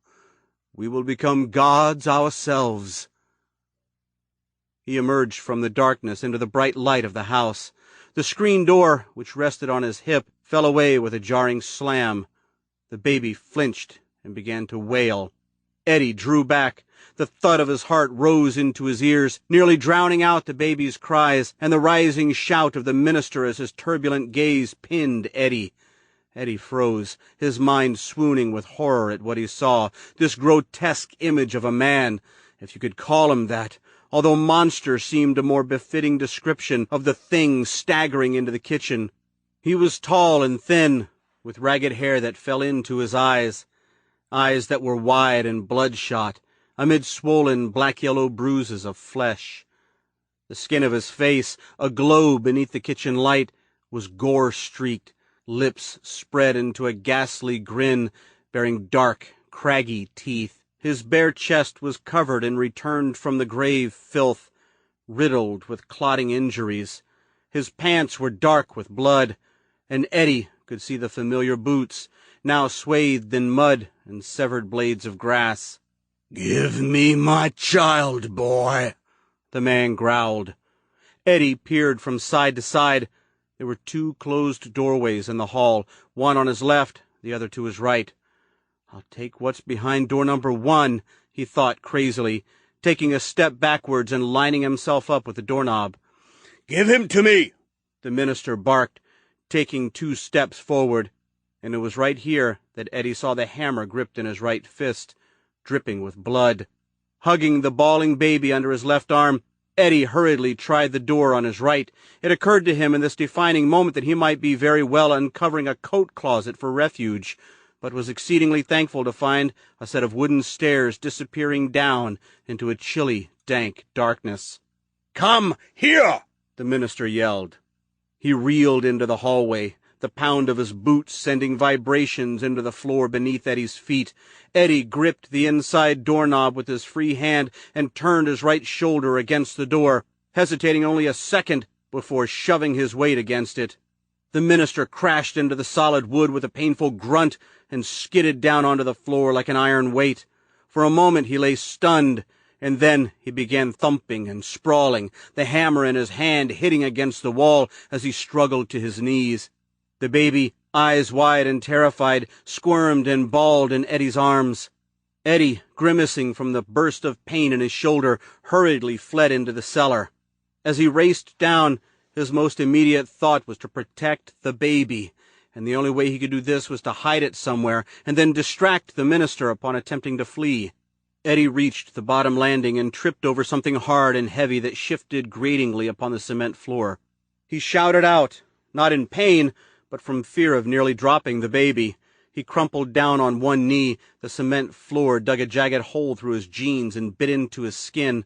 We will become gods ourselves. He emerged from the darkness into the bright light of the house. The screen door, which rested on his hip, fell away with a jarring slam. The baby flinched and began to wail. Eddie drew back. The thud of his heart rose into his ears, nearly drowning out the baby's cries and the rising shout of the minister as his turbulent gaze pinned Eddie. Eddie froze, his mind swooning with horror at what he saw, this grotesque image of a man, if you could call him that, although monster seemed a more befitting description of the thing staggering into the kitchen. He was tall and thin, with ragged hair that fell into his eyes that were wide and bloodshot, amid swollen black-yellow bruises of flesh. The skin of his face, aglow beneath the kitchen light, was gore-streaked, lips spread into a ghastly grin, bearing dark, craggy teeth. His bare chest was covered in returned-from-the-grave filth, riddled with clotting injuries. His pants were dark with blood, and Eddie could see the familiar boots, now swathed in mud and severed blades of grass. "Give me my child, boy," the man growled. Eddie peered from side to side. There were 2 closed doorways in the hall, one on his left, the other to his right. I'll take what's behind door number 1, he thought crazily, taking a step backwards and lining himself up with the doorknob. "Give him to me," the minister barked, taking 2 steps forward, and it was right here that Eddie saw the hammer gripped in his right fist, dripping with blood. Hugging the bawling baby under his left arm, Eddie hurriedly tried the door on his right. It occurred to him in this defining moment that he might be very well uncovering a coat closet for refuge, but was exceedingly thankful to find a set of wooden stairs disappearing down into a chilly, dank darkness. "Come here!" the minister yelled. He reeled into the hallway, the pound of his boots sending vibrations into the floor beneath Eddie's feet. Eddie gripped the inside doorknob with his free hand and turned his right shoulder against the door, hesitating only a second before shoving his weight against it. The minister crashed into the solid wood with a painful grunt and skidded down onto the floor like an iron weight. For a moment he lay stunned, and then he began thumping and sprawling, the hammer in his hand hitting against the wall as he struggled to his knees. The baby, eyes wide and terrified, squirmed and bawled in Eddie's arms. Eddie, grimacing from the burst of pain in his shoulder, hurriedly fled into the cellar. As he raced down, his most immediate thought was to protect the baby, and the only way he could do this was to hide it somewhere and then distract the minister upon attempting to flee. Eddie reached the bottom landing and tripped over something hard and heavy that shifted gratingly upon the cement floor. He shouted out, not in pain, but from fear of nearly dropping the baby. He crumpled down on one knee. The cement floor dug a jagged hole through his jeans and bit into his skin.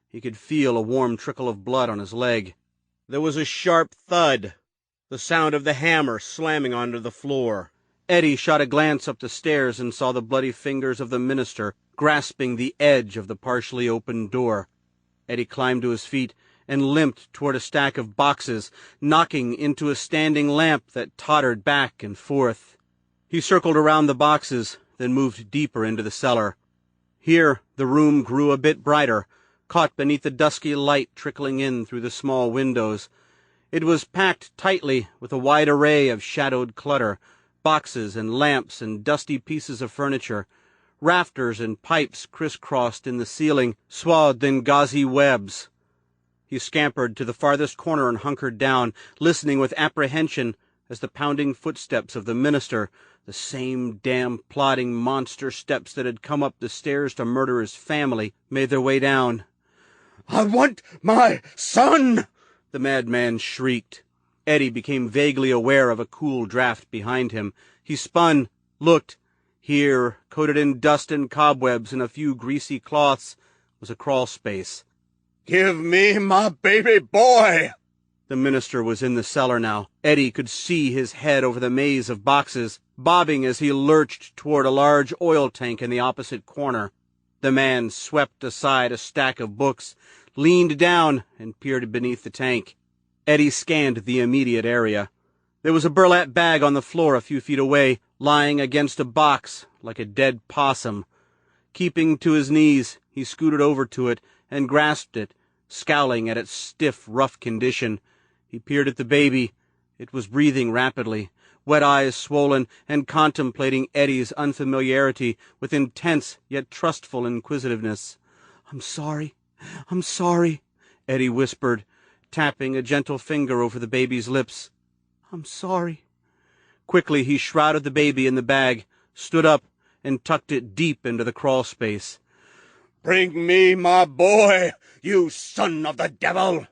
He could feel a warm trickle of blood on his leg. There was a sharp thud, the sound of the hammer slamming onto the floor. Eddie shot a glance up the stairs and saw the bloody fingers of the minister grasping the edge of the partially opened door. Eddie climbed to his feet and limped toward a stack of boxes, knocking into a standing lamp that tottered back and forth. He circled around the boxes, then moved deeper into the cellar. Here the room grew a bit brighter, caught beneath the dusky light trickling in through the small windows. It was packed tightly with a wide array of shadowed clutter, boxes and lamps and dusty pieces of furniture, rafters and pipes crisscrossed in the ceiling, swathed in gauzy webs. He scampered to the farthest corner and hunkered down, listening with apprehension as the pounding footsteps of the minister, the same damn plodding monster steps that had come up the stairs to murder his family, made their way down. "I want my son!" the madman shrieked. Eddie became vaguely aware of a cool draft behind him. He spun, looked. Here, coated in dust and cobwebs and a few greasy cloths, was a crawl space. "Give me my baby boy!" The minister was in the cellar now. Eddie could see his head over the maze of boxes, bobbing as he lurched toward a large oil tank in the opposite corner. The man swept aside a stack of books, leaned down, and peered beneath the tank. Eddie scanned the immediate area. There was a burlap bag on the floor a few feet away, lying against a box like a dead possum. Keeping to his knees, he scooted over to it and grasped it, scowling at its stiff, rough condition. He peered at the baby. It was breathing rapidly, wet eyes swollen, and contemplating Eddie's unfamiliarity with intense yet trustful inquisitiveness. I'm sorry, Eddie whispered, tapping a gentle finger over the baby's lips. I'm sorry. Quickly he shrouded the baby in the bag, stood up, and tucked it deep into the crawl space. "Bring me my boy, you son of the devil!"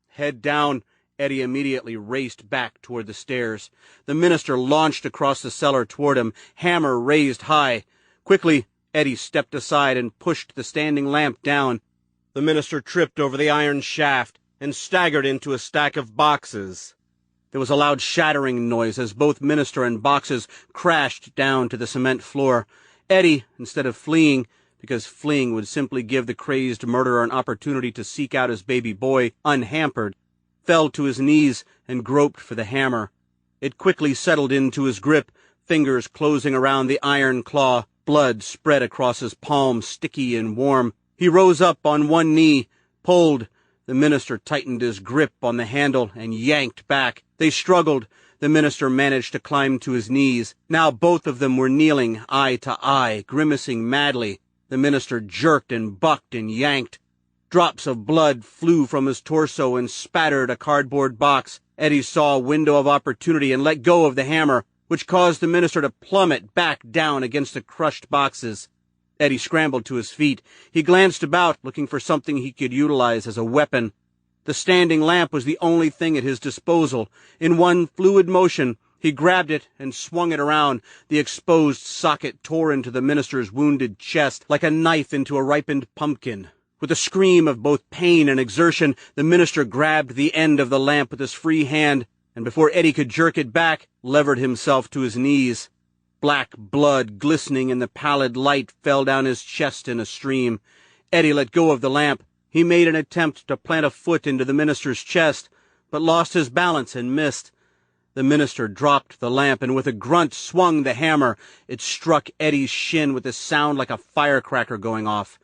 Head down, Eddie immediately raced back toward the stairs. The minister launched across the cellar toward him, hammer raised high. Quickly, Eddie stepped aside and pushed the standing lamp down. The minister tripped over the iron shaft and staggered into a stack of boxes. There was a loud shattering noise as both minister and boxes crashed down to the cement floor. Eddie, instead of fleeing, because fleeing would simply give the crazed murderer an opportunity to seek out his baby boy unhampered, fell to his knees and groped for the hammer. It quickly settled into his grip, fingers closing around the iron claw. Blood spread across his palm, sticky and warm. He rose up on one knee, pulled. The minister tightened his grip on the handle and yanked back. They struggled. The minister managed to climb to his knees. Now both of them were kneeling, eye to eye, grimacing madly. The minister jerked and bucked and yanked. Drops of blood flew from his torso and spattered a cardboard box. Eddie saw a window of opportunity and let go of the hammer, which caused the minister to plummet back down against the crushed boxes. Eddie scrambled to his feet. He glanced about, looking for something he could utilize as a weapon. The standing lamp was the only thing at his disposal. In one fluid motion, he grabbed it and swung it around. The exposed socket tore into the minister's wounded chest like a knife into a ripened pumpkin. With a scream of both pain and exertion, the minister grabbed the end of the lamp with his free hand, and before Eddie could jerk it back, levered himself to his knees. Black blood, glistening in the pallid light, fell down his chest in a stream. Eddie let go of the lamp. He made an attempt to plant a foot into the minister's chest, but lost his balance and missed. The minister dropped the lamp and with a grunt swung the hammer. It struck Eddie's shin with a sound like a firecracker going off.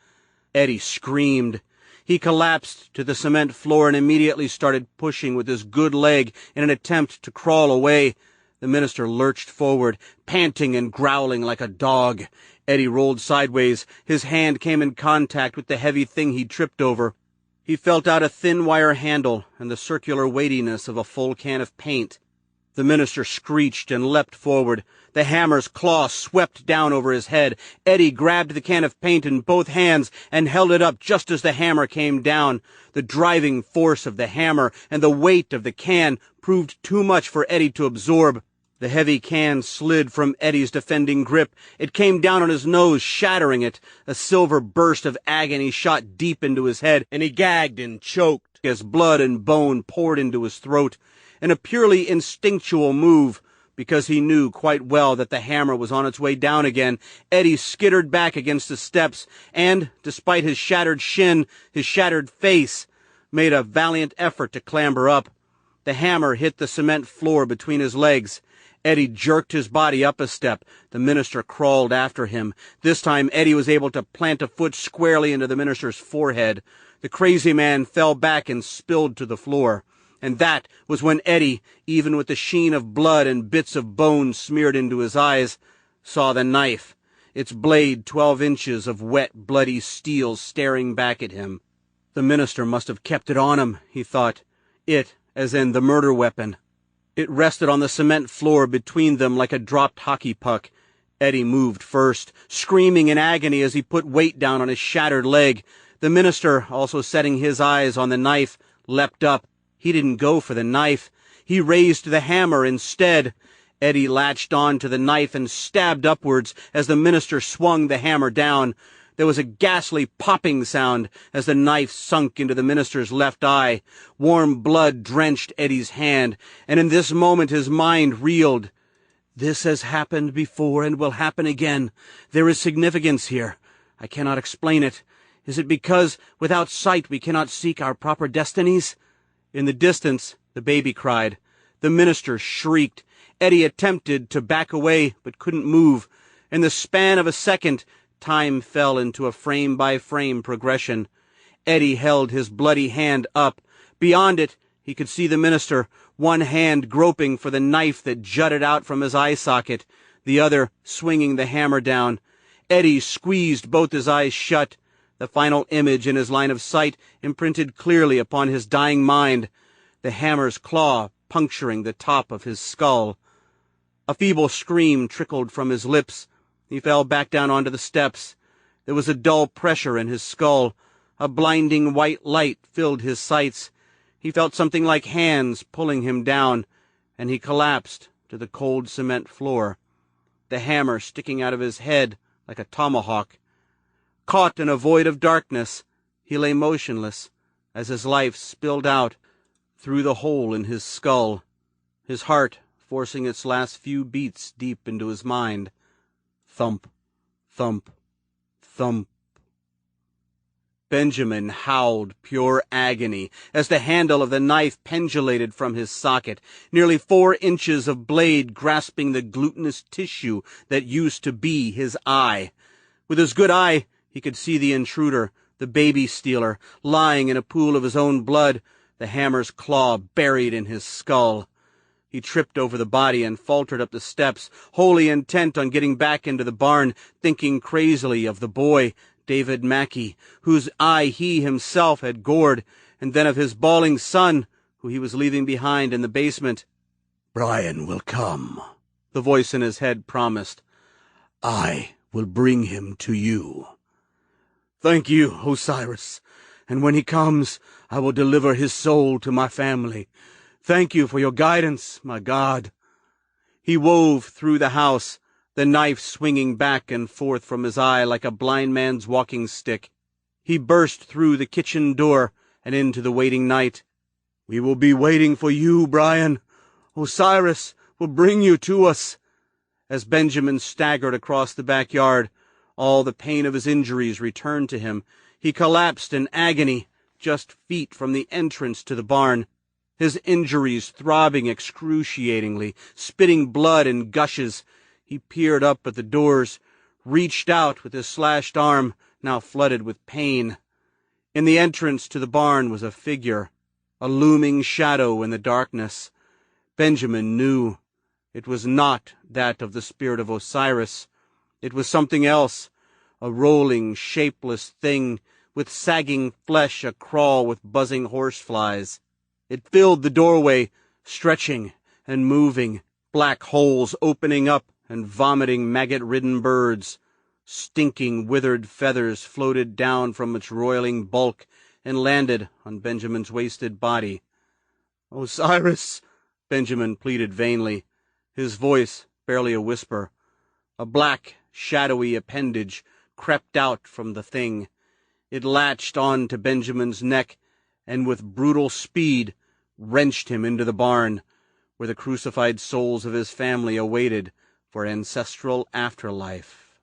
Eddie screamed. He collapsed to the cement floor and immediately started pushing with his good leg in an attempt to crawl away. The minister lurched forward, panting and growling like a dog. Eddie rolled sideways. His hand came in contact with the heavy thing he'd tripped over. He felt out a thin wire handle and the circular weightiness of a full can of paint. The minister screeched and leapt forward. The hammer's claw swept down over his head. Eddie grabbed the can of paint in both hands and held it up just as the hammer came down. The driving force of the hammer and the weight of the can proved too much for Eddie to absorb. The heavy can slid from Eddie's defending grip. It came down on his nose, shattering it. A silver burst of agony shot deep into his head, and he gagged and choked as blood and bone poured into his throat. In a purely instinctual move, because he knew quite well that the hammer was on its way down again, Eddie skittered back against the steps and, despite his shattered shin, his shattered face, made a valiant effort to clamber up. The hammer hit the cement floor between his legs. Eddie jerked his body up a step. The minister crawled after him. This time Eddie was able to plant a foot squarely into the minister's forehead. The crazy man fell back and spilled to the floor. And that was when Eddie, even with the sheen of blood and bits of bone smeared into his eyes, saw the knife, its blade 12 inches of wet, bloody steel staring back at him. The minister must have kept it on him, he thought. It, as in the murder weapon. It rested on the cement floor between them like a dropped hockey puck. Eddie moved first, screaming in agony as he put weight down on his shattered leg. The minister, also setting his eyes on the knife, leapt up. He didn't go for the knife. He raised the hammer instead. Eddie latched on to the knife and stabbed upwards as the minister swung the hammer down. There was a ghastly popping sound as the knife sunk into the minister's left eye. Warm blood drenched Eddie's hand, and in this moment his mind reeled. This has happened before and will happen again. There is significance here. I cannot explain it. Is it because without sight we cannot seek our proper destinies? In the distance, the baby cried. The minister shrieked. Eddie attempted to back away, but couldn't move. In the span of a second, time fell into a frame-by-frame progression. Eddie held his bloody hand up. Beyond it, he could see the minister, one hand groping for the knife that jutted out from his eye socket, the other swinging the hammer down. Eddie squeezed both his eyes shut. The final image in his line of sight imprinted clearly upon his dying mind, the hammer's claw puncturing the top of his skull. A feeble scream trickled from his lips. He fell back down onto the steps. There was a dull pressure in his skull. A blinding white light filled his sights. He felt something like hands pulling him down, and he collapsed to the cold cement floor, the hammer sticking out of his head like a tomahawk. Caught in a void of darkness, he lay motionless as his life spilled out through the hole in his skull, his heart forcing its last few beats deep into his mind. Thump, thump, thump. Benjamin howled pure agony as the handle of the knife pendulated from his socket, nearly 4 inches of blade grasping the glutinous tissue that used to be his eye. With his good eye, he could see the intruder, the baby stealer, lying in a pool of his own blood, the hammer's claw buried in his skull. He tripped over the body and faltered up the steps, wholly intent on getting back into the barn, thinking crazily of the boy, David Mackey, whose eye he himself had gored, and then of his bawling son, who he was leaving behind in the basement. "Brian will come," the voice in his head promised. "I will bring him to you." "Thank you, Osiris, and when he comes, I will deliver his soul to my family. Thank you for your guidance, my God." He wove through the house, the knife swinging back and forth from his eye like a blind man's walking stick. He burst through the kitchen door and into the waiting night. "We will be waiting for you, Brian. Osiris will bring you to us." As Benjamin staggered across the backyard, all the pain of his injuries returned to him. He collapsed in agony, just feet from the entrance to the barn, his injuries throbbing excruciatingly, spitting blood in gushes. He peered up at the doors, reached out with his slashed arm, now flooded with pain. In the entrance to the barn was a figure, a looming shadow in the darkness. Benjamin knew it was not that of the spirit of Osiris. It was something else, a rolling, shapeless thing with sagging flesh a-crawl with buzzing horseflies. It filled the doorway, stretching and moving, black holes opening up and vomiting maggot-ridden birds. Stinking, withered feathers floated down from its roiling bulk and landed on Benjamin's wasted body. "Osiris," Benjamin pleaded vainly, his voice barely a whisper. A black, shadowy appendage crept out from the thing. It latched on to Benjamin's neck and with brutal speed wrenched him into the barn, where the crucified souls of his family awaited for ancestral afterlife.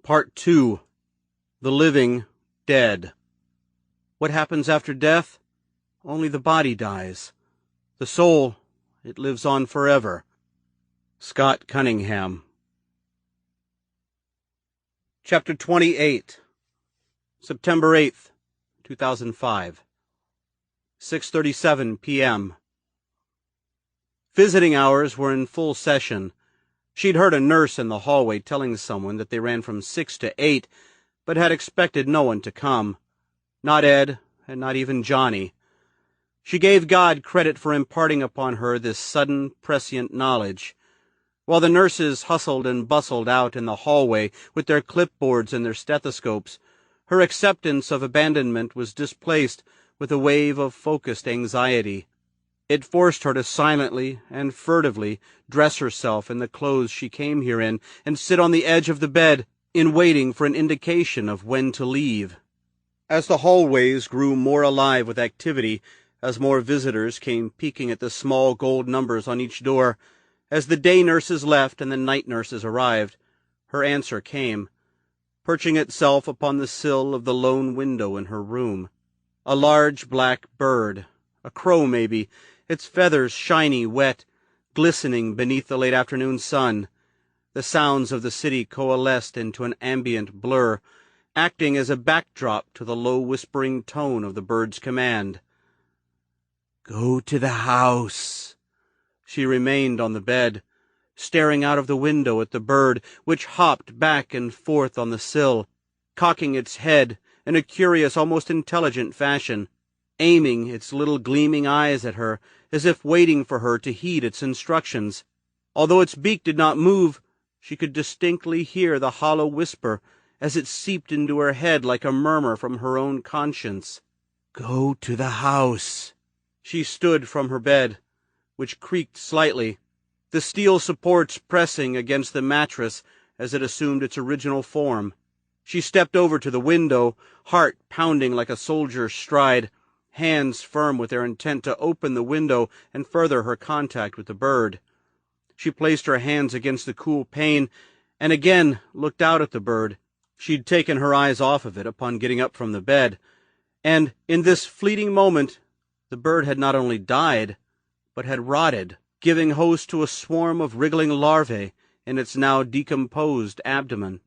Part 2. The Living Dead. What happens after death? Only the body dies. The soul, it lives on forever. Scott Cunningham. Chapter 28. September 8th, 2005. 6:37 p.m. Visiting hours were in full session. She'd heard a nurse in the hallway telling someone that they ran from 6 to 8, but had expected no one to come. Not Ed, and not even Johnny. She gave God credit for imparting upon her this sudden, prescient knowledge. While the nurses hustled and bustled out in the hallway with their clipboards and their stethoscopes, her acceptance of abandonment was displaced with a wave of focused anxiety. It forced her to silently and furtively dress herself in the clothes she came here in and sit on the edge of the bed in waiting for an indication of when to leave. As the hallways grew more alive with activity, as more visitors came peeking at the small gold numbers on each door, as the day nurses left and the night nurses arrived, her answer came, perching itself upon the sill of the lone window in her room. A large black bird, a crow maybe, its feathers shiny, wet, glistening beneath the late afternoon sun. The sounds of the city coalesced into an ambient blur, acting as a backdrop to the low whispering tone of the bird's command. "Go to the house." She remained on the bed, staring out of the window at the bird, which hopped back and forth on the sill, cocking its head in a curious, almost intelligent fashion, aiming its little gleaming eyes at her, as if waiting for her to heed its instructions. Although its beak did not move, she could distinctly hear the hollow whisper as it seeped into her head like a murmur from her own conscience. "Go to the house." She stood from her bed, which creaked slightly, the steel supports pressing against the mattress as it assumed its original form. She stepped over to the window, heart pounding like a soldier's stride, hands firm with their intent to open the window and further her contact with the bird. She placed her hands against the cool pane and again looked out at the bird. She'd taken her eyes off of it upon getting up from the bed, and in this fleeting moment the bird had not only died, but had rotted, giving host to a swarm of wriggling larvae in its now decomposed abdomen.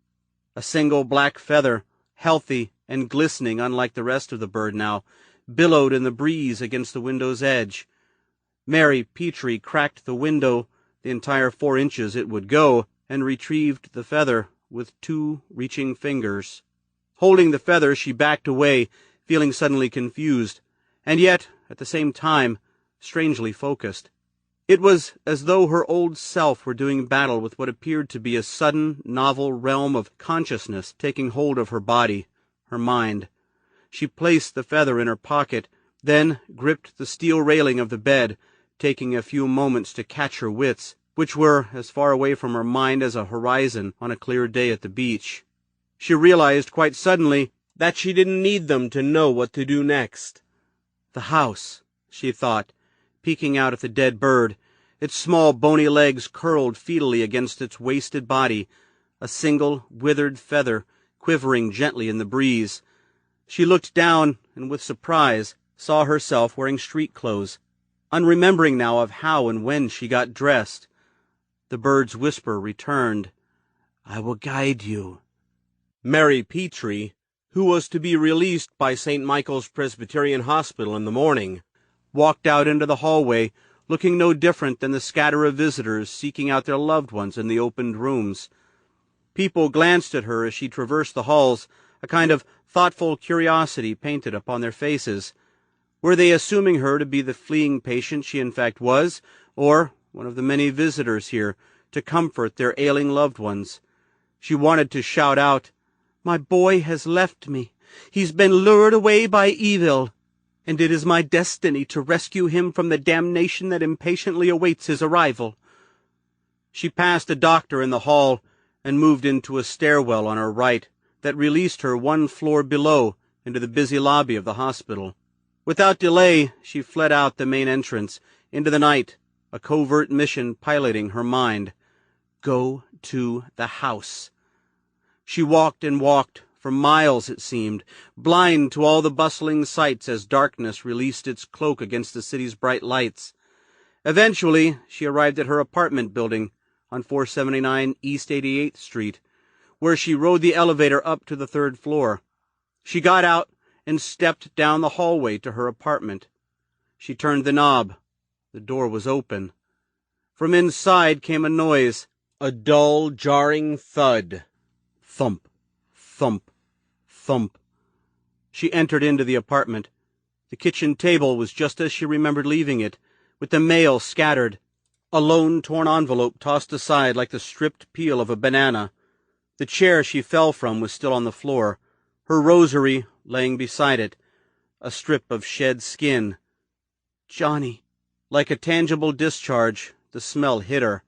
A single black feather, healthy and glistening unlike the rest of the bird now, billowed in the breeze against the window's edge. Mary Petrie cracked the window, the entire 4 inches it would go, and retrieved the feather with 2 reaching fingers. Holding the feather, she backed away, feeling suddenly confused, and yet, at the same time, strangely focused. It was as though her old self were doing battle with what appeared to be a sudden, novel realm of consciousness taking hold of her body, her mind. She placed the feather in her pocket, then gripped the steel railing of the bed, taking a few moments to catch her wits, which were as far away from her mind as a horizon on a clear day at the beach. She realized quite suddenly that she didn't need them to know what to do next. The house, she thought, peeking out at the dead bird, its small bony legs curled fetalily against its wasted body, a single withered feather quivering gently in the breeze. She looked down and with surprise saw herself wearing street clothes, unremembering now of how and when she got dressed. The bird's whisper returned. I will guide you." Mary Petrie, who was to be released by St. Michael's Presbyterian Hospital in the morning, Walked out into the hallway, looking no different than the scatter of visitors seeking out their loved ones in the opened rooms. People glanced at her as she traversed the halls, a kind of thoughtful curiosity painted upon their faces. Were they assuming her to be the fleeing patient she in fact was, or one of the many visitors here to comfort their ailing loved ones? She wanted to shout out, "My boy has left me. He's been lured away by evil, and it is my destiny to rescue him from the damnation that impatiently awaits his arrival." She passed a doctor in the hall and moved into a stairwell on her right that released her one floor below into the busy lobby of the hospital. Without delay, she fled out the main entrance, into the night, a covert mission piloting her mind. Go to the house. She walked and walked, for miles it seemed, blind to all the bustling sights as darkness released its cloak against the city's bright lights. Eventually, she arrived at her apartment building on 479 East 88th Street, where she rode the elevator up to the third floor. She got out and stepped down the hallway to her apartment. She turned the knob. The door was open. From inside came a noise, a dull, jarring thud. Thump, thump, thump. She entered into the apartment. The kitchen table was just as she remembered leaving it, with the mail scattered, a lone torn envelope tossed aside like the stripped peel of a banana. The chair she fell from was still on the floor, her rosary laying beside it, a strip of shed skin. Johnny. Like a tangible discharge, the smell hit her,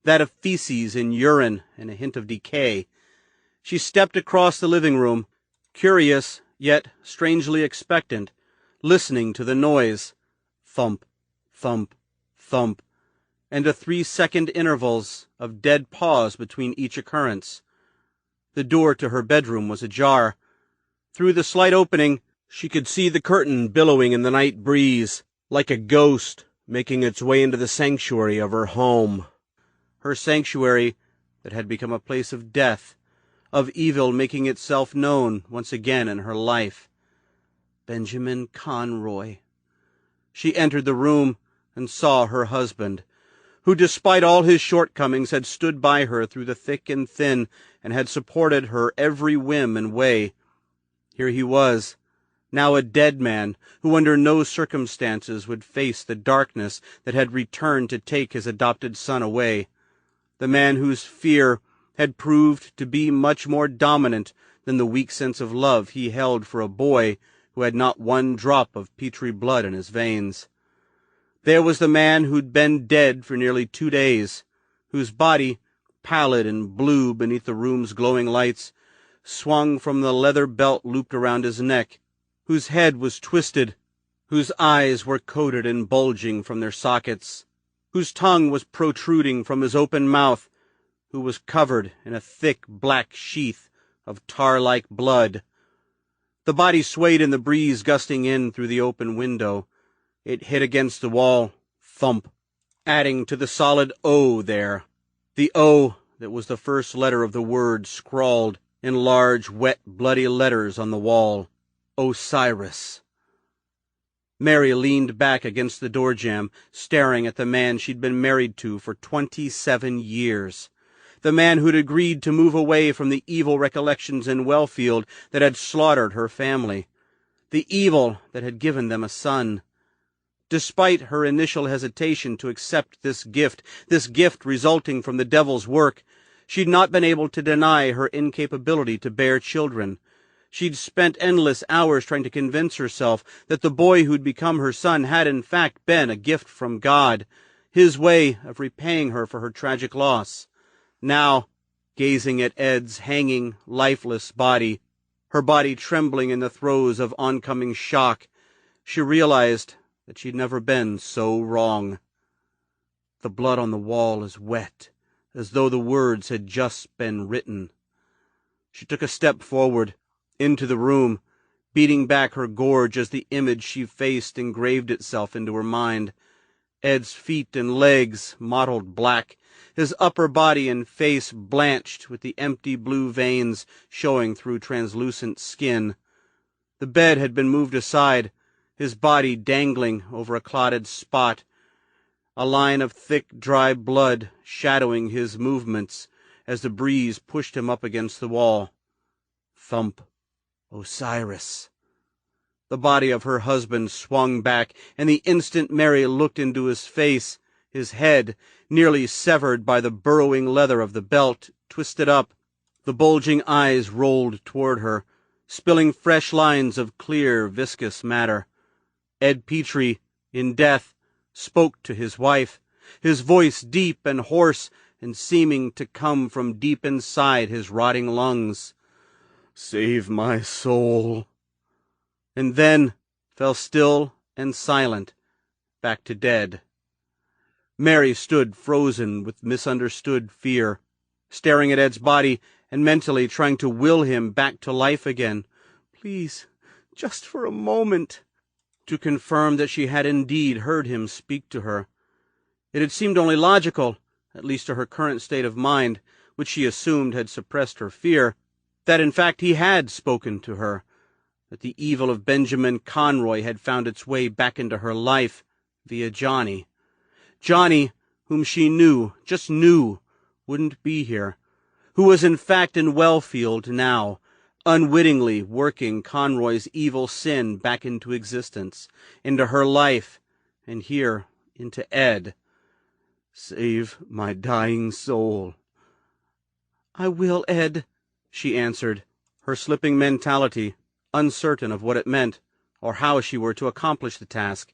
that of feces and urine and a hint of decay. She stepped across the living room, curious yet strangely expectant, listening to the noise. Thump, thump, thump, and to 3-second intervals of dead pause between each occurrence. The door to her bedroom was ajar. Through the slight opening, she could see the curtain billowing in the night breeze, like a ghost making its way into the sanctuary of her home. Her sanctuary that had become a place of death, of evil making itself known once again in her life. Benjamin Conroy. She entered the room and saw her husband, who despite all his shortcomings had stood by her through the thick and thin and had supported her every whim and way. Here he was, now a dead man, who under no circumstances would face the darkness that had returned to take his adopted son away. The man whose fear had proved to be much more dominant than the weak sense of love he held for a boy who had not one drop of Petrie blood in his veins. There was the man who'd been dead for nearly 2 days, whose body, pallid and blue beneath the room's glowing lights, swung from the leather belt looped around his neck, whose head was twisted, whose eyes were coated and bulging from their sockets, whose tongue was protruding from his open mouth, who was covered in a thick black sheath of tar-like blood. The body swayed in the breeze gusting in through the open window. It hit against the wall, thump, adding to the solid O there, the O that was the first letter of the word scrawled in large, wet, bloody letters on the wall. Osiris. Mary leaned back against the door jamb, staring at the man she'd been married to for 27 years. The man who'd agreed to move away from the evil recollections in Wellfield that had slaughtered her family. The evil that had given them a son. Despite her initial hesitation to accept this gift resulting from the devil's work, she'd not been able to deny her incapability to bear children. She'd spent endless hours trying to convince herself that the boy who'd become her son had in fact been a gift from God, his way of repaying her for her tragic loss. Now, gazing at Ed's hanging, lifeless body, her body trembling in the throes of oncoming shock, she realized that she'd never been so wrong. The blood on the wall is wet, as though the words had just been written. She took a step forward, into the room, beating back her gorge as the image she faced engraved itself into her mind. Ed's feet and legs, mottled black, his upper body and face blanched with the empty blue veins showing through translucent skin. The bed had been moved aside, his body dangling over a clotted spot, a line of thick, dry blood shadowing his movements as the breeze pushed him up against the wall. Thump. Osiris. The body of her husband swung back, and the instant Mary looked into his face, his head, nearly severed by the burrowing leather of the belt, twisted up. The bulging eyes rolled toward her, spilling fresh lines of clear, viscous matter. Ed Petrie, in death, spoke to his wife, his voice deep and hoarse and seeming to come from deep inside his rotting lungs. "Save my soul." And then fell still and silent, back to dead. Mary stood frozen with misunderstood fear, staring at Ed's body and mentally trying to will him back to life again. Please, just for a moment, to confirm that she had indeed heard him speak to her. It had seemed only logical, at least to her current state of mind, which she assumed had suppressed her fear, that in fact he had spoken to her, that the evil of Benjamin Conroy had found its way back into her life via Johnny. Johnny, whom she knew, just knew, wouldn't be here, who was in fact in Wellfield now, unwittingly working Conroy's evil sin back into existence, into her life, and here into Ed. "Save my dying soul." "I will, Ed," she answered, her slipping mentality uncertain of what it meant, or how she were to accomplish the task.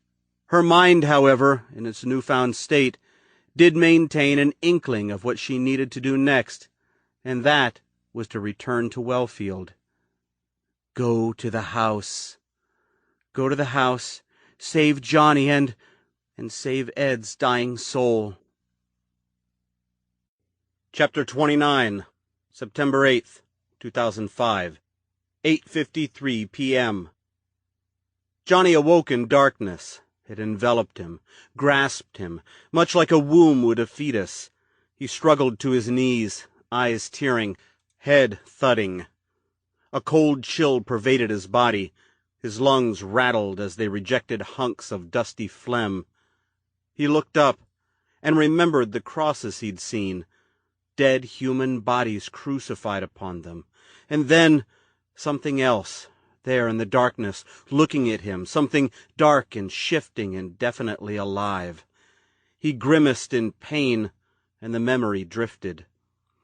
Her mind, however, in its newfound state, did maintain an inkling of what she needed to do next, and that was to return to Wellfield. Go to the house. Go to the house, save Johnny, and save Ed's dying soul. Chapter 29, September 8th, 2005. 8:53 p.m. Johnny awoke in darkness. It enveloped him, grasped him, much like a womb would a fetus. He struggled to his knees, eyes tearing, head thudding. A cold chill pervaded his body. His lungs rattled as they rejected hunks of dusty phlegm. He looked up and remembered the crosses he'd seen, dead human bodies crucified upon them, and then something else, there in the darkness, looking at him, something dark and shifting and definitely alive. He grimaced in pain, and the memory drifted.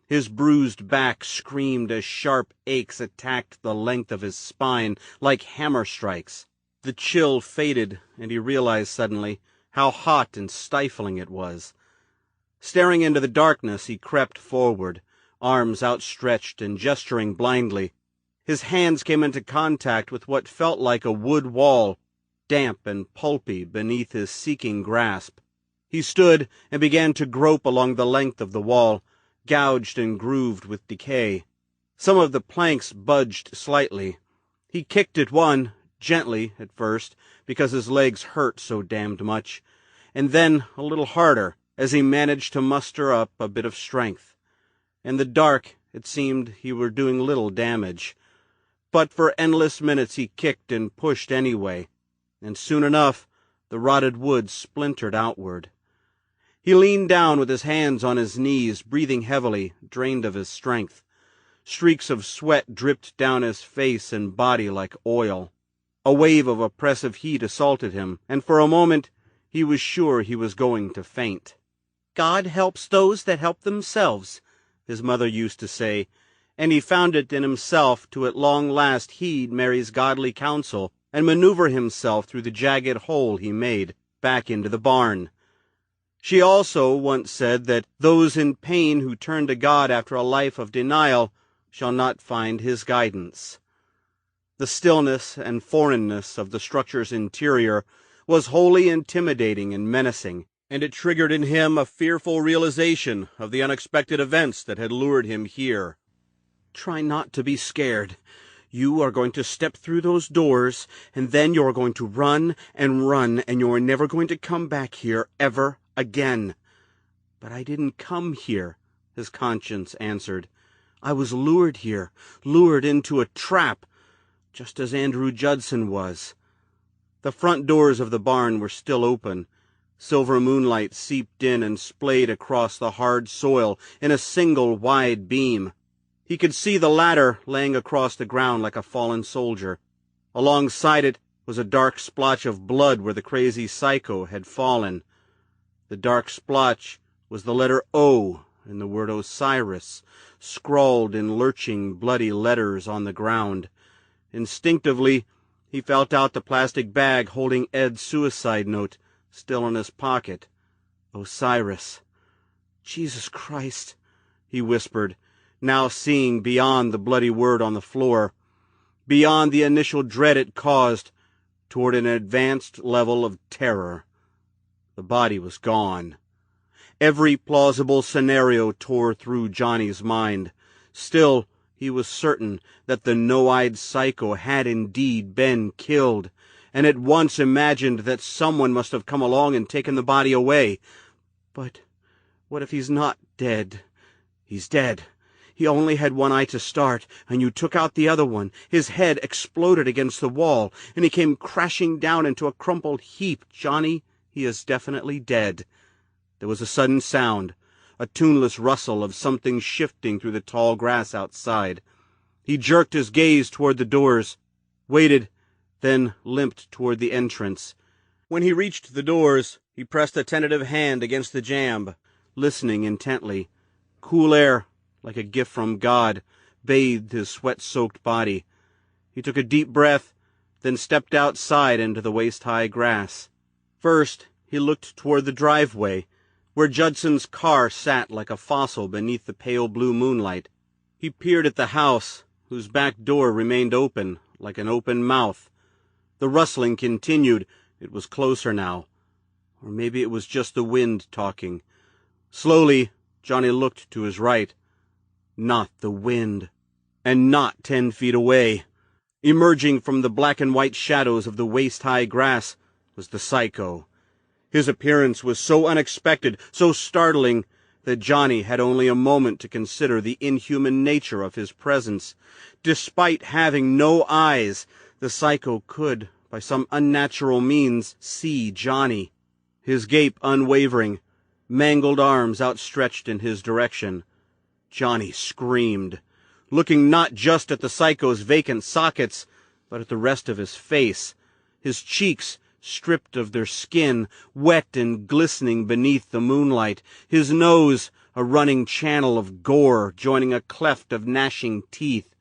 His bruised back screamed as sharp aches attacked the length of his spine like hammer strikes. The chill faded, and he realized suddenly how hot and stifling it was. Staring into the darkness, he crept forward, arms outstretched and gesturing blindly. His hands came into contact with what felt like a wood wall, damp and pulpy beneath his seeking grasp. He stood and began to grope along the length of the wall, gouged and grooved with decay. Some of the planks budged slightly. He kicked at one, gently at first, because his legs hurt so damned much, and then a little harder, as he managed to muster up a bit of strength. In the dark, it seemed he were doing little damage. But for endless minutes he kicked and pushed anyway, and soon enough the rotted wood splintered outward. He leaned down with his hands on his knees, breathing heavily, drained of his strength. Streaks of sweat dripped down his face and body like oil. A wave of oppressive heat assaulted him, and for a moment he was sure he was going to faint. "God helps those that help themselves," his mother used to say, and he found it in himself to at long last heed Mary's godly counsel and maneuver himself through the jagged hole he made, back into the barn. She also once said that those in pain who turn to God after a life of denial shall not find his guidance. The stillness and foreignness of the structure's interior was wholly intimidating and menacing, and it triggered in him a fearful realization of the unexpected events that had lured him here. "Try not to be scared. You are going to step through those doors, and then you are going to run, and you are never going to come back here ever again. But I didn't come here, his conscience answered. I was lured here, lured into a trap, just as Andrew Judson was. The front doors of the barn were still open. Silver moonlight seeped in and splayed across the hard soil in a single wide beam. He could see the ladder laying across the ground like a fallen soldier. Alongside it was a dark splotch of blood where the crazy psycho had fallen. The dark splotch was the letter O in the word Osiris, scrawled in lurching, bloody letters on the ground. Instinctively, he felt out the plastic bag holding Ed's suicide note, still in his pocket. Osiris. Jesus Christ, he whispered, now seeing beyond the bloody word on the floor, beyond the initial dread it caused, toward an advanced level of terror. The body was gone. Every plausible scenario tore through Johnny's mind. Still, he was certain that the no-eyed psycho had indeed been killed, and at once imagined that someone must have come along and taken the body away. But what if he's not dead? He's dead. He only had one eye to start, and you took out the other one. His head exploded against the wall, and he came crashing down into a crumpled heap. Johnny, he is definitely dead. There was a sudden sound, a tuneless rustle of something shifting through the tall grass outside. He jerked his gaze toward the doors, waited, then limped toward the entrance. When he reached the doors, he pressed a tentative hand against the jamb, listening intently. Cool air, like a gift from God, bathed his sweat-soaked body. He took a deep breath, then stepped outside into the waist-high grass. First, he looked toward the driveway, where Judson's car sat like a fossil beneath the pale blue moonlight. He peered at the house, whose back door remained open, like an open mouth. The rustling continued. It was closer now. Or maybe it was just the wind talking. Slowly, Johnny looked to his right. Not the wind. And not 10 feet away. Emerging from the black and white shadows of the waist-high grass was the psycho. His appearance was so unexpected, so startling, that Johnny had only a moment to consider the inhuman nature of his presence. Despite having no eyes, the psycho could, by some unnatural means, see Johnny. His gape unwavering, mangled arms outstretched in his direction. Johnny screamed, looking not just at the psycho's vacant sockets, but at the rest of his face. His cheeks, stripped of their skin, wet and glistening beneath the moonlight, his nose a running channel of gore joining a cleft of gnashing teeth.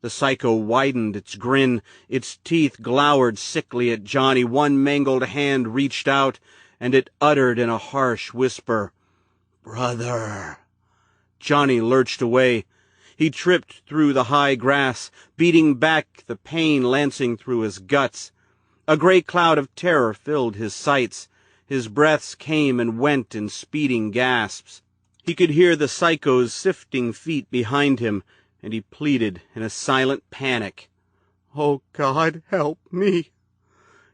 The psycho widened its grin, its teeth glowered sickly at Johnny. One mangled hand reached out, and it uttered in a harsh whisper, "Brother." Johnny lurched away. He tripped through the high grass, beating back the pain lancing through his guts. A gray cloud of terror filled his sights. His breaths came and went in speeding gasps. He could hear the psycho's sifting feet behind him, and he pleaded in a silent panic. "Oh, God, help me."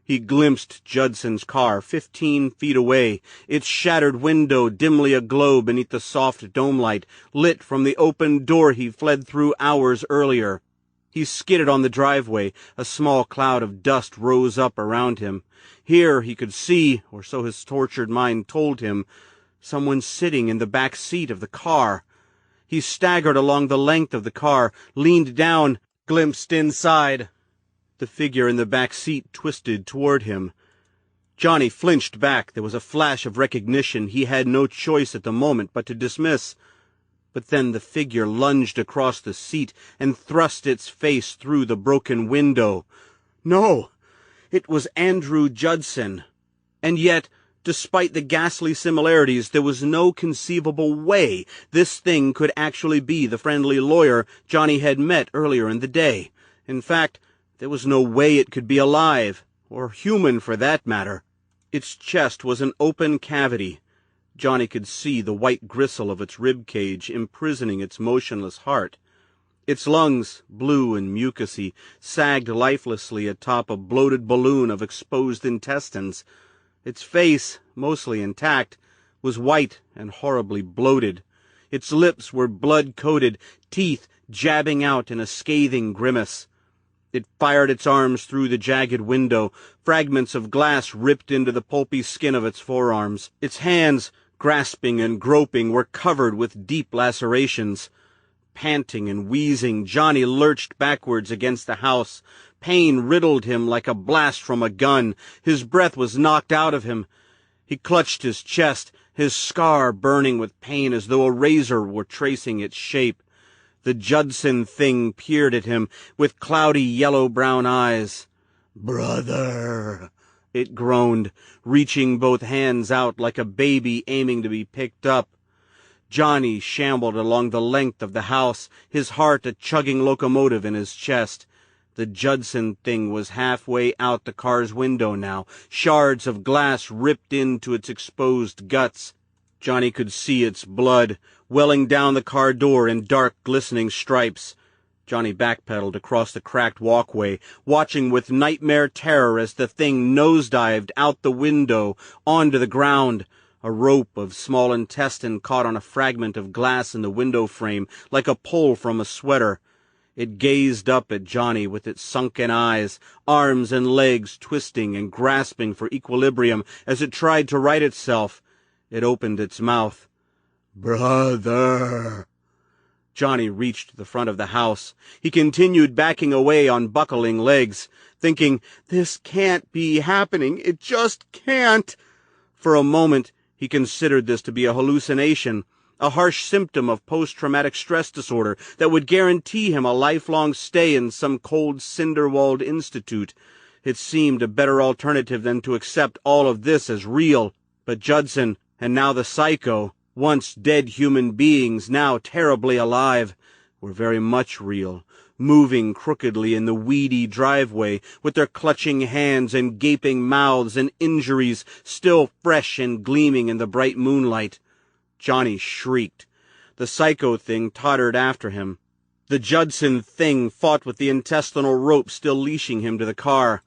He glimpsed Judson's car 15 feet away, its shattered window dimly aglow beneath the soft dome light, lit from the open door he fled through hours earlier. He skidded on the driveway. A small cloud of dust rose up around him. Here he could see, or so his tortured mind told him, someone sitting in the back seat of the car. He staggered along the length of the car, leaned down, glimpsed inside. The figure in the back seat twisted toward him. Johnny flinched back. There was a flash of recognition he had no choice at the moment but to dismiss. But then the figure lunged across the seat and thrust its face through the broken window. No, it was Andrew Judson. And yet, despite the ghastly similarities, there was no conceivable way this thing could actually be the friendly lawyer Johnny had met earlier in the day. In fact, there was no way it could be alive, or human for that matter. Its chest was an open cavity. Johnny could see the white gristle of its rib cage imprisoning its motionless heart. Its lungs, blue and mucousy, sagged lifelessly atop a bloated balloon of exposed intestines. Its face, mostly intact, was white and horribly bloated. Its lips were blood-coated, teeth jabbing out in a scathing grimace. It fired its arms through the jagged window. Fragments of glass ripped into the pulpy skin of its forearms. Its hands, grasping and groping, were covered with deep lacerations. Panting and wheezing, Johnny lurched backwards against the house. Pain riddled him like a blast from a gun. His breath was knocked out of him. He clutched his chest, his scar burning with pain as though a razor were tracing its shape. The Judson thing peered at him with cloudy yellow-brown eyes. "Brother," it groaned, reaching both hands out like a baby aiming to be picked up. Johnny shambled along the length of the house, his heart a chugging locomotive in his chest. The Judson thing was halfway out the car's window now, shards of glass ripped into its exposed guts. Johnny could see its blood, welling down the car door in dark, glistening stripes. Johnny backpedaled across the cracked walkway, watching with nightmare terror as the thing nosedived out the window, onto the ground. A rope of small intestine caught on a fragment of glass in the window frame, like a pull from a sweater. It gazed up at Johnny with its sunken eyes, arms and legs twisting and grasping for equilibrium as it tried to right itself. It opened its mouth. "Brother!" Johnny reached the front of the house. He continued backing away on buckling legs, thinking, "This can't be happening. It just can't." For a moment, he considered this to be a hallucination, a harsh symptom of post-traumatic stress disorder that would guarantee him a lifelong stay in some cold, cinder-walled institute. It seemed a better alternative than to accept all of this as real. But Judson, and now the psycho, once dead human beings, now terribly alive, were very much real, moving crookedly in the weedy driveway, with their clutching hands and gaping mouths and injuries still fresh and gleaming in the bright moonlight. Johnny shrieked. The psycho thing tottered after him. The Judson thing fought with the intestinal rope still leashing him to the car.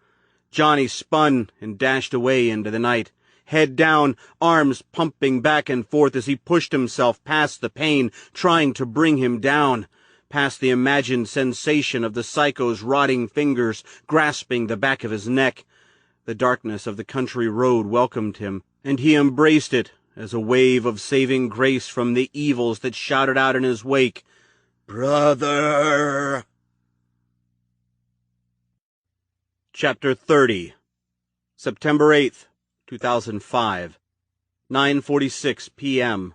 Johnny spun and dashed away into the night, head down, arms pumping back and forth as he pushed himself past the pain, trying to bring him down, past the imagined sensation of the psycho's rotting fingers grasping the back of his neck. The darkness of the country road welcomed him, and he embraced it as a wave of saving grace from the evils that shouted out in his wake, "Brother!" Chapter 30. September 8th, 2005. 9:46 p.m.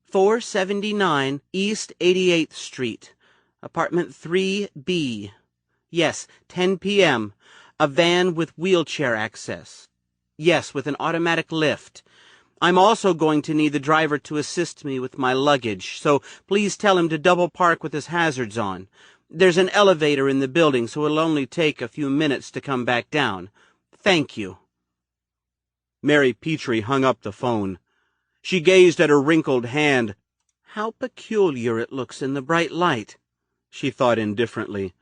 479 East 88th Street, apartment 3B. Yes, 10 p.m. A van with wheelchair access. Yes, with an automatic lift. I'm also going to need the driver to assist me with my luggage, so please tell him to double park with his hazards on. There's an elevator in the building, so it'll only take a few minutes to come back down. Thank you. Mary Petrie hung up the phone. She gazed at her wrinkled hand. How peculiar it looks in the bright light, she thought indifferently,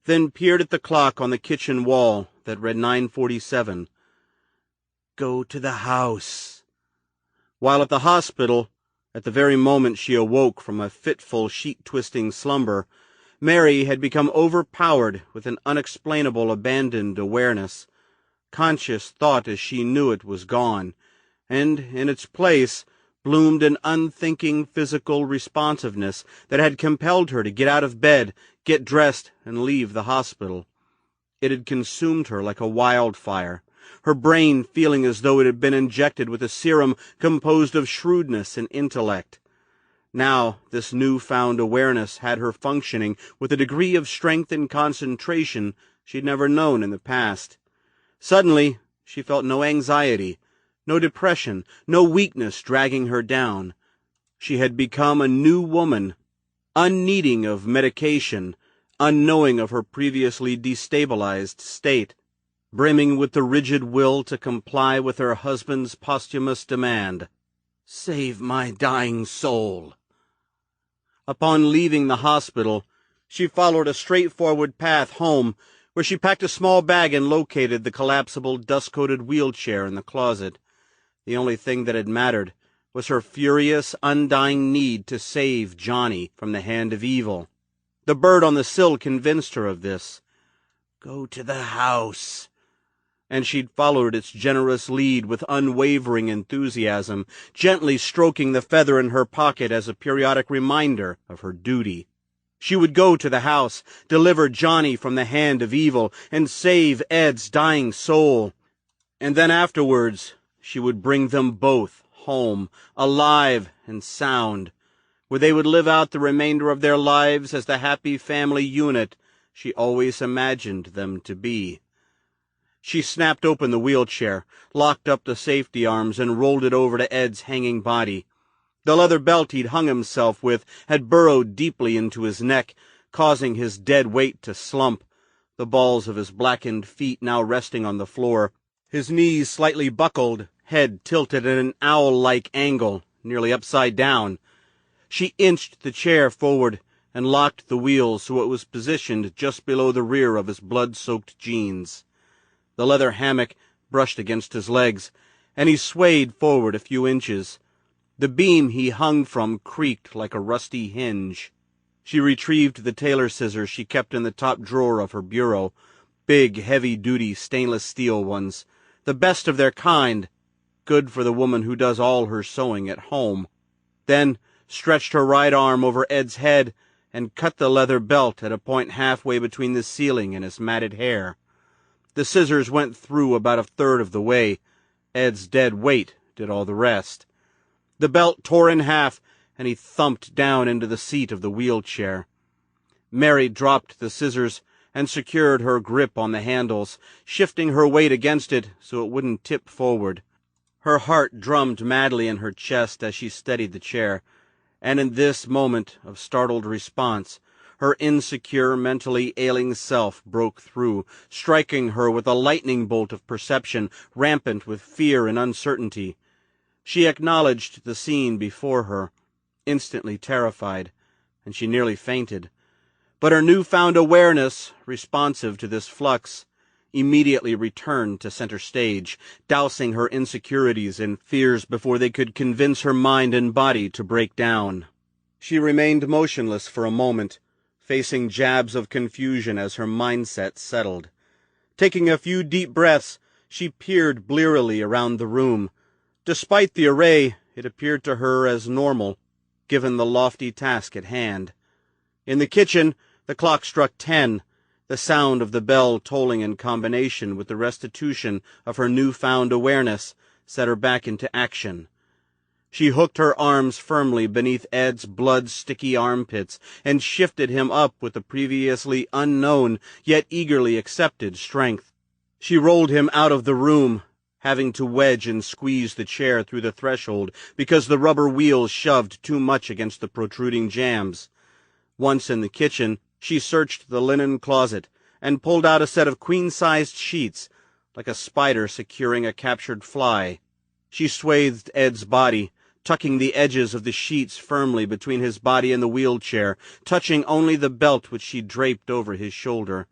then peered at the clock on the kitchen wall that read 9:47. Go to the house. While at the hospital, at the very moment she awoke from a fitful, sheet-twisting slumber, Mary had become overpowered with an unexplainable abandoned awareness. Conscious thought as she knew it was gone, and in its place bloomed an unthinking physical responsiveness that had compelled her to get out of bed, get dressed, and leave the hospital. It had consumed her like a wildfire, her brain feeling as though it had been injected with a serum composed of shrewdness and intellect. Now this new-found awareness had her functioning with a degree of strength and concentration she'd never known in the past. Suddenly, she felt no anxiety, no depression, no weakness dragging her down. She had become a new woman, unneeding of medication, unknowing of her previously destabilized state, brimming with the rigid will to comply with her husband's posthumous demand, "Save my dying soul." Upon leaving the hospital, she followed a straightforward path home, where she packed a small bag and located the collapsible, dust-coated wheelchair in the closet. The only thing that had mattered was her furious, undying need to save Johnny from the hand of evil. The bird on the sill convinced her of this. "Go to the house," and she'd followed its generous lead with unwavering enthusiasm, gently stroking the feather in her pocket as a periodic reminder of her duty. She would go to the house, deliver Johnny from the hand of evil, and save Ed's dying soul. And then afterwards, she would bring them both home, alive and sound, where they would live out the remainder of their lives as the happy family unit she always imagined them to be. She snapped open the wheelchair, locked up the safety arms, and rolled it over to Ed's hanging body. The leather belt he'd hung himself with had burrowed deeply into his neck, causing his dead weight to slump, the balls of his blackened feet now resting on the floor, his knees slightly buckled, head tilted at an owl-like angle, nearly upside down. She inched the chair forward and locked the wheels so it was positioned just below the rear of his blood-soaked jeans. The leather hammock brushed against his legs, and he swayed forward a few inches. The beam he hung from creaked like a rusty hinge. She retrieved the tailor scissors she kept in the top drawer of her bureau, big, heavy-duty stainless steel ones, the best of their kind, good for the woman who does all her sewing at home. Then stretched her right arm over Ed's head and cut the leather belt at a point halfway between the ceiling and his matted hair. The scissors went through about a third of the way. Ed's dead weight did all the rest. The belt tore in half, and he thumped down into the seat of the wheelchair. Mary dropped the scissors and secured her grip on the handles, shifting her weight against it so it wouldn't tip forward. Her heart drummed madly in her chest as she steadied the chair, and in this moment of startled response, her insecure, mentally ailing self broke through, striking her with a lightning bolt of perception, rampant with fear and uncertainty. She acknowledged the scene before her, instantly terrified, and she nearly fainted. But her newfound awareness, responsive to this flux, immediately returned to center stage, dousing her insecurities and fears before they could convince her mind and body to break down. She remained motionless for a moment, facing jabs of confusion as her mindset settled. Taking a few deep breaths, she peered blearily around the room. Despite the array, it appeared to her as normal, given the lofty task at hand. In the kitchen, the clock struck 10, the sound of the bell tolling in combination with the restitution of her newfound awareness set her back into action. She hooked her arms firmly beneath Ed's blood-sticky armpits and shifted him up with the previously unknown yet eagerly accepted strength. She rolled him out of the room, having to wedge and squeeze the chair through the threshold because the rubber wheels shoved too much against the protruding jambs. Once in the kitchen, she searched the linen closet and pulled out a set of queen-sized sheets, like a spider securing a captured fly. She swathed Ed's body, tucking the edges of the sheets firmly between his body and the wheelchair, touching only the belt which she draped over his shoulder.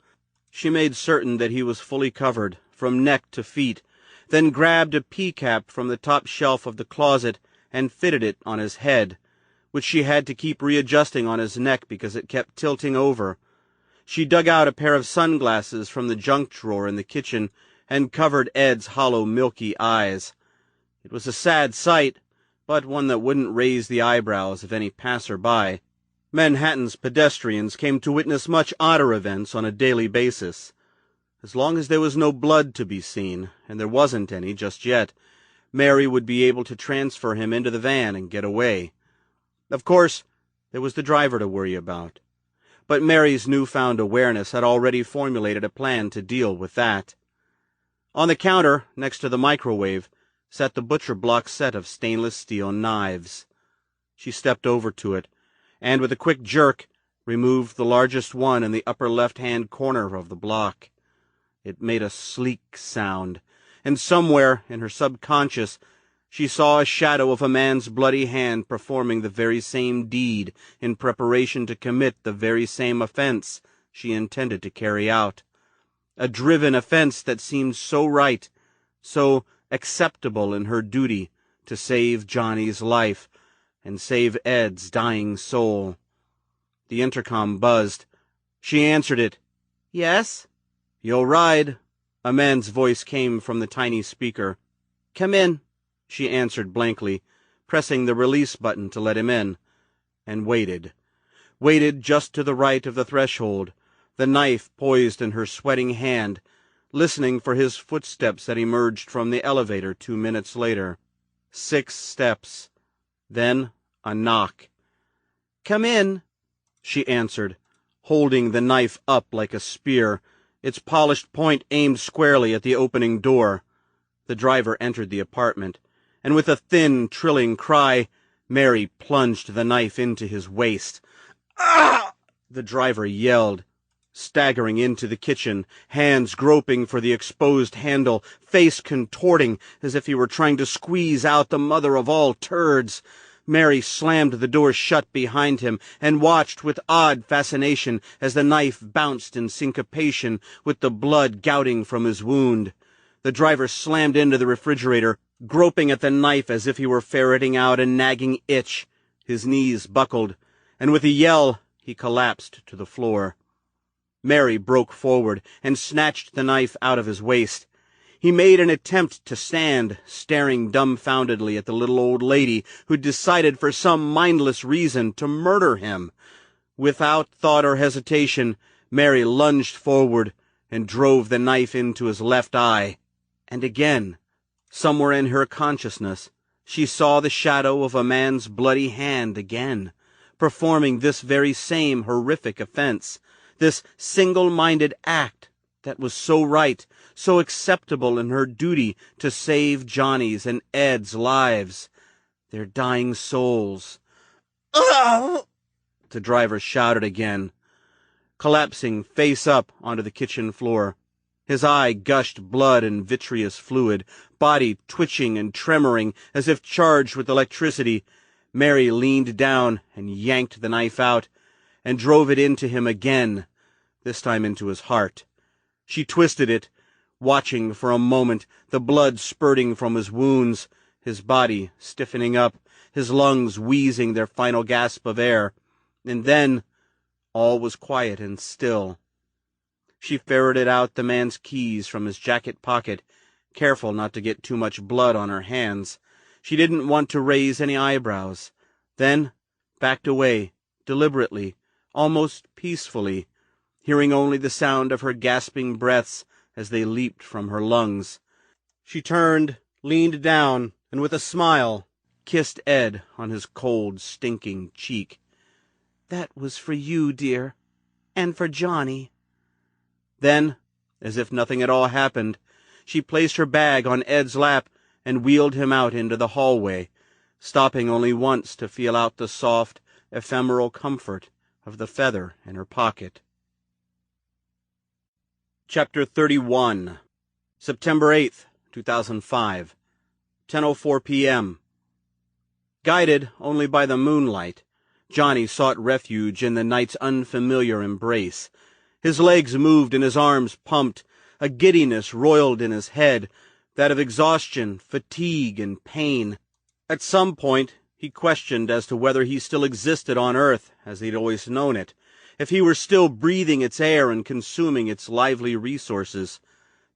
She made certain that he was fully covered, from neck to feet, then grabbed a pea-cap from the top shelf of the closet and fitted it on his head, which she had to keep readjusting on his neck because it kept tilting over. She dug out a pair of sunglasses from the junk drawer in the kitchen and covered Ed's hollow, milky eyes. It was a sad sight, but one that wouldn't raise the eyebrows of any passer-by. Manhattan's pedestrians came to witness much odder events on a daily basis. As long as there was no blood to be seen, and there wasn't any just yet, Mary would be able to transfer him into the van and get away. Of course, there was the driver to worry about. But Mary's newfound awareness had already formulated a plan to deal with that. On the counter, next to the microwave, sat the butcher block set of stainless steel knives. She stepped over to it, and with a quick jerk, removed the largest one in the upper left-hand corner of the block. It made a sleek sound, and somewhere in her subconscious she saw a shadow of a man's bloody hand performing the very same deed in preparation to commit the very same offense she intended to carry out. A driven offense that seemed so right, so acceptable in her duty to save Johnny's life and save Ed's dying soul. The intercom buzzed. She answered it. Yes? "You'll ride," a man's voice came from the tiny speaker. Come in, She answered blankly, pressing the release button to let him in, and waited. Waited just to the right of the threshold, the knife poised in her sweating hand, listening for his footsteps that emerged from the elevator 2 minutes later. 6 steps. Then a knock. come in. She answered, holding the knife up like a spear, its polished point aimed squarely at the opening door. The driver entered the apartment, and with a thin, trilling cry, Mary plunged the knife into his waist. "Ah!" the driver yelled, staggering into the kitchen, hands groping for the exposed handle, face contorting as if he were trying to squeeze out the mother of all turds. Mary slammed the door shut behind him and watched with odd fascination as the knife bounced in syncopation with the blood gouting from his wound. The driver slammed into the refrigerator, groping at the knife as if he were ferreting out a nagging itch. His knees buckled, and with a yell he collapsed to the floor. Mary broke forward and snatched the knife out of his waist. He made an attempt to stand, staring dumbfoundedly at the little old lady who'd decided for some mindless reason to murder him. Without thought or hesitation, Mary lunged forward and drove the knife into his left eye. And again, somewhere in her consciousness, she saw the shadow of a man's bloody hand again, performing this very same horrific offense, this single-minded act that was so right, so acceptable in her duty to save Johnny's and Ed's lives, their dying souls. "Ugh!" the driver shouted again, collapsing face up onto the kitchen floor. His eye gushed blood and vitreous fluid, body twitching and tremoring as if charged with electricity. Mary leaned down and yanked the knife out and drove it into him again, this time into his heart. She twisted it, watching for a moment, the blood spurting from his wounds, his body stiffening up, his lungs wheezing their final gasp of air. And then all was quiet and still. She ferreted out the man's keys from his jacket pocket, careful not to get too much blood on her hands. She didn't want to raise any eyebrows. Then backed away, deliberately, almost peacefully, hearing only the sound of her gasping breaths as they leaped from her lungs. She turned, leaned down, and with a smile, kissed Ed on his cold, stinking cheek. That was for you, dear, and for Johnny. Then, as if nothing at all happened, she placed her bag on Ed's lap and wheeled him out into the hallway, stopping only once to feel out the soft, ephemeral comfort of the feather in her pocket. Chapter 31. September 8th, 2005. 10:04 p.m. Guided only by the moonlight, Johnny sought refuge in the night's unfamiliar embrace. His legs moved and his arms pumped. A giddiness roiled in his head, that of exhaustion, fatigue, and pain. At some point, he questioned as to whether he still existed on Earth as he'd always known it, if he were still breathing its air and consuming its lively resources.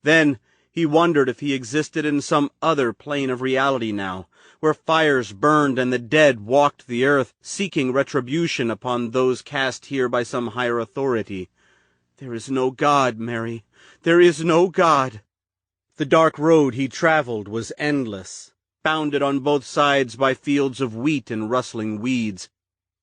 Then he wondered if he existed in some other plane of reality now, where fires burned and the dead walked the earth, seeking retribution upon those cast here by some higher authority. There is no God, Mary. There is no God. The dark road he traveled was endless, bounded on both sides by fields of wheat and rustling weeds.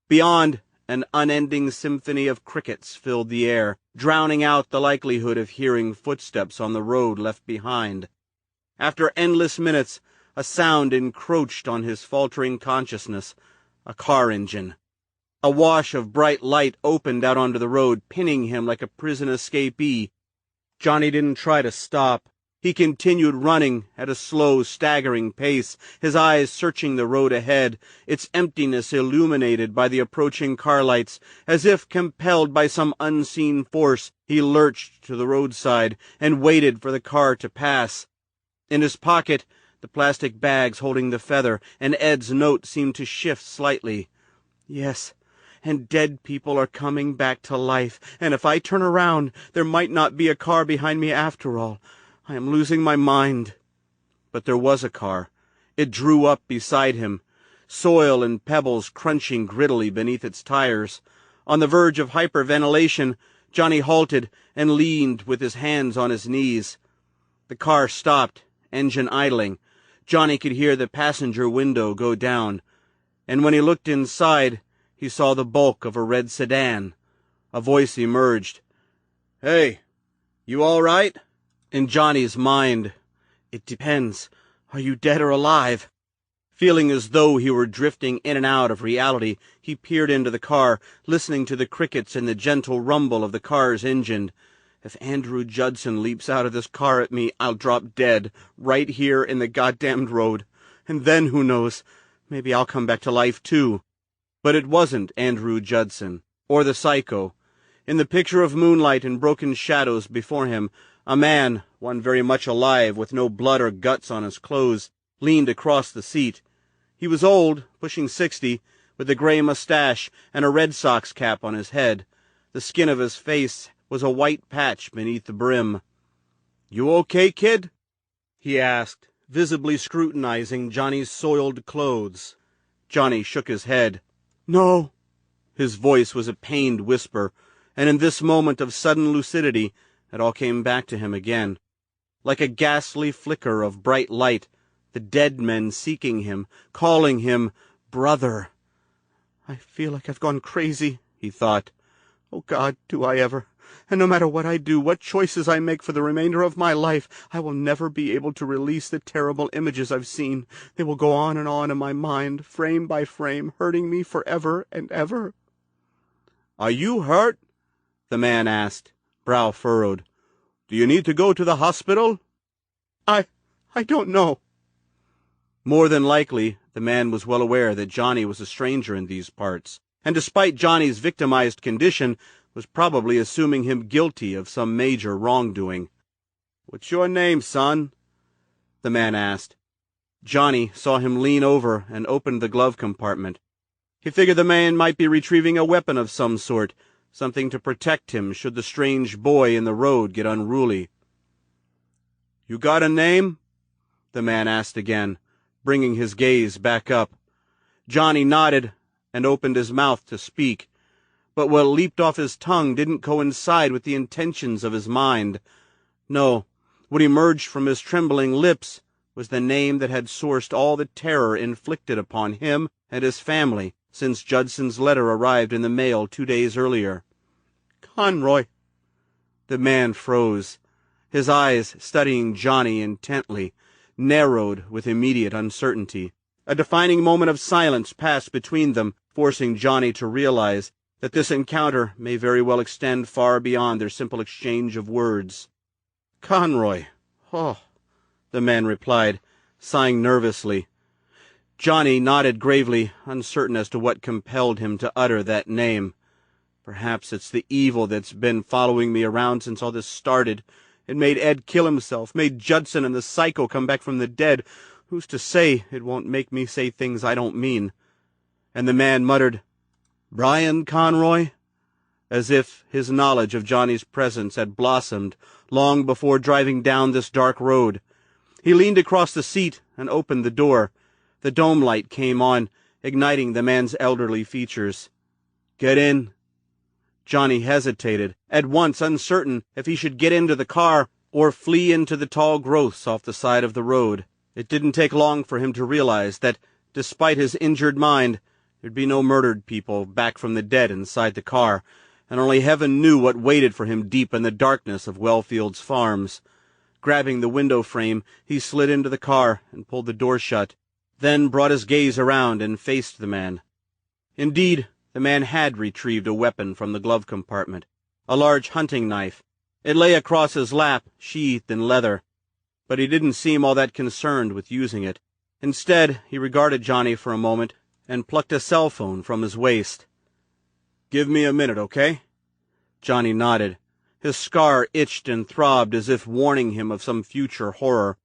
Beyond, an unending symphony of crickets filled the air, drowning out the likelihood of hearing footsteps on the road left behind. After endless minutes, a sound encroached on his faltering consciousness, a car engine. A wash of bright light opened out onto the road, pinning him like a prison escapee. Johnny didn't try to stop. He continued running at a slow, staggering pace, his eyes searching the road ahead, its emptiness illuminated by the approaching car lights. As if compelled by some unseen force, he lurched to the roadside and waited for the car to pass. In his pocket, the plastic bags holding the feather, and Ed's note seemed to shift slightly. Yes, and dead people are coming back to life, and if I turn around, there might not be a car behind me after all. I am losing my mind. But there was a car. It drew up beside him, soil and pebbles crunching grittily beneath its tires. On the verge of hyperventilation, Johnny halted and leaned with his hands on his knees. The car stopped, engine idling. Johnny could hear the passenger window go down, and when he looked inside, he saw the bulk of a red sedan. A voice emerged. "Hey, you all right?" In Johnny's mind, "It depends. Are you dead or alive?" Feeling as though he were drifting in and out of reality, he peered into the car, listening to the crickets and the gentle rumble of the car's engine. If Andrew Judson leaps out of this car at me, I'll drop dead, right here in the goddamned road. And then, who knows, maybe I'll come back to life too. But it wasn't Andrew Judson, or the psycho. In the picture of moonlight and broken shadows before him, a man, one very much alive, with no blood or guts on his clothes, leaned across the seat. He was old, pushing 60, with a gray mustache and a Red Sox cap on his head. The skin of his face was a white patch beneath the brim. "You okay, kid?" he asked, visibly scrutinizing Johnny's soiled clothes. Johnny shook his head. "No." His voice was a pained whisper, and in this moment of sudden lucidity, it all came back to him again. Like a ghastly flicker of bright light, the dead men seeking him, calling him brother. "I feel like I've gone crazy," he thought. "Oh, God, do I ever? And no matter what I do, what choices I make for the remainder of my life, I will never be able to release the terrible images I've seen. They will go on in my mind, frame by frame, hurting me forever and ever." "Are you hurt?" the man asked, brow furrowed. "Do you need to go to the hospital?" I don't know." More than likely, the man was well aware that Johnny was a stranger in these parts, and despite Johnny's victimized condition, was probably assuming him guilty of some major wrongdoing. "What's your name, son?" the man asked. Johnny saw him lean over and opened the glove compartment. He figured the man might be retrieving a weapon of some sort, something to protect him should the strange boy in the road get unruly. "You got a name?" the man asked again, bringing his gaze back up. Johnny nodded and opened his mouth to speak, but what leaped off his tongue didn't coincide with the intentions of his mind. No, what emerged from his trembling lips was the name that had sourced all the terror inflicted upon him and his family since Judson's letter arrived in the mail 2 days earlier. "Conroy." The man froze, his eyes studying Johnny intently, narrowed with immediate uncertainty. A defining moment of silence passed between them, forcing Johnny to realize that this encounter may very well extend far beyond their simple exchange of words. "Conroy. Oh," the man replied, sighing nervously. Johnny nodded gravely, uncertain as to what compelled him to utter that name. "Perhaps it's the evil that's been following me around since all this started. It made Ed kill himself, made Judson and the psycho come back from the dead. Who's to say it won't make me say things I don't mean?" And the man muttered, "Brian Conroy?" as if his knowledge of Johnny's presence had blossomed long before driving down this dark road. He leaned across the seat and opened the door. The dome light came on, igniting the man's elderly features. "Get in." Johnny hesitated, at once uncertain if he should get into the car or flee into the tall growths off the side of the road. It didn't take long for him to realize that, despite his injured mind, there'd be no murdered people back from the dead inside the car, and only heaven knew what waited for him deep in the darkness of Wellfield's farms. Grabbing the window frame, he slid into the car and pulled the door shut, then brought his gaze around and faced the man. Indeed, the man had retrieved a weapon from the glove compartment, a large hunting knife. It lay across his lap, sheathed in leather, but he didn't seem all that concerned with using it. Instead, he regarded Johnny for a moment and plucked a cell phone from his waist. "Give me a minute, okay?" Johnny nodded. His scar itched and throbbed as if warning him of some future horror.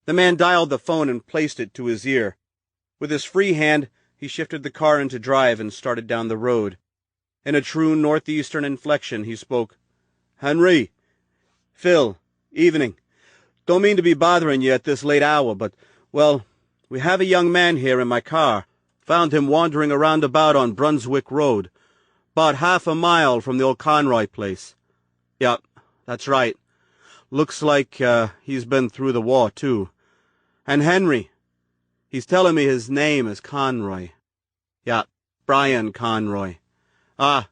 The man dialed the phone and placed it to his ear. With his free hand, he shifted the car into drive and started down the road. In a true northeastern inflection, he spoke. "Henry. Phil. Evening. Don't mean to be bothering you at this late hour, but, well, we have a young man here in my car. Found him wandering around about on Brunswick Road, about half a mile from the old Conroy place. Yep, that's right. Looks like he's been through the war, too. And Henry, he's telling me his name is Conroy. Yep, Brian Conroy. I'd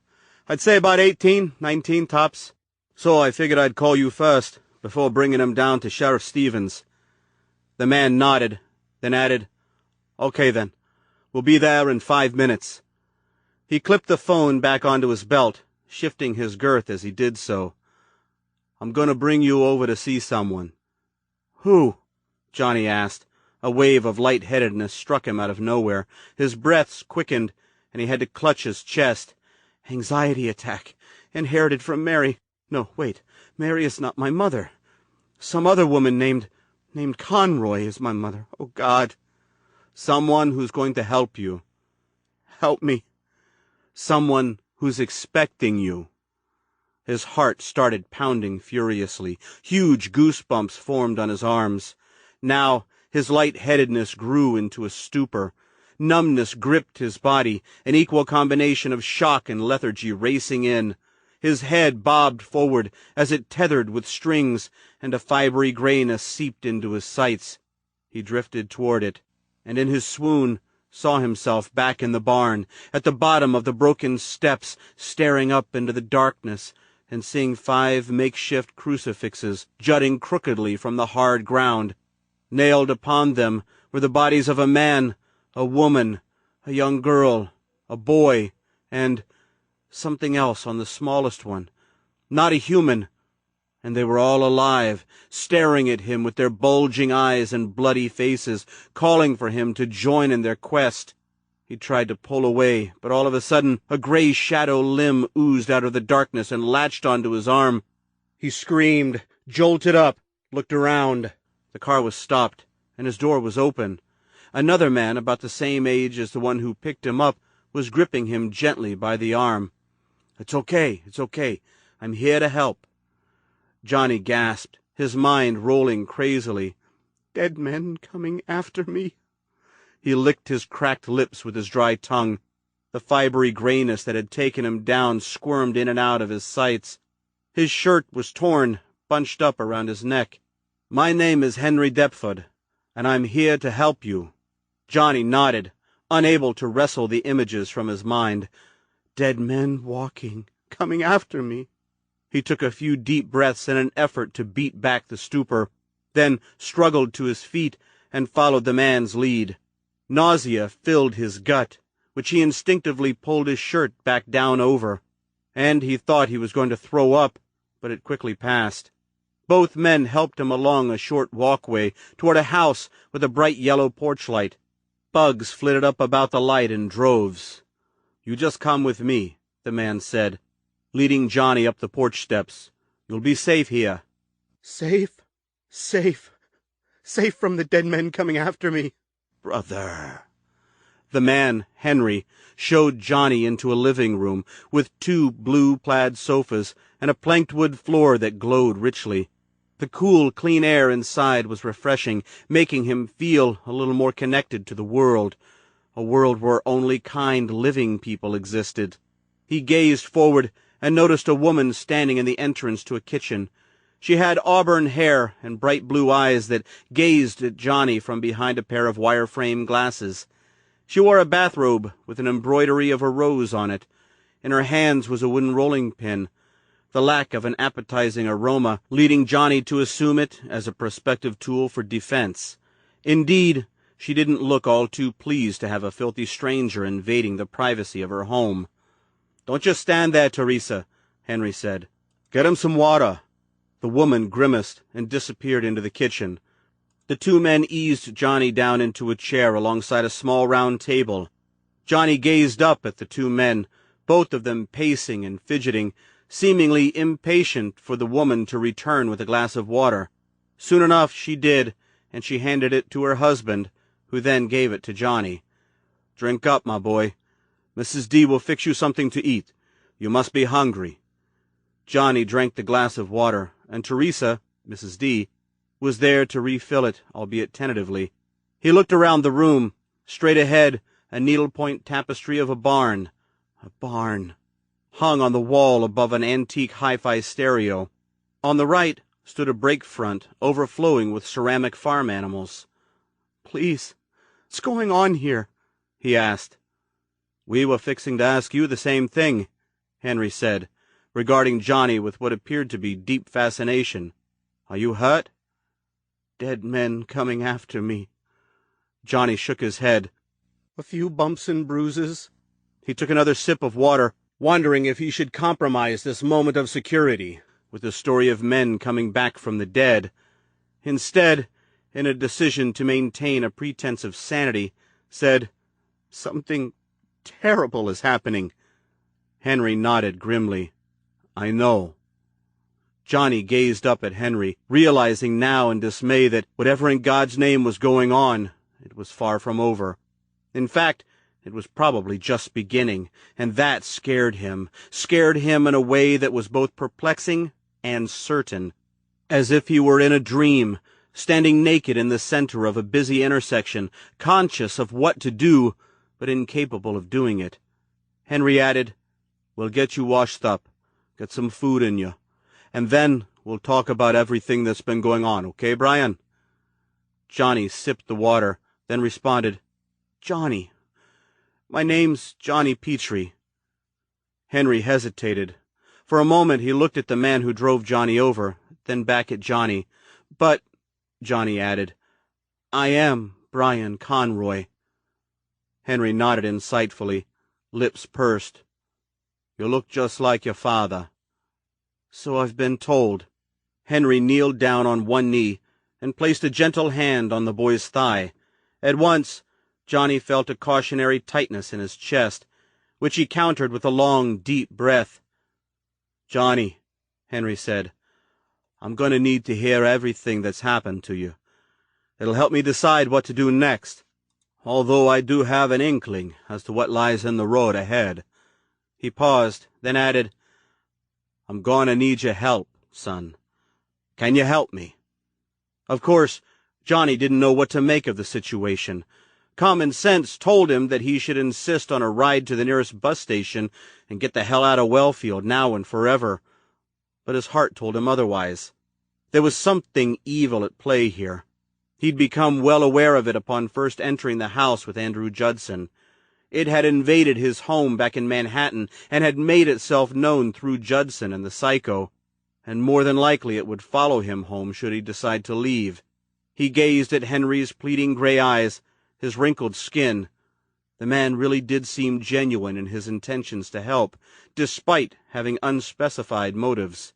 say about 18, 19 tops. So I figured I'd call you first, before bringing him down to Sheriff Stevens." The man nodded, then added, "Okay then, we'll be there in 5 minutes." He clipped the phone back onto his belt, shifting his girth as he did so. "I'm going to bring you over to see someone." "Who?" Johnny asked. A wave of lightheadedness struck him out of nowhere. His breaths quickened, and he had to clutch his chest. "Anxiety attack. Inherited from Mary. No, wait. Mary is not my mother. Some other woman named Conroy is my mother. Oh, God." "Someone who's going to help you." "Help me." "Someone who's expecting you." His heart started pounding furiously. Huge goosebumps formed on his arms. Now his lightheadedness grew into a stupor. Numbness gripped his body, an equal combination of shock and lethargy racing in. His head bobbed forward as it tethered with strings, and a fibery grayness seeped into his sights. He drifted toward it, and in his swoon saw himself back in the barn, at the bottom of the broken steps, staring up into the darkness, and seeing 5 makeshift crucifixes jutting crookedly from the hard ground. Nailed upon them were the bodies of a man, a woman, a young girl, a boy, and something else on the smallest one. Not a human, and they were all alive, staring at him with their bulging eyes and bloody faces, calling for him to join in their quest. He tried to pull away, but all of a sudden a gray shadow limb oozed out of the darkness and latched onto his arm. He screamed, jolted up, looked around. The car was stopped, and his door was open. Another man, about the same age as the one who picked him up, was gripping him gently by the arm. It's okay. I'm here to help." Johnny gasped, his mind rolling crazily. "Dead men coming after me." He licked his cracked lips with his dry tongue. The fibery grayness that had taken him down squirmed in and out of his sights. His shirt was torn, bunched up around his neck. "My name is Henry Deptford, and I'm here to help you." Johnny nodded, unable to wrestle the images from his mind. Dead men walking, coming after me. He took a few deep breaths in an effort to beat back the stupor, then struggled to his feet and followed the man's lead. Nausea filled his gut, which he instinctively pulled his shirt back down over, and he thought he was going to throw up, but it quickly passed. Both men helped him along a short walkway toward a house with a bright yellow porch light. Bugs flitted up about the light in droves. "You just come with me," the man said, leading Johnny up the porch steps. "You'll be safe here." Safe from the dead men coming after me. "Brother." The man, Henry, showed Johnny into a living room with 2 blue plaid sofas and a planked wood floor that glowed richly. The cool, clean air inside was refreshing, making him feel a little more connected to the world, a world where only kind, living people existed. He gazed forward and noticed a woman standing in the entrance to a kitchen. She had auburn hair and bright blue eyes that gazed at Johnny from behind a pair of wire-frame glasses. She wore a bathrobe with an embroidery of a rose on it. In her hands was a wooden rolling pin, the lack of an appetizing aroma leading Johnny to assume it as a prospective tool for defense. Indeed, she didn't look all too pleased to have a filthy stranger invading the privacy of her home. "Don't just stand there, Teresa," Henry said. "Get him some water." The woman grimaced and disappeared into the kitchen. The 2 men eased Johnny down into a chair alongside a small round table. Johnny gazed up at the 2 men, both of them pacing and fidgeting, seemingly impatient for the woman to return with a glass of water. Soon enough she did, and she handed it to her husband, who then gave it to Johnny. "Drink up, my boy. Mrs. D will fix you something to eat. You must be hungry." Johnny drank the glass of water, and Teresa, Mrs. D, was there to refill it, albeit tentatively. He looked around the room. Straight ahead, a needlepoint tapestry of a barn, hung on the wall above an antique hi-fi stereo. On the right stood a break front overflowing with ceramic farm animals. "Please, what's going on here?" he asked. "We were fixing to ask you the same thing," Henry said, regarding Johnny with what appeared to be deep fascination. "Are you hurt?" "Dead men coming after me." Johnny shook his head. "A few bumps and bruises." He took another sip of water, wondering if he should compromise this moment of security with the story of men coming back from the dead. Instead, in a decision to maintain a pretense of sanity, said, "Something terrible is happening." Henry nodded grimly. "I know." Johnny gazed up at Henry, realizing now in dismay that whatever in God's name was going on, it was far from over. In fact, it was probably just beginning, and that scared him in a way that was both perplexing and certain, as if he were in a dream, standing naked in the center of a busy intersection, conscious of what to do, but incapable of doing it. Henry added, "We'll get you washed up, get some food in you, and then we'll talk about everything that's been going on, okay, Brian?" Johnny sipped the water, then responded, "Johnny. My name's Johnny Petrie." Henry hesitated. For a moment he looked at the man who drove Johnny over, then back at Johnny. "But," Johnny added, "I am Brian Conroy." Henry nodded insightfully, lips pursed. "You look just like your father." "So I've been told." Henry kneeled down on one knee and placed a gentle hand on the boy's thigh. At once, Johnny felt a cautionary tightness in his chest, which he countered with a long, deep breath. "Johnny," Henry said, "I'm going to need to hear everything that's happened to you. It'll help me decide what to do next, although I do have an inkling as to what lies in the road ahead." He paused, then added, "I'm going to need your help, son. Can you help me?" Of course, Johnny didn't know what to make of the situation. Common sense told him that he should insist on a ride to the nearest bus station and get the hell out of Wellfield now and forever. But his heart told him otherwise. There was something evil at play here. He'd become well aware of it upon first entering the house with Andrew Judson. It had invaded his home back in Manhattan and had made itself known through Judson and the psycho, and more than likely it would follow him home should he decide to leave. He gazed at Henry's pleading gray eyes, his wrinkled skin. The man really did seem genuine in his intentions to help, despite having unspecified motives.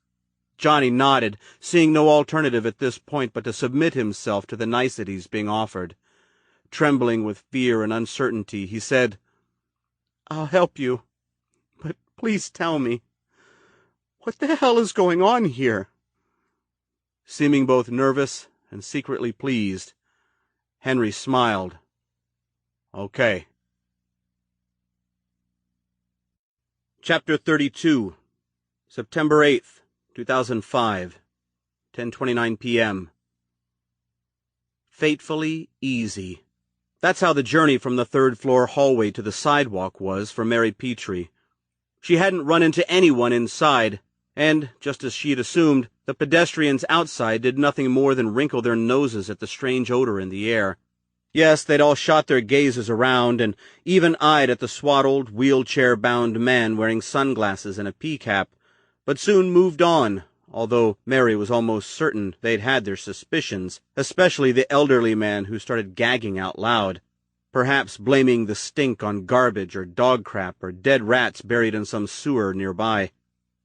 Johnny nodded, seeing no alternative at this point but to submit himself to the niceties being offered. Trembling with fear and uncertainty, he said, "I'll help you, but please tell me, what the hell is going on here?" Seeming both nervous and secretly pleased, Henry smiled. "Okay." Chapter 32, September 8th, 2005, 10:29 p.m. Fatefully easy. That's how the journey from the third-floor hallway to the sidewalk was for Mary Petrie. She hadn't run into anyone inside, and, just as she'd assumed, the pedestrians outside did nothing more than wrinkle their noses at the strange odor in the air. Yes, they'd all shot their gazes around and even eyed at the swaddled, wheelchair-bound man wearing sunglasses and a pea-cap, but soon moved on, although Mary was almost certain they'd had their suspicions, especially the elderly man who started gagging out loud, perhaps blaming the stink on garbage or dog crap or dead rats buried in some sewer nearby.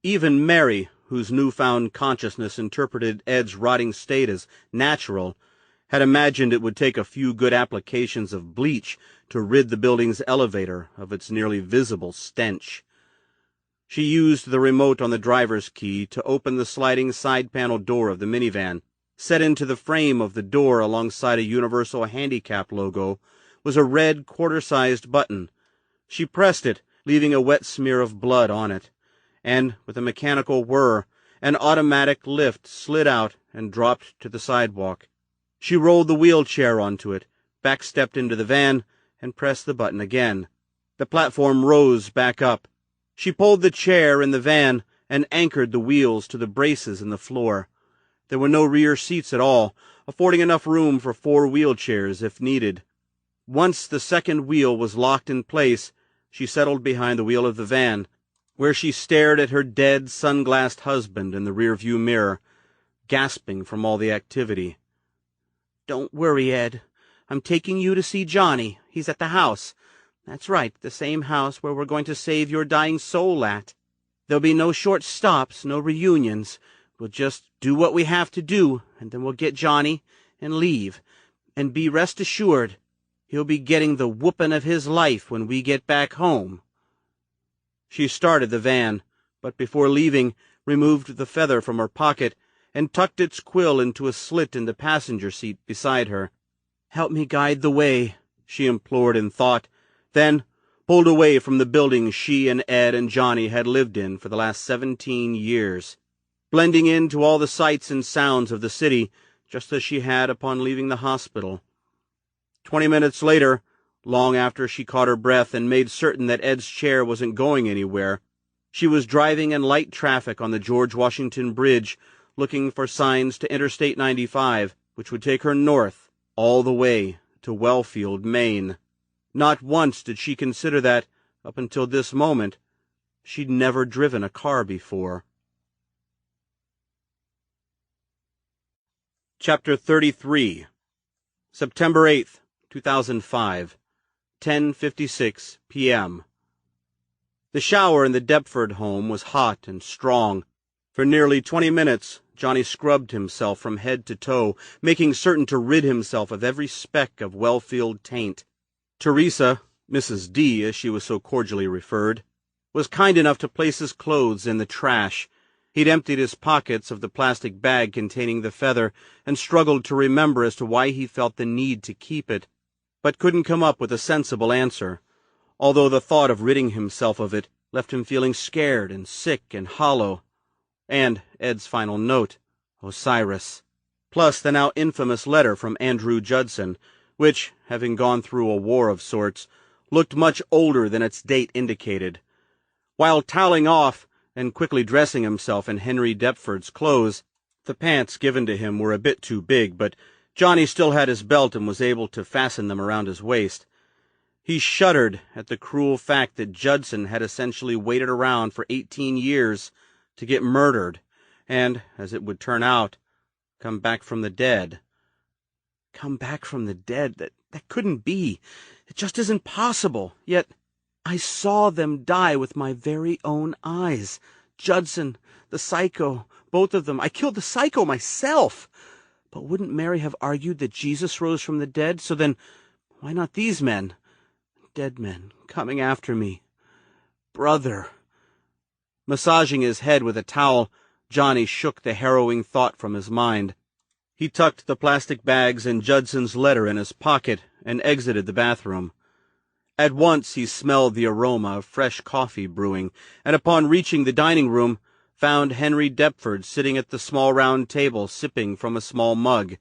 Even Mary, whose newfound consciousness interpreted Ed's rotting state as natural, had imagined it would take a few good applications of bleach to rid the building's elevator of its nearly visible stench. She used the remote on the driver's key to open the sliding side panel door of the minivan. Set into the frame of the door alongside a Universal Handicap logo was a red quarter-sized button. She pressed it, leaving a wet smear of blood on it, and, with a mechanical whir, an automatic lift slid out and dropped to the sidewalk. She rolled the wheelchair onto it, backstepped into the van, and pressed the button again. The platform rose back up. She pulled the chair in the van and anchored the wheels to the braces in the floor. There were no rear seats at all, affording enough room for 4 wheelchairs if needed. Once the second wheel was locked in place, she settled behind the wheel of the van, where she stared at her dead, sunglassed husband in the rearview mirror, gasping from all the activity. "Don't worry, Ed. I'm taking you to see Johnny. He's at the house. That's right, the same house where we're going to save your dying soul at. There'll be no short stops, no reunions. We'll just do what we have to do, and then we'll get Johnny and leave. And be rest assured, he'll be getting the whooping of his life when we get back home." She started the van, but before leaving, removed the feather from her pocket and tucked its quill into a slit in the passenger seat beside her. "Help me guide the way," she implored in thought, then pulled away from the building she and Ed and Johnny had lived in for the last 17 years, blending into all the sights and sounds of the city, just as she had upon leaving the hospital. 20 minutes later, long after she caught her breath and made certain that Ed's chair wasn't going anywhere, she was driving in light traffic on the George Washington Bridge, looking for signs to Interstate 95, which would take her north, all the way to Wellfield, Maine. Not once did she consider that, up until this moment, she'd never driven a car before. Chapter 33. September 8th, 2005, 10:56 p.m. The shower in the Deptford home was hot and strong. For nearly 20 minutes, Johnny scrubbed himself from head to toe, making certain to rid himself of every speck of Wellfield taint. Teresa, Mrs. D, as she was so cordially referred, was kind enough to place his clothes in the trash. He'd emptied his pockets of the plastic bag containing the feather and struggled to remember as to why he felt the need to keep it, but couldn't come up with a sensible answer, although the thought of ridding himself of it left him feeling scared and sick and hollow. And Ed's final note, Osiris, plus the now infamous letter from Andrew Judson, which, having gone through a war of sorts, looked much older than its date indicated. While toweling off and quickly dressing himself in Henry Deptford's clothes, the pants given to him were a bit too big, but Johnny still had his belt and was able to fasten them around his waist. He shuddered at the cruel fact that Judson had essentially waited around for 18 years to get murdered and, as it would turn out, come back from the dead. Come back from the dead? That couldn't be. It just isn't possible. Yet I saw them die with my very own eyes. Judson, the psycho, both of them. I killed the psycho myself. But wouldn't Mary have argued that Jesus rose from the dead? So then, why not these men? Dead men, coming after me. Brother. Massaging his head with a towel, Johnny shook the harrowing thought from his mind. He tucked the plastic bags and Judson's letter in his pocket and exited the bathroom. At once he smelled the aroma of fresh coffee brewing, and upon reaching the dining room, found Henry Deptford sitting at the small round table sipping from a small mug.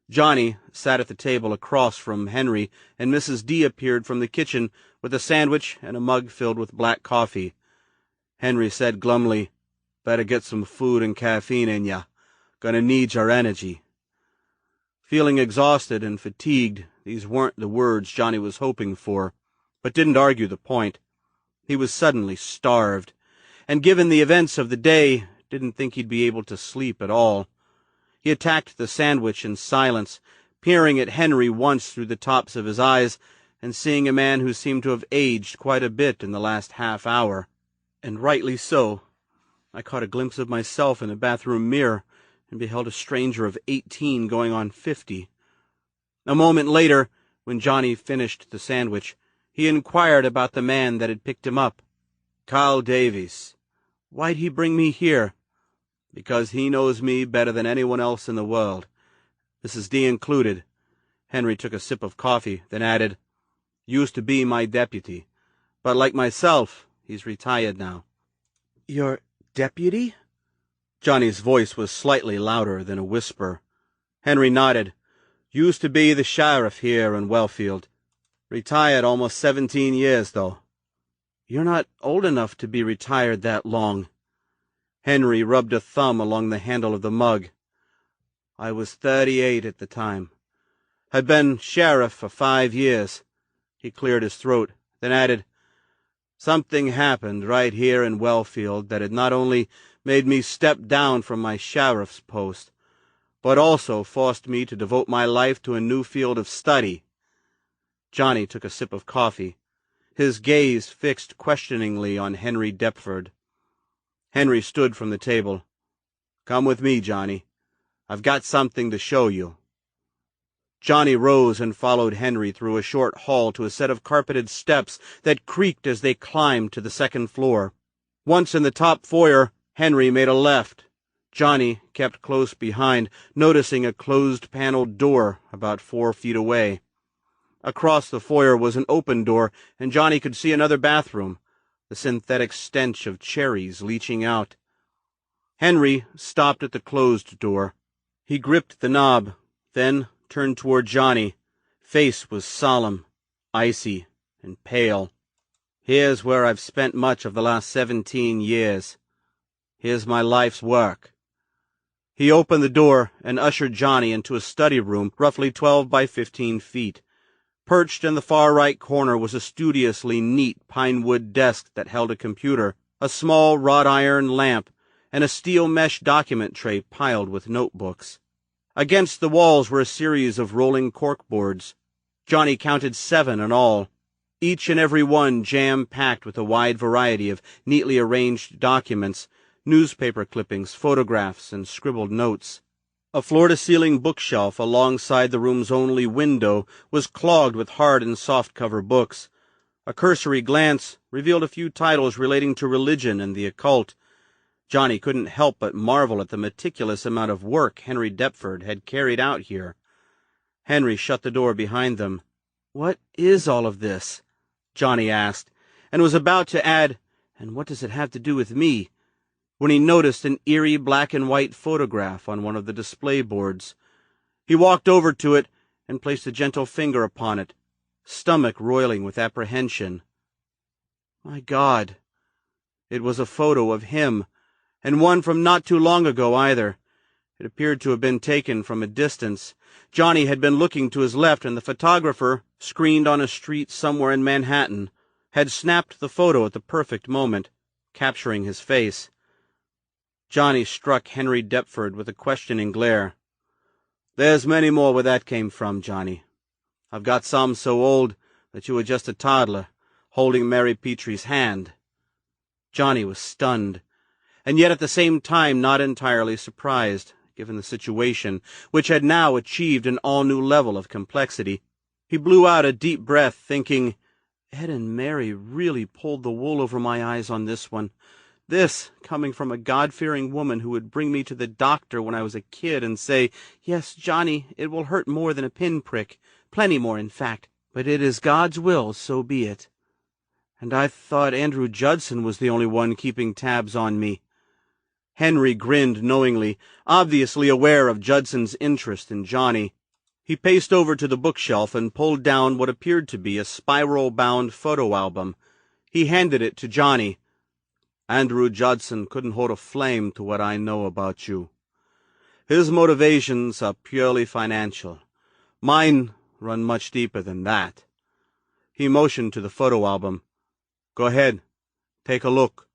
Johnny sat at the table across from Henry, and Mrs. D appeared from the kitchen with a sandwich and a mug filled with black coffee. Henry said glumly, "Better get some food and caffeine in ya. Gonna need your energy." Feeling exhausted and fatigued, these weren't the words Johnny was hoping for, but didn't argue the point. He was suddenly starved, and given the events of the day, didn't think he'd be able to sleep at all. He attacked the sandwich in silence, peering at Henry once through the tops of his eyes, and seeing a man who seemed to have aged quite a bit in the last half hour. And rightly so. I caught a glimpse of myself in a bathroom mirror, and beheld a stranger of 18 going on 50. A moment later, when Johnny finished the sandwich, he inquired about the man that had picked him up. "Carl Davies." "Why'd he bring me here?" because he knows me better than anyone else in the world, Mrs. D included. Henry took a sip of coffee, then added, used to be my deputy, but like myself, he's retired now. Your deputy? Johnny's voice was slightly louder than a whisper. Henry nodded. Used to be the sheriff here in Wellfield. Retired almost 17 years, though. You're not old enough to be retired that long. Henry rubbed a thumb along the handle of the mug. I was 38 at the time. Had been sheriff for 5 years. He cleared his throat, then added, something happened right here in Wellfield that had not only made me step down from my sheriff's post, but also forced me to devote my life to a new field of study. Johnny took a sip of coffee, his gaze fixed questioningly on Henry Deptford. Henry stood from the table. Come with me, Johnny. I've got something to show you. Johnny rose and followed Henry through a short hall to a set of carpeted steps that creaked as they climbed to the second floor. Once in the top foyer, Henry made a left. Johnny kept close behind, noticing a closed-paneled door about 4 feet away. Across the foyer was an open door, and Johnny could see another bathroom, the synthetic stench of cherries leaching out. Henry stopped at the closed door. He gripped the knob, then turned toward Johnny. Face was solemn, icy, and pale. Here's where I've spent much of the last 17 years. Here's my life's work. He opened the door and ushered Johnny into a study room roughly 12 by 15 feet. Perched in the far right corner was a studiously neat pine-wood desk that held a computer, a small wrought-iron lamp, and a steel mesh document tray piled with notebooks. Against the walls were a series of rolling corkboards. Johnny counted 7 in all, each and every one jam-packed with a wide variety of neatly arranged documents, newspaper clippings, photographs, and scribbled notes. A floor-to-ceiling bookshelf alongside the room's only window was clogged with hard and soft-cover books. A cursory glance revealed a few titles relating to religion and the occult. Johnny couldn't help but marvel at the meticulous amount of work Henry Deptford had carried out here. Henry shut the door behind them. What is all of this? Johnny asked, and was about to add, and what does it have to do with me, when he noticed an eerie black-and-white photograph on one of the display boards. He walked over to it and placed a gentle finger upon it, stomach roiling with apprehension. My God! It was a photo of him, and one from not too long ago either. It appeared to have been taken from a distance. Johnny had been looking to his left, and the photographer, screened on a street somewhere in Manhattan, had snapped the photo at the perfect moment, capturing his face. Johnny struck Henry Deptford with a questioning glare. There's many more where that came from, Johnny. I've got some so old that you were just a toddler, holding Mary Petrie's hand. Johnny was stunned, and yet at the same time not entirely surprised, given the situation, which had now achieved an all-new level of complexity. He blew out a deep breath, thinking, Ed and Mary really pulled the wool over my eyes on this one. This, coming from a God-fearing woman who would bring me to the doctor when I was a kid and say, Yes, Johnny, it will hurt more than a pinprick, plenty more, in fact, but it is God's will, so be it. And I thought Andrew Judson was the only one keeping tabs on me. Henry grinned knowingly, obviously aware of Judson's interest in Johnny. He paced over to the bookshelf and pulled down what appeared to be a spiral-bound photo album. He handed it to Johnny. Andrew Judson couldn't hold a flame to what I know about you. His motivations are purely financial. Mine run much deeper than that. He motioned to the photo album. Go ahead, take a look.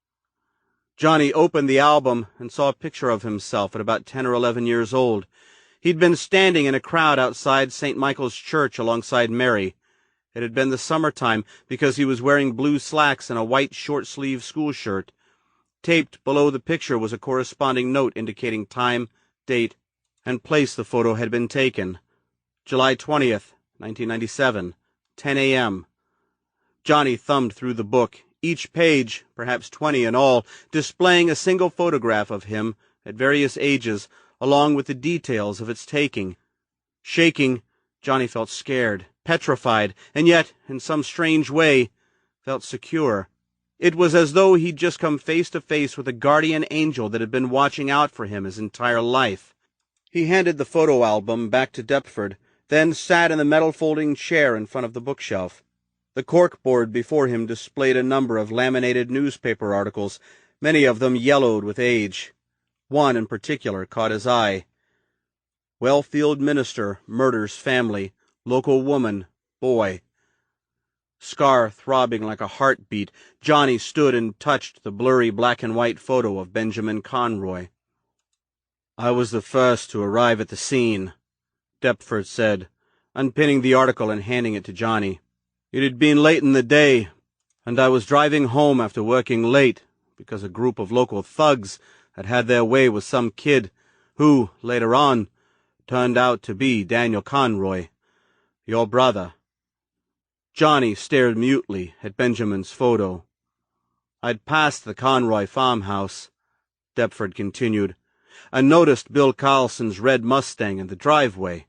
Johnny opened the album and saw a picture of himself at about 10 or 11 years old. He'd been standing in a crowd outside St. Michael's Church alongside Mary. It had been the summertime because he was wearing blue slacks and a white short-sleeved school shirt. Taped below the picture was a corresponding note indicating time, date, and place the photo had been taken. July 20th, 1997, 10 a.m. Johnny thumbed through the book, each page, perhaps 20 in all, displaying a single photograph of him at various ages, along with the details of its taking. Shaking, Johnny felt scared, petrified, and yet, in some strange way, felt secure. It was as though he'd just come face to face with a guardian angel that had been watching out for him his entire life. He handed the photo album back to Deptford, then sat in the metal folding chair in front of the bookshelf. The corkboard before him displayed a number of laminated newspaper articles, many of them yellowed with age. One in particular caught his eye. Wellfield minister murders family, local woman, boy. Scar throbbing like a heartbeat, Johnny stood and touched the blurry black-and-white photo of Benjamin Conroy. "I was the first to arrive at the scene," Deptford said, unpinning the article and handing it to Johnny. "It had been late in the day, and I was driving home after working late because a group of local thugs had had their way with some kid who, later on, turned out to be Daniel Conroy, your brother." Johnny stared mutely at Benjamin's photo. "I'd passed the Conroy farmhouse," Deptford continued, "and noticed Bill Carlson's red Mustang in the driveway.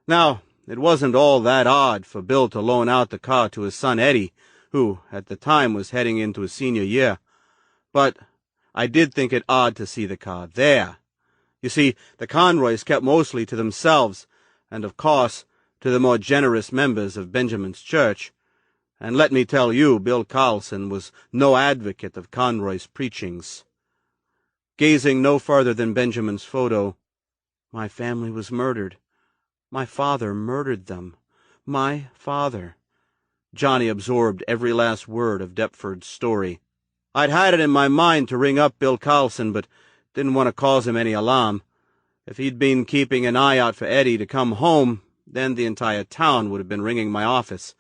Now, it wasn't all that odd for Bill to loan out the car to his son Eddie, who, at the time, was heading into his senior year. But I did think it odd to see the car there. You see, the Conroys kept mostly to themselves, and, of course, to the more generous members of Benjamin's church. And let me tell you, Bill Carlson was no advocate of Conroy's preachings." Gazing no farther than Benjamin's photo, "My family was murdered. My father murdered them. My father." Johnny absorbed every last word of Deptford's story. "I'd had it in my mind to ring up Bill Carlson, but didn't want to cause him any alarm. If he'd been keeping an eye out for Eddie to come home, then the entire town would have been ringing my office,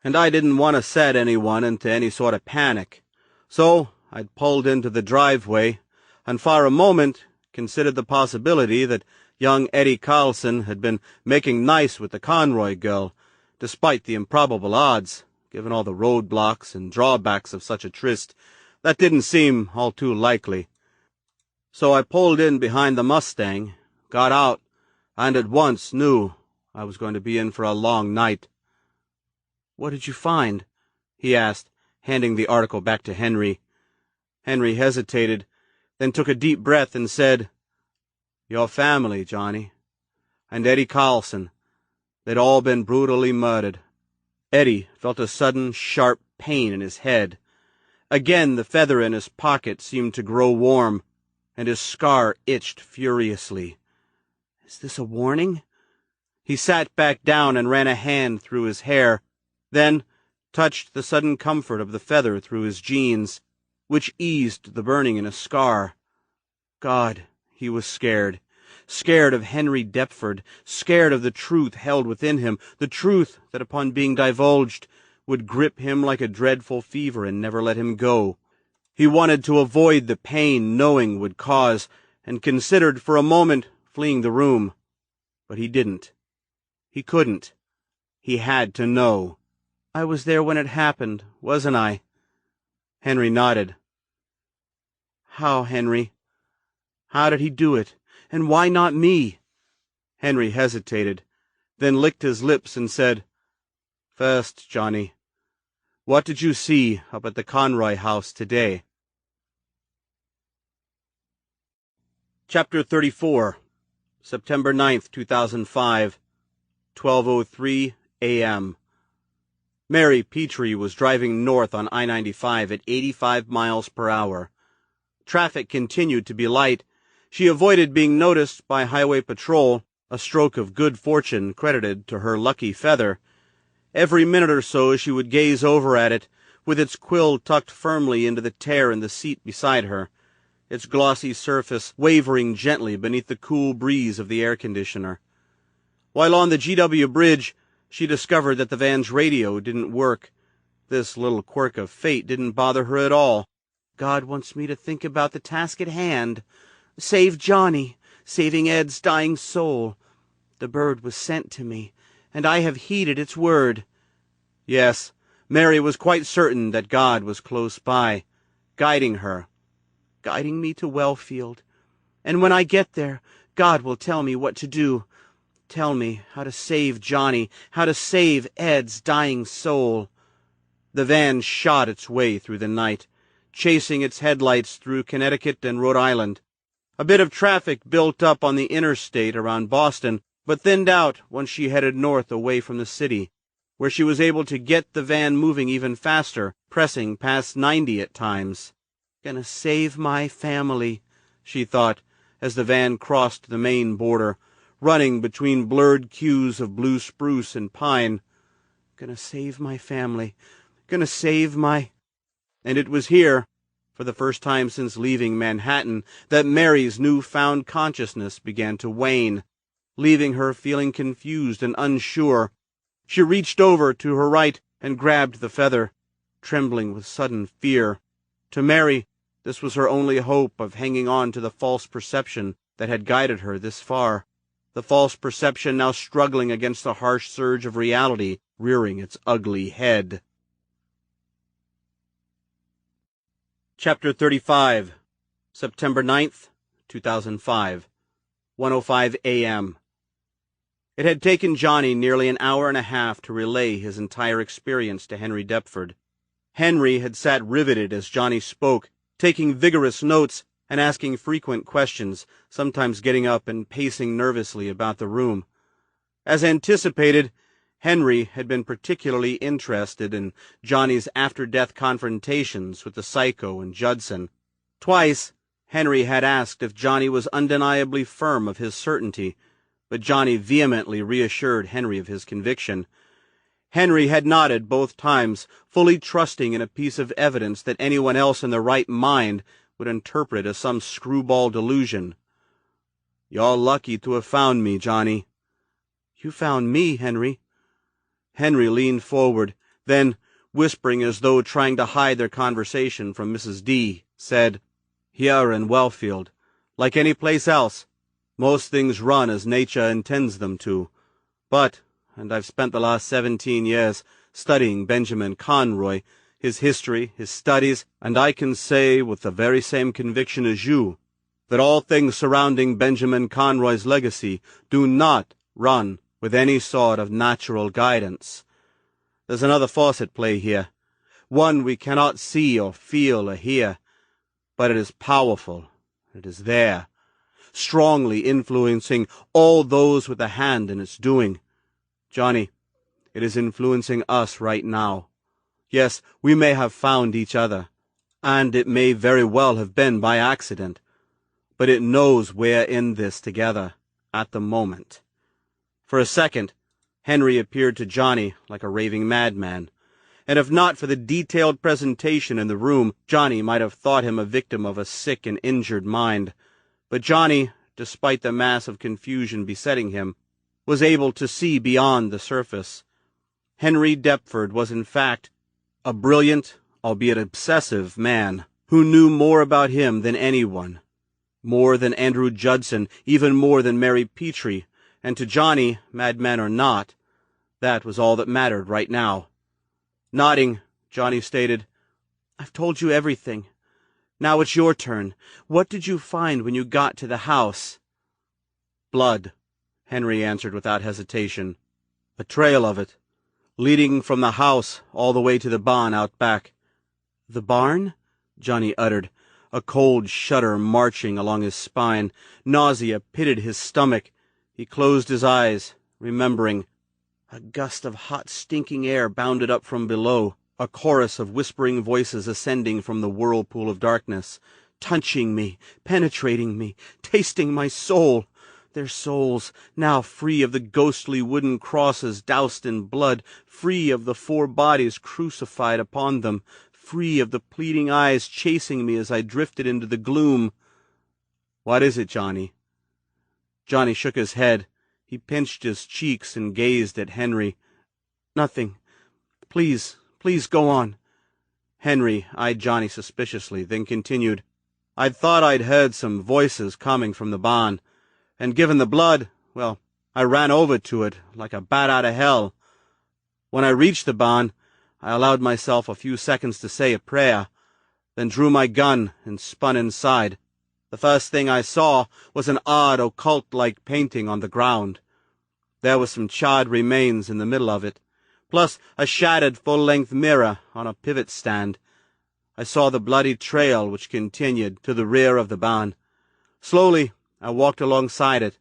and I didn't want to set anyone into any sort of panic. So I'd pulled into the driveway, and for a moment considered the possibility that young Eddie Carlson had been making nice with the Conroy girl, despite the improbable odds, given all the roadblocks and drawbacks of such a tryst. That didn't seem all too likely. So I pulled in behind the Mustang, got out, and at once knew I was going to be in for a long night." "What did you find?" he asked, handing the article back to Henry. Henry hesitated, then took a deep breath and said, "Your family, Johnny, and Eddie Carlson. They'd all been brutally murdered." Eddie felt a sudden, sharp pain in his head. Again the feather in his pocket seemed to grow warm, and his scar itched furiously. "Is this a warning?" He sat back down and ran a hand through his hair, then touched the sudden comfort of the feather through his jeans, which eased the burning in his scar. God, he was scared. Scared of Henry Deptford, scared of the truth held within him, the truth that upon being divulged would grip him like a dreadful fever and never let him go. He wanted to avoid the pain knowing would cause, and considered for a moment fleeing the room. But he didn't. He couldn't. He had to know. "I was there when it happened, wasn't I?" Henry nodded. "How, Henry? How did he do it? And why not me?" Henry hesitated, then licked his lips and said, "First, Johnny, what did you see up at the Conroy house today?" Chapter 34, September 9th, 2005, 12:03 a.m. Mary Petrie was driving north on I-95 at 85 miles per hour. Traffic continued to be light. She avoided being noticed by highway patrol, a stroke of good fortune credited to her lucky feather. Every minute or so she would gaze over at it, with its quill tucked firmly into the tear in the seat beside her, its glossy surface wavering gently beneath the cool breeze of the air conditioner. While on the GW Bridge, she discovered that the van's radio didn't work. This little quirk of fate didn't bother her at all. God wants me to think about the task at hand. Save Johnny, saving Ed's dying soul. The bird was sent to me, and I have heeded its word. Yes, Mary was quite certain that God was close by, guiding her, guiding me to Wellfield, And when I get there, God will tell me what to do. Tell me how to save Johnny, how to save Ed's dying soul." The van shot its way through the night, chasing its headlights through Connecticut and Rhode Island. A bit of traffic built up on the interstate around Boston, but thinned out once she headed north away from the city, where she was able to get the van moving even faster, pressing past 90 at times. "Gonna save my family," she thought, as the van crossed the Maine border, running between blurred queues of blue spruce and pine. "Gonna save my family. Gonna save my—" And it was here, for the first time since leaving Manhattan, that Mary's newfound consciousness began to wane, leaving her feeling confused and unsure. She reached over to her right and grabbed the feather, trembling with sudden fear. To Mary, this was her only hope of hanging on to the false perception that had guided her this far, the false perception now struggling against the harsh surge of reality rearing its ugly head. Chapter 35, September 9th, 2005, 1:05 a.m. It had taken Johnny nearly an hour and a half to relay his entire experience to Henry Deptford. Henry had sat riveted as Johnny spoke, taking vigorous notes and asking frequent questions, sometimes getting up and pacing nervously about the room. As anticipated, Henry had been particularly interested in Johnny's after-death confrontations with the psycho and Judson. Twice, Henry had asked if Johnny was undeniably firm of his certainty, but Johnny vehemently reassured Henry of his conviction. Henry had nodded both times, fully trusting in a piece of evidence that anyone else in their right mind would interpret as some screwball delusion. "You're lucky to have found me, Johnny." "You found me, Henry." Henry leaned forward, then, whispering as though trying to hide their conversation from Mrs. D., said, "Here in Wellfield, like any place else, most things run as nature intends them to. But, and I've spent the last 17 years studying Benjamin Conroy, his history, his studies, and I can say with the very same conviction as you, that all things surrounding Benjamin Conroy's legacy do not run with any sort of natural guidance. There's another force at play here, one we cannot see or feel or hear, but it is powerful, it is there, strongly influencing all those with a hand in its doing. Johnny, it is influencing us right now. Yes, we may have found each other, and it may very well have been by accident, but it knows we're in this together, at the moment." For a second, Henry appeared to Johnny like a raving madman, and if not for the detailed presentation in the room, Johnny might have thought him a victim of a sick and injured mind. But Johnny, despite the mass of confusion besetting him, was able to see beyond the surface. Henry Deptford was in fact a brilliant, albeit obsessive, man who knew more about him than anyone, more than Andrew Judson, even more than Mary Petrie, and to Johnny, madman or not, that was all that mattered right now. Nodding, Johnny stated, "I've told you everything. Now it's your turn. What did you find when you got to the house?" "Blood," Henry answered without hesitation. "A trail of it, leading from the house all the way to the barn out back." "The barn?" Johnny uttered, a cold shudder marching along his spine. Nausea pitted his stomach. He closed his eyes, remembering. A gust of hot, stinking air bounded up from below, a chorus of whispering voices ascending from the whirlpool of darkness, touching me, penetrating me, tasting my soul. Their souls, now free of the ghostly wooden crosses doused in blood, free of the 4 bodies crucified upon them, free of the pleading eyes chasing me as I drifted into the gloom. "What is it, Johnny?" Johnny shook his head. He pinched his cheeks and gazed at Henry. "Nothing. Please go on." Henry eyed Johnny suspiciously, then continued, "I'd thought I'd heard some voices coming from the barn, and given the blood, well, I ran over to it like a bat out of hell. When I reached the barn, I allowed myself a few seconds to say a prayer, then drew my gun and spun inside. The first thing I saw was an odd occult-like painting on the ground. There were some charred remains in the middle of it, plus a shattered full-length mirror on a pivot stand. I saw the bloody trail which continued to the rear of the barn. Slowly, I walked alongside it,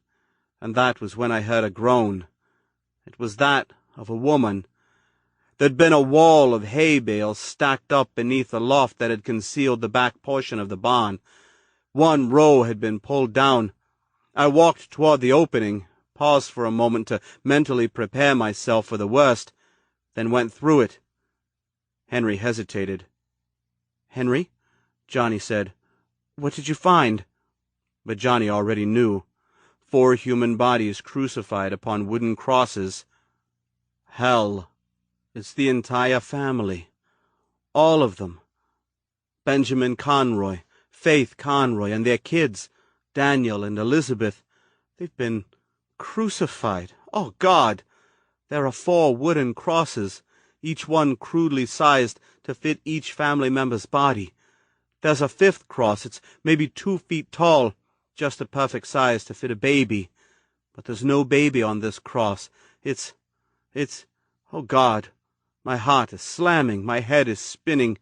and that was when I heard a groan. It was that of a woman. There'd been a wall of hay bales stacked up beneath the loft that had concealed the back portion of the barn. One row had been pulled down. I walked toward the opening, paused for a moment to mentally prepare myself for the worst, then went through it. Henry hesitated. "Henry," Johnny said, "what did you find?" But Johnny already knew. 4 human bodies crucified upon wooden crosses. Hell. It's the entire family. All of them. Benjamin Conroy, Faith Conroy, and their kids, Daniel and Elizabeth. They've been crucified. Oh, God! There are 4 wooden crosses, each one crudely sized to fit each family member's body. There's a 5th cross. It's maybe 2 feet tall, just the perfect size to fit a baby. But there's no baby on this cross. It's, oh, God! My heart is slamming, my head is spinning,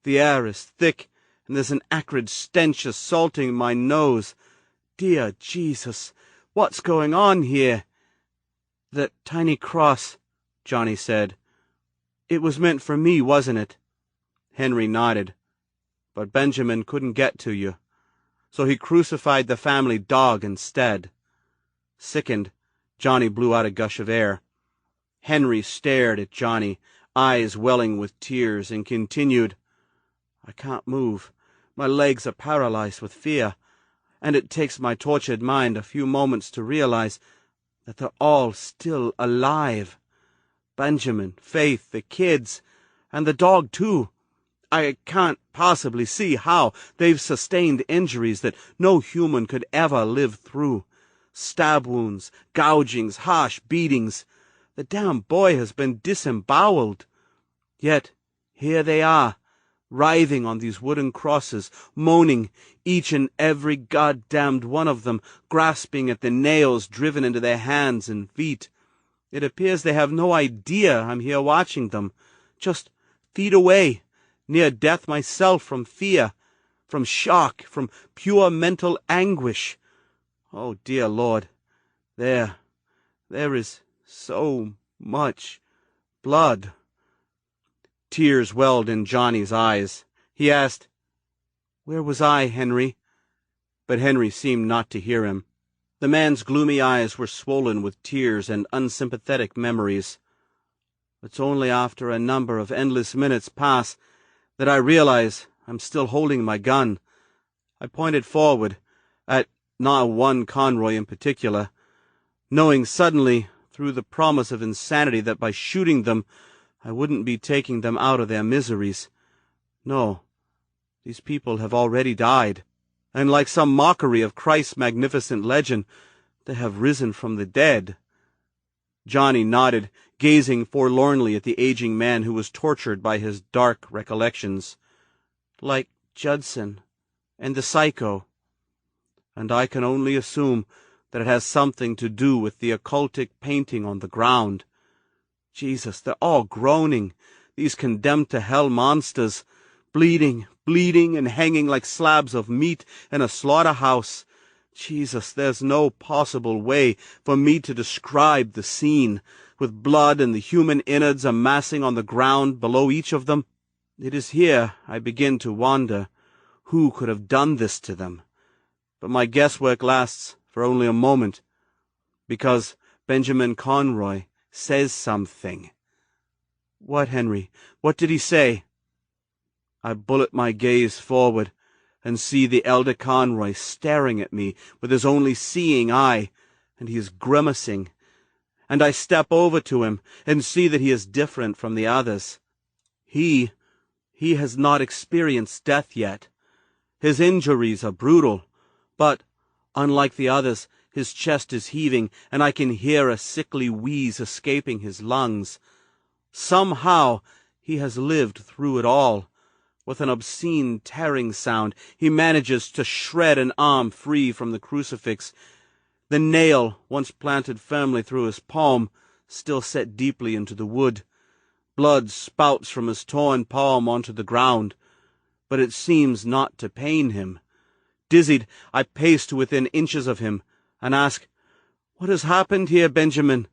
the air is thick, and there's an acrid stench assaulting my nose. Dear Jesus, what's going on here? "That tiny cross," Johnny said. "It was meant for me, wasn't it?" Henry nodded. "But Benjamin couldn't get to you, so he crucified the family dog instead." Sickened, Johnny blew out a gush of air. Henry stared at Johnny, eyes welling with tears, and continued, "I can't move. My legs are paralyzed with fear, and it takes my tortured mind a few moments to realize that they're all still alive. Benjamin, Faith, the kids, and the dog, too. I can't possibly see how they've sustained injuries that no human could ever live through. Stab wounds, gougings, harsh beatings. The damn boy has been disemboweled. Yet here they are, writhing on these wooden crosses, moaning, each and every goddamned one of them, grasping at the nails driven into their hands and feet. It appears they have no idea I'm here watching them, just feet away, near death myself from fear, from shock, from pure mental anguish. Oh, dear Lord, there is so much blood." Tears welled in Johnny's eyes. He asked, "Where was I, Henry?" But Henry seemed not to hear him. The man's gloomy eyes were swollen with tears and unsympathetic memories. It's only after a number of endless minutes pass that I realize I'm still holding my gun. I pointed forward, at not one Conroy in particular, knowing suddenly, through the promise of insanity, that by shooting them I wouldn't be taking them out of their miseries. No, these people have already died, and like some mockery of Christ's magnificent legend, they have risen from the dead. Johnny nodded, gazing forlornly at the aging man who was tortured by his dark recollections. "Like Judson and the psycho. And I can only assume that it has something to do with the occultic painting on the ground. Jesus, they're all groaning, these condemned-to-hell monsters, bleeding, and hanging like slabs of meat in a slaughterhouse. Jesus, there's no possible way for me to describe the scene, with blood and the human innards amassing on the ground below each of them. It is here I begin to wonder who could have done this to them. But my guesswork lasts for only a moment, because Benjamin Conroy says something." "What, Henry? What did he say?" I bullet my gaze forward and see the elder Conroy staring at me with his only seeing eye, and he is grimacing. And I step over to him and see that he is different from the others. He has not experienced death yet. His injuries are brutal, but, unlike the others, his chest is heaving, and I can hear a sickly wheeze escaping his lungs. Somehow he has lived through it all, With an obscene tearing sound, he manages to shred an arm free from the crucifix. The nail, once planted firmly through his palm, still set deeply into the wood. Blood spouts from his torn palm onto the ground, but it seems not to pain him. Dizzied, I pace to within inches of him, and ask, "What has happened here, Benjamin?"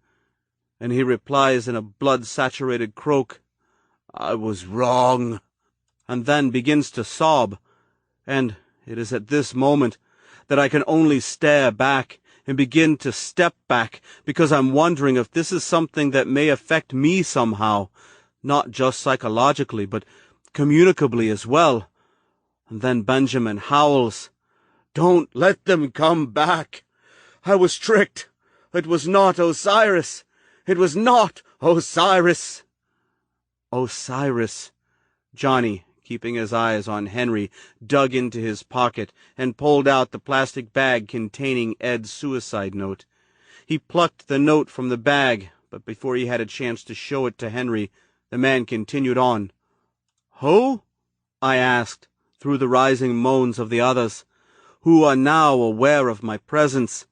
And he replies in a blood-saturated croak, "I was wrong," and then begins to sob, and it is at this moment that I can only stare back and begin to step back, because I'm wondering if this is something that may affect me somehow, not just psychologically, but communicably as well. And then Benjamin howls, "Don't let them come back. I was tricked. It was not Osiris. It was not Osiris." Osiris. Johnny, keeping his eyes on Henry, dug into his pocket and pulled out the plastic bag containing Ed's suicide note. He plucked the note from the bag, but before he had a chance to show it to Henry, the man continued on. "Who?" I asked, through the rising moans of the others, who are now aware of my presence.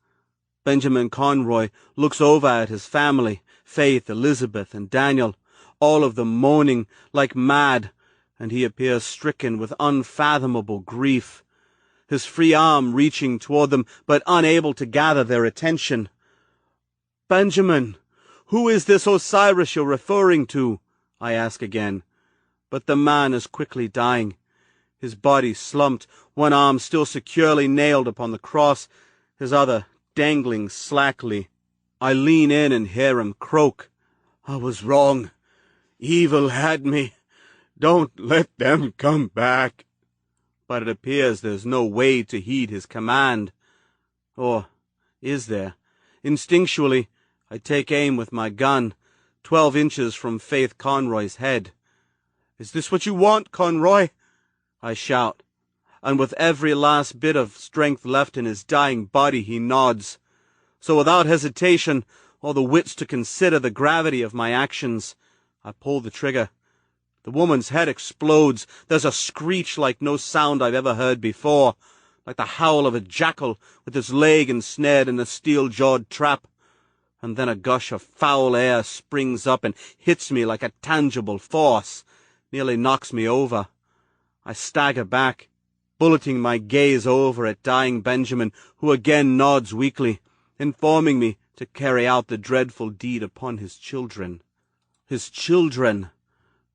Benjamin Conroy looks over at his family, Faith, Elizabeth, and Daniel, all of them moaning like mad, and he appears stricken with unfathomable grief, his free arm reaching toward them, but unable to gather their attention. "Benjamin, who is this Osiris you're referring to?" I ask again. But the man is quickly dying. His body slumped, one arm still securely nailed upon the cross, his other dangling slackly. I lean in and hear him croak, "I was wrong. Evil had me. Don't let them come back." But it appears there's no way to heed his command. Or is there? Instinctually, I take aim with my gun, 12 inches from Faith Conroy's head. "Is this what you want, Conroy?" I shout, and with every last bit of strength left in his dying body he nods. So without hesitation, or the wits to consider the gravity of my actions, I pull the trigger. The woman's head explodes. There's a screech like no sound I've ever heard before, like the howl of a jackal with its leg ensnared in a steel-jawed trap. And then a gush of foul air springs up and hits me like a tangible force, nearly knocks me over. I stagger back, bulleting my gaze over at dying Benjamin, who again nods weakly, informing me to carry out the dreadful deed upon his children. His children,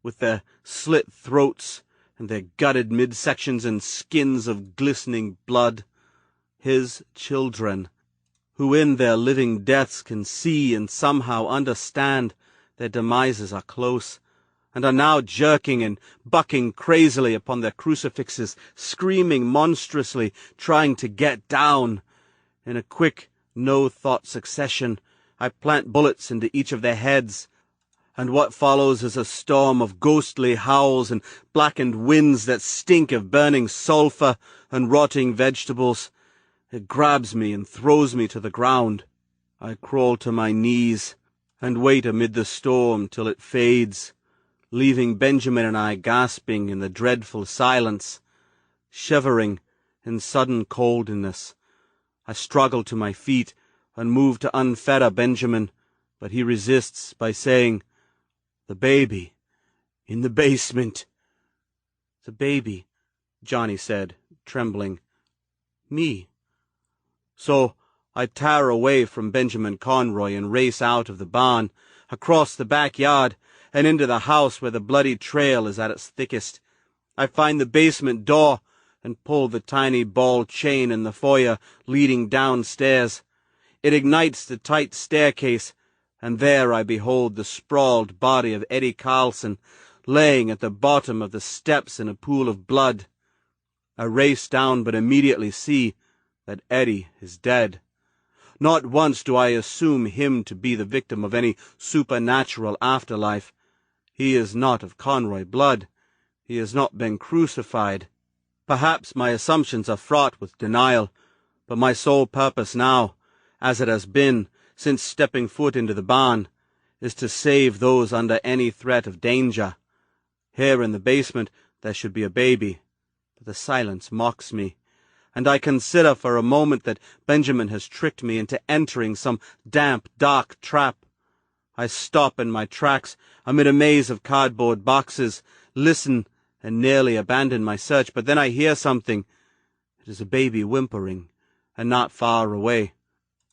with their slit throats and their gutted midsections and skins of glistening blood. His children, who in their living deaths can see and somehow understand their demises are close, and are now jerking and bucking crazily upon their crucifixes, screaming monstrously, trying to get down. In a quick, no-thought succession, I plant bullets into each of their heads, and what follows is a storm of ghostly howls and blackened winds that stink of burning sulphur and rotting vegetables. It grabs me and throws me to the ground. I crawl to my knees and wait amid the storm till it fades, leaving Benjamin and I gasping in the dreadful silence, shivering in sudden coldness. I struggle to my feet and move to unfetter Benjamin, but he resists by saying, "The baby, in the basement." "The baby," Johnny said, trembling. "Me." So I tear away from Benjamin Conroy and race out of the barn, across the backyard, and into the house where the bloody trail is at its thickest. I find the basement door and pull the tiny ball chain in the foyer leading downstairs. It ignites the tight staircase, and there I behold the sprawled body of Eddie Carlson, laying at the bottom of the steps in a pool of blood. I race down, but immediately see that Eddie is dead. Not once do I assume him to be the victim of any supernatural afterlife. He is not of Conroy blood. He has not been crucified. Perhaps my assumptions are fraught with denial, but my sole purpose now, as it has been since stepping foot into the barn, is to save those under any threat of danger. Here in the basement, there should be a baby, but the silence mocks me, and I consider for a moment that Benjamin has tricked me into entering some damp, dark trap. I stop in my tracks amid a maze of cardboard boxes, listen, and nearly abandon my search, but then I hear something. It is a baby whimpering, and not far away.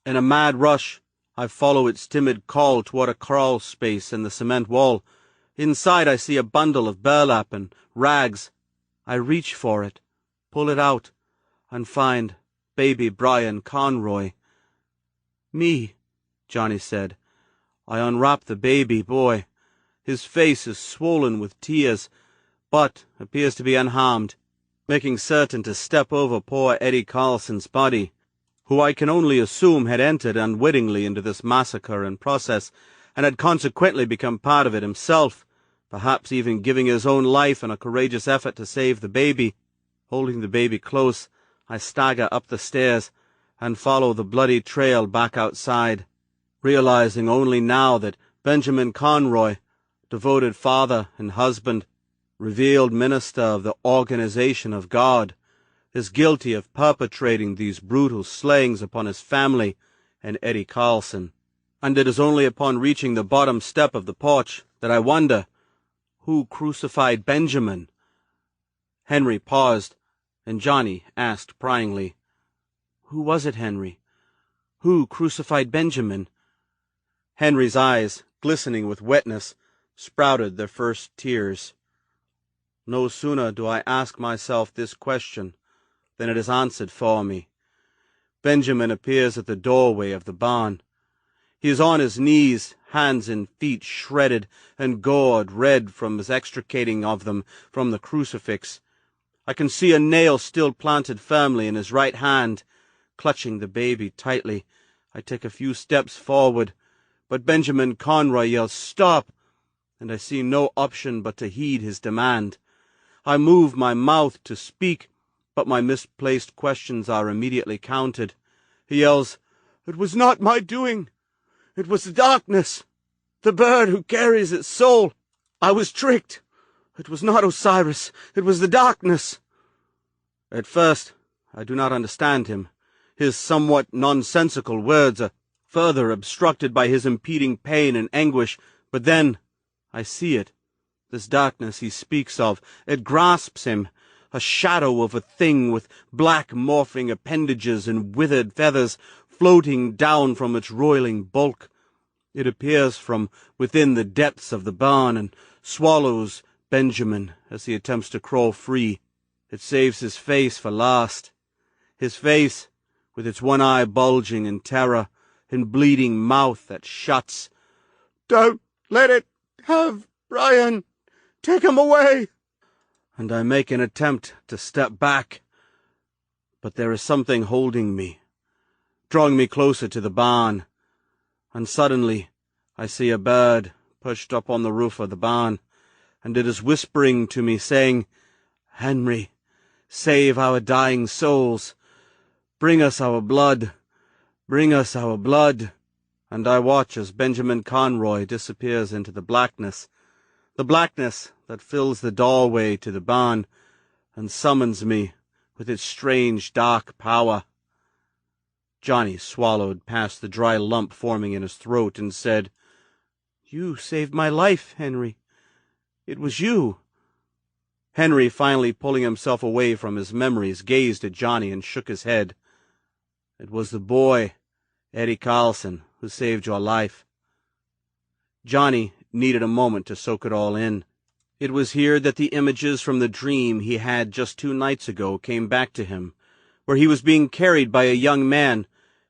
In a mad rush, I follow its timid call toward a crawl space in the cement wall. Inside I see a bundle of burlap and rags. I reach for it, pull it out, and find baby Brian Conroy. "Me," Johnny said. I unwrap the baby boy. His face is swollen with tears, but appears to be unharmed, making certain to step over poor Eddie Carlson's body, who I can only assume had entered unwittingly into this massacre and process, and had consequently become part of it himself, perhaps even giving his own life in a courageous effort to save the baby. Holding the baby close, I stagger up the stairs and follow the bloody trail back outside, realizing only now that Benjamin Conroy, devoted father and husband, revealed minister of the organization of God, is guilty of perpetrating these brutal slayings upon his family and Eddie Carlson. And it is only upon reaching the bottom step of the porch that I wonder, who crucified Benjamin? Henry paused, and Johnny asked pryingly, "Who was it, Henry? Who crucified Benjamin?" Henry's eyes, glistening with wetness, sprouted their first tears. No sooner do I ask myself this question than it is answered for me. Benjamin appears at the doorway of the barn. He is on his knees, hands and feet shredded and gored red from his extricating of them from the crucifix. I can see a nail still planted firmly in his right hand. Clutching the baby tightly, I take a few steps forward, but Benjamin Conroy yells, "Stop!" and I see no option but to heed his demand. I move my mouth to speak, but my misplaced questions are immediately countered. He yells, "It was not my doing. It was the darkness, the bird who carries its soul. I was tricked. It was not Osiris. It was the darkness." At first, I do not understand him. His somewhat nonsensical words are further obstructed by his impeding pain and anguish, but then I see it. This darkness he speaks of, it grasps him, a shadow of a thing with black morphing appendages and withered feathers floating down from its roiling bulk. It appears from within the depths of the barn and swallows Benjamin as he attempts to crawl free. It saves his face for last. His face, with its one eye bulging in terror, and bleeding mouth that shuts. "Don't let it have Brian! Take him away!" And I make an attempt to step back, but there is something holding me, drawing me closer to the barn, and suddenly I see a bird perched up on the roof of the barn, and it is whispering to me, saying, "Henry, save our dying souls. Bring us our blood. Bring us our blood." And I watch as Benjamin Conroy disappears into the blackness that fills the doorway to the barn and summons me with its strange dark power. Johnny swallowed past the dry lump forming in his throat and said, "You saved my life, Henry. It was you." Henry, finally pulling himself away from his memories, gazed at Johnny and shook his head. "It was the boy, Eddie Carlson, who saved your life." Johnny needed a moment to soak it all in. It was here that the images from the dream he had just 2 nights ago came back to him, where he was being carried by a young man,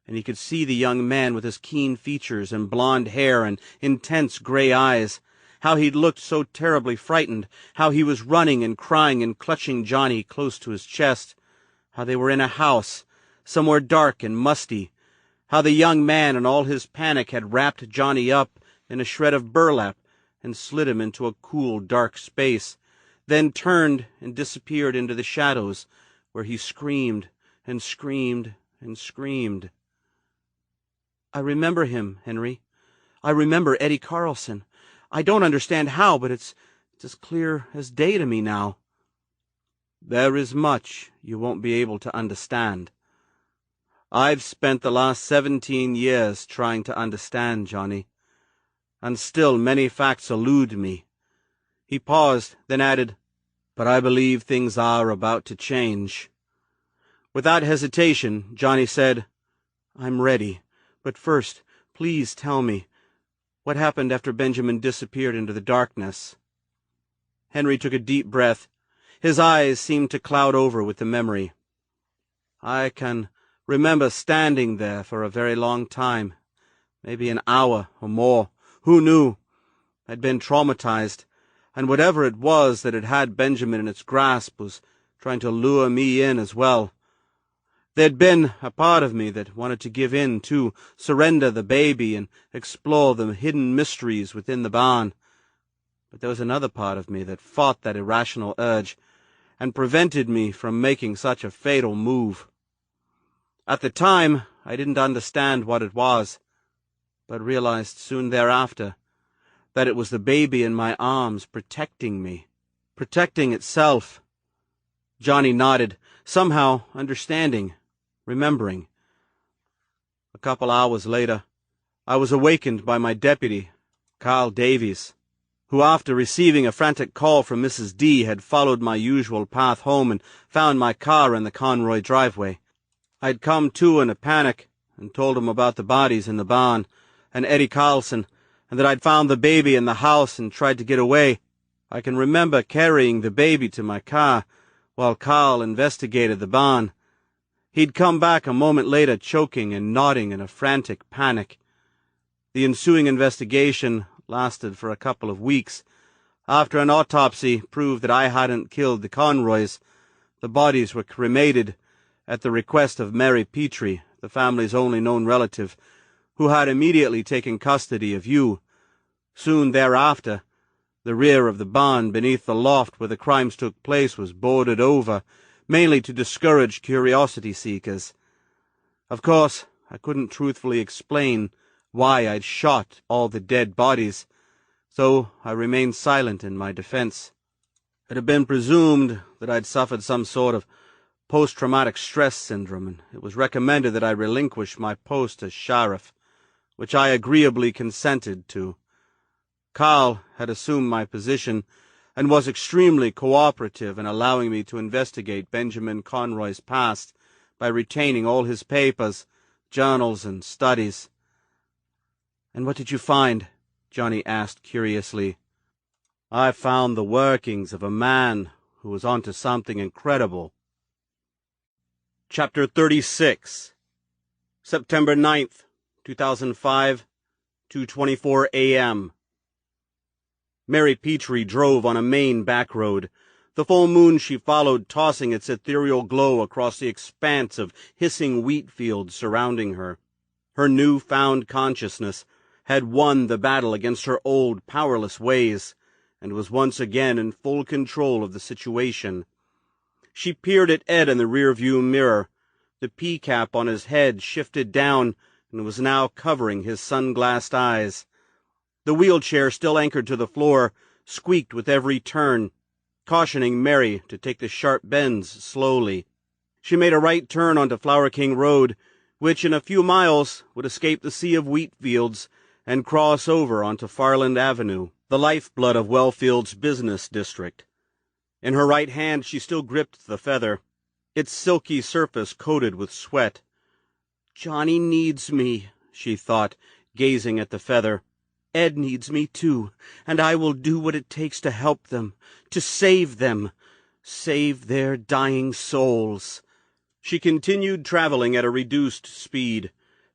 and he could see the young man with his keen features and blonde hair and intense gray eyes, how he'd looked so terribly frightened, how he was running and crying and clutching Johnny close to his chest, how they were in a house, somewhere dark and musty, how the young man in all his panic had wrapped Johnny up in a shred of burlap and slid him into a cool, dark space, then turned and disappeared into the shadows, where he screamed and screamed and screamed. "I remember him, Henry. I remember Eddie Carlson. I don't understand how, but it's as clear as day to me now." There is much you won't be able to understand. I've spent the last 17 years trying to understand, Johnny, and still many facts elude me." He paused, then added, "But I believe things are about to change." Without hesitation, Johnny said, "I'm ready, but first, please tell me, what happened after Benjamin disappeared into the darkness?" Henry took a deep breath. His eyes seemed to cloud over with the memory. "I can remember standing there for a very long time, maybe an hour or more. Who knew? I'd been traumatized, and whatever it was that had had Benjamin in its grasp was trying to lure me in as well. There'd been a part of me that wanted to give in, too, surrender the baby and explore the hidden mysteries within the barn. But there was another part of me that fought that irrational urge and prevented me from making such a fatal move. At the time, I didn't understand what it was, but realized soon thereafter that it was the baby in my arms protecting me, protecting itself." Johnny nodded, somehow understanding, remembering. "A couple hours later, I was awakened by my deputy, Carl Davies, who, after receiving a frantic call from Mrs. D, had followed my usual path home and found my car in the Conroy driveway. I'd come to in a panic and told him about the bodies in the barn and Eddie Carlson, and that I'd found the baby in the house and tried to get away. I can remember carrying the baby to my car while Carl investigated the barn. He'd come back a moment later choking and nodding in a frantic panic. The ensuing investigation lasted for a couple of weeks. After an autopsy proved that I hadn't killed the Conroys, the bodies were cremated at the request of Mary Petrie, the family's only known relative, who had immediately taken custody of you. Soon thereafter, the rear of the barn beneath the loft where the crimes took place was boarded over, mainly to discourage curiosity seekers. Of course, I couldn't truthfully explain why I'd shot all the dead bodies, so I remained silent in my defense. It had been presumed that I'd suffered some sort of post-traumatic stress syndrome, and it was recommended that I relinquish my post as sheriff, which I agreeably consented to. Carl had assumed my position and was extremely cooperative in allowing me to investigate Benjamin Conroy's past by retaining all his papers, journals, and studies. "And what did you find?" Johnny asked curiously. "I found the workings of a man who was onto something incredible." Chapter 36. September 9th, 2005, 2:24 a.m. Mary Petrie drove on a main back road. The full moon she followed, tossing its ethereal glow across the expanse of hissing wheat fields surrounding her. Her new-found consciousness had won the battle against her old, powerless ways, and was once again in full control of the situation. She peered at Ed in the rear-view mirror. The P-cap on his head shifted down and was now covering his sunglassed eyes. The wheelchair, still anchored to the floor, squeaked with every turn, cautioning Mary to take the sharp bends slowly. She made a right turn onto Flower King Road, which in a few miles would escape the sea of wheat fields and cross over onto Farland Avenue, the lifeblood of Wellfield's business district. In her right hand she still gripped the feather, its silky surface coated with sweat. "Johnny needs me," she thought, gazing at the feather. "Ed needs me too, and I will do what it takes to help them, to save them, save their dying souls." She continued traveling at a reduced speed,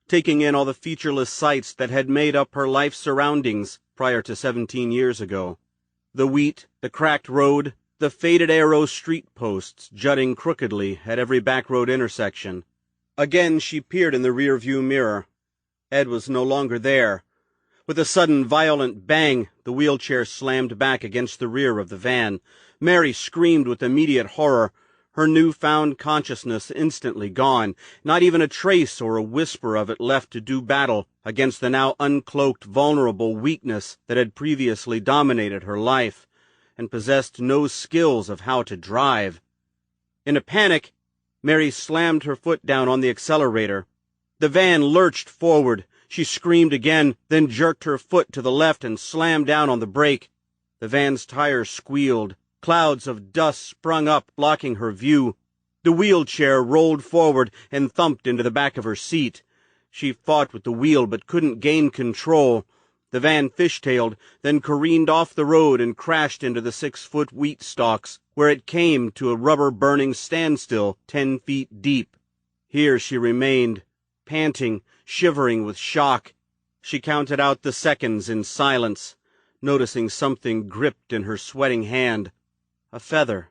taking in all the featureless sights that had made up her life's surroundings prior to 17 years ago. The wheat, the cracked road, the faded arrow street posts jutting crookedly at every back-road intersection. Again she peered in the rear-view mirror. Ed was no longer there. With a sudden, violent bang, the wheelchair slammed back against the rear of the van. Mary screamed with immediate horror, her new-found consciousness instantly gone, not even a trace or a whisper of it left to do battle against the now uncloaked, vulnerable weakness that had previously dominated her life, and possessed no skills of how to drive. In a panic, Mary slammed her foot down on the accelerator. The van lurched forward. She screamed again, then jerked her foot to the left and slammed down on the brake. The van's tires squealed. Clouds of dust sprung up, blocking her view. The wheelchair rolled forward and thumped into the back of her seat. She fought with the wheel but couldn't gain control. The van fishtailed, then careened off the road and crashed into the 6-foot wheat stalks, where it came to a rubber-burning standstill 10 feet deep. Here she remained, panting, shivering with shock. She counted out the seconds in silence, noticing something gripped in her sweating hand. A feather.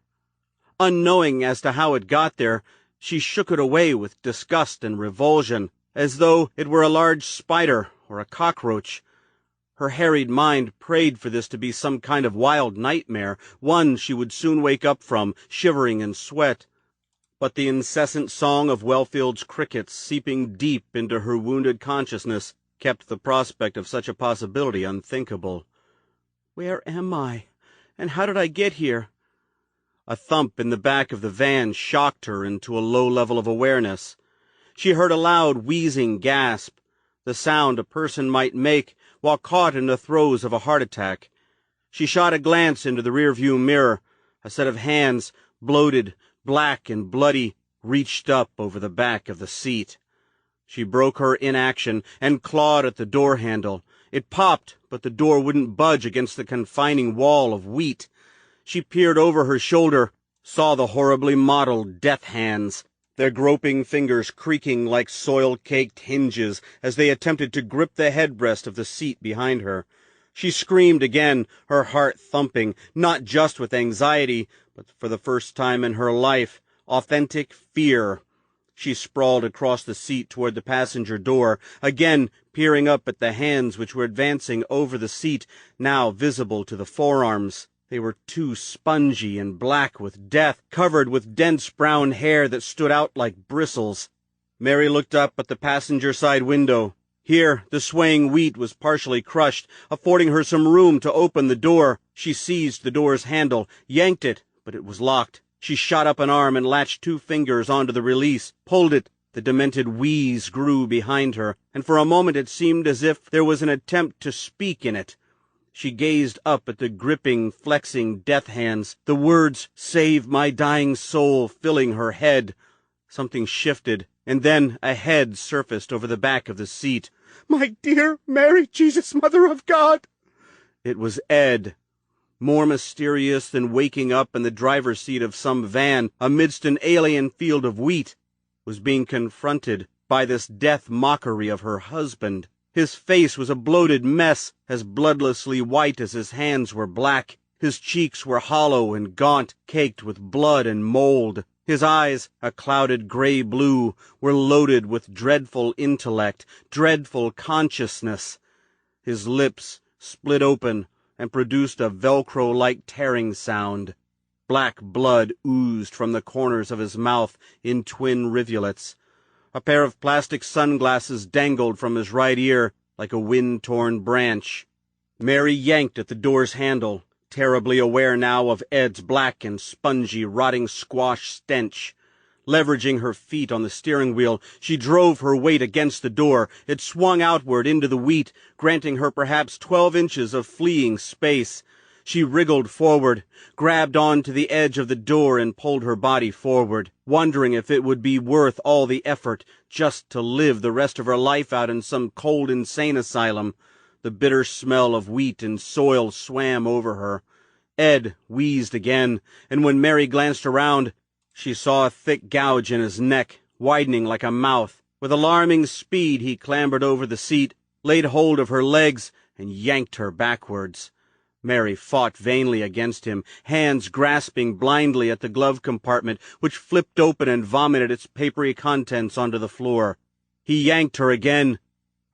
Unknowing as to how it got there, she shook it away with disgust and revulsion, as though it were a large spider or a cockroach. Her harried mind prayed for this to be some kind of wild nightmare, one she would soon wake up from, shivering in sweat. But the incessant song of Wellfield's crickets seeping deep into her wounded consciousness kept the prospect of such a possibility unthinkable. Where am I? And how did I get here? A thump in the back of the van shocked her into a low level of awareness. She heard a loud, wheezing gasp, the sound a person might make while caught in the throes of a heart attack. She shot a glance into the rearview mirror. A set of hands, bloated, black and bloody, reached up over the back of the seat. She broke her inaction and clawed at the door handle. It popped, but the door wouldn't budge against the confining wall of wheat. She peered over her shoulder, saw the horribly mottled death hands, their groping fingers creaking like soil-caked hinges as they attempted to grip the headrest of the seat behind her. She screamed again, her heart thumping, not just with anxiety, but for the first time in her life, authentic fear. She sprawled across the seat toward the passenger door, again peering up at the hands which were advancing over the seat, now visible to the forearms. They were too spongy and black with death, covered with dense brown hair that stood out like bristles. Mary looked up at the passenger side window. Here, the swaying wheat was partially crushed, affording her some room to open the door. She seized the door's handle, yanked it, but it was locked. She shot up an arm and latched 2 fingers onto the release, pulled it. The demented wheeze grew behind her, and for a moment it seemed as if there was an attempt to speak in it. She gazed up at the gripping, flexing death hands, the words, "Save my dying soul," filling her head. Something shifted, and then a head surfaced over the back of the seat. "My dear Mary, Jesus, Mother of God!" It was Ed. More mysterious than waking up in the driver's seat of some van amidst an alien field of wheat, was being confronted by this death mockery of her husband. His face was a bloated mess, as bloodlessly white as his hands were black. His cheeks were hollow and gaunt, caked with blood and mold. His eyes, a clouded gray blue, were loaded with dreadful intellect, dreadful consciousness. His lips split open and produced a Velcro-like tearing sound. Black blood oozed from the corners of his mouth in twin rivulets. A pair of plastic sunglasses dangled from his right ear like a wind-torn branch. Mary yanked at the door's handle, terribly aware now of Ed's black and spongy, rotting squash stench. Leveraging her feet on the steering wheel, she drove her weight against the door. It swung outward into the wheat, granting her perhaps 12 inches of fleeing space. She wriggled forward, grabbed onto the edge of the door and pulled her body forward, wondering if it would be worth all the effort just to live the rest of her life out in some cold insane asylum. The bitter smell of wheat and soil swam over her. Ed wheezed again, and when Mary glanced around, she saw a thick gouge in his neck, widening like a mouth. With alarming speed he clambered over the seat, laid hold of her legs, and yanked her backwards. Mary fought vainly against him, hands grasping blindly at the glove compartment, which flipped open and vomited its papery contents onto the floor. He yanked her again.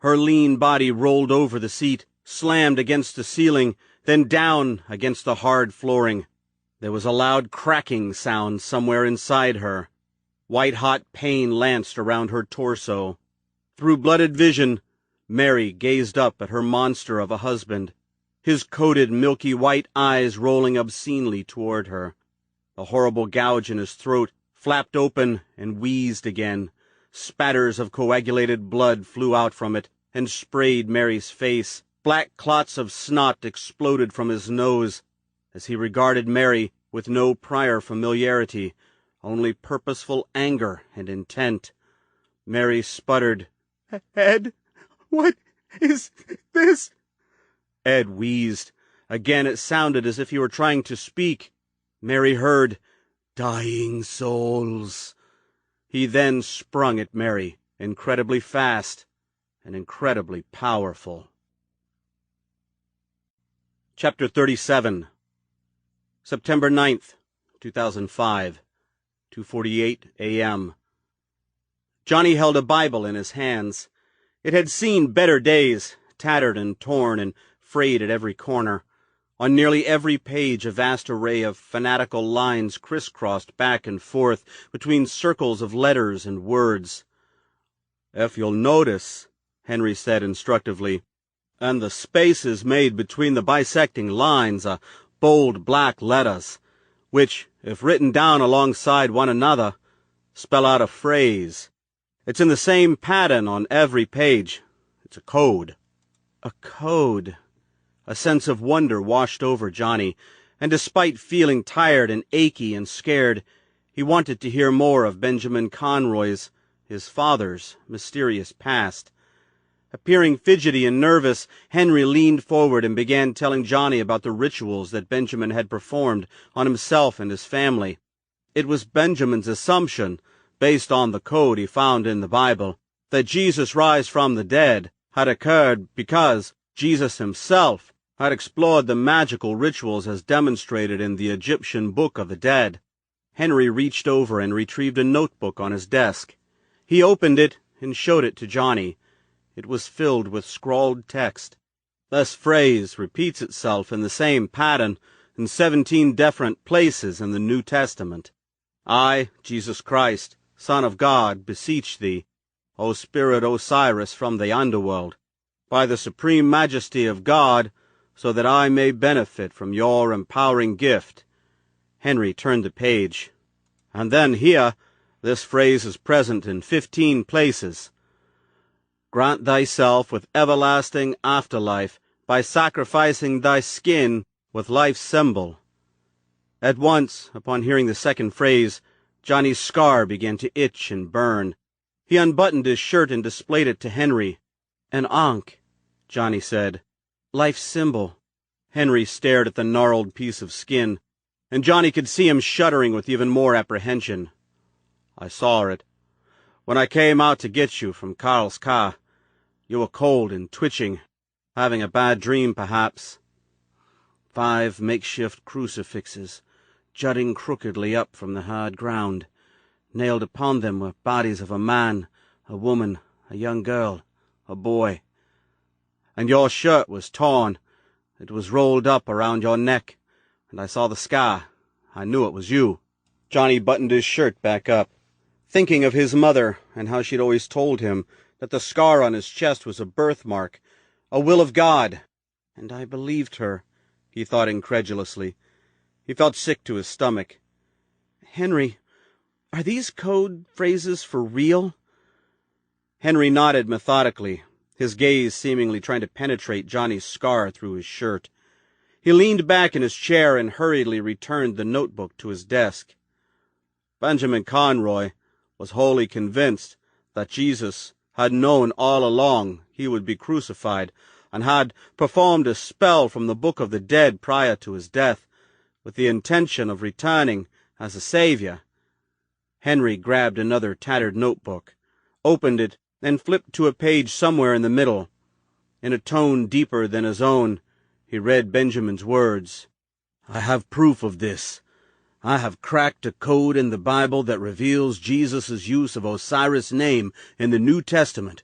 Her lean body rolled over the seat, slammed against the ceiling, then down against the hard flooring. There was a loud cracking sound somewhere inside her. White-hot pain lanced around her torso. Through blooded vision, Mary gazed up at her monster of a husband, his coated, milky white eyes rolling obscenely toward her. The horrible gouge in his throat flapped open and wheezed again. Spatters of coagulated blood flew out from it and sprayed Mary's face. Black clots of snot exploded from his nose as he regarded Mary with no prior familiarity, only purposeful anger and intent. Mary sputtered, "Ed, what is this?" Ed wheezed. Again it sounded as if he were trying to speak. Mary heard, "Dying souls." He then sprung at Mary, incredibly fast and incredibly powerful. Chapter 37. September 9th, 2005, 2:48 a.m. Johnny held a Bible in his hands. It had seen better days, tattered and torn and frayed at every corner. On nearly every page a vast array of fanatical lines crisscrossed back and forth between circles of letters and words. "If you'll notice," Henry said instructively, "and the spaces made between the bisecting lines are bold black letters, which, if written down alongside one another, spell out a phrase. It's in the same pattern on every page. It's a code." A code. A sense of wonder washed over Johnny, and despite feeling tired and achy and scared, he wanted to hear more of Benjamin Conroy's, his father's, mysterious past. Appearing fidgety and nervous, Henry leaned forward and began telling Johnny about the rituals that Benjamin had performed on himself and his family. It was Benjamin's assumption, based on the code he found in the Bible, that Jesus' rise from the dead had occurred because Jesus himself had explored the magical rituals as demonstrated in the Egyptian Book of the Dead. Henry reached over and retrieved a notebook on his desk. He opened it and showed it to Johnny. It was filled with scrawled text. This phrase repeats itself in the same pattern in 17 different places in the New Testament. "I, Jesus Christ, Son of God, beseech thee, O Spirit Osiris from the underworld, by the supreme majesty of God, so that I may benefit from your empowering gift." Henry turned the page. "And then here, this phrase is present in 15 places. Grant thyself with everlasting afterlife by sacrificing thy skin with life's symbol." At once, upon hearing the second phrase, Johnny's scar began to itch and burn. He unbuttoned his shirt and displayed it to Henry. "An ankh," Johnny said. "Life's symbol." Henry stared at the gnarled piece of skin, and Johnny could see him shuddering with even more apprehension. "I saw it. When I came out to get you from Carl's car, you were cold and twitching, having a bad dream, perhaps." 5 makeshift crucifixes, jutting crookedly up from the hard ground. Nailed upon them were bodies of a man, a woman, a young girl, a boy. And your shirt was torn. It was rolled up around your neck, and I saw the scar. I knew it was you. Johnny buttoned his shirt back up, thinking of his mother and how she'd always told him that the scar on his chest was a birthmark, a will of God. And I believed her, he thought incredulously. He felt sick to his stomach. "Henry, are these code phrases for real?" Henry nodded methodically, his gaze seemingly trying to penetrate Johnny's scar through his shirt. He leaned back in his chair and hurriedly returned the notebook to his desk. Benjamin Conroy was wholly convinced that Jesus had known all along he would be crucified, and had performed a spell from the Book of the Dead prior to his death, with the intention of returning as a savior. Henry grabbed another tattered notebook, opened it, and flipped to a page somewhere in the middle. In a tone deeper than his own, he read Benjamin's words. "I have proof of this. I have cracked a code in the Bible that reveals Jesus' use of Osiris' name in the New Testament.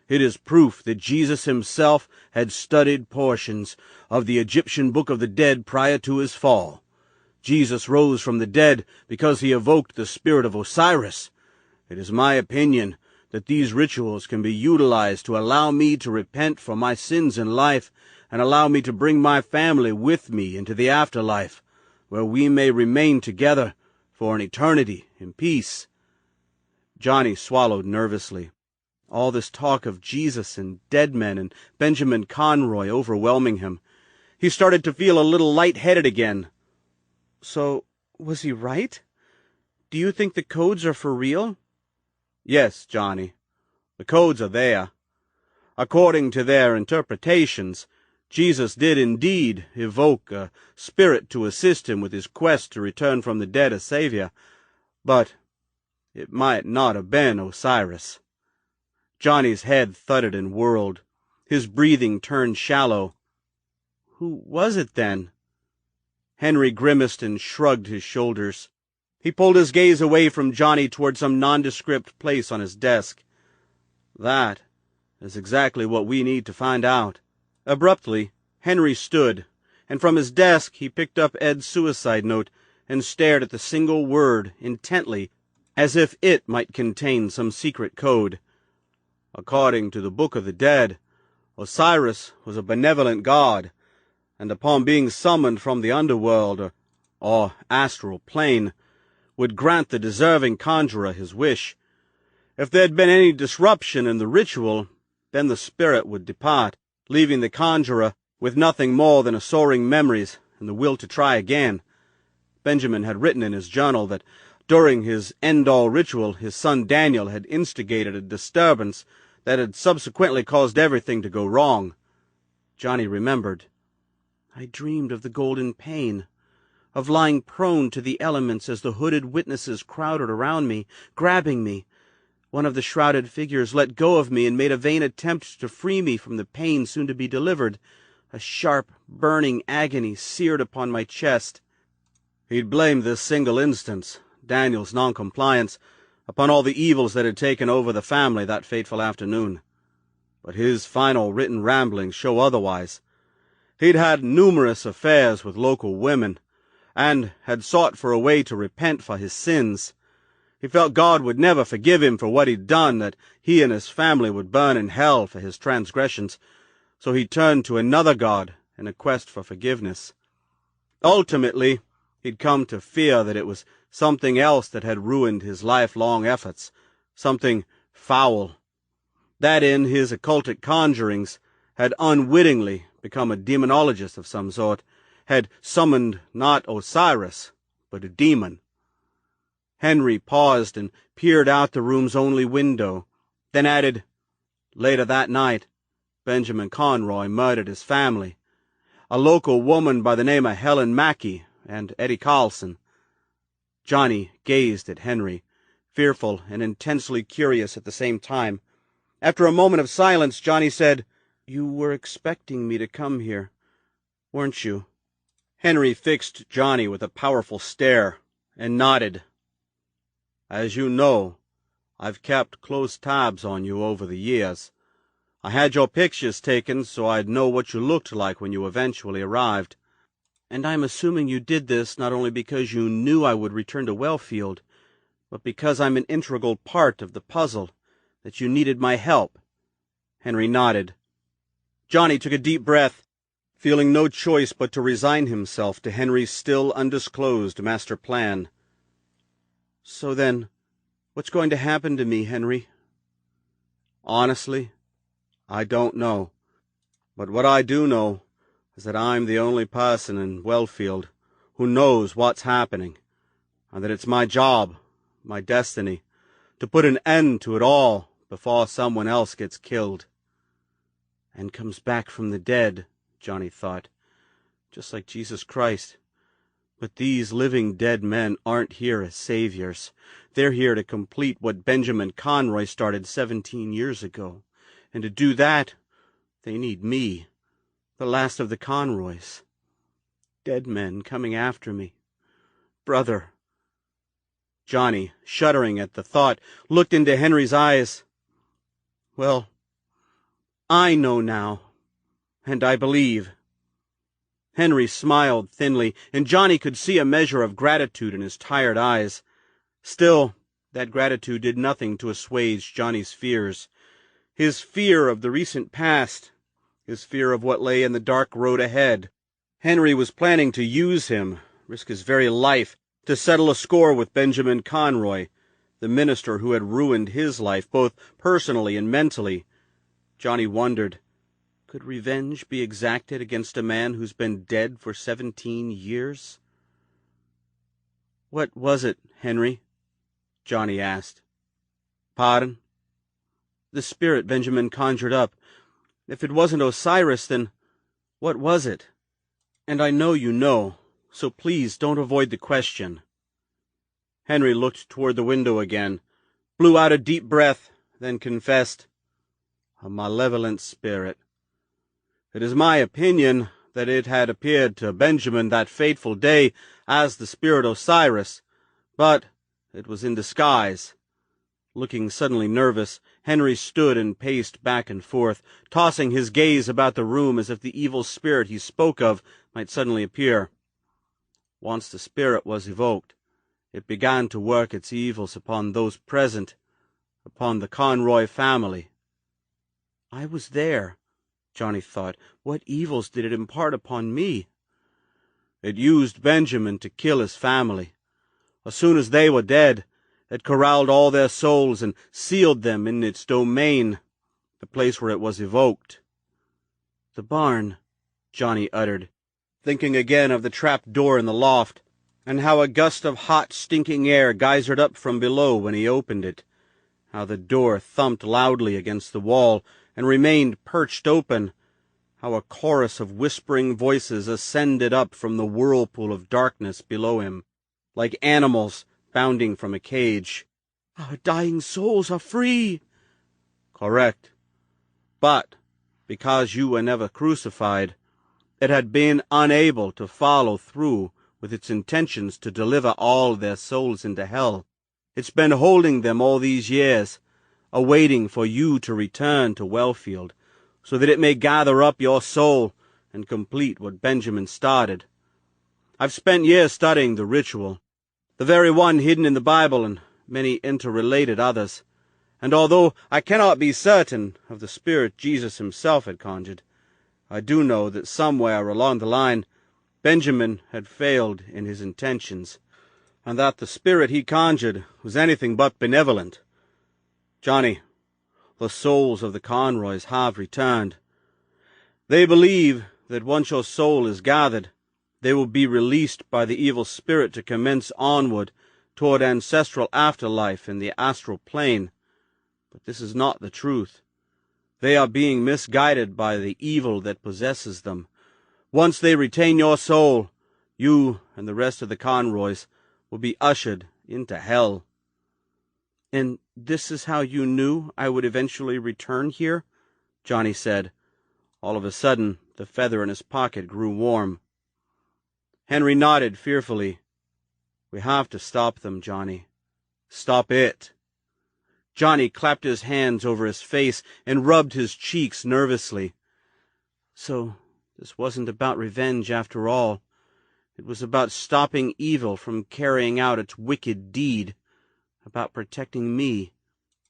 It is proof that Jesus himself had studied portions of the Egyptian Book of the Dead prior to his fall. Jesus rose from the dead because he evoked the spirit of Osiris. It is my opinion that these rituals can be utilized to allow me to repent for my sins in life and allow me to bring my family with me into the afterlife, where we may remain together for an eternity in peace." Johnny swallowed nervously. All this talk of Jesus and dead men and Benjamin Conroy overwhelming him. He started to feel a little light-headed again. "So, was he right? Do you think the codes are for real?" "Yes, Johnny. The codes are there. According to their interpretations, Jesus did indeed evoke a spirit to assist him with his quest to return from the dead a Savior, but it might not have been Osiris." Johnny's head thudded and whirled. His breathing turned shallow. "Who was it, then?" Henry grimaced and shrugged his shoulders. He pulled his gaze away from Johnny toward some nondescript place on his desk. "That is exactly what we need to find out." Abruptly, Henry stood, and from his desk he picked up Ed's suicide note and stared at the single word intently, as if it might contain some secret code. According to the Book of the Dead, Osiris was a benevolent god, and upon being summoned from the underworld, or astral plane, would grant the deserving conjurer his wish. If there had been any disruption in the ritual, then the spirit would depart, leaving the conjurer with nothing more than assoring memories and the will to try again. Benjamin had written in his journal that during his end-all ritual his son Daniel had instigated a disturbance that had subsequently caused everything to go wrong. Johnny remembered. "I dreamed of the golden pain, of lying prone to the elements as the hooded witnesses crowded around me, grabbing me. One of the shrouded figures let go of me and made a vain attempt to free me from the pain soon to be delivered. A sharp, burning agony seared upon my chest." He'd blamed this single instance, Daniel's noncompliance, upon all the evils that had taken over the family that fateful afternoon. But his final written ramblings show otherwise. He'd had numerous affairs with local women, and had sought for a way to repent for his sins. He felt God would never forgive him for what he'd done, that he and his family would burn in hell for his transgressions, so he turned to another God in a quest for forgiveness. Ultimately, he'd come to fear that it was something else that had ruined his lifelong efforts, something foul, that in his occultic conjurings had unwittingly become a demonologist of some sort, had summoned not Osiris, but a demon. Henry paused and peered out the room's only window, then added, "Later that night, Benjamin Conroy murdered his family, a local woman by the name of Helen Mackey and Eddie Carlson." Johnny gazed at Henry, fearful and intensely curious at the same time. After a moment of silence, Johnny said, "You were expecting me to come here, weren't you?" Henry fixed Johnny with a powerful stare and nodded. "As you know, I've kept close tabs on you over the years. I had your pictures taken so I'd know what you looked like when you eventually arrived. And I'm assuming you did this not only because you knew I would return to Wellfield, but because I'm an integral part of the puzzle, that you needed my help." Henry nodded. Johnny took a deep breath, feeling no choice but to resign himself to Henry's still undisclosed master plan. "So then, what's going to happen to me, Henry?" "Honestly, I don't know. But what I do know is that I'm the only person in Wellfield who knows what's happening, and that it's my job, my destiny, to put an end to it all before someone else gets killed." "And comes back from the dead," Johnny thought, "just like Jesus Christ. But these living dead men aren't here as saviors. They're here to complete what Benjamin Conroy started 17 years ago. And to do that, they need me, the last of the Conroys. Dead men coming after me. Brother." Johnny, shuddering at the thought, looked into Henry's eyes. "Well, I know now, and I believe." Henry smiled thinly, and Johnny could see a measure of gratitude in his tired eyes. Still, that gratitude did nothing to assuage Johnny's fears. His fear of the recent past, his fear of what lay in the dark road ahead. Henry was planning to use him, risk his very life, to settle a score with Benjamin Conroy, the minister who had ruined his life, both personally and mentally. Johnny wondered, could revenge be exacted against a man who's been dead for 17 years? "What was it, Henry?" Johnny asked. "Pardon?" "The spirit Benjamin conjured up. If it wasn't Osiris, then what was it? And I know you know, so please don't avoid the question." Henry looked toward the window again, blew out a deep breath, then confessed, "A malevolent spirit. It is my opinion that it had appeared to Benjamin that fateful day as the spirit Osiris, but it was in disguise." Looking suddenly nervous, Henry stood and paced back and forth, tossing his gaze about the room as if the evil spirit he spoke of might suddenly appear. Once the spirit was evoked, it began to work its evils upon those present, upon the Conroy family. I was there, Johnny thought. What evils did it impart upon me? It used Benjamin to kill his family. As soon as they were dead, it corralled all their souls and sealed them in its domain, the place where it was evoked. "The barn," Johnny uttered, thinking again of the trap door in the loft, and how a gust of hot, stinking air geysered up from below when he opened it, how the door thumped loudly against the wall and remained perched open, how a chorus of whispering voices ascended up from the whirlpool of darkness below him, like animals bounding from a cage. "Our dying souls are free." "Correct. But, because you were never crucified, it had been unable to follow through with its intentions to deliver all their souls into hell. It's been holding them all these years, awaiting for you to return to Wellfield, so that it may gather up your soul and complete what Benjamin started. I've spent years studying the ritual, the very one hidden in the Bible and many interrelated others, and although I cannot be certain of the spirit Jesus himself had conjured, I do know that somewhere along the line Benjamin had failed in his intentions, and that the spirit he conjured was anything but benevolent. Johnny, the souls of the Conroys have returned. They believe that once your soul is gathered, they will be released by the evil spirit to commence onward toward ancestral afterlife in the astral plane. But this is not the truth. They are being misguided by the evil that possesses them. Once they retain your soul, you and the rest of the Conroys will be ushered into hell." "And this is how you knew I would eventually return here?" Johnny said. All of a sudden, the feather in his pocket grew warm. Henry nodded fearfully. "We have to stop them, Johnny. Stop it." Johnny clapped his hands over his face and rubbed his cheeks nervously. "So this wasn't about revenge after all. It was about stopping evil from carrying out its wicked deed, about protecting me.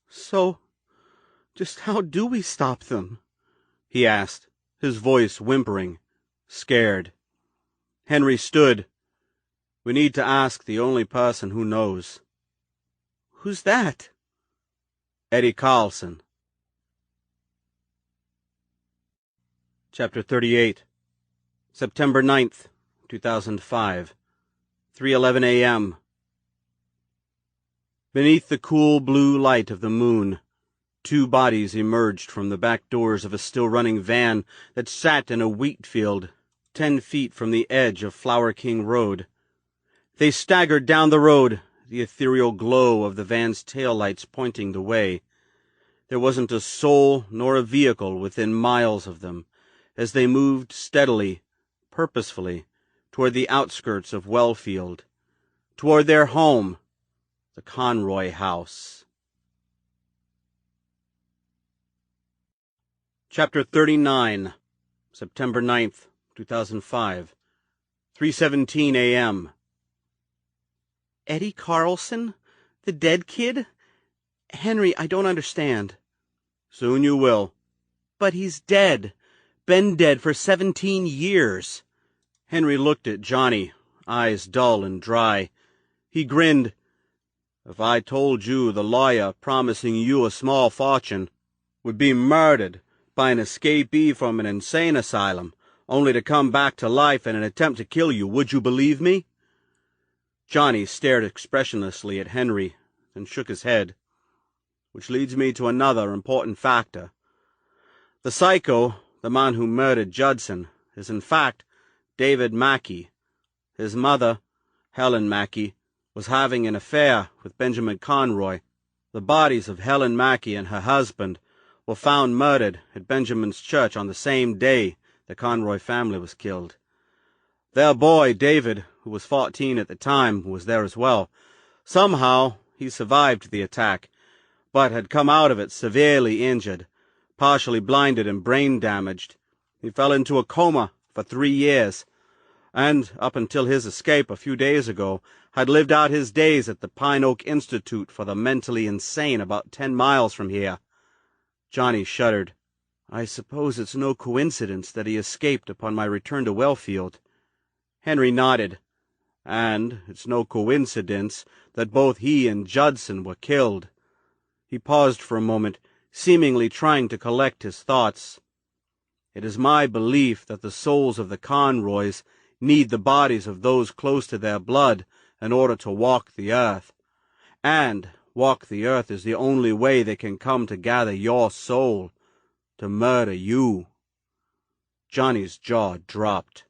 So, just how do we stop them?" he asked, his voice whimpering, scared. Henry stood. "We need to ask the only person who knows." "Who's that?" "Eddie Carlson." Chapter 38, September 9th, 2005, 3:11 a.m. Beneath the cool blue light of the moon, two bodies emerged from the back doors of a still-running van that sat in a wheat field 10 feet from the edge of Flower King Road. They staggered down the road, the ethereal glow of the van's taillights pointing the way. There wasn't a soul nor a vehicle within miles of them, as they moved steadily, purposefully, toward the outskirts of Wellfield, toward their home, the Conroy house. Chapter 39, September 9th, 2005, 3:17 a.m. "Eddie Carlson? The dead kid? Henry, I don't understand." "Soon you will." "But he's dead. Been dead for 17 years. Henry looked at Johnny, eyes dull and dry. He grinned. "If I told you the lawyer promising you a small fortune would be murdered by an escapee from an insane asylum, only to come back to life in an attempt to kill you, would you believe me?" Johnny stared expressionlessly at Henry, then shook his head. "Which leads me to another important factor. The psycho, the man who murdered Judson, is in fact David Mackey. His mother, Helen Mackey, was having an affair with Benjamin Conroy. The bodies of Helen Mackey and her husband were found murdered at Benjamin's church on the same day the Conroy family was killed. Their boy, David, who was 14 at the time, was there as well. Somehow, he survived the attack, but had come out of it severely injured, partially blinded and brain damaged. He fell into a coma for 3 years, and, up until his escape a few days ago, had lived out his days at the Pine Oak Institute for the mentally insane about 10 miles from here." Johnny shuddered. "I suppose it's no coincidence that he escaped upon my return to Wellfield." Henry nodded. "And it's no coincidence that both he and Judson were killed." He paused for a moment, seemingly trying to collect his thoughts. "It is my belief that the souls of the Conroys need the bodies of those close to their blood in order to walk the earth. And walk the earth is the only way they can come to gather your soul, to murder you." Johnny's jaw dropped.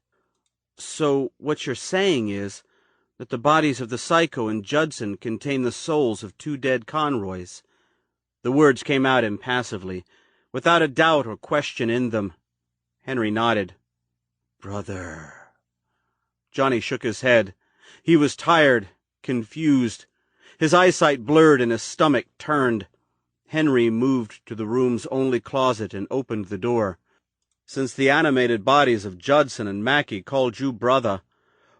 "So what you're saying is that the bodies of the psycho and Judson contain the souls of 2 dead Conroys." The words came out impassively, without a doubt or question in them. Henry nodded. "Brother." Johnny shook his head. He was tired, confused. His eyesight blurred and his stomach turned. Henry moved to the room's only closet and opened the door. "Since the animated bodies of Judson and Mackey called you brother,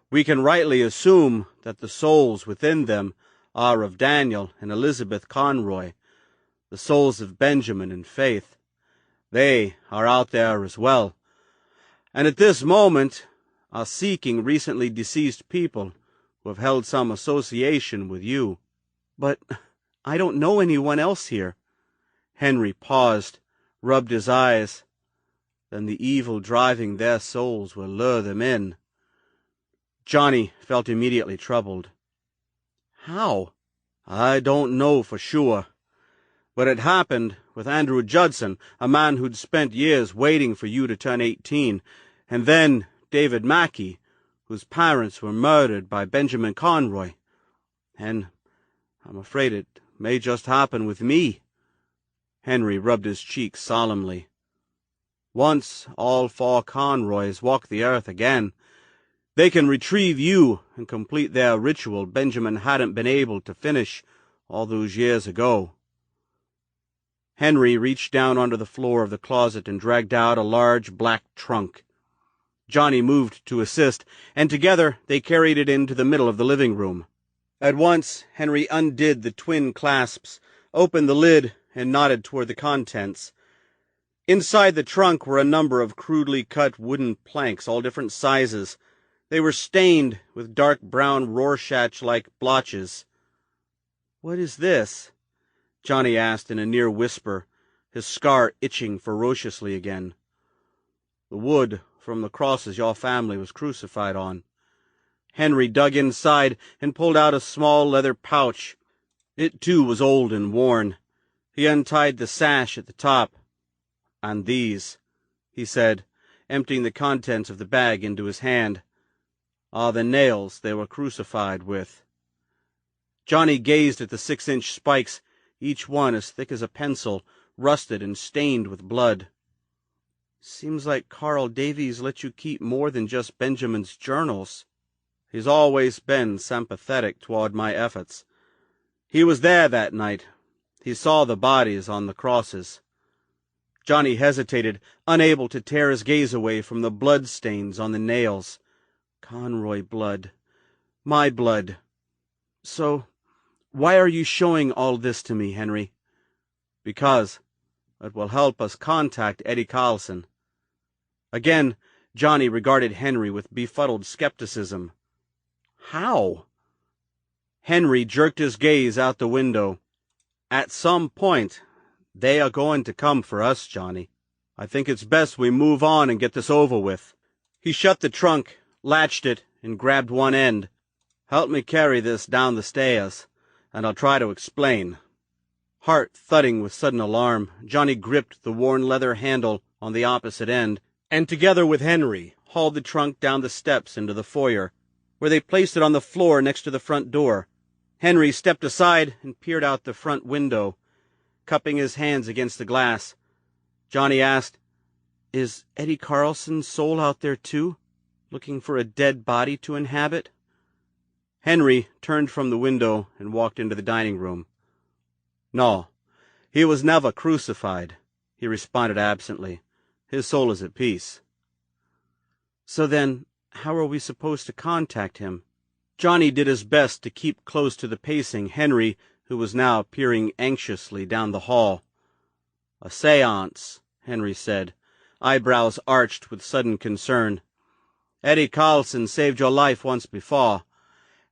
we can rightly assume that the souls within them are of Daniel and Elizabeth Conroy, the souls of Benjamin and Faith. They are out there as well, and at this moment are seeking recently deceased people who have held some association with you." "But I don't know anyone else here." Henry paused, rubbed his eyes. "Then the evil driving their souls will lure them in." Johnny felt immediately troubled. "How?" "I don't know for sure. But it happened with Andrew Judson, a man who'd spent years waiting for you to turn 18, and then David Mackey, whose parents were murdered by Benjamin Conroy. And I'm afraid it may just happen with me." Henry rubbed his cheek solemnly. "Once all 4 Conroys walk the earth again, they can retrieve you and complete their ritual Benjamin hadn't been able to finish all those years ago." Henry reached down onto the floor of the closet and dragged out a large black trunk. Johnny moved to assist, and together they carried it into the middle of the living room. At once, Henry undid the twin clasps, opened the lid, and nodded toward the contents. Inside the trunk were a number of crudely cut wooden planks, all different sizes. They were stained with dark brown Rorschach-like blotches. "What is this?" Johnny asked in a near whisper, his scar itching ferociously again. "The wood from the crosses your family was crucified on." Henry dug inside and pulled out a small leather pouch. It, too, was old and worn. He untied the sash at the top. "And these," he said, emptying the contents of the bag into his hand, "are the nails they were crucified with." Johnny gazed at the 6-inch spikes, each one as thick as a pencil, rusted and stained with blood. "Seems like Carl Davies let you keep more than just Benjamin's journals." "He's always been sympathetic toward my efforts. He was there that night. He saw the bodies on the crosses." Johnny hesitated, unable to tear his gaze away from the blood stains on the nails. Conroy blood. My blood. "So, why are you showing all this to me, Henry?" "Because it will help us contact Eddie Carlson." Again, Johnny regarded Henry with befuddled skepticism. "How?" Henry jerked his gaze out the window. "At some point, they are going to come for us, Johnny. I think it's best we move on and get this over with." He shut the trunk, latched it, and grabbed one end. "Help me carry this down the stairs, and I'll try to explain." Heart thudding with sudden alarm, Johnny gripped the worn leather handle on the opposite end, and together with Henry, hauled the trunk down the steps into the foyer, where they placed it on the floor next to the front door. Henry stepped aside and peered out the front window, cupping his hands against the glass. Johnny asked, "Is Eddie Carlson's soul out there too, looking for a dead body to inhabit?" Henry turned from the window and walked into the dining room. "No, he was never crucified," he responded absently. "His soul is at peace." "So then, how are we supposed to contact him?" Johnny did his best to keep close to the pacing Henry, who was now peering anxiously down the hall. "A seance," Henry said, eyebrows arched with sudden concern. "Eddie Carlson saved your life once before,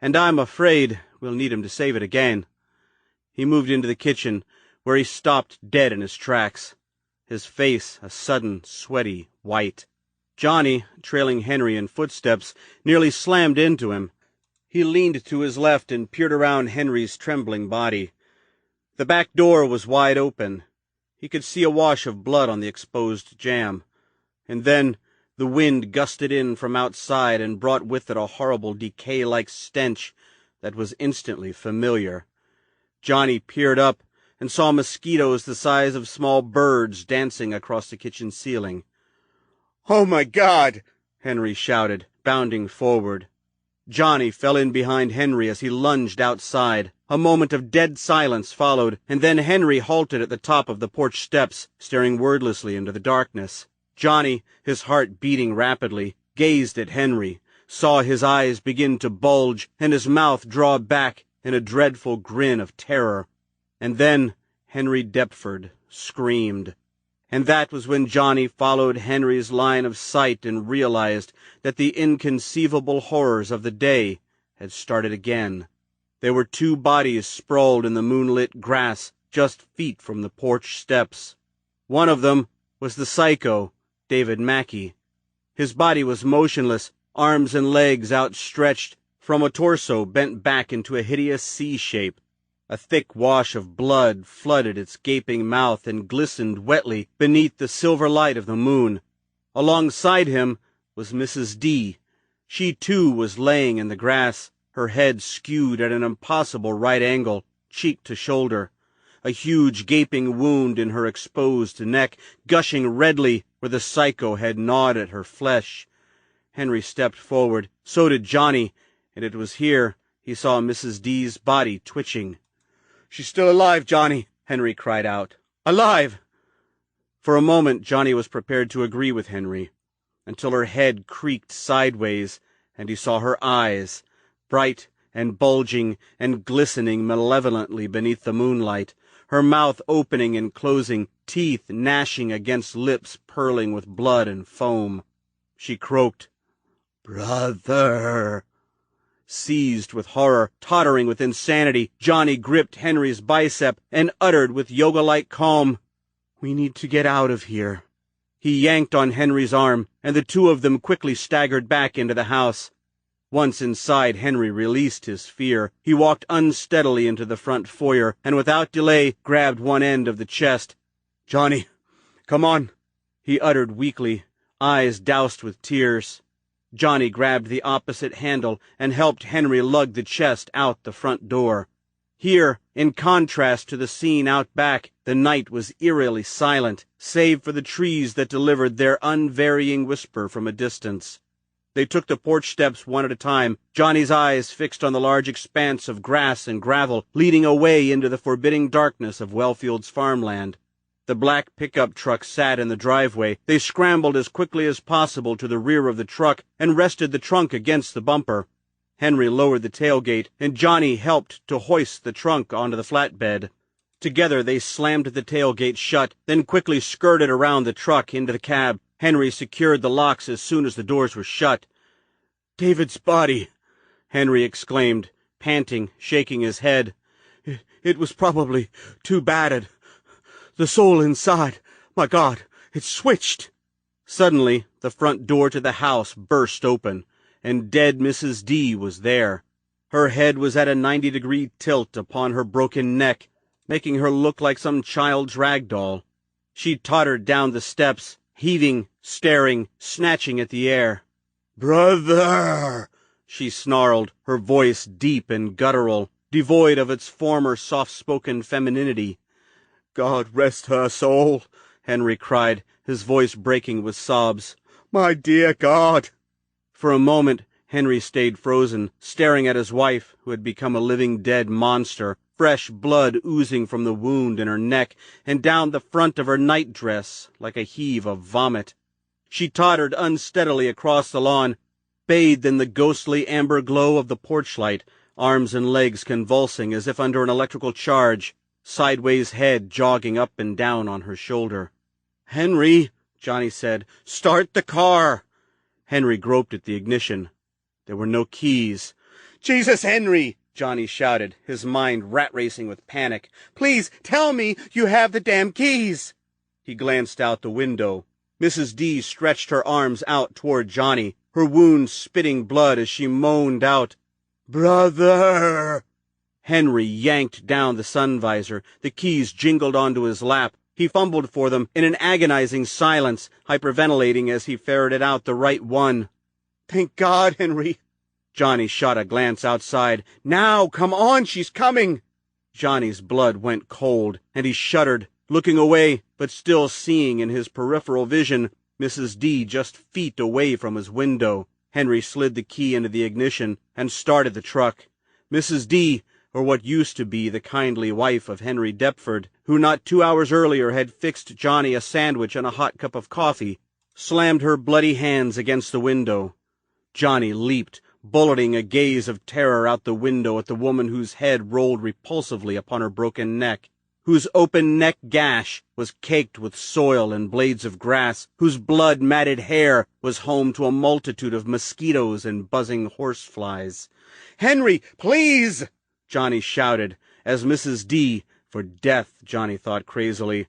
and I'm afraid we'll need him to save it again." He moved into the kitchen, where he stopped dead in his tracks, his face a sudden, sweaty white. Johnny, trailing Henry in footsteps, nearly slammed into him. He leaned to his left and peered around Henry's trembling body. The back door was wide open. He could see a wash of blood on the exposed jamb. And then the wind gusted in from outside and brought with it a horrible decay-like stench that was instantly familiar. Johnny peered up and saw mosquitoes the size of small birds dancing across the kitchen ceiling. "Oh, my God!" Henry shouted, bounding forward. Johnny fell in behind Henry as he lunged outside. A moment of dead silence followed, and then Henry halted at the top of the porch steps, staring wordlessly into the darkness. Johnny, his heart beating rapidly, gazed at Henry, saw his eyes begin to bulge and his mouth draw back in a dreadful grin of terror. And then Henry Deptford screamed. And that was when Johnny followed Henry's line of sight and realized that the inconceivable horrors of the day had started again. There were two bodies sprawled in the moonlit grass just feet from the porch steps. One of them was the psycho, David Mackey. His body was motionless, arms and legs outstretched, from a torso bent back into a hideous C shape. A thick wash of blood flooded its gaping mouth and glistened wetly beneath the silver light of the moon. Alongside him was Mrs. D. She, too, was laying in the grass, her head skewed at an impossible right angle, cheek to shoulder, a huge gaping wound in her exposed neck, gushing redly where the psycho had gnawed at her flesh. Henry stepped forward. So did Johnny, and it was here he saw Mrs. D.'s body twitching. "She's still alive, Johnny," Henry cried out. "Alive!" For a moment Johnny was prepared to agree with Henry, until her head creaked sideways, and he saw her eyes, bright and bulging and glistening malevolently beneath the moonlight, her mouth opening and closing, teeth gnashing against lips purling with blood and foam. She croaked, "Brother!" Seized with horror, tottering with insanity, Johnny gripped Henry's bicep and uttered with yoga-like calm, "We need to get out of here." He yanked on Henry's arm, and the two of them quickly staggered back into the house. Once inside, Henry released his fear. He walked unsteadily into the front foyer, and without delay grabbed one end of the chest. "Johnny, come on," he uttered weakly, eyes doused with tears. Johnny grabbed the opposite handle and helped Henry lug the chest out the front door. Here, in contrast to the scene out back, the night was eerily silent, save for the trees that delivered their unvarying whisper from a distance. They took the porch steps one at a time, Johnny's eyes fixed on the large expanse of grass and gravel leading away into the forbidding darkness of Wellfield's farmland. The black pickup truck sat in the driveway. They scrambled as quickly as possible to the rear of the truck and rested the trunk against the bumper. Henry lowered the tailgate, and Johnny helped to hoist the trunk onto the flatbed. Together they slammed the tailgate shut, then quickly skirted around the truck into the cab. Henry secured the locks as soon as the doors were shut. "David's body!" Henry exclaimed, panting, shaking his head. It was probably too battered. The soul inside, my God, it switched. Suddenly, the front door to the house burst open, and dead Mrs. D was there. Her head was at a 90-degree tilt upon her broken neck, making her look like some child's rag doll. She tottered down the steps, heaving, staring, snatching at the air. "Brother!" she snarled, her voice deep and guttural, devoid of its former soft-spoken femininity. "God rest her soul," Henry cried, his voice breaking with sobs. "My dear God!" For a moment, Henry stayed frozen, staring at his wife, who had become a living dead monster, fresh blood oozing from the wound in her neck and down the front of her nightdress like a heave of vomit. She tottered unsteadily across the lawn, bathed in the ghostly amber glow of the porch light, arms and legs convulsing as if under an electrical charge, sideways head jogging up and down on her shoulder. "Henry," Johnny said, "start the car." Henry groped at the ignition. There were no keys. "Jesus, Henry!" Johnny shouted, his mind rat-racing with panic. "Please, tell me you have the damn keys!" He glanced out the window. Mrs. D stretched her arms out toward Johnny, her wounds spitting blood as she moaned out, "Brother!" Henry yanked down the sun visor. The keys jingled onto his lap. He fumbled for them in an agonizing silence, hyperventilating as he ferreted out the right one. "Thank God, Henry!" Johnny shot a glance outside. "Now, come on, she's coming!" Johnny's blood went cold, and he shuddered, looking away, but still seeing in his peripheral vision Mrs. D just feet away from his window. Henry slid the key into the ignition and started the truck. Mrs. D, or what used to be the kindly wife of Henry Deptford, who not 2 hours earlier had fixed Johnny a sandwich and a hot cup of coffee, slammed her bloody hands against the window. Johnny leaped, bulleting a gaze of terror out the window at the woman whose head rolled repulsively upon her broken neck, whose open neck gash was caked with soil and blades of grass, whose blood-matted hair was home to a multitude of mosquitoes and buzzing horseflies. "Henry, please!" Johnny shouted, as Mrs. D, for death, Johnny thought crazily,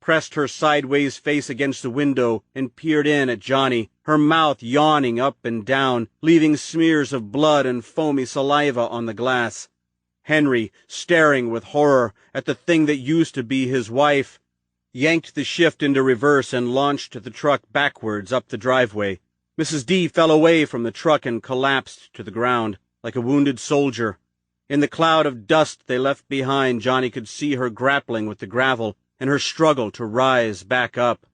pressed her sideways face against the window and peered in at Johnny, her mouth yawning up and down, leaving smears of blood and foamy saliva on the glass. Henry, staring with horror at the thing that used to be his wife, yanked the shift into reverse and launched the truck backwards up the driveway. Mrs. D fell away from the truck and collapsed to the ground, like a wounded soldier. In the cloud of dust they left behind, Johnny could see her grappling with the gravel and her struggle to rise back up.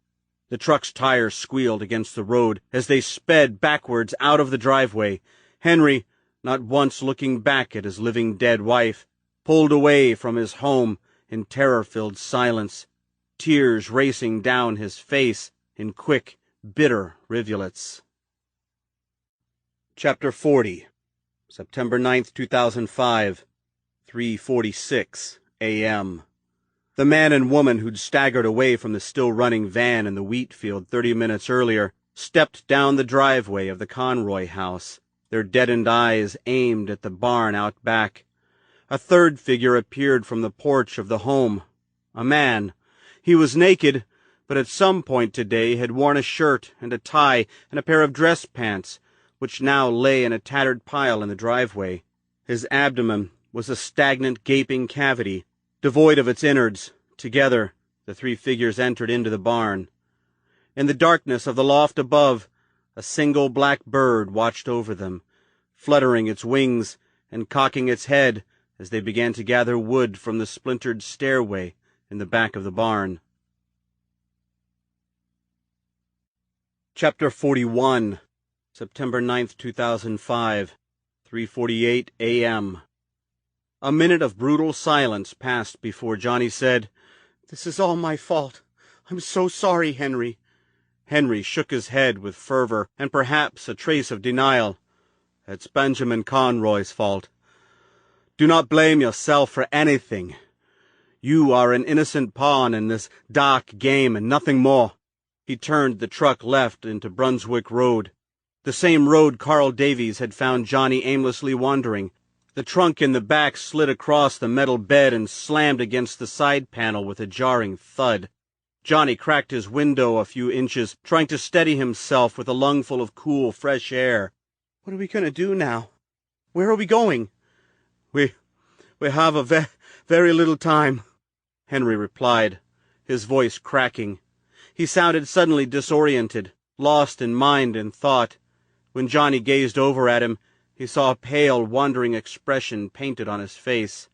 The truck's tires squealed against the road as they sped backwards out of the driveway. Henry, not once looking back at his living dead wife, pulled away from his home in terror-filled silence, tears racing down his face in quick, bitter rivulets. Chapter 40. September 9th, 2005, 3:46 a.m. The man and woman who'd staggered away from the still-running van in the wheat field 30 minutes earlier stepped down the driveway of the Conroy house, their deadened eyes aimed at the barn out back. A third figure appeared from the porch of the home. A man. He was naked, but at some point today had worn a shirt and a tie and a pair of dress pants, which now lay in a tattered pile in the driveway. His abdomen was a stagnant, gaping cavity, devoid of its innards. Together, the three figures entered into the barn. In the darkness of the loft above, a single black bird watched over them, fluttering its wings and cocking its head as they began to gather wood from the splintered stairway in the back of the barn. Chapter 41. September 9th, 2005, 3:48 a.m. A minute of brutal silence passed before Johnny said, "This is all my fault. I'm so sorry, Henry." Henry shook his head with fervor and perhaps a trace of denial. "It's Benjamin Conroy's fault. Do not blame yourself for anything. You are an innocent pawn in this dark game and nothing more." He turned the truck left into Brunswick Road, the same road Carl Davies had found Johnny aimlessly wandering, The trunk in the back slid across the metal bed and slammed against the side panel with a jarring thud. Johnny cracked his window a few inches, trying to steady himself with a lungful of cool, fresh air. What are we going to do now? Where are we going? We have a very little time, Henry replied, his voice cracking. He sounded suddenly disoriented, lost in mind and thought. When Johnny gazed over at him, he saw a pale, wandering expression painted on his face.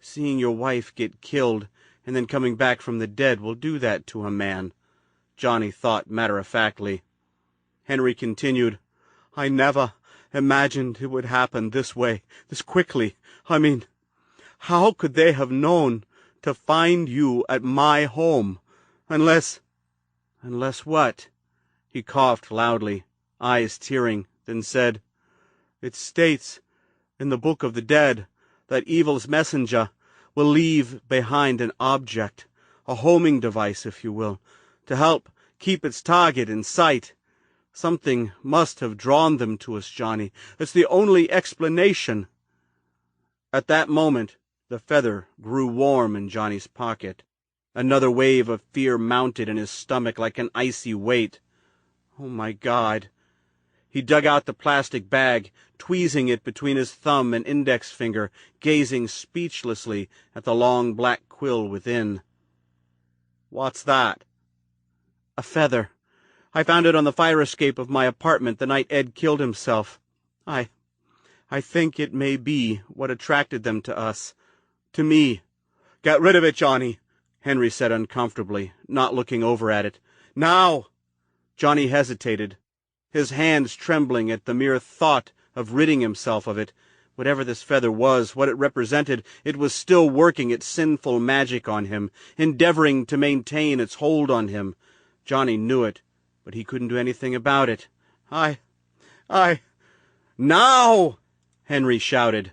Seeing your wife get killed and then coming back from the dead will do that to a man, Johnny thought matter-of-factly. Henry continued, I never imagined it would happen this way, this quickly. I mean, how could they have known to find you at my home? Unless what? He coughed loudly, eyes tearing, then said, It states in the Book of the Dead that evil's messenger will leave behind an object, a homing device, if you will, to help keep its target in sight. Something must have drawn them to us, Johnny. It's the only explanation. At that moment, the feather grew warm in Johnny's pocket. Another wave of fear mounted in his stomach like an icy weight. Oh, my God. He dug out the plastic bag, tweezing it between his thumb and index finger, gazing speechlessly at the long black quill within. What's that? A feather. I found it on the fire escape of my apartment the night Ed killed himself. I think it may be what attracted them to us. To me. Get rid of it, Johnny, Henry said uncomfortably, not looking over at it. Now! Johnny hesitated, his hands trembling at the mere thought of ridding himself of it. Whatever this feather was, what it represented, it was still working its sinful magic on him, endeavoring to maintain its hold on him. Johnny knew it, but he couldn't do anything about it. Now! Henry shouted.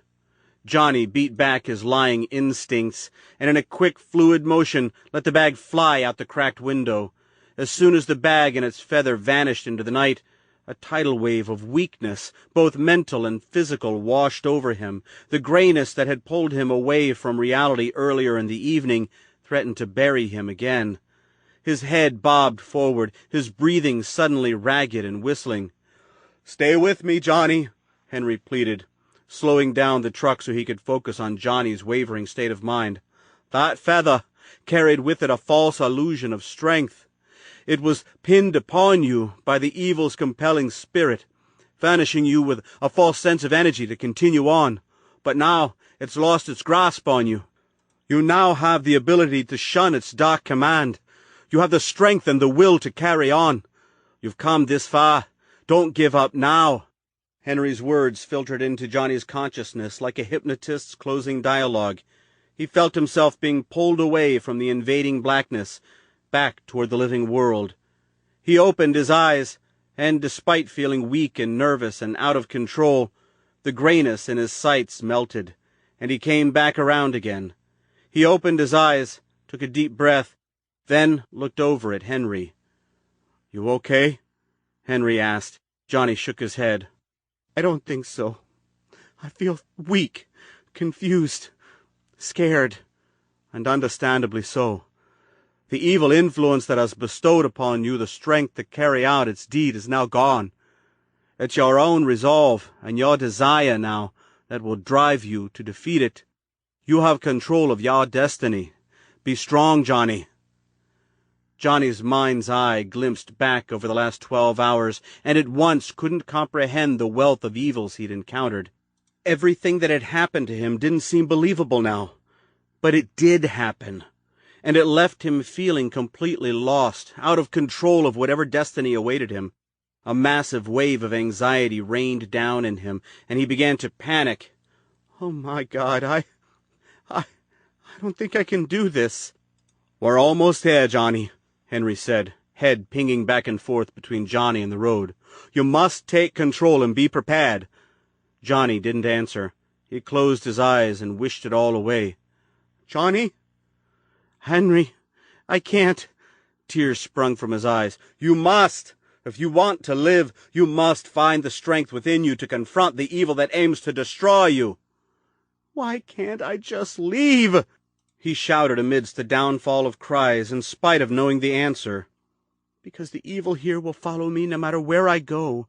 Johnny beat back his lying instincts, and in a quick, fluid motion let the bag fly out the cracked window. As soon as the bag and its feather vanished into the night, a tidal wave of weakness, both mental and physical, washed over him. The grayness that had pulled him away from reality earlier in the evening threatened to bury him again. His head bobbed forward, his breathing suddenly ragged and whistling. "Stay with me, Johnny," Henry pleaded, slowing down the truck so he could focus on Johnny's wavering state of mind. "That feather carried with it a false illusion of strength. It was pinned upon you by the evil's compelling spirit, furnishing you with a false sense of energy to continue on. But now it's lost its grasp on you. You now have the ability to shun its dark command. You have the strength and the will to carry on. You've come this far. Don't give up now." Henry's words filtered into Johnny's consciousness like a hypnotist's closing dialogue. He felt himself being pulled away from the invading blackness, back toward the living world. He opened his eyes, and despite feeling weak and nervous and out of control, the grayness in his sights melted, and he came back around again. He opened his eyes, took a deep breath, then looked over at Henry. "You okay?" Henry asked. Johnny shook his head. "I don't think so. I feel weak, confused, scared, and understandably so. The evil influence that has bestowed upon you the strength to carry out its deed is now gone. It's your own resolve and your desire now that will drive you to defeat it. You have control of your destiny. Be strong, Johnny." Johnny's mind's eye glimpsed back over the last 12 hours, and at once couldn't comprehend the wealth of evils he'd encountered. Everything that had happened to him didn't seem believable now. But it did happen, and it left him feeling completely lost, out of control of whatever destiny awaited him. A massive wave of anxiety rained down in him, and he began to panic. "Oh, my God, I don't think I can do this." "We're almost there, Johnny," Henry said, head pinging back and forth between Johnny and the road. "You must take control and be prepared." Johnny didn't answer. He closed his eyes and wished it all away. "Johnny?" "Henry, I can't." Tears sprung from his eyes. "You must! If you want to live, you must find the strength within you to confront the evil that aims to destroy you." Why can't I just leave?" he shouted amidst the downfall of cries, in spite of knowing the answer. "Because the evil here will follow me no matter where I go.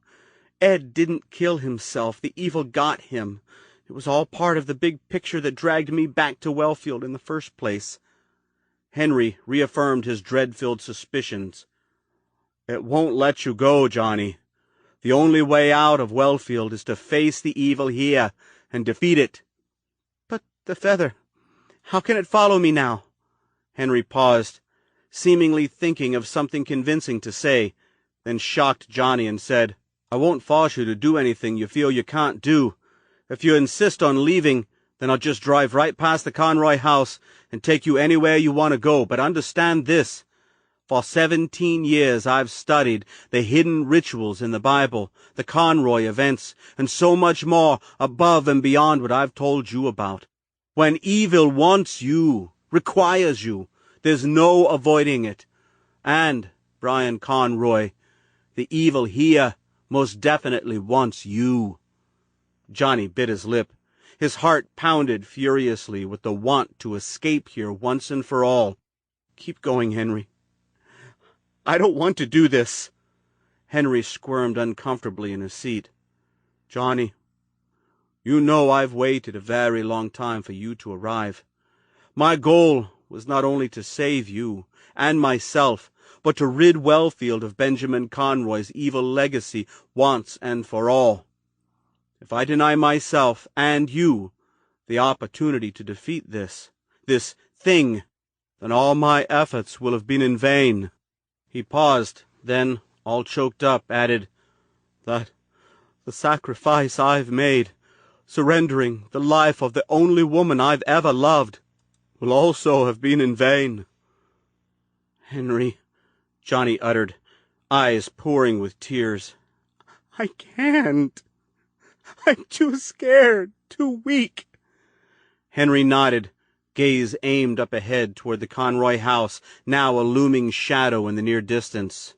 Ed didn't kill himself. The evil got him. It was all part of the big picture that dragged me back to Wellfield in the first place." Henry reaffirmed his dread-filled suspicions. "It won't let you go, Johnny. The only way out of Wellfield is to face the evil here and defeat it." "But the feather, how can it follow me now?" Henry paused, seemingly thinking of something convincing to say, then shocked Johnny and said, "I won't force you to do anything you feel you can't do. If you insist on leaving, then I'll just drive right past the Conroy house and take you anywhere you want to go. But understand this. For 17 years I've studied the hidden rituals in the Bible, the Conroy events, and so much more above and beyond what I've told you about. When evil wants you, requires you, there's no avoiding it. And, Brian Conroy, the evil here most definitely wants you." Johnny bit his lip. His heart pounded furiously with the want to escape here once and for all. "Keep going, Henry. I don't want to do this." Henry squirmed uncomfortably in his seat. "Johnny, you know I've waited a very long time for you to arrive. My goal was not only to save you and myself, but to rid Wellfield of Benjamin Conroy's evil legacy once and for all. If I deny myself and you the opportunity to defeat this thing, then all my efforts will have been in vain." He paused, then, all choked up, added, "That the sacrifice I've made, surrendering the life of the only woman I've ever loved, will also have been in vain." "Henry," Johnny uttered, eyes pouring with tears. "I can't. I'm too scared, too weak." Henry nodded, gaze aimed up ahead toward the Conroy house, now a looming shadow in the near distance.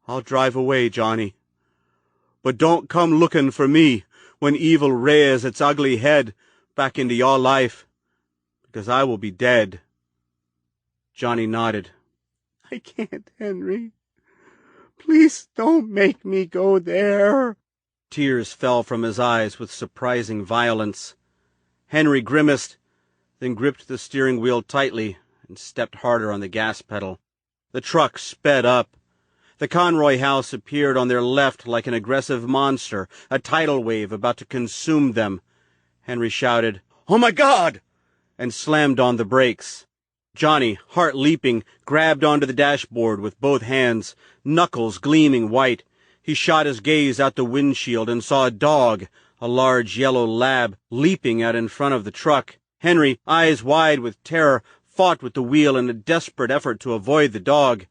"I'll drive away, Johnny. But don't come looking for me when evil rears its ugly head back into your life, because I will be dead." Johnny nodded. "I can't, Henry. Please don't make me go there." Tears fell from his eyes with surprising violence. Henry grimaced, then gripped the steering wheel tightly and stepped harder on the gas pedal. The truck sped up. The Conroy house appeared on their left like an aggressive monster, a tidal wave about to consume them. Henry shouted, "Oh my God!" and slammed on the brakes. Johnny, heart leaping, grabbed onto the dashboard with both hands, knuckles gleaming white. He shot his gaze out the windshield and saw a dog, a large yellow lab, leaping out in front of the truck. Henry, eyes wide with terror, fought with the wheel in a desperate effort to avoid the dog.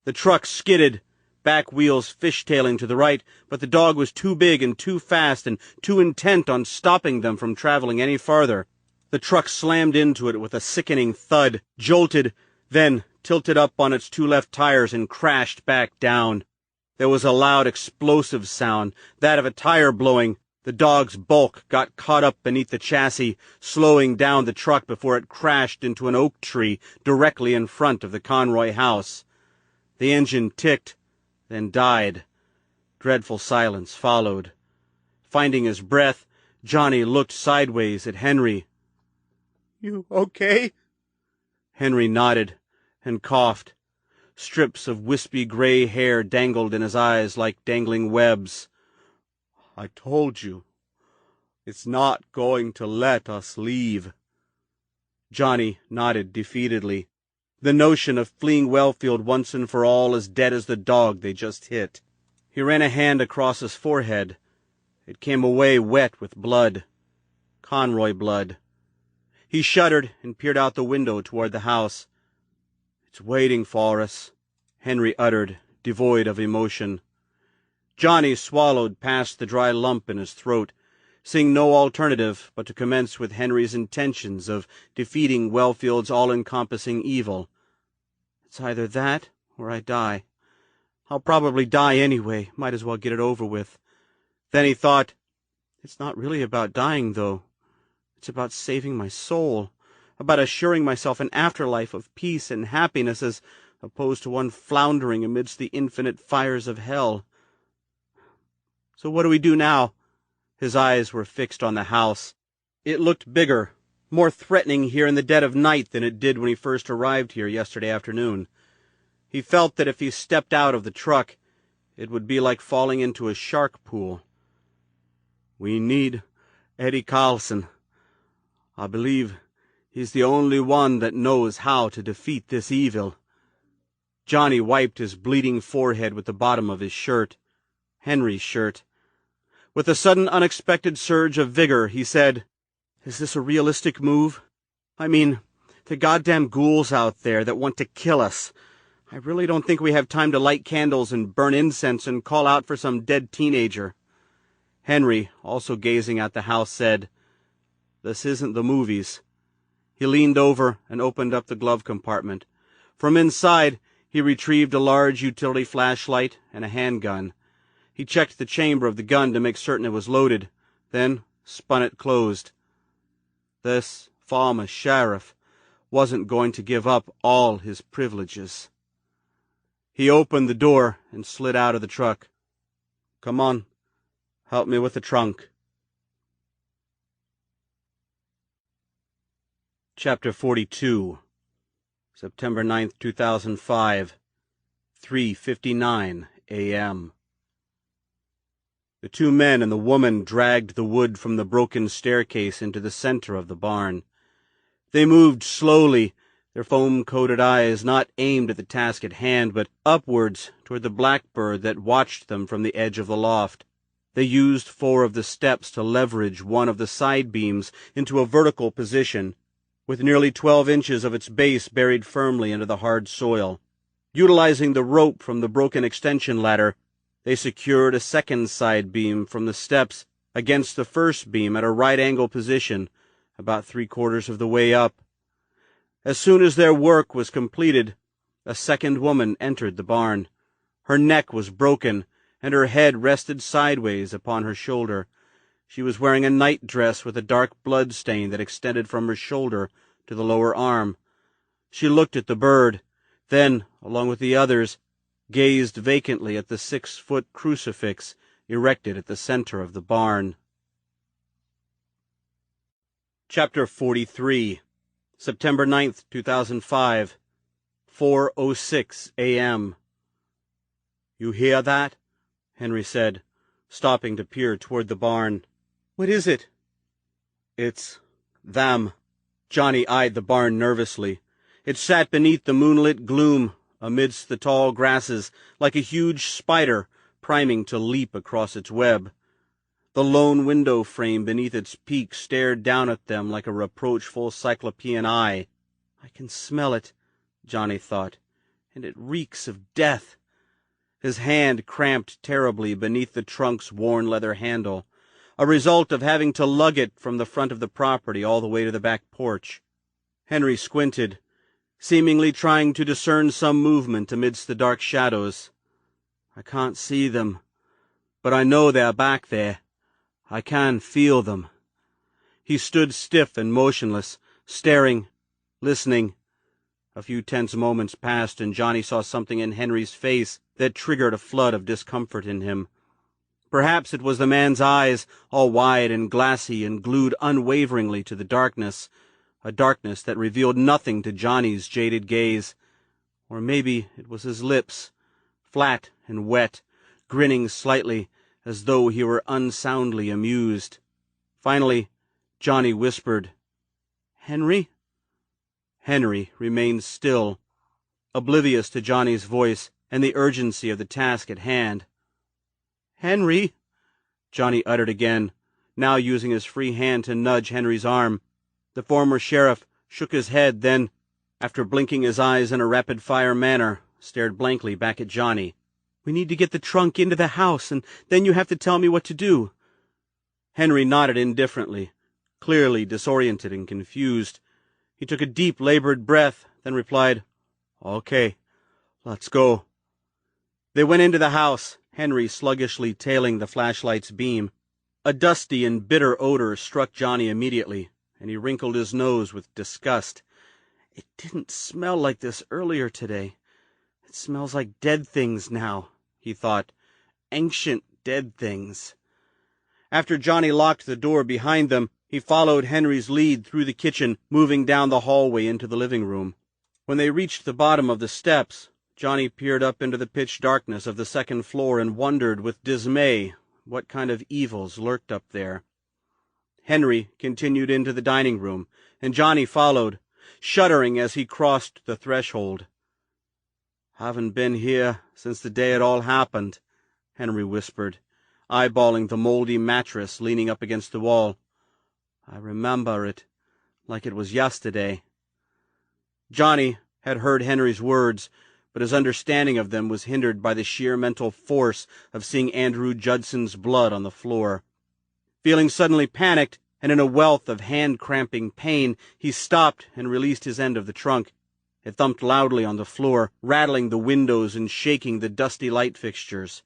The truck skidded, back wheels fishtailing to the right, but the dog was too big and too fast and too intent on stopping them from traveling any farther. The truck slammed into it with a sickening thud, jolted, then tilted up on its two left tires and crashed back down. There was a loud explosive sound, that of a tire blowing. The dog's bulk got caught up beneath the chassis, slowing down the truck before it crashed into an oak tree directly in front of the Conroy house. The engine ticked, then died. Dreadful silence followed. Finding his breath, Johnny looked sideways at Henry. "You okay?" Henry nodded and coughed. Strips of wispy gray hair dangled in his eyes like dangling webs. "I told you. It's not going to let us leave." Johnny nodded defeatedly. The notion of fleeing Wellfield once and for all as dead as the dog they just hit. He ran a hand across his forehead. It came away wet with blood. Conroy blood. He shuddered and peered out the window toward the house. "It's waiting for us," Henry uttered, devoid of emotion. Johnny swallowed past the dry lump in his throat, seeing no alternative but to commence with Henry's intentions of defeating Wellfield's all-encompassing evil. "It's either that or I die. I'll probably die anyway, might as well get it over with." Then he thought, "It's not really about dying, though. It's about saving my soul, about assuring myself an afterlife of peace and happiness as opposed to one floundering amidst the infinite fires of hell. So what do we do now? His eyes were fixed on the house. It looked bigger, more threatening here in the dead of night than it did when he first arrived here yesterday afternoon. He felt that if he stepped out of the truck, it would be like falling into a shark pool. We need Eddie Carlson. I believe he's the only one that knows how to defeat this evil. Johnny wiped his bleeding forehead with the bottom of his shirt, Henry's shirt. With a sudden unexpected surge of vigor, he said, "Is this a realistic move? I mean, the goddamn ghouls out there that want to kill us. I really don't think we have time to light candles and burn incense and call out for some dead teenager." Henry, also gazing at the house, said, "This isn't the movies." He leaned over and opened up the glove compartment. From inside, he retrieved a large utility flashlight and a handgun. He checked the chamber of the gun to make certain it was loaded, then spun it closed. This former sheriff wasn't going to give up all his privileges. He opened the door and slid out of the truck. "Come on, help me with the trunk." Chapter 42, September 9th, 2005, 3:59 a.m. The two men and the woman dragged the wood from the broken staircase into the center of the barn. They moved slowly, their foam-coated eyes not aimed at the task at hand, but upwards toward the blackbird that watched them from the edge of the loft. They used 4 of the steps to leverage one of the side beams into a vertical position, with nearly 12 inches of its base buried firmly into the hard soil. Utilizing the rope from the broken extension ladder, they secured a second side beam from the steps against the first beam at a right-angle position, about 3/4 of the way up. As soon as their work was completed, a second woman entered the barn. Her neck was broken, and her head rested sideways upon her shoulder. She was wearing a night-dress with a dark blood stain that extended from her shoulder to the lower arm. She looked at the bird, then, along with the others, gazed vacantly at the 6-foot crucifix erected at the center of the barn. Chapter 43, September 9th, 2005, 4:06 a.m. "You hear that?" Henry said, stopping to peer toward the barn. "What is it?" "It's them." Johnny eyed the barn nervously. It sat beneath the moonlit gloom, amidst the tall grasses, like a huge spider priming to leap across its web. The lone window frame beneath its peak stared down at them like a reproachful cyclopean eye. "I can smell it," Johnny thought, "and it reeks of death." His hand cramped terribly beneath the trunk's worn leather handle, a result of having to lug it from the front of the property all the way to the back porch. Henry squinted, seemingly trying to discern some movement amidst the dark shadows. "I can't see them, but I know they're back there. I can feel them." He stood stiff and motionless, staring, listening. A few tense moments passed, and Johnny saw something in Henry's face that triggered a flood of discomfort in him. Perhaps it was the man's eyes, all wide and glassy and glued unwaveringly to the darkness, a darkness that revealed nothing to Johnny's jaded gaze. Or maybe it was his lips, flat and wet, grinning slightly as though he were unsoundly amused. Finally, Johnny whispered, "Henry?" Henry remained still, oblivious to Johnny's voice and the urgency of the task at hand. "Henry?" Johnny uttered again, now using his free hand to nudge Henry's arm. The former sheriff shook his head, then, after blinking his eyes in a rapid-fire manner, stared blankly back at Johnny. "We need to get the trunk into the house, and then you have to tell me what to do." Henry nodded indifferently, clearly disoriented and confused. He took a deep, labored breath, then replied, "Okay, let's go." They went into the house, Henry sluggishly tailing the flashlight's beam. A dusty and bitter odor struck Johnny immediately, and he wrinkled his nose with disgust. It didn't smell like this earlier today. It smells like dead things now, he thought. Ancient dead things. After Johnny locked the door behind them, he followed Henry's lead through the kitchen, moving down the hallway into the living room. When they reached the bottom of the steps, Johnny peered up into the pitch darkness of the second floor and wondered with dismay what kind of evils lurked up there. Henry continued into the dining room, and Johnny followed, shuddering as he crossed the threshold. "Haven't been here since the day it all happened," Henry whispered, eyeballing the moldy mattress leaning up against the wall. "I remember it like it was yesterday." Johnny had heard Henry's words, but his understanding of them was hindered by the sheer mental force of seeing Andrew Judson's blood on the floor. Feeling suddenly panicked and in a wealth of hand-cramping pain, he stopped and released his end of the trunk. It thumped loudly on the floor, rattling the windows and shaking the dusty light fixtures.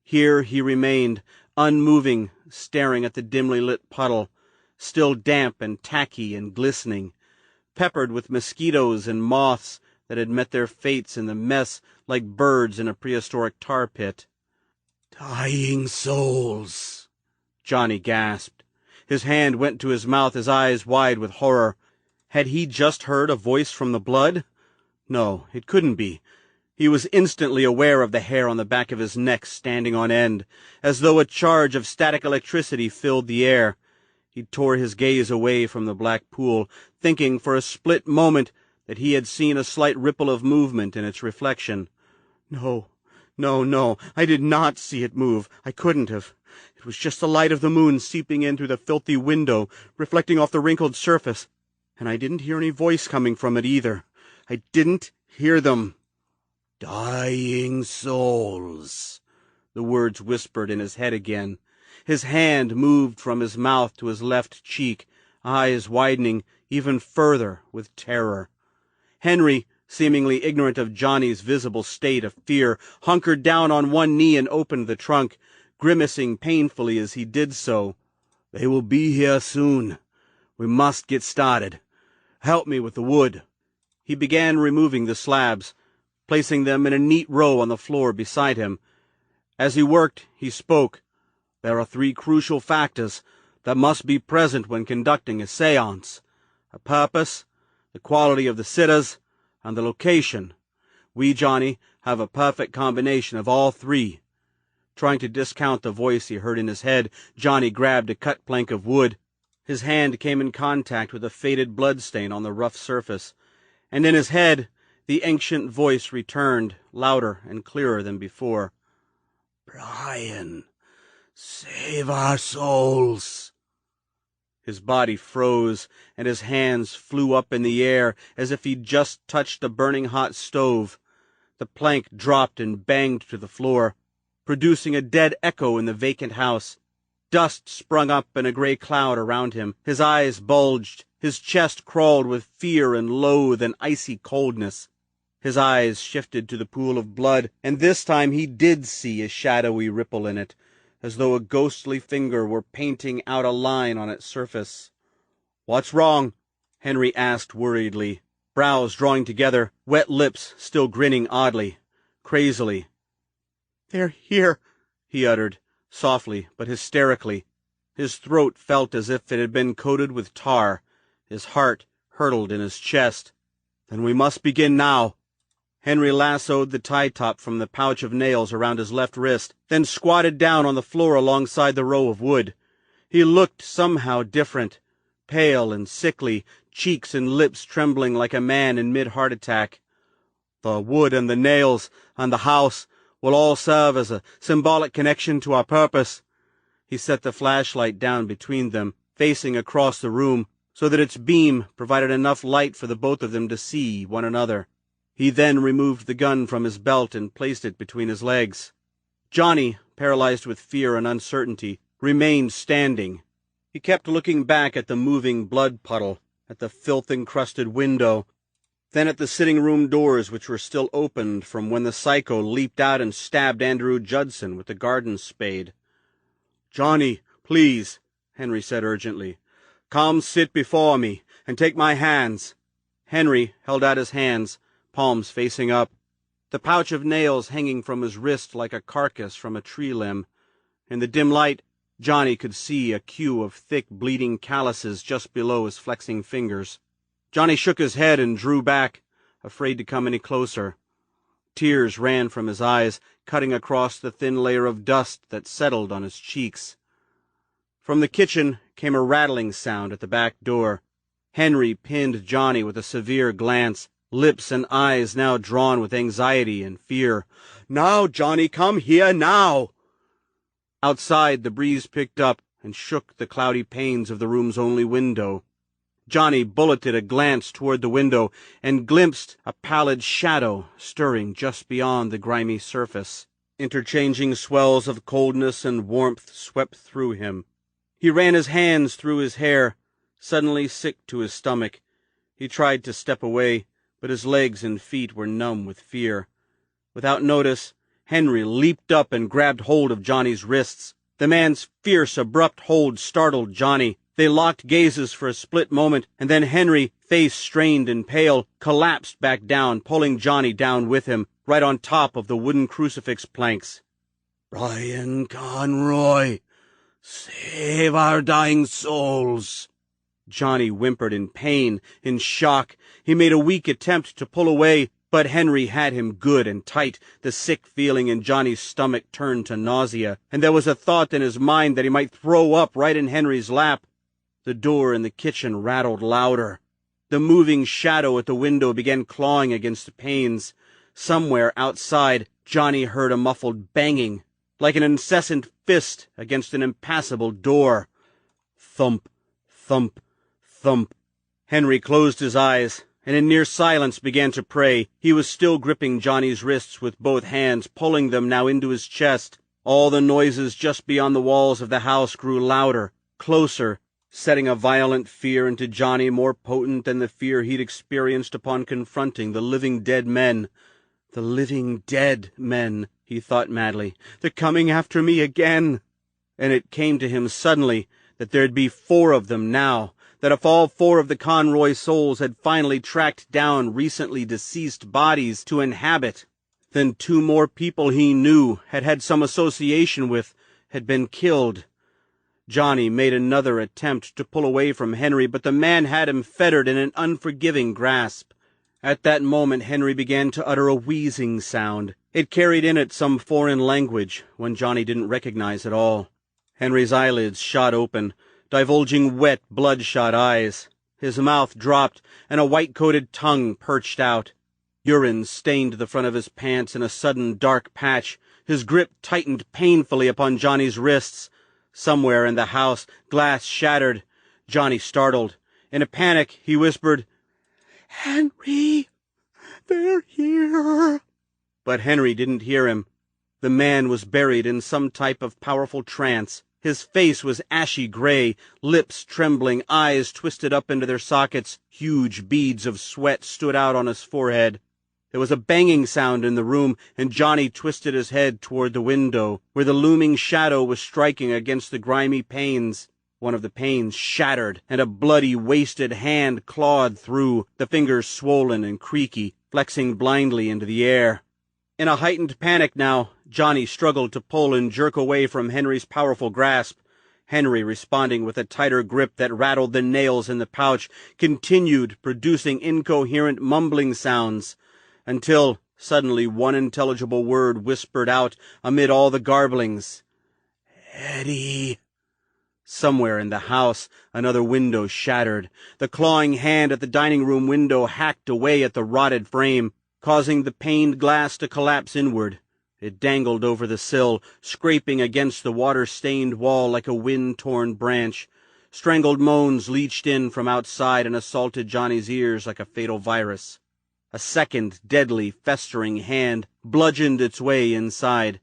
Here he remained, unmoving, staring at the dimly lit puddle, still damp and tacky and glistening, peppered with mosquitoes and moths that had met their fates in the mess like birds in a prehistoric tar pit. "Dying souls," Johnny gasped. His hand went to his mouth, his eyes wide with horror. Had he just heard a voice from the blood? No, it couldn't be. He was instantly aware of the hair on the back of his neck standing on end, as though a charge of static electricity filled the air. He tore his gaze away from the black pool, thinking for a split moment that he had seen a slight ripple of movement in its reflection. No, I did not see it move. I couldn't have. It was just the light of the moon seeping in through the filthy window, reflecting off the wrinkled surface, and I didn't hear any voice coming from it either. I didn't hear them. "Dying souls," the words whispered in his head again. His hand moved from his mouth to his left cheek, eyes widening even further with terror. Henry, seemingly ignorant of Johnny's visible state of fear, hunkered down on one knee and opened the trunk, grimacing painfully as he did so. "They will be here soon. We must get started. Help me with the wood." He began removing the slabs, placing them in a neat row on the floor beside him. As he worked, he spoke. "There are 3 crucial factors that must be present when conducting a séance: a purpose, the quality of the sitters, and the location. We, Johnny, have a perfect combination of all 3. Trying to discount the voice he heard in his head, Johnny grabbed a cut plank of wood. His hand came in contact with a faded bloodstain on the rough surface, and in his head the ancient voice returned, louder and clearer than before. "Brian, save our souls." His body froze, and his hands flew up in the air as if he'd just touched a burning hot stove. The plank dropped and banged to the floor, producing a dead echo in the vacant house. Dust sprung up in a gray cloud around him. His eyes bulged. His chest crawled with fear and loathe and icy coldness. His eyes shifted to the pool of blood, and this time he did see a shadowy ripple in it, as though a ghostly finger were painting out a line on its surface. "What's wrong?" Henry asked worriedly, brows drawing together, wet lips still grinning oddly, crazily. "They're here," he uttered, softly but hysterically. His throat felt as if it had been coated with tar. His heart hurtled in his chest. "Then we must begin now." Henry lassoed the tie-top from the pouch of nails around his left wrist, then squatted down on the floor alongside the row of wood. He looked somehow different, pale and sickly, cheeks and lips trembling like a man in mid-heart attack. "The wood and the nails and the house will all serve as a symbolic connection to our purpose." He set the flashlight down between them, facing across the room, so that its beam provided enough light for the both of them to see one another. He then removed the gun from his belt and placed it between his legs. Johnny, paralyzed with fear and uncertainty, remained standing. He kept looking back at the moving blood puddle, at the filth-encrusted window, then at the sitting-room doors which were still opened from when the psycho leaped out and stabbed Andrew Judson with the garden spade. "Johnny, please," Henry said urgently. Come sit before me, and take my hands. Henry held out his hands, palms facing up, the pouch of nails hanging from his wrist like a carcass from a tree limb. In the dim light, Johnny could see a queue of thick, bleeding calluses just below his flexing fingers. Johnny shook his head and drew back, afraid to come any closer. Tears ran from his eyes, cutting across the thin layer of dust that settled on his cheeks. From the kitchen came a rattling sound at the back door. Henry pinned Johnny with a severe glance, lips and eyes now drawn with anxiety and fear. "Now, Johnny, come here now!" Outside, the breeze picked up and shook the cloudy panes of the room's only window. Johnny bulleted a glance toward the window and glimpsed a pallid shadow stirring just beyond the grimy surface. Interchanging swells of coldness and warmth swept through him. He ran his hands through his hair, suddenly sick to his stomach. He tried to step away, but his legs and feet were numb with fear. Without notice, Henry leaped up and grabbed hold of Johnny's wrists. The man's fierce, abrupt hold startled Johnny. They locked gazes for a split moment, and then Henry, face strained and pale, collapsed back down, pulling Johnny down with him, right on top of the wooden crucifix planks. "Brian Conroy, save our dying souls." Johnny whimpered in pain, in shock. He made a weak attempt to pull away, but Henry had him good and tight. The sick feeling in Johnny's stomach turned to nausea, and there was a thought in his mind that he might throw up right in Henry's lap. The door in the kitchen rattled louder. The moving shadow at the window began clawing against the panes. Somewhere outside, Johnny heard a muffled banging, like an incessant fist against an impassable door. Thump, thump, thump. Henry closed his eyes, and in near silence began to pray. He was still gripping Johnny's wrists with both hands, pulling them now into his chest. All the noises just beyond the walls of the house grew louder, closer, setting a violent fear into Johnny more potent than the fear he'd experienced upon confronting the living dead men. The living dead men, he thought madly. They're coming after me again. And it came to him suddenly that there'd be 4 of them now, that if all 4 of the Conroy souls had finally tracked down recently deceased bodies to inhabit, then 2 more people he knew, had had some association with, had been killed. Johnny made another attempt to pull away from Henry, but the man had him fettered in an unforgiving grasp. At that moment Henry began to utter a wheezing sound. It carried in it some foreign language, one Johnny didn't recognize at all. Henry's eyelids shot open, divulging wet, bloodshot eyes. His mouth dropped, and a white-coated tongue perched out. Urine stained the front of his pants in a sudden dark patch. His grip tightened painfully upon Johnny's wrists. Somewhere in the house, glass shattered. Johnny startled. In a panic, he whispered, "Henry, they're here." But Henry didn't hear him. The man was buried in some type of powerful trance. His face was ashy gray, lips trembling, eyes twisted up into their sockets. Huge beads of sweat stood out on his forehead. There was a banging sound in the room, and Johnny twisted his head toward the window, where the looming shadow was striking against the grimy panes. One of the panes shattered, and a bloody, wasted hand clawed through, the fingers swollen and creaky, flexing blindly into the air. In a heightened panic now, Johnny struggled to pull and jerk away from Henry's powerful grasp. Henry, responding with a tighter grip that rattled the nails in the pouch, continued producing incoherent mumbling sounds, until suddenly one intelligible word whispered out amid all the garblings. "Eddie." Somewhere in the house, another window shattered. The clawing hand at the dining-room window hacked away at the rotted frame, causing the paned glass to collapse inward. It dangled over the sill, scraping against the water-stained wall like a wind-torn branch. Strangled moans leached in from outside and assaulted Johnny's ears like a fatal virus. A second, deadly, festering hand bludgeoned its way inside.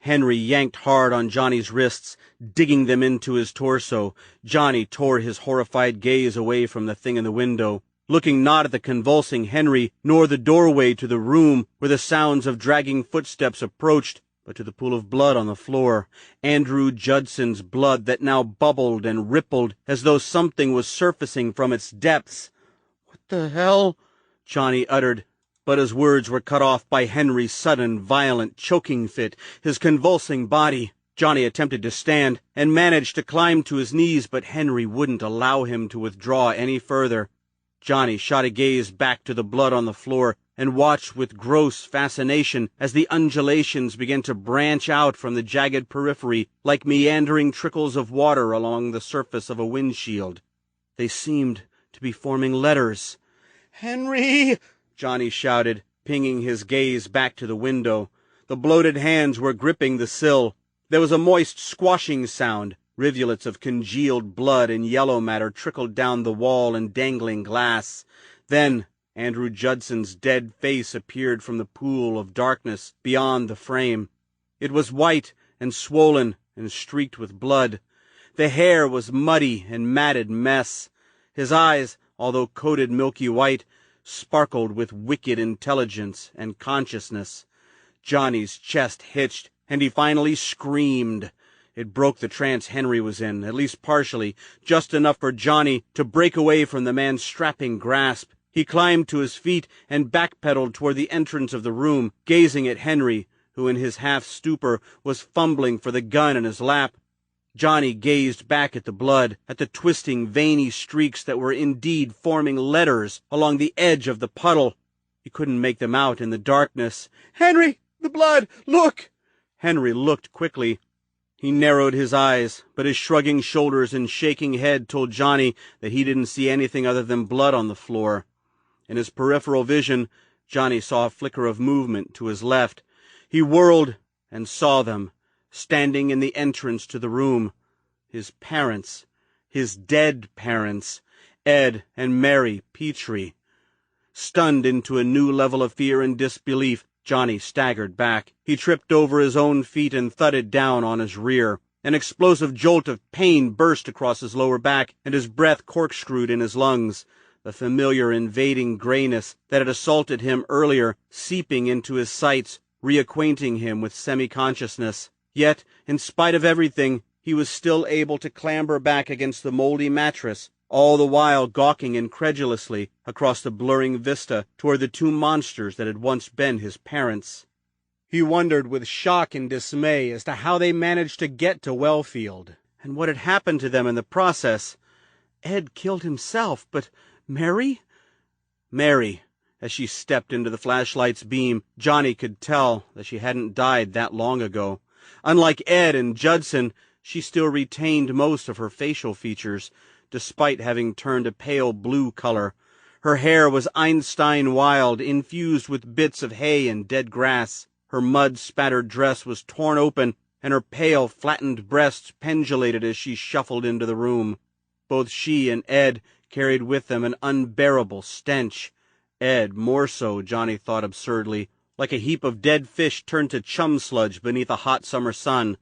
Henry yanked hard on Johnny's wrists, digging them into his torso. Johnny tore his horrified gaze away from the thing in the window, looking not at the convulsing Henry, nor the doorway to the room where the sounds of dragging footsteps approached, but to the pool of blood on the floor, Andrew Judson's blood that now bubbled and rippled as though something was surfacing from its depths. "What the hell?" Johnny uttered, but his words were cut off by Henry's sudden, violent choking fit, his convulsing body. Johnny attempted to stand and managed to climb to his knees, but Henry wouldn't allow him to withdraw any further. Johnny shot a gaze back to the blood on the floor and watched with gross fascination as the undulations began to branch out from the jagged periphery like meandering trickles of water along the surface of a windshield. They seemed to be forming letters. "Henry!" Johnny shouted, pinging his gaze back to the window. The bloated hands were gripping the sill. There was a moist squashing sound. Rivulets of congealed blood and yellow matter trickled down the wall and dangling glass. Then Andrew Judson's dead face appeared from the pool of darkness beyond the frame. It was white and swollen and streaked with blood. The hair was muddy and matted mess. His eyes, although coated milky white, sparkled with wicked intelligence and consciousness. Johnny's chest hitched, and he finally screamed. It broke the trance Henry was in, at least partially, just enough for Johnny to break away from the man's strapping grasp. He climbed to his feet and backpedaled toward the entrance of the room, gazing at Henry, who in his half-stupor was fumbling for the gun in his lap. Johnny gazed back at the blood, at the twisting, veiny streaks that were indeed forming letters along the edge of the puddle. He couldn't make them out in the darkness. "Henry! The blood! Look!" Henry looked quickly. He narrowed his eyes, but his shrugging shoulders and shaking head told Johnny that he didn't see anything other than blood on the floor. In his peripheral vision, Johnny saw a flicker of movement to his left. He whirled and saw them, standing in the entrance to the room. His parents, his dead parents, Ed and Mary Petrie. Stunned into a new level of fear and disbelief, Johnny staggered back. He tripped over his own feet and thudded down on his rear. An explosive jolt of pain burst across his lower back, and his breath corkscrewed in his lungs. The familiar invading grayness that had assaulted him earlier seeping into his sights, reacquainting him with semi-consciousness. Yet, in spite of everything, he was still able to clamber back against the moldy mattress, all the while gawking incredulously across the blurring vista toward the two monsters that had once been his parents. He wondered with shock and dismay as to how they managed to get to Wellfield, and what had happened to them in the process. Ed killed himself, but Mary? Mary, as she stepped into the flashlight's beam, Johnny could tell that she hadn't died that long ago. Unlike Ed and Judson, she still retained most of her facial features, despite having turned a pale blue color. Her hair was Einstein wild, infused with bits of hay and dead grass. Her mud-spattered dress was torn open, and her pale, flattened breasts pendulated as she shuffled into the room. Both she and Ed carried with them an unbearable stench. Ed more so, Johnny thought absurdly, like a heap of dead fish turned to chum sludge beneath a hot summer sun.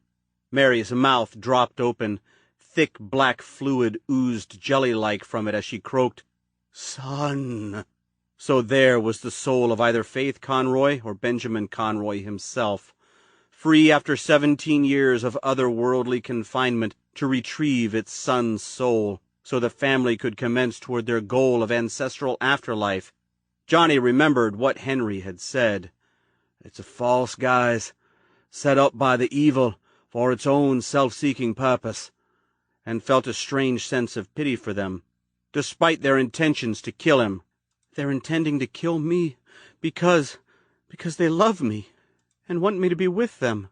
Mary's mouth dropped open. Thick black fluid oozed jelly-like from it as she croaked, "Son." So there was the soul of either Faith Conroy or Benjamin Conroy himself, free after 17 years of otherworldly confinement to retrieve its son's soul, so the family could commence toward their goal of ancestral afterlife. Johnny remembered what Henry had said. "It's a false guise, set up by the evil for its own self-seeking purpose," and felt a strange sense of pity for them, despite their intentions to kill him. "They're intending to kill me because they love me and want me to be with them."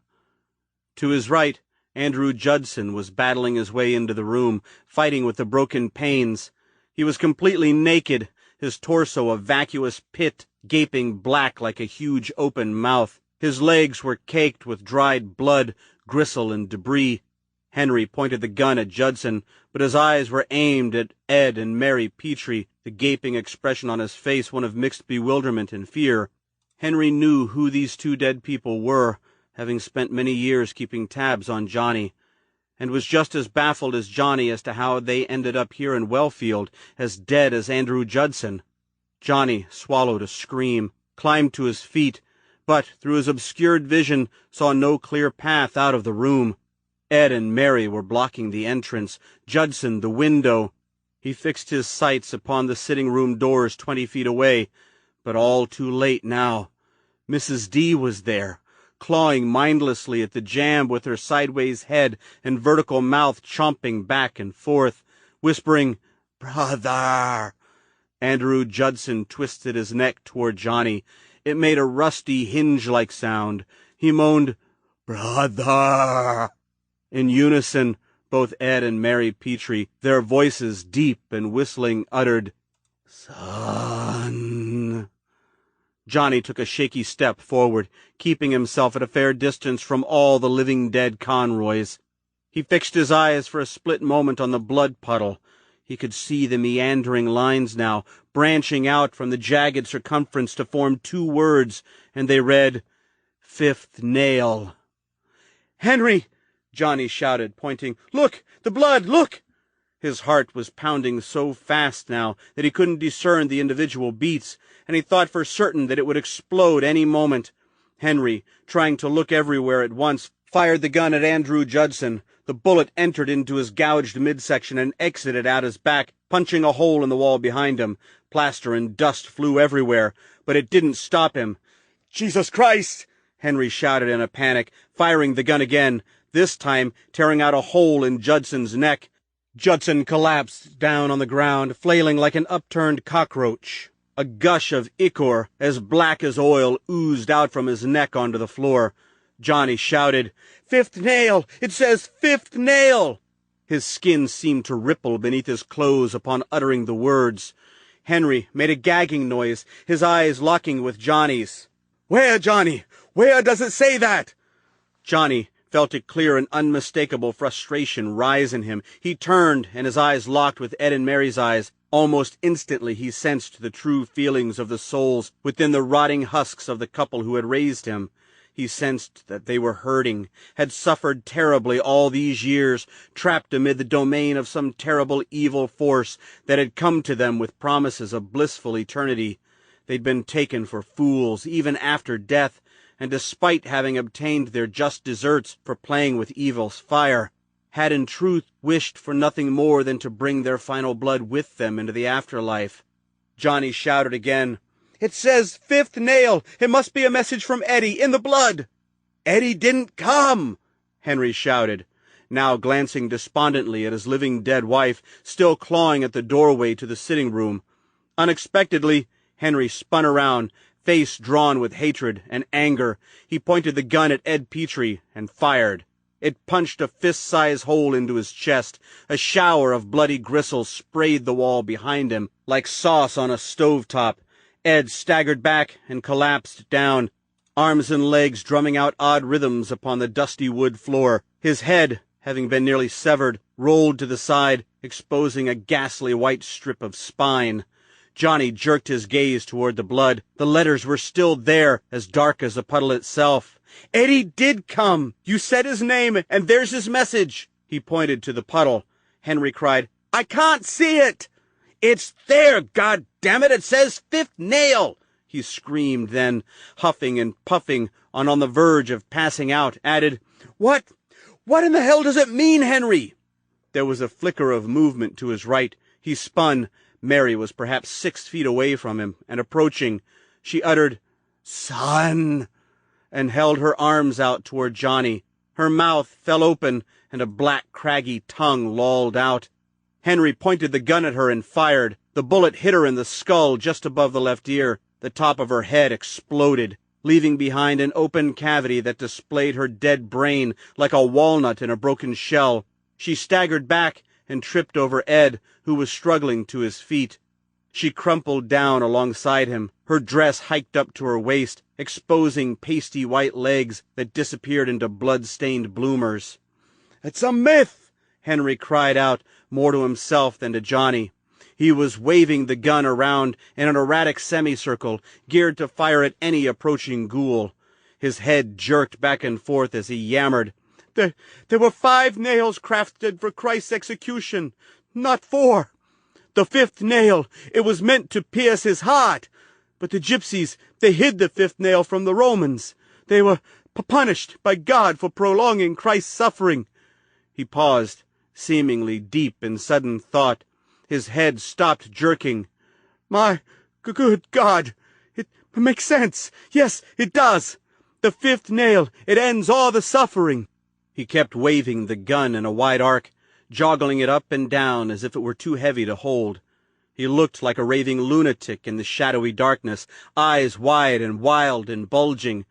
To his right, Andrew Judson was battling his way into the room, fighting with the broken panes. He was completely naked, his torso a vacuous pit, gaping black like a huge open mouth. His legs were caked with dried blood, gristle, and debris. Henry pointed the gun at Judson, but his eyes were aimed at Ed and Mary Petrie, the gaping expression on his face one of mixed bewilderment and fear. Henry knew who these two dead people were, having spent many years keeping tabs on Johnny, and was just as baffled as Johnny as to how they ended up here in Wellfield, as dead as Andrew Judson. Johnny swallowed a scream, climbed to his feet, but through his obscured vision saw no clear path out of the room. Ed and Mary were blocking the entrance, Judson the window. He fixed his sights upon the sitting-room doors 20 feet away, but all too late now. Mrs. D was there, clawing mindlessly at the jamb with her sideways head and vertical mouth chomping back and forth, whispering, "Brother!" Andrew Judson twisted his neck toward Johnny. It made a rusty hinge-like sound. He moaned, "Brother!" In unison, both Ed and Mary Petrie, their voices deep and whistling, uttered, "Son." Johnny took a shaky step forward, keeping himself at a fair distance from all the living dead Conroys. He fixed his eyes for a split moment on the blood puddle. He could see the meandering lines now, branching out from the jagged circumference to form 2 words, and they read, "Fifth nail." "Henry!" Johnny shouted, pointing. "Look! The blood! Look!" His heart was pounding so fast now that he couldn't discern the individual beats, and he thought for certain that it would explode any moment. Henry, trying to look everywhere at once, fired the gun at Andrew Judson. The bullet entered into his gouged midsection and exited out his back, punching a hole in the wall behind him. Plaster and dust flew everywhere, but it didn't stop him. "Jesus Christ!" Henry shouted in a panic, firing the gun again, this time tearing out a hole in Judson's neck. Judson collapsed down on the ground, flailing like an upturned cockroach. A gush of ichor, as black as oil, oozed out from his neck onto the floor. Johnny shouted, "Fifth nail! It says fifth nail!" His skin seemed to ripple beneath his clothes upon uttering the words. Henry made a gagging noise, his eyes locking with Johnny's. "Where, Johnny? Where does it say that?" Johnny felt a clear and unmistakable frustration rise in him. He turned, and his eyes locked with Ed and Mary's eyes. Almost instantly he sensed the true feelings of the souls within the rotting husks of the couple who had raised him. He sensed that they were hurting, had suffered terribly all these years, trapped amid the domain of some terrible evil force that had come to them with promises of blissful eternity. They'd been taken for fools even after death, and despite having obtained their just deserts for playing with evil's fire, had in truth wished for nothing more than to bring their final blood with them into the afterlife. Johnny shouted again, "It says fifth nail! It must be a message from Eddie, in the blood!" "Eddie didn't come!" Henry shouted, now glancing despondently at his living dead wife, still clawing at the doorway to the sitting room. Unexpectedly, Henry spun around, face drawn with hatred and anger. He pointed the gun at Ed Petrie and fired. It punched a fist-size hole into his chest. A shower of bloody gristle sprayed the wall behind him like sauce on a stovetop. Ed staggered back and collapsed down, arms and legs drumming out odd rhythms upon the dusty wood floor. His head, having been nearly severed, rolled to the side, exposing a ghastly white strip of spine. Johnny jerked his gaze toward the blood. The letters were still there, as dark as the puddle itself. "Eddie did come! You said his name, and there's his message!" He pointed to the puddle. Henry cried, "I can't see it!" "It's there, goddammit! It says fifth nail!" He screamed, then, huffing and puffing, on the verge of passing out, added, What in the hell does it mean, Henry?" There was a flicker of movement to his right. He spun. Mary was perhaps 6 feet away from him, and approaching. She uttered, "Son," and held her arms out toward Johnny. Her mouth fell open, and a black, craggy tongue lolled out. Henry pointed the gun at her and fired. The bullet hit her in the skull just above the left ear. The top of her head exploded, leaving behind an open cavity that displayed her dead brain like a walnut in a broken shell. She staggered back and tripped over Ed, who was struggling to his feet. She crumpled down alongside him, her dress hiked up to her waist, exposing pasty white legs that disappeared into blood-stained bloomers. "It's a myth!" Henry cried out, more to himself than to Johnny. He was waving the gun around in an erratic semicircle, geared to fire at any approaching ghoul. His head jerked back and forth as he yammered, There were 5 nails crafted for Christ's execution, not 4. The 5th nail, it was meant to pierce his heart, But the gypsies, they hid the fifth nail from the Romans. They were punished by God for prolonging Christ's suffering." He paused, seemingly deep in sudden thought. His head stopped jerking. "My good God! It makes sense. Yes, it does. The fifth nail, it ends all the suffering." He kept waving the gun in a wide arc, joggling it up and down as if it were too heavy to hold. He looked like a raving lunatic in the shadowy darkness, eyes wide and wild and bulging.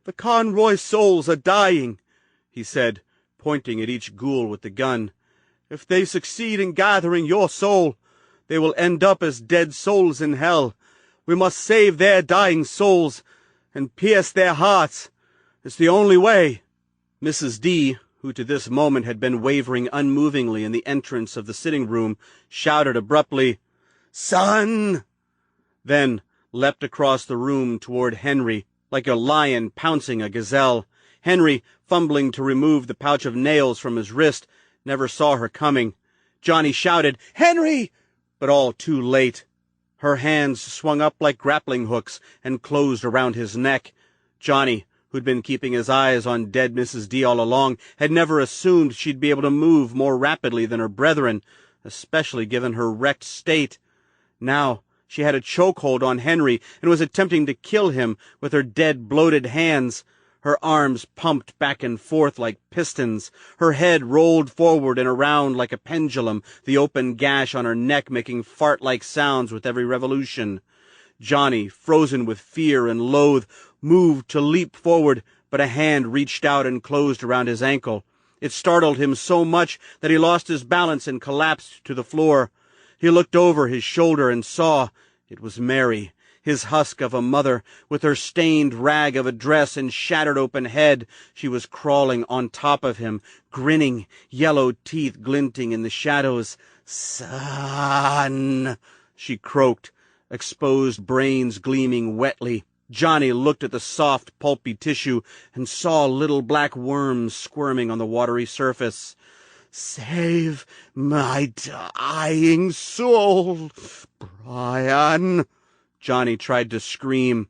"The Conroy souls are dying," he said, pointing at each ghoul with the gun. "If they succeed in gathering your soul, they will end up as dead souls in hell. We must save their dying souls and pierce their hearts. It's the only way." Mrs. D, who to this moment had been wavering unmovingly in the entrance of the sitting room, shouted abruptly, "Son!" Then leapt across the room toward Henry, like a lion pouncing a gazelle. Henry, fumbling to remove the pouch of nails from his wrist, never saw her coming. Johnny shouted, "Henry!" but all too late. Her hands swung up like grappling hooks and closed around his neck. Johnny, who'd been keeping his eyes on dead Mrs. D all along, had never assumed she'd be able to move more rapidly than her brethren, especially given her wrecked state. Now she had a chokehold on Henry and was attempting to kill him with her dead, bloated hands. Her arms pumped back and forth like pistons. Her head rolled forward and around like a pendulum, the open gash on her neck making fart-like sounds with every revolution. Johnny, frozen with fear and loathe, moved to leap forward, but a hand reached out and closed around his ankle. It startled him so much that he lost his balance and collapsed to the floor. He looked over his shoulder and saw it was Mary, his husk of a mother, with her stained rag of a dress and shattered open head. She was crawling on top of him, grinning, yellow teeth glinting in the shadows. "Son," she croaked, exposed brains gleaming wetly. Johnny looked at the soft, pulpy tissue and saw little black worms squirming on the watery surface. "Save my dying soul, Brian." Johnny tried to scream.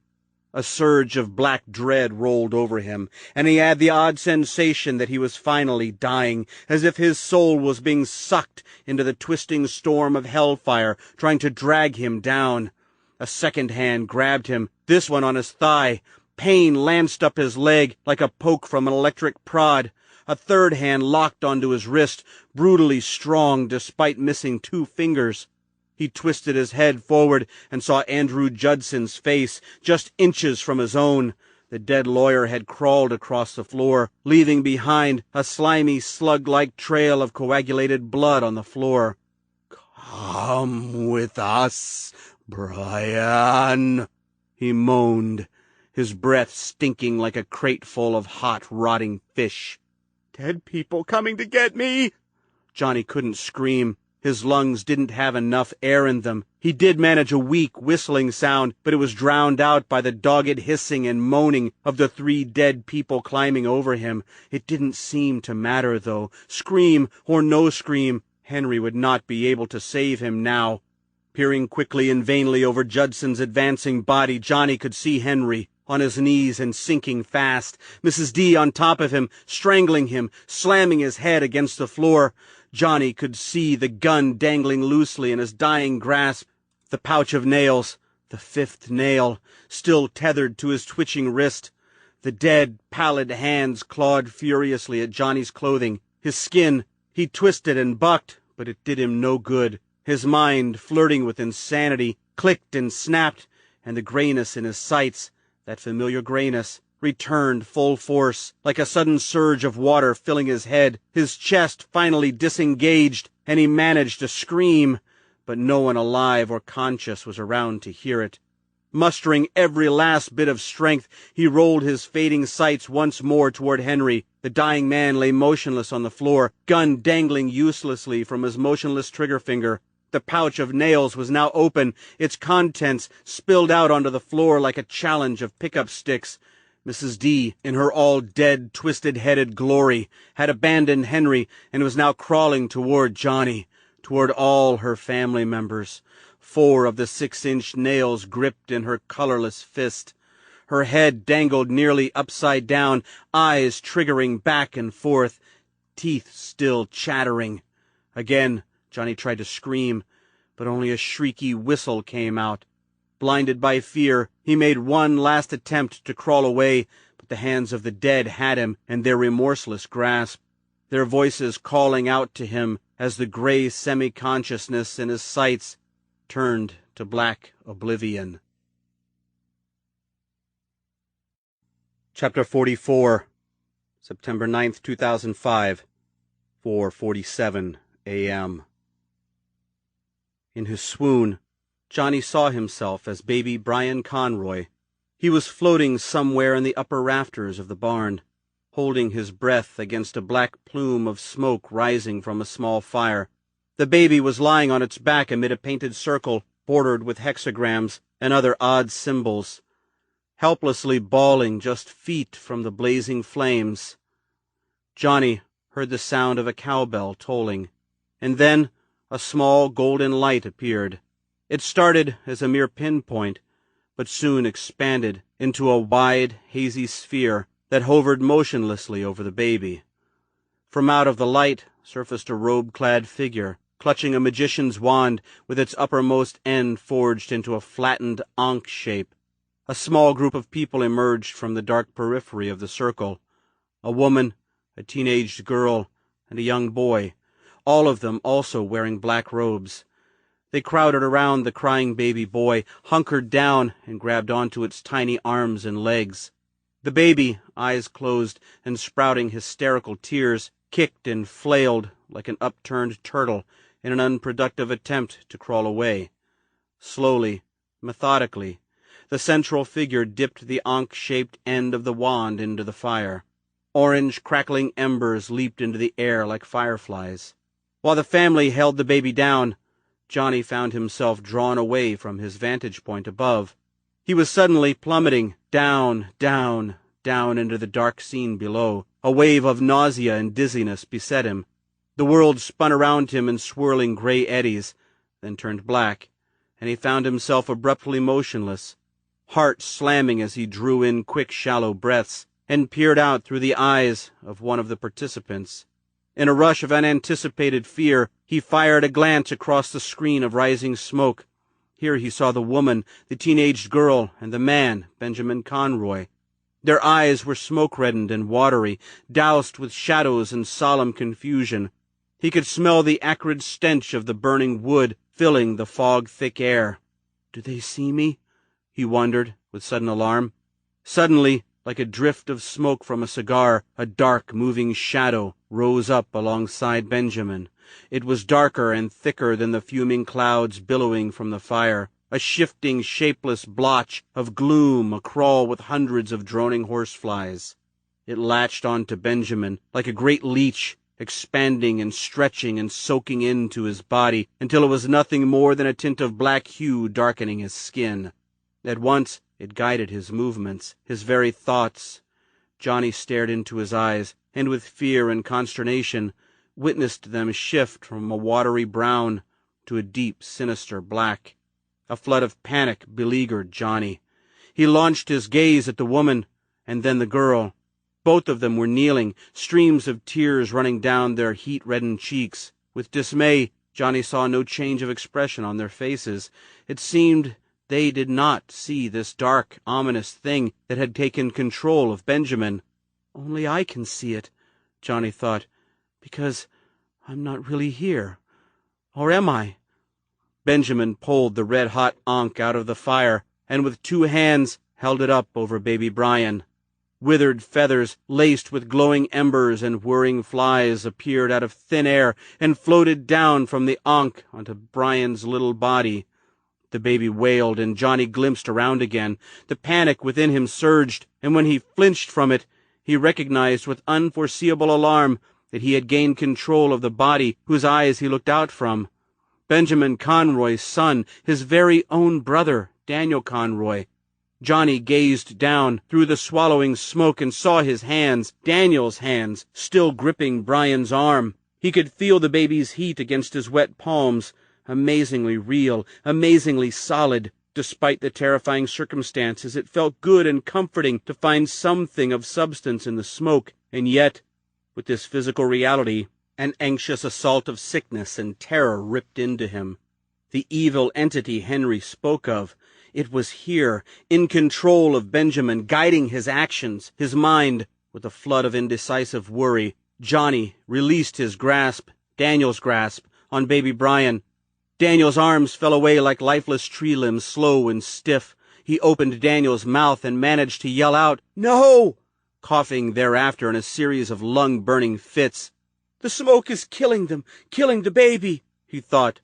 A surge of black dread rolled over him, and he had the odd sensation that he was finally dying, as if his soul was being sucked into the twisting storm of hellfire, trying to drag him down. A second hand grabbed him, this one on his thigh. Pain lanced up his leg like a poke from an electric prod. A third hand locked onto his wrist, brutally strong despite missing 2 fingers. He twisted his head forward and saw Andrew Judson's face, just inches from his own. The dead lawyer had crawled across the floor, leaving behind a slimy, slug-like trail of coagulated blood on the floor. "Come with us, Brian," he moaned, his breath stinking like a crateful of hot, rotting fish. "Dead people coming to get me!" Johnny couldn't scream. His lungs didn't have enough air in them. He did manage a weak, whistling sound, but it was drowned out by the dogged hissing and moaning of the 3 dead people climbing over him. It didn't seem to matter, though. Scream or no scream, Henry would not be able to save him now. Peering quickly and vainly over Judson's advancing body, Johnny could see Henry, on his knees and sinking fast, Mrs. D on top of him, strangling him, slamming his head against the floor. Johnny could see the gun dangling loosely in his dying grasp, the pouch of nails, the 5th nail, still tethered to his twitching wrist. The dead, pallid hands clawed furiously at Johnny's clothing. His skin, he twisted and bucked, but it did him no good. His mind, flirting with insanity, clicked and snapped, and the grayness in his sights, that familiar grayness, returned full force, like a sudden surge of water filling his head. His chest finally disengaged, and he managed to scream, but no one alive or conscious was around to hear it. Mustering every last bit of strength, he rolled his fading sights once more toward Henry. The dying man lay motionless on the floor, gun dangling uselessly from his motionless trigger finger. The pouch of nails was now open, its contents spilled out onto the floor like a challenge of pickup sticks. Mrs. D, in her all-dead, twisted-headed glory, had abandoned Henry and was now crawling toward Johnny. toward all her family members. 4 of the 6-inch nails gripped in her colorless fist. Her head dangled nearly upside down, eyes triggering back and forth, teeth still chattering. Again, Johnny tried to scream, but only a shrieky whistle came out. Blinded by fear, he made one last attempt to crawl away, but the hands of the dead had him in their remorseless grasp, their voices calling out to him as the gray semi-consciousness in his sights turned to black oblivion. Chapter 44, September 9th, 2005, 4:47 a.m. In his swoon, Johnny saw himself as baby Brian Conroy. He was floating somewhere in the upper rafters of the barn, holding his breath against a black plume of smoke rising from a small fire. The baby was lying on its back amid a painted circle bordered with hexagrams and other odd symbols, helplessly bawling just feet from the blazing flames. Johnny heard the sound of a cowbell tolling, and then a small golden light appeared. It started as a mere pinpoint, but soon expanded into a wide, hazy sphere that hovered motionlessly over the baby. From out of the light surfaced a robe-clad figure, clutching a magician's wand with its uppermost end forged into a flattened Ankh shape. A small group of people emerged from the dark periphery of the circle. A woman, a teenaged girl, and a young boy, all of them also wearing black robes. They crowded around the crying baby boy, hunkered down, and grabbed onto its tiny arms and legs. The baby, eyes closed and sprouting hysterical tears, kicked and flailed like an upturned turtle in an unproductive attempt to crawl away. Slowly, methodically, the central figure dipped the Ankh-shaped end of the wand into the fire. Orange, crackling embers leaped into the air like fireflies. While the family held the baby down, Johnny found himself drawn away from his vantage point above. He was suddenly plummeting down, down, down into the dark scene below. A wave of nausea and dizziness beset him. The world spun around him in swirling gray eddies, then turned black, and he found himself abruptly motionless, heart slamming as he drew in quick, shallow breaths and peered out through the eyes of one of the participants. In a rush of unanticipated fear, he fired a glance across the screen of rising smoke. Here he saw the woman, the teenaged girl, and the man, Benjamin Conroy. Their eyes were smoke-reddened and watery, doused with shadows and solemn confusion. He could smell the acrid stench of the burning wood filling the fog-thick air. "Do they see me?" he wondered, with sudden alarm. Suddenly, like a drift of smoke from a cigar, a dark, moving shadow rose up alongside Benjamin. It was darker and thicker than the fuming clouds billowing from the fire, a shifting, shapeless blotch of gloom acrawl with hundreds of droning horseflies. It latched onto Benjamin like a great leech, expanding and stretching and soaking into his body until it was nothing more than a tint of black hue darkening his skin. At once it guided his movements, his very thoughts. Johnny stared into his eyes, and with fear and consternation witnessed them shift from a watery brown to a deep, sinister black. A flood of panic beleaguered Johnny. He launched his gaze at the woman, and then the girl. Both of them were kneeling, streams of tears running down their heat-reddened cheeks. With dismay, Johnny saw no change of expression on their faces. It seemed they did not see this dark, ominous thing that had taken control of Benjamin. "Only I can see it," Johnny thought, "because I'm not really here. Or am I?" Benjamin pulled the red-hot Ankh out of the fire, and with 2 hands held it up over baby Brian. Withered feathers, laced with glowing embers and whirring flies, appeared out of thin air and floated down from the Ankh onto Brian's little body. The baby wailed, and Johnny glimpsed around again. The panic within him surged, and when he flinched from it, he recognized with unforeseeable alarm that he had gained control of the body whose eyes he looked out from. Benjamin Conroy's son, his very own brother, Daniel Conroy. Johnny gazed down through the swallowing smoke and saw his hands, Daniel's hands, still gripping Brian's arm. He could feel the baby's heat against his wet palms, amazingly real, amazingly solid. Despite the terrifying circumstances, it felt good and comforting to find something of substance in the smoke, and yet, with this physical reality, an anxious assault of sickness and terror ripped into him. The evil entity Henry spoke of, it was here, in control of Benjamin, guiding his actions, his mind. With a flood of indecisive worry, Johnny released his grasp, Daniel's grasp, on baby Brian. Daniel's arms fell away like lifeless tree limbs, slow and stiff. He opened Daniel's mouth and managed to yell out, "No!" coughing thereafter in a series of lung-burning fits. "The smoke is killing them, killing the baby," he thought.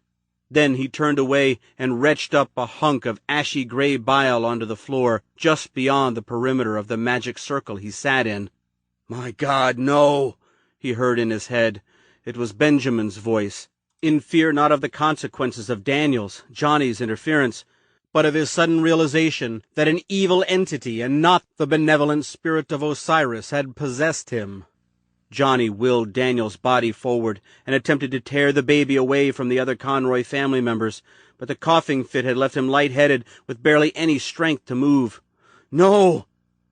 Then he turned away and retched up a hunk of ashy gray bile onto the floor, just beyond the perimeter of the magic circle he sat in. "My God, no!" he heard in his head. It was Benjamin's voice, in fear not of the consequences of Daniel's, Johnny's interference, but of his sudden realization that an evil entity and not the benevolent spirit of Osiris had possessed him. Johnny willed Daniel's body forward and attempted to tear the baby away from the other Conroy family members, but the coughing fit had left him lightheaded with barely any strength to move. "No!"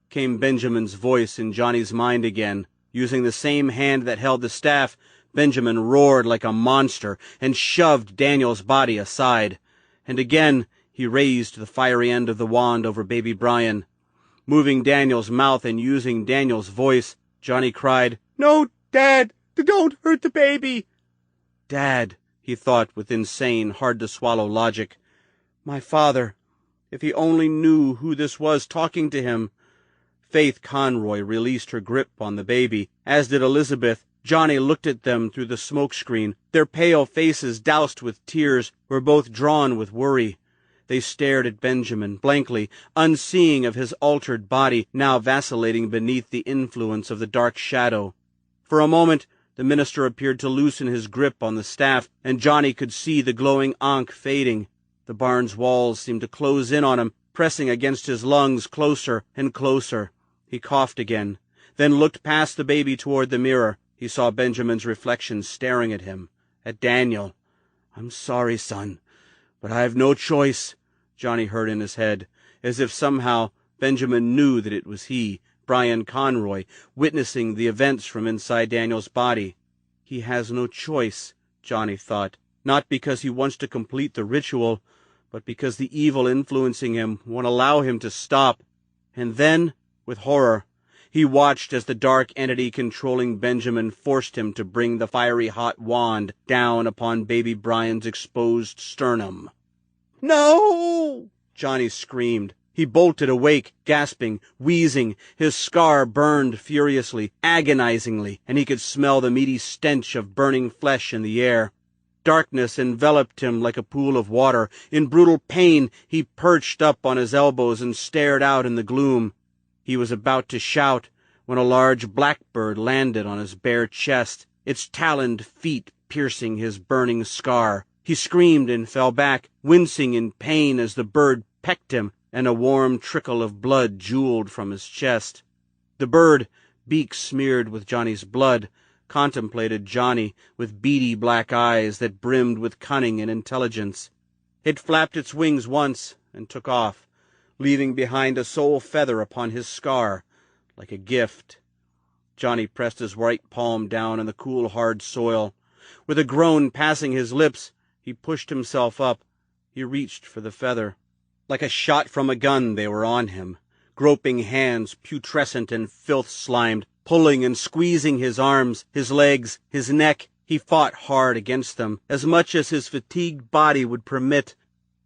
came Benjamin's voice in Johnny's mind again. Using the same hand that held the staff, Benjamin roared like a monster and shoved Daniel's body aside. And again he raised the fiery end of the wand over baby Brian. Moving Daniel's mouth and using Daniel's voice, Johnny cried, "No, Dad! Don't hurt the baby!" Dad, he thought with insane, hard-to-swallow logic. My father. If he only knew who this was talking to him. Faith Conroy released her grip on the baby, as did Elizabeth. Johnny looked at them through the smoke screen. Their pale faces, doused with tears, were both drawn with worry. They stared at Benjamin blankly, unseeing of his altered body, now vacillating beneath the influence of the dark shadow. For a moment, the minister appeared to loosen his grip on the staff, and Johnny could see the glowing ankh fading. The barn's walls seemed to close in on him, pressing against his lungs closer and closer. He coughed again, then looked past the baby toward the mirror. He saw Benjamin's reflection staring at him, at Daniel. "I'm sorry, son, but I have no choice," Johnny heard in his head, as if somehow Benjamin knew that it was he, Brian Conroy, witnessing the events from inside Daniel's body. He has no choice, Johnny thought, not because he wants to complete the ritual, but because the evil influencing him won't allow him to stop. And then, with horror, he watched as the dark entity controlling Benjamin forced him to bring the fiery hot wand down upon baby Brian's exposed sternum. "No!" Johnny screamed. He bolted awake, gasping, wheezing. His scar burned furiously, agonizingly, and he could smell the meaty stench of burning flesh in the air. Darkness enveloped him like a pool of water. In brutal pain, he perched up on his elbows and stared out in the gloom. He was about to shout when a large blackbird landed on his bare chest, its taloned feet piercing his burning scar. He screamed and fell back, wincing in pain as the bird pecked him, and a warm trickle of blood jeweled from his chest. The bird, beak smeared with Johnny's blood, contemplated Johnny with beady black eyes that brimmed with cunning and intelligence. It flapped its wings once and took off, leaving behind a sole feather upon his scar, like a gift. Johnny pressed his right palm down in the cool, hard soil. With a groan passing his lips, he pushed himself up. He reached for the feather. Like a shot from a gun, they were on him, groping hands, putrescent and filth-slimed, pulling and squeezing his arms, his legs, his neck. He fought hard against them, as much as his fatigued body would permit,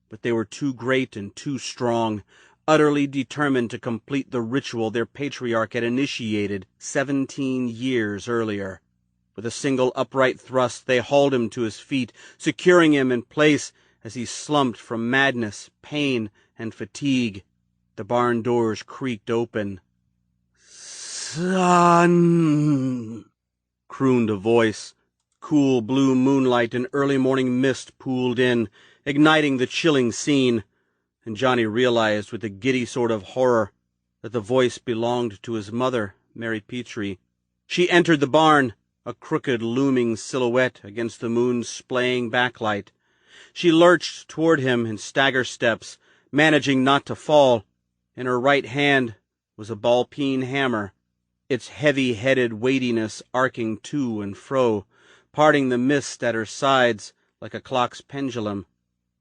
but they were too great and too strong, utterly determined to complete the ritual their patriarch had initiated 17 years earlier. With a single upright thrust, they hauled him to his feet, securing him in place as he slumped from madness, pain, and fatigue. The barn doors creaked open. "Son," crooned a voice. Cool blue moonlight and early morning mist pooled in, igniting the chilling scene, and Johnny realized with a giddy sort of horror that the voice belonged to his mother, Mary Petrie. She entered the barn, a crooked looming silhouette against the moon's splaying backlight. She lurched toward him in stagger steps, managing not to fall. In her right hand was a ball-peen hammer, its heavy-headed weightiness arcing to and fro, parting the mist at her sides like a clock's pendulum.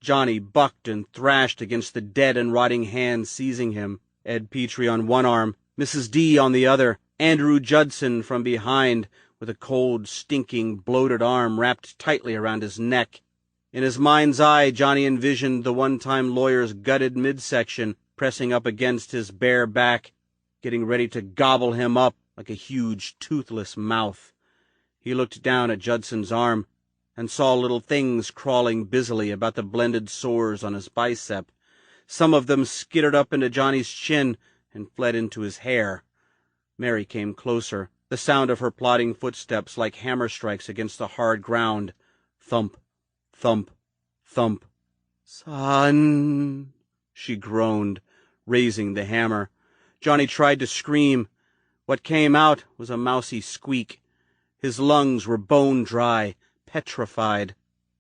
Johnny bucked and thrashed against the dead and rotting hand seizing him, Ed Petrie on one arm, Mrs. D on the other, Andrew Judson from behind, with a cold, stinking, bloated arm wrapped tightly around his neck. In his mind's eye, Johnny envisioned the one-time lawyer's gutted midsection pressing up against his bare back, getting ready to gobble him up like a huge, toothless mouth. He looked down at Judson's arm and saw little things crawling busily about the blended sores on his bicep. Some of them skittered up into Johnny's chin and fled into his hair. Mary came closer, the sound of her plodding footsteps like hammer strikes against the hard ground. Thump, thump, thump. "Son," she groaned, raising the hammer. Johnny tried to scream. What came out was a mousy squeak. His lungs were bone-dry, petrified.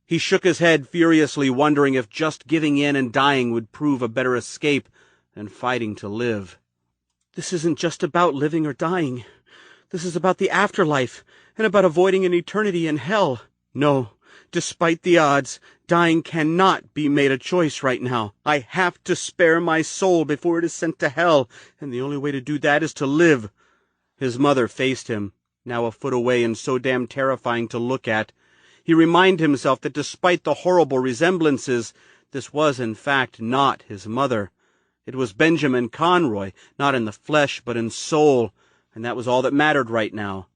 He shook his head furiously, wondering if just giving in and dying would prove a better escape than fighting to live. "This isn't just about living or dying. This is about the afterlife, and about avoiding an eternity in hell. No, despite the odds, dying cannot be made a choice right now. I have to spare my soul before it is sent to hell, and the only way to do that is to live." His mother faced him, now a foot away and so damn terrifying to look at. He reminded himself that despite the horrible resemblances, this was in fact not his mother. It was Benjamin Conroy, not in the flesh but in soul, and that was all that mattered right now.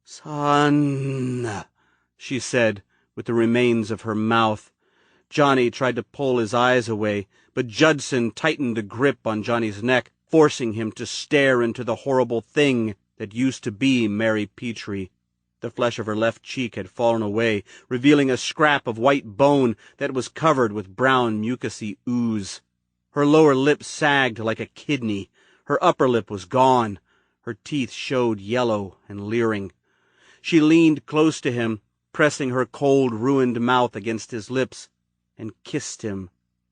"Son," she said, with the remains of her mouth. Johnny tried to pull his eyes away, but Judson tightened the grip on Johnny's neck, forcing him to stare into the horrible thing that used to be Mary Petrie. The flesh of her left cheek had fallen away, revealing a scrap of white bone that was covered with brown mucousy ooze. Her lower lip sagged like a kidney. Her upper lip was gone. Her teeth showed yellow and leering. She leaned close to him, pressing her cold, ruined mouth against his lips, and kissed him.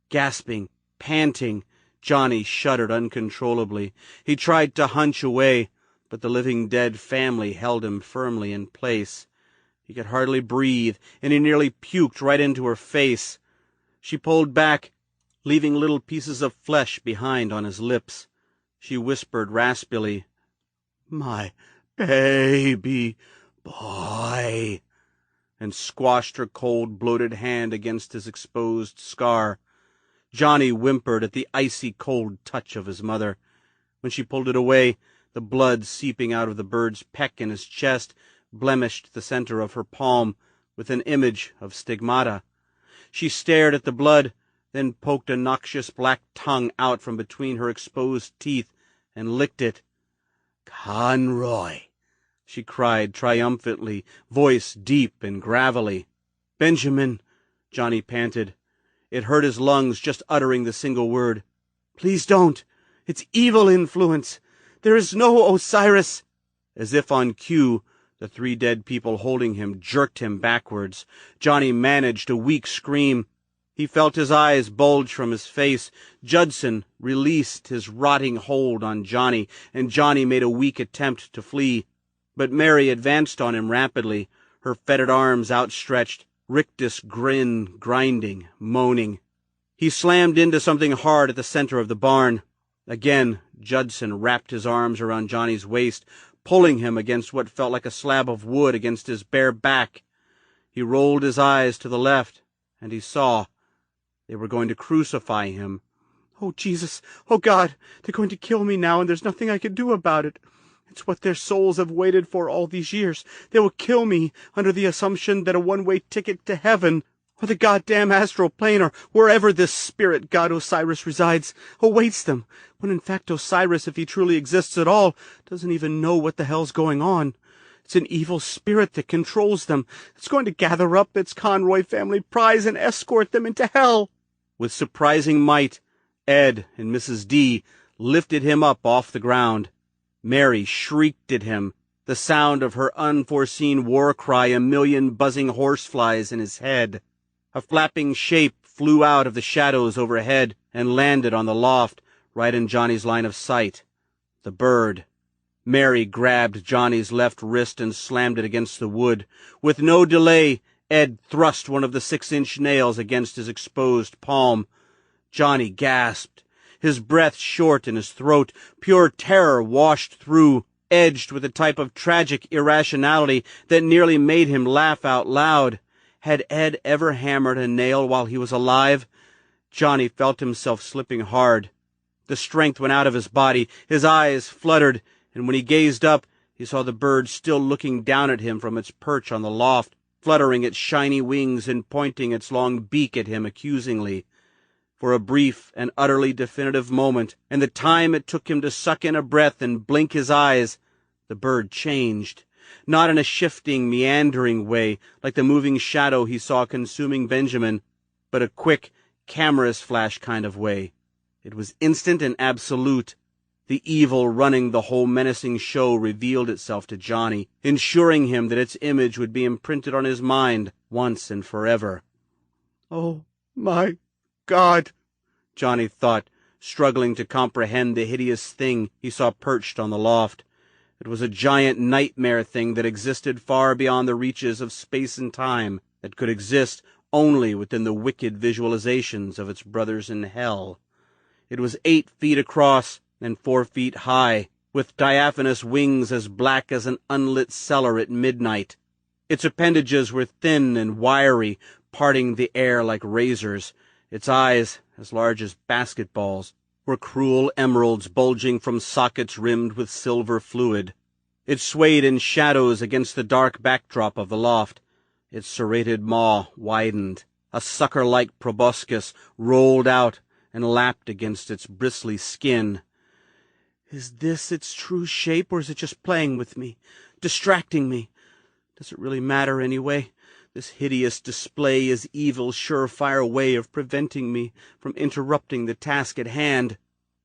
Gasping, panting, Johnny shuddered uncontrollably. He tried to hunch away, but the living dead family held him firmly in place. He could hardly breathe, and he nearly puked right into her face. She pulled back, leaving little pieces of flesh behind on his lips. She whispered raspily, "My baby boy," and squashed her cold, bloated hand against his exposed scar. Johnny whimpered at the icy cold touch of his mother. When she pulled it away, the blood seeping out of the bird's peck in his chest blemished the center of her palm with an image of stigmata. She stared at the blood, then poked a noxious black tongue out from between her exposed teeth and licked it. "Conroy," she cried triumphantly, voice deep and gravelly. "Benjamin," Johnny panted. It hurt his lungs just uttering the single word. "Please don't. It's evil influence. There is no Osiris." As if on cue, the three dead people holding him jerked him backwards. Johnny managed a weak scream. He felt his eyes bulge from his face. Judson released his rotting hold on Johnny, and Johnny made a weak attempt to flee. But Mary advanced on him rapidly, her fetid arms outstretched, rictus grin grinding, moaning. He slammed into something hard at the center of the barn. Again, Judson wrapped his arms around Johnny's waist, pulling him against what felt like a slab of wood against his bare back. He rolled his eyes to the left, and he saw. They were going to crucify him. "Oh, Jesus! Oh, God! They're going to kill me now, and there's nothing I can do about it. It's what their souls have waited for all these years. They will kill me under the assumption that a one-way ticket to heaven, or the goddamn astral plane, or wherever this spirit god Osiris resides, awaits them, when in fact Osiris, if he truly exists at all, doesn't even know what the hell's going on. It's an evil spirit that controls them. It's going to gather up its Conroy family prize and escort them into hell." With surprising might, Ed and Mrs. D lifted him up off the ground. Mary shrieked at him, the sound of her unforeseen war cry a million buzzing horseflies in his head. A flapping shape flew out of the shadows overhead and landed on the loft, right in Johnny's line of sight. The bird. Mary grabbed Johnny's left wrist and slammed it against the wood. With no delay, Ed thrust one of the 6-inch nails against his exposed palm. Johnny gasped, his breath short in his throat. Pure terror washed through, edged with a type of tragic irrationality that nearly made him laugh out loud. Had Ed ever hammered a nail while he was alive? Johnny felt himself slipping hard. The strength went out of his body, his eyes fluttered, and when he gazed up, he saw the bird still looking down at him from its perch on the loft, fluttering its shiny wings and pointing its long beak at him accusingly. For a brief and utterly definitive moment, and the time it took him to suck in a breath and blink his eyes, the bird changed. Not in a shifting, meandering way, like the moving shadow he saw consuming Benjamin, but a quick, cameras flash kind of way. It was instant and absolute. The evil running the whole menacing show revealed itself to Johnny, ensuring him that its image would be imprinted on his mind once and forever. "Oh, my God," Johnny thought, struggling to comprehend the hideous thing he saw perched on the loft. It was a giant nightmare thing that existed far beyond the reaches of space and time, that could exist only within the wicked visualizations of its brothers in hell. It was 8 feet across and 4 feet high, with diaphanous wings as black as an unlit cellar at midnight. Its appendages were thin and wiry, parting the air like razors. Its eyes, as large as basketballs, were cruel emeralds bulging from sockets rimmed with silver fluid. It swayed in shadows against the dark backdrop of the loft. Its serrated maw widened. A sucker-like proboscis rolled out and lapped against its bristly skin. Is this its true shape, or is it just playing with me, distracting me? Does it really matter anyway? This hideous display is evil's surefire way of preventing me from interrupting the task at hand.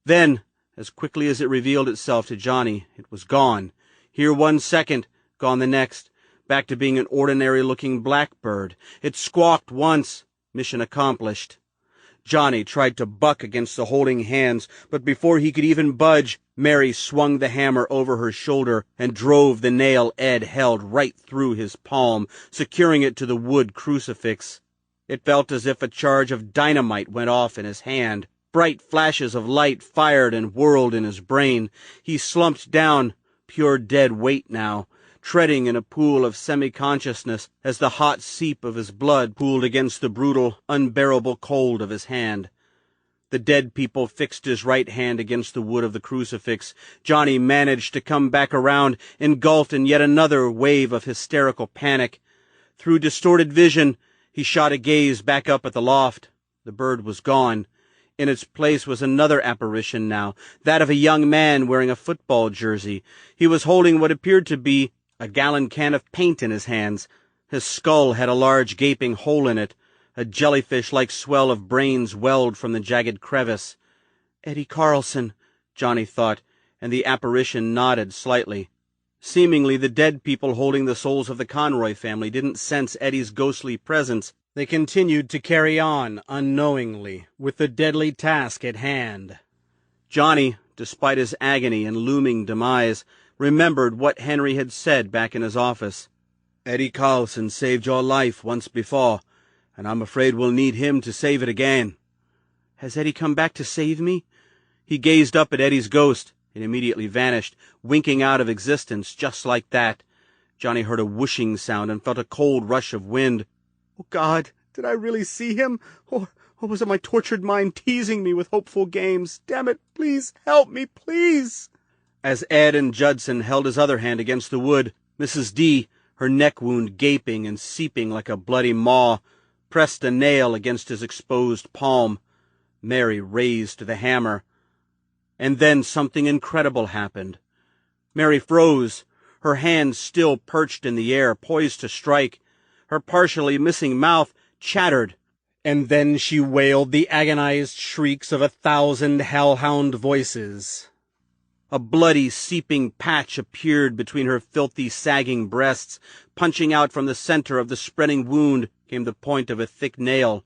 Then, as quickly as it revealed itself to Johnny, it was gone. Here 1 second, gone the next, back to being an ordinary-looking blackbird. It squawked once, mission accomplished. Johnny tried to buck against the holding hands, but before he could even budge, Mary swung the hammer over her shoulder and drove the nail Ed held right through his palm, securing it to the wood crucifix. It felt as if a charge of dynamite went off in his hand. Bright flashes of light fired and whirled in his brain. He slumped down, pure dead weight now, treading in a pool of semi-consciousness as the hot seep of his blood pooled against the brutal, unbearable cold of his hand. The dead people fixed his right hand against the wood of the crucifix. Johnny managed to come back around, engulfed in yet another wave of hysterical panic. Through distorted vision, he shot a gaze back up at the loft. The bird was gone. In its place was another apparition now, that of a young man wearing a football jersey. He was holding what appeared to be a gallon can of paint in his hands. His skull had a large gaping hole in it. A jellyfish-like swell of brains welled from the jagged crevice. Eddie Carlson, Johnny thought, and the apparition nodded slightly. Seemingly the dead people holding the souls of the Conroy family didn't sense Eddie's ghostly presence. They continued to carry on, unknowingly, with the deadly task at hand. Johnny, despite his agony and looming demise, remembered what Henry had said back in his office. "Eddie Carlson saved your life once before, and I'm afraid we'll need him to save it again." Has Eddie come back to save me? He gazed up at Eddie's ghost. It immediately vanished, winking out of existence just like that. Johnny heard a whooshing sound and felt a cold rush of wind. "Oh, God, did I really see him? Or was it my tortured mind teasing me with hopeful games? Damn it, please help me, please!" As Ed and Judson held his other hand against the wood, Mrs. D, her neck wound gaping and seeping like a bloody maw, pressed a nail against his exposed palm. Mary raised the hammer. And then something incredible happened. Mary froze, her hand still perched in the air, poised to strike. Her partially missing mouth chattered, and then she wailed the agonized shrieks of 1,000 hellhound voices. A bloody, seeping patch appeared between her filthy, sagging breasts. Punching out from the center of the spreading wound came the point of a thick nail.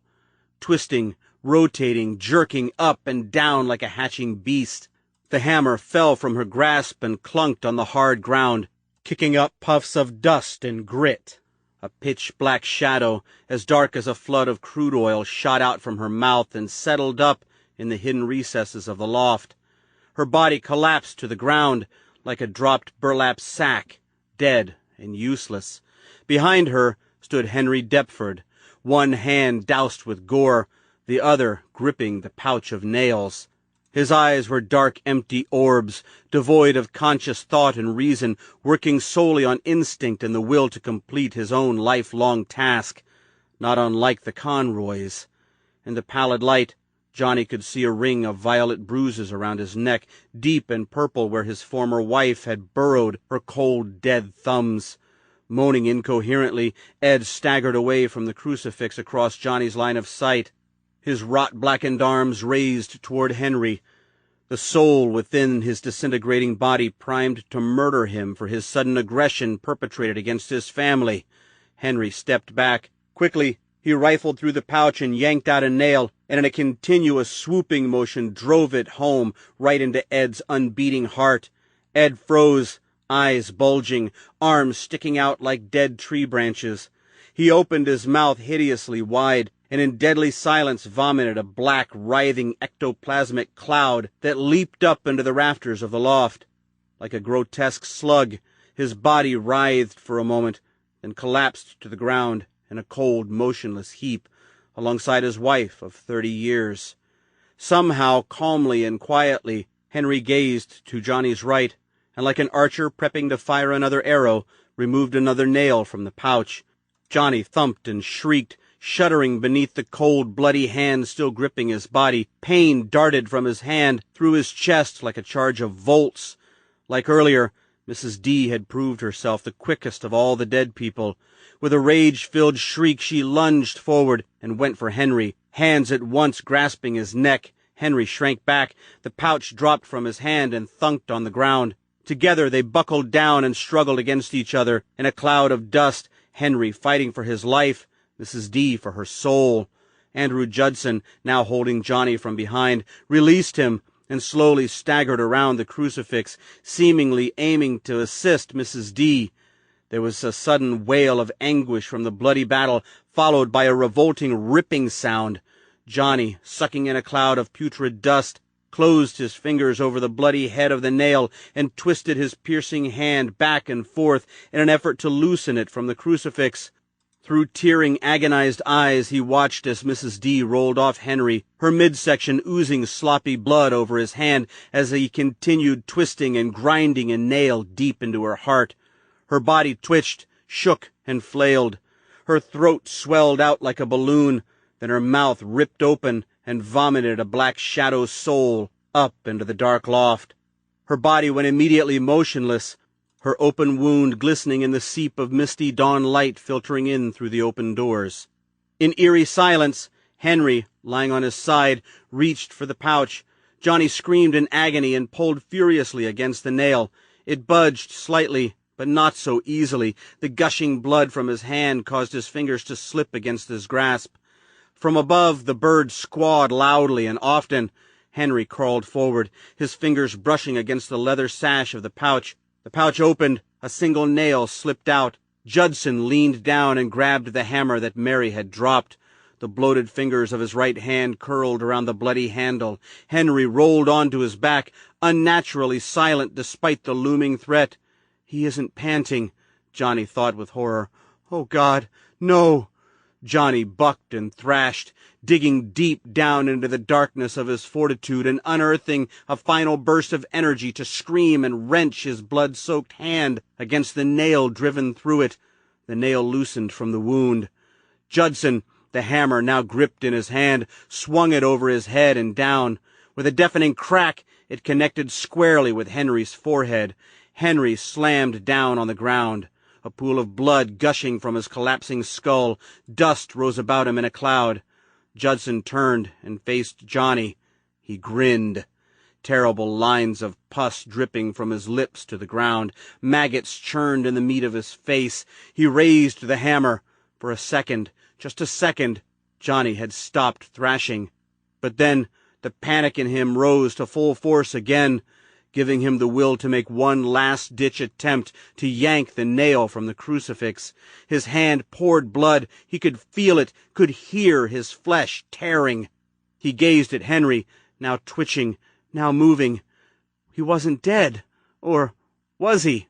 Twisting, rotating, jerking up and down like a hatching beast, the hammer fell from her grasp and clunked on the hard ground, kicking up puffs of dust and grit. A pitch-black shadow, as dark as a flood of crude oil, shot out from her mouth and settled up in the hidden recesses of the loft. Her body collapsed to the ground like a dropped burlap sack, dead and useless. Behind her stood Henry Deptford, one hand doused with gore, the other gripping the pouch of nails. His eyes were dark, empty orbs, devoid of conscious thought and reason, working solely on instinct and the will to complete his own lifelong task, not unlike the Conroy's. In the pallid light, Johnny could see a ring of violet bruises around his neck, deep and purple where his former wife had burrowed her cold, dead thumbs. Moaning incoherently, Ed staggered away from the crucifix across Johnny's line of sight, his rot-blackened arms raised toward Henry, the soul within his disintegrating body primed to murder him for his sudden aggression perpetrated against his family. Henry stepped back. Quickly, he rifled through the pouch and yanked out a nail, and in a continuous swooping motion drove it home, right into Ed's unbeating heart. Ed froze, eyes bulging, arms sticking out like dead tree branches. He opened his mouth hideously wide, and in deadly silence vomited a black, writhing ectoplasmic cloud that leaped up into the rafters of the loft. Like a grotesque slug, his body writhed for a moment, then collapsed to the ground in a cold, motionless heap, alongside his wife of 30 years. Somehow, calmly and quietly, Henry gazed to Johnny's right, and like an archer prepping to fire another arrow, removed another nail from the pouch. Johnny thumped and shrieked, shuddering beneath the cold, bloody hand still gripping his body. Pain darted from his hand through his chest like a charge of volts. Like earlier, Mrs. D had proved herself the quickest of all the dead people. With a rage-filled shriek, she lunged forward and went for Henry, hands at once grasping his neck. Henry shrank back. The pouch dropped from his hand and thunked on the ground. Together they buckled down and struggled against each other in a cloud of dust, Henry fighting for his life, Mrs. D for her soul. Andrew Judson, now holding Johnny from behind, released him and slowly staggered around the crucifix, seemingly aiming to assist Mrs. D. There was a sudden wail of anguish from the bloody battle, followed by a revolting ripping sound. Johnny, sucking in a cloud of putrid dust, closed his fingers over the bloody head of the nail and twisted his piercing hand back and forth in an effort to loosen it from the crucifix. Through tearing, agonized eyes, he watched as Mrs. D rolled off Henry, her midsection oozing sloppy blood over his hand as he continued twisting and grinding a nail deep into her heart. Her body twitched, shook, and flailed. Her throat swelled out like a balloon, then her mouth ripped open and vomited a black shadow soul up into the dark loft. Her body went immediately motionless, her open wound glistening in the seep of misty dawn light filtering in through the open doors. In eerie silence, Henry, lying on his side, reached for the pouch. Johnny screamed in agony and pulled furiously against the nail. It budged slightly, but not so easily. The gushing blood from his hand caused his fingers to slip against his grasp. From above, the bird squawed loudly and often. Henry crawled forward, his fingers brushing against the leather sash of the pouch. The pouch opened, a single nail slipped out. Judson leaned down and grabbed the hammer that Mary had dropped. The bloated fingers of his right hand curled around the bloody handle. Henry rolled onto his back, unnaturally silent despite the looming threat. He isn't panting, Johnny thought with horror. Oh, God, no! Johnny bucked and thrashed, digging deep down into the darkness of his fortitude and unearthing a final burst of energy to scream and wrench his blood-soaked hand against the nail driven through it. The nail loosened from the wound. Judson, the hammer now gripped in his hand, swung it over his head and down. With a deafening crack, it connected squarely with Henry's forehead. Henry slammed down on the ground. A pool of blood gushing from his collapsing skull. Dust rose about him in a cloud. Judson turned and faced Johnny. He grinned. Terrible lines of pus dripping from his lips to the ground. Maggots churned in the meat of his face. He raised the hammer. For a second, just a second, Johnny had stopped thrashing. But then the panic in him rose to full force again, giving him the will to make one last-ditch attempt to yank the nail from the crucifix. His hand poured blood. He could feel it, could hear his flesh tearing. He gazed at Henry, now twitching, now moving. He wasn't dead. Or was he?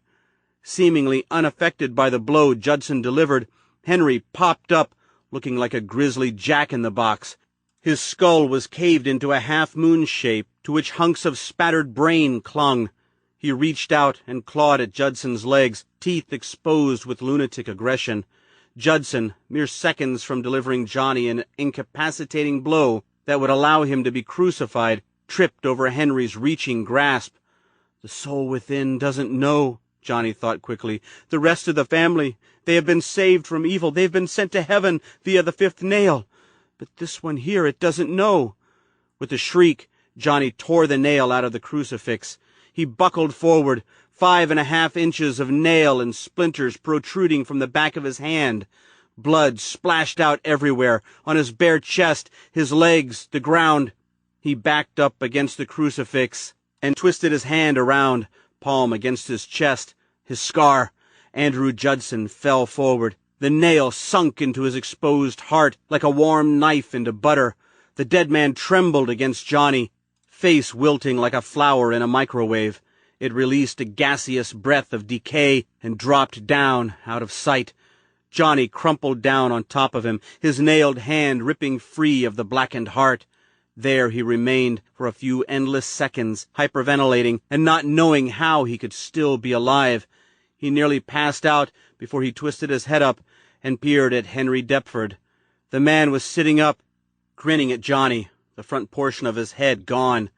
Seemingly unaffected by the blow Judson delivered, Henry popped up, looking like a grisly jack-in-the-box. His skull was caved into a half-moon shape, to which hunks of spattered brain clung. He reached out and clawed at Judson's legs, teeth exposed with lunatic aggression. Judson, mere seconds from delivering Johnny an incapacitating blow that would allow him to be crucified, tripped over Henry's reaching grasp. The soul within doesn't know, Johnny thought quickly. The rest of the family, they have been saved from evil. They've been sent to heaven via the fifth nail. But this one here, it doesn't know. With a shriek, Johnny tore the nail out of the crucifix. He buckled forward, 5.5 inches of nail and splinters protruding from the back of his hand. Blood splashed out everywhere, on his bare chest, his legs, the ground. He backed up against the crucifix and twisted his hand around, palm against his chest, his scar. Andrew Judson fell forward. The nail sunk into his exposed heart like a warm knife into butter. The dead man trembled against Johnny, face wilting like a flower in a microwave. It released a gaseous breath of decay and dropped down out of sight. Johnny crumpled down on top of him, his nailed hand ripping free of the blackened heart. There he remained for a few endless seconds, hyperventilating and not knowing how he could still be alive. He nearly passed out before he twisted his head up and peered at Henry Deptford. The man was sitting up, grinning at Johnny, the front portion of his head gone.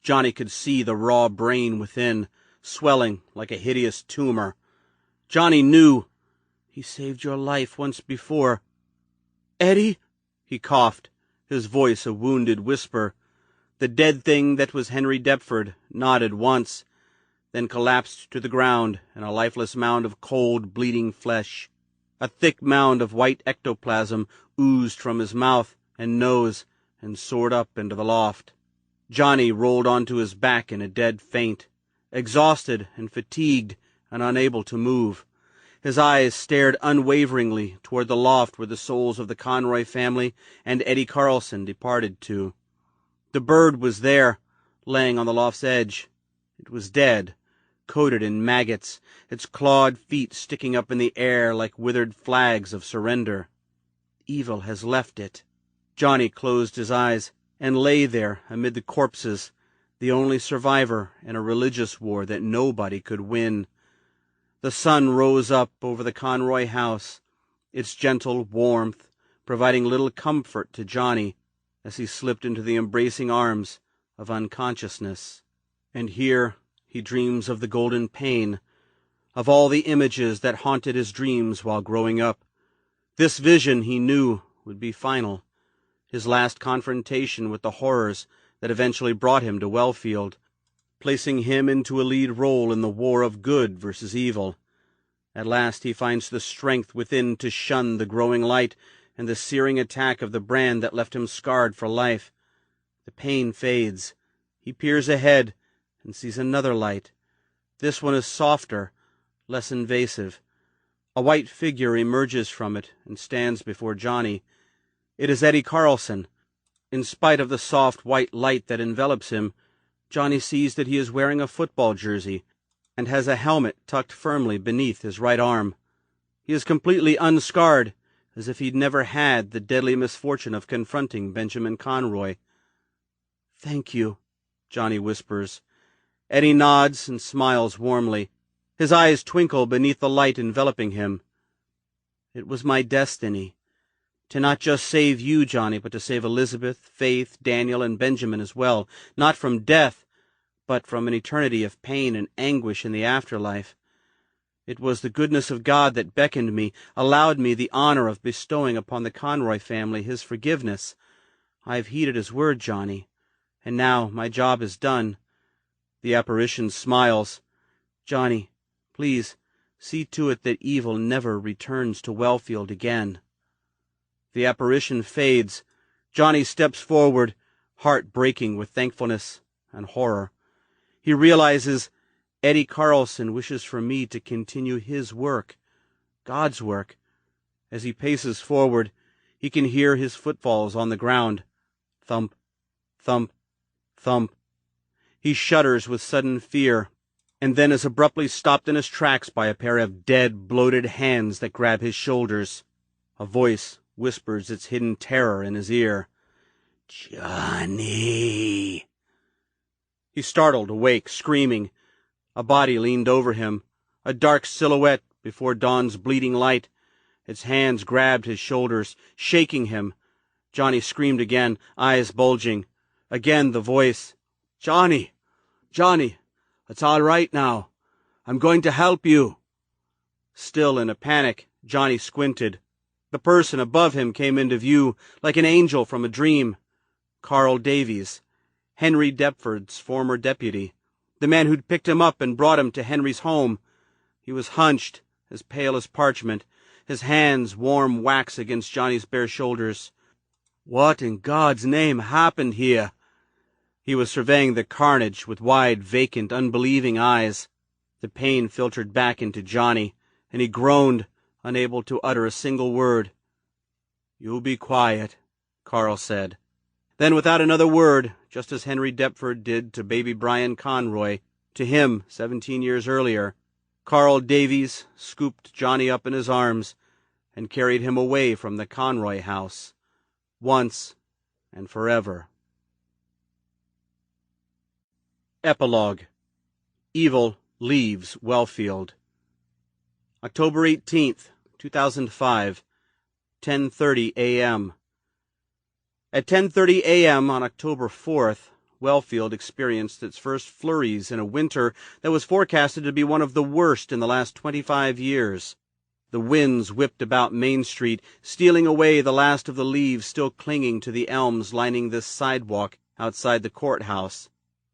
Johnny could see the raw brain within, swelling like a hideous tumor. Johnny knew. He saved your life once before. Eddie? He coughed, his voice a wounded whisper. The dead thing that was Henry Deptford nodded once, then collapsed to the ground in a lifeless mound of cold, bleeding flesh. A thick mound of white ectoplasm oozed from his mouth and nose and soared up into the loft. Johnny rolled onto his back in a dead faint, exhausted and fatigued and unable to move. His eyes stared unwaveringly toward the loft where the souls of the Conroy family and Eddie Carlson departed to. The bird was there, laying on the loft's edge. It was dead, coated in maggots, its clawed feet sticking up in the air like withered flags of surrender. Evil has left it. Johnny closed his eyes and lay there amid the corpses, the only survivor in a religious war that nobody could win. The sun rose up over the Conroy house, its gentle warmth providing little comfort to Johnny as he slipped into the embracing arms of unconsciousness. And here he dreams of the golden pain, of all the images that haunted his dreams while growing up. This vision, he knew, would be final, his last confrontation with the horrors that eventually brought him to Wellfield, placing him into a lead role in the war of good versus evil. At last he finds the strength within to shun the growing light and the searing attack of the brand that left him scarred for life. The pain fades. He peers ahead and sees another light. This one is softer, less invasive. A white figure emerges from it and stands before Johnny. It is Eddie Carlson. In spite of the soft white light that envelops him, Johnny sees that he is wearing a football jersey and has a helmet tucked firmly beneath his right arm. He is completely unscarred, as if he'd never had the deadly misfortune of confronting Benjamin Conroy. "Thank you," Johnny whispers. Eddie nods and smiles warmly. His eyes twinkle beneath the light enveloping him. "It was my destiny. To not just save you, Johnny, but to save Elizabeth, Faith, Daniel, and Benjamin as well. Not from death, but from an eternity of pain and anguish in the afterlife. It was the goodness of God that beckoned me, allowed me the honor of bestowing upon the Conroy family his forgiveness. I have heeded his word, Johnny, and now my job is done. The apparition smiles. "Johnny, please, see to it that evil never returns to Wellfield again." The apparition fades. Johnny steps forward, heart breaking with thankfulness and horror. He realizes Eddie Carlson wishes for me to continue his work, God's work. As he paces forward, he can hear his footfalls on the ground. Thump, thump, thump. He shudders with sudden fear, and then is abruptly stopped in his tracks by a pair of dead, bloated hands that grab his shoulders. A voice whispers its hidden terror in his ear. "Johnny!" He's startled, awake, screaming. A body leaned over him, a dark silhouette before dawn's bleeding light. Its hands grabbed his shoulders, shaking him. Johnny screamed again, eyes bulging. Again the voice. "Johnny! Johnny! It's all right now. I'm going to help you." Still in a panic, Johnny squinted. The person above him came into view, like an angel from a dream. Carl Davies, Henry Deptford's former deputy, the man who'd picked him up and brought him to Henry's home. He was hunched, as pale as parchment, his hands warm wax against Johnny's bare shoulders. "What in God's name happened here?" He was surveying the carnage with wide, vacant, unbelieving eyes. The pain filtered back into Johnny, and he groaned, unable to utter a single word. "You be quiet," Carl said. Then, without another word, just as Henry Deptford did to baby Brian Conroy, to him 17 years earlier, Carl Davies scooped Johnny up in his arms and carried him away from the Conroy house, once and forever. Epilogue. Evil leaves Wellfield. October 18th, 2005, 10:30 a.m. At 10:30 a.m. on October 4th, Wellfield experienced its first flurries in a winter that was forecasted to be one of the worst in the last 25 years. The winds whipped about Main Street, stealing away the last of the leaves still clinging to the elms lining this sidewalk outside the courthouse.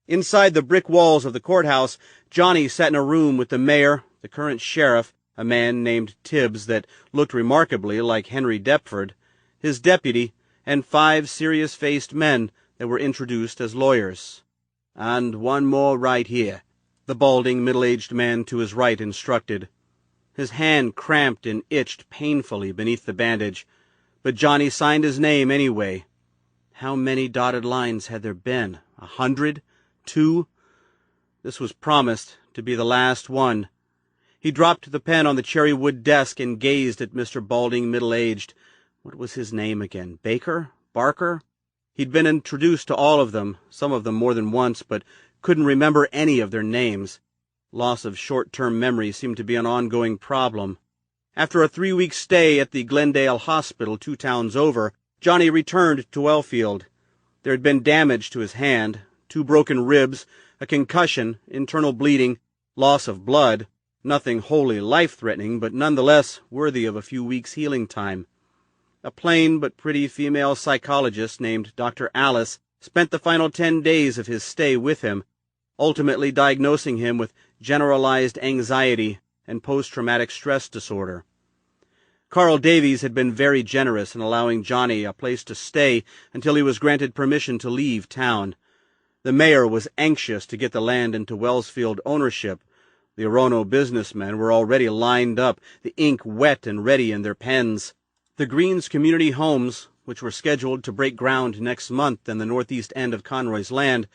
Inside the brick walls of the courthouse, Johnny sat in a room with the mayor, the current sheriff, a man named Tibbs that looked remarkably like Henry Deptford, his deputy, and 5 serious-faced men that were introduced as lawyers. "And one more right here," the balding, middle-aged man to his right instructed. His hand cramped and itched painfully beneath the bandage, but Johnny signed his name anyway. How many dotted lines had there been? 100? 2? This was promised to be the last one. He dropped the pen on the cherry wood desk and gazed at Mr. Balding, middle-aged. What was his name again? Baker? Barker? He'd been introduced to all of them, some of them more than once, but couldn't remember any of their names. Loss of short-term memory seemed to be an ongoing problem. After a 3-week stay at the Glendale Hospital 2 towns over, Johnny returned to Wellfield. There had been damage to his hand, 2 broken ribs, a concussion, internal bleeding, loss of blood, nothing wholly life-threatening, but nonetheless worthy of a few weeks' healing time. A plain but pretty female psychologist named Dr. Alice spent the final 10 days of his stay with him, ultimately diagnosing him with generalized anxiety and post-traumatic stress disorder. Carl Davies had been very generous in allowing Johnny a place to stay until he was granted permission to leave town. The mayor was anxious to get the land into Wellsfield ownership. The Orono businessmen were already lined up, the ink wet and ready in their pens. The Greens community homes, which were scheduled to break ground next month in the northeast end of Conroy's land,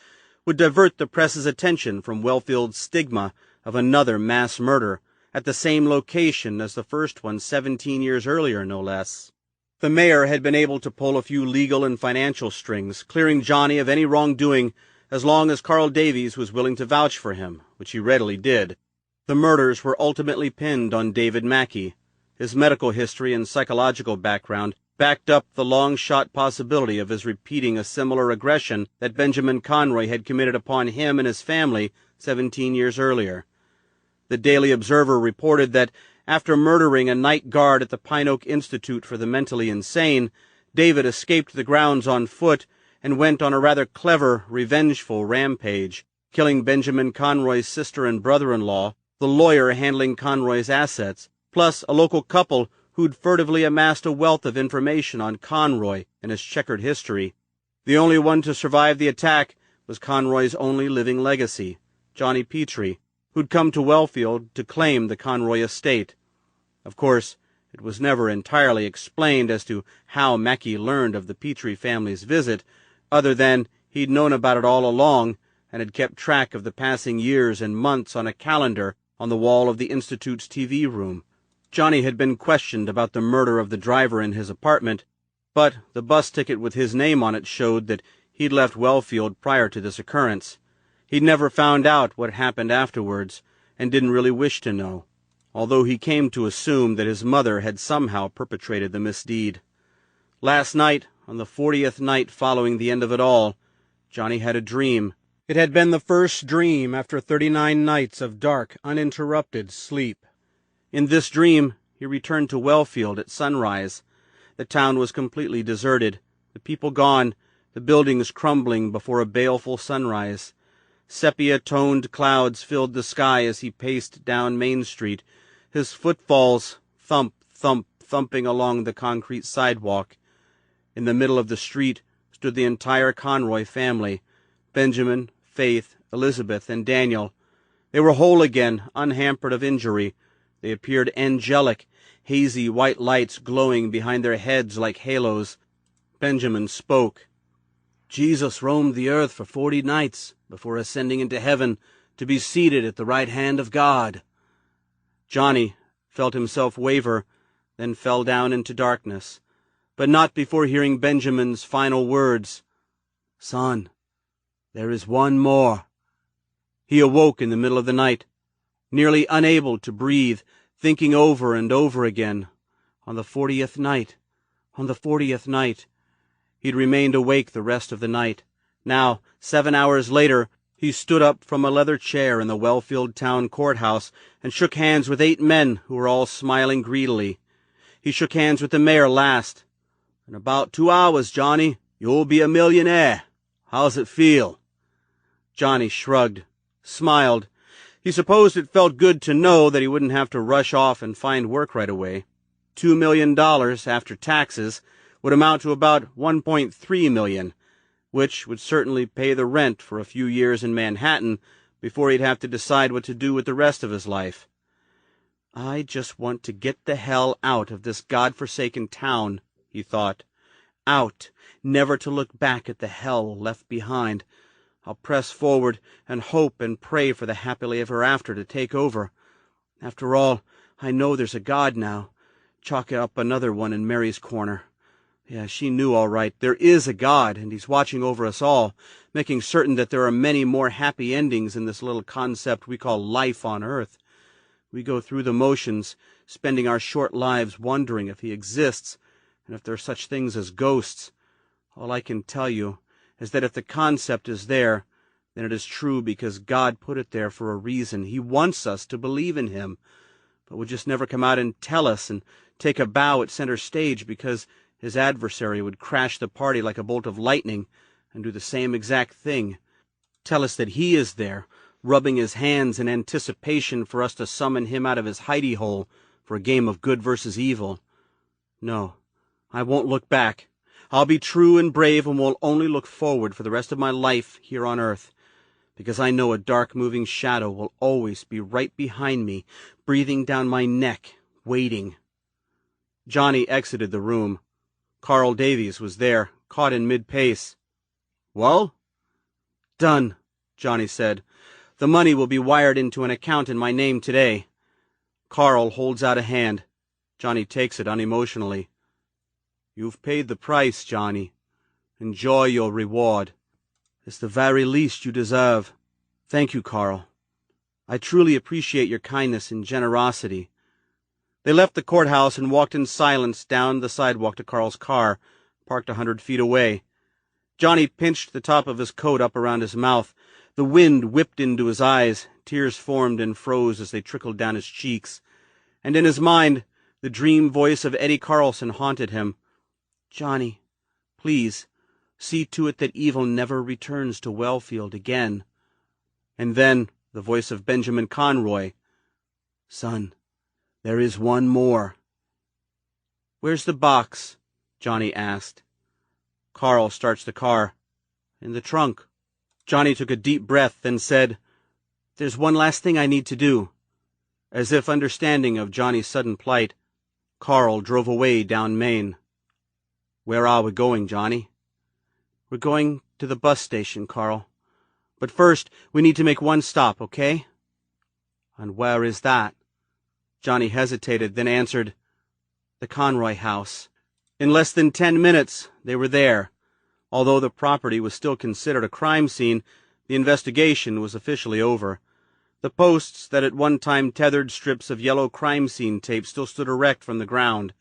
would divert the press's attention from Wellfield's stigma of another mass murder at the same location as the first one 17 years earlier, no less. The mayor had been able to pull a few legal and financial strings, clearing Johnny of any wrongdoing as long as Carl Davies was willing to vouch for him, which he readily did. The murders were ultimately pinned on David Mackey. His medical history and psychological background backed up the long-shot possibility of his repeating a similar aggression that Benjamin Conroy had committed upon him and his family 17 years earlier. The Daily Observer reported that after murdering a night guard at the Pine Oak Institute for the Mentally Insane, David escaped the grounds on foot and went on a rather clever, revengeful rampage, killing Benjamin Conroy's sister and brother-in-law, the lawyer handling Conroy's assets, plus a local couple who'd furtively amassed a wealth of information on Conroy and his checkered history. The only one to survive the attack was Conroy's only living legacy, Johnny Petrie, who'd come to Wellfield to claim the Conroy estate. Of course, it was never entirely explained as to how Mackey learned of the Petrie family's visit, other than he'd known about it all along and had kept track of the passing years and months on a calendar on the wall of the Institute's TV room. Johnny had been questioned about the murder of the driver in his apartment, but the bus ticket with his name on it showed that he'd left Wellfield prior to this occurrence. He'd never found out what happened afterwards, and didn't really wish to know, although he came to assume that his mother had somehow perpetrated the misdeed. Last night, on the 40th night following the end of it all, Johnny had a dream. It had been the first dream after 39 nights of dark, uninterrupted sleep. In this dream, he returned to Wellfield at sunrise. The town was completely deserted, the people gone, the buildings crumbling before a baleful sunrise. Sepia-toned clouds filled the sky as he paced down Main Street, his footfalls thump, thump, thumping along the concrete sidewalk. In the middle of the street stood the entire Conroy family, Benjamin, Faith, Elizabeth, and Daniel. They were whole again, unhampered of injury. They appeared angelic, hazy white lights glowing behind their heads like halos. Benjamin spoke. "Jesus roamed the earth for 40 nights before ascending into heaven to be seated at the right hand of God." Johnny felt himself waver, then fell down into darkness, but not before hearing Benjamin's final words. "Son, there is one more." He awoke in the middle of the night, nearly unable to breathe, thinking over and over again. On the 40th night. On the 40th night. He'd remained awake the rest of the night. Now, 7 hours later, he stood up from a leather chair in the Wellfield Town Courthouse and shook hands with 8 men who were all smiling greedily. He shook hands with the mayor last. "In about 2 hours, Johnny, you'll be a millionaire. How's it feel?" Johnny shrugged, smiled. He supposed it felt good to know that he wouldn't have to rush off and find work right away. $2 million after taxes would amount to about $1.3 million, which would certainly pay the rent for a few years in Manhattan before he'd have to decide what to do with the rest of his life. "I just want to get the hell out of this godforsaken town," he thought. "Out, never to look back at the hell left behind. I'll press forward and hope and pray for the happily ever after to take over. After all, I know there's a God now. Chalk up another one in Mary's corner. Yeah, she knew all right. There is a God, and he's watching over us all, making certain that there are many more happy endings in this little concept we call life on earth. We go through the motions, spending our short lives wondering if he exists, and if there are such things as ghosts. All I can tell you is that if the concept is there, then it is true because God put it there for a reason. He wants us to believe in him, but would just never come out and tell us and take a bow at center stage because his adversary would crash the party like a bolt of lightning and do the same exact thing. Tell us that he is there, rubbing his hands in anticipation for us to summon him out of his hidey hole for a game of good versus evil. No, I won't look back. I'll be true and brave and will only look forward for the rest of my life here on earth, because I know a dark moving shadow will always be right behind me, breathing down my neck, waiting." Johnny exited the room. Carl Davies was there, caught in mid-pace. "Well?" "Done," Johnny said. "The money will be wired into an account in my name today." Carl holds out a hand. Johnny takes it unemotionally. "You've paid the price, Johnny. Enjoy your reward. It's the very least you deserve. Thank you, Carl. I truly appreciate your kindness and generosity." They left the courthouse and walked in silence down the sidewalk to Carl's car, parked 100 feet away. Johnny pinched the top of his coat up around his mouth. The wind whipped into his eyes. Tears formed and froze as they trickled down his cheeks. And in his mind, the dream voice of Eddie Carlson haunted him. "Johnny, please, see to it that evil never returns to Wellfield again." And then the voice of Benjamin Conroy. "Son, there is one more." "Where's the box?" Johnny asked. Carl starts the car. "In the trunk." Johnny took a deep breath, then said, "There's one last thing I need to do." As if understanding of Johnny's sudden plight, Carl drove away down Main. "Where are we going, Johnny?" "We're going to the bus station, Carl. But first, we need to make one stop, okay?" "And where is that?" Johnny hesitated, then answered, "The Conroy house." In less than 10 minutes, they were there. Although the property was still considered a crime scene, the investigation was officially over. The posts that at one time tethered strips of yellow crime scene tape still stood erect from the ground.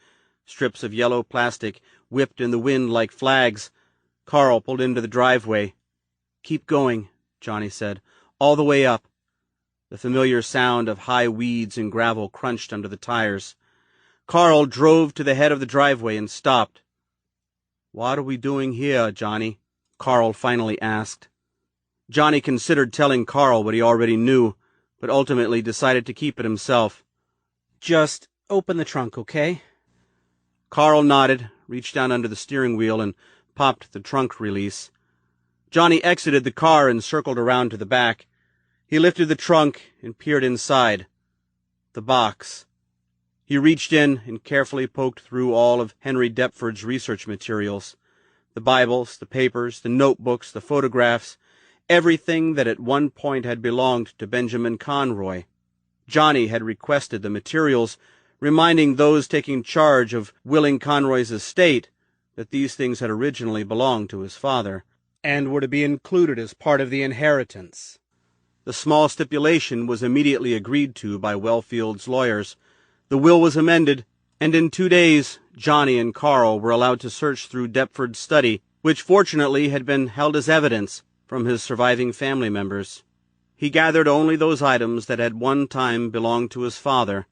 Strips of yellow plastic whipped in the wind like flags. Carl pulled into the driveway. "Keep going," Johnny said, "all the way up." The familiar sound of high weeds and gravel crunched under the tires. Carl drove to the head of the driveway and stopped. "What are we doing here, Johnny?" Carl finally asked. Johnny considered telling Carl what he already knew, but ultimately decided to keep it himself. "Just open the trunk, okay?" Carl nodded, reached down under the steering wheel, and popped the trunk release. Johnny exited the car and circled around to the back. He lifted the trunk and peered inside. The box. He reached in and carefully poked through all of Henry Deptford's research materials. The Bibles, the papers, the notebooks, the photographs, everything that at one point had belonged to Benjamin Conroy. Johnny had requested the materials, reminding those taking charge of Willing Conroy's estate that these things had originally belonged to his father, and were to be included as part of the inheritance. The small stipulation was immediately agreed to by Wellfield's lawyers. The will was amended, and in 2 days Johnny and Carl were allowed to search through Deptford's study, which fortunately had been held as evidence from his surviving family members. He gathered only those items that had one time belonged to his father,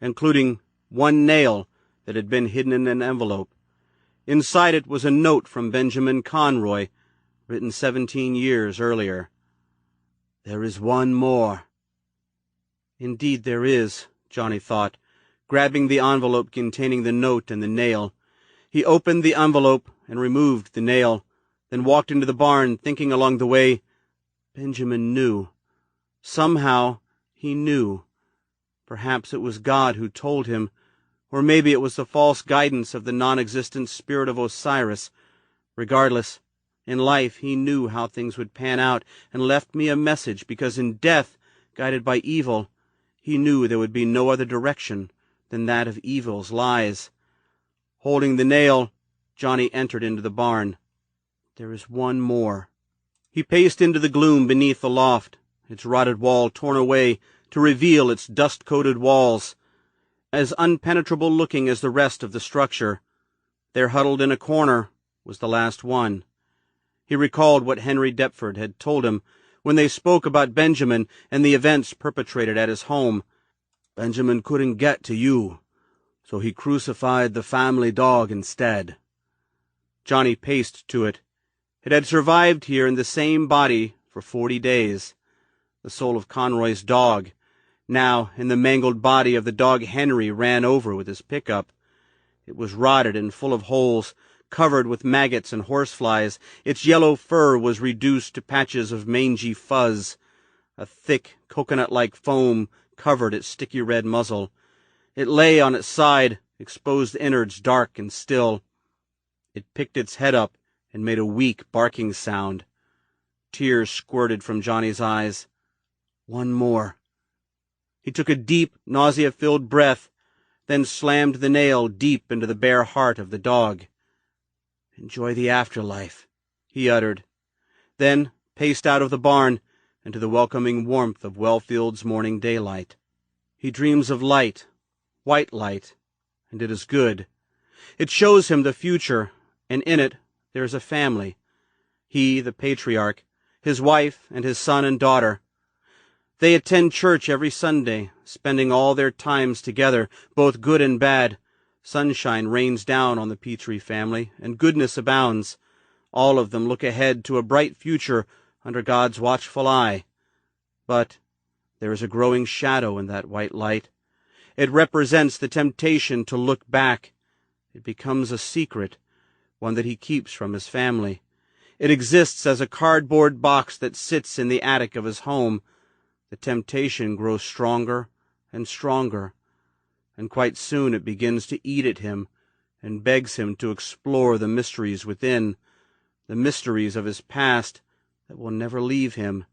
including one nail that had been hidden in an envelope. Inside it was a note from Benjamin Conroy, written 17 years earlier. "There is one more." Indeed there is, Johnny thought, grabbing the envelope containing the note and the nail. He opened the envelope and removed the nail, then walked into the barn, thinking along the way, Benjamin knew. Somehow he knew. Perhaps it was God who told him, or maybe it was the false guidance of the non-existent spirit of Osiris. Regardless, in life he knew how things would pan out and left me a message because in death, guided by evil, he knew there would be no other direction than that of evil's lies. Holding the nail, Johnny entered into the barn. There is one more. He paced into the gloom beneath the loft, its rotted wall torn away to reveal its dust-coated walls, as unpenetrable-looking as the rest of the structure. There, huddled in a corner, was the last one. He recalled what Henry Deptford had told him when they spoke about Benjamin and the events perpetrated at his home. Benjamin couldn't get to you, so he crucified the family dog instead. Johnny paced to it. It had survived here in the same body for 40 days. The soul of Conroy's dog. Now, in the mangled body of the dog Henry ran over with his pickup. It was rotted and full of holes, covered with maggots and horseflies. Its yellow fur was reduced to patches of mangy fuzz. A thick, coconut-like foam covered its sticky red muzzle. It lay on its side, exposed innards dark and still. It picked its head up and made a weak barking sound. Tears squirted from Johnny's eyes. One more. He took a deep, nausea-filled breath, then slammed the nail deep into the bare heart of the dog. "Enjoy the afterlife," he uttered, then paced out of the barn into the welcoming warmth of Wellfield's morning daylight. He dreams of light, white light, and it is good. It shows him the future, and in it there is a family. He, the patriarch, his wife, and his son and daughter. They attend church every Sunday, spending all their times together, both good and bad. Sunshine rains down on the Petrie family, and goodness abounds. All of them look ahead to a bright future under God's watchful eye. But there is a growing shadow in that white light. It represents the temptation to look back. It becomes a secret, one that he keeps from his family. It exists as a cardboard box that sits in the attic of his home. The temptation grows stronger and stronger, and quite soon it begins to eat at him and begs him to explore the mysteries within, the mysteries of his past that will never leave him,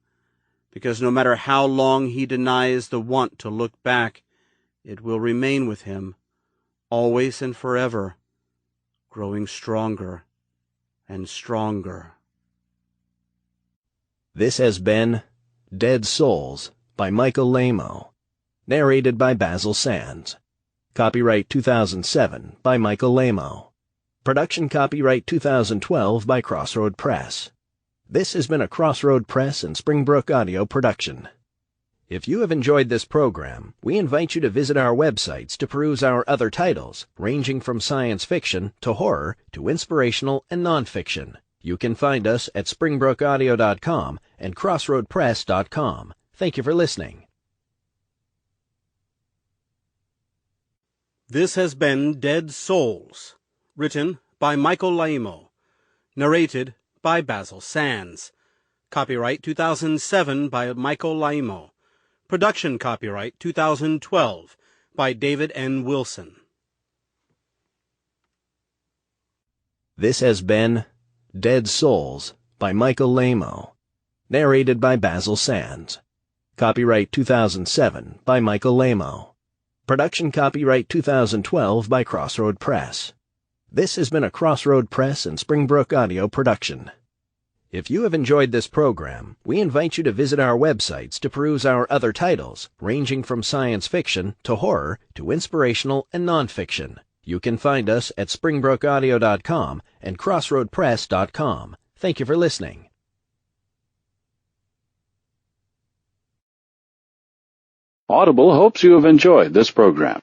because no matter how long he denies the want to look back, it will remain with him, always and forever, growing stronger and stronger. This has been Dead Souls by Michael Laimo, narrated by Basil Sands. Copyright 2007 by Michael Laimo. Production copyright 2012 by Crossroad Press. This has been a Crossroad Press and Springbrook Audio production. If you have enjoyed this program, we invite you to visit our websites to peruse our other titles, ranging from science fiction to horror to inspirational and nonfiction. You can find us at springbrookaudio.com and crossroadpress.com. Thank you for listening. This has been Dead Souls, written by Michael Laimo, narrated by Basil Sands. Copyright 2007 by Michael Laimo. Production copyright 2012 by David N. Wilson. This has been Dead Souls by Michael Laimo, narrated by Basil Sands. Copyright 2007 by Michael Laimo. Production copyright 2012 by Crossroad Press. This has been a Crossroad Press and Springbrook Audio production. If you have enjoyed this program, we invite you to visit our websites to peruse our other titles, ranging from science fiction to horror to inspirational and nonfiction. You can find us at springbrookaudio.com and crossroadpress.com. Thank you for listening. Audible hopes you have enjoyed this program.